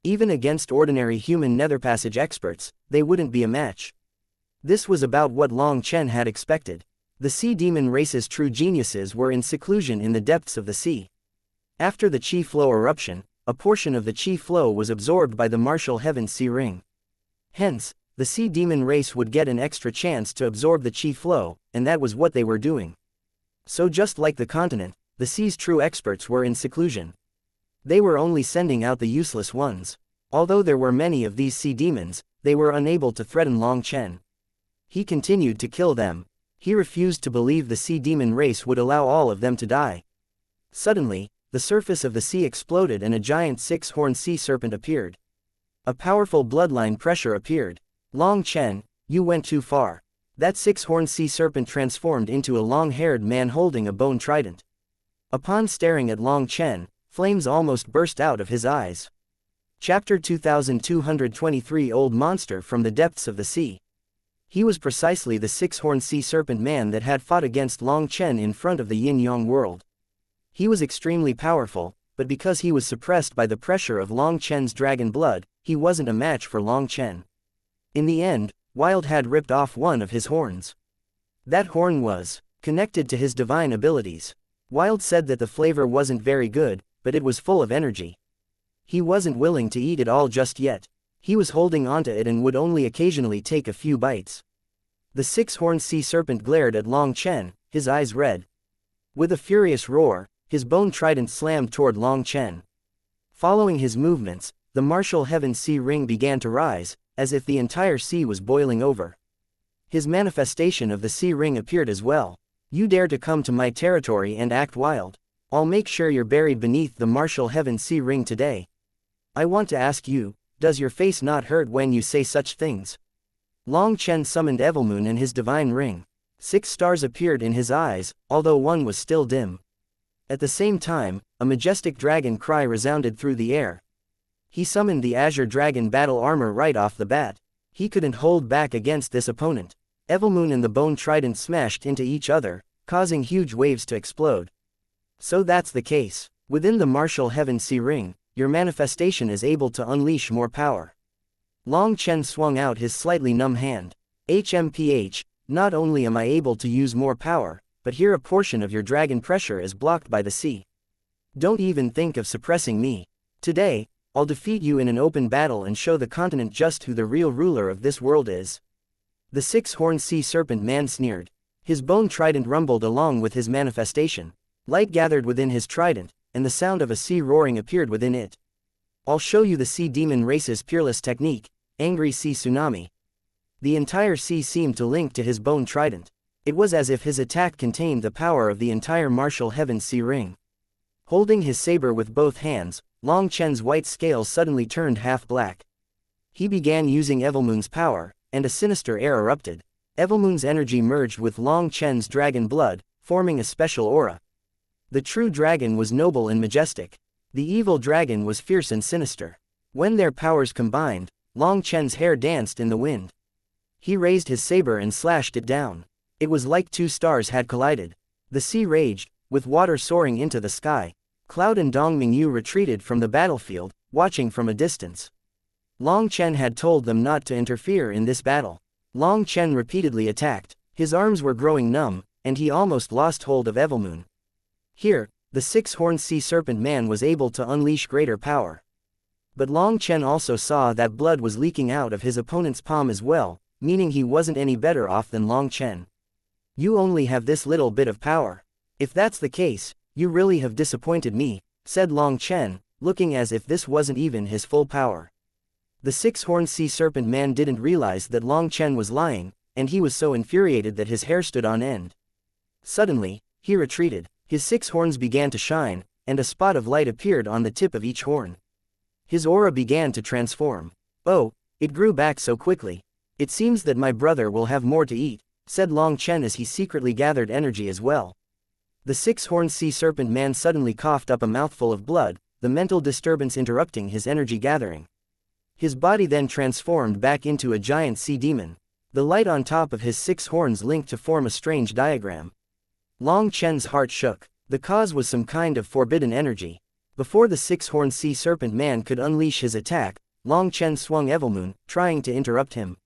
Even against ordinary human nether passage experts, they wouldn't be a match. This was about what Long Chen had expected. The sea demon race's true geniuses were in seclusion in the depths of the sea. After the chi flow eruption, a portion of the chi flow was absorbed by the martial heaven's sea ring. Hence, the sea demon race would get an extra chance to absorb the chi flow, and that was what they were doing. So just like the continent, the sea's true experts were in seclusion. They were only sending out the useless ones. Although there were many of these sea demons, they were unable to threaten Long Chen. He continued to kill them. He refused to believe the sea demon race would allow all of them to die. Suddenly, the surface of the sea exploded and a giant 6-horned sea serpent appeared. A powerful bloodline pressure appeared. "Long Chen, you went too far." That 6-horned sea serpent transformed into a long-haired man holding a bone trident. Upon staring at Long Chen, flames almost burst out of his eyes. Chapter 2223 Old Monster from the Depths of the Sea. He was precisely the 6-horned sea serpent man that had fought against Long Chen in front of the Yin-Yang world. He was extremely powerful, but because he was suppressed by the pressure of Long Chen's dragon blood, he wasn't a match for Long Chen. In the end, Wild had ripped off one of his horns. That horn was connected to his divine abilities. Wild said that the flavor wasn't very good, but it was full of energy. He wasn't willing to eat it all just yet. He was holding onto it and would only occasionally take a few bites. The 6-horned sea serpent glared at Long Chen, his eyes red. With a furious roar, his bone trident slammed toward Long Chen. Following his movements, the martial heaven sea ring began to rise, as if the entire sea was boiling over. His manifestation of the sea ring appeared as well. "You dare to come to my territory and act wild? I'll make sure you're buried beneath the martial heaven sea ring today. I want to ask you, does your face not hurt when you say such things?" Long Chen summoned Evilmoon and his divine ring. 6 stars appeared in his eyes, although one was still dim. At the same time, a majestic dragon cry resounded through the air. He summoned the Azure Dragon battle armor right off the bat. He couldn't hold back against this opponent. Evilmoon and the Bone Trident smashed into each other, causing huge waves to explode. So that's the case. Within the martial heaven sea ring, your manifestation is able to unleash more power. Long Chen swung out his slightly numb hand. HMPH, not only am I able to use more power, but here a portion of your dragon pressure is blocked by the sea. Don't even think of suppressing me. Today, I'll defeat you in an open battle and show the continent just who the real ruler of this world is. The 6-horned sea serpent man sneered. His bone trident rumbled along with his manifestation. Light gathered within his trident, and the sound of a sea roaring appeared within it. I'll show you the sea demon race's peerless technique, Angry Sea Tsunami. The entire sea seemed to link to his bone trident. It was as if his attack contained the power of the entire martial heaven sea ring. Holding his saber with both hands, Long Chen's white scales suddenly turned half black. He began using Evilmoon's power, and a sinister air erupted. Evilmoon's energy merged with Long Chen's dragon blood, forming a special aura. The true dragon was noble and majestic. The evil dragon was fierce and sinister. When their powers combined, Long Chen's hair danced in the wind. He raised his saber and slashed it down. It was like 2 stars had collided. The sea raged, with water soaring into the sky. Cloud and Dong Mingyu retreated from the battlefield, watching from a distance. Long Chen had told them not to interfere in this battle. Long Chen repeatedly attacked. His arms were growing numb, and he almost lost hold of Evilmoon. Here, the 6-horned sea serpent man was able to unleash greater power. But Long Chen also saw that blood was leaking out of his opponent's palm as well, meaning he wasn't any better off than Long Chen. You only have this little bit of power. If that's the case, you really have disappointed me, said Long Chen, looking as if this wasn't even his full power. The 6-horned sea serpent man didn't realize that Long Chen was lying, and he was so infuriated that his hair stood on end. Suddenly, he retreated. His 6 horns began to shine, and a spot of light appeared on the tip of each horn. His aura began to transform. Oh, it grew back so quickly. It seems that my brother will have more to eat, said Long Chen as he secretly gathered energy as well. The 6-horned sea serpent man suddenly coughed up a mouthful of blood, the mental disturbance interrupting his energy gathering. His body then transformed back into a giant sea demon. The light on top of his 6 horns linked to form a strange diagram. Long Chen's heart shook. The cause was some kind of forbidden energy. Before the 6-horned sea serpent man could unleash his attack, Long Chen swung Evilmoon, trying to interrupt him.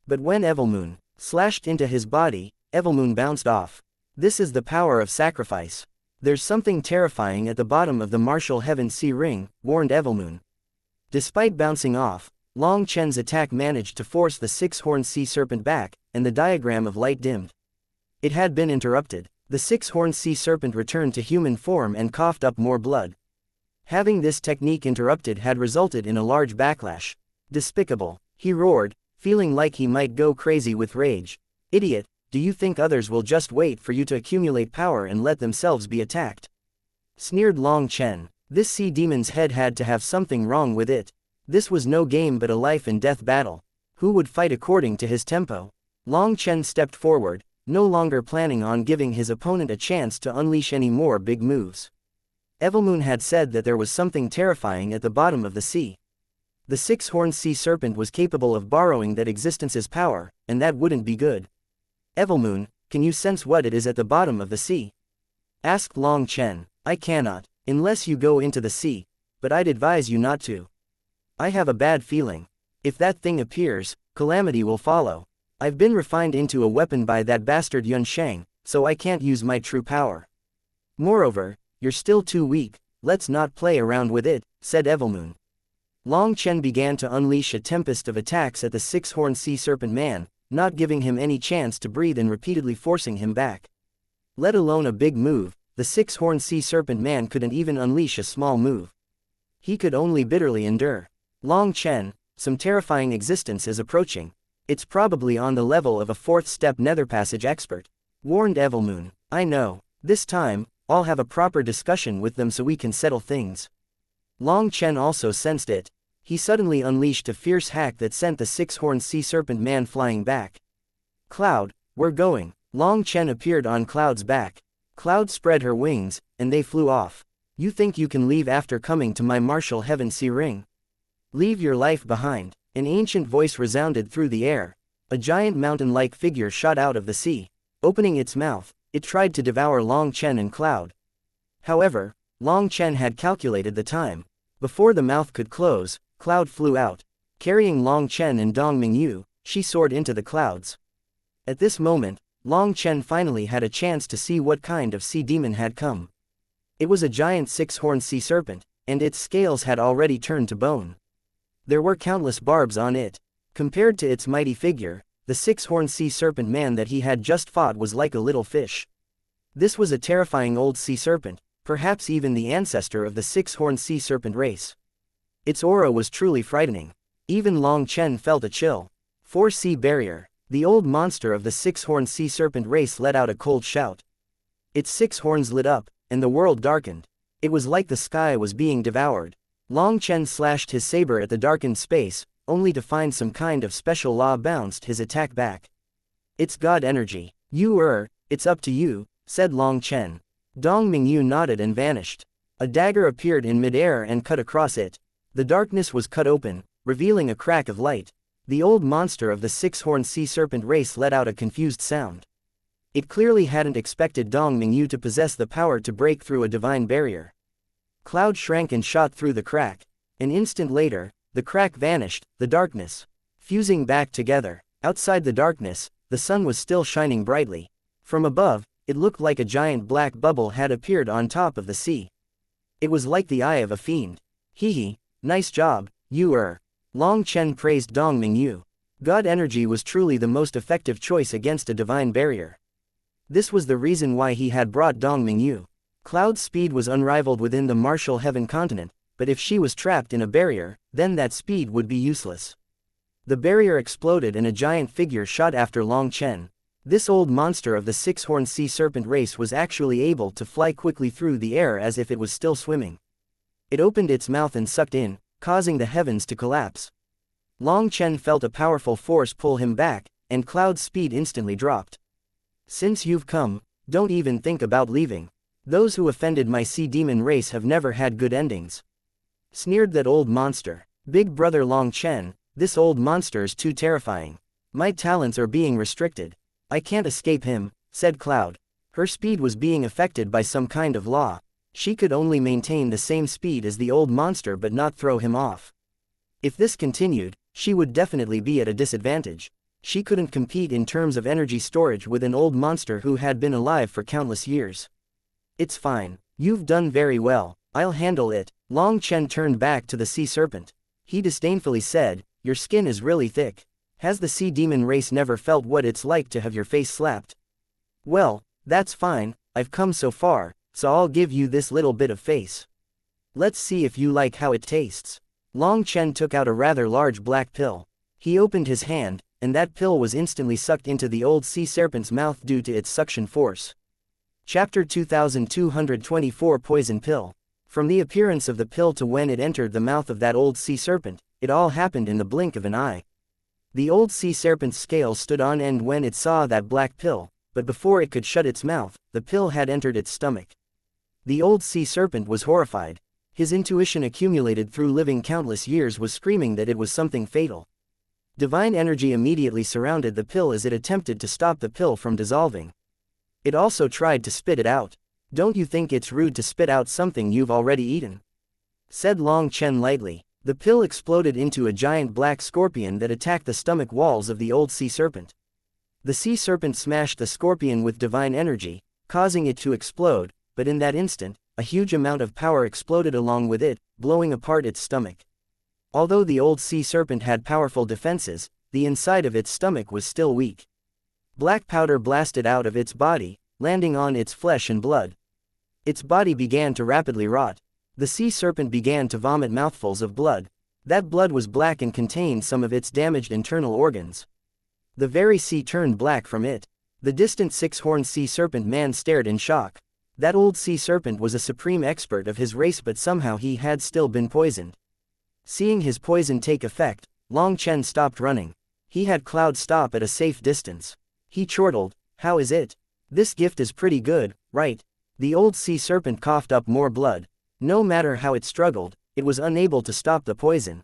But when Evilmoon slashed into his body, Evilmoon bounced off. This is the power of sacrifice. There's something terrifying at the bottom of the martial heaven sea ring, warned Evilmoon. Despite bouncing off, Long Chen's attack managed to force the 6-horned sea serpent back, and the diagram of light dimmed. It had been interrupted. The 6-horned sea serpent returned to human form and coughed up more blood. Having this technique interrupted had resulted in a large backlash. Despicable, he roared, feeling like he might go crazy with rage. Idiot, do you think others will just wait for you to accumulate power and let themselves be attacked? Sneered Long Chen. This sea demon's head had to have something wrong with it. This was no game but a life and death battle. Who would fight according to his tempo? Long Chen stepped forward, no longer planning on giving his opponent a chance to unleash any more big moves. Evilmoon had said that there was something terrifying at the bottom of the sea. The 6-horned sea serpent was capable of borrowing that existence's power, and that wouldn't be good. Evilmoon, can you sense what it is at the bottom of the sea? Asked Long Chen. I cannot, unless you go into the sea, but I'd advise you not to. I have a bad feeling. If that thing appears, calamity will follow. I've been refined into a weapon by that bastard Yun Shang, so I can't use my true power. Moreover, you're still too weak, let's not play around with it, said Evilmoon. Long Chen began to unleash a tempest of attacks at the 6-horned sea serpent man, not giving him any chance to breathe and repeatedly forcing him back. Let alone a big move, the 6-horned sea serpent man couldn't even unleash a small move. He could only bitterly endure. Long Chen, some terrifying existence is approaching. It's probably on the level of a 4th-step nether passage expert, warned Evilmoon. I know. This time, I'll have a proper discussion with them so we can settle things. Long Chen also sensed it. he suddenly unleashed a fierce hack that sent the six-horned sea serpent man flying back. Cloud, we're going. Long Chen appeared on Cloud's back. Cloud spread her wings, and they flew off. You think you can leave after coming to my martial heaven sea ring? Leave your life behind. An ancient voice resounded through the air. A giant mountain-like figure shot out of the sea. Opening its mouth, it tried to devour Long Chen and Cloud. However, Long Chen had calculated the time. Before the mouth could close, Cloud flew out. Carrying Long Chen and Dong Mingyu, she soared into the clouds. At this moment, Long Chen finally had a chance to see what kind of sea demon had come. It was a giant six-horned sea serpent, and its scales had already turned to bone. There were countless barbs on it. Compared to its mighty figure, the six-horned sea serpent man that he had just fought was like a little fish. This was a terrifying old sea serpent, perhaps even the ancestor of the six-horned sea serpent race. Its aura was truly frightening. Even Long Chen felt a chill. 4C barrier. The old monster of the six-horned sea serpent race let out a cold shout. Its six horns lit up, and the world darkened. It was like the sky was being devoured. Long Chen slashed his saber at the darkened space, only to find some kind of special law bounced his attack back. It's God energy. It's up to you, said Long Chen. Dong Mingyu nodded and vanished. A dagger appeared in midair and cut across it. The darkness was cut open, revealing a crack of light. The old monster of the six-horned sea serpent race let out a confused sound. It clearly hadn't expected Dong Mingyu to possess the power to break through a divine barrier. Cloud shrank and shot through the crack. An instant later, the crack vanished, the darkness fusing back together. Outside the darkness, the sun was still shining brightly. From above, it looked like a giant black bubble had appeared on top of the sea. It was like the eye of a fiend. Hee, nice job, you Long Chen praised Dong Mingyu. God energy was truly the most effective choice against a divine barrier. This was the reason why he had brought Dong Mingyu. Cloud's speed was unrivaled within the martial heaven continent, but if she was trapped in a barrier, then that speed would be useless. The barrier exploded and a giant figure shot after Long Chen. This old monster of the six-horned sea serpent race was actually able to fly quickly through the air as if it was still swimming. It opened its mouth and sucked in, causing the heavens to collapse. Long Chen felt a powerful force pull him back, and Cloud's speed instantly dropped. Since you've come, don't even think about leaving. Those who offended my sea demon race have never had good endings. Sneered that old monster. Big brother Long Chen, this old monster's too terrifying. My talents are being restricted. I can't escape him, said Cloud. Her speed was being affected by some kind of law. She could only maintain the same speed as the old monster but not throw him off. If this continued, she would definitely be at a disadvantage. She couldn't compete in terms of energy storage with an old monster who had been alive for countless years. It's fine. You've done very well. I'll handle it. Long Chen turned back to the sea serpent. He disdainfully said, your skin is really thick. Has the sea demon race never felt what it's like to have your face slapped? Well, that's fine, I've come so far, so I'll give you this little bit of face. Let's see if you like how it tastes. Long Chen took out a rather large black pill. He opened his hand, and that pill was instantly sucked into the old sea serpent's mouth due to its suction force. Chapter 2224 Poison Pill. From the appearance of the pill to when it entered the mouth of that old sea serpent, it all happened in the blink of an eye. The old sea serpent's scales stood on end when it saw that black pill, but before it could shut its mouth, the pill had entered its stomach. The old sea serpent was horrified. His intuition accumulated through living countless years was screaming that it was something fatal. Divine energy immediately surrounded the pill as it attempted to stop the pill from dissolving. It also tried to spit it out. Don't you think it's rude to spit out something you've already eaten? Said Long Chen lightly. The pill exploded into a giant black scorpion that attacked the stomach walls of the old sea serpent. The sea serpent smashed the scorpion with divine energy, causing it to explode, but in that instant, a huge amount of power exploded along with it, blowing apart its stomach. Although the old sea serpent had powerful defenses, the inside of its stomach was still weak. Black powder blasted out of its body, landing on its flesh and blood. Its body began to rapidly rot. The sea serpent began to vomit mouthfuls of blood. That blood was black and contained some of its damaged internal organs. The very sea turned black from it. The distant six-horned sea serpent man stared in shock. That old sea serpent was a supreme expert of his race, but somehow he had still been poisoned. Seeing his poison take effect, Long Chen stopped running. He had Cloud stop at a safe distance. He chortled, "How is it? This gift is pretty good, right?" The old sea serpent coughed up more blood. No matter how it struggled, it was unable to stop the poison.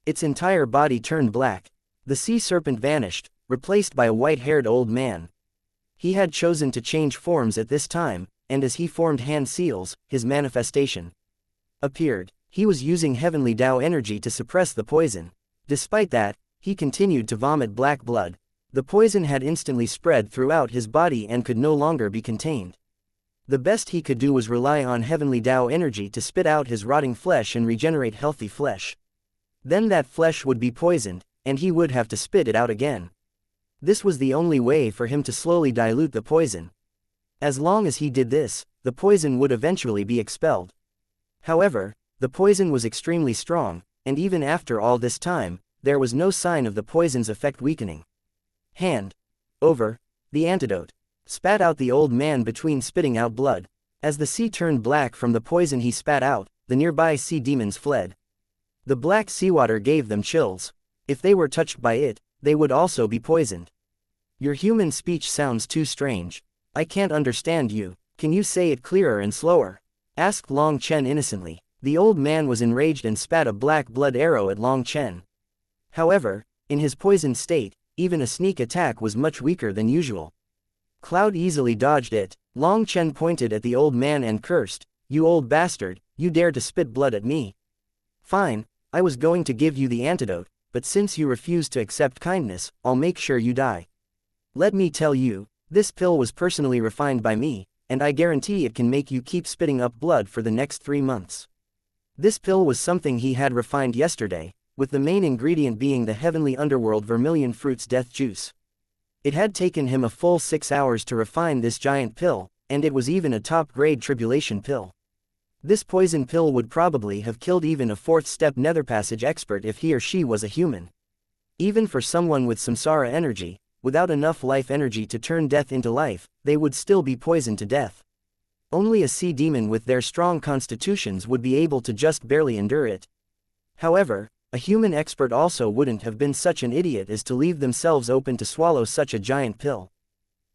Its entire body turned black. The sea serpent vanished, replaced by a white-haired old man. He had chosen to change forms at this time, and as he formed hand seals, his manifestation appeared. He was using heavenly Tao energy to suppress the poison. Despite that, he continued to vomit black blood. The poison had instantly spread throughout his body and could no longer be contained. The best he could do was rely on heavenly Tao energy to spit out his rotting flesh and regenerate healthy flesh. Then that flesh would be poisoned, and he would have to spit it out again. This was the only way for him to slowly dilute the poison. As long as he did this, the poison would eventually be expelled. However, the poison was extremely strong, and even after all this time, there was no sign of the poison's effect weakening. Hand over the antidote. Spat out the old man between spitting out blood. As the sea turned black from the poison he spat out, the nearby sea demons fled. The black seawater gave them chills. If they were touched by it, they would also be poisoned. "Your human speech sounds too strange. I can't understand you. Can you say it clearer and slower?" asked Long Chen innocently. The old man was enraged and spat a black blood arrow at Long Chen. However, in his poisoned state, even a sneak attack was much weaker than usual. Cloud easily dodged it. Long Chen pointed at the old man and cursed, "You old bastard, you dare to spit blood at me. Fine, I was going to give you the antidote, but since you refuse to accept kindness, I'll make sure you die. Let me tell you, this pill was personally refined by me, and I guarantee it can make you keep spitting up blood for the next 3 months." This pill was something he had refined yesterday, with the main ingredient being the heavenly underworld vermilion fruit's death juice. It had taken him a full 6 hours to refine this giant pill, and it was even a top-grade tribulation pill. This poison pill would probably have killed even a 4th-step nether passage expert if he or she was a human. Even for someone with samsara energy, without enough life energy to turn death into life, they would still be poisoned to death. Only a sea demon with their strong constitutions would be able to just barely endure it. However, a human expert also wouldn't have been such an idiot as to leave themselves open to swallow such a giant pill.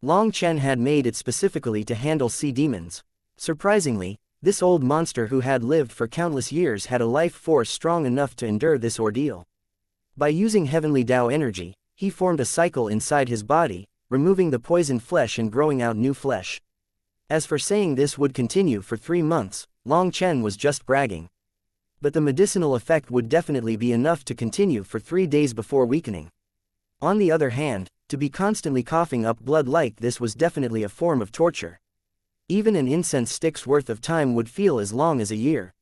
Long Chen had made it specifically to handle sea demons. Surprisingly, this old monster who had lived for countless years had a life force strong enough to endure this ordeal. By using heavenly Tao energy, he formed a cycle inside his body, removing the poisoned flesh and growing out new flesh. As for saying this would continue for 3 months, Long Chen was just bragging. But the medicinal effect would definitely be enough to continue for 3 days before weakening. On the other hand, to be constantly coughing up blood like this was definitely a form of torture. Even an incense stick's worth of time would feel as long as a year.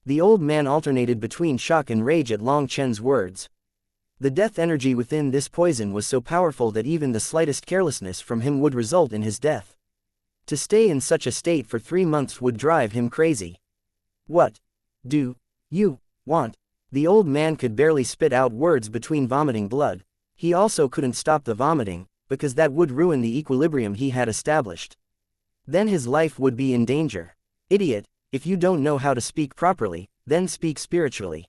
The old man alternated between shock and rage at Long Chen's words. The death energy within this poison was so powerful that even the slightest carelessness from him would result in his death. To stay in such a state for 3 months would drive him crazy. "What do you want?" The old man could barely spit out words between vomiting blood. He also couldn't stop the vomiting, because that would ruin the equilibrium he had established. Then his life would be in danger. "Idiot, if you don't know how to speak properly, then speak spiritually.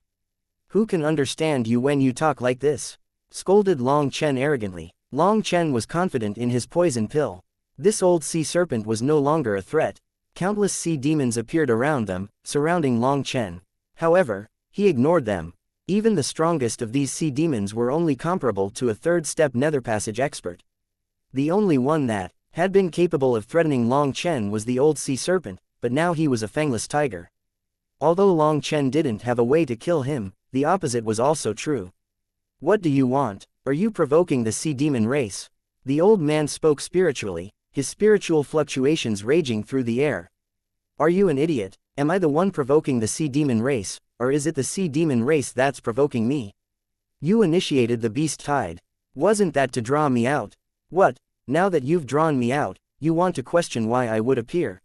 Who can understand you when you talk like this?" scolded Long Chen arrogantly. Long Chen was confident in his poison pill. This old sea serpent was no longer a threat. Countless sea demons appeared around them, surrounding Long Chen. However, he ignored them. Even the strongest of these sea demons were only comparable to a 3rd-step nether passage expert. The only one that had been capable of threatening Long Chen was the old sea serpent, but now he was a fangless tiger. Although Long Chen didn't have a way to kill him, the opposite was also true. "What do you want? Are you provoking the sea demon race?" The old man spoke spiritually, his spiritual fluctuations raging through the air. "Are you an idiot? Am I the one provoking the sea demon race, or is it the sea demon race that's provoking me? You initiated the beast tide. Wasn't that to draw me out? What, now that you've drawn me out, you want to question why I would appear?"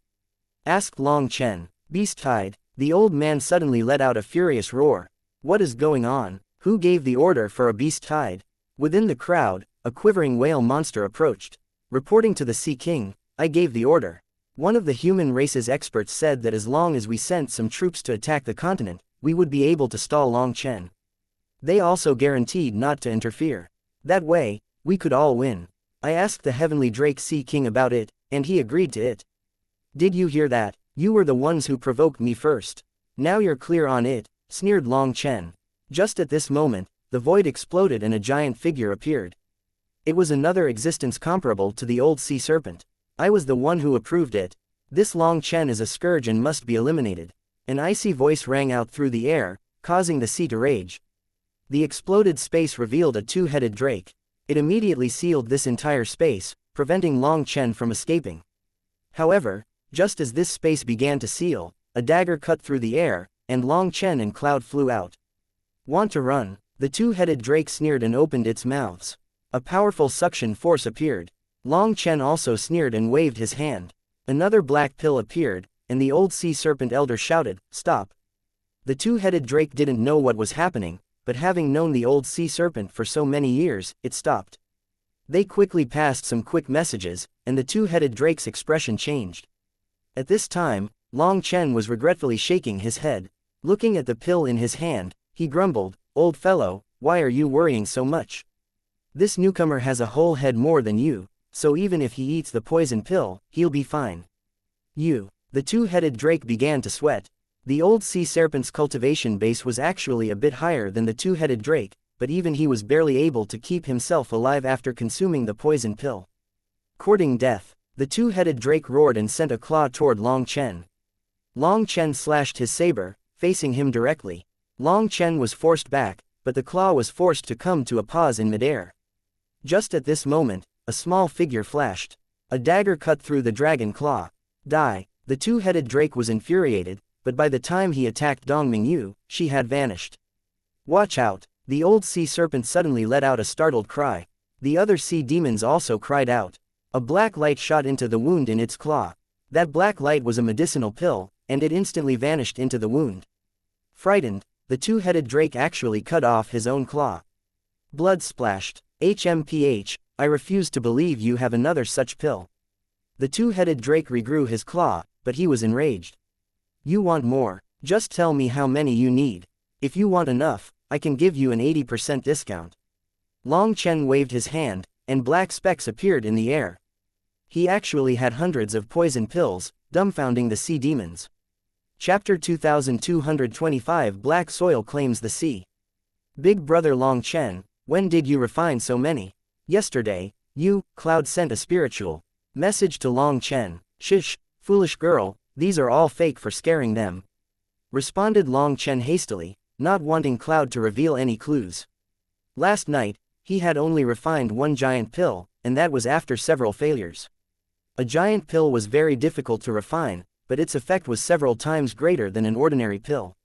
asked Long Chen. "Beast tide?" The old man suddenly let out a furious roar. "What is going on? Who gave the order for a beast tide?" Within the crowd, a quivering whale monster approached. Reporting to the Sea King, "I gave the order." One of the human race's experts said that as long as we sent some troops to attack the continent, we would be able to stall Long Chen. They also guaranteed not to interfere. That way, we could all win. I asked the Heavenly Drake Sea King about it, and he agreed to it. Did you hear that? You were the ones who provoked me first. Now you're clear on it, sneered Long Chen. Just at this moment, the void exploded and a giant figure appeared. It was another existence comparable to the old sea serpent. I was the one who approved it. This Long Chen is a scourge and must be eliminated. An icy voice rang out through the air, causing the sea to rage. The exploded space revealed a two-headed drake. It immediately sealed this entire space, preventing Long Chen from escaping. However, just as this space began to seal, a dagger cut through the air, and Long Chen and Cloud flew out. Want to run? The two-headed drake sneered and opened its mouths. A powerful suction force appeared. Long Chen also sneered and waved his hand. Another black pill appeared, and the old sea serpent elder shouted, "Stop!" The two-headed drake didn't know what was happening, but having known the old sea serpent for so many years, it stopped. They quickly passed some quick messages, and the two-headed drake's expression changed. At this time, Long Chen was regretfully shaking his head. Looking at the pill in his hand, he grumbled, "Old fellow, why are you worrying so much? This newcomer has a whole head more than you, so even if he eats the poison pill, he'll be fine." The two-headed drake began to sweat. The old sea serpent's cultivation base was actually a bit higher than the two-headed drake, but even he was barely able to keep himself alive after consuming the poison pill. Courting death, the two-headed drake roared and sent a claw toward Long Chen. Long Chen slashed his saber, facing him directly. Long Chen was forced back, but the claw was forced to come to a pause in midair. Just at this moment, a small figure flashed. A dagger cut through the dragon claw. Die! The two-headed drake was infuriated, but by the time he attacked Dongming Yu, she had vanished. Watch out! The old sea serpent suddenly let out a startled cry. The other sea demons also cried out. A black light shot into the wound in its claw. That black light was a medicinal pill, and it instantly vanished into the wound. Frightened, the two-headed drake actually cut off his own claw. Blood splashed. HMPH, I refuse to believe you have another such pill. The two-headed drake regrew his claw, but he was enraged. You want more? Just tell me how many you need. If you want enough, I can give you an 80% discount. Long Chen waved his hand, and black specks appeared in the air. He actually had hundreds of poison pills, dumbfounding the sea demons. Chapter 2225 Black Soil Claims the Sea. Big brother Long Chen, when did you refine so many? Yesterday, Cloud sent a spiritual message to Long Chen. Shish, foolish girl, these are all fake for scaring them. Responded Long Chen hastily, not wanting Cloud to reveal any clues. Last night, he had only refined one giant pill, and that was after several failures. A giant pill was very difficult to refine, but its effect was several times greater than an ordinary pill.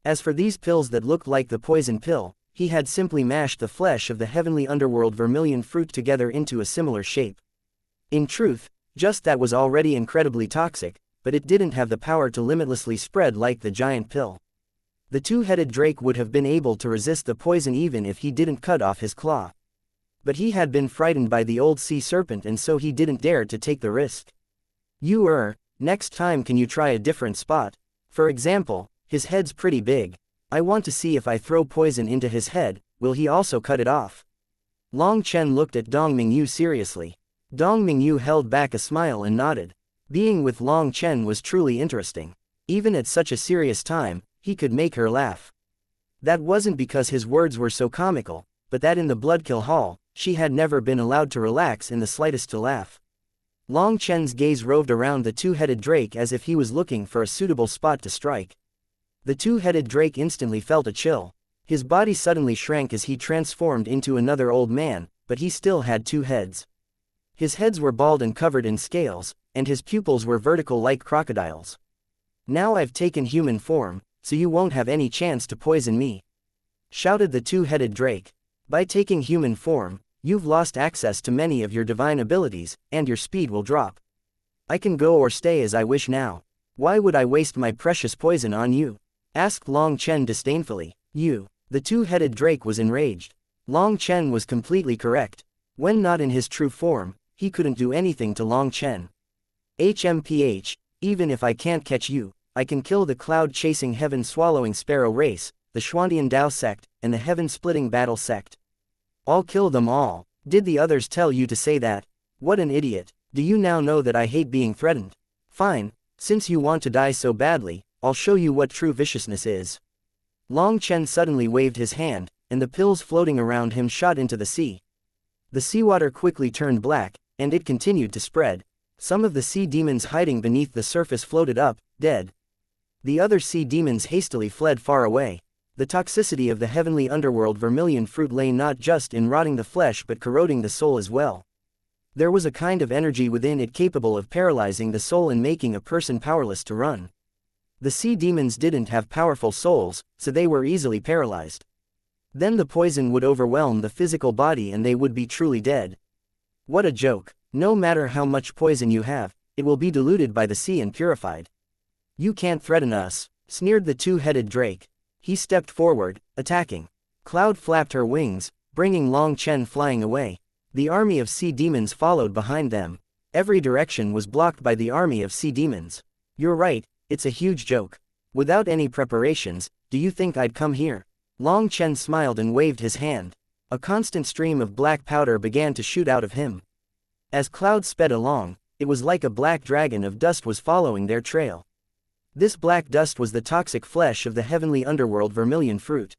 As for these pills that looked like the poison pill, he had simply mashed the flesh of the heavenly underworld vermilion fruit together into a similar shape. In truth, just that was already incredibly toxic, but it didn't have the power to limitlessly spread like the giant pill. The two-headed drake would have been able to resist the poison even if he didn't cut off his claw. But he had been frightened by the old sea serpent and so he didn't dare to take the risk. Next time can you try a different spot? For example, his head's pretty big. I want to see if I throw poison into his head, will he also cut it off? Long Chen looked at Dongming Yu seriously. Dongming Yu held back a smile and nodded. Being with Long Chen was truly interesting. Even at such a serious time, he could make her laugh. That wasn't because his words were so comical, but that in the Bloodkill Hall, she had never been allowed to relax in the slightest to laugh. Long Chen's gaze roved around the two-headed drake as if he was looking for a suitable spot to strike. The two-headed drake instantly felt a chill. His body suddenly shrank as he transformed into another old man, but he still had two heads. His heads were bald and covered in scales, and his pupils were vertical like crocodiles. Now I've taken human form, so you won't have any chance to poison me, shouted the two-headed drake. By taking human form, you've lost access to many of your divine abilities, and your speed will drop. I can go or stay as I wish now. Why would I waste my precious poison on you? Asked Long Chen disdainfully. The two-headed drake was enraged. Long Chen was completely correct. When not in his true form, he couldn't do anything to Long Chen. HMPH, even if I can't catch you, I can kill the cloud-chasing heaven-swallowing sparrow race, the Xuantian Dao sect, and the heaven-splitting battle sect. I'll kill them all. Did the others tell you to say that? What an idiot. Do you now know that I hate being threatened? Fine, since you want to die so badly, I'll show you what true viciousness is. Long Chen suddenly waved his hand, and the pills floating around him shot into the sea. The seawater quickly turned black, and it continued to spread. Some of the sea demons hiding beneath the surface floated up, dead. The other sea demons hastily fled far away. The toxicity of the heavenly underworld vermilion fruit lay not just in rotting the flesh but corroding the soul as well. There was a kind of energy within it capable of paralyzing the soul and making a person powerless to run. The sea demons didn't have powerful souls, so they were easily paralyzed. Then the poison would overwhelm the physical body and they would be truly dead. What a joke. No matter how much poison you have, it will be diluted by the sea and purified. You can't threaten us, sneered the two-headed drake. He stepped forward, attacking. Cloud flapped her wings, bringing Long Chen flying away. The army of sea demons followed behind them. Every direction was blocked by the army of sea demons. You're right, it's a huge joke. Without any preparations, do you think I'd come here? Long Chen smiled and waved his hand. A constant stream of black powder began to shoot out of him. As Cloud sped along, it was like a black dragon of dust was following their trail. This black dust was the toxic flesh of the heavenly underworld vermilion fruit.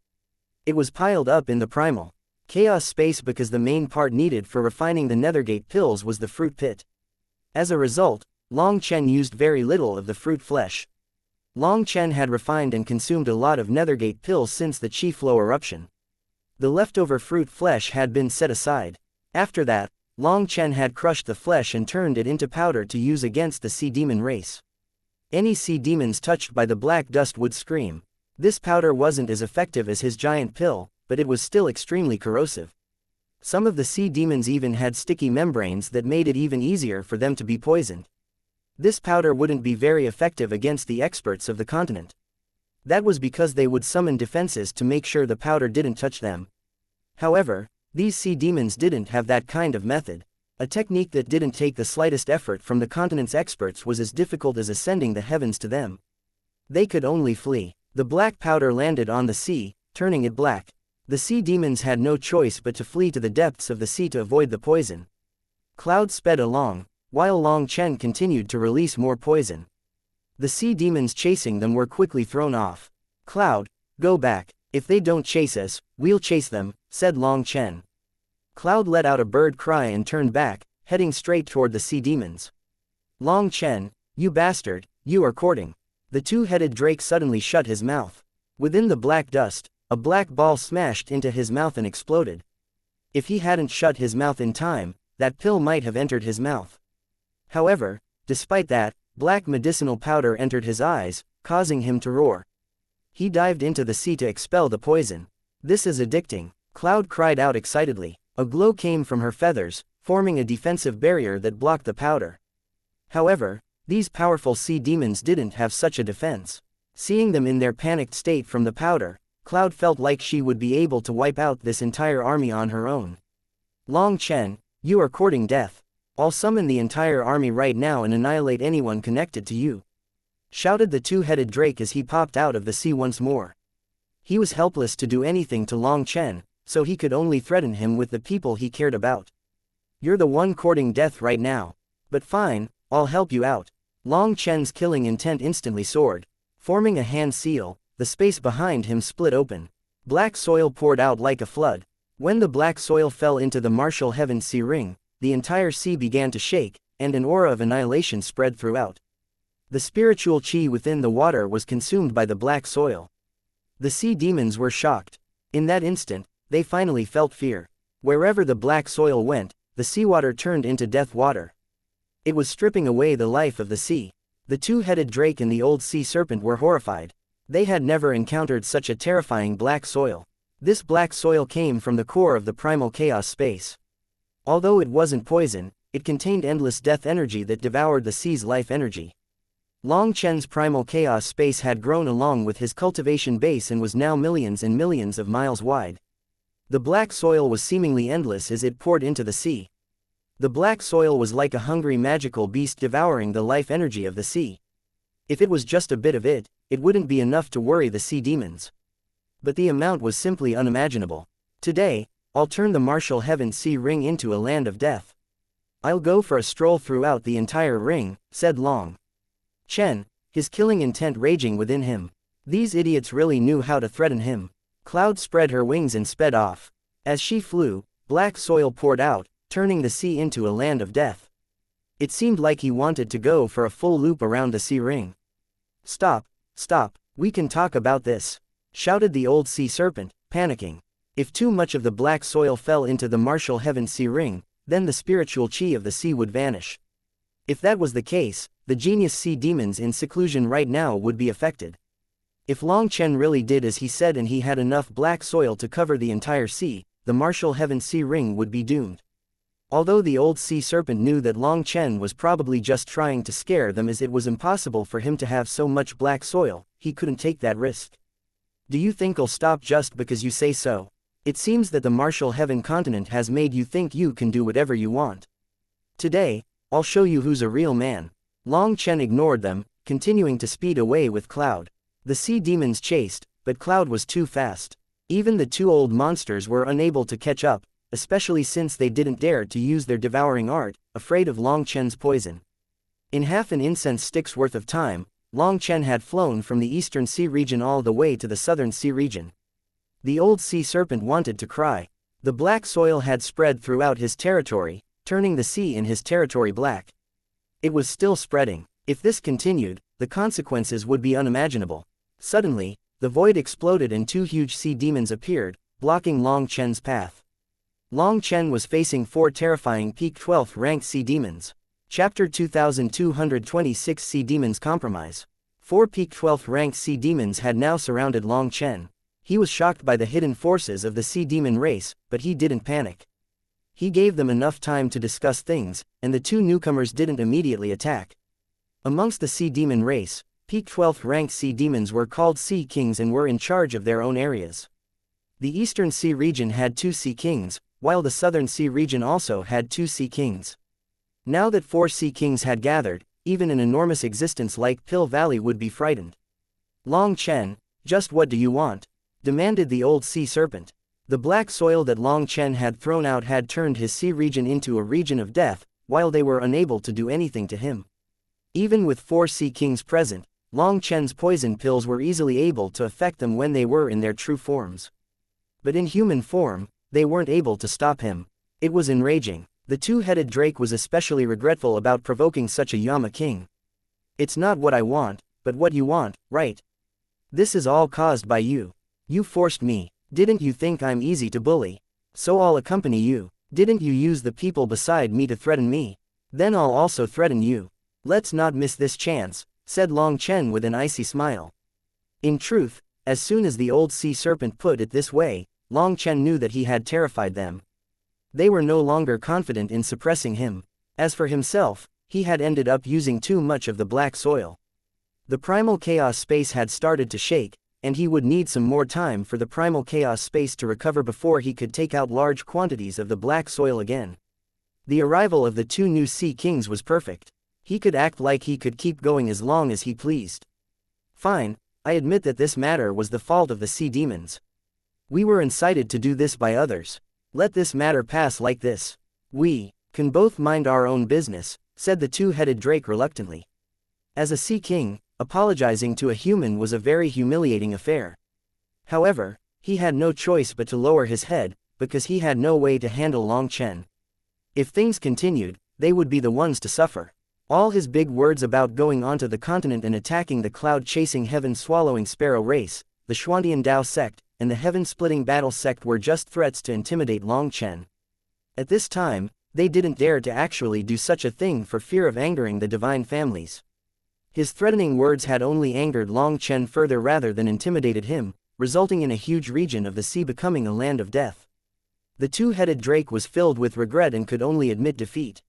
It was piled up in the primal chaos space because the main part needed for refining the nethergate pills was the fruit pit. As a result, Long Chen used very little of the fruit flesh. Long Chen had refined and consumed a lot of nethergate pills since the chi flow eruption. The leftover fruit flesh had been set aside. After that, Long Chen had crushed the flesh and turned it into powder to use against the sea demon race. Any sea demons touched by the black dust would scream. This powder wasn't as effective as his giant pill, but it was still extremely corrosive. Some of the sea demons even had sticky membranes that made it even easier for them to be poisoned. This powder wouldn't be very effective against the experts of the continent. That was because they would summon defenses to make sure the powder didn't touch them. However, these sea demons didn't have that kind of method. A technique that didn't take the slightest effort from the continent's experts was as difficult as ascending the heavens to them. They could only flee. The black powder landed on the sea, turning it black. The sea demons had no choice but to flee to the depths of the sea to avoid the poison. Cloud sped along, while Long Chen continued to release more poison. The sea demons chasing them were quickly thrown off. Cloud, go back. If they don't chase us, we'll chase them, said Long Chen. Cloud let out a bird cry and turned back, heading straight toward the sea demons. Long Chen, you bastard, you are courting. The two-headed drake suddenly shut his mouth. Within the black dust, a black ball smashed into his mouth and exploded. If he hadn't shut his mouth in time, that pill might have entered his mouth. However, despite that, black medicinal powder entered his eyes, causing him to roar. He dived into the sea to expel the poison. This is addicting, Cloud cried out excitedly. A glow came from her feathers, forming a defensive barrier that blocked the powder. However, these powerful sea demons didn't have such a defense. Seeing them in their panicked state from the powder, Cloud felt like she would be able to wipe out this entire army on her own. Long Chen, you are courting death. I'll summon the entire army right now and annihilate anyone connected to you, shouted the two-headed drake as he popped out of the sea once more. He was helpless to do anything to Long Chen, so he could only threaten him with the people he cared about. You're the one courting death right now. But fine, I'll help you out. Long Chen's killing intent instantly soared. Forming a hand seal, the space behind him split open. Black soil poured out like a flood. When the black soil fell into the martial heaven sea ring, the entire sea began to shake, and an aura of annihilation spread throughout. The spiritual chi within the water was consumed by the black soil. The sea demons were shocked. In that instant, they finally felt fear. Wherever the black soil went, the seawater turned into death water. It was stripping away the life of the sea. The two-headed drake and the old sea serpent were horrified. They had never encountered such a terrifying black soil. This black soil came from the core of the primal chaos space. Although it wasn't poison, it contained endless death energy that devoured the sea's life energy. Long Chen's primal chaos space had grown along with his cultivation base and was now millions and millions of miles wide. The black soil was seemingly endless as it poured into the sea. The black soil was like a hungry magical beast devouring the life energy of the sea. If it was just a bit of it, it wouldn't be enough to worry the sea demons. But the amount was simply unimaginable. Today, I'll turn the martial heaven sea ring into a land of death. I'll go for a stroll throughout the entire ring, said Long Chen, his killing intent raging within him. These idiots really knew how to threaten him. Cloud spread her wings and sped off. As she flew, black soil poured out, turning the sea into a land of death. It seemed like he wanted to go for a full loop around the sea ring. Stop, stop, we can talk about this, shouted the old sea serpent, panicking. If too much of the black soil fell into the martial heaven sea ring, then the spiritual chi of the sea would vanish. If that was the case, the genius sea demons in seclusion right now would be affected. If Long Chen really did as he said and he had enough black soil to cover the entire sea, the martial heaven sea ring would be doomed. Although the old sea serpent knew that Long Chen was probably just trying to scare them as it was impossible for him to have so much black soil, he couldn't take that risk. Do you think I'll stop just because you say so? It seems that the martial heaven continent has made you think you can do whatever you want. Today, I'll show you who's a real man. Long Chen ignored them, continuing to speed away with Cloud. The sea demons chased, but Cloud was too fast. Even the two old monsters were unable to catch up, especially since they didn't dare to use their devouring art, afraid of Long Chen's poison. In half an incense stick's worth of time, Long Chen had flown from the eastern sea region all the way to the southern sea region. The old sea serpent wanted to cry. The black soil had spread throughout his territory, turning the sea in his territory black. It was still spreading. If this continued, the consequences would be unimaginable. Suddenly, the void exploded and two huge sea demons appeared, blocking Long Chen's path. Long Chen was facing four terrifying peak 12th ranked sea demons. Chapter 2226 Sea Demons Compromise. Four peak 12th ranked sea demons had now surrounded Long Chen. He was shocked by the hidden forces of the sea demon race, but he didn't panic. He gave them enough time to discuss things, and the two newcomers didn't immediately attack. Amongst the sea demon race, peak 12th ranked sea demons were called sea kings and were in charge of their own areas. The eastern sea region had two sea kings, while the southern sea region also had two sea kings. Now that four sea kings had gathered, even an enormous existence like Pill Valley would be frightened. Long Chen, just what do you want? Demanded the old sea serpent. The black soil that Long Chen had thrown out had turned his sea region into a region of death, while they were unable to do anything to him. Even with four sea kings present, Long Chen's poison pills were easily able to affect them when they were in their true forms. But in human form, they weren't able to stop him. It was enraging. The two-headed drake was especially regretful about provoking such a Yama king. It's not what I want, but what you want, right? This is all caused by you. You forced me. Didn't you think I'm easy to bully? So I'll accompany you. Didn't you use the people beside me to threaten me? Then I'll also threaten you. Let's not miss this chance, said Long Chen with an icy smile. In truth, as soon as the old sea serpent put it this way, Long Chen knew that he had terrified them. They were no longer confident in suppressing him. As for himself, he had ended up using too much of the black soil. The primal chaos space had started to shake, and he would need some more time for the primal chaos space to recover before he could take out large quantities of the black soil again. The arrival of the two new sea kings was perfect. He could act like he could keep going as long as he pleased. Fine, I admit that this matter was the fault of the sea demons. We were incited to do this by others. Let this matter pass like this. We can both mind our own business, said the two-headed drake reluctantly. As a sea king, apologizing to a human was a very humiliating affair. However, he had no choice but to lower his head, because he had no way to handle Long Chen. If things continued, they would be the ones to suffer. All his big words about going onto the continent and attacking the cloud-chasing heaven-swallowing sparrow race, the Xuantian Dao sect, and the heaven-splitting battle sect were just threats to intimidate Long Chen. At this time, they didn't dare to actually do such a thing for fear of angering the divine families. His threatening words had only angered Long Chen further rather than intimidated him, resulting in a huge region of the sea becoming a land of death. The two-headed drake was filled with regret and could only admit defeat.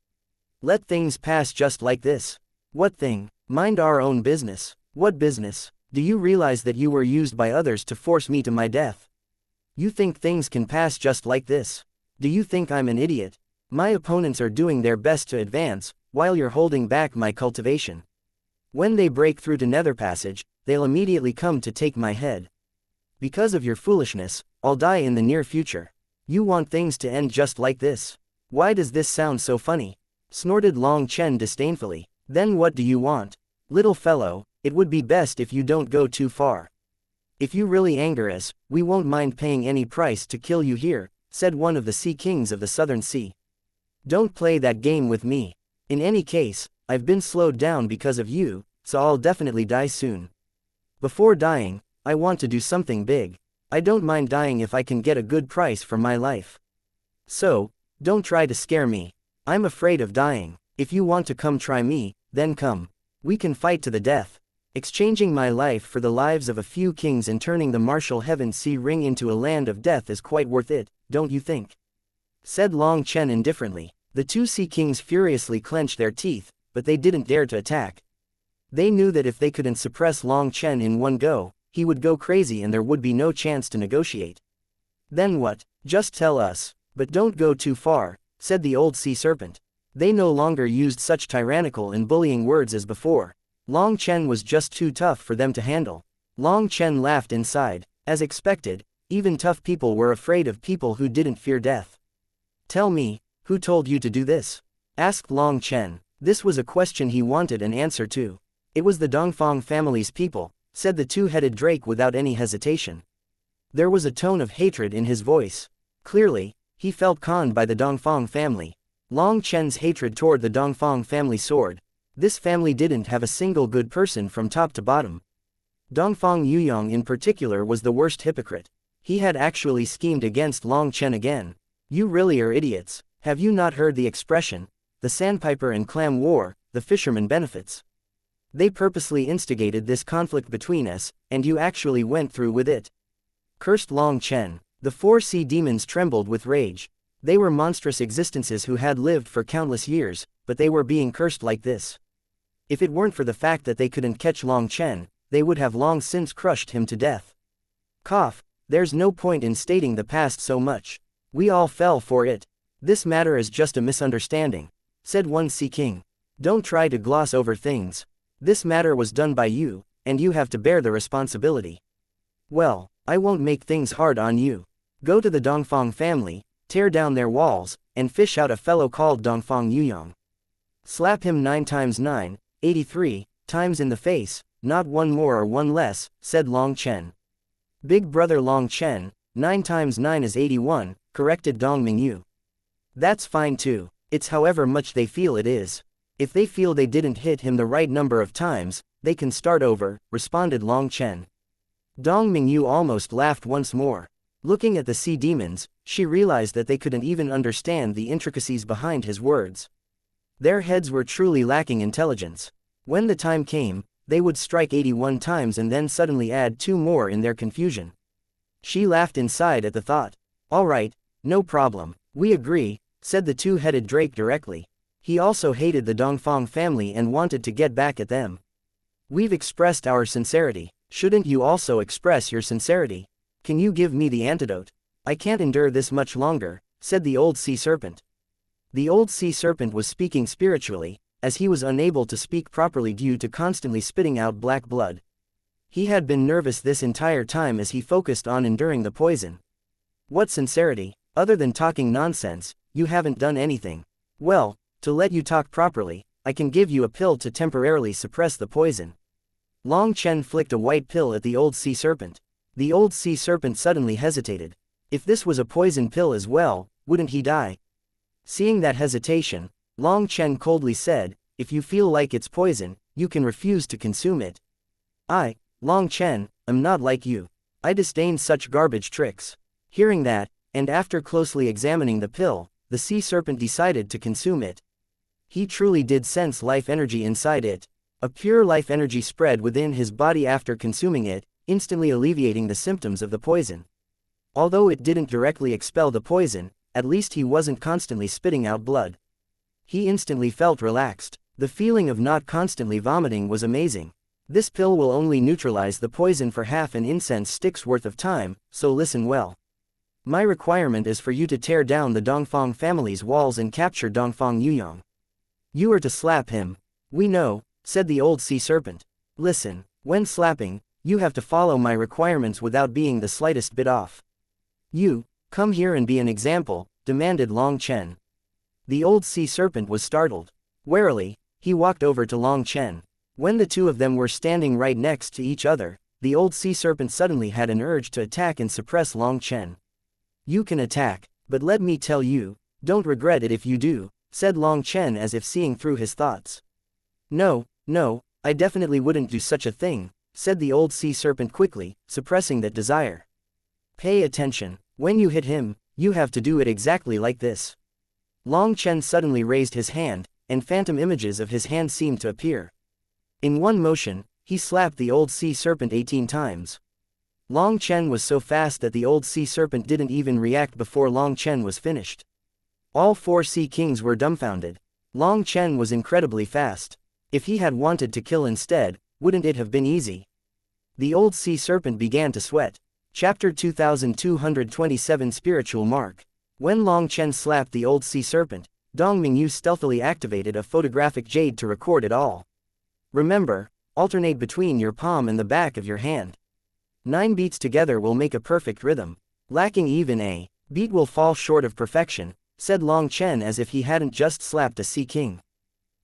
Let things pass just like this. What thing? Mind our own business. What business? Do you realize that you were used by others to force me to my death? You think things can pass just like this? Do you think I'm an idiot? My opponents are doing their best to advance, while you're holding back my cultivation. When they break through to Nether Passage, they'll immediately come to take my head. Because of your foolishness, I'll die in the near future. You want things to end just like this? Why does this sound so funny? Snorted Long Chen disdainfully. Then what do you want? Little fellow, it would be best if you don't go too far. If you really anger us, we won't mind paying any price to kill you here, said one of the Sea Kings of the Southern Sea. Don't play that game with me. In any case, I've been slowed down because of you, so I'll definitely die soon. Before dying, I want to do something big. I don't mind dying if I can get a good price for my life. So, don't try to scare me. I'm afraid of dying. If you want to come try me, then come. We can fight to the death. Exchanging my life for the lives of a few kings and turning the martial heaven sea ring into a land of death is quite worth it, don't you think? Said Long Chen indifferently. The two Sea Kings furiously clenched their teeth, but they didn't dare to attack. They knew that if they couldn't suppress Long Chen in one go, he would go crazy and there would be no chance to negotiate. Then what? Just tell us. But don't go too far, said the old sea serpent. They no longer used such tyrannical and bullying words as before. Long Chen was just too tough for them to handle. Long Chen laughed inside. As expected, even tough people were afraid of people who didn't fear death. Tell me, who told you to do this? Asked Long Chen. This was a question he wanted an answer to. It was the Dongfang family's people, said the two-headed drake without any hesitation. There was a tone of hatred in his voice. Clearly, he felt conned by the Dongfang family. Long Chen's hatred toward the Dongfang family soared. This family didn't have a single good person from top to bottom. Dongfang Yuyong in particular was the worst hypocrite. He had actually schemed against Long Chen again. You really are idiots. Have you not heard the expression, the sandpiper and clam war, the fisherman benefits? They purposely instigated this conflict between us, and you actually went through with it. Cursed Long Chen. The four sea demons trembled with rage. They were monstrous existences who had lived for countless years, but they were being cursed like this. If it weren't for the fact that they couldn't catch Long Chen, they would have long since crushed him to death. Cough, there's no point in stating the past so much. We all fell for it. This matter is just a misunderstanding, said one Sea King. Don't try to gloss over things. This matter was done by you, and you have to bear the responsibility. Well, I won't make things hard on you. Go to the Dongfang family, tear down their walls, and fish out a fellow called Dongfang Yuyong. Slap him 9 times 9, 83, times in the face, not one more or one less, said Long Chen. Big brother Long Chen, 9 times 9 is 81, corrected Dong Mingyu. That's fine too. It's however much they feel it is. If they feel they didn't hit him the right number of times, they can start over, responded Long Chen. Dong Mingyu almost laughed once more. Looking at the sea demons, she realized that they couldn't even understand the intricacies behind his words. Their heads were truly lacking intelligence. When the time came, they would strike 81 times and then suddenly add 2 more in their confusion. She laughed inside at the thought. All right, no problem. We agree, said the two-headed drake directly. He also hated the Dongfang family and wanted to get back at them. We've expressed our sincerity. Shouldn't you also express your sincerity? Can you give me the antidote? I can't endure this much longer, said the old sea serpent. The old sea serpent was speaking spiritually, as he was unable to speak properly due to constantly spitting out black blood. He had been nervous this entire time as he focused on enduring the poison. What sincerity? Other than talking nonsense, you haven't done anything. Well, to let you talk properly, I can give you a pill to temporarily suppress the poison. Long Chen flicked a white pill at the old sea serpent. The old sea serpent suddenly hesitated. If this was a poison pill as well, wouldn't he die? Seeing that hesitation, Long Chen coldly said, if you feel like it's poison, you can refuse to consume it. I, Long Chen, am not like you. I disdain such garbage tricks. Hearing that, and after closely examining the pill, the sea serpent decided to consume it. He truly did sense life energy inside it. A pure life energy spread within his body after consuming it, instantly alleviating the symptoms of the poison. Although it didn't directly expel the poison, at least he wasn't constantly spitting out blood. He instantly felt relaxed. The feeling of not constantly vomiting was amazing. This pill will only neutralize the poison for half an incense stick's worth of time, so listen well. My requirement is for you to tear down the Dongfang family's walls and capture Dongfang Yuyong. You are to slap him. We know, said the old sea serpent. Listen, when slapping, you have to follow my requirements without being the slightest bit off. You, come here and be an example, demanded Long Chen. The old sea serpent was startled. Warily, he walked over to Long Chen. When the two of them were standing right next to each other, the old sea serpent suddenly had an urge to attack and suppress Long Chen. You can attack, but let me tell you, don't regret it if you do, said Long Chen as if seeing through his thoughts. No, I definitely wouldn't do such a thing, said the old sea serpent quickly, suppressing that desire. Pay attention, when you hit him, you have to do it exactly like this. Long Chen suddenly raised his hand, and phantom images of his hand seemed to appear. In one motion, he slapped the old sea serpent 18 times. Long Chen was so fast that the old sea serpent didn't even react before Long Chen was finished. All 4 sea kings were dumbfounded. Long Chen was incredibly fast. If he had wanted to kill instead, wouldn't it have been easy? The old sea serpent began to sweat. Chapter 2227 Spiritual Mark. When Long Chen slapped the old sea serpent, Dong Mingyu stealthily activated a photographic jade to record it all. Remember, alternate between your palm and the back of your hand. 9 beats together will make a perfect rhythm. Lacking even a beat will fall short of perfection, said Long Chen as if he hadn't just slapped a sea king.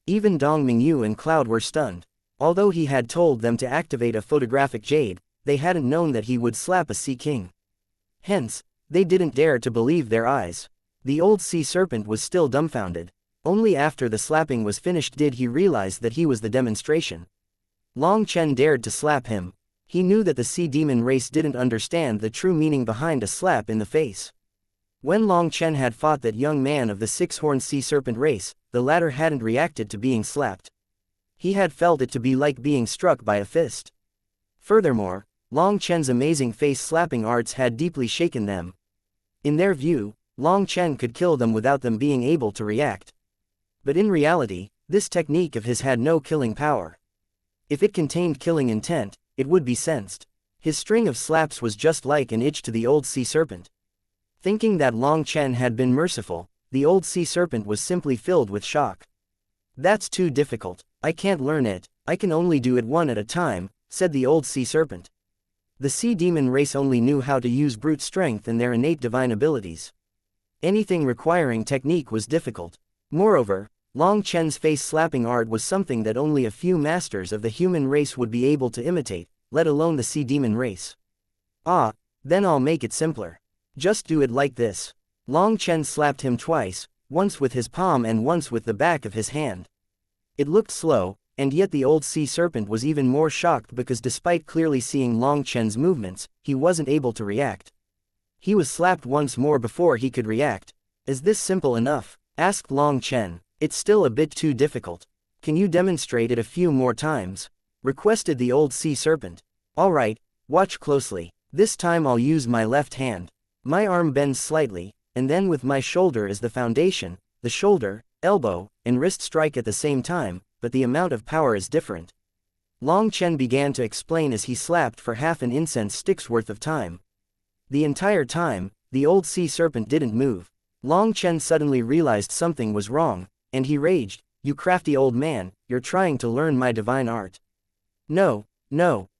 Even Dong Mingyu and Cloud were stunned. Although he had told them to activate a photographic jade, they hadn't known that he would slap a sea king. Hence, they didn't dare to believe their eyes. The old sea serpent was still dumbfounded. Only after the slapping was finished did he realize that he was the demonstration. Long Chen dared to slap him. He knew that the sea demon race didn't understand the true meaning behind a slap in the face. When Long Chen had fought that young man of the 6-horned sea serpent race, the latter hadn't reacted to being slapped. He had felt it to be like being struck by a fist. Furthermore, Long Chen's amazing face slapping arts had deeply shaken them. In their view, Long Chen could kill them without them being able to react. But in reality, this technique of his had no killing power. If it contained killing intent, it would be sensed. His string of slaps was just like an itch to the old sea serpent. Thinking that Long Chen had been merciful, the old sea serpent was simply filled with shock. That's too difficult, I can't learn it, I can only do it one at a time, said the old sea serpent. The sea demon race only knew how to use brute strength and their innate divine abilities. Anything requiring technique was difficult. Moreover, Long Chen's face slapping art was something that only a few masters of the human race would be able to imitate, let alone the sea demon race. Ah, then I'll make it simpler. Just do it like this. Long Chen slapped him twice, once with his palm and once with the back of his hand. It looked slow, and yet the old sea serpent was even more shocked because despite clearly seeing Long Chen's movements, he wasn't able to react. He was slapped once more before he could react. Is this simple enough? Asked Long Chen. It's still a bit too difficult. Can you demonstrate it a few more times? Requested the old sea serpent. Alright, watch closely. This time I'll use my left hand. My arm bends slightly, and then with my shoulder as the foundation, the shoulder, elbow, and wrist strike at the same time, but the amount of power is different. Long Chen began to explain as he slapped for half an incense stick's worth of time. The entire time, the old sea serpent didn't move. Long Chen suddenly realized something was wrong, and he raged, "You crafty old man, you're trying to learn my divine art." No,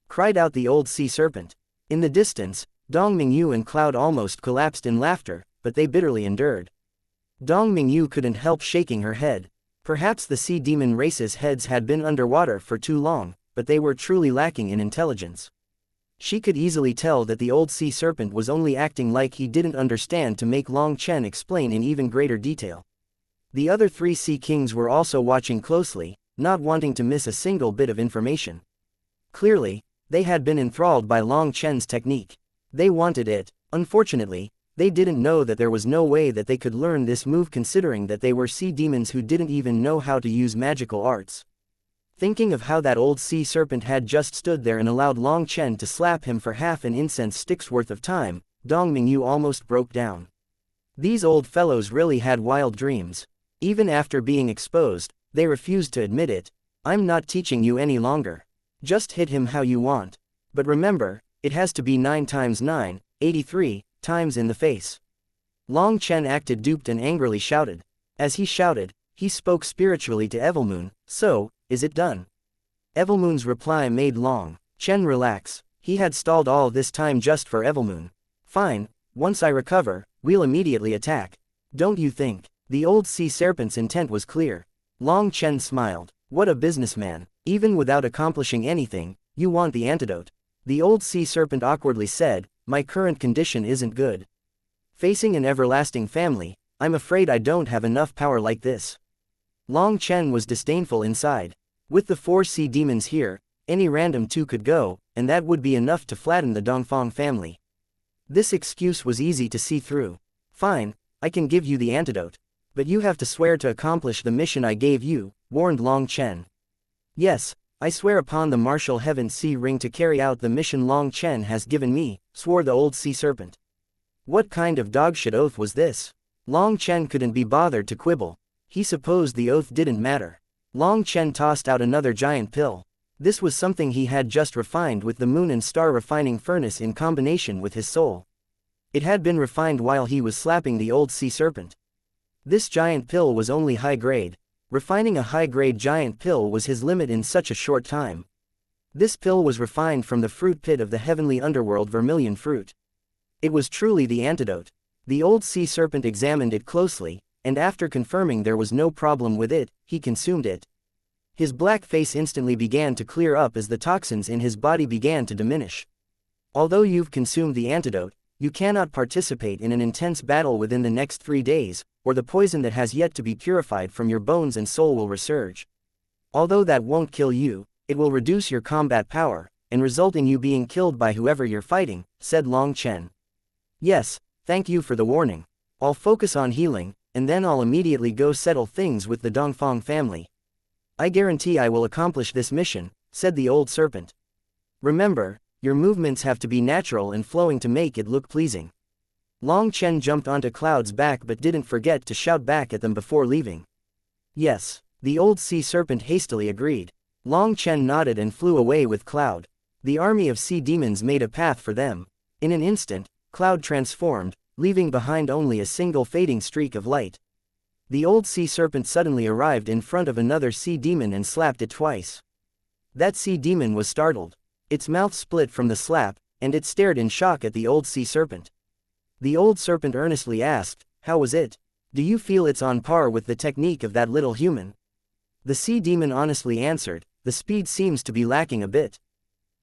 cried out the old sea serpent. In the distance, Dong Mingyu and Cloud almost collapsed in laughter, but they bitterly endured. Dong Mingyu couldn't help shaking her head. Perhaps the sea demon race's heads had been underwater for too long, but they were truly lacking in intelligence. She could easily tell that the old sea serpent was only acting like he didn't understand to make Long Chen explain in even greater detail. The other 3 sea kings were also watching closely, not wanting to miss a single bit of information. Clearly, they had been enthralled by Long Chen's technique. They wanted it. Unfortunately, they didn't know that there was no way that they could learn this move considering that they were sea demons who didn't even know how to use magical arts. Thinking of how that old sea serpent had just stood there and allowed Long Chen to slap him for half an incense stick's worth of time, Dong Mingyu almost broke down. These old fellows really had wild dreams. Even after being exposed, they refused to admit it. I'm not teaching you any longer. Just hit him how you want. But remember, it has to be 9 times 9, 83, times in the face. Long Chen acted duped and angrily shouted. As he shouted, he spoke spiritually to Evilmoon, "So, is it done?" Evilmoon's reply made Long Chen relax. He had stalled all this time just for Evilmoon. Fine, once I recover, we'll immediately attack. Don't you think? The old sea serpent's intent was clear. Long Chen smiled. What a businessman. Even without accomplishing anything, you want the antidote. The old sea serpent awkwardly said, my current condition isn't good. Facing an everlasting family, I'm afraid I don't have enough power like this. Long Chen was disdainful inside. With the 4 sea demons here, any random 2 could go, and that would be enough to flatten the Dongfang family. This excuse was easy to see through. Fine, I can give you the antidote. But you have to swear to accomplish the mission I gave you, warned Long Chen. Yes, I swear upon the martial heaven sea ring to carry out the mission Long Chen has given me, swore the old sea serpent. What kind of dogshit oath was this? Long Chen couldn't be bothered to quibble. He supposed the oath didn't matter. Long Chen tossed out another giant pill. This was something he had just refined with the moon and star refining furnace in combination with his soul. It had been refined while he was slapping the old sea serpent. This giant pill was only high grade. Refining a high-grade giant pill was his limit in such a short time. This pill was refined from the fruit pit of the heavenly underworld vermilion fruit. It was truly the antidote. The old sea serpent examined it closely, and after confirming there was no problem with it, he consumed it. His black face instantly began to clear up as the toxins in his body began to diminish. Although you've consumed the antidote, you cannot participate in an intense battle within the next 3 days, or the poison that has yet to be purified from your bones and soul will resurge. Although that won't kill you, it will reduce your combat power, and result in you being killed by whoever you're fighting, said Long Chen. Yes, thank you for the warning. I'll focus on healing, and then I'll immediately go settle things with the Dongfang family. I guarantee I will accomplish this mission, said the old serpent. Remember, your movements have to be natural and flowing to make it look pleasing. Long Chen jumped onto Cloud's back but didn't forget to shout back at them before leaving. Yes, the old sea serpent hastily agreed. Long Chen nodded and flew away with Cloud. The army of sea demons made a path for them. In an instant, Cloud transformed, leaving behind only a single fading streak of light. The old sea serpent suddenly arrived in front of another sea demon and slapped it twice. That sea demon was startled. Its mouth split from the slap, and it stared in shock at the old sea serpent. The old serpent earnestly asked, how was it? Do you feel it's on par with the technique of that little human? The sea demon honestly answered, the speed seems to be lacking a bit.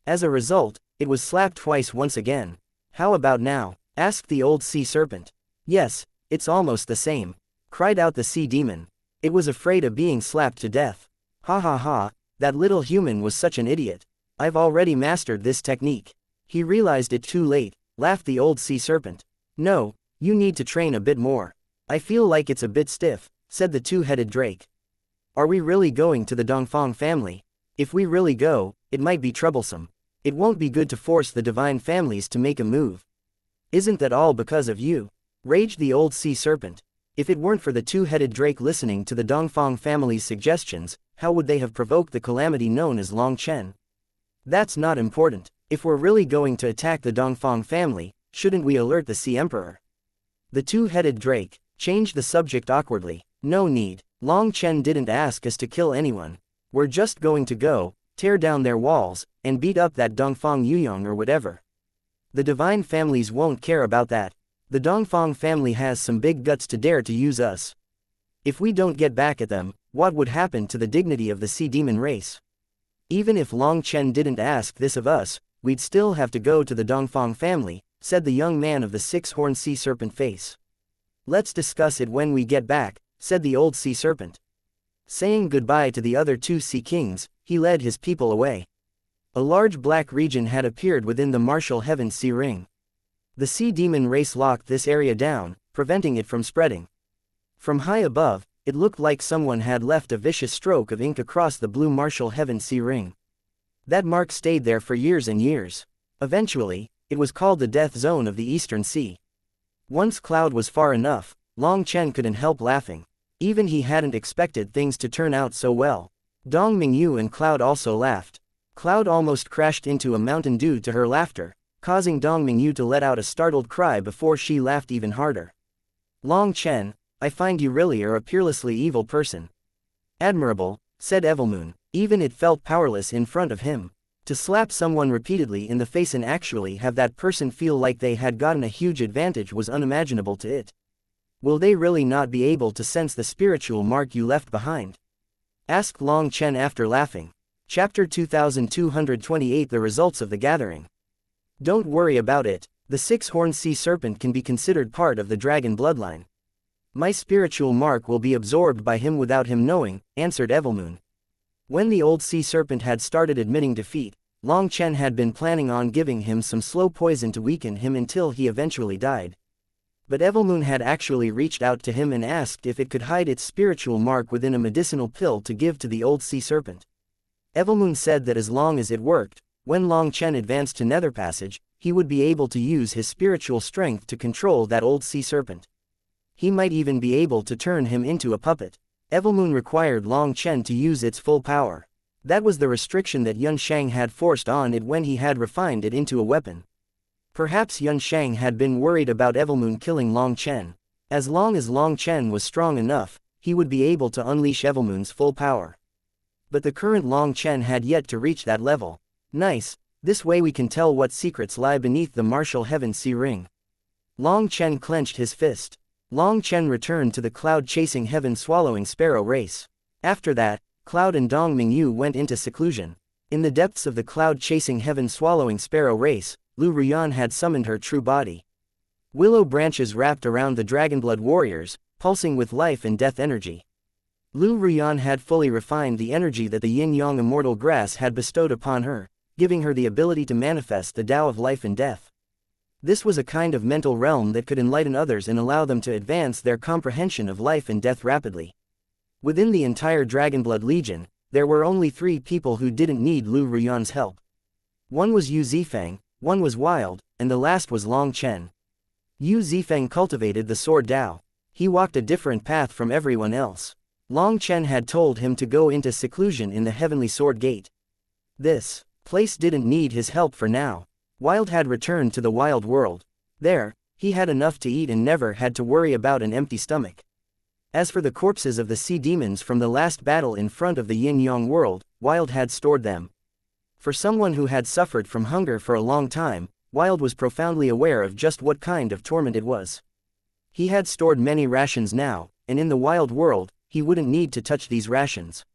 As a result, it was slapped twice once again. How about now? Asked the old sea serpent. Yes, it's almost the same, cried out the sea demon. It was afraid of being slapped to death. Ha ha ha, that little human was such an idiot. I've already mastered this technique. He realized it too late, laughed the old sea serpent. No, you need to train a bit more. I feel like it's a bit stiff, said the two-headed drake. Are we really going to the Dongfang family? If we really go, it might be troublesome. It won't be good to force the divine families to make a move. Isn't that all because of you? Raged the old sea serpent. If it weren't for the two-headed drake listening to the Dongfang family's suggestions, how would they have provoked the calamity known as Long Chen? That's not important. If we're really going to attack the Dongfang family, shouldn't we alert the Sea Emperor? The two-headed drake changed the subject awkwardly. No need. Long Chen didn't ask us to kill anyone. We're just going to go, tear down their walls, and beat up that Dongfang Yuyong or whatever. The divine families won't care about that. The Dongfang family has some big guts to dare to use us. If we don't get back at them, what would happen to the dignity of the sea demon race? Even if Long Chen didn't ask this of us, we'd still have to go to the Dongfang family, said the young man of the six-horned sea serpent face. Let's discuss it when we get back, said the old sea serpent. Saying goodbye to the other two sea kings, he led his people away. A large black region had appeared within the martial heaven sea ring. The sea demon race locked this area down, preventing it from spreading. From high above, it looked like someone had left a vicious stroke of ink across the blue martial heaven sea ring. That mark stayed there for years and years. Eventually, it was called the death zone of the eastern sea. Once Cloud was far enough, Long Chen couldn't help laughing. Even he hadn't expected things to turn out so well. Dong Mingyu and Cloud also laughed. Cloud almost crashed into a mountain due to her laughter, causing Dong Mingyu to let out a startled cry before she laughed even harder. Long Chen, I find you really are a peerlessly evil person. Admirable, said Evilmoon. Even it felt powerless in front of him. To slap someone repeatedly in the face and actually have that person feel like they had gotten a huge advantage was unimaginable to it. Will they really not be able to sense the spiritual mark you left behind? Asked Long Chen after laughing. Chapter 2228 The Results of the Gathering. Don't worry about it. The six-horned sea serpent can be considered part of the dragon bloodline. My spiritual mark will be absorbed by him without him knowing, answered Evilmoon. When the old sea serpent had started admitting defeat, Long Chen had been planning on giving him some slow poison to weaken him until he eventually died. But Evilmoon had actually reached out to him and asked if it could hide its spiritual mark within a medicinal pill to give to the old sea serpent. Evilmoon said that as long as it worked, when Long Chen advanced to Nether Passage, he would be able to use his spiritual strength to control that old sea serpent. He might even be able to turn him into a puppet. Evilmoon required Long Chen to use its full power. That was the restriction that Yun Shang had forced on it when he had refined it into a weapon. Perhaps Yun Shang had been worried about Evilmoon killing Long Chen. As long as Long Chen was strong enough, he would be able to unleash Evilmoon's full power. But the current Long Chen had yet to reach that level. Nice, this way we can tell what secrets lie beneath the martial heaven sea ring. Long Chen clenched his fist. Long Chen returned to the cloud-chasing heaven-swallowing sparrow race. After that, Cloud and Dong Mingyu went into seclusion. In the depths of the cloud-chasing heaven-swallowing sparrow race, Lu Ruyan had summoned her true body. Willow branches wrapped around the Dragonblood warriors, pulsing with life and death energy. Lu Ruyan had fully refined the energy that the yin-yang immortal grass had bestowed upon her, giving her the ability to manifest the Tao of life and death. This was a kind of mental realm that could enlighten others and allow them to advance their comprehension of life and death rapidly. Within the entire Dragonblood Legion, there were only 3 people who didn't need Lu Ruyan's help. One was Yu Zifeng, one was Wild, and the last was Long Chen. Yu Zifeng cultivated the sword Tao. He walked a different path from everyone else. Long Chen had told him to go into seclusion in the Heavenly Sword Gate. This place didn't need his help for now. Wild had returned to the wild world. There, he had enough to eat and never had to worry about an empty stomach. As for the corpses of the sea demons from the last battle in front of the yin-yang world, Wild had stored them. For someone who had suffered from hunger for a long time, Wild was profoundly aware of just what kind of torment it was. He had stored many rations now, and in the wild world, he wouldn't need to touch these rations.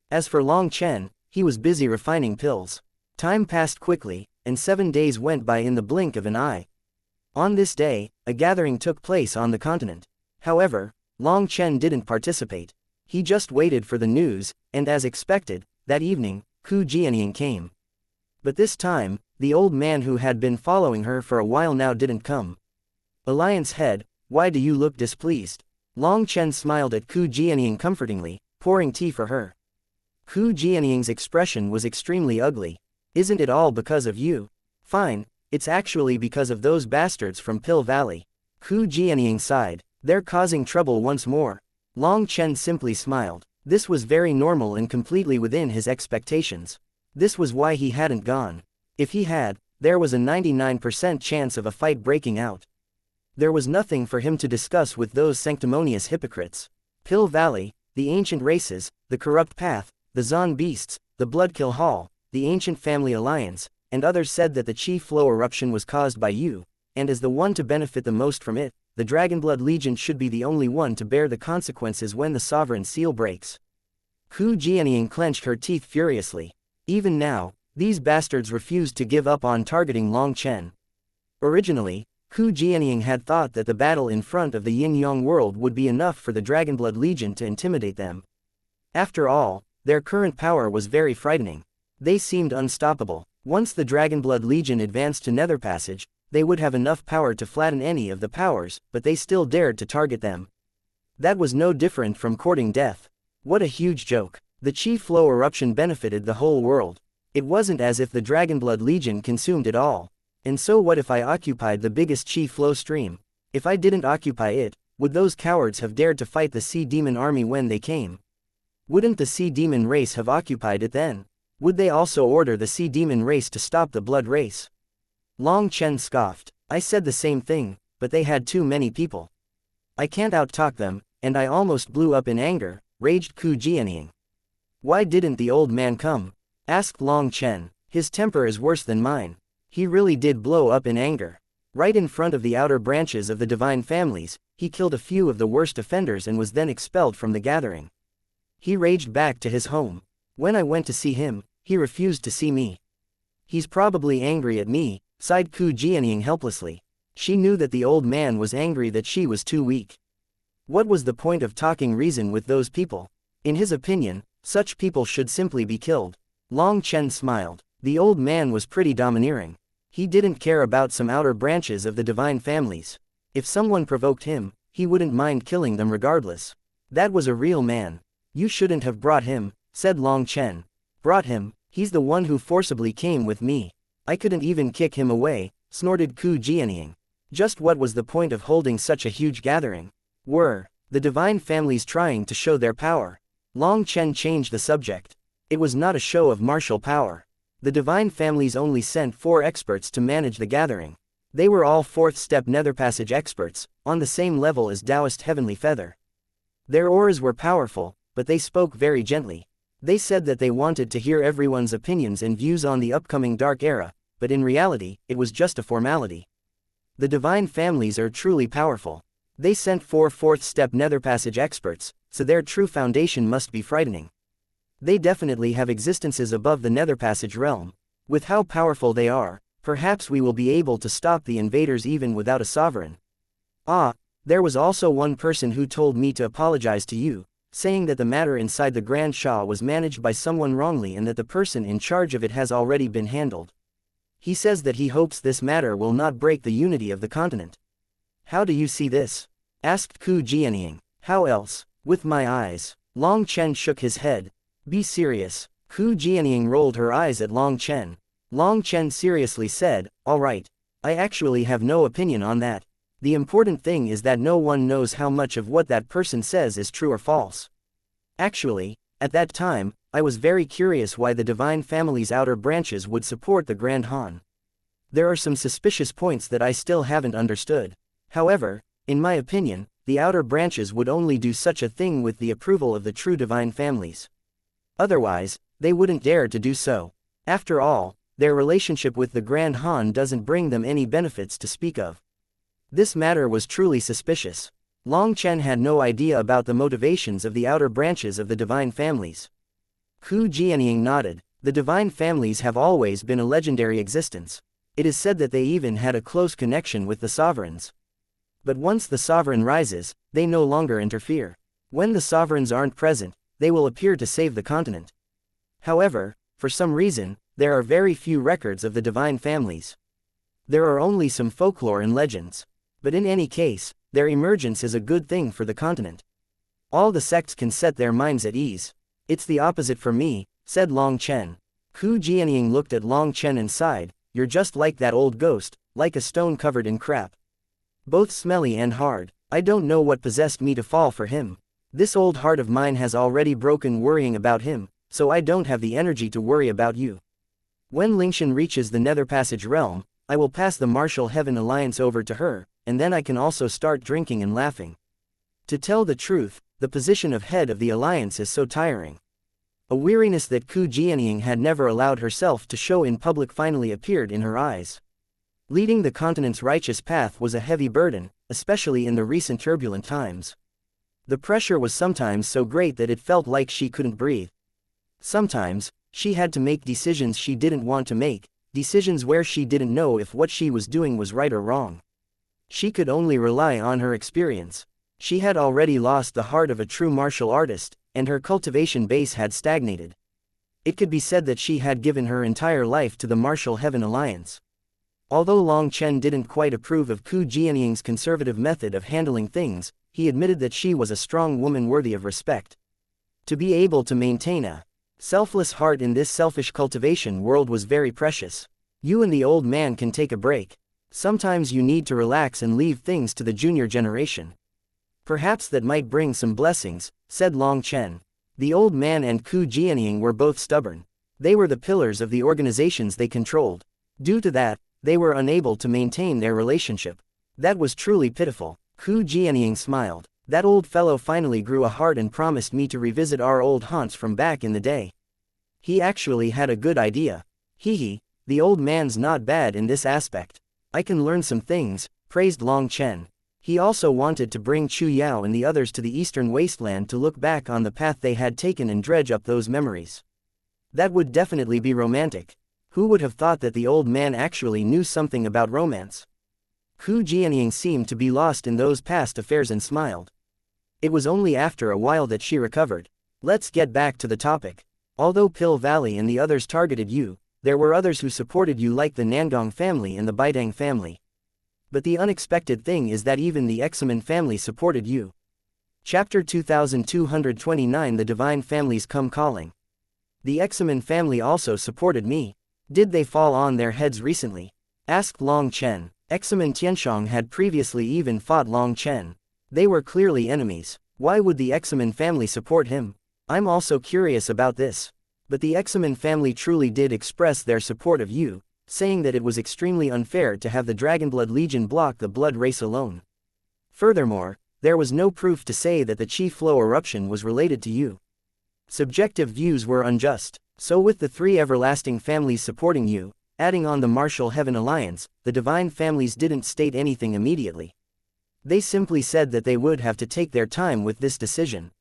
As for Long Chen, he was busy refining pills. Time passed quickly, and 7 days went by in the blink of an eye. On this day, a gathering took place on the continent. However, Long Chen didn't participate. He just waited for the news, and as expected, that evening, Ku Jianying came. But this time, the old man who had been following her for a while now didn't come. Alliance head, why do you look displeased? Long Chen smiled at Ku Jianying comfortingly, pouring tea for her. Ku Jianying's expression was extremely ugly. Isn't it all because of you? Fine, it's actually because of those bastards from Pill Valley. Ku Jianying sighed. They're causing trouble once more. Long Chen simply smiled. This was very normal and completely within his expectations. This was why he hadn't gone. If he had, there was a 99% chance of a fight breaking out. There was nothing for him to discuss with those sanctimonious hypocrites. Pill Valley, the ancient races, the corrupt path, the Zon beasts, the Bloodkill Hall, the ancient family alliance, and others said that the Chi Flow eruption was caused by you, and as the one to benefit the most from it, the Dragonblood Legion should be the only one to bear the consequences when the sovereign seal breaks. Ku Jianying clenched her teeth furiously. Even now, these bastards refused to give up on targeting Long Chen. Originally, Ku Jianying had thought that the battle in front of the yin-yang world would be enough for the Dragonblood Legion to intimidate them. After all, their current power was very frightening. They seemed unstoppable. Once the Dragonblood Legion advanced to Nether Passage, they would have enough power to flatten any of the powers, but they still dared to target them. That was no different from courting death. What a huge joke. The Chi Flow eruption benefited the whole world. It wasn't as if the Dragonblood Legion consumed it all. And so what if I occupied the biggest Chi Flow stream? If I didn't occupy it, would those cowards have dared to fight the Sea Demon army when they came? Wouldn't the Sea Demon race have occupied it then? Would they also order the Sea Demon race to stop the Blood race? Long Chen scoffed. I said the same thing, but they had too many people. I can't out-talk them, and I almost blew up in anger, raged Ku Jianying. Why didn't the old man come? Asked Long Chen. His temper is worse than mine. He really did blow up in anger. Right in front of the outer branches of the divine families, he killed a few of the worst offenders and was then expelled from the gathering. He raged back to his home. When I went to see him, he refused to see me. He's probably angry at me, sighed Ku Jianying helplessly. She knew that the old man was angry that she was too weak. What was the point of talking reason with those people? In his opinion, such people should simply be killed. Long Chen smiled. The old man was pretty domineering. He didn't care about some outer branches of the divine families. If someone provoked him, he wouldn't mind killing them regardless. That was a real man. You shouldn't have brought him, said Long Chen. Brought him? He's the one who forcibly came with me. I couldn't even kick him away, snorted Ku Jianying. Just what was the point of holding such a huge gathering? Were the divine families trying to show their power? Long Chen changed the subject. It was not a show of martial power. The divine families only sent 4 experts to manage the gathering. They were all 4th step nether passage experts, on the same level as Taoist heavenly feather. Their auras were powerful, but they spoke very gently. They said that they wanted to hear everyone's opinions and views on the upcoming dark era, but in reality, it was just a formality. The divine families are truly powerful. They sent 4 4th step nether passage experts, so their true foundation must be frightening. They definitely have existences above the nether passage realm. With how powerful they are, perhaps we will be able to stop the invaders even without a sovereign. Ah, there was also one person who told me to apologize to you, saying that the matter inside the Grand Shah was managed by someone wrongly and that the person in charge of it has already been handled. He says that he hopes this matter will not break the unity of the continent. How do you see this? Asked Ku Jianying. How else? With my eyes. Long Chen shook his head. Be serious. Ku Jianying rolled her eyes at Long Chen. Long Chen seriously said, all right. I actually have no opinion on that. The important thing is that no one knows how much of what that person says is true or false. Actually, at that time, I was very curious why the divine family's outer branches would support the Grand Han. There are some suspicious points that I still haven't understood. However, in my opinion, the outer branches would only do such a thing with the approval of the true divine families. Otherwise, they wouldn't dare to do so. After all, their relationship with the Grand Han doesn't bring them any benefits to speak of. This matter was truly suspicious. Long Chen had no idea about the motivations of the outer branches of the divine families. Ku Jianying nodded. The divine families have always been a legendary existence. It is said that they even had a close connection with the sovereigns. But once the sovereign rises, they no longer interfere. When the sovereigns aren't present, they will appear to save the continent. However, for some reason, there are very few records of the divine families. There are only some folklore and legends. But in any case, their emergence is a good thing for the continent. All the sects can set their minds at ease. It's the opposite for me, said Long Chen. Ku Jianying looked at Long Chen and sighed, you're just like that old ghost, like a stone covered in crap. Both smelly and hard. I don't know what possessed me to fall for him. This old heart of mine has already broken worrying about him, so I don't have the energy to worry about you. When Lingshan reaches the Nether Passage realm, I will pass the Martial Heaven Alliance over to her, and then I can also start drinking and laughing. To tell the truth, the position of head of the Alliance is so tiring. A weariness that Ku Jianying had never allowed herself to show in public finally appeared in her eyes. Leading the continent's righteous path was a heavy burden, especially in the recent turbulent times. The pressure was sometimes so great that it felt like she couldn't breathe. Sometimes, she had to make decisions she didn't want to make, decisions where she didn't know if what she was doing was right or wrong. She could only rely on her experience. She had already lost the heart of a true martial artist, and her cultivation base had stagnated. It could be said that she had given her entire life to the Martial Heaven Alliance. Although Long Chen didn't quite approve of Ku Jianying's conservative method of handling things, he admitted that she was a strong woman worthy of respect. To be able to maintain a selfless heart in this selfish cultivation world was very precious. You and the old man can take a break. Sometimes you need to relax and leave things to the junior generation. Perhaps that might bring some blessings, said Long Chen. The old man and Ku Jianying were both stubborn. They were the pillars of the organizations they controlled. Due to that, they were unable to maintain their relationship. That was truly pitiful. Ku Jianying smiled. That old fellow finally grew a heart and promised me to revisit our old haunts from back in the day. He actually had a good idea. Hee, the old man's not bad in this aspect. I can learn some things, praised Long Chen. He also wanted to bring Chu Yao and the others to the eastern wasteland to look back on the path they had taken and dredge up those memories. That would definitely be romantic. Who would have thought that the old man actually knew something about romance? Hu Jianying seemed to be lost in those past affairs and smiled. It was only after a while that she recovered. Let's get back to the topic. Although Pill Valley and the others targeted you, there were others who supported you like the Nangong family and the Baidang family. But the unexpected thing is that even the Examen family supported you. Chapter 2229 The Divine Families Come Calling. The Examen family also supported me. Did they fall on their heads recently? Asked Long Chen. Examen Tianshang had previously even fought Long Chen. They were clearly enemies. Why would the Examen family support him? I'm also curious about this. But the Examen family truly did express their support of you, saying that it was extremely unfair to have the Dragonblood Legion block the blood race alone. Furthermore, there was no proof to say that the Chi Flow eruption was related to you. Subjective views were unjust, so with the three everlasting families supporting you, adding on the Martial Heaven Alliance, the divine families didn't state anything immediately. They simply said that they would have to take their time with this decision.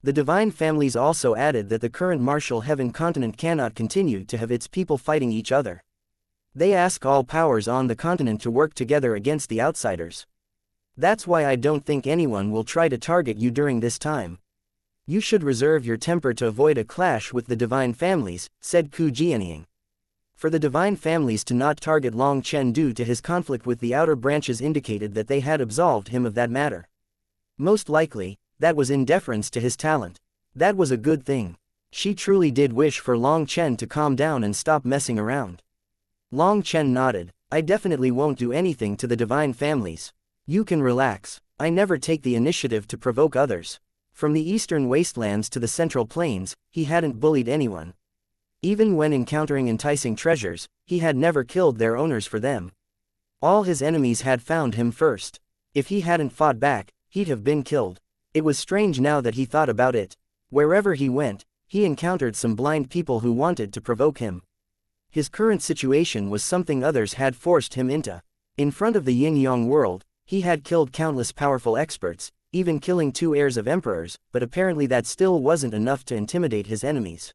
The divine families also added that the current Martial Heaven continent cannot continue to have its people fighting each other. They ask all powers on the continent to work together against the outsiders. That's why I don't think anyone will try to target you during this time. You should reserve your temper to avoid a clash with the divine families, said Ku Jianying. For the divine families to not target Long Chen due to his conflict with the outer branches indicated that they had absolved him of that matter. Most likely, that was in deference to his talent. That was a good thing. She truly did wish for Long Chen to calm down and stop messing around. Long Chen nodded. I definitely won't do anything to the divine families. You can relax. I never take the initiative to provoke others. From the eastern wastelands to the central plains, he hadn't bullied anyone. Even when encountering enticing treasures, he had never killed their owners for them. All his enemies had found him first. If he hadn't fought back, he'd have been killed. It was strange now that he thought about it. Wherever he went, he encountered some blind people who wanted to provoke him. His current situation was something others had forced him into. In front of the yin-yang world, he had killed countless powerful experts, even killing 2 heirs of emperors, but apparently that still wasn't enough to intimidate his enemies.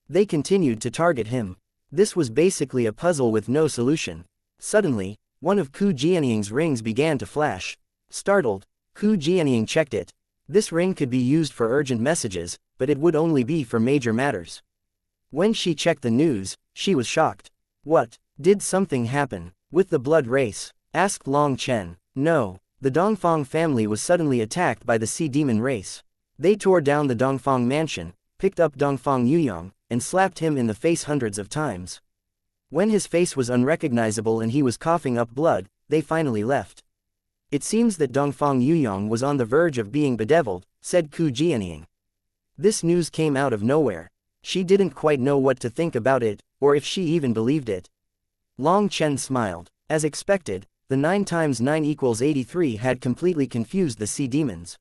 They continued to target him. This was basically a puzzle with no solution. Suddenly, one of Ku Jianying's rings began to flash. Startled, Ku Jianying checked it. This ring could be used for urgent messages, but it would only be for major matters. When she checked the news, she was shocked. What? Did something happen with the blood race? Asked Long Chen. No, the Dongfang family was suddenly attacked by the Sea Demon race. They tore down the Dongfang mansion, picked up Dongfang Yuyong, and slapped him in the face hundreds of times. When his face was unrecognizable and he was coughing up blood, they finally left. It seems that Dongfang Yuyong was on the verge of being bedeviled, said Ku Jianying. This news came out of nowhere. She didn't quite know what to think about it, or if she even believed it. Long Chen smiled. As expected, the 9 times 9 equals 83 had completely confused the sea demons.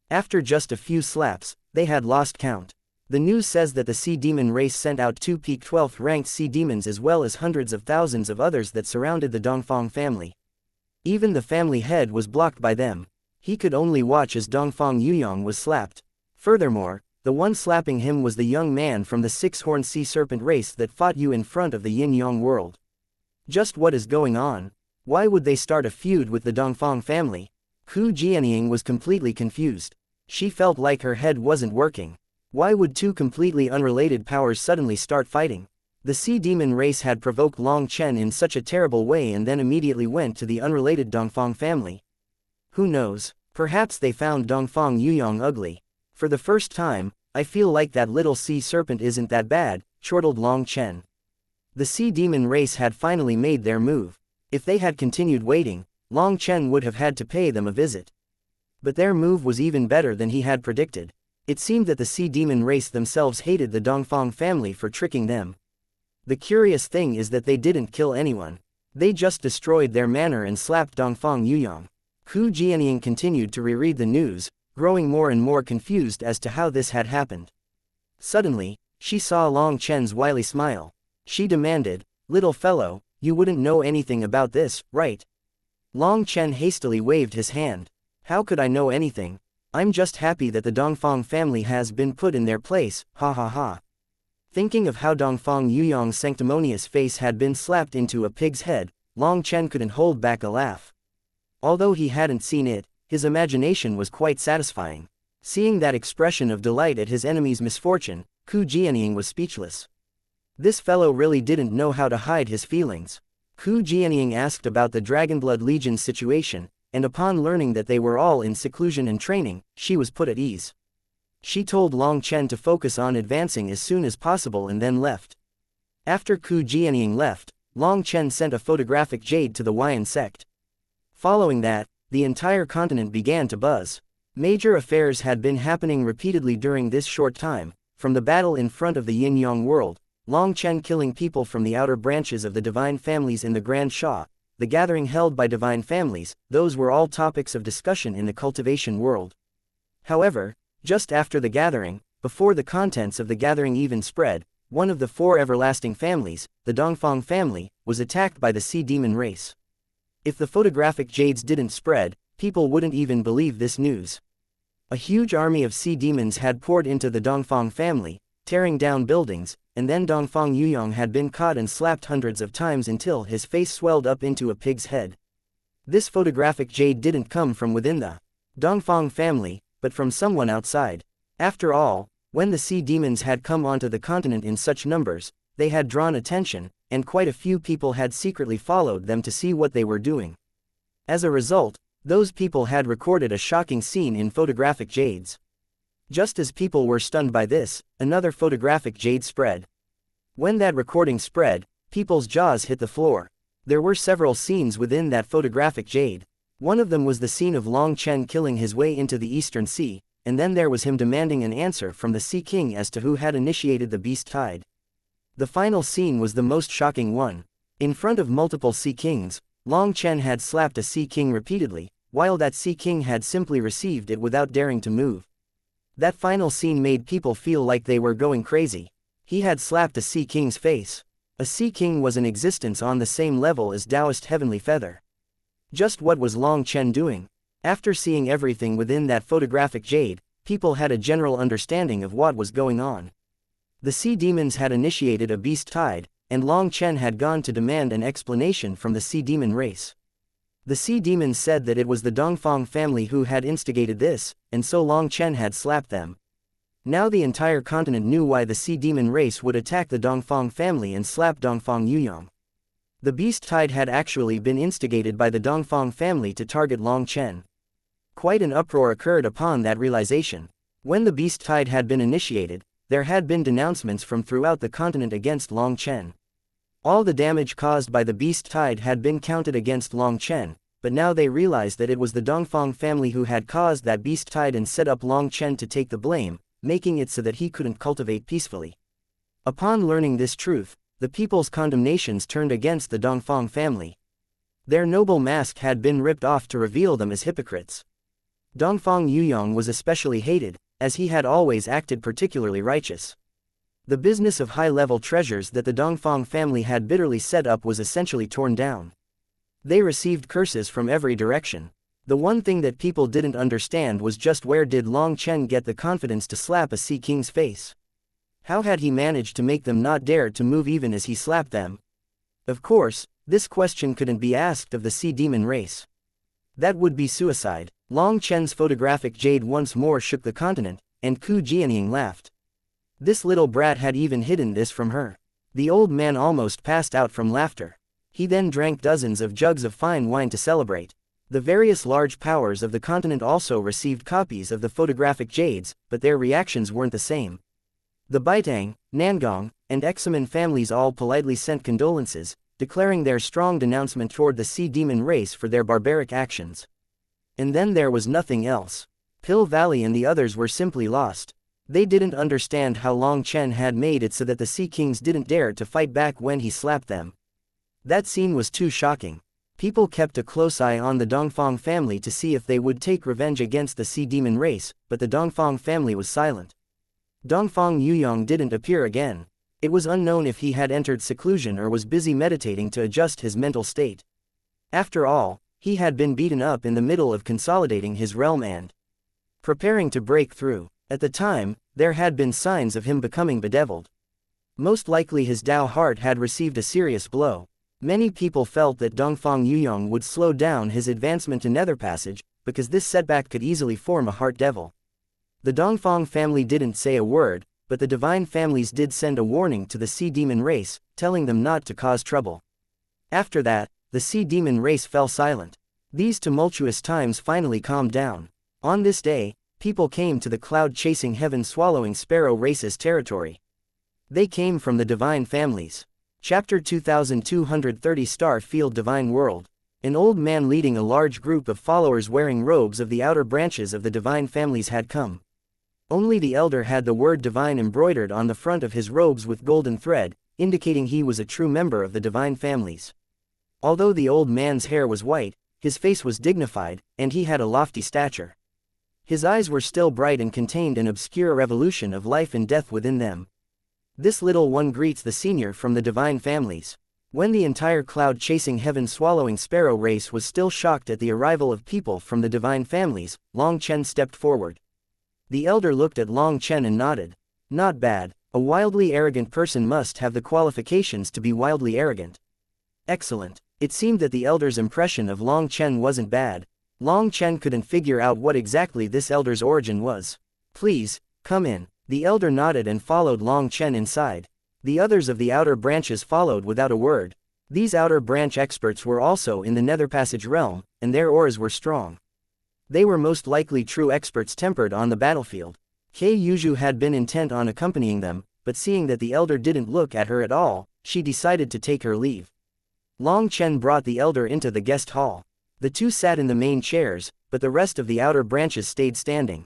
After just a few slaps, they had lost count. The news says that the sea demon race sent out 2 peak 12th ranked sea demons as well as hundreds of thousands of others that surrounded the Dongfang family. Even the family head was blocked by them. He could only watch as Dongfang Yuyong was slapped. Furthermore, the one slapping him was the young man from the 6-horned sea serpent race that fought you in front of the yin-yang world. Just what is going on? Why would they start a feud with the Dongfang family? Ku Jianying was completely confused. She felt like her head wasn't working. Why would 2 completely unrelated powers suddenly start fighting? The sea demon race had provoked Long Chen in such a terrible way and then immediately went to the unrelated Dongfang family. Who knows, perhaps they found Dongfang Yuyong ugly. For the first time, I feel like that little sea serpent isn't that bad, chortled Long Chen. The sea demon race had finally made their move. If they had continued waiting, Long Chen would have had to pay them a visit. But their move was even better than he had predicted. It seemed that the sea demon race themselves hated the Dongfang family for tricking them. The curious thing is that they didn't kill anyone. They just destroyed their manor and slapped Dongfang Yuyong. Ku Jianying continued to reread the news, growing more and more confused as to how this had happened. Suddenly, she saw Long Chen's wily smile. She demanded, "Little fellow, you wouldn't know anything about this, right?" Long Chen hastily waved his hand. "How could I know anything? I'm just happy that the Dongfang family has been put in their place, ha ha ha." Thinking of how Dongfang Yuyong's sanctimonious face had been slapped into a pig's head, Long Chen couldn't hold back a laugh. Although he hadn't seen it, his imagination was quite satisfying. Seeing that expression of delight at his enemy's misfortune, Ku Jianying was speechless. This fellow really didn't know how to hide his feelings. Ku Jianying asked about the Dragonblood Legion's situation, and upon learning that they were all in seclusion and training, she was put at ease. She told Long Chen to focus on advancing as soon as possible and then left. After Ku Jianying left, Long Chen sent a photographic jade to the Huayan sect. Following that, the entire continent began to buzz. Major affairs had been happening repeatedly during this short time, from the battle in front of the Yin-Yang world, Long Chen killing people from the outer branches of the divine families in the Grand Sha, the gathering held by divine families, those were all topics of discussion in the cultivation world. However, just after the gathering, before the contents of the gathering even spread, one of the four everlasting families, the Dongfang family, was attacked by the sea demon race. If the photographic jades didn't spread, people wouldn't even believe this news. A huge army of sea demons had poured into the Dongfang family, tearing down buildings, and then Dongfang Yuyong had been caught and slapped hundreds of times until his face swelled up into a pig's head. This photographic jade didn't come from within the Dongfang family, but from someone outside. After all, when the sea demons had come onto the continent in such numbers, they had drawn attention, and quite a few people had secretly followed them to see what they were doing. As a result, those people had recorded a shocking scene in photographic jades. Just as people were stunned by this, another photographic jade spread. When that recording spread, people's jaws hit the floor. There were several scenes within that photographic jade. One of them was the scene of Long Chen killing his way into the Eastern Sea, and then there was him demanding an answer from the Sea King as to who had initiated the beast tide. The final scene was the most shocking one. In front of multiple Sea Kings, Long Chen had slapped a Sea King repeatedly, while that Sea King had simply received it without daring to move. That final scene made people feel like they were going crazy. He had slapped a Sea King's face. A Sea King was in existence on the same level as Taoist Heavenly Feather. Just what was Long Chen doing? After seeing everything within that photographic jade, people had a general understanding of what was going on. The sea demons had initiated a beast tide, and Long Chen had gone to demand an explanation from the sea demon race. The sea demons said that it was the Dongfang family who had instigated this, and so Long Chen had slapped them. Now the entire continent knew why the sea demon race would attack the Dongfang family and slap Dongfang Yuyong. The beast tide had actually been instigated by the Dongfang family to target Long Chen. Quite an uproar occurred upon that realization. When the beast tide had been initiated, there had been denouncements from throughout the continent against Long Chen. All the damage caused by the beast tide had been counted against Long Chen, but now they realized that it was the Dongfang family who had caused that beast tide and set up Long Chen to take the blame, making it so that he couldn't cultivate peacefully. Upon learning this truth, the people's condemnations turned against the Dongfang family. Their noble mask had been ripped off to reveal them as hypocrites. Dongfang Yuyong was especially hated, as he had always acted particularly righteous. The business of high-level treasures that the Dongfang family had bitterly set up was essentially torn down. They received curses from every direction. The one thing that people didn't understand was just where did Long Chen get the confidence to slap a Sea King's face? How had he managed to make them not dare to move even as he slapped them? Of course, this question couldn't be asked of the sea demon race. That would be suicide. Long Chen's photographic jade once more shook the continent, and Ku Jianying laughed. This little brat had even hidden this from her. The old man almost passed out from laughter. He then drank dozens of jugs of fine wine to celebrate. The various large powers of the continent also received copies of the photographic jades, but their reactions weren't the same. The Baitang, Nangong, and Examen families all politely sent condolences, declaring their strong denouncement toward the sea demon race for their barbaric actions. And then there was nothing else. Pill Valley and the others were simply lost. They didn't understand how Long Chen had made it so that the Sea Kings didn't dare to fight back when he slapped them. That scene was too shocking. People kept a close eye on the Dongfang family to see if they would take revenge against the sea demon race, but the Dongfang family was silent. Dongfang Yuyong didn't appear again. It was unknown if he had entered seclusion or was busy meditating to adjust his mental state. After all, he had been beaten up in the middle of consolidating his realm and preparing to break through. At the time, there had been signs of him becoming bedeviled. Most likely his Dao heart had received a serious blow. Many people felt that Dongfang Yuyong would slow down his advancement to Nether Passage, because this setback could easily form a heart devil. The Dongfang family didn't say a word, but the divine families did send a warning to the sea demon race, telling them not to cause trouble. After that, the sea demon race fell silent. These tumultuous times finally calmed down. On this day, people came to the cloud-chasing heaven-swallowing sparrow race's territory. They came from the divine families. Chapter 2230 Star Field Divine World. An old man leading a large group of followers wearing robes of the outer branches of the divine families had come. Only the elder had the word divine embroidered on the front of his robes with golden thread, indicating he was a true member of the divine families. Although the old man's hair was white, his face was dignified, and he had a lofty stature. His eyes were still bright and contained an obscure revolution of life and death within them. This little one greets the senior from the divine families. When the entire cloud-chasing heaven-swallowing sparrow race was still shocked at the arrival of people from the divine families, Long Chen stepped forward. The elder looked at Long Chen and nodded. Not bad. A wildly arrogant person must have the qualifications to be wildly arrogant. Excellent. It seemed that the elder's impression of Long Chen wasn't bad. Long Chen couldn't figure out what exactly this elder's origin was. Please, come in. The elder nodded and followed Long Chen inside. The others of the outer branches followed without a word. These outer branch experts were also in the Nether Passage realm, and their auras were strong. They were most likely true experts tempered on the battlefield. Kei Yuju had been intent on accompanying them, but seeing that the elder didn't look at her at all, she decided to take her leave. Long Chen brought the elder into the guest hall. The two sat in the main chairs, but the rest of the outer branches stayed standing.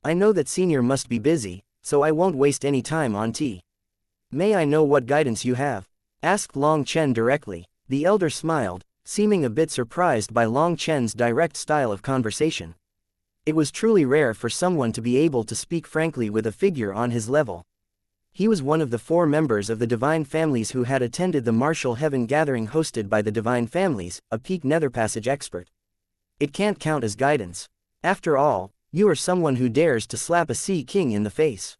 I know that senior must be busy, so I won't waste any time on tea. May I know what guidance you have? Asked Long Chen directly. The elder smiled, seeming a bit surprised by Long Chen's direct style of conversation. It was truly rare for someone to be able to speak frankly with a figure on his level. He was one of the 4 members of the divine families who had attended the martial heaven gathering hosted by the divine families, a peak Nether Passage expert. It can't count as guidance. After all, you are someone who dares to slap a sea king in the face.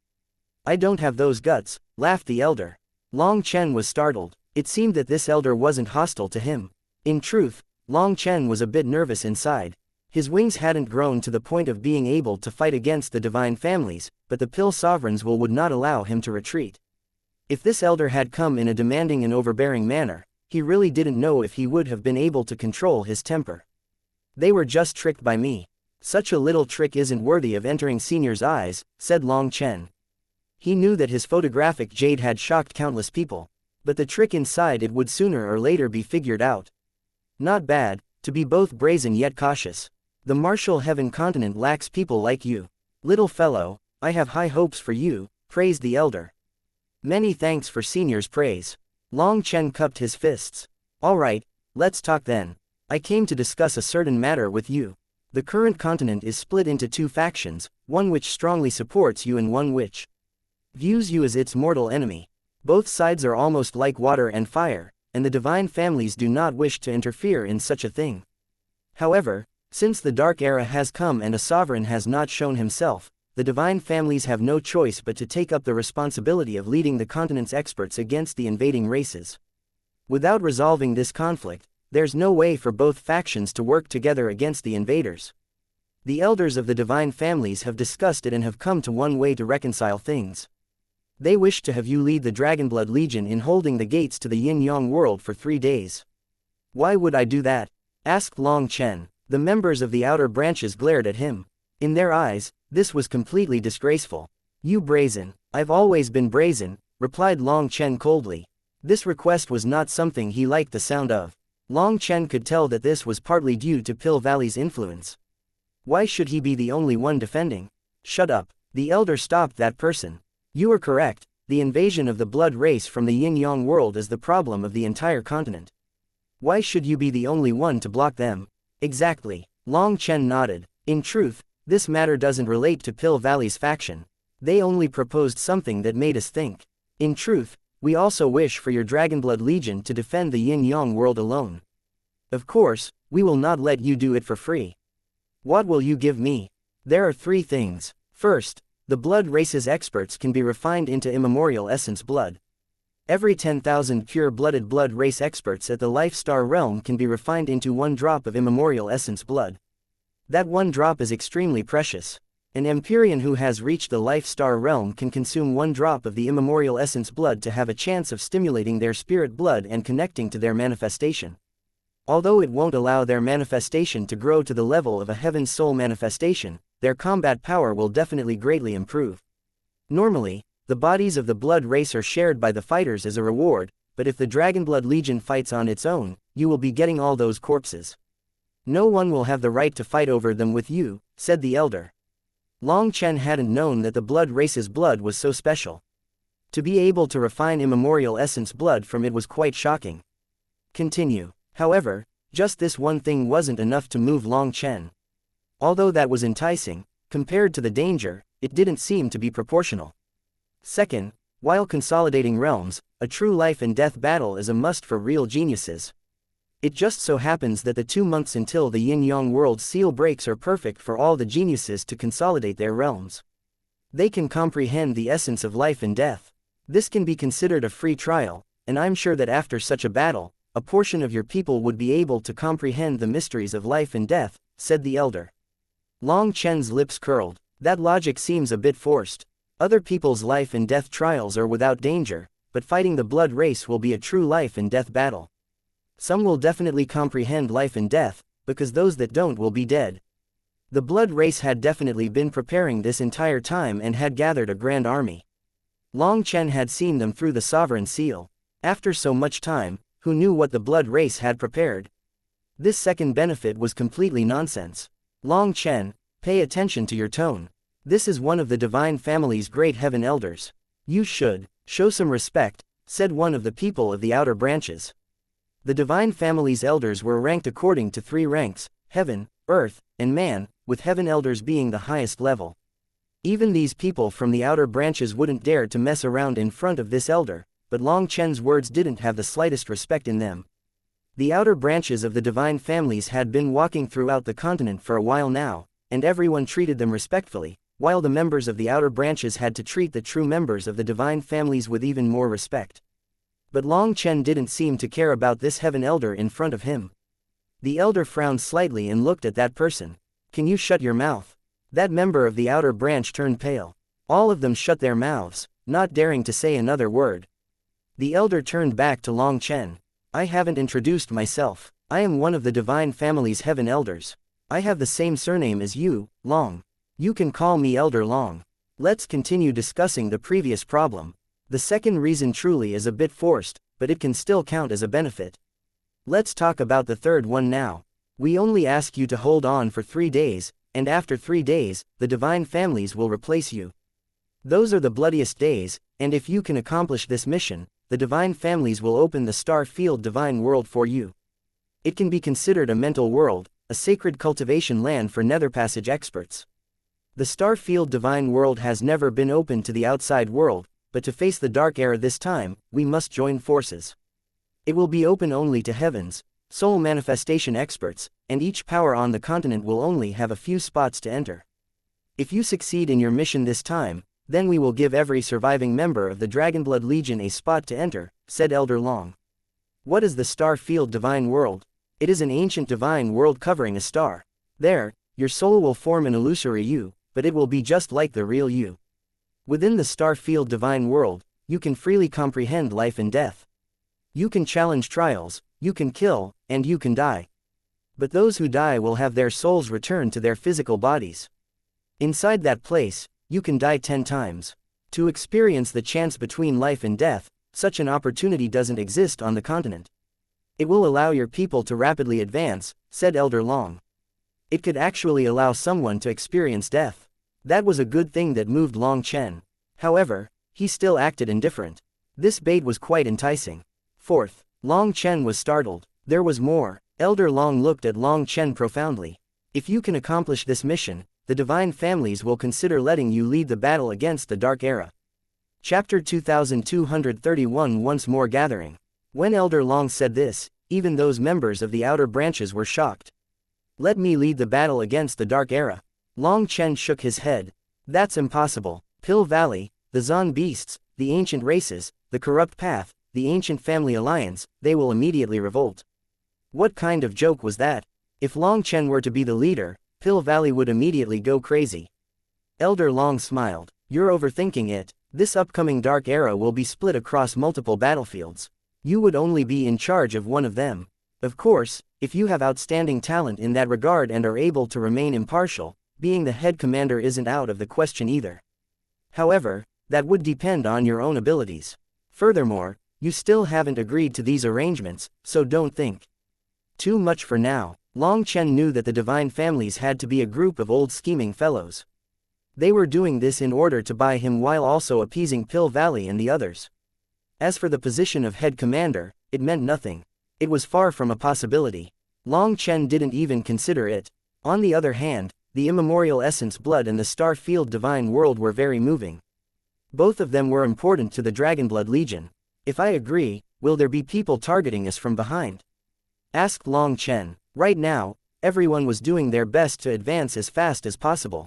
I don't have those guts, laughed the elder. Long Chen was startled. It seemed that this elder wasn't hostile to him. In truth, Long Chen was a bit nervous inside. His wings hadn't grown to the point of being able to fight against the divine families, but the Pill Sovereign's will would not allow him to retreat. If this elder had come in a demanding and overbearing manner, he really didn't know if he would have been able to control his temper. They were just tricked by me. Such a little trick isn't worthy of entering senior's eyes, said Long Chen. He knew that his photographic jade had shocked countless people, but the trick inside it would sooner or later be figured out. Not bad, to be both brazen yet cautious. The martial heaven continent lacks people like you. Little fellow, I have high hopes for you, praised the elder. Many thanks for senior's praise. Long Chen cupped his fists. All right, let's talk then. I came to discuss a certain matter with you. The current continent is split into 2 factions, one which strongly supports you and one which views you as its mortal enemy. Both sides are almost like water and fire, and the divine families do not wish to interfere in such a thing. However, since the Dark Era has come and a sovereign has not shown himself, the divine families have no choice but to take up the responsibility of leading the continent's experts against the invading races. Without resolving this conflict, there's no way for both factions to work together against the invaders. The elders of the divine families have discussed it and have come to one way to reconcile things. They wish to have you lead the Dragonblood Legion in holding the gates to the Yin-Yang world for 3 days. Why would I do that? Asked Long Chen. The members of the outer branches glared at him. In their eyes, this was completely disgraceful. You brazen. I've always been brazen, replied Long Chen coldly. This request was not something he liked the sound of. Long Chen could tell that this was partly due to Pill Valley's influence. Why should he be the only one defending? Shut up. The elder stopped that person. You are correct, the invasion of the blood race from the Yin-Yang world is the problem of the entire continent. Why should you be the only one to block them? Exactly. Long Chen nodded. In truth, this matter doesn't relate to Pill Valley's faction. They only proposed something that made us think. In truth, we also wish for your Dragonblood Legion to defend the Yin-Yang world alone. Of course, we will not let you do it for free. What will you give me? There are 3 things. First, the blood race's experts can be refined into immemorial essence blood. Every 10,000 pure-blooded blood race experts at the Life Star realm can be refined into 1 drop of immemorial essence blood. That 1 drop is extremely precious. An Empyrean who has reached the Life Star realm can consume 1 drop of the immemorial essence blood to have a chance of stimulating their spirit blood and connecting to their manifestation. Although it won't allow their manifestation to grow to the level of a Heaven's Soul manifestation, their combat power will definitely greatly improve. Normally, the bodies of the blood race are shared by the fighters as a reward, but if the Dragonblood Legion fights on its own, you will be getting all those corpses. No one will have the right to fight over them with you, said the elder. Long Chen hadn't known that the blood race's blood was so special. To be able to refine immemorial essence blood from it was quite shocking. Continue. However, just this one thing wasn't enough to move Long Chen. Although that was enticing, compared to the danger, it didn't seem to be proportional. Second, while consolidating realms, a true life and death battle is a must for real geniuses. It just so happens that the 2 months until the Yin-Yang world seal breaks are perfect for all the geniuses to consolidate their realms. They can comprehend the essence of life and death. This can be considered a free trial, and I'm sure that after such a battle, a portion of your people would be able to comprehend the mysteries of life and death, said the elder. Long Chen's lips curled. That logic seems a bit forced. Other people's life and death trials are without danger, but fighting the blood race will be a true life and death battle. Some will definitely comprehend life and death, because those that don't will be dead. The blood race had definitely been preparing this entire time and had gathered a grand army. Long Chen had seen them through the sovereign seal. After so much time, who knew what the blood race had prepared? This second benefit was completely nonsense. Long Chen, pay attention to your tone. This is one of the divine family's great heaven elders. You should show some respect, said one of the people of the outer branches. The divine family's elders were ranked according to 3 ranks, heaven, earth, and man, with heaven elders being the highest level. Even these people from the outer branches wouldn't dare to mess around in front of this elder, but Long Chen's words didn't have the slightest respect in them. The outer branches of the divine families had been walking throughout the continent for a while now, and everyone treated them respectfully, while the members of the outer branches had to treat the true members of the divine families with even more respect. But Long Chen didn't seem to care about this heaven elder in front of him. The elder frowned slightly and looked at that person. Can you shut your mouth? That member of the outer branch turned pale. All of them shut their mouths, not daring to say another word. The elder turned back to Long Chen. I haven't introduced myself. I am one of the divine family's heaven elders. I have the same surname as you, Long. You can call me Elder Long. Let's continue discussing the previous problem. The second reason truly is a bit forced, but it can still count as a benefit. Let's talk about the third one now. We only ask you to hold on for 3 days, and after 3 days, the divine families will replace you. Those are the bloodiest days, and if you can accomplish this mission, the divine families will open the star field divine world for you. It can be considered a mental world, a sacred cultivation land for nether passage experts. The star field divine world has never been open to the outside world, but to face the dark era this time, we must join forces. It will be open only to heavens, soul manifestation experts, and each power on the continent will only have a few spots to enter. If you succeed in your mission this time, then we will give every surviving member of the Dragonblood Legion a spot to enter, said Elder Long. What is the star field divine world? It is an ancient divine world covering a star. There, your soul will form an illusory you, but it will be just like the real you. Within the star field divine world, you can freely comprehend life and death. You can challenge trials, you can kill, and you can die. But those who die will have their souls return to their physical bodies. Inside that place, you can die 10 times. To experience the chance between life and death, such an opportunity doesn't exist on the continent. It will allow your people to rapidly advance, said Elder Long. It could actually allow someone to experience death. That was a good thing that moved Long Chen. However, he still acted indifferent. This bait was quite enticing. Fourth, Long Chen was startled. There was more. Elder Long looked at Long Chen profoundly. If you can accomplish this mission, the divine families will consider letting you lead the battle against the Dark Era. Chapter 2231 Once More Gathering. When Elder Long said this, even those members of the outer branches were shocked. Let me lead the battle against the Dark Era. Long Chen shook his head. That's impossible. Pill Valley, the Zon beasts, the ancient races, the corrupt path, the ancient family alliance, they will immediately revolt. What kind of joke was that? If Long Chen were to be the leader, Pill Valley would immediately go crazy. Elder Long smiled. You're overthinking it. This upcoming Dark Era will be split across multiple battlefields. You would only be in charge of one of them. Of course, if you have outstanding talent in that regard and are able to remain impartial, being the head commander isn't out of the question either. However, that would depend on your own abilities. Furthermore, you still haven't agreed to these arrangements, so don't think too much for now. Long Chen knew that the divine families had to be a group of old scheming fellows. They were doing this in order to buy him while also appeasing Pill Valley and the others. As for the position of head commander, it meant nothing. It was far from a possibility. Long Chen didn't even consider it. On the other hand, the immemorial essence blood and the star field divine world were very moving. Both of them were important to the Dragonblood Legion. If I agree, will there be people targeting us from behind? Asked Long Chen. Right now, everyone was doing their best to advance as fast as possible.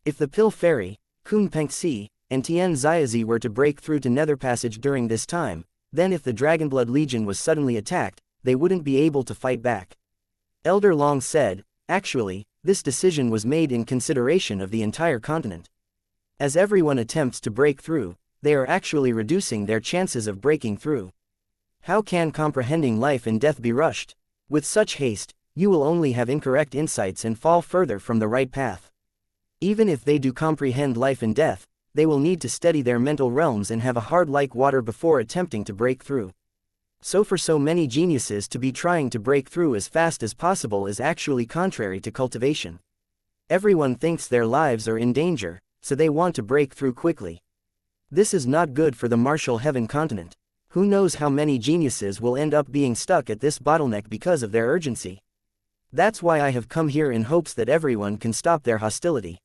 If the Pill Fairy, Kun Pengxi, and Tian Xiaozi were to break through to Nether Passage during this time, then if the Dragonblood Legion was suddenly attacked, they wouldn't be able to fight back. Elder Long said, actually, this decision was made in consideration of the entire continent. As everyone attempts to break through, they are actually reducing their chances of breaking through. How can comprehending life and death be rushed? With such haste, you will only have incorrect insights and fall further from the right path. Even if they do comprehend life and death, they will need to steady their mental realms and have a heart like water before attempting to break through. So for so many geniuses to be trying to break through as fast as possible is actually contrary to cultivation. Everyone thinks their lives are in danger, so they want to break through quickly. This is not good for the martial heaven continent. Who knows how many geniuses will end up being stuck at this bottleneck because of their urgency. That's why I have come here in hopes that everyone can stop their hostility.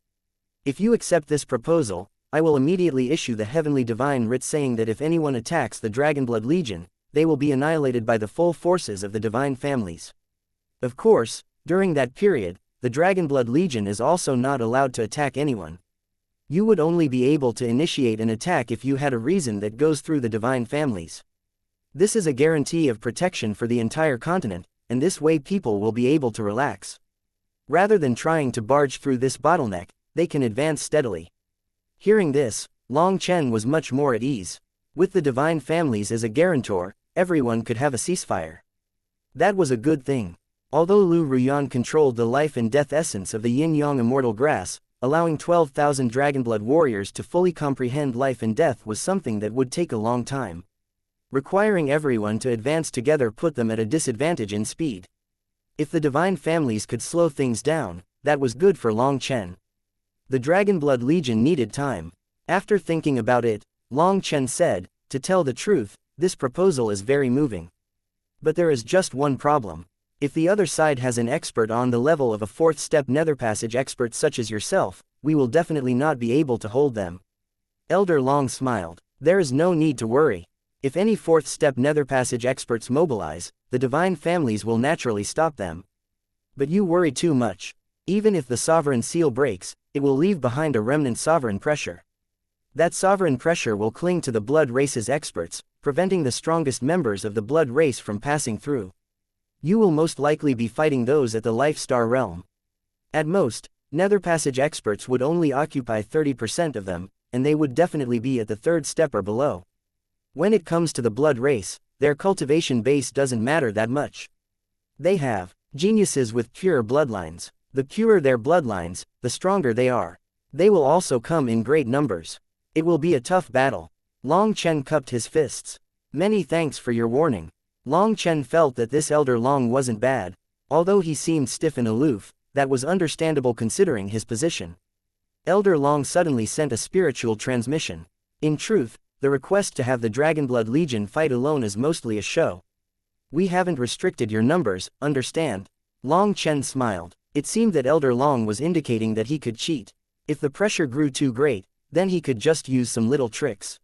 If you accept this proposal, I will immediately issue the heavenly divine writ saying that if anyone attacks the Dragonblood Legion, they will be annihilated by the full forces of the divine families. Of course, during that period, the Dragonblood Legion is also not allowed to attack anyone. You would only be able to initiate an attack if you had a reason that goes through the divine families. This is a guarantee of protection for the entire continent, and this way people will be able to relax. Rather than trying to barge through this bottleneck, they can advance steadily. Hearing this, Long Chen was much more at ease. With the divine families as a guarantor, everyone could have a ceasefire. That was a good thing. Although Lu Ruyan controlled the life and death essence of the yin-yang immortal grass, allowing 12,000 Dragonblood warriors to fully comprehend life and death was something that would take a long time. Requiring everyone to advance together put them at a disadvantage in speed. If the divine families could slow things down, that was good for Long Chen. The Dragonblood Legion needed time. After thinking about it, Long Chen said, to tell the truth, this proposal is very moving. But there is just one problem. If the other side has an expert on the level of a fourth step nether passage expert such as yourself, we will definitely not be able to hold them. Elder Long smiled. There is no need to worry. If any fourth step nether passage experts mobilize, the divine families will naturally stop them. But you worry too much. Even if the sovereign seal breaks, it will leave behind a remnant sovereign pressure. That sovereign pressure will cling to the blood race's experts, preventing the strongest members of the blood race from passing through. You will most likely be fighting those at the Life Star realm. At most, Nether Passage experts would only occupy 30% of them, and they would definitely be at the third step or below. When it comes to the blood race, their cultivation base doesn't matter that much. They have geniuses with pure bloodlines. The purer their bloodlines, the stronger they are. They will also come in great numbers. It will be a tough battle. Long Chen cupped his fists. Many thanks for your warning. Long Chen felt that this Elder Long wasn't bad. Although he seemed stiff and aloof, that was understandable considering his position. Elder Long suddenly sent a spiritual transmission. In truth, the request to have the Dragonblood Legion fight alone is mostly a show. We haven't restricted your numbers, understand? Long Chen smiled. It seemed that Elder Long was indicating that he could cheat. If the pressure grew too great, then he could just use some little tricks.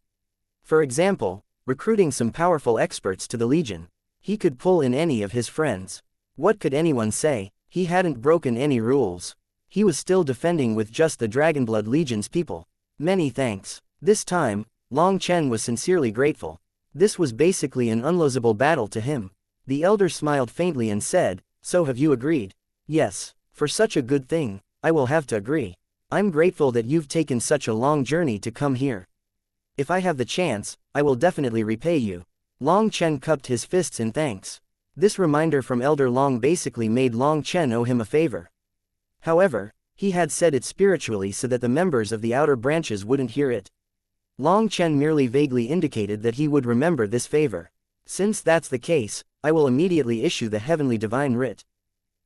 For example, recruiting some powerful experts to the Legion. He could pull in any of his friends. What could anyone say? He hadn't broken any rules. He was still defending with just the Dragonblood Legion's people. Many thanks. This time, Long Chen was sincerely grateful. This was basically an unlosable battle to him. The elder smiled faintly and said, "So have you agreed?" "Yes. For such a good thing, I will have to agree. I'm grateful that you've taken such a long journey to come here. If I have the chance, I will definitely repay you." Long Chen cupped his fists in thanks. This reminder from Elder Long basically made Long Chen owe him a favor. However, he had said it spiritually so that the members of the outer branches wouldn't hear it. Long Chen merely vaguely indicated that he would remember this favor. "Since that's the case, I will immediately issue the Heavenly Divine Writ.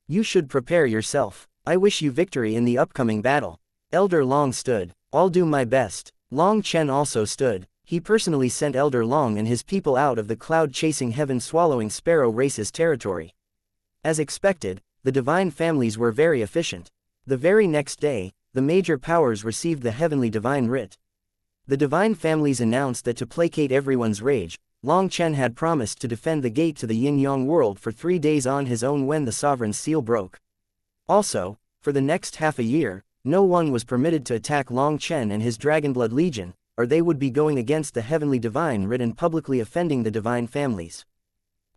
You should prepare yourself. I wish you victory in the upcoming battle." Elder Long stood. "I'll do my best." Long Chen also stood. He personally sent Elder Long and his people out of the cloud-chasing heaven-swallowing sparrow race's territory. As expected, the divine families were very efficient. The very next day, the major powers received the Heavenly Divine Writ. The divine families announced that to placate everyone's rage, Long Chen had promised to defend the gate to the Yin-Yang world for 3 days on his own when the sovereign's seal broke. Also, for the next half a year, no one was permitted to attack Long Chen and his Dragonblood Legion, or they would be going against the Heavenly Divine Writ and publicly offending the divine families.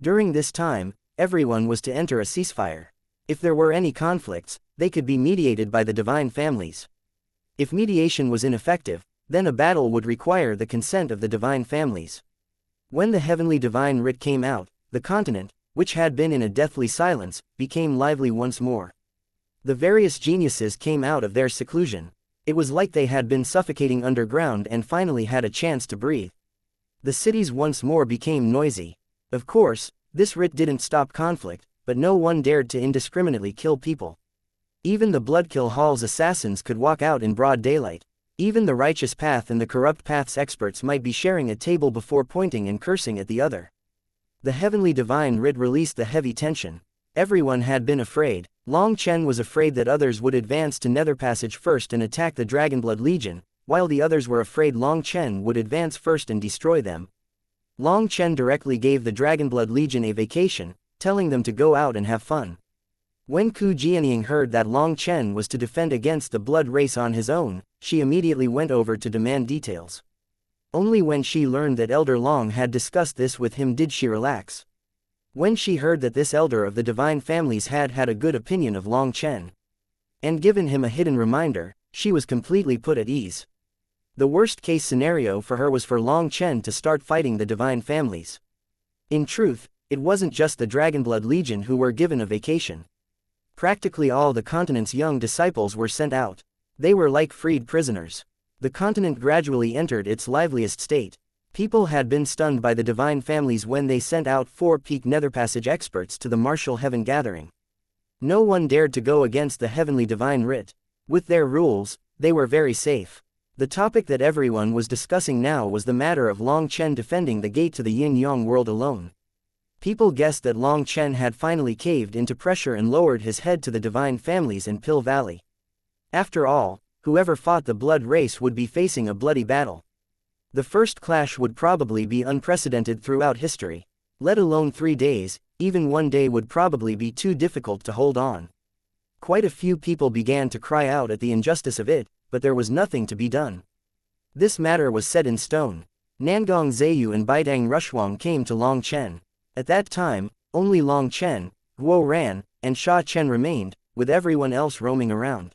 During this time, everyone was to enter a ceasefire. If there were any conflicts, they could be mediated by the divine families. If mediation was ineffective, then a battle would require the consent of the divine families. When the Heavenly Divine Writ came out, the continent, which had been in a deathly silence, became lively once more. The various geniuses came out of their seclusion. It was like they had been suffocating underground and finally had a chance to breathe. The cities once more became noisy. Of course, this writ didn't stop conflict, but no one dared to indiscriminately kill people. Even the Bloodkill Hall's assassins could walk out in broad daylight. Even the Righteous Path and the Corrupt Path's experts might be sharing a table before pointing and cursing at the other. The Heavenly Divine Writ released the heavy tension. Everyone had been afraid. Long Chen was afraid that others would advance to Nether Passage first and attack the Dragonblood Legion, while the others were afraid Long Chen would advance first and destroy them. Long Chen directly gave the Dragonblood Legion a vacation, telling them to go out and have fun. When Ku Jianying heard that Long Chen was to defend against the blood race on his own, she immediately went over to demand details. Only when she learned that Elder Long had discussed this with him did she relax. When she heard that this elder of the divine families had had a good opinion of Long Chen and given him a hidden reminder, she was completely put at ease. The worst-case scenario for her was for Long Chen to start fighting the divine families. In truth, it wasn't just the Dragonblood Legion who were given a vacation. Practically all the continent's young disciples were sent out. They were like freed prisoners. The continent gradually entered its liveliest state. People had been stunned by the divine families when they sent out 4 peak Netherpassage experts to the martial heaven gathering. No one dared to go against the Heavenly Divine Writ. With their rules, they were very safe. The topic that everyone was discussing now was the matter of Long Chen defending the gate to the Yin-Yang world alone. People guessed that Long Chen had finally caved into pressure and lowered his head to the divine families in Pill Valley. After all, whoever fought the blood race would be facing a bloody battle. The first clash would probably be unprecedented throughout history. Let alone 3 days, even 1 day would probably be too difficult to hold on. Quite a few people began to cry out at the injustice of it, but there was nothing to be done. This matter was set in stone. Nangong Zayu and Baidang Rushwang came to Long Chen. At that time, only Long Chen, Guo Ran, and Sha Chen remained, with everyone else roaming around.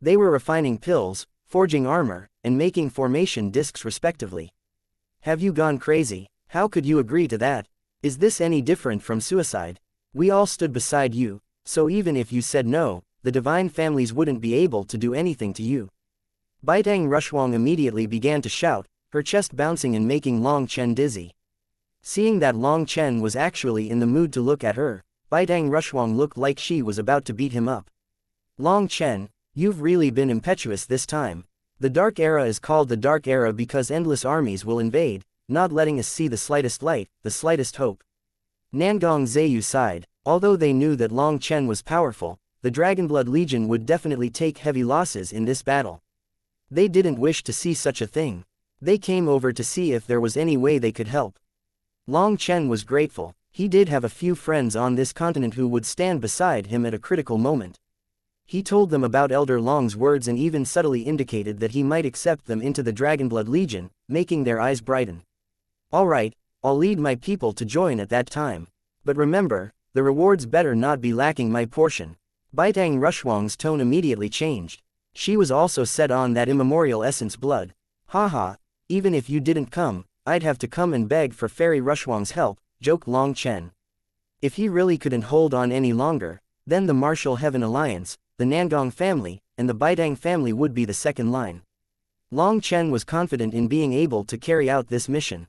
They were refining pills, forging armor, and making formation discs respectively. Have you gone crazy? How could you agree to that? Is this any different from suicide? We all stood beside you, so even if you said no, the divine families wouldn't be able to do anything to you. Baidang Rushwang immediately began to shout, her chest bouncing and making Long Chen dizzy. Seeing that Long Chen was actually in the mood to look at her, Baidang Rushwang looked like she was about to beat him up. Long Chen, you've really been impetuous this time. The Dark Era is called the Dark Era because endless armies will invade, not letting us see the slightest light, the slightest hope. Nangong Zheyu sighed. Although they knew that Long Chen was powerful, the Dragonblood Legion would definitely take heavy losses in this battle. They didn't wish to see such a thing. They came over to see if there was any way they could help. Long Chen was grateful. He did have a few friends on this continent who would stand beside him at a critical moment. He told them about Elder Long's words and even subtly indicated that he might accept them into the Dragonblood Legion, making their eyes brighten. Alright, I'll lead my people to join at that time. But remember, the rewards better not be lacking my portion. Baitang Rushwang's tone immediately changed. She was also set on that immemorial essence blood. Haha, even if you didn't come, I'd have to come and beg for Fairy Rushwang's help, joked Long Chen. If he really couldn't hold on any longer, then the Martial Heaven Alliance, the Nangong family, and the Baitang family would be the second line. Long Chen was confident in being able to carry out this mission.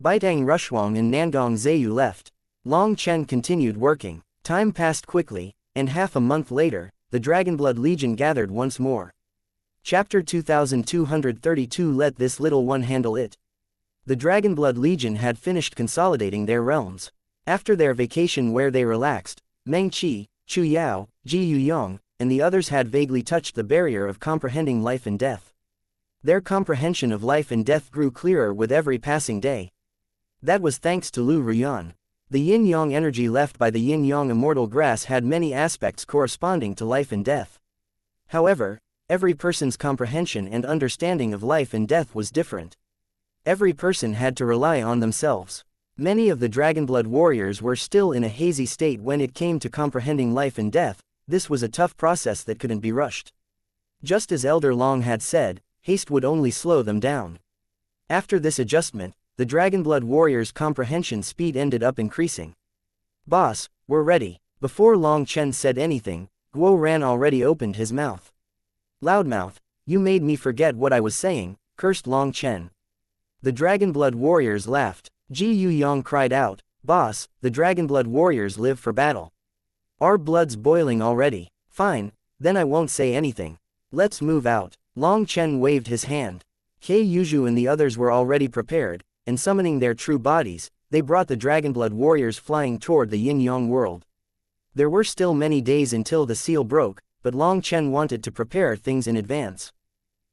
Baitang Rushwang and Nangong Zheyu left. Long Chen continued working. Time passed quickly, and half a month later, the Dragonblood Legion gathered once more. Chapter 2232. Let this little one handle it. The Dragonblood Legion had finished consolidating their realms. After their vacation where they relaxed, Meng Qi, Chu Yao, Ji Yuyong, and the others had vaguely touched the barrier of comprehending life and death. Their comprehension of life and death grew clearer with every passing day. That was thanks to Lu Ruyan. The yin-yang energy left by the yin-yang immortal grass had many aspects corresponding to life and death. However, every person's comprehension and understanding of life and death was different. Every person had to rely on themselves. Many of the Dragonblood warriors were still in a hazy state when it came to comprehending life and death. This was a tough process that couldn't be rushed. Just as Elder Long had said, haste would only slow them down. After this adjustment, the Dragonblood warriors' comprehension speed ended up increasing. Boss, we're ready. Before Long Chen said anything, Guo Ran already opened his mouth. Loudmouth, you made me forget what I was saying, cursed Long Chen. The Dragonblood warriors laughed. Ji Yuyong cried out, Boss, the Dragonblood warriors live for battle. Our blood's boiling already. Fine, then I won't say anything. Let's move out. Long Chen waved his hand. Kei Yuzhu and the others were already prepared, and summoning their true bodies, they brought the Dragonblood warriors flying toward the Yin-Yang world. There were still many days until the seal broke, but Long Chen wanted to prepare things in advance.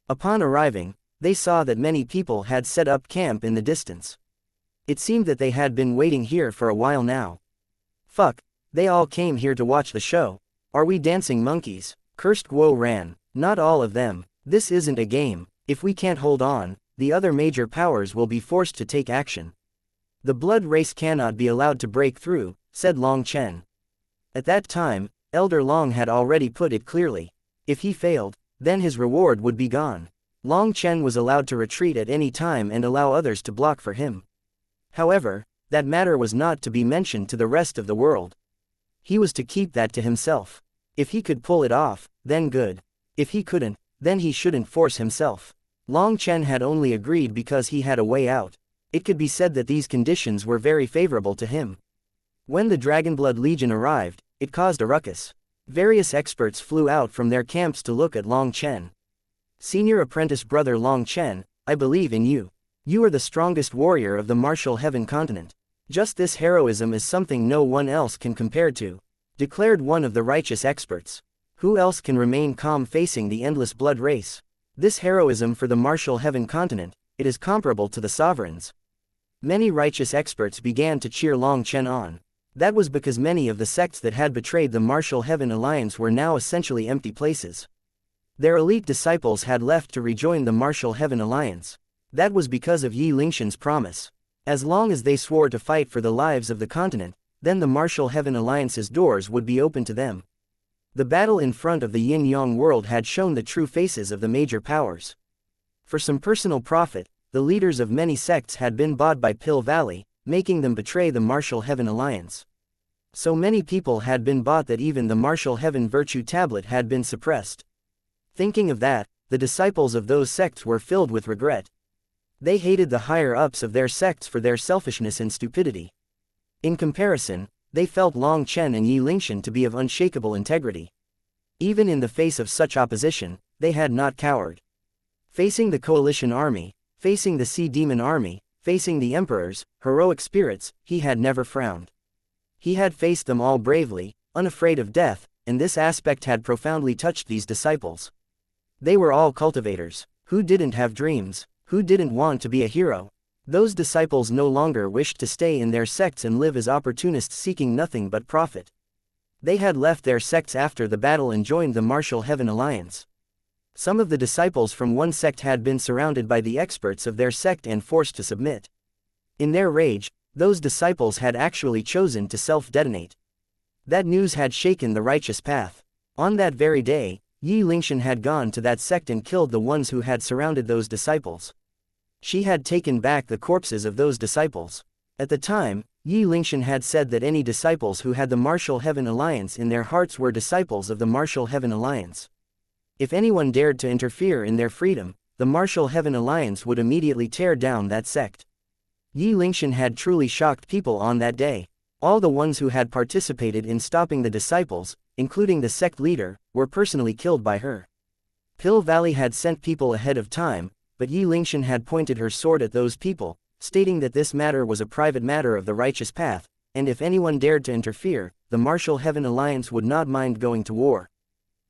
Upon arriving, they saw that many people had set up camp in the distance. It seemed that they had been waiting here for a while now. Fuck, they all came here to watch the show. Are we dancing monkeys? Cursed Guo Ran. Not all of them. This isn't a game. If we can't hold on, the other major powers will be forced to take action. The blood race cannot be allowed to break through, said Long Chen. At that time, Elder Long had already put it clearly. If he failed, then his reward would be gone. Long Chen was allowed to retreat at any time and allow others to block for him. However, that matter was not to be mentioned to the rest of the world. He was to keep that to himself. If he could pull it off, then good. If he couldn't, then he shouldn't force himself. Long Chen had only agreed because he had a way out. It could be said that these conditions were very favorable to him. When the Dragonblood Legion arrived, it caused a ruckus. Various experts flew out from their camps to look at Long Chen. Senior apprentice brother Long Chen, I believe in you. You are the strongest warrior of the Martial Heaven continent. Just this heroism is something no one else can compare to, declared one of the righteous experts. Who else can remain calm facing the endless blood race? This heroism for the Martial Heaven continent, it is comparable to the sovereigns. Many righteous experts began to cheer Long Chen on. That was because many of the sects that had betrayed the Martial Heaven Alliance were now essentially empty places. Their elite disciples had left to rejoin the Martial Heaven Alliance. That was because of Yi Lingshan's promise. As long as they swore to fight for the lives of the continent, then the Martial Heaven Alliance's doors would be open to them. The battle in front of the Yin-Yang world had shown the true faces of the major powers. For some personal profit, the leaders of many sects had been bought by Pill Valley, making them betray the Martial Heaven Alliance. So many people had been bought that even the Martial Heaven Virtue Tablet had been suppressed. Thinking of that, the disciples of those sects were filled with regret. They hated the higher-ups of their sects for their selfishness and stupidity. In comparison, they felt Long Chen and Yi Lingshan to be of unshakable integrity. Even in the face of such opposition, they had not cowered. Facing the coalition army, facing the Sea Demon army, facing the emperors, heroic spirits, he had never frowned. He had faced them all bravely, unafraid of death, and this aspect had profoundly touched these disciples. They were all cultivators. Who didn't have dreams? Who didn't want to be a hero? Those disciples no longer wished to stay in their sects and live as opportunists seeking nothing but profit. They had left their sects after the battle and joined the Martial Heaven Alliance. Some of the disciples from one sect had been surrounded by the experts of their sect and forced to submit. In their rage, those disciples had actually chosen to self-detonate. That news had shaken the righteous path. On that very day, xianxia had gone to that sect and killed the ones who had surrounded those disciples. She had taken back the corpses of those disciples. At the time, xianxia had said that any disciples who had the Martial Heaven Alliance in their hearts were disciples of the Martial Heaven Alliance. If anyone dared to interfere in their freedom, the Martial Heaven Alliance would immediately tear down that sect. Xianxia had truly shocked people on that day. All the ones who had participated in stopping the disciples, including the sect leader, were personally killed by her. Pill Valley had sent people ahead of time, but xianxia had pointed her sword at those people, stating that this matter was a private matter of the righteous path, and if anyone dared to interfere, the Martial Heaven Alliance would not mind going to war.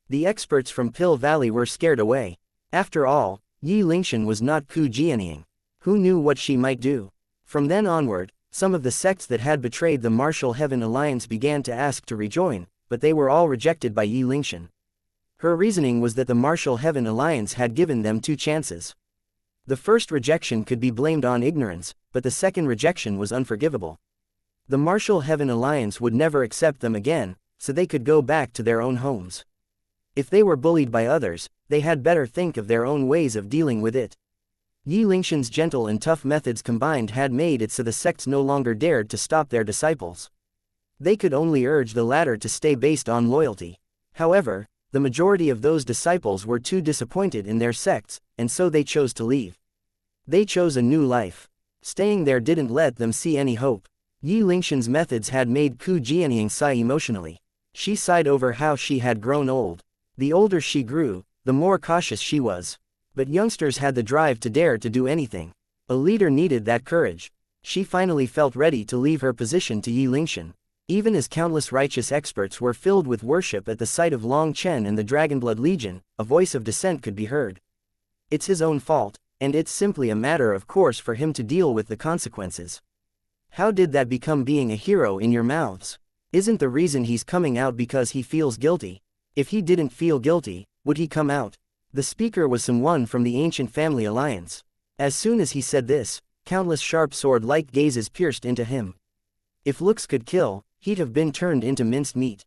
The experts from Pill Valley were scared away. After all, xianxia was not Ku Jianying. Who knew what she might do? From then onward, some of the sects that had betrayed the Martial Heaven Alliance began to ask to rejoin, but they were all rejected by xianxia. Her reasoning was that the Martial Heaven Alliance had given them 2 chances. The first rejection could be blamed on ignorance, but the second rejection was unforgivable. The Martial Heaven Alliance would never accept them again, so they could go back to their own homes. If they were bullied by others, they had better think of their own ways of dealing with it. xianxia's gentle and tough methods combined had made it so the sects no longer dared to stop their disciples. They could only urge the latter to stay based on loyalty. However, the majority of those disciples were too disappointed in their sects, and so they chose to leave. They chose a new life. Staying there didn't let them see any hope. xianxia's methods had made Ku Jianying sigh emotionally. She sighed over how she had grown old. The older she grew, the more cautious she was. But youngsters had the drive to dare to do anything. A leader needed that courage. She finally felt ready to leave her position to xianxia. Even as countless righteous experts were filled with worship at the sight of Long Chen and the Dragonblood Legion, a voice of dissent could be heard. It's his own fault, and it's simply a matter of course for him to deal with the consequences. How did that become being a hero in your mouths? Isn't the reason he's coming out because he feels guilty? If he didn't feel guilty, would he come out? The speaker was someone from the Ancient Family Alliance. As soon as he said this, countless sharp sword-like gazes pierced into him. If looks could kill, he'd have been turned into minced meat.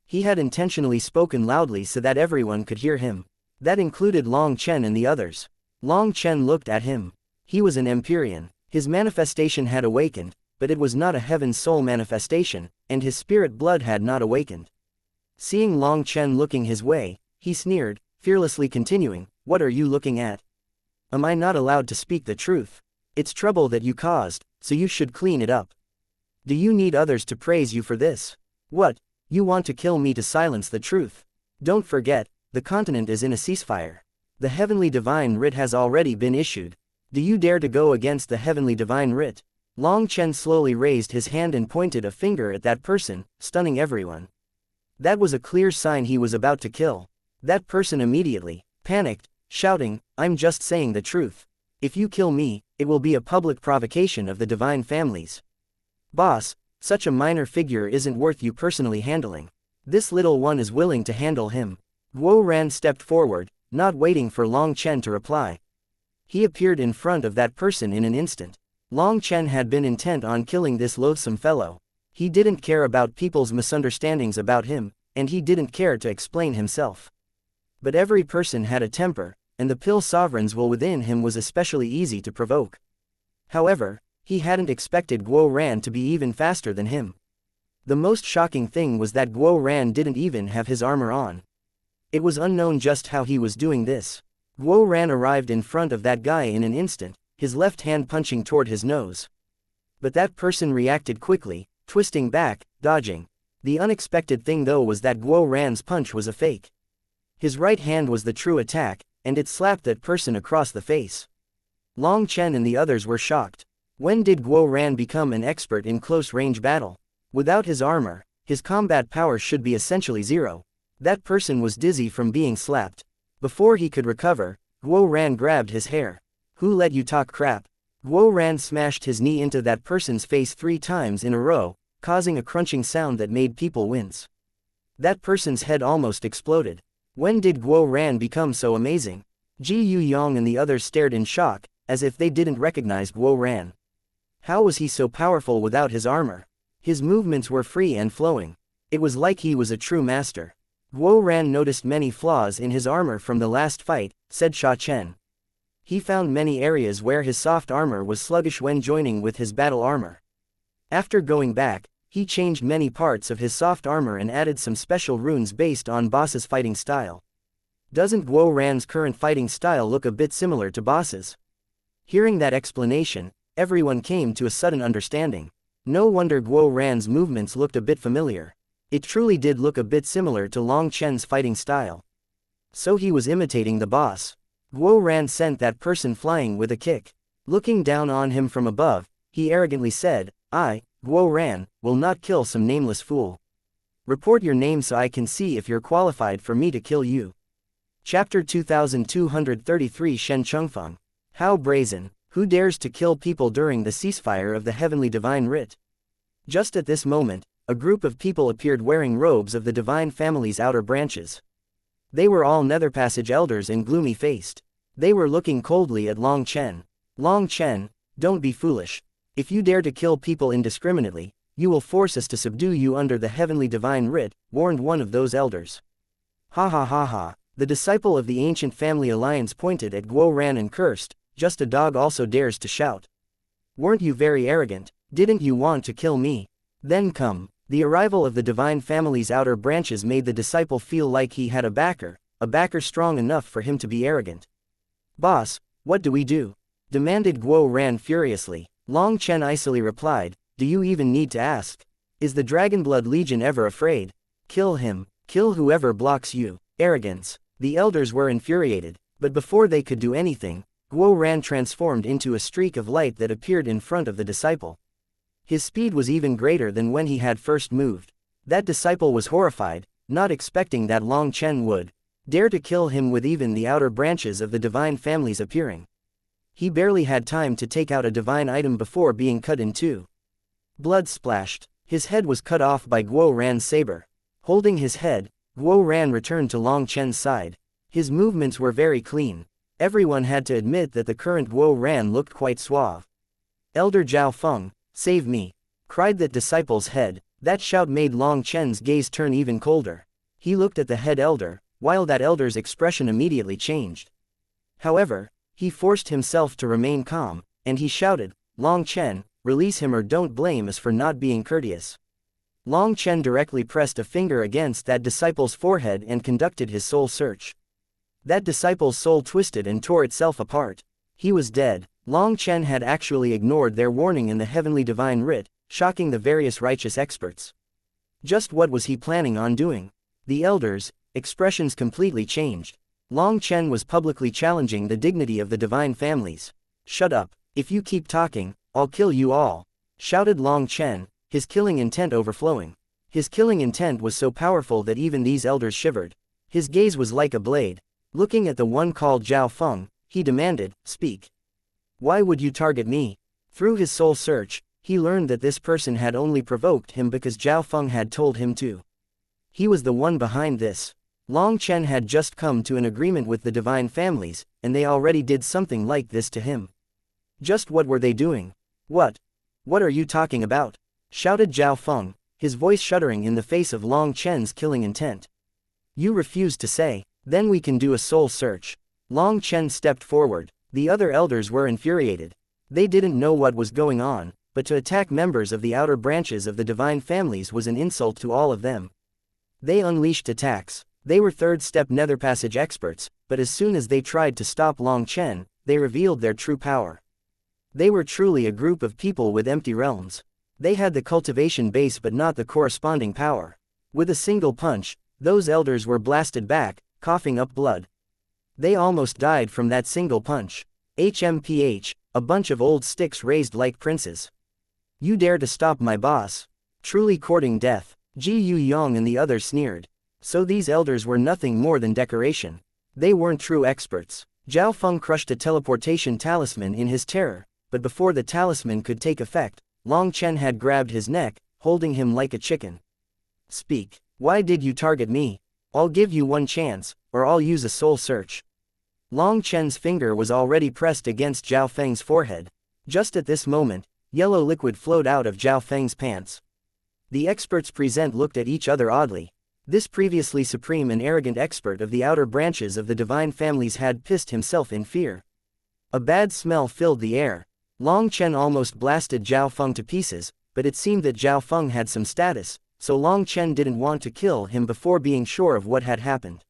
He had intentionally spoken loudly so that everyone could hear him. That included Long Chen and the others. Long Chen looked at him. He was an Empyrean. His manifestation had awakened, but it was not a heaven soul manifestation, and his spirit blood had not awakened. Seeing Long Chen looking his way, he sneered, fearlessly continuing, "What are you looking at? Am I not allowed to speak the truth? It's trouble that you caused, so you should clean it up. Do you need others to praise you for this? What? You want to kill me to silence the truth? Don't forget, the continent is in a ceasefire. The heavenly divine writ has already been issued. Do you dare to go against the heavenly divine writ?" Long Chen slowly raised his hand and pointed a finger at that person, stunning everyone. That was a clear sign he was about to kill. That person immediately panicked, shouting, "I'm just saying the truth. If you kill me, it will be a public provocation of the divine families. Boss, such a minor figure isn't worth you personally handling. This little one is willing to handle him." Guo Ran stepped forward, not waiting for Long Chen to reply. He appeared in front of that person in an instant. Long Chen had been intent on killing this loathsome fellow. He didn't care about people's misunderstandings about him, and he didn't care to explain himself. But every person had a temper, and the Pill Sovereign's will within him was especially easy to provoke. However, he hadn't expected Guo Ran to be even faster than him. The most shocking thing was that Guo Ran didn't even have his armor on. It was unknown just how he was doing this. Guo Ran arrived in front of that guy in an instant, his left hand punching toward his nose. But that person reacted quickly, twisting back, dodging. The unexpected thing though was that Guo Ran's punch was a fake. His right hand was the true attack, and it slapped that person across the face. Long Chen and the others were shocked. When did Guo Ran become an expert in close-range battle? Without his armor, his combat power should be essentially zero. That person was dizzy from being slapped. Before he could recover, Guo Ran grabbed his hair. Who let you talk crap? Guo Ran smashed his knee into that person's face 3 times in a row, causing a crunching sound that made people wince. That person's head almost exploded. When did Guo Ran become so amazing? Ji Yu Yong and the others stared in shock, as if they didn't recognize Guo Ran. How was he so powerful without his armor? His movements were free and flowing. It was like he was a true master. Guo Ran noticed many flaws in his armor from the last fight, said Sha Chen. He found many areas where his soft armor was sluggish when joining with his battle armor. After going back, he changed many parts of his soft armor and added some special runes based on boss's fighting style. Doesn't Guo Ran's current fighting style look a bit similar to boss's? Hearing that explanation, everyone came to a sudden understanding. No wonder Guo Ran's movements looked a bit familiar. It truly did look a bit similar to Long Chen's fighting style. So he was imitating the boss. Guo Ran sent that person flying with a kick. Looking down on him from above, he arrogantly said, I, Guo Ran, will not kill some nameless fool. Report your name so I can see if you're qualified for me to kill you. Chapter 2233 Shen Chengfeng. How brazen, who dares to kill people during the ceasefire of the heavenly divine writ? Just at this moment, a group of people appeared wearing robes of the divine family's outer branches. They were all Nether Passage elders and gloomy-faced. They were looking coldly at Long Chen. Long Chen, don't be foolish. If you dare to kill people indiscriminately, you will force us to subdue you under the heavenly divine writ, warned one of those elders. Ha ha ha ha. The disciple of the ancient family alliance pointed at Guo Ran and cursed, just a dog also dares to shout. Weren't you very arrogant? Didn't you want to kill me? Then come. The arrival of the divine family's outer branches made the disciple feel like he had a backer strong enough for him to be arrogant. Boss, what do we do? Demanded Guo Ran furiously. Long Chen icily replied, do you even need to ask? Is the Dragonblood Legion ever afraid? Kill him, kill whoever blocks you. Arrogance. The elders were infuriated, but before they could do anything, Guo Ran transformed into a streak of light that appeared in front of the disciple. His speed was even greater than when he had first moved. That disciple was horrified, not expecting that Long Chen would dare to kill him with even the outer branches of the divine families appearing. He barely had time to take out a divine item before being cut in two. Blood splashed. His head was cut off by Guo Ran's saber. Holding his head, Guo Ran returned to Long Chen's side. His movements were very clean. Everyone had to admit that the current Guo Ran looked quite suave. Elder Zhao Feng, save me! Cried that disciple's head. That shout made Long Chen's gaze turn even colder. He looked at the head elder, while that elder's expression immediately changed. However, he forced himself to remain calm, and he shouted, Long Chen, release him or don't blame us for not being courteous. Long Chen directly pressed a finger against that disciple's forehead and conducted his soul search. That disciple's soul twisted and tore itself apart. He was dead. Long Chen had actually ignored their warning in the heavenly divine writ, shocking the various righteous experts. Just what was he planning on doing? The elders' expressions completely changed. Long Chen was publicly challenging the dignity of the divine families. Shut up. If you keep talking, I'll kill you all, shouted Long Chen, his killing intent overflowing. His killing intent was so powerful that even these elders shivered. His gaze was like a blade. Looking at the one called Zhao Feng, he demanded, speak. Why would you target me? Through his soul search, he learned that this person had only provoked him because Zhao Feng had told him to. He was the one behind this. Long Chen had just come to an agreement with the divine families, and they already did something like this to him. Just what were they doing? What? What are you talking about? Shouted Zhao Feng, his voice shuddering in the face of Long Chen's killing intent. You refuse to say, then we can do a soul search. Long Chen stepped forward. The other elders were infuriated. They didn't know what was going on, but to attack members of the outer branches of the divine families was an insult to all of them. They unleashed attacks. They were third-step Nether Passage experts, but as soon as they tried to stop Long Chen, they revealed their true power. They were truly a group of people with empty realms. They had the cultivation base but not the corresponding power. With a single punch, those elders were blasted back, coughing up blood. They almost died from that single punch. HMPH, a bunch of old sticks raised like princes. You dare to stop my boss? Truly courting death. Ji Yu Yong and the others sneered. So these elders were nothing more than decoration. They weren't true experts. Zhao Feng crushed a teleportation talisman in his terror, but before the talisman could take effect, Long Chen had grabbed his neck, holding him like a chicken. Speak. Why did you target me? I'll give you one chance, or I'll use a soul search. Long Chen's finger was already pressed against Zhao Feng's forehead. Just at this moment, yellow liquid flowed out of Zhao Feng's pants. The experts present looked at each other oddly. This previously supreme and arrogant expert of the outer branches of the divine families had pissed himself in fear. A bad smell filled the air. Long Chen almost blasted Zhao Feng to pieces, but it seemed that Zhao Feng had some status, so Long Chen didn't want to kill him before being sure of what had happened.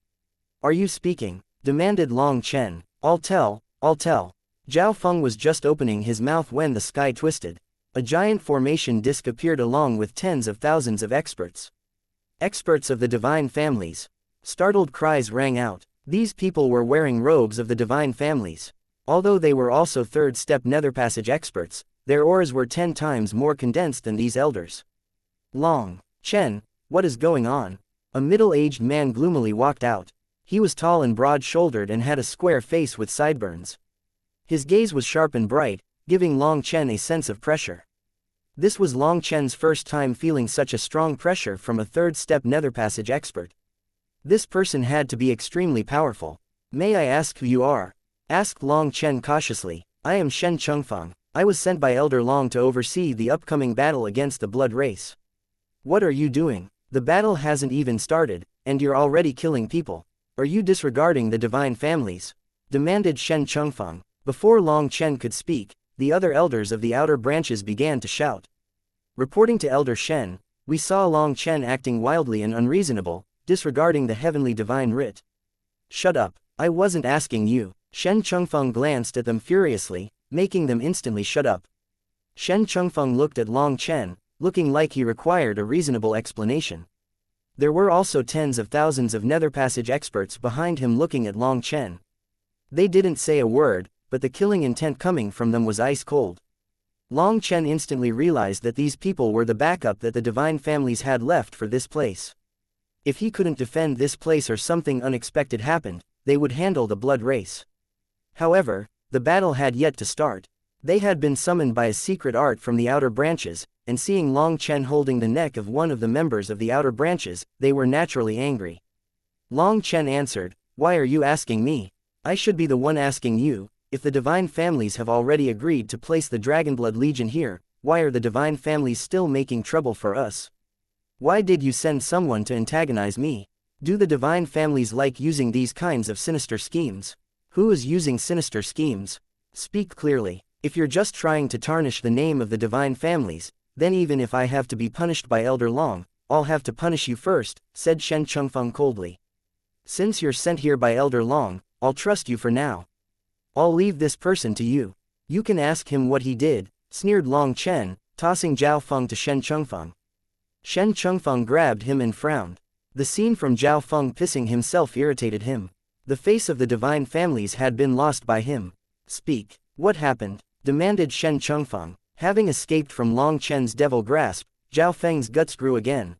Are you speaking? Demanded Long Chen. I'll tell. Zhao Feng was just opening his mouth when the sky twisted. A giant formation disk appeared along with tens of thousands of experts. Experts of the divine families. Startled cries rang out. These people were wearing robes of the divine families. Although they were also third-step netherpassage experts, their auras were 10 times more condensed than these elders. Long Chen, what is going on? A middle-aged man gloomily walked out. He was tall and broad-shouldered and had a square face with sideburns. His gaze was sharp and bright, giving Long Chen a sense of pressure. This was Long Chen's first time feeling such a strong pressure from a third-step netherpassage expert. This person had to be extremely powerful. May I ask who you are? Asked Long Chen cautiously. I am Shen Chengfeng. I was sent by Elder Long to oversee the upcoming battle against the blood race. What are you doing? The battle hasn't even started, and you're already killing people. Are you disregarding the divine families? Demanded Shen Chengfeng. Before Long Chen could speak, the other elders of the outer branches began to shout. Reporting to Elder Shen, we saw Long Chen acting wildly and unreasonable, disregarding the heavenly divine writ. Shut up, I wasn't asking you. Shen Chengfeng glanced at them furiously, making them instantly shut up. Shen Chengfeng looked at Long Chen, looking like he required a reasonable explanation. There were also tens of thousands of netherpassage experts behind him looking at Long Chen. They didn't say a word, but the killing intent coming from them was ice cold. Long Chen instantly realized that these people were the backup that the divine families had left for this place. If he couldn't defend this place or something unexpected happened, they would handle the blood race. However, the battle had yet to start. They had been summoned by a secret art from the outer branches, and seeing Long Chen holding the neck of one of the members of the outer branches, they were naturally angry. Long Chen answered, "Why are you asking me? I should be the one asking you. If the divine families have already agreed to place the Dragonblood Legion here, why are the divine families still making trouble for us? Why did you send someone to antagonize me? Do the divine families like using these kinds of sinister schemes? Who is using sinister schemes? Speak clearly. If you're just trying to tarnish the name of the divine families, then even if I have to be punished by Elder Long, I'll have to punish you first," said Shen Chengfeng coldly. "Since you're sent here by Elder Long, I'll trust you for now. I'll leave this person to you. You can ask him what he did," sneered Long Chen, tossing Zhao Feng to Shen Chengfeng. Shen Chengfeng grabbed him and frowned. The scene from Zhao Feng pissing himself irritated him. The face of the divine families had been lost by him. "Speak. What happened?" demanded Shen Chengfeng. Having escaped from Long Chen's devil grasp, Zhao Feng's guts grew again.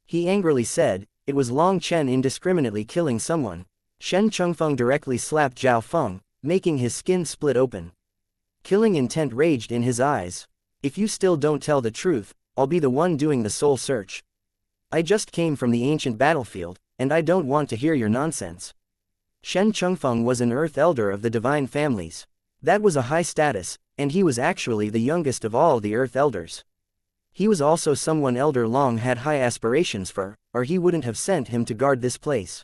He angrily said, "It was Long Chen indiscriminately killing someone." Shen Chengfeng directly slapped Zhao Feng, making his skin split open. Killing intent raged in his eyes. "If you still don't tell the truth, I'll be the one doing the soul search. I just came from the ancient battlefield, and I don't want to hear your nonsense." Shen Chengfeng was an Earth Elder of the divine families. That was a high status, and he was actually the youngest of all the Earth Elders. He was also someone Elder Long had high aspirations for, or he wouldn't have sent him to guard this place.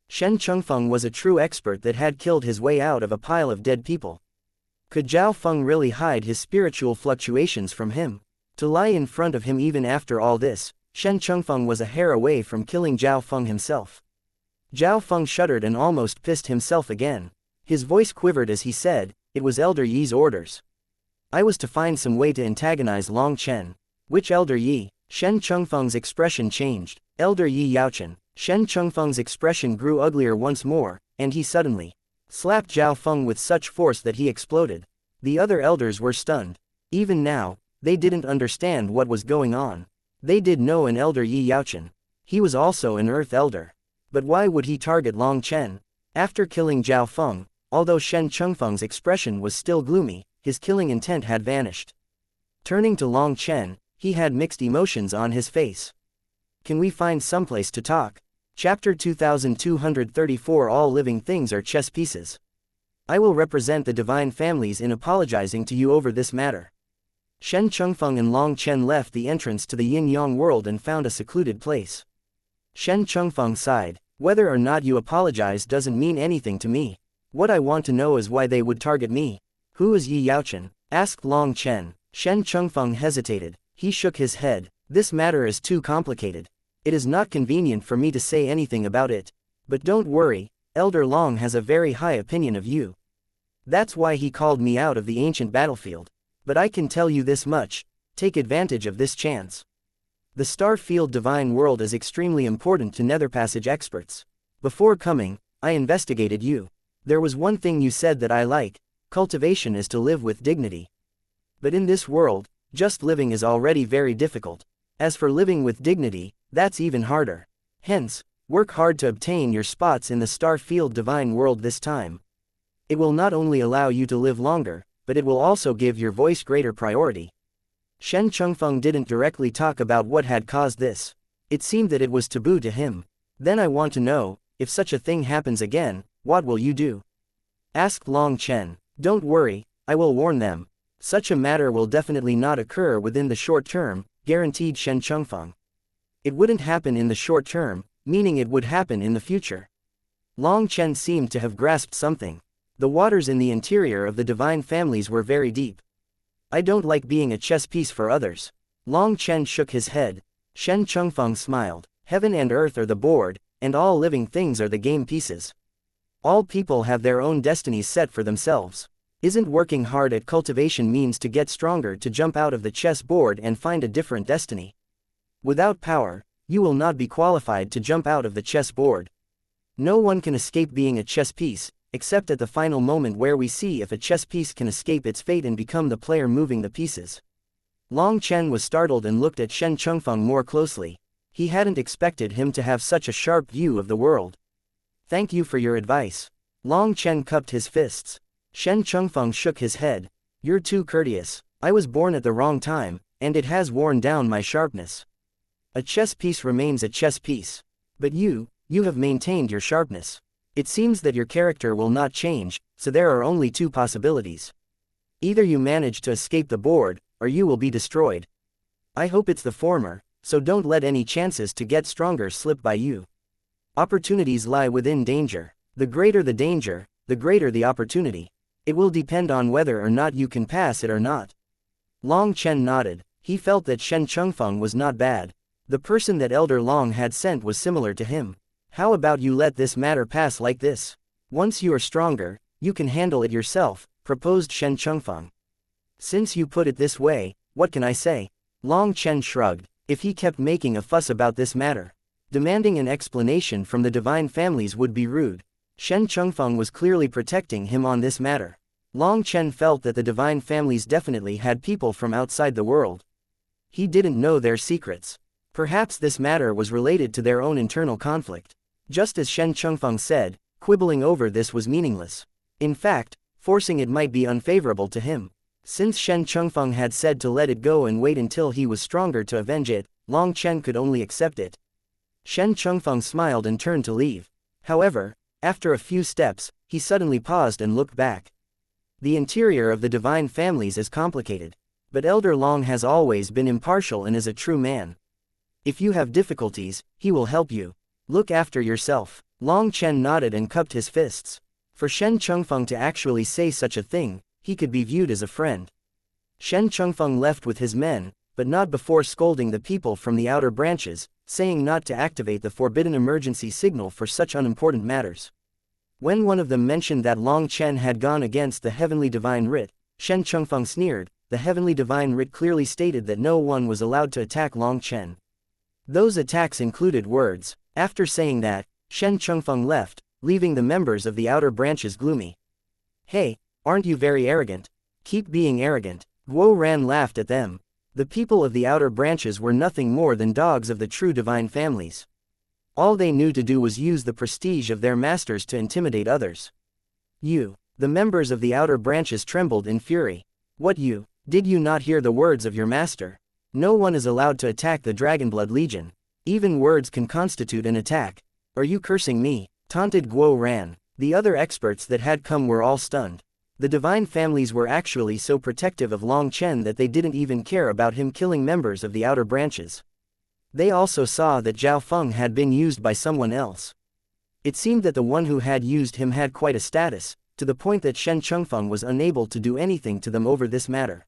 Shen Chengfeng was a true expert that had killed his way out of a pile of dead people. Could Zhao Feng really hide his spiritual fluctuations from him? To lie in front of him even after all this, Shen Chengfeng was a hair away from killing Zhao Feng himself. Zhao Feng shuddered and almost pissed himself again. His voice quivered as he said, "It was Elder Yi's orders. I was to find some way to antagonize Long Chen." "Which Elder Yi?" Shen Chengfeng's expression changed. "Elder Yi Yaochen." Shen Chengfeng's expression grew uglier once more, and he suddenly slapped Zhao Feng with such force that he exploded. The other elders were stunned. Even now, they didn't understand what was going on. They did know an elder Yi Yaochen. He was also an Earth Elder. But why would he target Long Chen? After killing Zhao Feng, although Shen Chengfeng's expression was still gloomy, his killing intent had vanished. Turning to Long Chen, he had mixed emotions on his face. Can we find someplace to talk? Chapter 2234 All living things are chess pieces. I will represent the divine families in apologizing to you over this matter. Shen Chengfeng and Long Chen left the entrance to the yin-yang world and found a secluded place. Shen Chengfeng sighed. Whether or not you apologize doesn't mean anything to me. What I want to know is why they would target me. Who is Yi Yaochen? Asked Long Chen. Shen Chengfeng hesitated. He shook his head. This matter is too complicated. It is not convenient for me to say anything about it. But don't worry, Elder Long has a very high opinion of you. That's why he called me out of the ancient battlefield. But I can tell you this much, take advantage of this chance. The Starfield Divine World is extremely important to Nether Passage experts. Before coming, I investigated you. There was one thing you said that I like, cultivation is to live with dignity. But in this world, just living is already very difficult. As for living with dignity, that's even harder. Hence, work hard to obtain your spots in the Starfield Divine World this time. It will not only allow you to live longer, but it will also give your voice greater priority. Shen Chengfeng didn't directly talk about what had caused this. It seemed that it was taboo to him. Then I want to know, if such a thing happens again, what will you do? Asked Long Chen. Don't worry, I will warn them. Such a matter will definitely not occur within the short term, guaranteed Shen Chengfeng. It wouldn't happen in the short term, meaning it would happen in the future. Long Chen seemed to have grasped something. The waters in the interior of the divine families were very deep. I don't like being a chess piece for others. Long Chen shook his head. Shen Chengfeng smiled. Heaven and earth are the board, and all living things are the game pieces. All people have their own destinies set for themselves. Isn't working hard at cultivation means to get stronger to jump out of the chess board and find a different destiny? Without power, you will not be qualified to jump out of the chess board. No one can escape being a chess piece, except at the final moment where we see if a chess piece can escape its fate and become the player moving the pieces. Long Chen was startled and looked at Shen Chengfeng more closely. He hadn't expected him to have such a sharp view of the world. Thank you for your advice. Long Chen cupped his fists. Shen Chengfeng shook his head. You're too courteous. I was born at the wrong time, and it has worn down my sharpness. A chess piece remains a chess piece. But you have maintained your sharpness. It seems that your character will not change, so there are only two possibilities. Either you manage to escape the board, or you will be destroyed. I hope it's the former, so don't let any chances to get stronger slip by you. Opportunities lie within danger. The greater the danger, the greater the opportunity. It will depend on whether or not you can pass it or not. Long Chen nodded. He felt that Shen Chengfeng was not bad. The person that Elder Long had sent was similar to him. How about you let this matter pass like this? Once you are stronger, you can handle it yourself, proposed Shen Chengfeng. Since you put it this way, what can I say? Long Chen shrugged. If he kept making a fuss about this matter, demanding an explanation from the divine families would be rude. Shen Chengfeng was clearly protecting him on this matter. Long Chen felt that the divine families definitely had people from outside the world. He didn't know their secrets. Perhaps this matter was related to their own internal conflict. Just as Shen Chengfeng said, quibbling over this was meaningless. In fact, forcing it might be unfavorable to him. Since Shen Chengfeng had said to let it go and wait until he was stronger to avenge it, Long Chen could only accept it. Shen Chengfeng smiled and turned to leave. However, after a few steps, he suddenly paused and looked back. The interior of the divine families is complicated. But Elder Long has always been impartial and is a true man. If you have difficulties, he will help you. Look after yourself. Long Chen nodded and cupped his fists. For Shen Chengfeng to actually say such a thing, he could be viewed as a friend. Shen Chengfeng left with his men, but not before scolding the people from the outer branches, saying not to activate the forbidden emergency signal for such unimportant matters. When one of them mentioned that Long Chen had gone against the heavenly divine writ, Shen Chengfeng sneered. The heavenly divine writ clearly stated that no one was allowed to attack Long Chen. Those attacks included words. After saying that, Shen Chengfeng left, leaving the members of the outer branches gloomy. Hey, aren't you very arrogant? Keep being arrogant. Guo Ran laughed at them. The people of the outer branches were nothing more than dogs of the true divine families. All they knew to do was use the prestige of their masters to intimidate others. The members of the outer branches trembled in fury. What you? Did you not hear the words of your master? No one is allowed to attack the Dragonblood Legion. Even words can constitute an attack. Are you cursing me? Taunted Guo Ran. The other experts that had come were all stunned. The divine families were actually so protective of Long Chen that they didn't even care about him killing members of the outer branches. They also saw that Zhao Feng had been used by someone else. It seemed that the one who had used him had quite a status, to the point that Shen Chengfeng was unable to do anything to them over this matter.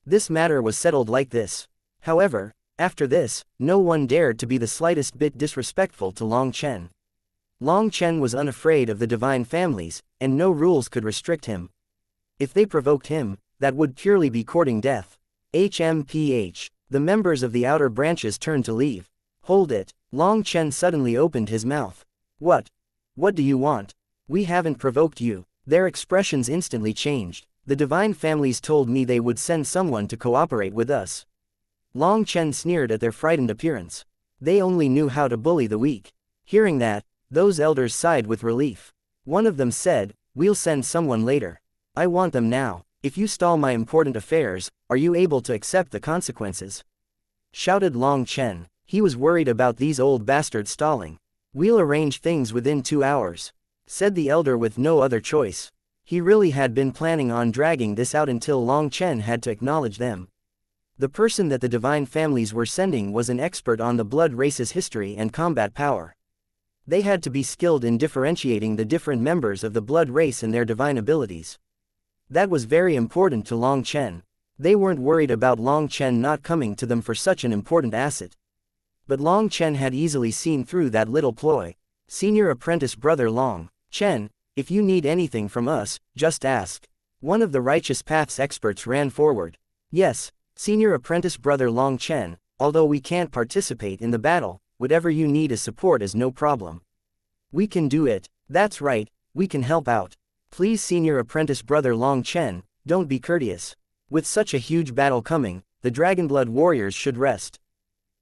This matter was settled like this. However, after this, no one dared to be the slightest bit disrespectful to Long Chen. Long Chen was unafraid of the divine families, and no rules could restrict him. If they provoked him, that would purely be courting death. HMPH. The members of the outer branches turned to leave. Hold it. Long Chen suddenly opened his mouth. What? What do you want? We haven't provoked you. Their expressions instantly changed. The divine families told me they would send someone to cooperate with us. Long Chen sneered at their frightened appearance. They only knew how to bully the weak. Hearing that, those elders sighed with relief. One of them said, "We'll send someone later. I want them now. If you stall my important affairs, are you able to accept the consequences?" Shouted Long Chen. He was worried about these old bastards stalling. "We'll arrange things within 2 hours," said the elder with no other choice. He really had been planning on dragging this out until Long Chen had to acknowledge them. The person that the divine families were sending was an expert on the blood race's history and combat power. They had to be skilled in differentiating the different members of the blood race and their divine abilities. That was very important to Long Chen. They weren't worried about Long Chen not coming to them for such an important asset. But Long Chen had easily seen through that little ploy. Senior apprentice brother Long Chen, if you need anything from us, just ask. One of the Righteous Path's experts ran forward. Yes, senior apprentice brother Long Chen, although we can't participate in the battle, whatever you need as support is no problem. We can do it. That's right, we can help out. Please senior apprentice brother Long Chen, don't be courteous. With such a huge battle coming, the Dragonblood warriors should rest.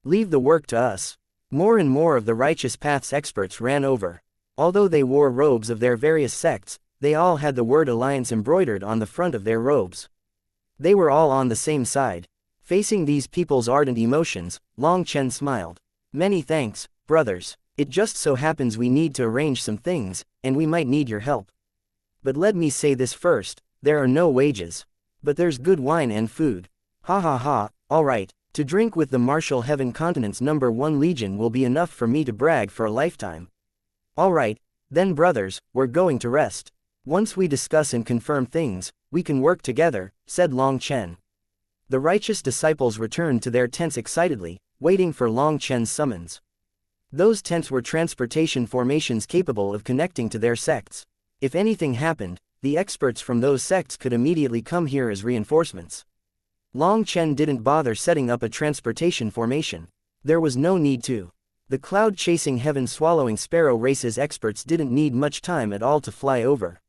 Leave the work to us. More and more of the Righteous Path's experts ran over. Although they wore robes of their various sects, they all had the word Alliance embroidered on the front of their robes. They were all on the same side. Facing these people's ardent emotions, Long Chen smiled. Many thanks, brothers. It just so happens we need to arrange some things, and we might need your help. But let me say this first, there are no wages. But there's good wine and food. Ha ha ha, alright, to drink with the Martial Heaven Continent's #1 Legion will be enough for me to brag for a lifetime. Alright, then brothers, we're going to rest. Once we discuss and confirm things, we can work together, said Long Chen. The righteous disciples returned to their tents excitedly, waiting for Long Chen's summons. Those tents were transportation formations capable of connecting to their sects. If anything happened, the experts from those sects could immediately come here as reinforcements. Long Chen didn't bother setting up a transportation formation. There was no need to. The cloud-chasing heaven-swallowing sparrow race's experts didn't need much time at all to fly over.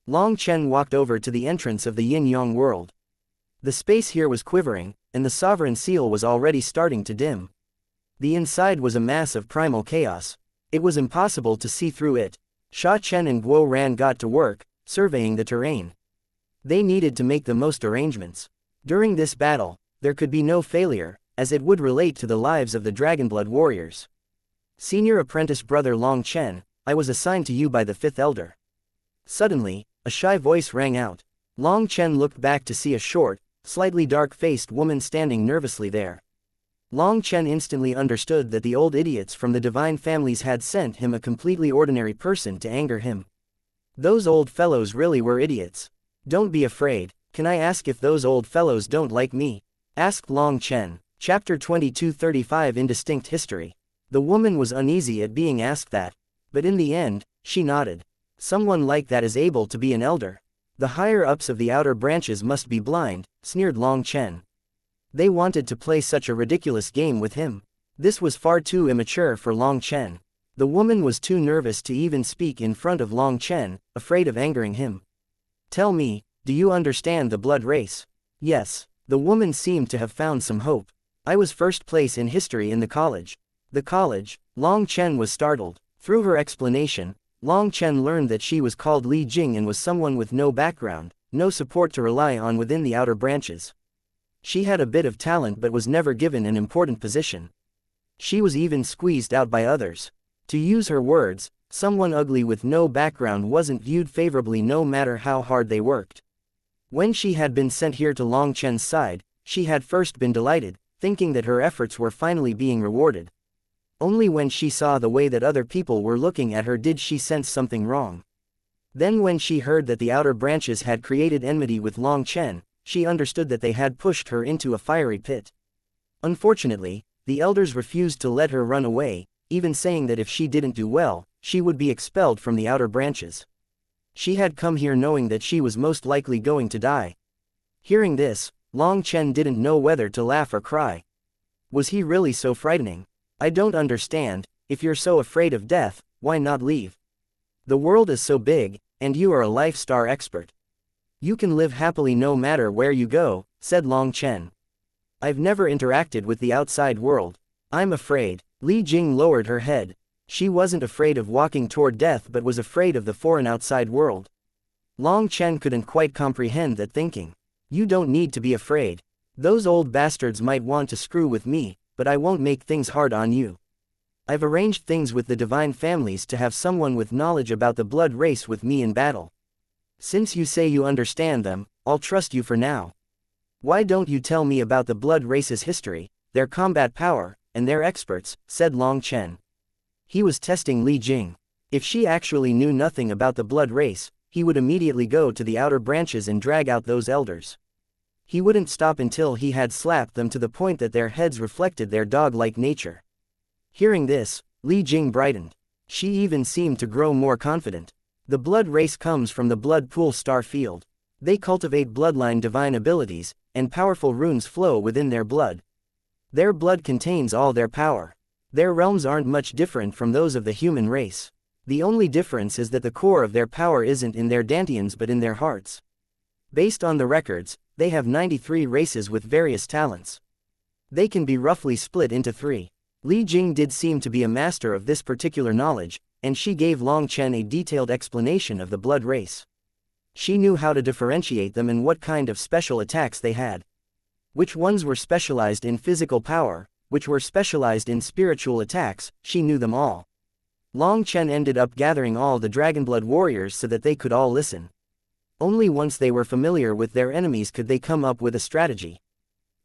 Long Chen walked over to the entrance of the Yin-Yang world. The space here was quivering, and the sovereign seal was already starting to dim. The inside was a mass of primal chaos. It was impossible to see through it. Sha Chen and Guo Ran got to work, surveying the terrain. They needed to make the most arrangements. During this battle, there could be no failure, as it would relate to the lives of the Dragonblood warriors. Senior apprentice brother Long Chen, I was assigned to you by the 5th elder. Suddenly, a shy voice rang out. Long Chen looked back to see a short, slightly dark-faced woman standing nervously there. Long Chen instantly understood that the old idiots from the divine families had sent him a completely ordinary person to anger him. Those old fellows really were idiots. Don't be afraid, can I ask if those old fellows don't like me? Asked Long Chen. Chapter 2235 Indistinct History. The woman was uneasy at being asked that. But in the end, she nodded. Someone like that is able to be an elder. The higher-ups of the outer branches must be blind, sneered Long Chen. They wanted to play such a ridiculous game with him. This was far too immature for Long Chen. The woman was too nervous to even speak in front of Long Chen, afraid of angering him. Tell me, do you understand the blood race? Yes. The woman seemed to have found some hope. I was first place in history in the college. The college? Long Chen was startled. Through her explanation, Long Chen learned that she was called Li Jing and was someone with no background, no support to rely on within the outer branches. She had a bit of talent but was never given an important position. She was even squeezed out by others. To use her words, someone ugly with no background wasn't viewed favorably no matter how hard they worked. When she had been sent here to Long Chen's side, she had first been delighted, thinking that her efforts were finally being rewarded. Only when she saw the way that other people were looking at her did she sense something wrong. Then when she heard that the outer branches had created enmity with Long Chen, she understood that they had pushed her into a fiery pit. Unfortunately, the elders refused to let her run away, even saying that if she didn't do well, she would be expelled from the outer branches. She had come here knowing that she was most likely going to die. Hearing this, Long Chen didn't know whether to laugh or cry. Was he really so frightening? I don't understand. If you're so afraid of death, why not leave? The world is so big, and you are a life-star expert. You can live happily no matter where you go, said Long Chen. I've never interacted with the outside world. I'm afraid. Li Jing lowered her head. She wasn't afraid of walking toward death but was afraid of the foreign outside world. Long Chen couldn't quite comprehend that thinking. You don't need to be afraid. Those old bastards might want to screw with me, but I won't make things hard on you. I've arranged things with the divine families to have someone with knowledge about the blood race with me in battle. Since you say you understand them, I'll trust you for now. Why don't you tell me about the blood race's history, their combat power, and their experts, said Long Chen. He was testing Li Jing. If she actually knew nothing about the blood race, he would immediately go to the outer branches and drag out those elders. He wouldn't stop until he had slapped them to the point that their heads reflected their dog-like nature. Hearing this, Li Jing brightened. She even seemed to grow more confident. The blood race comes from the blood pool star field. They cultivate bloodline divine abilities, and powerful runes flow within their blood. Their blood contains all their power. Their realms aren't much different from those of the human race. The only difference is that the core of their power isn't in their dantians but in their hearts. Based on the records, they have 93 races with various talents. They can be roughly split into 3. Li Jing did seem to be a master of this particular knowledge, and she gave Long Chen a detailed explanation of the blood race. She knew how to differentiate them and what kind of special attacks they had. Which ones were specialized in physical power, which were specialized in spiritual attacks, she knew them all. Long Chen ended up gathering all the Dragonblood warriors so that they could all listen. Only once they were familiar with their enemies could they come up with a strategy.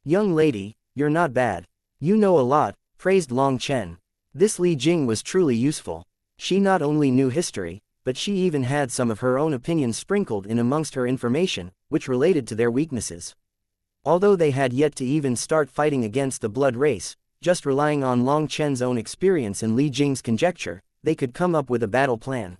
Young lady, you're not bad. You know a lot, praised Long Chen. This Li Jing was truly useful. She not only knew history, but she even had some of her own opinions sprinkled in amongst her information, which related to their weaknesses. Although they had yet to even start fighting against the blood race, just relying on Long Chen's own experience and Li Jing's conjecture, they could come up with a battle plan.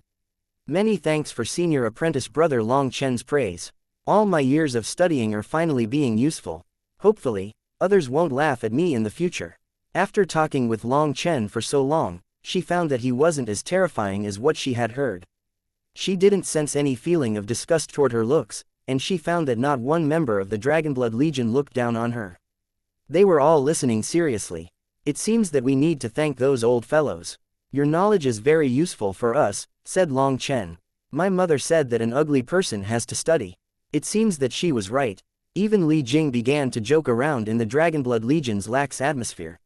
Many thanks for senior apprentice brother Long Chen's praise. All my years of studying are finally being useful. Hopefully, others won't laugh at me in the future. After talking with Long Chen for so long, she found that he wasn't as terrifying as what she had heard. She didn't sense any feeling of disgust toward her looks, and she found that not one member of the Dragonblood Legion looked down on her. They were all listening seriously. It seems that we need to thank those old fellows. Your knowledge is very useful for us, said Long Chen. My mother said that an ugly person has to study. It seems that she was right. Even Li Jing began to joke around in the Dragonblood Legion's lax atmosphere.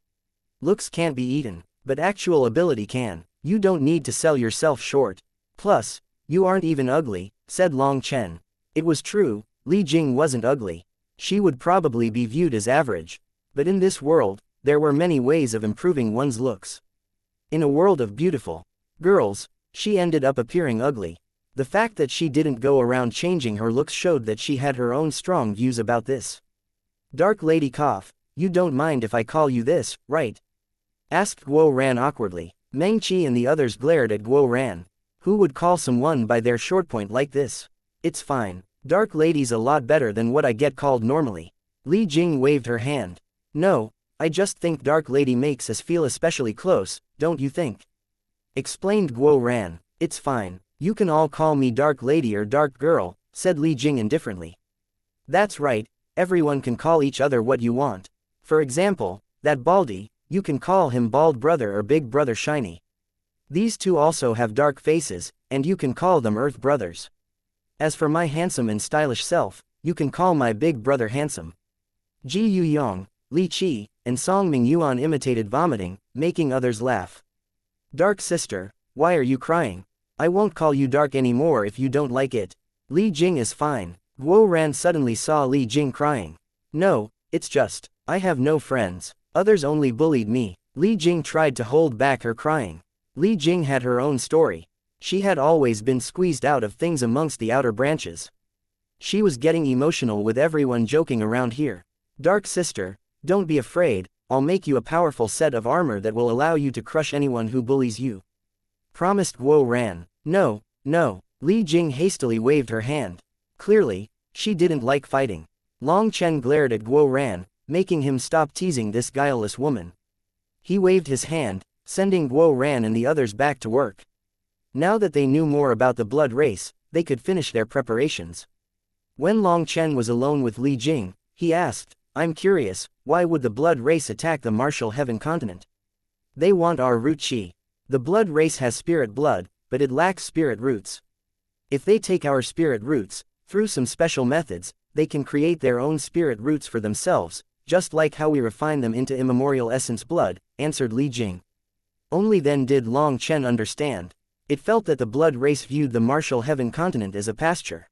Looks can't be eaten, but actual ability can. You don't need to sell yourself short. Plus, you aren't even ugly, said Long Chen. It was true, Li Jing wasn't ugly. She would probably be viewed as average. But in this world, there were many ways of improving one's looks. In a world of beautiful girls, she ended up appearing ugly. The fact that she didn't go around changing her looks showed that she had her own strong views about this. Dark Lady Cough, you don't mind if I call you this, right? Asked Guo Ran awkwardly. Meng Qi and the others glared at Guo Ran. Who would call someone by their short point like this? It's fine. Dark Lady's a lot better than what I get called normally. Li Jing waved her hand. No, I just think Dark Lady makes us feel especially close, don't you think? Explained Guo Ran. It's fine. You can all call me Dark Lady or Dark Girl, said Li Jing indifferently. That's right, everyone can call each other what you want. For example, that Baldy, you can call him Bald Brother or Big Brother Shiny. These two also have dark faces, and you can call them Earth Brothers. As for my handsome and stylish self, you can call my Big Brother Handsome. Ji Yu Yong, Li Qi, and Song Ming Yuan imitated vomiting, making others laugh. Dark sister, why are you crying? I won't call you dark anymore if you don't like it. Li Jing is fine. Guo Ran suddenly saw Li Jing crying. No, it's just, I have no friends. Others only bullied me. Li Jing tried to hold back her crying. Li Jing had her own story. She had always been squeezed out of things amongst the outer branches. She was getting emotional with everyone joking around here. Dark sister, don't be afraid, I'll make you a powerful set of armor that will allow you to crush anyone who bullies you. Promised Guo Ran. No, no. Li Jing hastily waved her hand. Clearly, she didn't like fighting. Long Chen glared at Guo Ran, making him stop teasing this guileless woman. He waved his hand, sending Guo Ran and the others back to work. Now that they knew more about the blood race, they could finish their preparations. When Long Chen was alone with Li Jing, he asked, I'm curious, why would the blood race attack the martial heaven continent? They want our root chi. The blood race has spirit blood, but it lacks spirit roots. If they take our spirit roots, through some special methods, they can create their own spirit roots for themselves, just like how we refine them into immemorial essence blood, answered Li Jing. Only then did Long Chen understand. It felt that the blood race viewed the martial heaven continent as a pasture.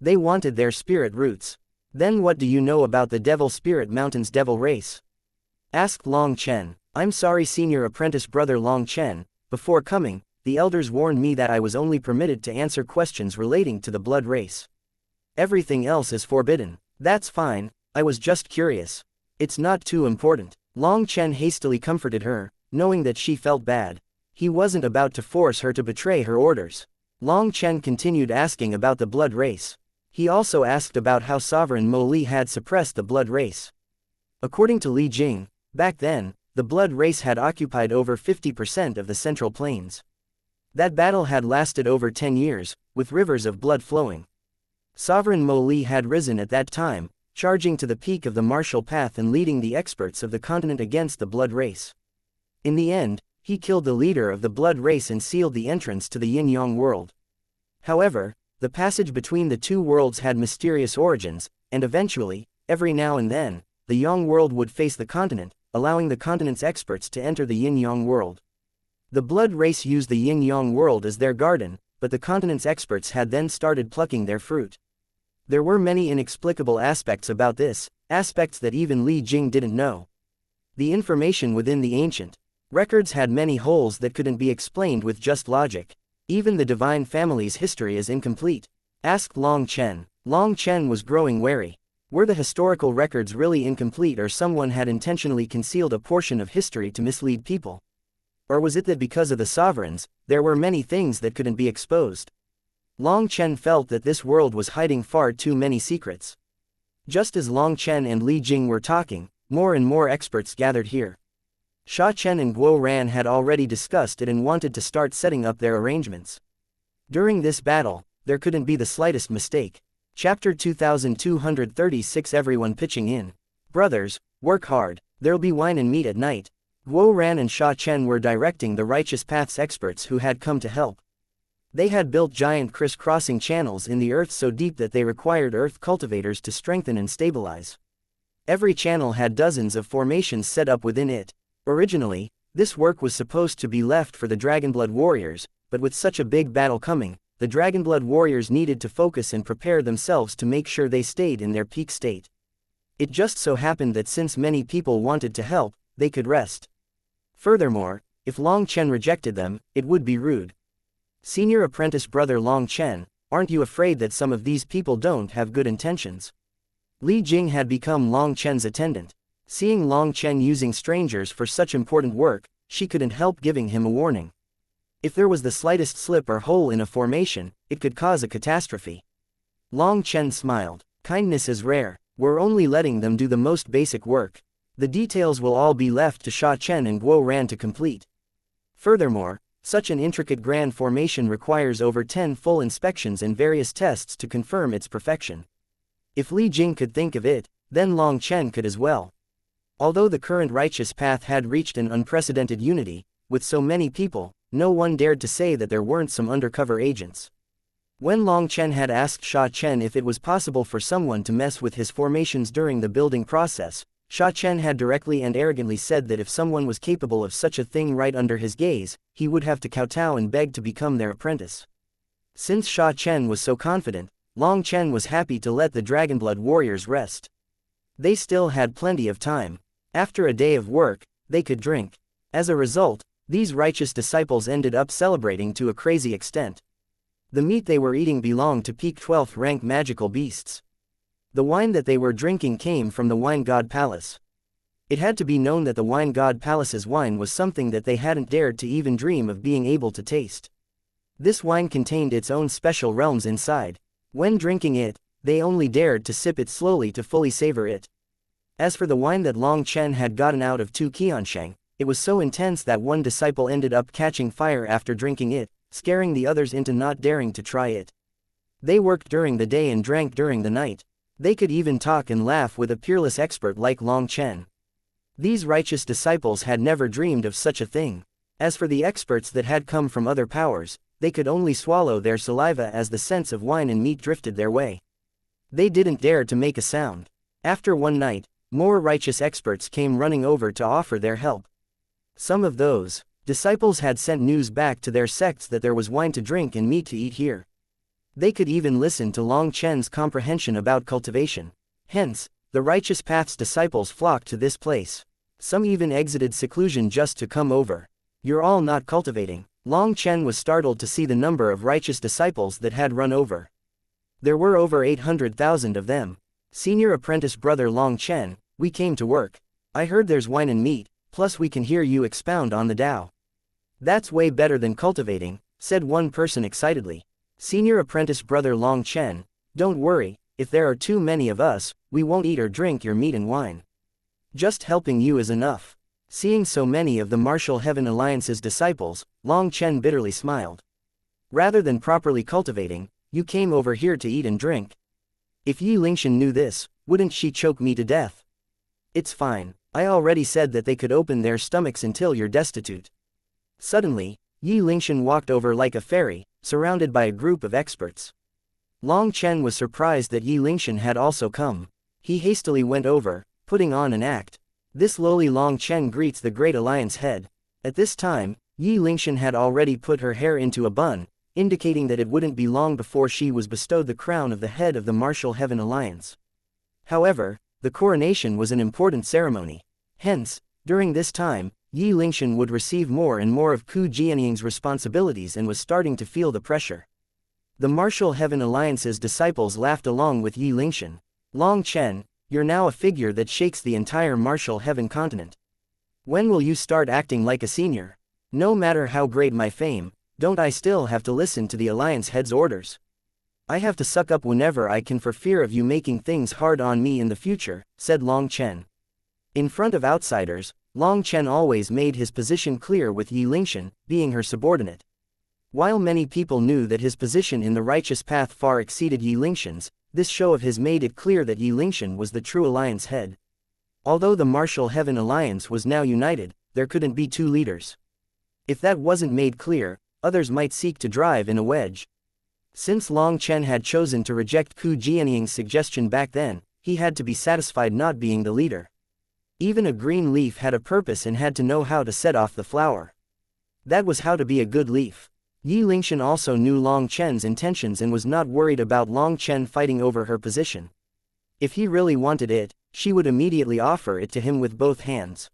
They wanted their spirit roots. Then what do you know about the Devil Spirit Mountain's devil race? Asked Long Chen. I'm sorry, senior apprentice brother Long Chen, before coming, the elders warned me that I was only permitted to answer questions relating to the blood race. Everything else is forbidden. That's fine, I was just curious. It's not too important. Long Chen hastily comforted her, knowing that she felt bad. He wasn't about to force her to betray her orders. Long Chen continued asking about the blood race. He also asked about how Sovereign Mo Li had suppressed the blood race. According to Li Jing, back then, the blood race had occupied over 50% of the Central Plains. That battle had lasted over 10 years, with rivers of blood flowing. Sovereign Mo Li had risen at that time, charging to the peak of the martial path and leading the experts of the continent against the blood race. In the end, he killed the leader of the blood race and sealed the entrance to the yin-yang world. However, the passage between the two worlds had mysterious origins, and eventually, every now and then, the yang world would face the continent, allowing the continent's experts to enter the yin-yang world. The blood race used the yin-yang world as their garden, but the continent's experts had then started plucking their fruit. There were many inexplicable aspects about this, aspects that even Li Jing didn't know. The information within the ancient records had many holes that couldn't be explained with just logic. Even the divine family's history is incomplete. Asked Long Chen. Long Chen was growing wary. Were the historical records really incomplete, or someone had intentionally concealed a portion of history to mislead people? Or was it that because of the sovereigns, there were many things that couldn't be exposed? Long Chen felt that this world was hiding far too many secrets. Just as Long Chen and Li Jing were talking, more and more experts gathered here. Sha Chen and Guo Ran had already discussed it and wanted to start setting up their arrangements. During this battle, there couldn't be the slightest mistake. Chapter 2236 Everyone pitching in. Brothers, work hard, there'll be wine and meat at night. Guo Ran and Sha Chen were directing the Righteous Path's experts who had come to help. They had built giant criss-crossing channels in the earth so deep that they required earth cultivators to strengthen and stabilize. Every channel had dozens of formations set up within it. Originally, this work was supposed to be left for the Dragonblood warriors, but with such a big battle coming, the Dragonblood warriors needed to focus and prepare themselves to make sure they stayed in their peak state. It just so happened that since many people wanted to help, they could rest. Furthermore, if Long Chen rejected them, it would be rude. Senior apprentice brother Long Chen, aren't you afraid that some of these people don't have good intentions? Li Jing had become Long Chen's attendant. Seeing Long Chen using strangers for such important work, she couldn't help giving him a warning. If there was the slightest slip or hole in a formation, it could cause a catastrophe. Long Chen smiled. Kindness is rare. We're only letting them do the most basic work. The details will all be left to Sha Chen and Guo Ran to complete. Furthermore, such an intricate grand formation requires over 10 full inspections and various tests to confirm its perfection. If Li Jing could think of it, then Long Chen could as well. Although the current righteous path had reached an unprecedented unity, with so many people, no one dared to say that there weren't some undercover agents. When Long Chen had asked Sha Chen if it was possible for someone to mess with his formations during the building process, Sha Chen had directly and arrogantly said that if someone was capable of such a thing right under his gaze, he would have to kowtow and beg to become their apprentice. Since Sha Chen was so confident, Long Chen was happy to let the Dragonblood warriors rest. They still had plenty of time. After a day of work, they could drink. As a result, these righteous disciples ended up celebrating to a crazy extent. The meat they were eating belonged to peak 12th rank magical beasts. The wine that they were drinking came from the Wine God Palace. It had to be known that the Wine God Palace's wine was something that they hadn't dared to even dream of being able to taste. This wine contained its own special realms inside. When drinking it, they only dared to sip it slowly to fully savor it. As for the wine that Long Chen had gotten out of two xianxia, it was so intense that one disciple ended up catching fire after drinking it, scaring the others into not daring to try it. They worked during the day and drank during the night. They could even talk and laugh with a peerless expert like Long Chen. These righteous disciples had never dreamed of such a thing. As for the experts that had come from other powers, they could only swallow their saliva as the scents of wine and meat drifted their way. They didn't dare to make a sound. After one night, more righteous experts came running over to offer their help. Some of those disciples had sent news back to their sects that there was wine to drink and meat to eat here. They could even listen to Long Chen's comprehension about cultivation. Hence, the righteous path's disciples flocked to this place. Some even exited seclusion just to come over. You're all not cultivating. Long Chen was startled to see the number of righteous disciples that had run over. There were over 800,000 of them. Senior apprentice brother Long Chen, we came to work. I heard there's wine and meat, plus we can hear you expound on the Tao. That's way better than cultivating, said one person excitedly. Senior apprentice brother Long Chen, don't worry, if there are too many of us, we won't eat or drink your meat and wine. Just helping you is enough. Seeing so many of the Martial Heaven Alliance's disciples, Long Chen bitterly smiled. Rather than properly cultivating, you came over here to eat and drink. If Yi Lingshan knew this, wouldn't she choke me to death? It's fine, I already said that they could open their stomachs until you're destitute. Suddenly, Yi Lingshan walked over like a fairy, surrounded by a group of experts. Long Chen was surprised that Yi Lingshan had also come. He hastily went over, putting on an act. This lowly Long Chen greets the Great Alliance head. At this time, Yi Lingshan had already put her hair into a bun, indicating that it wouldn't be long before she was bestowed the crown of the head of the Martial Heaven Alliance. However, the coronation was an important ceremony. Hence, during this time, Yi Lingshan would receive more and more of Ku Jianying's responsibilities and was starting to feel the pressure. The Martial Heaven Alliance's disciples laughed along with Yi Lingshan. Long Chen, you're now a figure that shakes the entire Martial Heaven continent. When will you start acting like a senior? No matter how great my fame, don't I still have to listen to the Alliance head's orders? I have to suck up whenever I can for fear of you making things hard on me in the future, said Long Chen. In front of outsiders, Long Chen always made his position clear with Yi Lingshan, being her subordinate. While many people knew that his position in the righteous path far exceeded Yi Lingshan's, this show of his made it clear that Yi Lingshan was the true Alliance head. Although the Martial Heaven Alliance was now united, there couldn't be two leaders. If that wasn't made clear, others might seek to drive in a wedge. Since Long Chen had chosen to reject Ku Jianying's suggestion back then, he had to be satisfied not being the leader. Even a green leaf had a purpose and had to know how to set off the flower. That was how to be a good leaf. Yi Lingshan also knew Long Chen's intentions and was not worried about Long Chen fighting over her position. If he really wanted it, she would immediately offer it to him with both hands.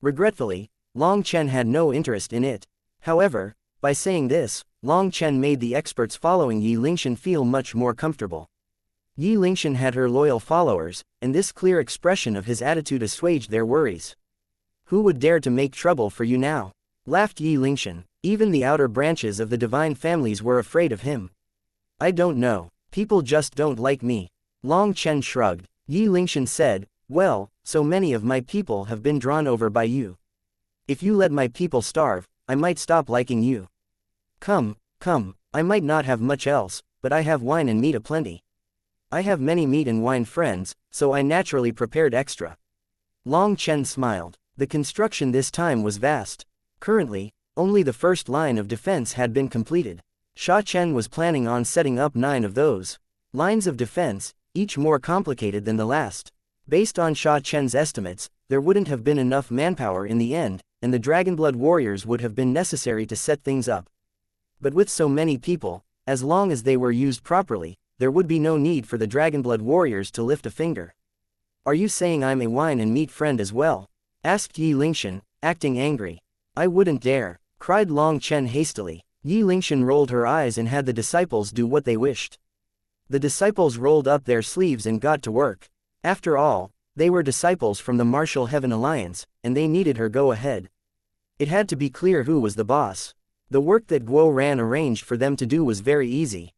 Regretfully, Long Chen had no interest in it. However, by saying this, Long Chen made the experts following Yi Lingshan feel much more comfortable. Yi Lingshan had her loyal followers, and this clear expression of his attitude assuaged their worries. Who would dare to make trouble for you now? Laughed Yi Lingshan. Even the outer branches of the divine families were afraid of him. I don't know, people just don't like me. Long Chen shrugged. Yi Lingshan said, well, so many of my people have been drawn over by you. If you let my people starve, I might stop liking you. Come, I might not have much else, but I have wine and meat aplenty. I have many meat and wine friends, so I naturally prepared extra. Long Chen smiled. The construction this time was vast. Currently, only the first line of defense had been completed. Sha Chen was planning on setting up 9 of those lines of defense, each more complicated than the last. Based on Sha Chen's estimates, there wouldn't have been enough manpower in the end, and the Dragonblood warriors would have been necessary to set things up. But with so many people, as long as they were used properly, there would be no need for the Dragonblood warriors to lift a finger. Are you saying I'm a wine and meat friend as well? Asked Yi Lingshan, acting angry. I wouldn't dare, cried Long Chen hastily. Yi Lingshan rolled her eyes and had the disciples do what they wished. The disciples rolled up their sleeves and got to work. After all, they were disciples from the Martial Heaven Alliance, and they needed her go-ahead. It had to be clear who was the boss. The work that Guo Ran arranged for them to do was very easy.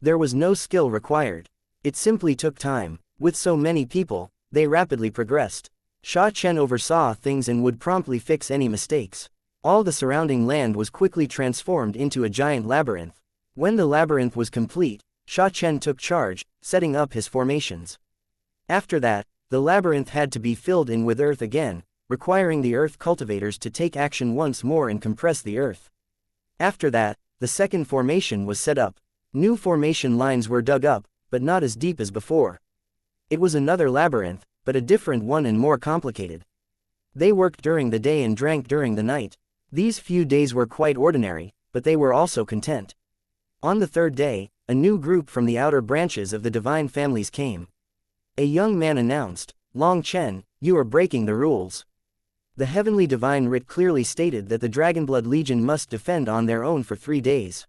There was no skill required. It simply took time. With so many people, they rapidly progressed. Sha Chen oversaw things and would promptly fix any mistakes. All the surrounding land was quickly transformed into a giant labyrinth. When the labyrinth was complete, Sha Chen took charge, setting up his formations. After that, the labyrinth had to be filled in with earth again, requiring the earth cultivators to take action once more and compress the earth. After that, the second formation was set up. New formation lines were dug up, but not as deep as before. It was another labyrinth, but a different one and more complicated. They worked during the day and drank during the night. These few days were quite ordinary, but they were also content. On the third day, a new group from the outer branches of the divine families came. A young man announced, Long Chen, you are breaking the rules. The heavenly divine writ clearly stated that the Dragonblood Legion must defend on their own for 3 days.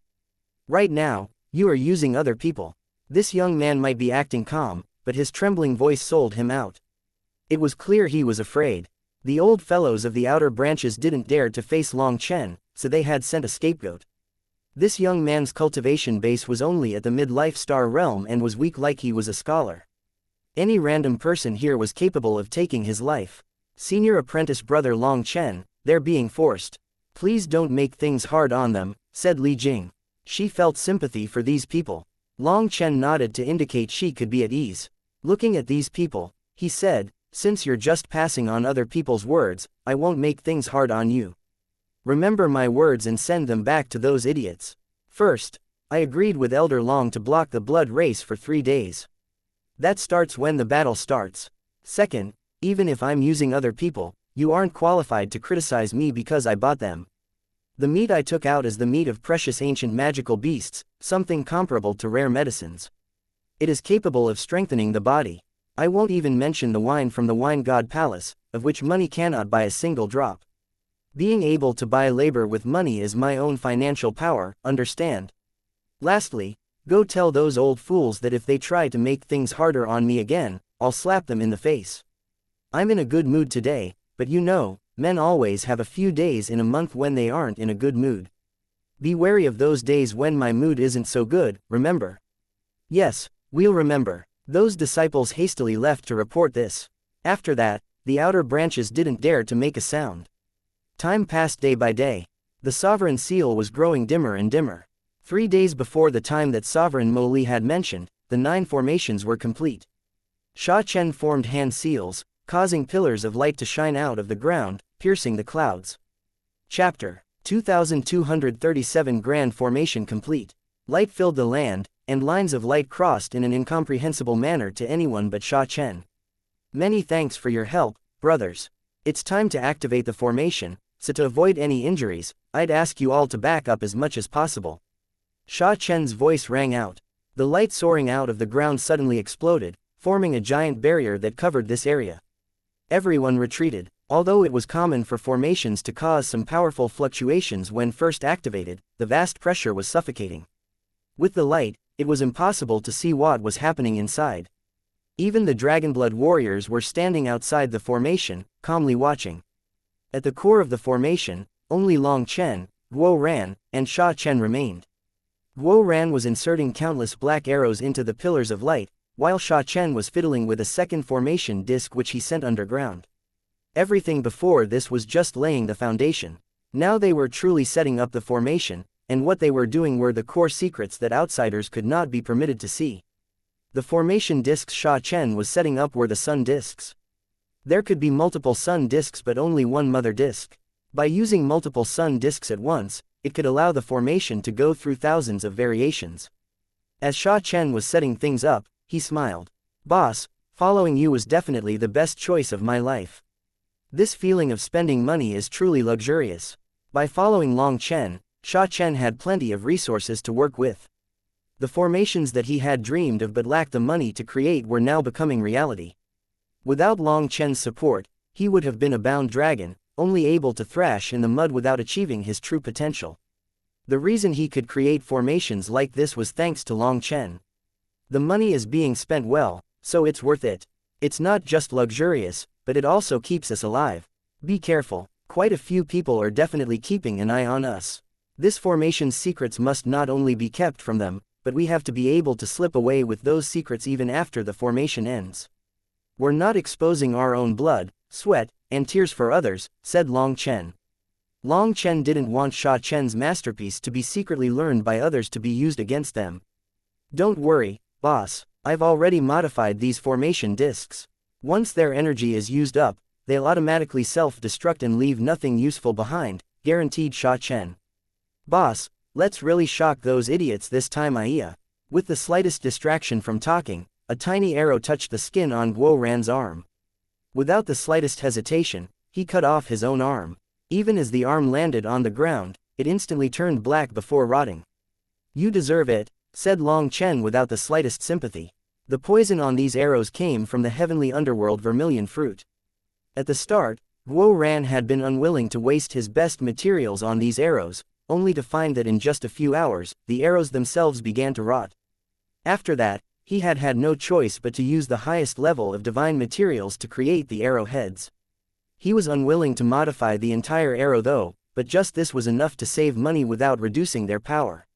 Right now, you are using other people. This young man might be acting calm, but his trembling voice sold him out. It was clear he was afraid. The old fellows of the outer branches didn't dare to face Long Chen, so they had sent a scapegoat. This young man's cultivation base was only at the midlife star realm and was weak like he was a scholar. Any random person here was capable of taking his life. Senior apprentice brother Long Chen, they're being forced. Please don't make things hard on them, said Li Jing. She felt sympathy for these people. Long Chen nodded to indicate she could be at ease. Looking at these people, he said, since you're just passing on other people's words, I won't make things hard on you. Remember my words and send them back to those idiots. First, I agreed with Elder Long to block the blood race for 3 days. That starts when the battle starts. Second, even if I'm using other people, you aren't qualified to criticize me because I bought them. The meat I took out is the meat of precious ancient magical beasts, something comparable to rare medicines. It is capable of strengthening the body. I won't even mention the wine from the Wine God Palace, of which money cannot buy a single drop. Being able to buy labor with money is my own financial power, understand? Lastly, go tell those old fools that if they try to make things harder on me again, I'll slap them in the face. I'm in a good mood today, but you know, men always have a few days in a month when they aren't in a good mood. Be wary of those days when my mood isn't so good, remember? Yes, we'll remember. Those disciples hastily left to report this. After that, the outer branches didn't dare to make a sound. Time passed day by day. The sovereign seal was growing dimmer and dimmer. 3 days before the time that Sovereign Mo Li had mentioned, the 9 formations were complete. Sha Chen formed hand seals, causing pillars of light to shine out of the ground, piercing the clouds. Chapter 2237 Grand Formation complete. Light filled the land, and lines of light crossed in an incomprehensible manner to anyone but Sha Chen. Many thanks for your help, brothers. It's time to activate the formation, so to avoid any injuries, I'd ask you all to back up as much as possible. Sha Chen's voice rang out. The light soaring out of the ground suddenly exploded, forming a giant barrier that covered this area. Everyone retreated. Although it was common for formations to cause some powerful fluctuations when first activated, the vast pressure was suffocating. With the light, it was impossible to see what was happening inside. Even the Dragonblood warriors were standing outside the formation, calmly watching. At the core of the formation, only Long Chen, Guo Ran, and Sha Chen remained. Guo Ran was inserting countless black arrows into the pillars of light, while Sha Chen was fiddling with a second formation disc which he sent underground. Everything before this was just laying the foundation. Now they were truly setting up the formation, and what they were doing were the core secrets that outsiders could not be permitted to see. The formation discs Sha Chen was setting up were the sun discs. There could be multiple sun discs but only one mother disc. By using multiple sun discs at once, it could allow the formation to go through thousands of variations. As Sha Chen was setting things up, he smiled. "Boss, following you was definitely the best choice of my life. This feeling of spending money is truly luxurious." By following Long Chen, Sha Chen had plenty of resources to work with. The formations that he had dreamed of but lacked the money to create were now becoming reality. Without Long Chen's support, he would have been a bound dragon, only able to thrash in the mud without achieving his true potential. The reason he could create formations like this was thanks to Long Chen. The money is being spent well, so it's worth it. It's not just luxurious, but it also keeps us alive. Be careful, quite a few people are definitely keeping an eye on us. This formation's secrets must not only be kept from them, but we have to be able to slip away with those secrets even after the formation ends. "We're not exposing our own blood, sweat, and tears for others," said Long Chen. Long Chen didn't want Sha Chen's masterpiece to be secretly learned by others to be used against them. "Don't worry, boss, I've already modified these formation discs. Once their energy is used up, they'll automatically self-destruct and leave nothing useful behind," guaranteed Sha Chen. "Boss, let's really shock those idiots this time." With the slightest distraction from talking, a tiny arrow touched the skin on Guo Ran's arm. Without the slightest hesitation, he cut off his own arm. Even as the arm landed on the ground, it instantly turned black before rotting. "You deserve it," said Long Chen without the slightest sympathy. The poison on these arrows came from the heavenly underworld vermilion fruit. At the start, Guo Ran had been unwilling to waste his best materials on these arrows, only to find that in just a few hours, the arrows themselves began to rot. After that, he had had no choice but to use the highest level of divine materials to create the arrowheads. He was unwilling to modify the entire arrow though, but just this was enough to save money without reducing their power.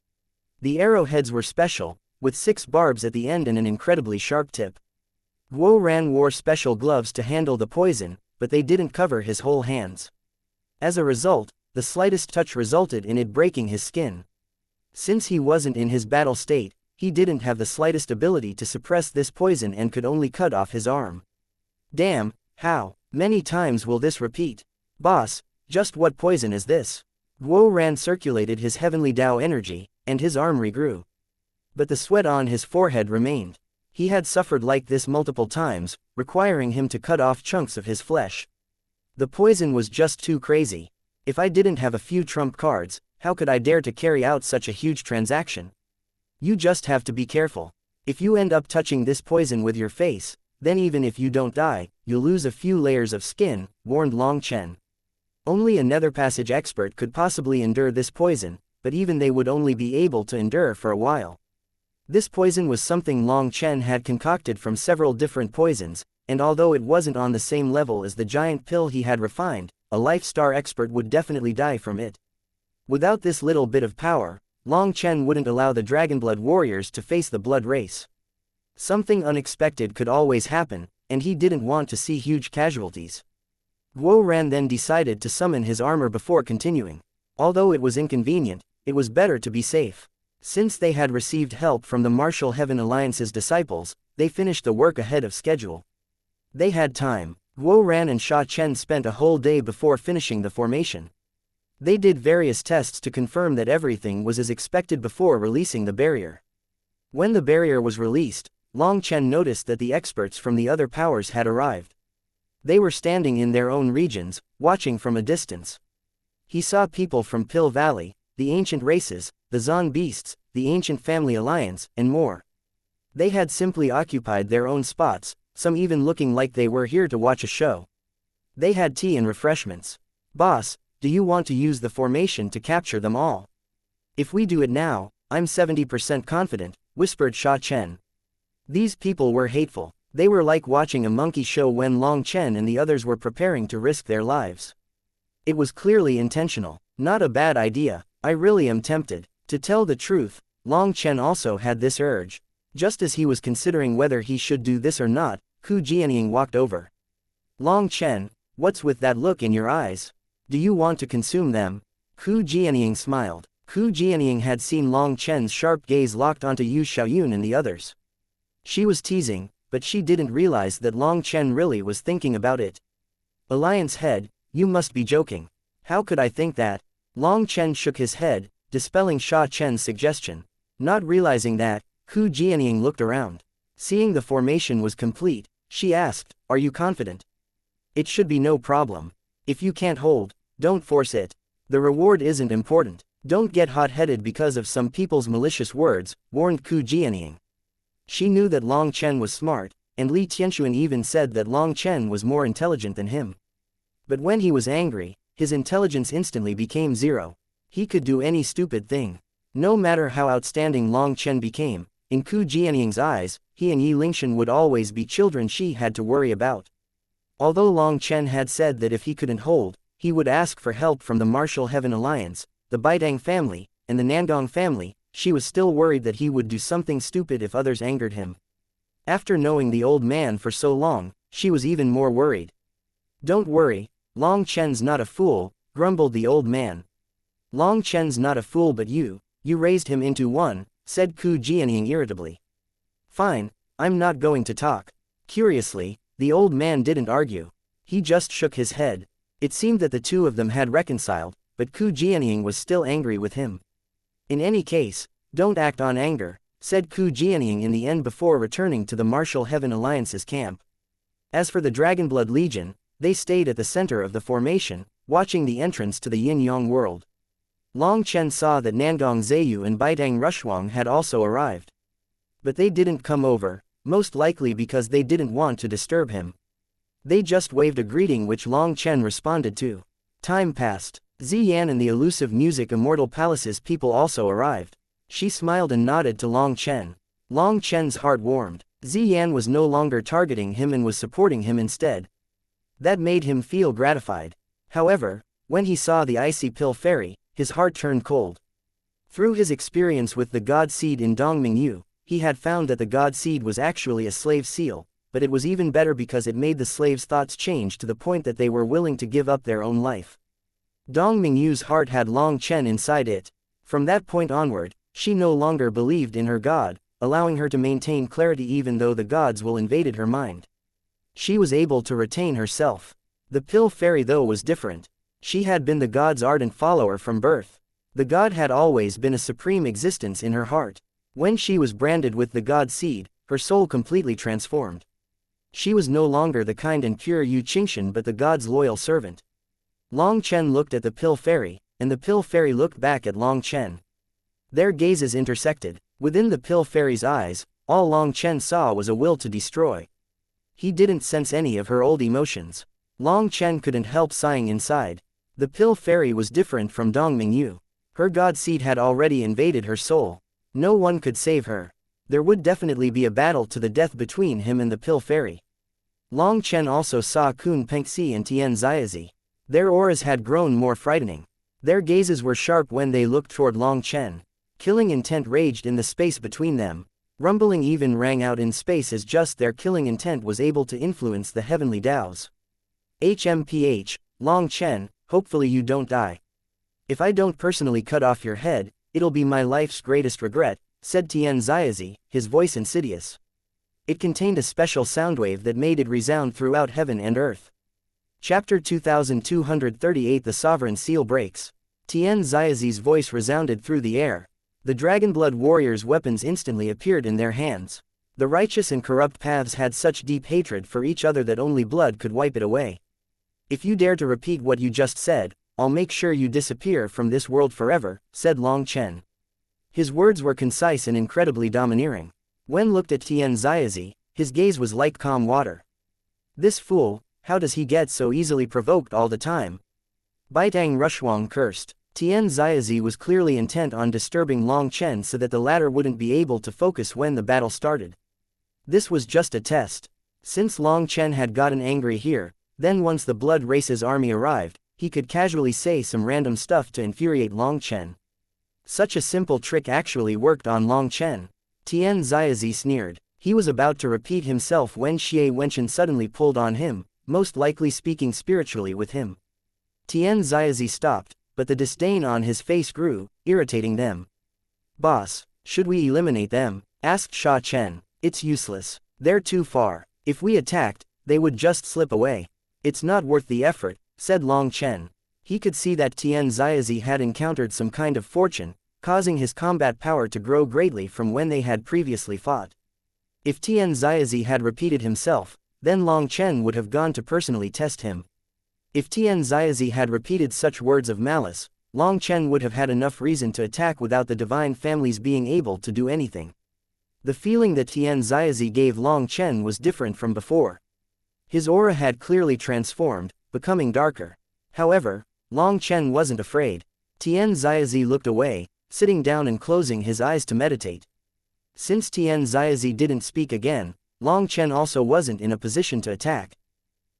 The arrowheads were special, with 6 barbs at the end and an incredibly sharp tip. Guo Ran wore special gloves to handle the poison, but they didn't cover his whole hands. As a result, the slightest touch resulted in it breaking his skin. Since he wasn't in his battle state, he didn't have the slightest ability to suppress this poison and could only cut off his arm. "Damn, how many times will this repeat? Boss, just what poison is this?" Guo Ran circulated his heavenly Tao energy, and his arm regrew. But the sweat on his forehead remained. He had suffered like this multiple times, requiring him to cut off chunks of his flesh. The poison was just too crazy. "If I didn't have a few trump cards, how could I dare to carry out such a huge transaction? You just have to be careful. If you end up touching this poison with your face, then even if you don't die, you'll lose a few layers of skin," warned Long Chen. Only a nether passage expert could possibly endure this poison, but even they would only be able to endure for a while. This poison was something Long Chen had concocted from several different poisons, and although it wasn't on the same level as the giant pill he had refined, a Life Star expert would definitely die from it. Without this little bit of power, Long Chen wouldn't allow the Dragonblood warriors to face the blood race. Something unexpected could always happen, and he didn't want to see huge casualties. Guo Ran then decided to summon his armor before continuing. Although it was inconvenient, it was better to be safe. Since they had received help from the Martial Heaven Alliance's disciples, they finished the work ahead of schedule. They had time. Guo Ran and Sha Chen spent a whole day before finishing the formation. They did various tests to confirm that everything was as expected before releasing the barrier. When the barrier was released, Long Chen noticed that the experts from the other powers had arrived. They were standing in their own regions, watching from a distance. He saw people from Pill Valley, the ancient races, the Zon beasts, the ancient family alliance, and more. They had simply occupied their own spots, some even looking like they were here to watch a show. They had tea and refreshments. "Boss, do you want to use the formation to capture them all?" "If we do it now, I'm 70% confident," whispered Sha Chen. These people were hateful. They were like watching a monkey show when Long Chen and the others were preparing to risk their lives. It was clearly intentional. Not a bad idea. I really am tempted. To tell the truth, Long Chen also had this urge. Just as he was considering whether he should do this or not, Ku Jianying walked over. "Long Chen, what's with that look in your eyes? Do you want to consume them?" Ku Jianying smiled. Ku Jianying had seen Long Chen's sharp gaze locked onto Yu Xiaoyun and the others. She was teasing, but she didn't realize that Long Chen really was thinking about it. Alliance head, you must be joking. How could I think that? Long Chen shook his head, dispelling Sha Chen's suggestion. Not realizing that, Ku Jianying looked around. Seeing the formation was complete, she asked, "Are you confident?" "It should be no problem. If you can't hold, don't force it. The reward isn't important. Don't get hot-headed because of some people's malicious words," warned Ku Jianying. She knew that Long Chen was smart, and Li Tianxuan even said that Long Chen was more intelligent than him. But when he was angry, his intelligence instantly became zero. He could do any stupid thing. No matter how outstanding Long Chen became, in Ku Jianying's eyes, he and Yi Lingshan would always be children she had to worry about. Although Long Chen had said that if he couldn't hold, he would ask for help from the Martial Heaven Alliance, the Baitang family, and the Nangong family, she was still worried that he would do something stupid if others angered him. After knowing the old man for so long, she was even more worried. "Don't worry, Long Chen's not a fool," grumbled the old man. "Long Chen's not a fool, but you raised him into one," said Ku Jianying irritably. "Fine, I'm not going to talk." Curiously, the old man didn't argue. He just shook his head. It seemed that the two of them had reconciled, but Ku Jianying was still angry with him. "In any case, don't act on anger," said Ku Jianying in the end before returning to the Martial Heaven Alliance's camp. As for the Dragonblood Legion, they stayed at the center of the formation, watching the entrance to the Yin-Yang world. Long Chen saw that Nangong Zheyu and Baitang Rushuang had also arrived. But they didn't come over, most likely because they didn't want to disturb him. They just waved a greeting which Long Chen responded to. Time passed. Ziyan and the elusive music Immortal Palace's people also arrived. She smiled and nodded to Long Chen. Long Chen's heart warmed. Ziyan was no longer targeting him and was supporting him instead. That made him feel gratified. However, when he saw the icy pill fairy, his heart turned cold. Through his experience with the God Seed in Dongmingyu, he had found that the God Seed was actually a slave seal, but it was even better because it made the slaves' thoughts change to the point that they were willing to give up their own life. Dongmingyu's heart had Long Chen inside it. From that point onward, she no longer believed in her god, allowing her to maintain clarity even though the gods will invaded her mind. She was able to retain herself. The pill fairy though was different. She had been the god's ardent follower from birth. The god had always been a supreme existence in her heart. When she was branded with the god seed, her soul completely transformed. She was no longer the kind and pure Yu Qingshan but the god's loyal servant. Long Chen looked at the pill fairy, and the pill fairy looked back at Long Chen. Their gazes intersected. Within the pill fairy's eyes, all Long Chen saw was a will to destroy. He didn't sense any of her old emotions. Long Chen couldn't help sighing inside. The pill fairy was different from Dongmingyu. Her god seed had already invaded her soul. No one could save her. There would definitely be a battle to the death between him and the pill fairy. Long Chen also saw Kun Pengxi and Tian Ziazi. Their auras had grown more frightening. Their gazes were sharp when they looked toward Long Chen. Killing intent raged in the space between them. Rumbling even rang out in space as just their killing intent was able to influence the heavenly Daos. HMPH, Long Chen, hopefully you don't die. If I don't personally cut off your head, it'll be my life's greatest regret, said Tian Ziazi, his voice insidious. It contained a special soundwave that made it resound throughout heaven and earth. Chapter 2238 The Sovereign Seal Breaks. Tian Ziazi's voice resounded through the air. The Dragonblood warriors' weapons instantly appeared in their hands. The righteous and corrupt paths had such deep hatred for each other that only blood could wipe it away. If you dare to repeat what you just said, I'll make sure you disappear from this world forever, said Long Chen. His words were concise and incredibly domineering. When looked at Tian Ziazi, his gaze was like calm water. This fool, how does he get so easily provoked all the time? Baitang Rushuang cursed. Tian Ziazi was clearly intent on disturbing Long Chen so that the latter wouldn't be able to focus when the battle started. This was just a test. Since Long Chen had gotten angry here, then once the Blood Race's army arrived, he could casually say some random stuff to infuriate Long Chen. Such a simple trick actually worked on Long Chen. Tian Ziazi sneered. He was about to repeat himself when Xie Wenchen suddenly pulled on him, most likely speaking spiritually with him. Tian Ziazi stopped, but the disdain on his face grew, irritating them. Boss, should we eliminate them? Asked Sha Chen. It's useless. They're too far. If we attacked, they would just slip away. It's not worth the effort, said Long Chen. He could see that Tian Xiaozi had encountered some kind of fortune, causing his combat power to grow greatly from when they had previously fought. If Tian Xiaozi had repeated himself, then Long Chen would have gone to personally test him. If Tian Xiaozi had repeated such words of malice, Long Chen would have had enough reason to attack without the divine families being able to do anything. The feeling that Tian Xiaozi gave Long Chen was different from before. His aura had clearly transformed, becoming darker. However, Long Chen wasn't afraid. Tian Xiaozi looked away, sitting down and closing his eyes to meditate. Since Tian Xiaozi didn't speak again, Long Chen also wasn't in a position to attack.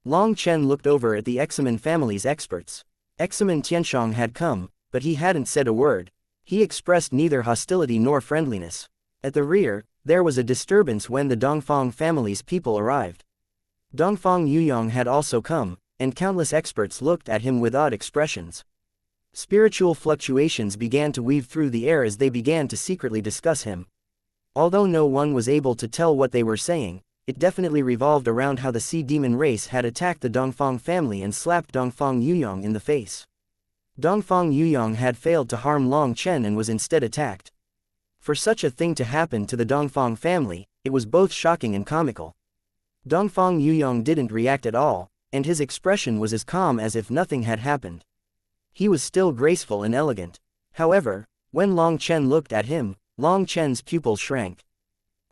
Long Chen looked over at the Examen family's experts. Examen Tianshang had come, but he hadn't said a word. He expressed neither hostility nor friendliness. At the rear, there was a disturbance when the Dongfang family's people arrived. Dongfang Yuyong had also come, and countless experts looked at him with odd expressions. Spiritual fluctuations began to weave through the air as they began to secretly discuss him. Although no one was able to tell what they were saying, it definitely revolved around how the sea demon race had attacked the Dongfang family and slapped Dongfang Yuyong in the face. Dongfang Yuyong had failed to harm Long Chen and was instead attacked. For such a thing to happen to the Dongfang family, it was both shocking and comical. Dongfang Yuyong didn't react at all, and his expression was as calm as if nothing had happened. He was still graceful and elegant. However, when Long Chen looked at him, Long Chen's pupils shrank.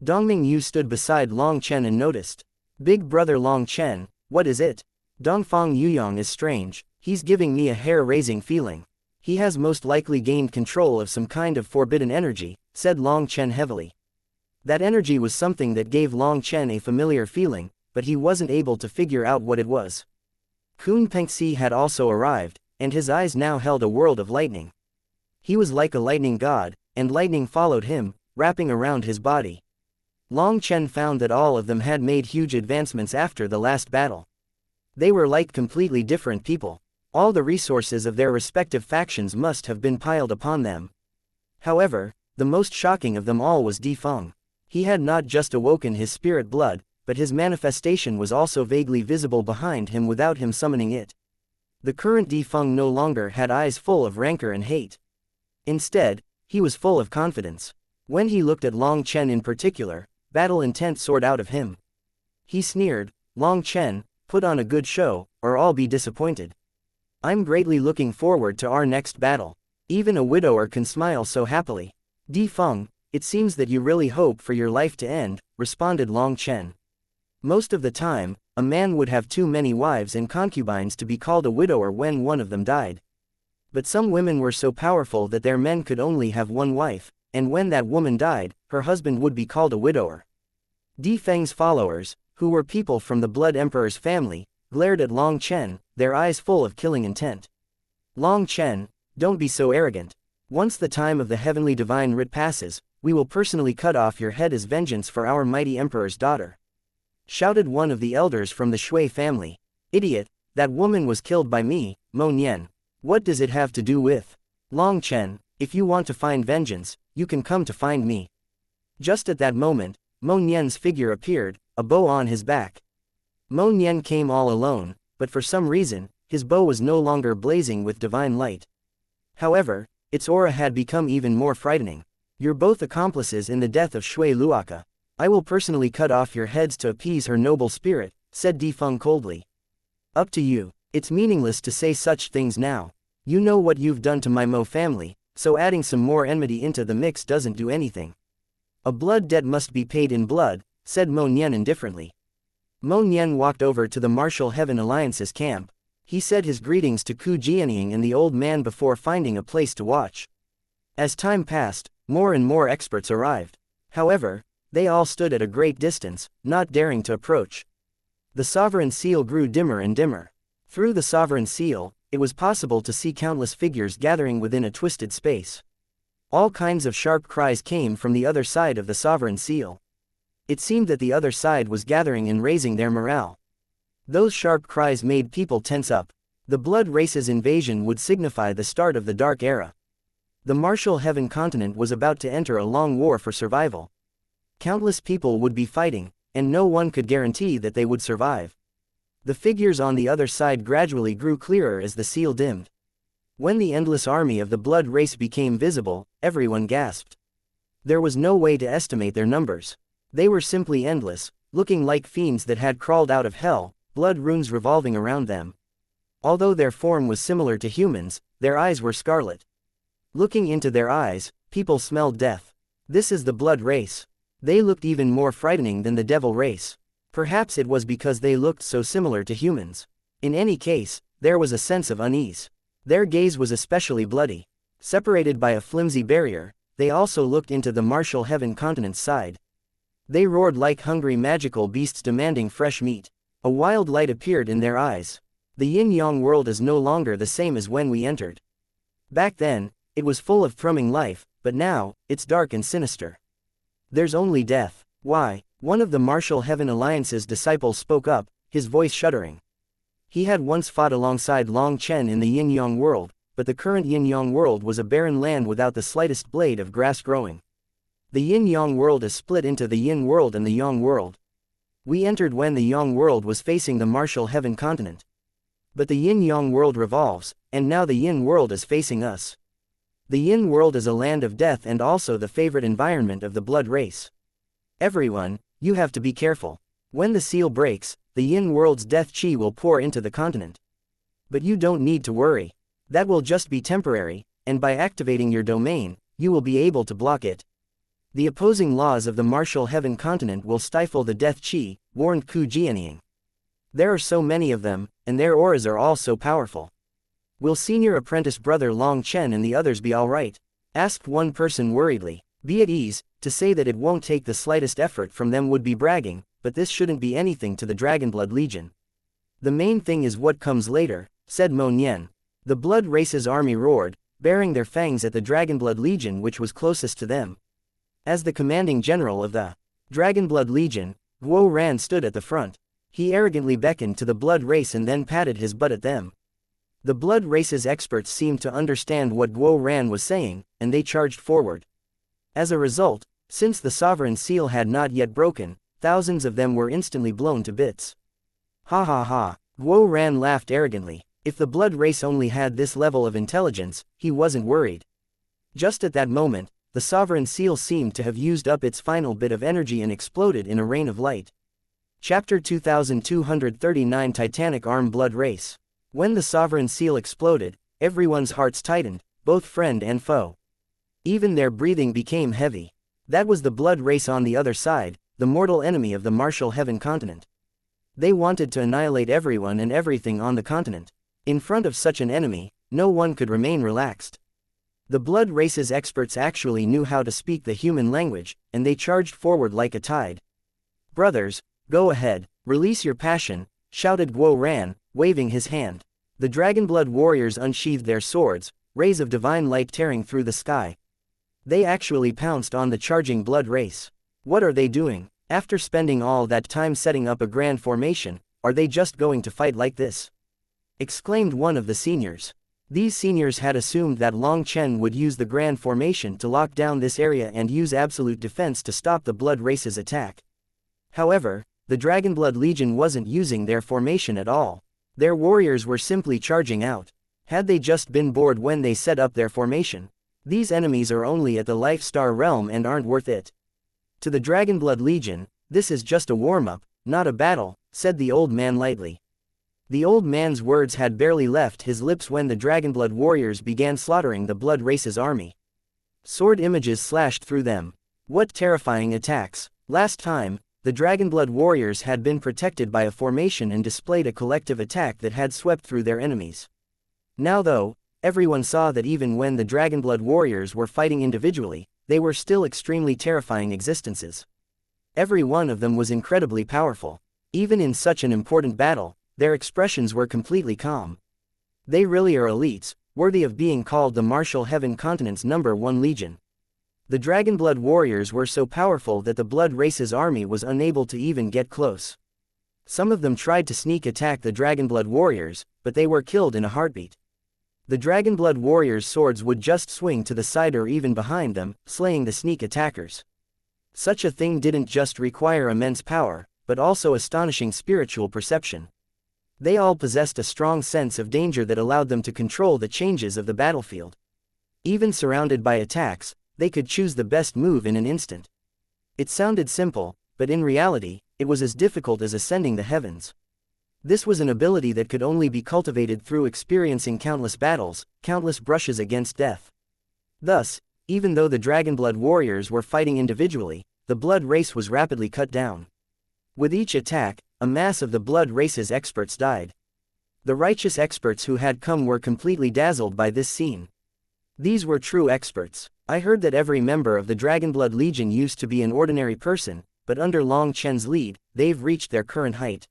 Dongming Yu stood beside Long Chen and noticed. Big brother Long Chen, what is it? Dongfang Yuyong is strange, he's giving me a hair-raising feeling. He has most likely gained control of some kind of forbidden energy, said Long Chen heavily. That energy was something that gave Long Chen a familiar feeling, but he wasn't able to figure out what it was. Kun Pengxi had also arrived, and his eyes now held a world of lightning. He was like a lightning god, and lightning followed him, wrapping around his body. Long Chen found that all of them had made huge advancements after the last battle. They were like completely different people. All the resources of their respective factions must have been piled upon them. However, the most shocking of them all was Di Feng. He had not just awoken his spirit blood, but his manifestation was also vaguely visible behind him without him summoning it. The current Di Feng no longer had eyes full of rancor and hate. Instead, he was full of confidence. When he looked at Long Chen in particular, battle intent soared out of him. He sneered, Long Chen, put on a good show, or I'll be disappointed. I'm greatly looking forward to our next battle. Even a widower can smile so happily. Di Feng, it seems that you really hope for your life to end, responded Long Chen. Most of the time, a man would have too many wives and concubines to be called a widower when one of them died. But some women were so powerful that their men could only have one wife, and when that woman died, her husband would be called a widower. Di Feng's followers, who were people from the Blood Emperor's family, glared at Long Chen, their eyes full of killing intent. Long Chen, don't be so arrogant. Once the time of the heavenly divine writ passes, we will personally cut off your head as vengeance for our mighty emperor's daughter. Shouted one of the elders from the Shui family. Idiot, that woman was killed by me, Mo Nian. What does it have to do with? Long Chen, if you want to find vengeance, you can come to find me. Just at that moment, Mo Nian's figure appeared, a bow on his back. Mo Nian came all alone, but for some reason, his bow was no longer blazing with divine light. However, its aura had become even more frightening. You're both accomplices in the death of Shui Luoka. I will personally cut off your heads to appease her noble spirit, said Di Feng coldly. Up to you. It's meaningless to say such things now. You know what you've done to my Mo family, so adding some more enmity into the mix doesn't do anything. A blood debt must be paid in blood, said Mo Nian indifferently. Mo Nian walked over to the Martial Heaven Alliance's camp. He said his greetings to Ku Jianying and the old man before finding a place to watch. As time passed, more and more experts arrived. However, they all stood at a great distance, not daring to approach. The sovereign seal grew dimmer and dimmer. Through the sovereign seal, it was possible to see countless figures gathering within a twisted space. All kinds of sharp cries came from the other side of the sovereign seal. It seemed that the other side was gathering and raising their morale. Those sharp cries made people tense up. The Blood Race's invasion would signify the start of the Dark Era. The Martial Heaven continent was about to enter a long war for survival. Countless people would be fighting, and no one could guarantee that they would survive. The figures on the other side gradually grew clearer as the seal dimmed. When the endless army of the blood race became visible, everyone gasped. There was no way to estimate their numbers. They were simply endless, looking like fiends that had crawled out of hell, blood runes revolving around them. Although their form was similar to humans, their eyes were scarlet. Looking into their eyes, people smelled death. This is the blood race. They looked even more frightening than the devil race. Perhaps it was because they looked so similar to humans. In any case, there was a sense of unease. Their gaze was especially bloody. Separated by a flimsy barrier, they also looked into the martial heaven continent's side. They roared like hungry magical beasts demanding fresh meat. A wild light appeared in their eyes. The yin-yang world is no longer the same as when we entered. Back then, it was full of thrumming life, but now, it's dark and sinister. There's only death. Why? One of the Martial Heaven Alliance's disciples spoke up, his voice shuddering. He had once fought alongside Long Chen in the yin-yang world, but the current yin-yang world was a barren land without the slightest blade of grass growing. The yin-yang world is split into the yin world and the yang world. We entered when the yang world was facing the Martial Heaven continent. But the yin-yang world revolves, and now the yin world is facing us. The yin world is a land of death and also the favorite environment of the blood race. Everyone, you have to be careful. When the seal breaks, the yin world's death chi will pour into the continent. But you don't need to worry. That will just be temporary, and by activating your domain, you will be able to block it. The opposing laws of the Martial Heaven continent will stifle the death chi, warned Ku Jianying. There are so many of them, and their auras are all so powerful. Will senior apprentice brother Long Chen and the others be alright? Asked one person worriedly. Be at ease, to say that it won't take the slightest effort from them would be bragging, but this shouldn't be anything to the Dragonblood Legion. The main thing is what comes later, said Mo Nian. The blood race's army roared, baring their fangs at the Dragonblood Legion which was closest to them. As the commanding general of the Dragonblood Legion, Guo Ran stood at the front. He arrogantly beckoned to the blood race and then patted his butt at them. The blood race's experts seemed to understand what Guo Ran was saying, and they charged forward. As a result, since the sovereign seal had not yet broken, thousands of them were instantly blown to bits. Ha ha ha, Guo Ran laughed arrogantly. If the blood race only had this level of intelligence, he wasn't worried. Just at that moment, the sovereign seal seemed to have used up its final bit of energy and exploded in a rain of light. Chapter 2239 Titanic Arm Blood Race. When the sovereign seal exploded, everyone's hearts tightened, both friend and foe. Even their breathing became heavy. That was the blood race on the other side, the mortal enemy of the Martial Heaven continent. They wanted to annihilate everyone and everything on the continent. In front of such an enemy, no one could remain relaxed. The blood race's experts actually knew how to speak the human language, and they charged forward like a tide. Brothers, go ahead, release your passion, shouted Guo Ran, waving his hand. The Dragonblood warriors unsheathed their swords, rays of divine light tearing through the sky. They actually pounced on the charging blood race. What are they doing? After spending all that time setting up a grand formation, are they just going to fight like this? Exclaimed one of the seniors. These seniors had assumed that Long Chen would use the grand formation to lock down this area and use absolute defense to stop the blood race's attack. However, the Dragonblood Legion wasn't using their formation at all. Their warriors were simply charging out. Had they just been bored when they set up their formation? These enemies are only at the Life Star realm and aren't worth it. To the Dragonblood Legion, this is just a warm-up, not a battle, said the old man lightly. The old man's words had barely left his lips when the Dragonblood warriors began slaughtering the blood race's army. Sword images slashed through them. What terrifying attacks! Last time, the Dragonblood warriors had been protected by a formation and displayed a collective attack that had swept through their enemies. Now though, everyone saw that even when the Dragonblood warriors were fighting individually, they were still extremely terrifying existences. Every one of them was incredibly powerful. Even in such an important battle, their expressions were completely calm. They really are elites, worthy of being called the Martial Heaven continent's #1 legion. The Dragonblood warriors were so powerful that the blood race's army was unable to even get close. Some of them tried to sneak attack the Dragonblood warriors, but they were killed in a heartbeat. The Dragonblood warriors' swords would just swing to the side or even behind them, slaying the sneak attackers. Such a thing didn't just require immense power, but also astonishing spiritual perception. They all possessed a strong sense of danger that allowed them to control the changes of the battlefield. Even surrounded by attacks, they could choose the best move in an instant. It sounded simple, but in reality, it was as difficult as ascending the heavens. This was an ability that could only be cultivated through experiencing countless battles, countless brushes against death. Thus, even though the Dragonblood warriors were fighting individually, the blood race was rapidly cut down. With each attack, a mass of the blood race's experts died. The righteous experts who had come were completely dazzled by this scene. These were true experts. I heard that every member of the Dragonblood Legion used to be an ordinary person, but under Long Chen's lead, they've reached their current height.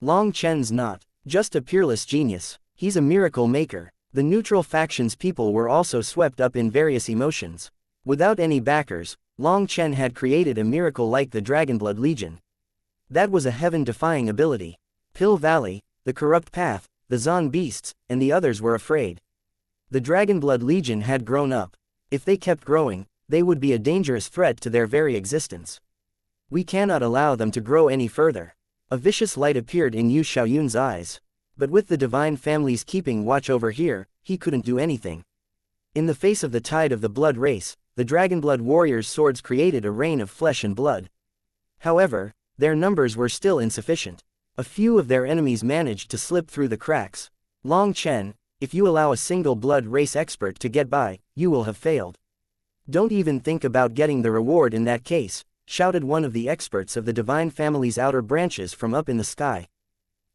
Long Chen's not just a peerless genius, he's a miracle maker. The neutral faction's people were also swept up in various emotions. Without any backers, Long Chen had created a miracle like the Dragonblood Legion. That was a heaven-defying ability. Pill Valley, the Corrupt Path, the Zon Beasts, and the others were afraid. The Dragonblood Legion had grown up. If they kept growing, they would be a dangerous threat to their very existence. We cannot allow them to grow any further. A vicious light appeared in Yu Xiaoyun's eyes. But with the divine families keeping watch over here, he couldn't do anything. In the face of the tide of the blood race, the Dragonblood warriors' swords created a rain of flesh and blood. However, their numbers were still insufficient. A few of their enemies managed to slip through the cracks. Long Chen, if you allow a single blood race expert to get by, you will have failed. Don't even think about getting the reward in that case, shouted one of the experts of the divine family's outer branches from up in the sky.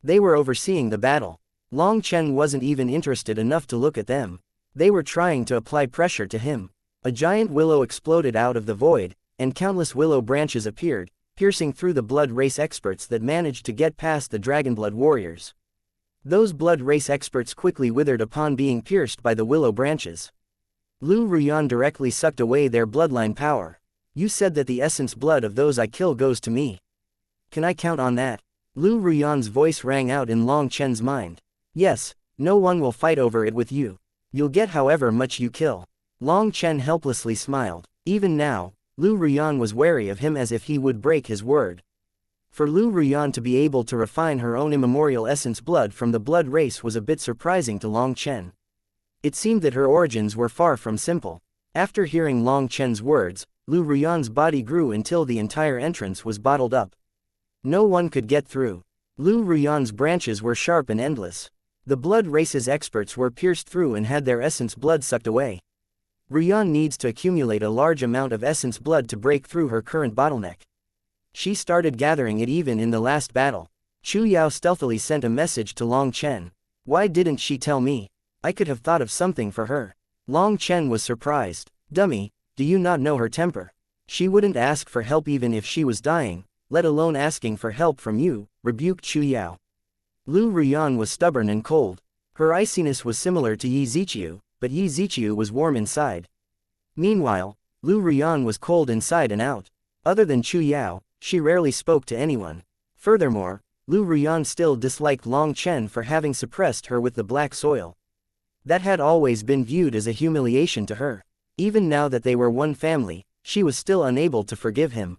They were overseeing the battle. Long Chen wasn't even interested enough to look at them. They were trying to apply pressure to him. A giant willow exploded out of the void, and countless willow branches appeared, piercing through the blood race experts that managed to get past the Dragonblood warriors. Those blood race experts quickly withered upon being pierced by the willow branches. Lu Ruyan directly sucked away their bloodline power. You said that the essence blood of those I kill goes to me. Can I count on that? Lu Ruyan's voice rang out in Long Chen's mind. Yes, no one will fight over it with you. You'll get however much you kill. Long Chen helplessly smiled. Even now, Lu Ruyan was wary of him as if he would break his word. For Lu Ruyan to be able to refine her own immemorial essence blood from the blood race was a bit surprising to Long Chen. It seemed that her origins were far from simple. After hearing Long Chen's words, Lu Ruyan's body grew until the entire entrance was bottled up. No one could get through. Lu Ruyan's branches were sharp and endless. The blood race's experts were pierced through and had their essence blood sucked away. Ruyan needs to accumulate a large amount of essence blood to break through her current bottleneck. She started gathering it even in the last battle. Chu Yao stealthily sent a message to Long Chen. Why didn't she tell me? I could have thought of something for her. Long Chen was surprised. Dummy, do you not know her temper? She wouldn't ask for help even if she was dying, let alone asking for help from you, rebuked Chu Yao. Lu Ruyan was stubborn and cold. Her iciness was similar to Yi Ziqiu, but Yi Ziqiu was warm inside. Meanwhile, Lu Ruyan was cold inside and out. Other than Chu Yao, she rarely spoke to anyone. Furthermore, Lu Ruyan still disliked Long Chen for having suppressed her with the black soil. That had always been viewed as a humiliation to her. Even now that they were one family, she was still unable to forgive him.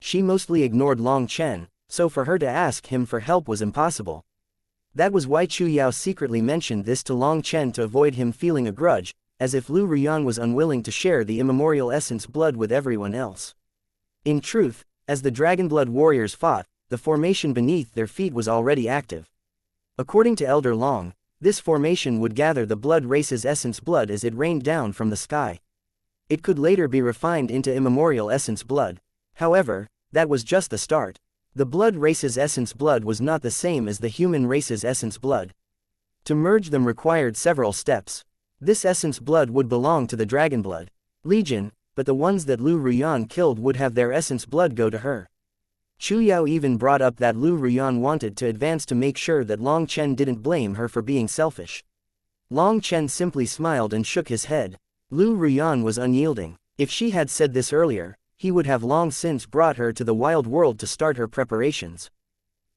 She mostly ignored Long Chen, so for her to ask him for help was impossible. That was why Chu Yao secretly mentioned this to Long Chen to avoid him feeling a grudge, as if Lu Ruyan was unwilling to share the immemorial essence blood with everyone else. In truth, as the Dragonblood warriors fought, the formation beneath their feet was already active. According to Elder Long, this formation would gather the blood race's essence blood as it rained down from the sky. It could later be refined into immemorial essence blood. However, that was just the start. The blood race's essence blood was not the same as the human race's essence blood. To merge them required several steps. This essence blood would belong to the Dragonblood Legion, but the ones that Lu Ruyan killed would have their essence blood go to her. Chu Yao even brought up that Lu Ruyan wanted to advance to make sure that Long Chen didn't blame her for being selfish. Long Chen simply smiled and shook his head. Lu Ruyan was unyielding. If she had said this earlier, he would have long since brought her to the wild world to start her preparations.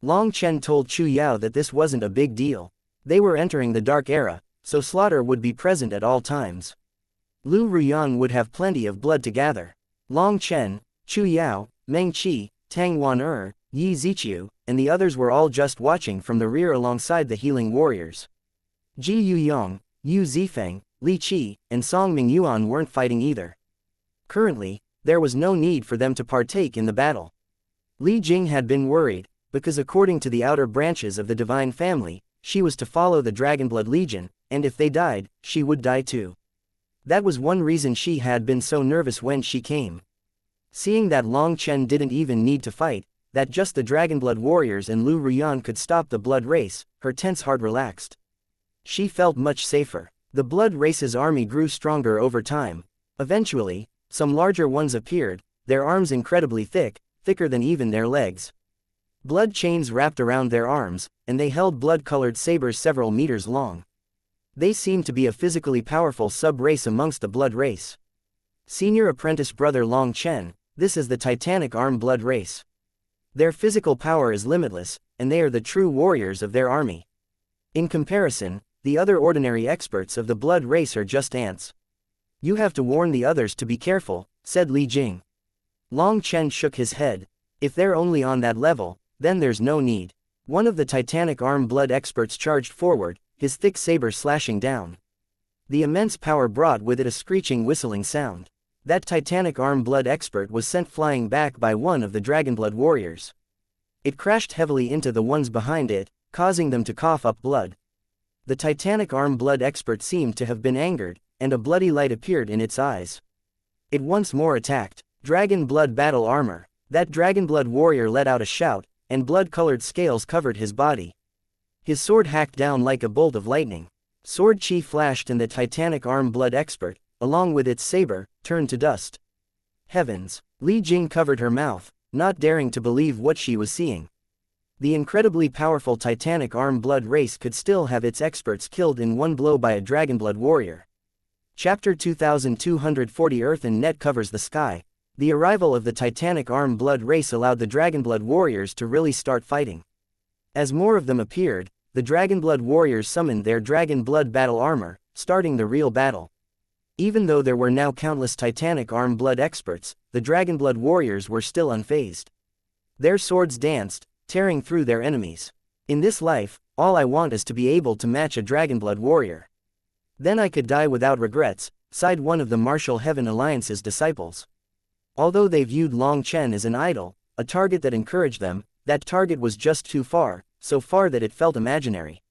Long Chen told Chu Yao that this wasn't a big deal. They were entering the Dark Era, so slaughter would be present at all times. Lu Ruyan would have plenty of blood to gather. Long Chen, Chu Yao, Meng Qi, Tang Wan Yi Ziqiu, and the others were all just watching from the rear alongside the healing warriors. Ji Yuyong, Yu Zifeng, Li Qi, and Song Mingyuan weren't fighting either. Currently, there was no need for them to partake in the battle. Li Jing had been worried, because according to the outer branches of the divine family, she was to follow the Dragonblood Legion, and if they died, she would die too. That was one reason she had been so nervous when she came. Seeing that Long Chen didn't even need to fight, that just the Dragonblood warriors and Lu Ruyan could stop the blood race, her tense heart relaxed. She felt much safer. The blood race's army grew stronger over time. Eventually, some larger ones appeared, their arms incredibly thick, thicker than even their legs. Blood chains wrapped around their arms, and they held blood-colored sabers several meters long. They seemed to be a physically powerful sub-race amongst the blood race. Senior apprentice brother Long Chen, this is the Titanic Arm blood race. Their physical power is limitless, and they are the true warriors of their army. In comparison, the other ordinary experts of the blood race are just ants. You have to warn the others to be careful, said Li Jing. Long Chen shook his head. If they're only on that level, then there's no need. One of the Titanic Arm blood experts charged forward, his thick saber slashing down. The immense power brought with it a screeching whistling sound. That Titanic Arm blood expert was sent flying back by one of the Dragonblood warriors. It crashed heavily into the ones behind it, causing them to cough up blood. The Titanic Arm blood expert seemed to have been angered, and a bloody light appeared in its eyes. It once more attacked. Dragon Blood Battle Armor. That Dragonblood warrior let out a shout, and blood-colored scales covered his body. His sword hacked down like a bolt of lightning. Sword chi flashed and the Titanic Arm blood expert, along with its saber, turned to dust. Heavens! Li Jing covered her mouth, not daring to believe what she was seeing. The incredibly powerful Titanic Arm blood race could still have its experts killed in one blow by a Dragonblood warrior. Chapter 2240 Earth and Net covers the sky. The arrival of the Titanic Arm blood race allowed the Dragonblood warriors to really start fighting. As more of them appeared, the Dragonblood warriors summoned their Dragon Blood Battle Armor, starting the real battle. Even though there were now countless Titanic Arm blood experts, the Dragonblood warriors were still unfazed. Their swords danced, tearing through their enemies. In this life, all I want is to be able to match a Dragonblood warrior. Then I could die without regrets, sighed one of the Martial Heaven Alliance's disciples. Although they viewed Long Chen as an idol, a target that encouraged them, that target was just too far, so far that it felt imaginary.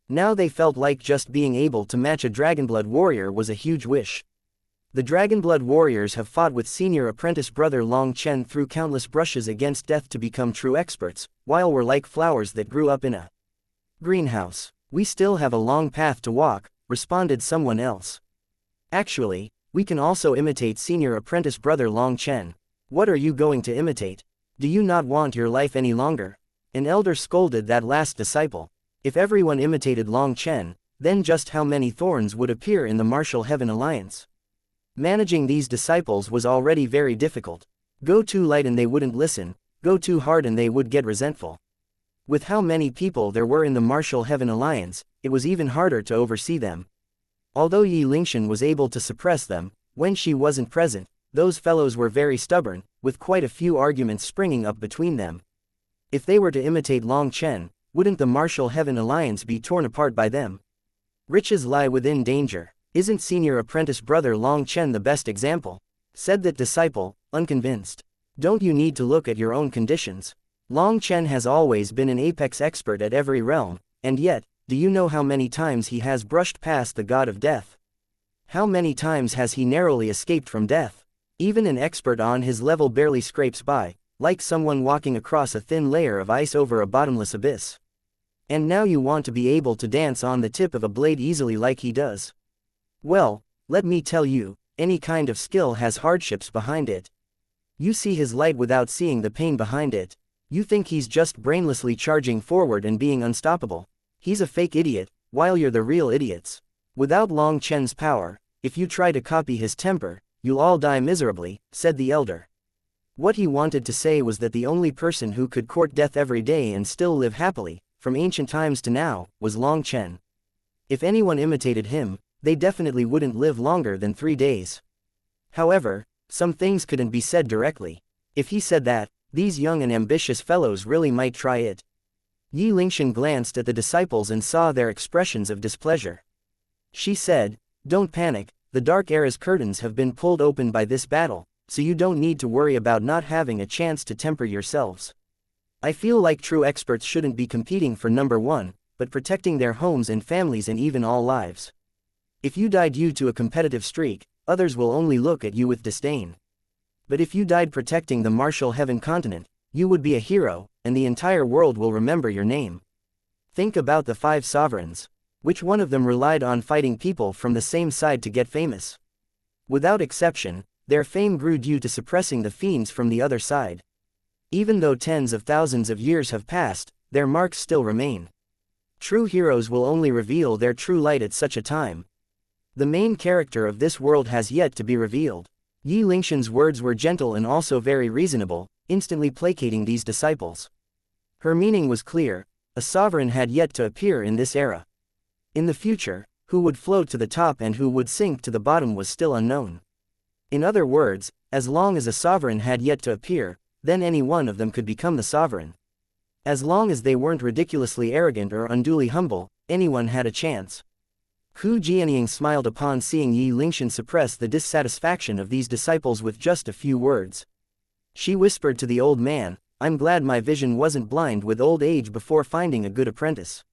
Now they felt like just being able to match a Dragonblood warrior was a huge wish. The Dragonblood warriors have fought with senior apprentice brother Long Chen through countless brushes against death to become true experts, while we're like flowers that grew up in a greenhouse. We still have a long path to walk, responded someone else. Actually, we can also imitate senior apprentice brother Long Chen. What are you going to imitate? Do you not want your life any longer? An elder scolded that last disciple. If everyone imitated Long Chen, then just how many thorns would appear in the Martial Heaven Alliance? Managing these disciples was already very difficult. Go too light and they wouldn't listen, go too hard and they would get resentful. With how many people there were in the Martial Heaven Alliance, it was even harder to oversee them. Although Yi Lingshan was able to suppress them, when she wasn't present, those fellows were very stubborn, with quite a few arguments springing up between them. If they were to imitate Long Chen, wouldn't the Martial Heaven Alliance be torn apart by them? Riches lie within danger. Isn't senior apprentice brother Long Chen the best example? Said that disciple, unconvinced. Don't you need to look at your own conditions? Long Chen has always been an apex expert at every realm, and yet, do you know how many times he has brushed past the god of death? How many times has he narrowly escaped from death? Even an expert on his level barely scrapes by, like someone walking across a thin layer of ice over a bottomless abyss. And now you want to be able to dance on the tip of a blade easily like he does. Well, let me tell you, any kind of skill has hardships behind it. You see his light without seeing the pain behind it. You think he's just brainlessly charging forward and being unstoppable. He's a fake idiot, while you're the real idiots. Without Long Chen's power, if you try to copy his temper, you'll all die miserably, said the elder. What he wanted to say was that the only person who could court death every day and still live happily, from ancient times to now, was Long Chen. If anyone imitated him, they definitely wouldn't live longer than 3 days. However, some things couldn't be said directly. If he said that, these young and ambitious fellows really might try it. Yi Lingshan glanced at the disciples and saw their expressions of displeasure. She said, "Don't panic, the Dark Era's curtains have been pulled open by this battle, so you don't need to worry about not having a chance to temper yourselves. I feel like true experts shouldn't be competing for number one, but protecting their homes and families and even all lives. If you die due to a competitive streak, others will only look at you with disdain. But if you died protecting the martial heaven continent, you would be a hero, and the entire world will remember your name. Think about the 5 sovereigns. Which one of them relied on fighting people from the same side to get famous? Without exception, their fame grew due to suppressing the fiends from the other side. Even though tens of thousands of years have passed, their marks still remain. True heroes will only reveal their true light at such a time. The main character of this world has yet to be revealed." Yi Lingshan's words were gentle and also very reasonable, instantly placating these disciples. Her meaning was clear: a sovereign had yet to appear in this era. In the future, who would float to the top and who would sink to the bottom was still unknown. In other words, as long as a sovereign had yet to appear, then any one of them could become the sovereign. As long as they weren't ridiculously arrogant or unduly humble, anyone had a chance. Hu Jianying smiled upon seeing Yi Lingshan suppress the dissatisfaction of these disciples with just a few words. She whispered to the old man, "I'm glad my vision wasn't blind with old age before finding a good apprentice.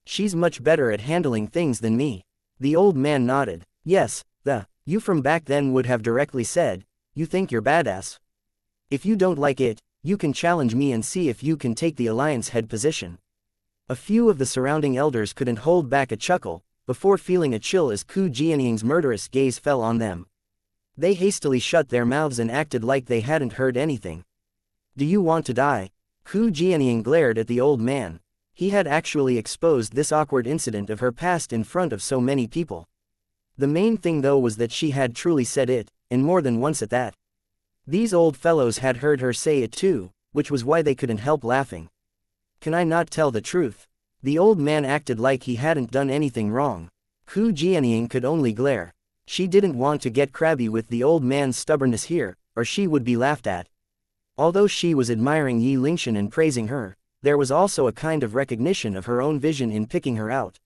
She's much better at handling things than me." The old man nodded. "Yes, you from back then would have directly said, 'You think you're badass? If you don't like it, you can challenge me and see if you can take the alliance head position.'" A few of the surrounding elders couldn't hold back a chuckle, before feeling a chill as Ku Jianying's murderous gaze fell on them. They hastily shut their mouths and acted like they hadn't heard anything. "Do you want to die?" Ku Jianying glared at the old man. He had actually exposed this awkward incident of her past in front of so many people. The main thing though was that she had truly said it, and more than once at that. These old fellows had heard her say it too, which was why they couldn't help laughing. "Can I not tell the truth?" The old man acted like he hadn't done anything wrong. Ku Jianying could only glare. She didn't want to get crabby with the old man's stubbornness here, or she would be laughed at. Although she was admiring Yi Lingshan and praising her, there was also a kind of recognition of her own vision in picking her out.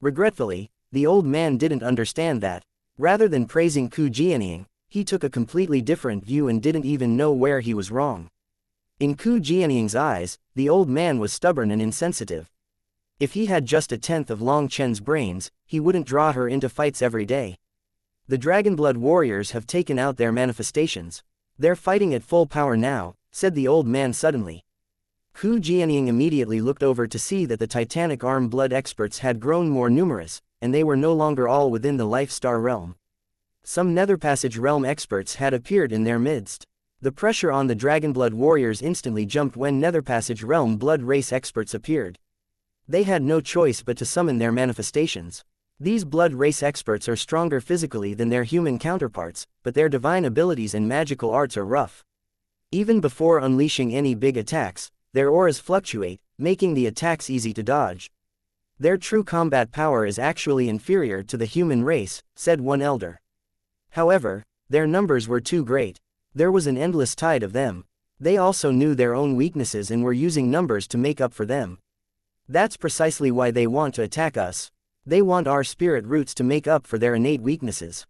Regretfully, the old man didn't understand that. Rather than praising Ku Jianying, he took a completely different view and didn't even know where he was wrong. In Ku Jianying's eyes, the old man was stubborn and insensitive. If he had just a tenth of Long Chen's brains, he wouldn't draw her into fights every day. The Dragonblood warriors have taken out their manifestations. They're fighting at full power now, said the old man suddenly. Ku Jianying immediately looked over to see that the Titanic Arm blood experts had grown more numerous, and they were no longer all within the Life Star realm. Some Nether Passage realm experts had appeared in their midst. The pressure on the Dragonblood warriors instantly jumped when Nether Passage realm blood race experts appeared. They had no choice but to summon their manifestations. These blood race experts are stronger physically than their human counterparts, but their divine abilities and magical arts are rough. Even before unleashing any big attacks, their auras fluctuate, making the attacks easy to dodge. Their true combat power is actually inferior to the human race, said one elder. However, their numbers were too great. There was an endless tide of them. They also knew their own weaknesses and were using numbers to make up for them. That's precisely why they want to attack us. They want our spirit roots to make up for their innate weaknesses.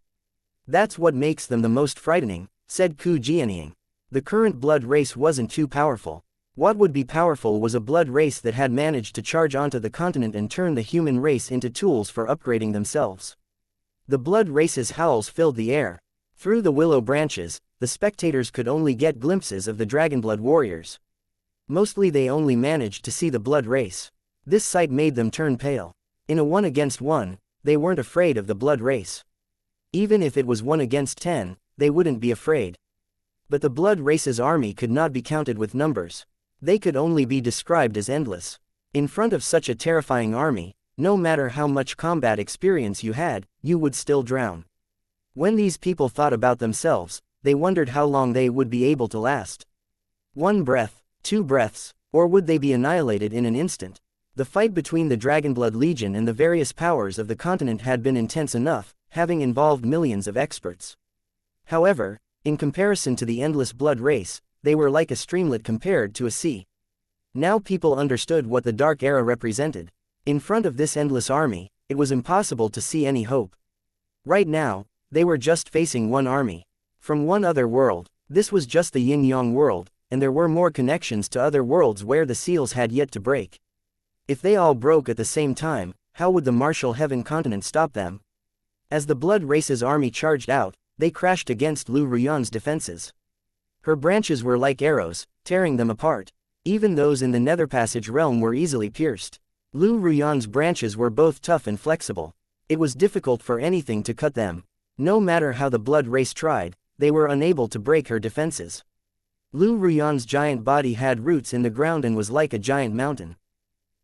That's what makes them the most frightening, said Ku Jianying. The current blood race wasn't too powerful. What would be powerful was a blood race that had managed to charge onto the continent and turn the human race into tools for upgrading themselves. The blood race's howls filled the air. Through the willow branches, the spectators could only get glimpses of the Dragonblood warriors. Mostly they only managed to see the blood race. This sight made them turn pale. In a 1 against 1, they weren't afraid of the blood race. Even if it was 1 against 10, they wouldn't be afraid. But the blood race's army could not be counted with numbers. They could only be described as endless. In front of such a terrifying army, no matter how much combat experience you had, you would still drown. When these people thought about themselves, they wondered how long they would be able to last. 1 breath, 2 breaths, or would they be annihilated in an instant? The fight between the Dragonblood Legion and the various powers of the continent had been intense enough, having involved millions of experts. However, in comparison to the endless blood race, they were like a streamlet compared to a sea. Now people understood what the Dark Era represented. In front of this endless army, it was impossible to see any hope. Right now, they were just facing one army. From one other world. This was just the yin-yang world, and there were more connections to other worlds where the seals had yet to break. If they all broke at the same time, how would the martial heaven continent stop them? As the Blood Race's army charged out, they crashed against Lu Ruyan's defenses. Her branches were like arrows, tearing them apart. Even those in the Nether Passage realm were easily pierced. Lu Ruyan's branches were both tough and flexible. It was difficult for anything to cut them. No matter how the Blood Race tried, they were unable to break her defenses. Lu Ruyan's giant body had roots in the ground and was like a giant mountain.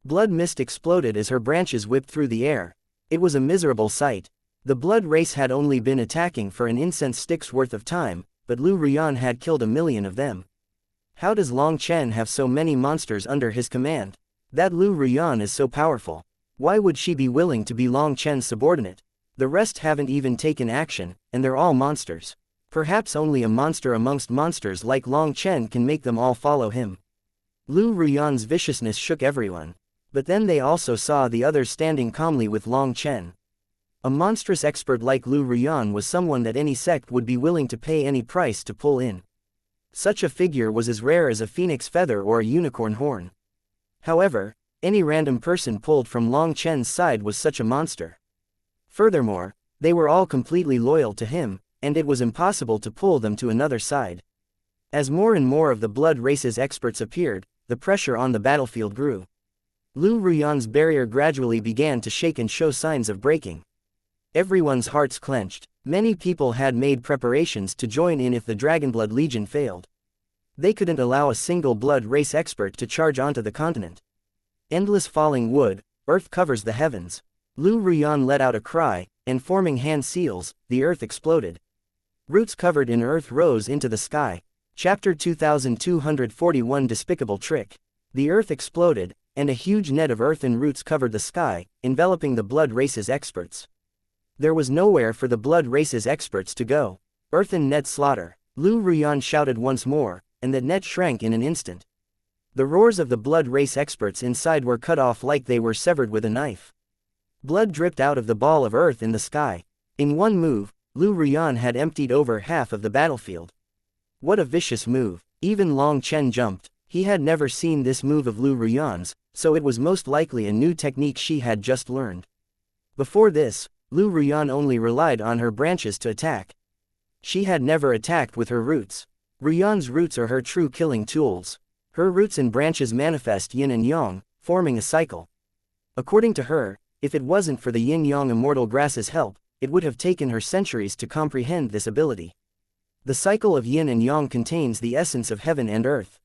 Blood mist exploded as her branches whipped through the air. It was a miserable sight. The Blood Race had only been attacking for an incense stick's worth of time, but Lu Ruyan had killed 1,000,000 of them. How does Long Chen have so many monsters under his command? That Lu Ruyan is so powerful. Why would she be willing to be Long Chen's subordinate? The rest haven't even taken action, and they're all monsters. Perhaps only a monster amongst monsters like Long Chen can make them all follow him. Lu Ruyan's viciousness shook everyone. But then they also saw the others standing calmly with Long Chen. A monstrous expert like Lu Ruyan was someone that any sect would be willing to pay any price to pull in. Such a figure was as rare as a phoenix feather or a unicorn horn. However, any random person pulled from Long Chen's side was such a monster. Furthermore, they were all completely loyal to him, and it was impossible to pull them to another side. As more and more of the Blood Race's experts appeared, the pressure on the battlefield grew. Lu Ruyan's barrier gradually began to shake and show signs of breaking. Everyone's hearts clenched. Many people had made preparations to join in if the Dragonblood Legion failed. They couldn't allow a single Blood Race expert to charge onto the continent. Endless falling wood, earth covers the heavens. Lu Ruyan let out a cry, and forming hand seals, the earth exploded. Roots covered in earth rose into the sky. Chapter 2241 Despicable Trick. The earth exploded, and a huge net of earth and roots covered the sky, enveloping the Blood Race's experts. There was nowhere for the Blood Race's experts to go. Earthen net slaughter. Lu Ruyan shouted once more, and the net shrank in an instant. The roars of the Blood Race experts inside were cut off like they were severed with a knife. Blood dripped out of the ball of earth in the sky. In one move, Lu Ruyan had emptied over half of the battlefield. What a vicious move. Even Long Chen jumped. He had never seen this move of Lu Ruyan's, so it was most likely a new technique she had just learned. Before this, Lu Ruyan only relied on her branches to attack. She had never attacked with her roots. Ruyan's roots are her true killing tools. Her roots and branches manifest yin and yang, forming a cycle. According to her, if it wasn't for the yin-yang immortal grass's help, it would have taken her centuries to comprehend this ability. The cycle of yin and yang contains the essence of heaven and earth.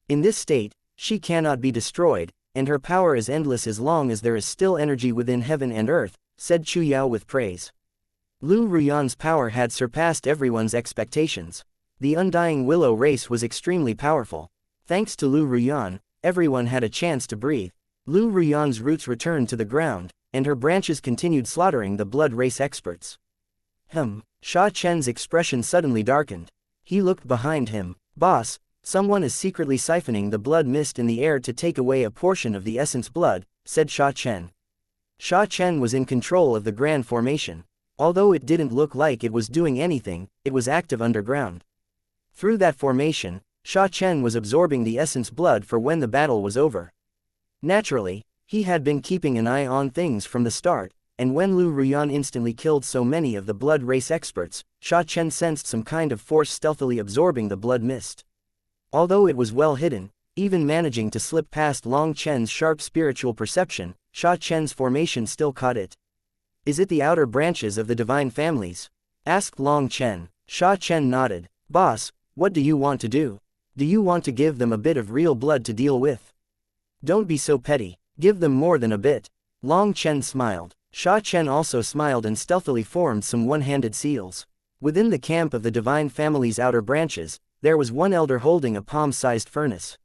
In this state, she cannot be destroyed, and her power is endless as long as there is still energy within heaven and earth, said Chu Yao with praise. Lu Ruyan's power had surpassed everyone's expectations. The Undying Willow race was extremely powerful. Thanks to Lu Ruyan, everyone had a chance to breathe. Lu Ruyan's roots returned to the ground, and her branches continued slaughtering the Blood Race experts. Sha Chen's expression suddenly darkened. He looked behind him. Boss, someone is secretly siphoning the blood mist in the air to take away a portion of the essence blood, said Sha Chen. Sha Chen was in control of the Grand Formation. Although it didn't look like it was doing anything, it was active underground. Through that formation, Sha Chen was absorbing the essence blood for when the battle was over. Naturally, he had been keeping an eye on things from the start, and when Lu Ruyan instantly killed so many of the Blood Race experts, Sha Chen sensed some kind of force stealthily absorbing the blood mist. Although it was well hidden, even managing to slip past Long Chen's sharp spiritual perception, Sha Chen's formation still caught it. Is it the outer branches of the divine families? Asked Long Chen. Sha Chen nodded. Boss, what do you want to do? Do you want to give them a bit of real blood to deal with? Don't be so petty. Give them more than a bit. Long Chen smiled. Sha Chen also smiled and stealthily formed some one-handed seals. Within the camp of the divine family's outer branches, there was one elder holding a palm-sized furnace.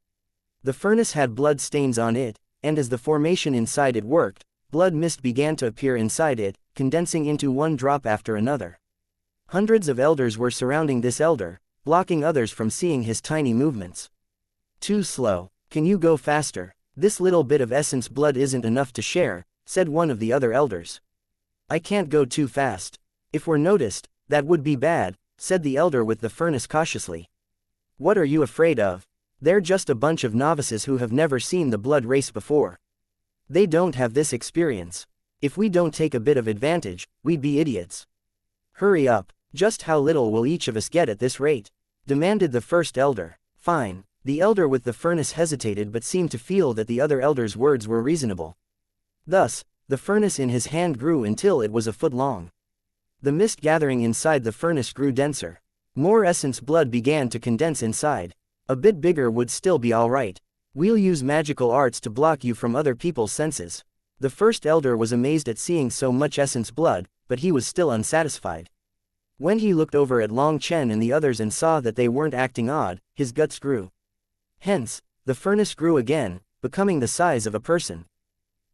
The furnace had blood stains on it, and as the formation inside it worked, blood mist began to appear inside it, condensing into one drop after another. Hundreds of elders were surrounding this elder, blocking others from seeing his tiny movements. Too slow. Can you go faster? This little bit of essence blood isn't enough to share, said one of the other elders. I can't go too fast. If we're noticed, that would be bad, said the elder with the furnace cautiously. What are you afraid of? They're just a bunch of novices who have never seen the blood race before. They don't have this experience. If we don't take a bit of advantage, we'd be idiots. Hurry up. Just how little will each of us get at this rate? Demanded the first elder. Fine. The elder with the furnace hesitated but seemed to feel that the other elder's words were reasonable. Thus, the furnace in his hand grew until it was a foot long. The mist gathering inside the furnace grew denser. More essence blood began to condense inside. A bit bigger would still be alright. We'll use magical arts to block you from other people's senses. The first elder was amazed at seeing so much essence blood, but he was still unsatisfied. When he looked over at Long Chen and the others and saw that they weren't acting odd, his guts grew. Hence, the furnace grew again, becoming the size of a person.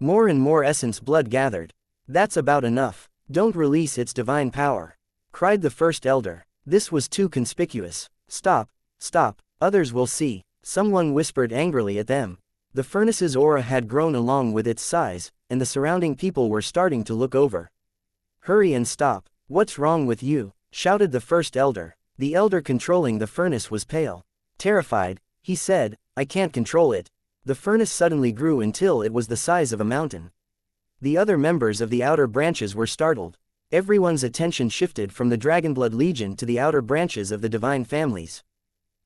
More and more essence blood gathered. That's about enough. Don't release its divine power, cried the first elder. This was too conspicuous. Stop, stop, others will see. Someone whispered angrily at them. The furnace's aura had grown along with its size, and the surrounding people were starting to look over. Hurry and stop. What's wrong with you? Shouted the first elder. The elder controlling the furnace was pale. Terrified, he said, I can't control it. The furnace suddenly grew until it was the size of a mountain. The other members of the outer branches were startled. Everyone's attention shifted from the Dragonblood Legion to the outer branches of the divine families.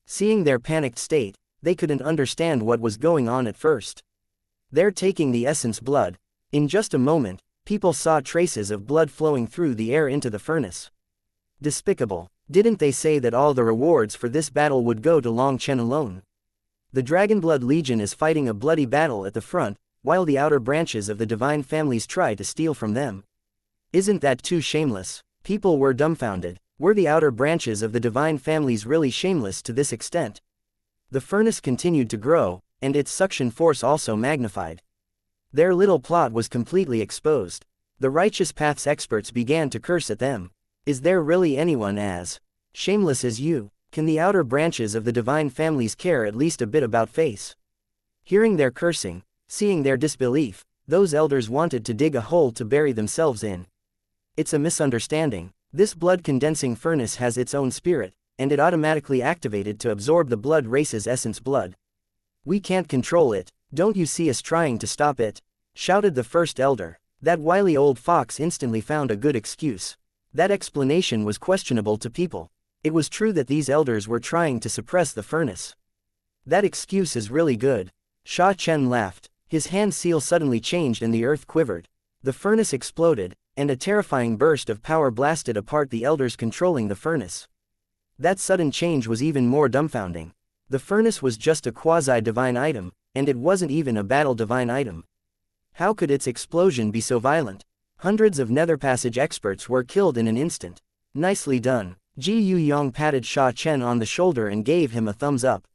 Seeing their panicked state, they couldn't understand what was going on at first. They're taking the essence blood. In just a moment, people saw traces of blood flowing through the air into the furnace. Despicable. Didn't they say that all the rewards for this battle would go to Long Chen alone? The Dragonblood Legion is fighting a bloody battle at the front, while the outer branches of the divine families try to steal from them. Isn't that too shameless? People were dumbfounded. Were the outer branches of the divine families really shameless to this extent? The furnace continued to grow, and its suction force also magnified. Their little plot was completely exposed. The Righteous Path's experts began to curse at them. Is there really anyone as shameless as you? Can the outer branches of the divine families care at least a bit about face? Hearing their cursing, seeing their disbelief, those elders wanted to dig a hole to bury themselves in. It's a misunderstanding. This blood-condensing furnace has its own spirit, and it automatically activated to absorb the blood race's essence blood. We can't control it. Don't you see us trying to stop it? Shouted the first elder. That wily old fox instantly found a good excuse. That explanation was questionable to people. It was true that these elders were trying to suppress the furnace. That excuse is really good. Sha Chen laughed. His hand seal suddenly changed and the earth quivered. The furnace exploded, and a terrifying burst of power blasted apart the elders controlling the furnace. That sudden change was even more dumbfounding. The furnace was just a quasi-divine item, and it wasn't even a battle-divine item. How could its explosion be so violent? Hundreds of Netherpassage experts were killed in an instant. Nicely done. Ji Yu Yong patted Sha Chen on the shoulder and gave him a thumbs up.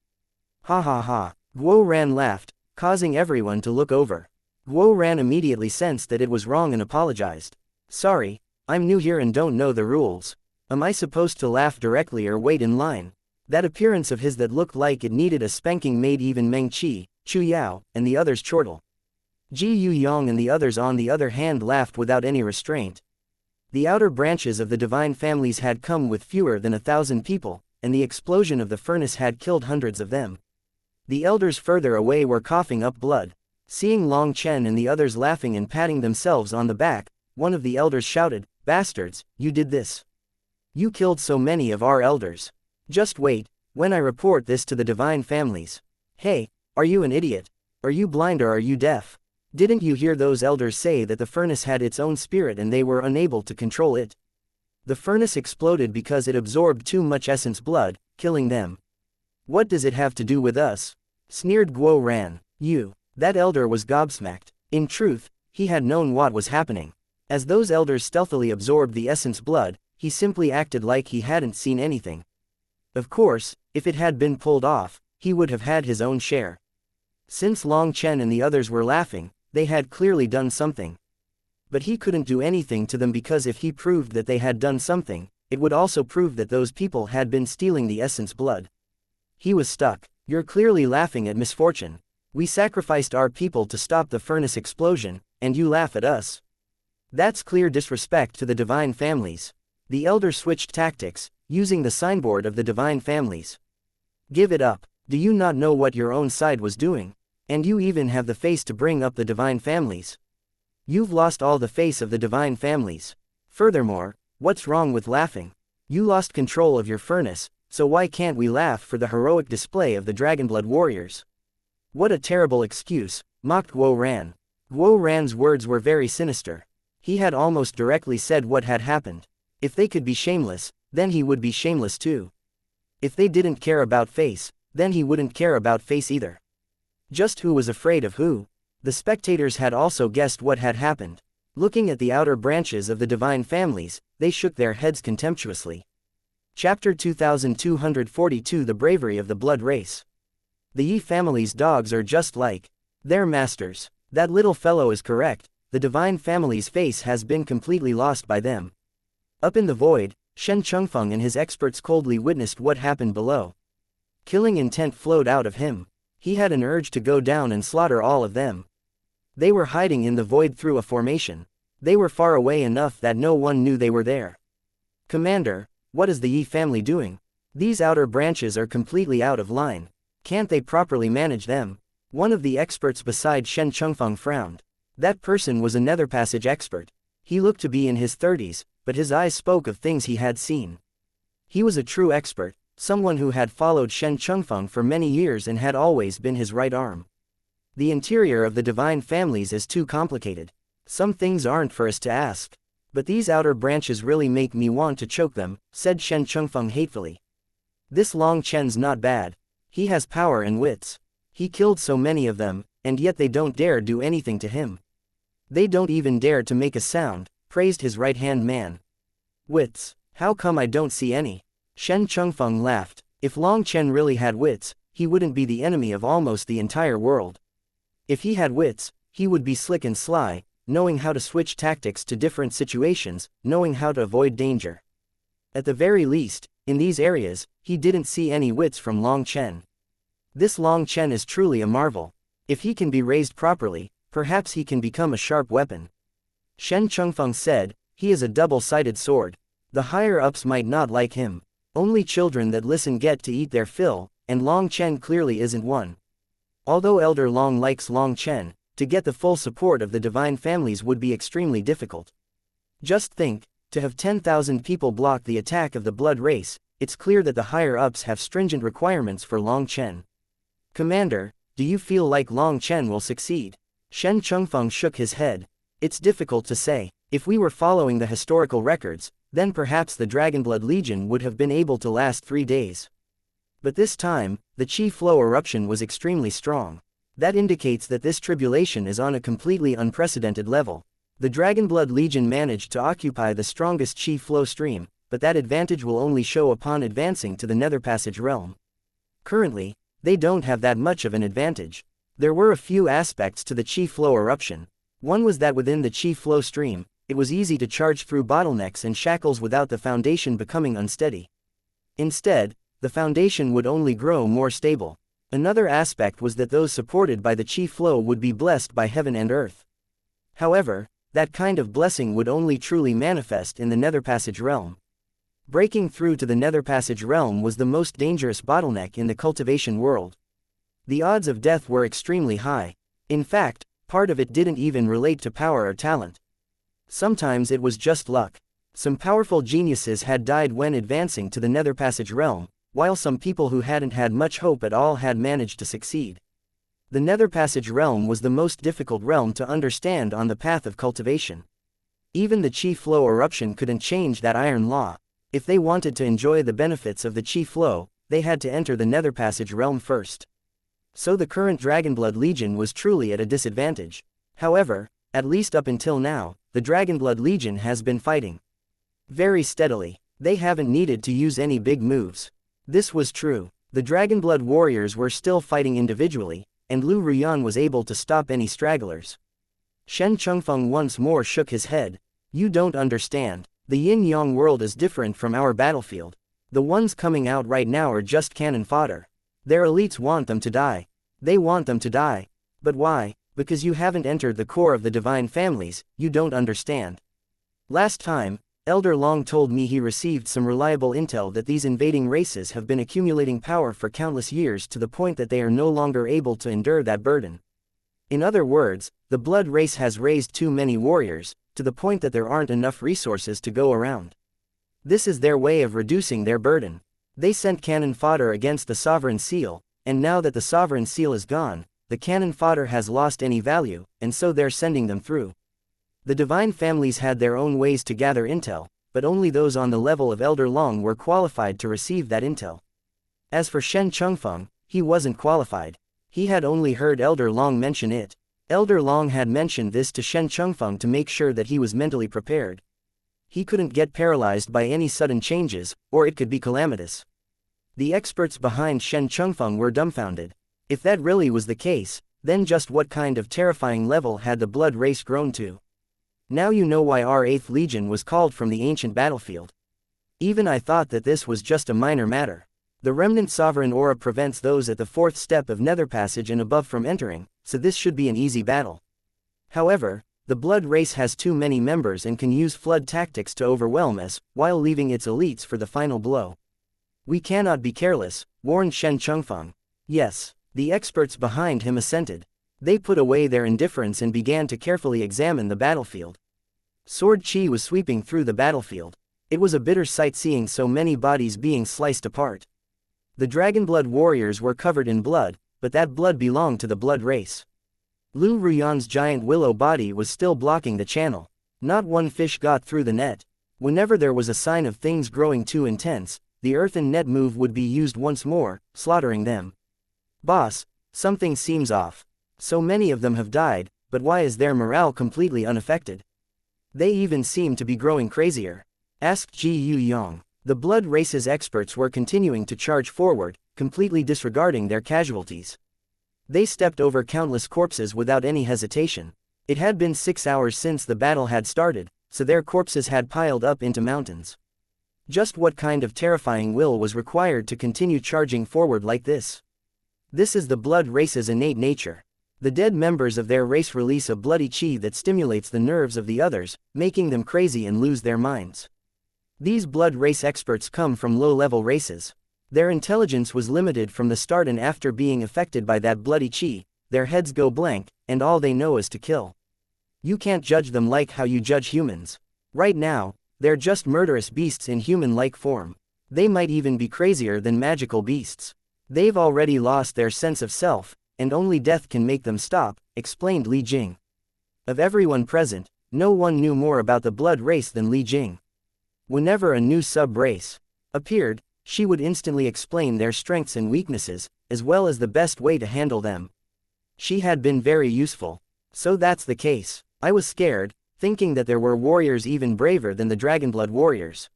Ha ha ha. Guo Ran laughed, causing everyone to look over. Guo Ran immediately sensed that it was wrong and apologized. Sorry, I'm new here and don't know the rules. Am I supposed to laugh directly or wait in line? That appearance of his that looked like it needed a spanking made even Meng Qi, Chu Yao, and the others chortle. Ji Yu Yong and the others on the other hand laughed without any restraint. The outer branches of the divine families had come with fewer than 1,000 people, and the explosion of the furnace had killed hundreds of them. The elders further away were coughing up blood. Seeing Long Chen and the others laughing and patting themselves on the back, one of the elders shouted, "Bastards, you did this. You killed so many of our elders. Just wait, when I report this to the divine families. Hey, are you an idiot? Are you blind or are you deaf? Didn't you hear those elders say that the furnace had its own spirit and they were unable to control it? The furnace exploded because it absorbed too much essence blood, killing them. What does it have to do with us?" sneered Guo Ran. That elder was gobsmacked. In truth, he had known what was happening. As those elders stealthily absorbed the essence blood, he simply acted like he hadn't seen anything. Of course, if it had been pulled off, he would have had his own share. Since Long Chen and the others were laughing, they had clearly done something. But he couldn't do anything to them because if he proved that they had done something, it would also prove that those people had been stealing the essence blood. He was stuck. You're clearly laughing at misfortune. We sacrificed our people to stop the furnace explosion, and you laugh at us. That's clear disrespect to the divine families. The elder switched tactics, using the signboard of the divine families. Give it up. Do you not know what your own side was doing? And you even have the face to bring up the divine families. You've lost all the face of the divine families. Furthermore, what's wrong with laughing? You lost control of your furnace, so why can't we laugh for the heroic display of the Dragonblood warriors? What a terrible excuse, mocked Guo Ran. Guo Ran's words were very sinister. He had almost directly said what had happened. If they could be shameless, then he would be shameless too. If they didn't care about face, then he wouldn't care about face either. Just who was afraid of who? The spectators had also guessed what had happened. Looking at the outer branches of the divine families, they shook their heads contemptuously. Chapter 2242 The Bravery of the Blood Race. The Yi family's dogs are just like their masters. That little fellow is correct, the divine family's face has been completely lost by them. Up in the void, Shen Chengfeng and his experts coldly witnessed what happened below. Killing intent flowed out of him. He had an urge to go down and slaughter all of them. They were hiding in the void through a formation. They were far away enough that no one knew they were there. Commander, what is the Yi family doing? These outer branches are completely out of line. Can't they properly manage them? One of the experts beside Shen Chengfeng frowned. That person was a nether passage expert. He looked to be in his 30s, but his eyes spoke of things he had seen. He was a true expert, someone who had followed Shen Chengfeng for many years and had always been his right arm. The interior of the divine families is too complicated. Some things aren't for us to ask. But these outer branches really make me want to choke them, said Shen Chengfeng hatefully. This Long Chen's not bad. He has power and wits. He killed so many of them, and yet they don't dare do anything to him. They don't even dare to make a sound, praised his right-hand man. Wits? How come I don't see any? Shen Chengfeng laughed. If Long Chen really had wits, he wouldn't be the enemy of almost the entire world. If he had wits, he would be slick and sly, knowing how to switch tactics to different situations, knowing how to avoid danger. At the very least, in these areas, he didn't see any wits from Long Chen. This Long Chen is truly a marvel. If he can be raised properly, perhaps he can become a sharp weapon. Shen Chengfeng said, he is a double-sided sword. The higher-ups might not like him. Only children that listen get to eat their fill, and Long Chen clearly isn't one. Although Elder Long likes Long Chen, to get the full support of the divine families would be extremely difficult. Just think, to have 10,000 people block the attack of the blood race, it's clear that the higher-ups have stringent requirements for Long Chen. Commander, do you feel like Long Chen will succeed? Shen Chengfeng shook his head. It's difficult to say. If we were following the historical records, then perhaps the Dragonblood Legion would have been able to last 3 days. But this time, the Qi flow eruption was extremely strong. That indicates that this tribulation is on a completely unprecedented level. The Dragonblood Legion managed to occupy the strongest Qi flow stream, but that advantage will only show upon advancing to the Nether Passage realm. Currently, they don't have that much of an advantage. There were a few aspects to the Qi flow eruption. One was that within the Qi flow stream, it was easy to charge through bottlenecks and shackles without the foundation becoming unsteady. Instead, the foundation would only grow more stable. Another aspect was that those supported by the Qi flow would be blessed by heaven and earth. However, that kind of blessing would only truly manifest in the Nether Passage realm. Breaking through to the Nether Passage realm was the most dangerous bottleneck in the cultivation world. The odds of death were extremely high. In fact, part of it didn't even relate to power or talent. Sometimes it was just luck. Some powerful geniuses had died when advancing to the Nether Passage realm, while some people who hadn't had much hope at all had managed to succeed. The Nether Passage realm was the most difficult realm to understand on the path of cultivation. Even the Qi flow eruption couldn't change that iron law. If they wanted to enjoy the benefits of the Qi flow, they had to enter the Nether Passage realm first. So the current Dragonblood Legion was truly at a disadvantage. However, at least up until now, the Dragonblood Legion has been fighting very steadily. They haven't needed to use any big moves. This was true. The Dragonblood warriors were still fighting individually, and Lu Ruyan was able to stop any stragglers. Shen Chengfeng once more shook his head. You don't understand. The yin-yang world is different from our battlefield. The ones coming out right now are just cannon fodder. Their elites want them to die. They want them to die. But why? Because you haven't entered the core of the divine families, you don't understand. Last time, Elder Long told me he received some reliable intel that these invading races have been accumulating power for countless years to the point that they are no longer able to endure that burden. In other words, the blood race has raised too many warriors, to the point that there aren't enough resources to go around. This is their way of reducing their burden. They sent cannon fodder against the sovereign seal, and now that the sovereign seal is gone, the cannon fodder has lost any value, and so they're sending them through. The divine families had their own ways to gather intel, but only those on the level of Elder Long were qualified to receive that intel. As for Shen Chengfeng, he wasn't qualified. He had only heard Elder Long mention it. Elder Long had mentioned this to Shen Chengfeng to make sure that he was mentally prepared. He couldn't get paralyzed by any sudden changes, or it could be calamitous. The experts behind Shen Chengfeng were dumbfounded. If that really was the case, then just what kind of terrifying level had the blood race grown to? Now you know why our 8th Legion was called from the ancient battlefield. Even I thought that this was just a minor matter. The remnant sovereign aura prevents those at the 4th step of nether passage and above from entering, so this should be an easy battle. However, the blood race has too many members and can use flood tactics to overwhelm us, while leaving its elites for the final blow. We cannot be careless, warned Shen Chengfeng. Yes, the experts behind him assented. They put away their indifference and began to carefully examine the battlefield. Sword Qi was sweeping through the battlefield. It was a bitter sight seeing so many bodies being sliced apart. The Dragonblood warriors were covered in blood, but that blood belonged to the blood race. Lu Ruyan's giant willow body was still blocking the channel. Not one fish got through the net. Whenever there was a sign of things growing too intense, the earthen net move would be used once more, slaughtering them. Boss, something seems off. So many of them have died, but why is their morale completely unaffected? They even seem to be growing crazier, asked Ji Yu Yang. The blood race's experts were continuing to charge forward, completely disregarding their casualties. They stepped over countless corpses without any hesitation. It had been 6 hours since the battle had started, so their corpses had piled up into mountains. Just what kind of terrifying will was required to continue charging forward like this? This is the blood race's innate nature. The dead members of their race release a bloody chi that stimulates the nerves of the others, making them crazy and lose their minds. These blood race experts come from low-level races. Their intelligence was limited from the start, and after being affected by that bloody chi, their heads go blank, and all they know is to kill. You can't judge them like how you judge humans. Right now, they're just murderous beasts in human-like form. They might even be crazier than magical beasts. They've already lost their sense of self, and only death can make them stop, explained Li Jing. Of everyone present, no one knew more about the blood race than Li Jing. Whenever a new sub-race appeared, she would instantly explain their strengths and weaknesses, as well as the best way to handle them. She had been very useful. So that's the case. I was scared, thinking that there were warriors even braver than the Dragonblood warriors.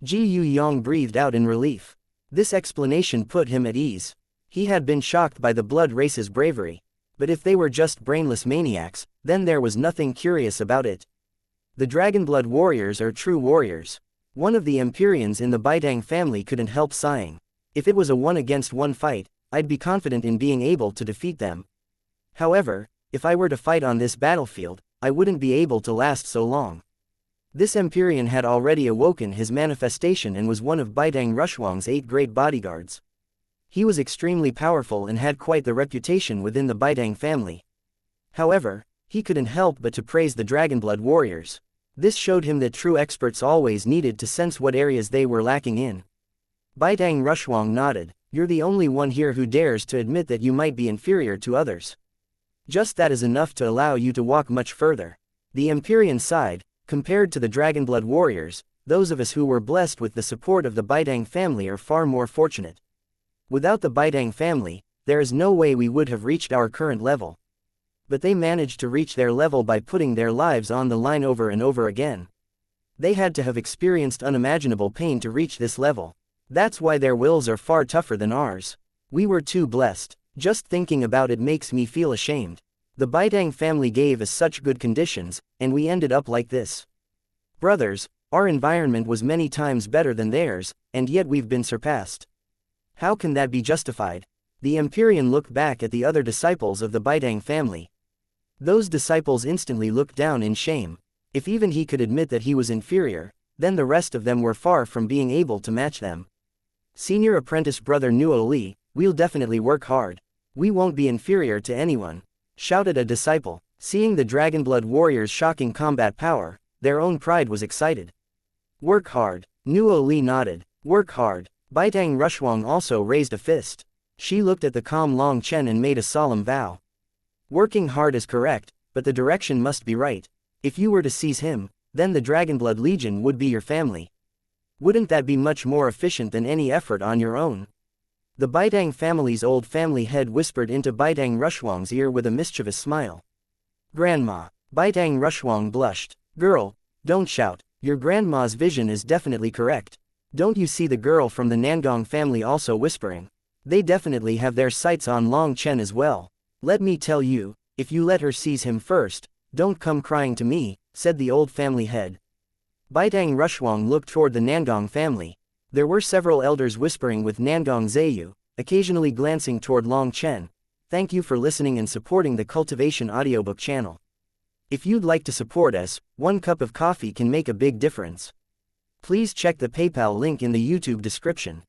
Ji Yu Yang breathed out in relief. This explanation put him at ease. He had been shocked by the blood race's bravery. But if they were just brainless maniacs, then there was nothing curious about it. The Dragonblood warriors are true warriors. One of the Empyreans in the Baidang family couldn't help sighing. If it was a 1-against-1 fight, I'd be confident in being able to defeat them. However, if I were to fight on this battlefield, I wouldn't be able to last so long. This Empyrean had already awoken his manifestation and was one of Baidang Rushuang's 8 great bodyguards. He was extremely powerful and had quite the reputation within the Baidang family. However, he couldn't help but to praise the Dragonblood warriors. This showed him that true experts always needed to sense what areas they were lacking in. Baidang Rushuang nodded. You're the only one here who dares to admit that you might be inferior to others. Just that is enough to allow you to walk much further. The Empyrean sighed. Compared to the Dragonblood warriors, those of us who were blessed with the support of the Baidang family are far more fortunate. Without the Baidang family, there is no way we would have reached our current level. But they managed to reach their level by putting their lives on the line over and over again. They had to have experienced unimaginable pain to reach this level. That's why their wills are far tougher than ours. We were too blessed. Just thinking about it makes me feel ashamed. The Baidang family gave us such good conditions, and we ended up like this. Brothers, Our environment was many times better than theirs, and yet we've been surpassed. How can that be justified? The Empyrean looked back at the other disciples of the Baitang family. Those disciples instantly looked down in shame. If even he could admit that he was inferior, then the rest of them were far from being able to match them. Senior apprentice brother Nuo Li, we'll definitely work hard. We won't be inferior to anyone, shouted a disciple. Seeing the Dragonblood warriors' shocking combat power, their own pride was excited. Work hard. Nuo Li nodded. Work hard. Baitang Rushuang also raised a fist. She looked at the calm Long Chen and made a solemn vow. Working hard is correct, but the direction must be right. If you were to seize him, then the Dragonblood Legion would be your family. Wouldn't that be much more efficient than any effort on your own? The Baitang family's old family head whispered into Baitang Rushuang's ear with a mischievous smile. Grandma. Baitang Rushuang blushed. Girl, don't shout. Your grandma's vision is definitely correct. Don't you see the girl from the Nangong family also whispering? They definitely have their sights on Long Chen as well. Let me tell you, if you let her seize him first, don't come crying to me, said the old family head. Baitang Rushuang looked toward the Nangong family. There were several elders whispering with Nangong Zayu, occasionally glancing toward Long Chen. Thank you for listening and supporting the Cultivation audiobook channel. If you'd like to support us, 1 cup of coffee can make a big difference. Please check the PayPal link in the YouTube description.